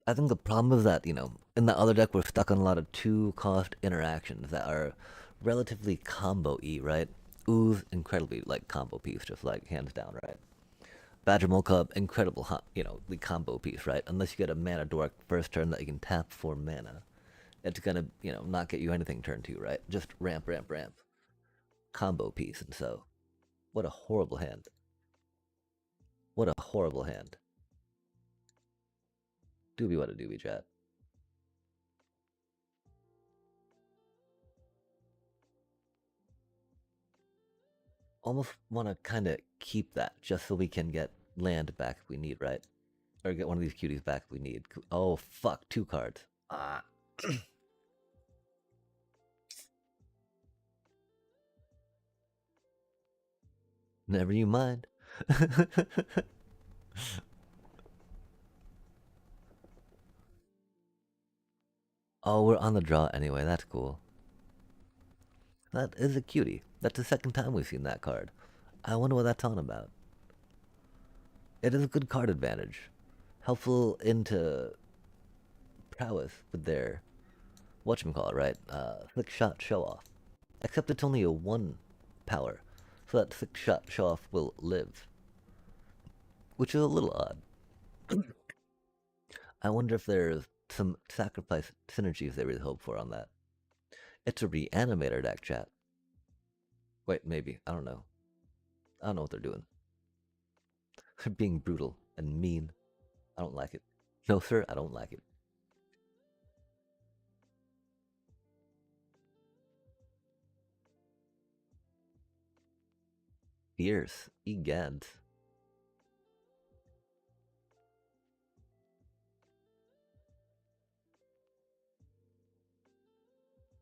I think the problem is that, in the other deck, we're stuck on a lot of two cost interactions that are relatively combo y, right? Ooze, incredibly, like, combo piece, just like hands down, right? Badger Mocha, incredible, the combo piece, right? Unless you get a mana dork first turn that you can tap for mana, it's gonna, not get you anything turn two, right? Just ramp, ramp, ramp. Combo piece, and so, what a horrible hand. What a horrible hand. Doobie what a doobie, chat. Almost want to kind of keep that just so we can get land back if we need, right? Or get one of these cuties back if we need. Oh, fuck, two cards. Ah. Never you mind. Oh, we're on the draw anyway, that's cool. That is a cutie. That's the second time we've seen that card. I wonder what that's on about. It is a good card advantage. Helpful into prowess with their whatchamacallit, right? Slick shot show off. Except it's only a 1 power, so that slick shot show off will live. Which is a little odd. I wonder if there's some sacrifice synergies they really hope for on that. It's a reanimator deck, chat. Wait, maybe. I don't know. I don't know what they're doing. They're being brutal and mean. I don't like it. No, sir, I don't like it. Fierce. Egad.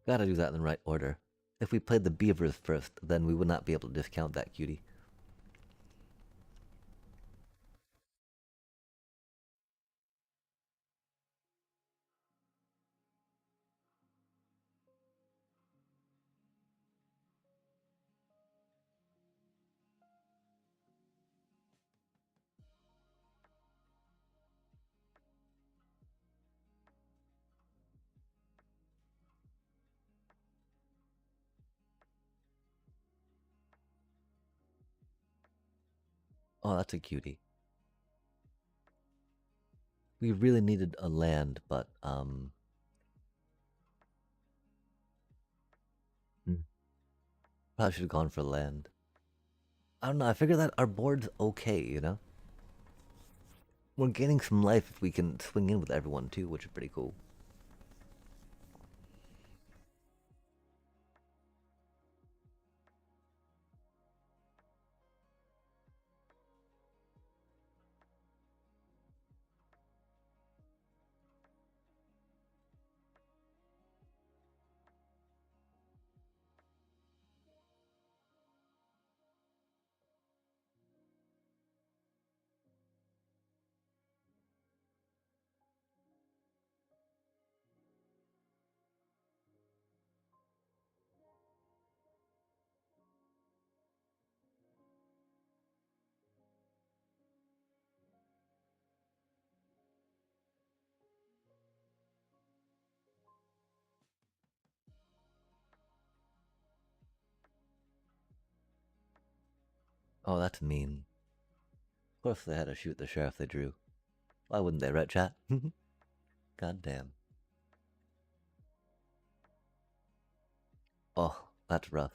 Gotta do that in the right order. If we played the beavers first, then we would not be able to discount that cutie. Oh, that's a cutie. We really needed a land, but probably should have gone for land. I don't know. I figure that our board's okay, We're gaining some life if we can swing in with everyone too, which is pretty cool. Oh, that's mean. Of course they had to shoot the sheriff they drew. Why wouldn't they, right, chat? God damn. Oh, that's rough.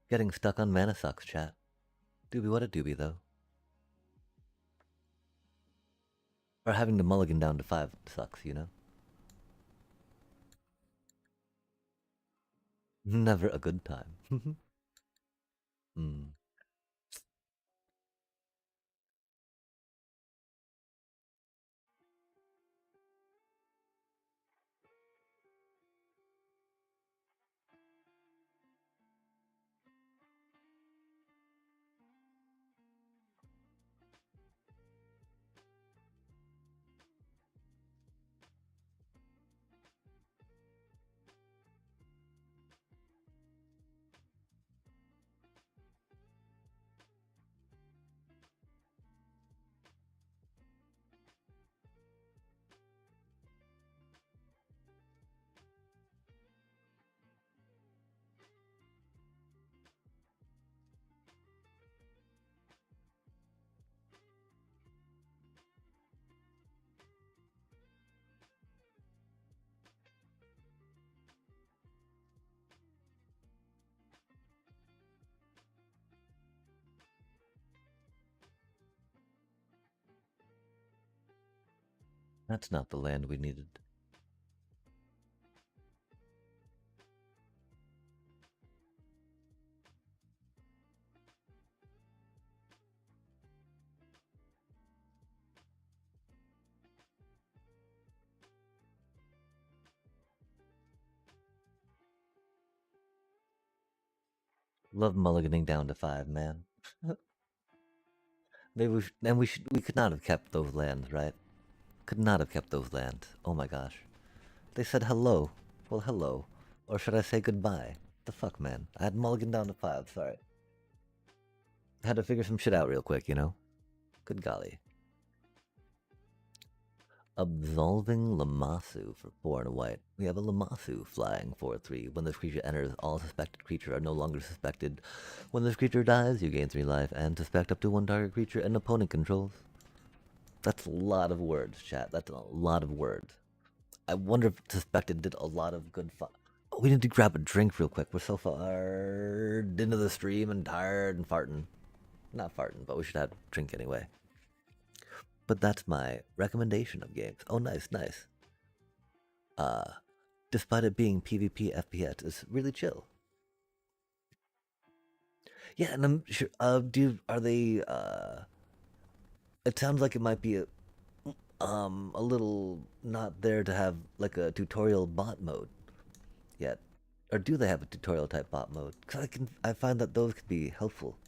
Getting stuck on mana sucks, chat. Doobie what a doobie, though. Or having to mulligan down to 5 sucks, Never a good time. mm. That's not the land we needed. Love mulliganing down to 5, man. Maybe we could not have kept those lands, right? Could not have kept those lands. Oh my gosh. They said hello. Well, hello. Or should I say goodbye? The fuck, man. I had mulligan down to 5, sorry. I had to figure some shit out real quick, Good golly. Absolving Lamassu for 4 and a white. We have a Lamassu flying 4-3. When this creature enters, all suspected creatures are no longer suspected. When this creature dies, you gain 3 life and suspect up to 1 target creature an opponent controls. That's a lot of words, chat. That's a lot of words. I wonder if suspected did a lot of good fun. Oh, we need to grab a drink real quick. We're so far into the stream and tired and farting. Not farting, but we should have a drink anyway. But that's my recommendation of games. Oh, nice, nice. Despite it being PvP FPS, it's really chill. Yeah, and I'm sure. Are they? It sounds like it might be a little not there to have like a tutorial bot mode yet, or do they have a tutorial type bot mode? Because I find that those could be helpful.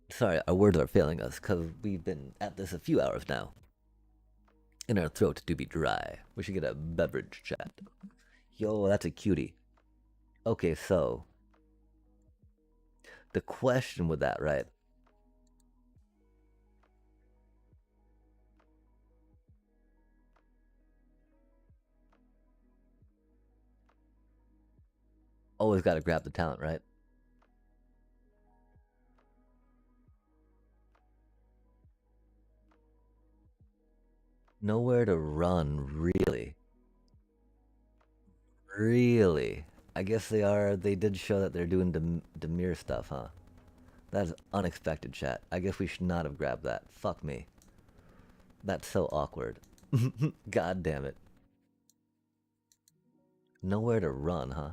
Sorry, our words are failing us because we've been at this a few hours now. And our throats do be dry. We should get a beverage, chat. Yo, that's a cutie. Okay, so the question with that, right? Always got to grab the talent, right? Nowhere to run, really. Really? I guess they are. They did show that they're doing Demir stuff, huh? That's unexpected, chat. I guess we should not have grabbed that. Fuck me. That's so awkward. God damn it. Nowhere to run, huh?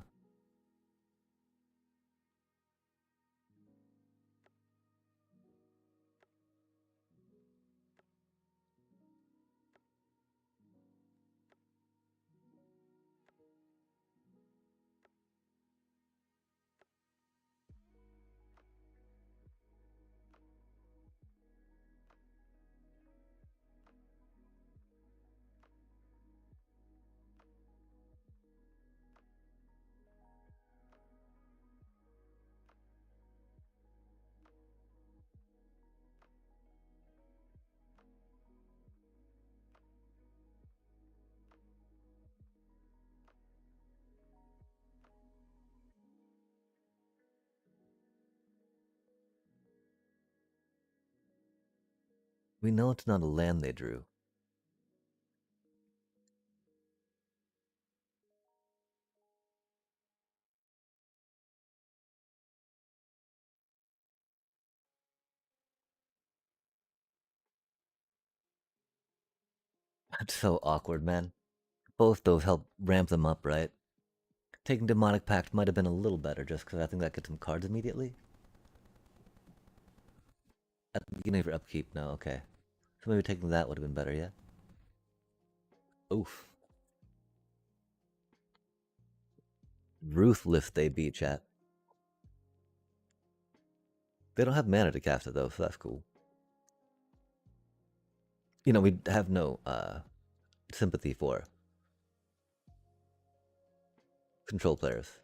We know it's not a land they drew. That's so awkward, man. Both those help ramp them up, right? Taking Demonic Pact might have been a little better just because I think that gets some cards immediately. At the beginning of your upkeep, no, okay. So maybe taking that would have been better, yeah? Oof. Ruthless they beat, chat. They don't have mana to cast it though, so that's cool. You know, we have no sympathy for control players.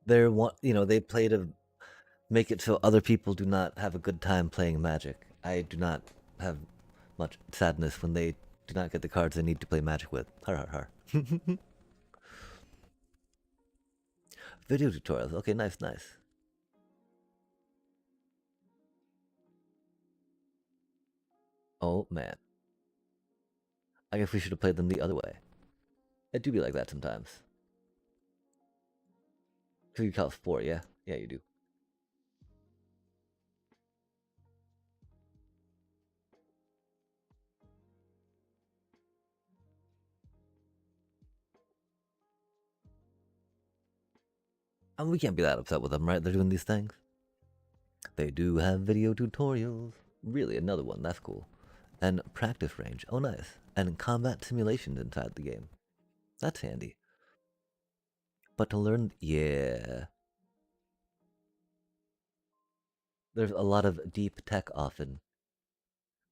They're they play to make it so other people do not have a good time playing Magic. I do not have much sadness when they do not get the cards they need to play Magic with. Har har har. Video tutorials. Okay, nice, nice. Oh man. I guess we should have played them the other way. It do be like that sometimes. So you count 4, yeah? Yeah, you do. I mean, we can't be that upset with them, right? They're doing these things. They do have video tutorials. Really, another one. That's cool. And practice range. Oh, nice. And combat simulations inside the game. That's handy. But to learn, yeah. There's a lot of deep tech often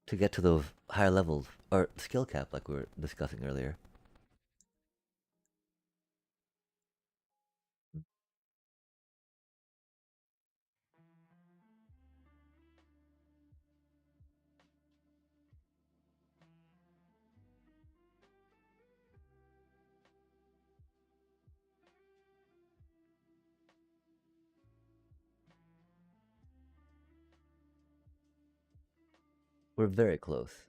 to get to those higher levels, or skill cap like we were discussing earlier. We're very close.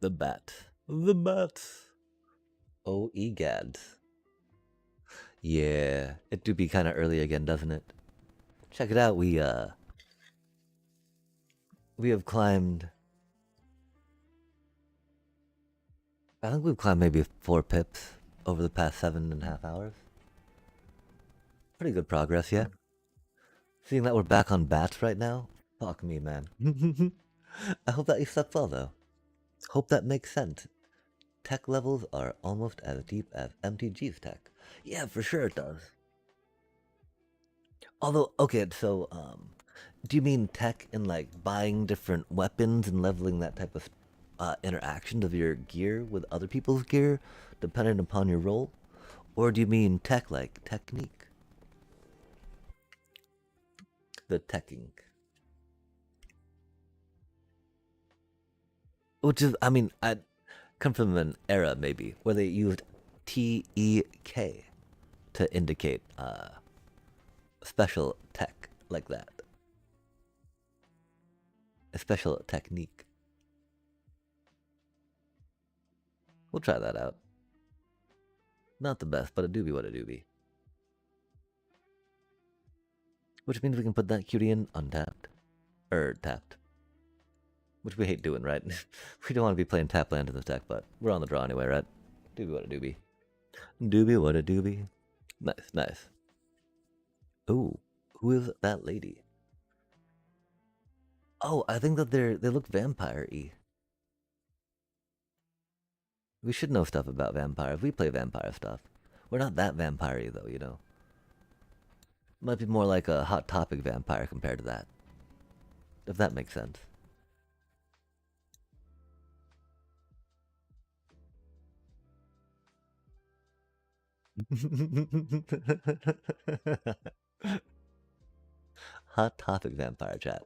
The bat. The bat. Oh, egads. Yeah, it do be kind of early again, doesn't it? Check it out. We have climbed. I think we've climbed maybe 4 pips over the past 7.5 hours. Pretty good progress, yeah. Seeing that we're back on bats right now, fuck me, man. I hope that you slept well, though. Hope that makes sense. Tech levels are almost as deep as MTG's tech. Yeah, for sure it does. Although, okay, so, do you mean tech in like buying different weapons and leveling that type of interaction of your gear with other people's gear, depending upon your role? Or do you mean tech like technique? The teching. Which is, I mean, I come from an era maybe where they used TEK to indicate special tech like that. A special technique. We'll try that out. Not the best, but a doobie what a doobie. Which means we can put that cutie in untapped. Tapped. Which we hate doing, right? We don't want to be playing tap land in this deck, but we're on the draw anyway, right? Doobie what a doobie. Doobie what a doobie. Nice, nice. Ooh, who is that lady? Oh, I think that they look vampire-y. We should know stuff about vampires. We play vampire stuff. We're not that vampire-y though, you know. Might be more like a Hot Topic vampire compared to that. If that makes sense. Hot Topic vampire chat.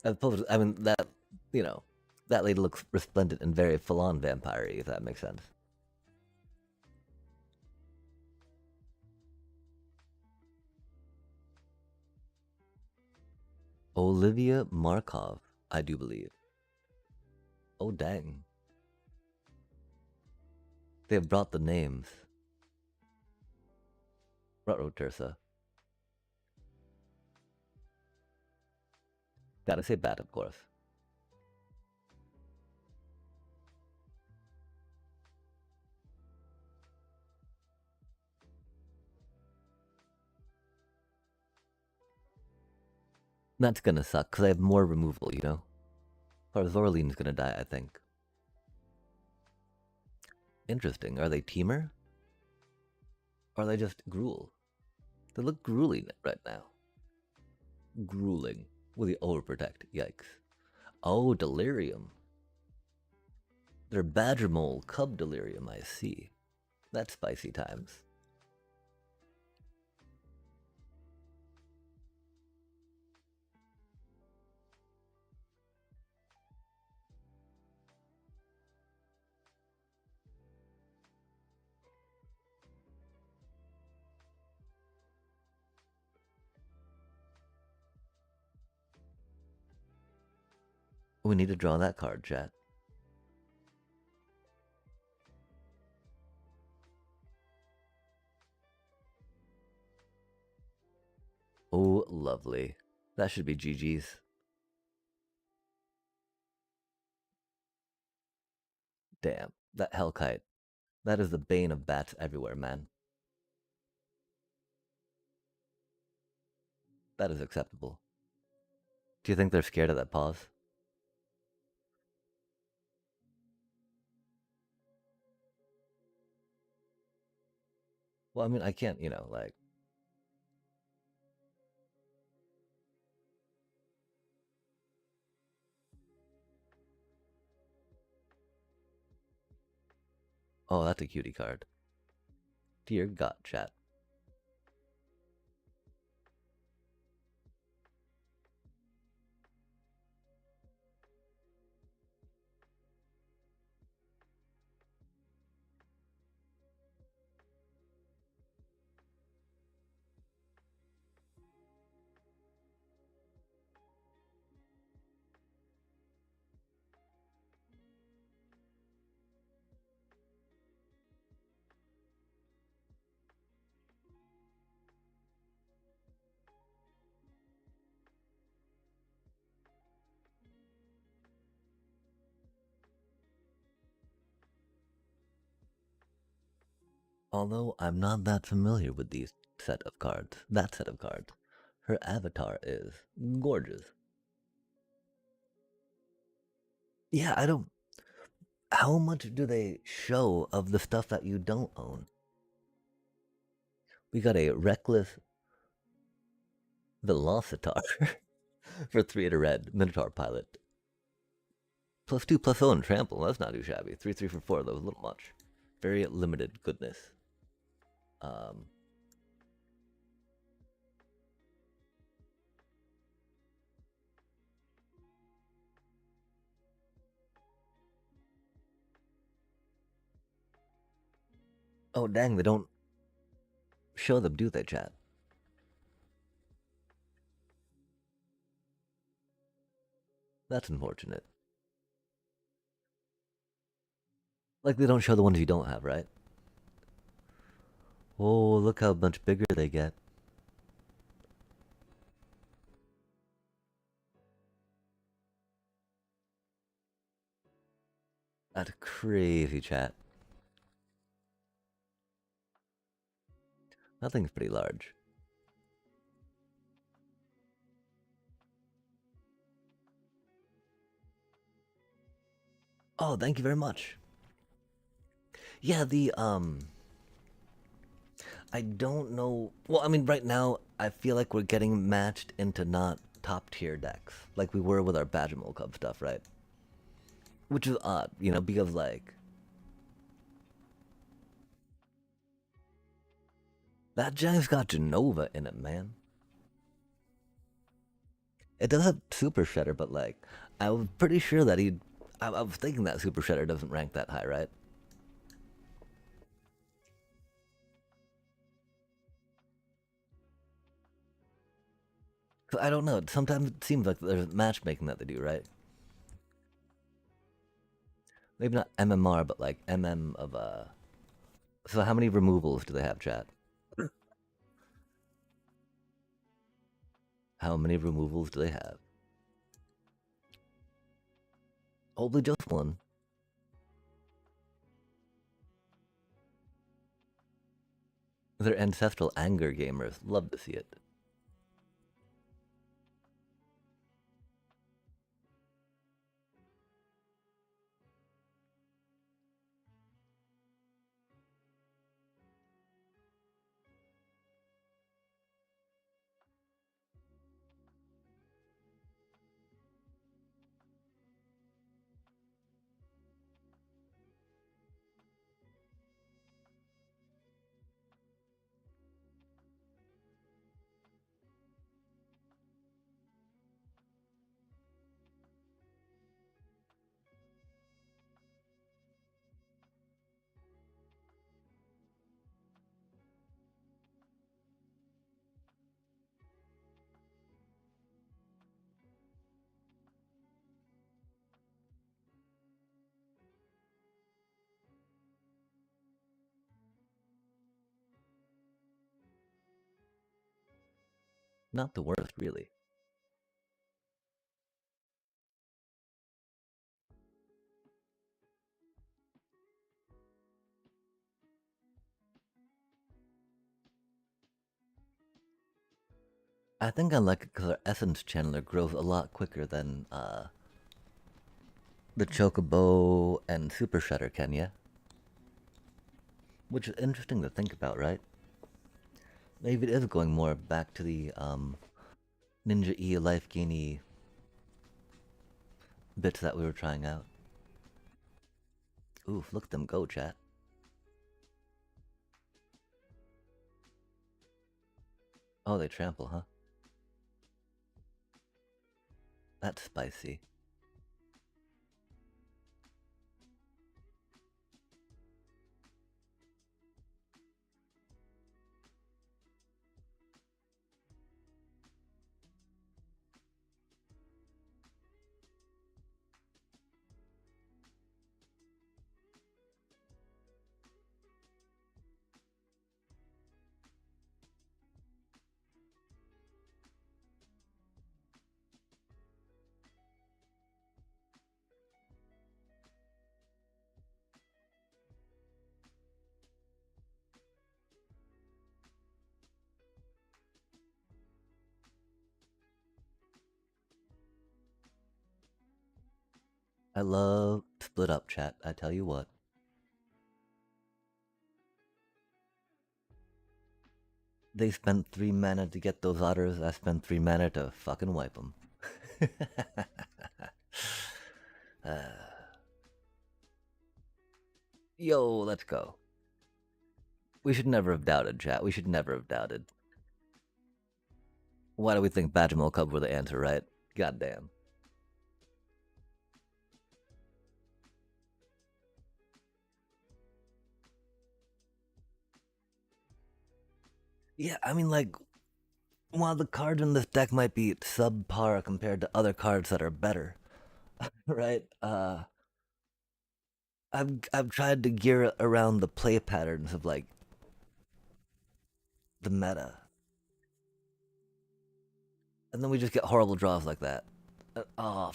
As opposed to, I mean, that, you know, that lady looks resplendent and very full-on vampire-y, if that makes sense. Olivia Markov, I do believe. Oh, dang. They have brought the names. Ruh-roh, Tersa. Gotta say bat, of course. That's gonna suck, because I have more removal, you know? Or Zorline's gonna die, I think. Interesting. Are they Teamer? Or are they just Gruul? They look grueling right now. Grueling. With the overprotect. Yikes. Oh, Delirium. They're Badger Mole Cub Delirium, I see. That's spicy times. We need to draw that card, chat. Oh, lovely. That should be GG's. Damn, that Hellkite. That is the bane of bats everywhere, man. That is acceptable. Do you think they're scared of that pause? Well, I mean, I can't, you know, like... Oh, that's a cutie card. Dear God, chat. Although I'm not that familiar with these set of cards, her avatar is gorgeous. Yeah, I don't... How much do they show of the stuff that you don't own? We got a Reckless Velocitar for 3 at a red, Minotaur Pilot. +2/+0 and Trample, that's not too shabby. 3/3 for 4, that was a little much. Very limited goodness. Um, oh, dang, they don't show them, do they, chat? That's unfortunate. Like, they don't show the ones you don't have, right? Oh, look how much bigger they get. That's crazy, chat. That thing's pretty large. Oh, thank you very much. Yeah, I don't know. Well, I mean, right now, I feel like we're getting matched into not top tier decks, like we were with our Badgermole Club stuff, right? Which is odd, you know, because, like, that Jag's got Genova in it, man. It does have Super Shredder, but, like, I was pretty sure that he'd. I was thinking that Super Shredder doesn't rank that high, right? I don't know. Sometimes it seems like there's matchmaking that they do, right? Maybe not MMR, but like MM of So how many removals do they have, chat? How many removals do they have? Hopefully just one. They're ancestral anger gamers. Love to see it. Not the worst, really. I think I like it because our Essence Channeler grows a lot quicker than the Chocobo and Super Shredder can, yeah? Which is interesting to think about, right? Maybe it is going more back to the Ninja E life gainy bits that we were trying out. Oof, look at them go, chat. Oh, they trample, huh? That's spicy. I love split up chat, I tell you what. They spent 3 mana to get those otters, I spent 3 mana to fucking wipe them. Yo, let's go. We should never have doubted, chat. We should never have doubted. Why do we think Badgermill Cub were the answer, right? Goddamn. Yeah, I mean, like, while the cards in this deck might be subpar compared to other cards that are better, right? I've tried to gear it around the play patterns of like the meta, and then we just get horrible draws like that. Oh,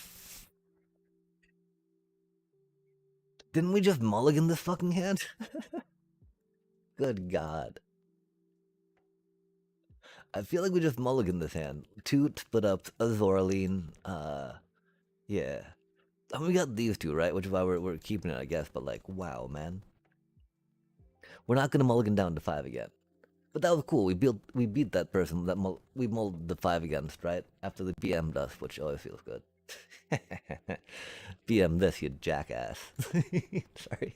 didn't we just mulligan this fucking hand? Good God. I feel like we just mulligan this hand. Two split ups, a Zoraline, yeah. I mean, we got these two, right? Which is why we're keeping it, I guess. But like, wow, man. We're not gonna mulligan down to 5 again. But that was cool. We beat that person that we mulled the 5 against, right? After the BM'd us, which always feels good. BM this, you jackass. Sorry.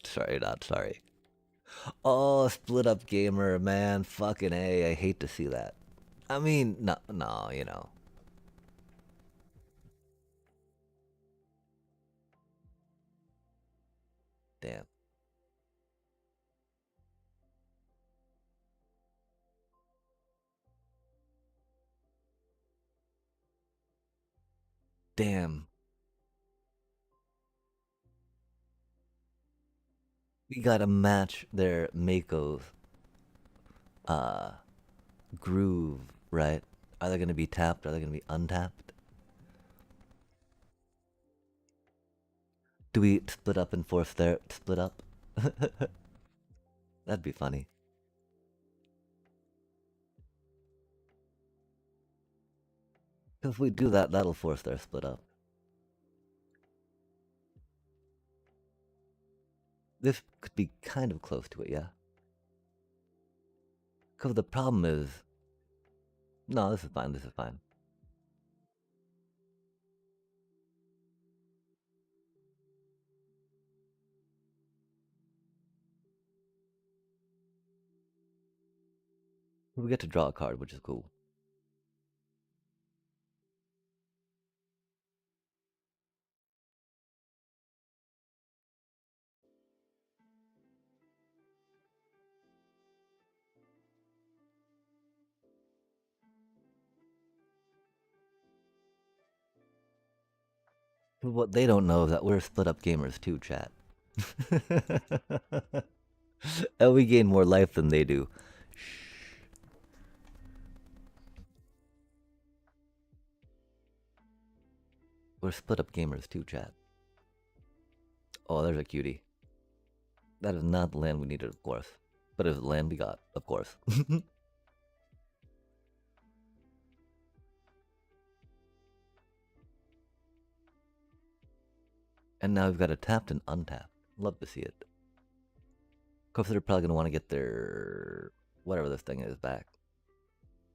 Sorry, not sorry. Oh, split up gamer, man. Fucking A. I hate to see that. I mean, no, you know. Damn. Damn. We gotta match their Mako's groove, right? Are they gonna be tapped? Are they gonna be untapped? Do we split up and force their split up? That'd be funny. If we do that, that'll force their split up. This could be kind of close to it, yeah? Because the problem is... No, this is fine, this is fine. We get to draw a card, which is cool. What they don't know is that we're split up gamers too, chat. And we gain more life than they do. We're split up gamers too, chat. Oh, there's a cutie. That is not the land we needed, of course. But it's the land we got, of course. And now we've got a tapped and untapped. Love to see it. Of course, they're probably going to want to get their... whatever this thing is back.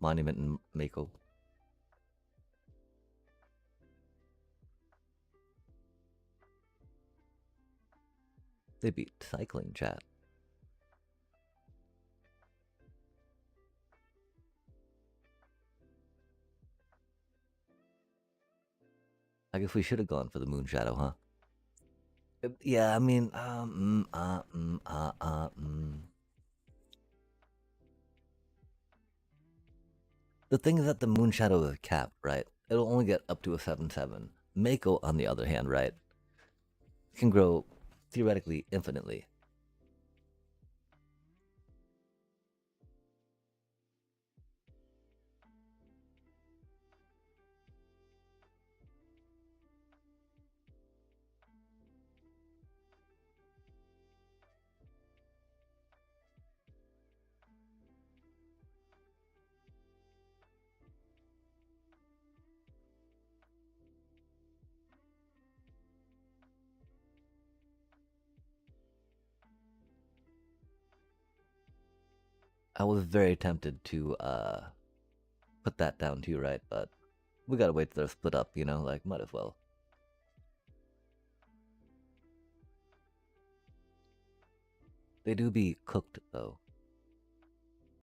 Monument and Mako. They beat cycling, chat. I guess we should have gone for the Moon Shadow, huh? Yeah, I mean, The thing is that the Moon Shadow is capped, right? It'll only get up to a 7/7. Mako, on the other hand, right, can grow theoretically infinitely. I was very tempted to put that down too, right? But we gotta wait till they're split up, you know, like, might as well. They do be cooked, though.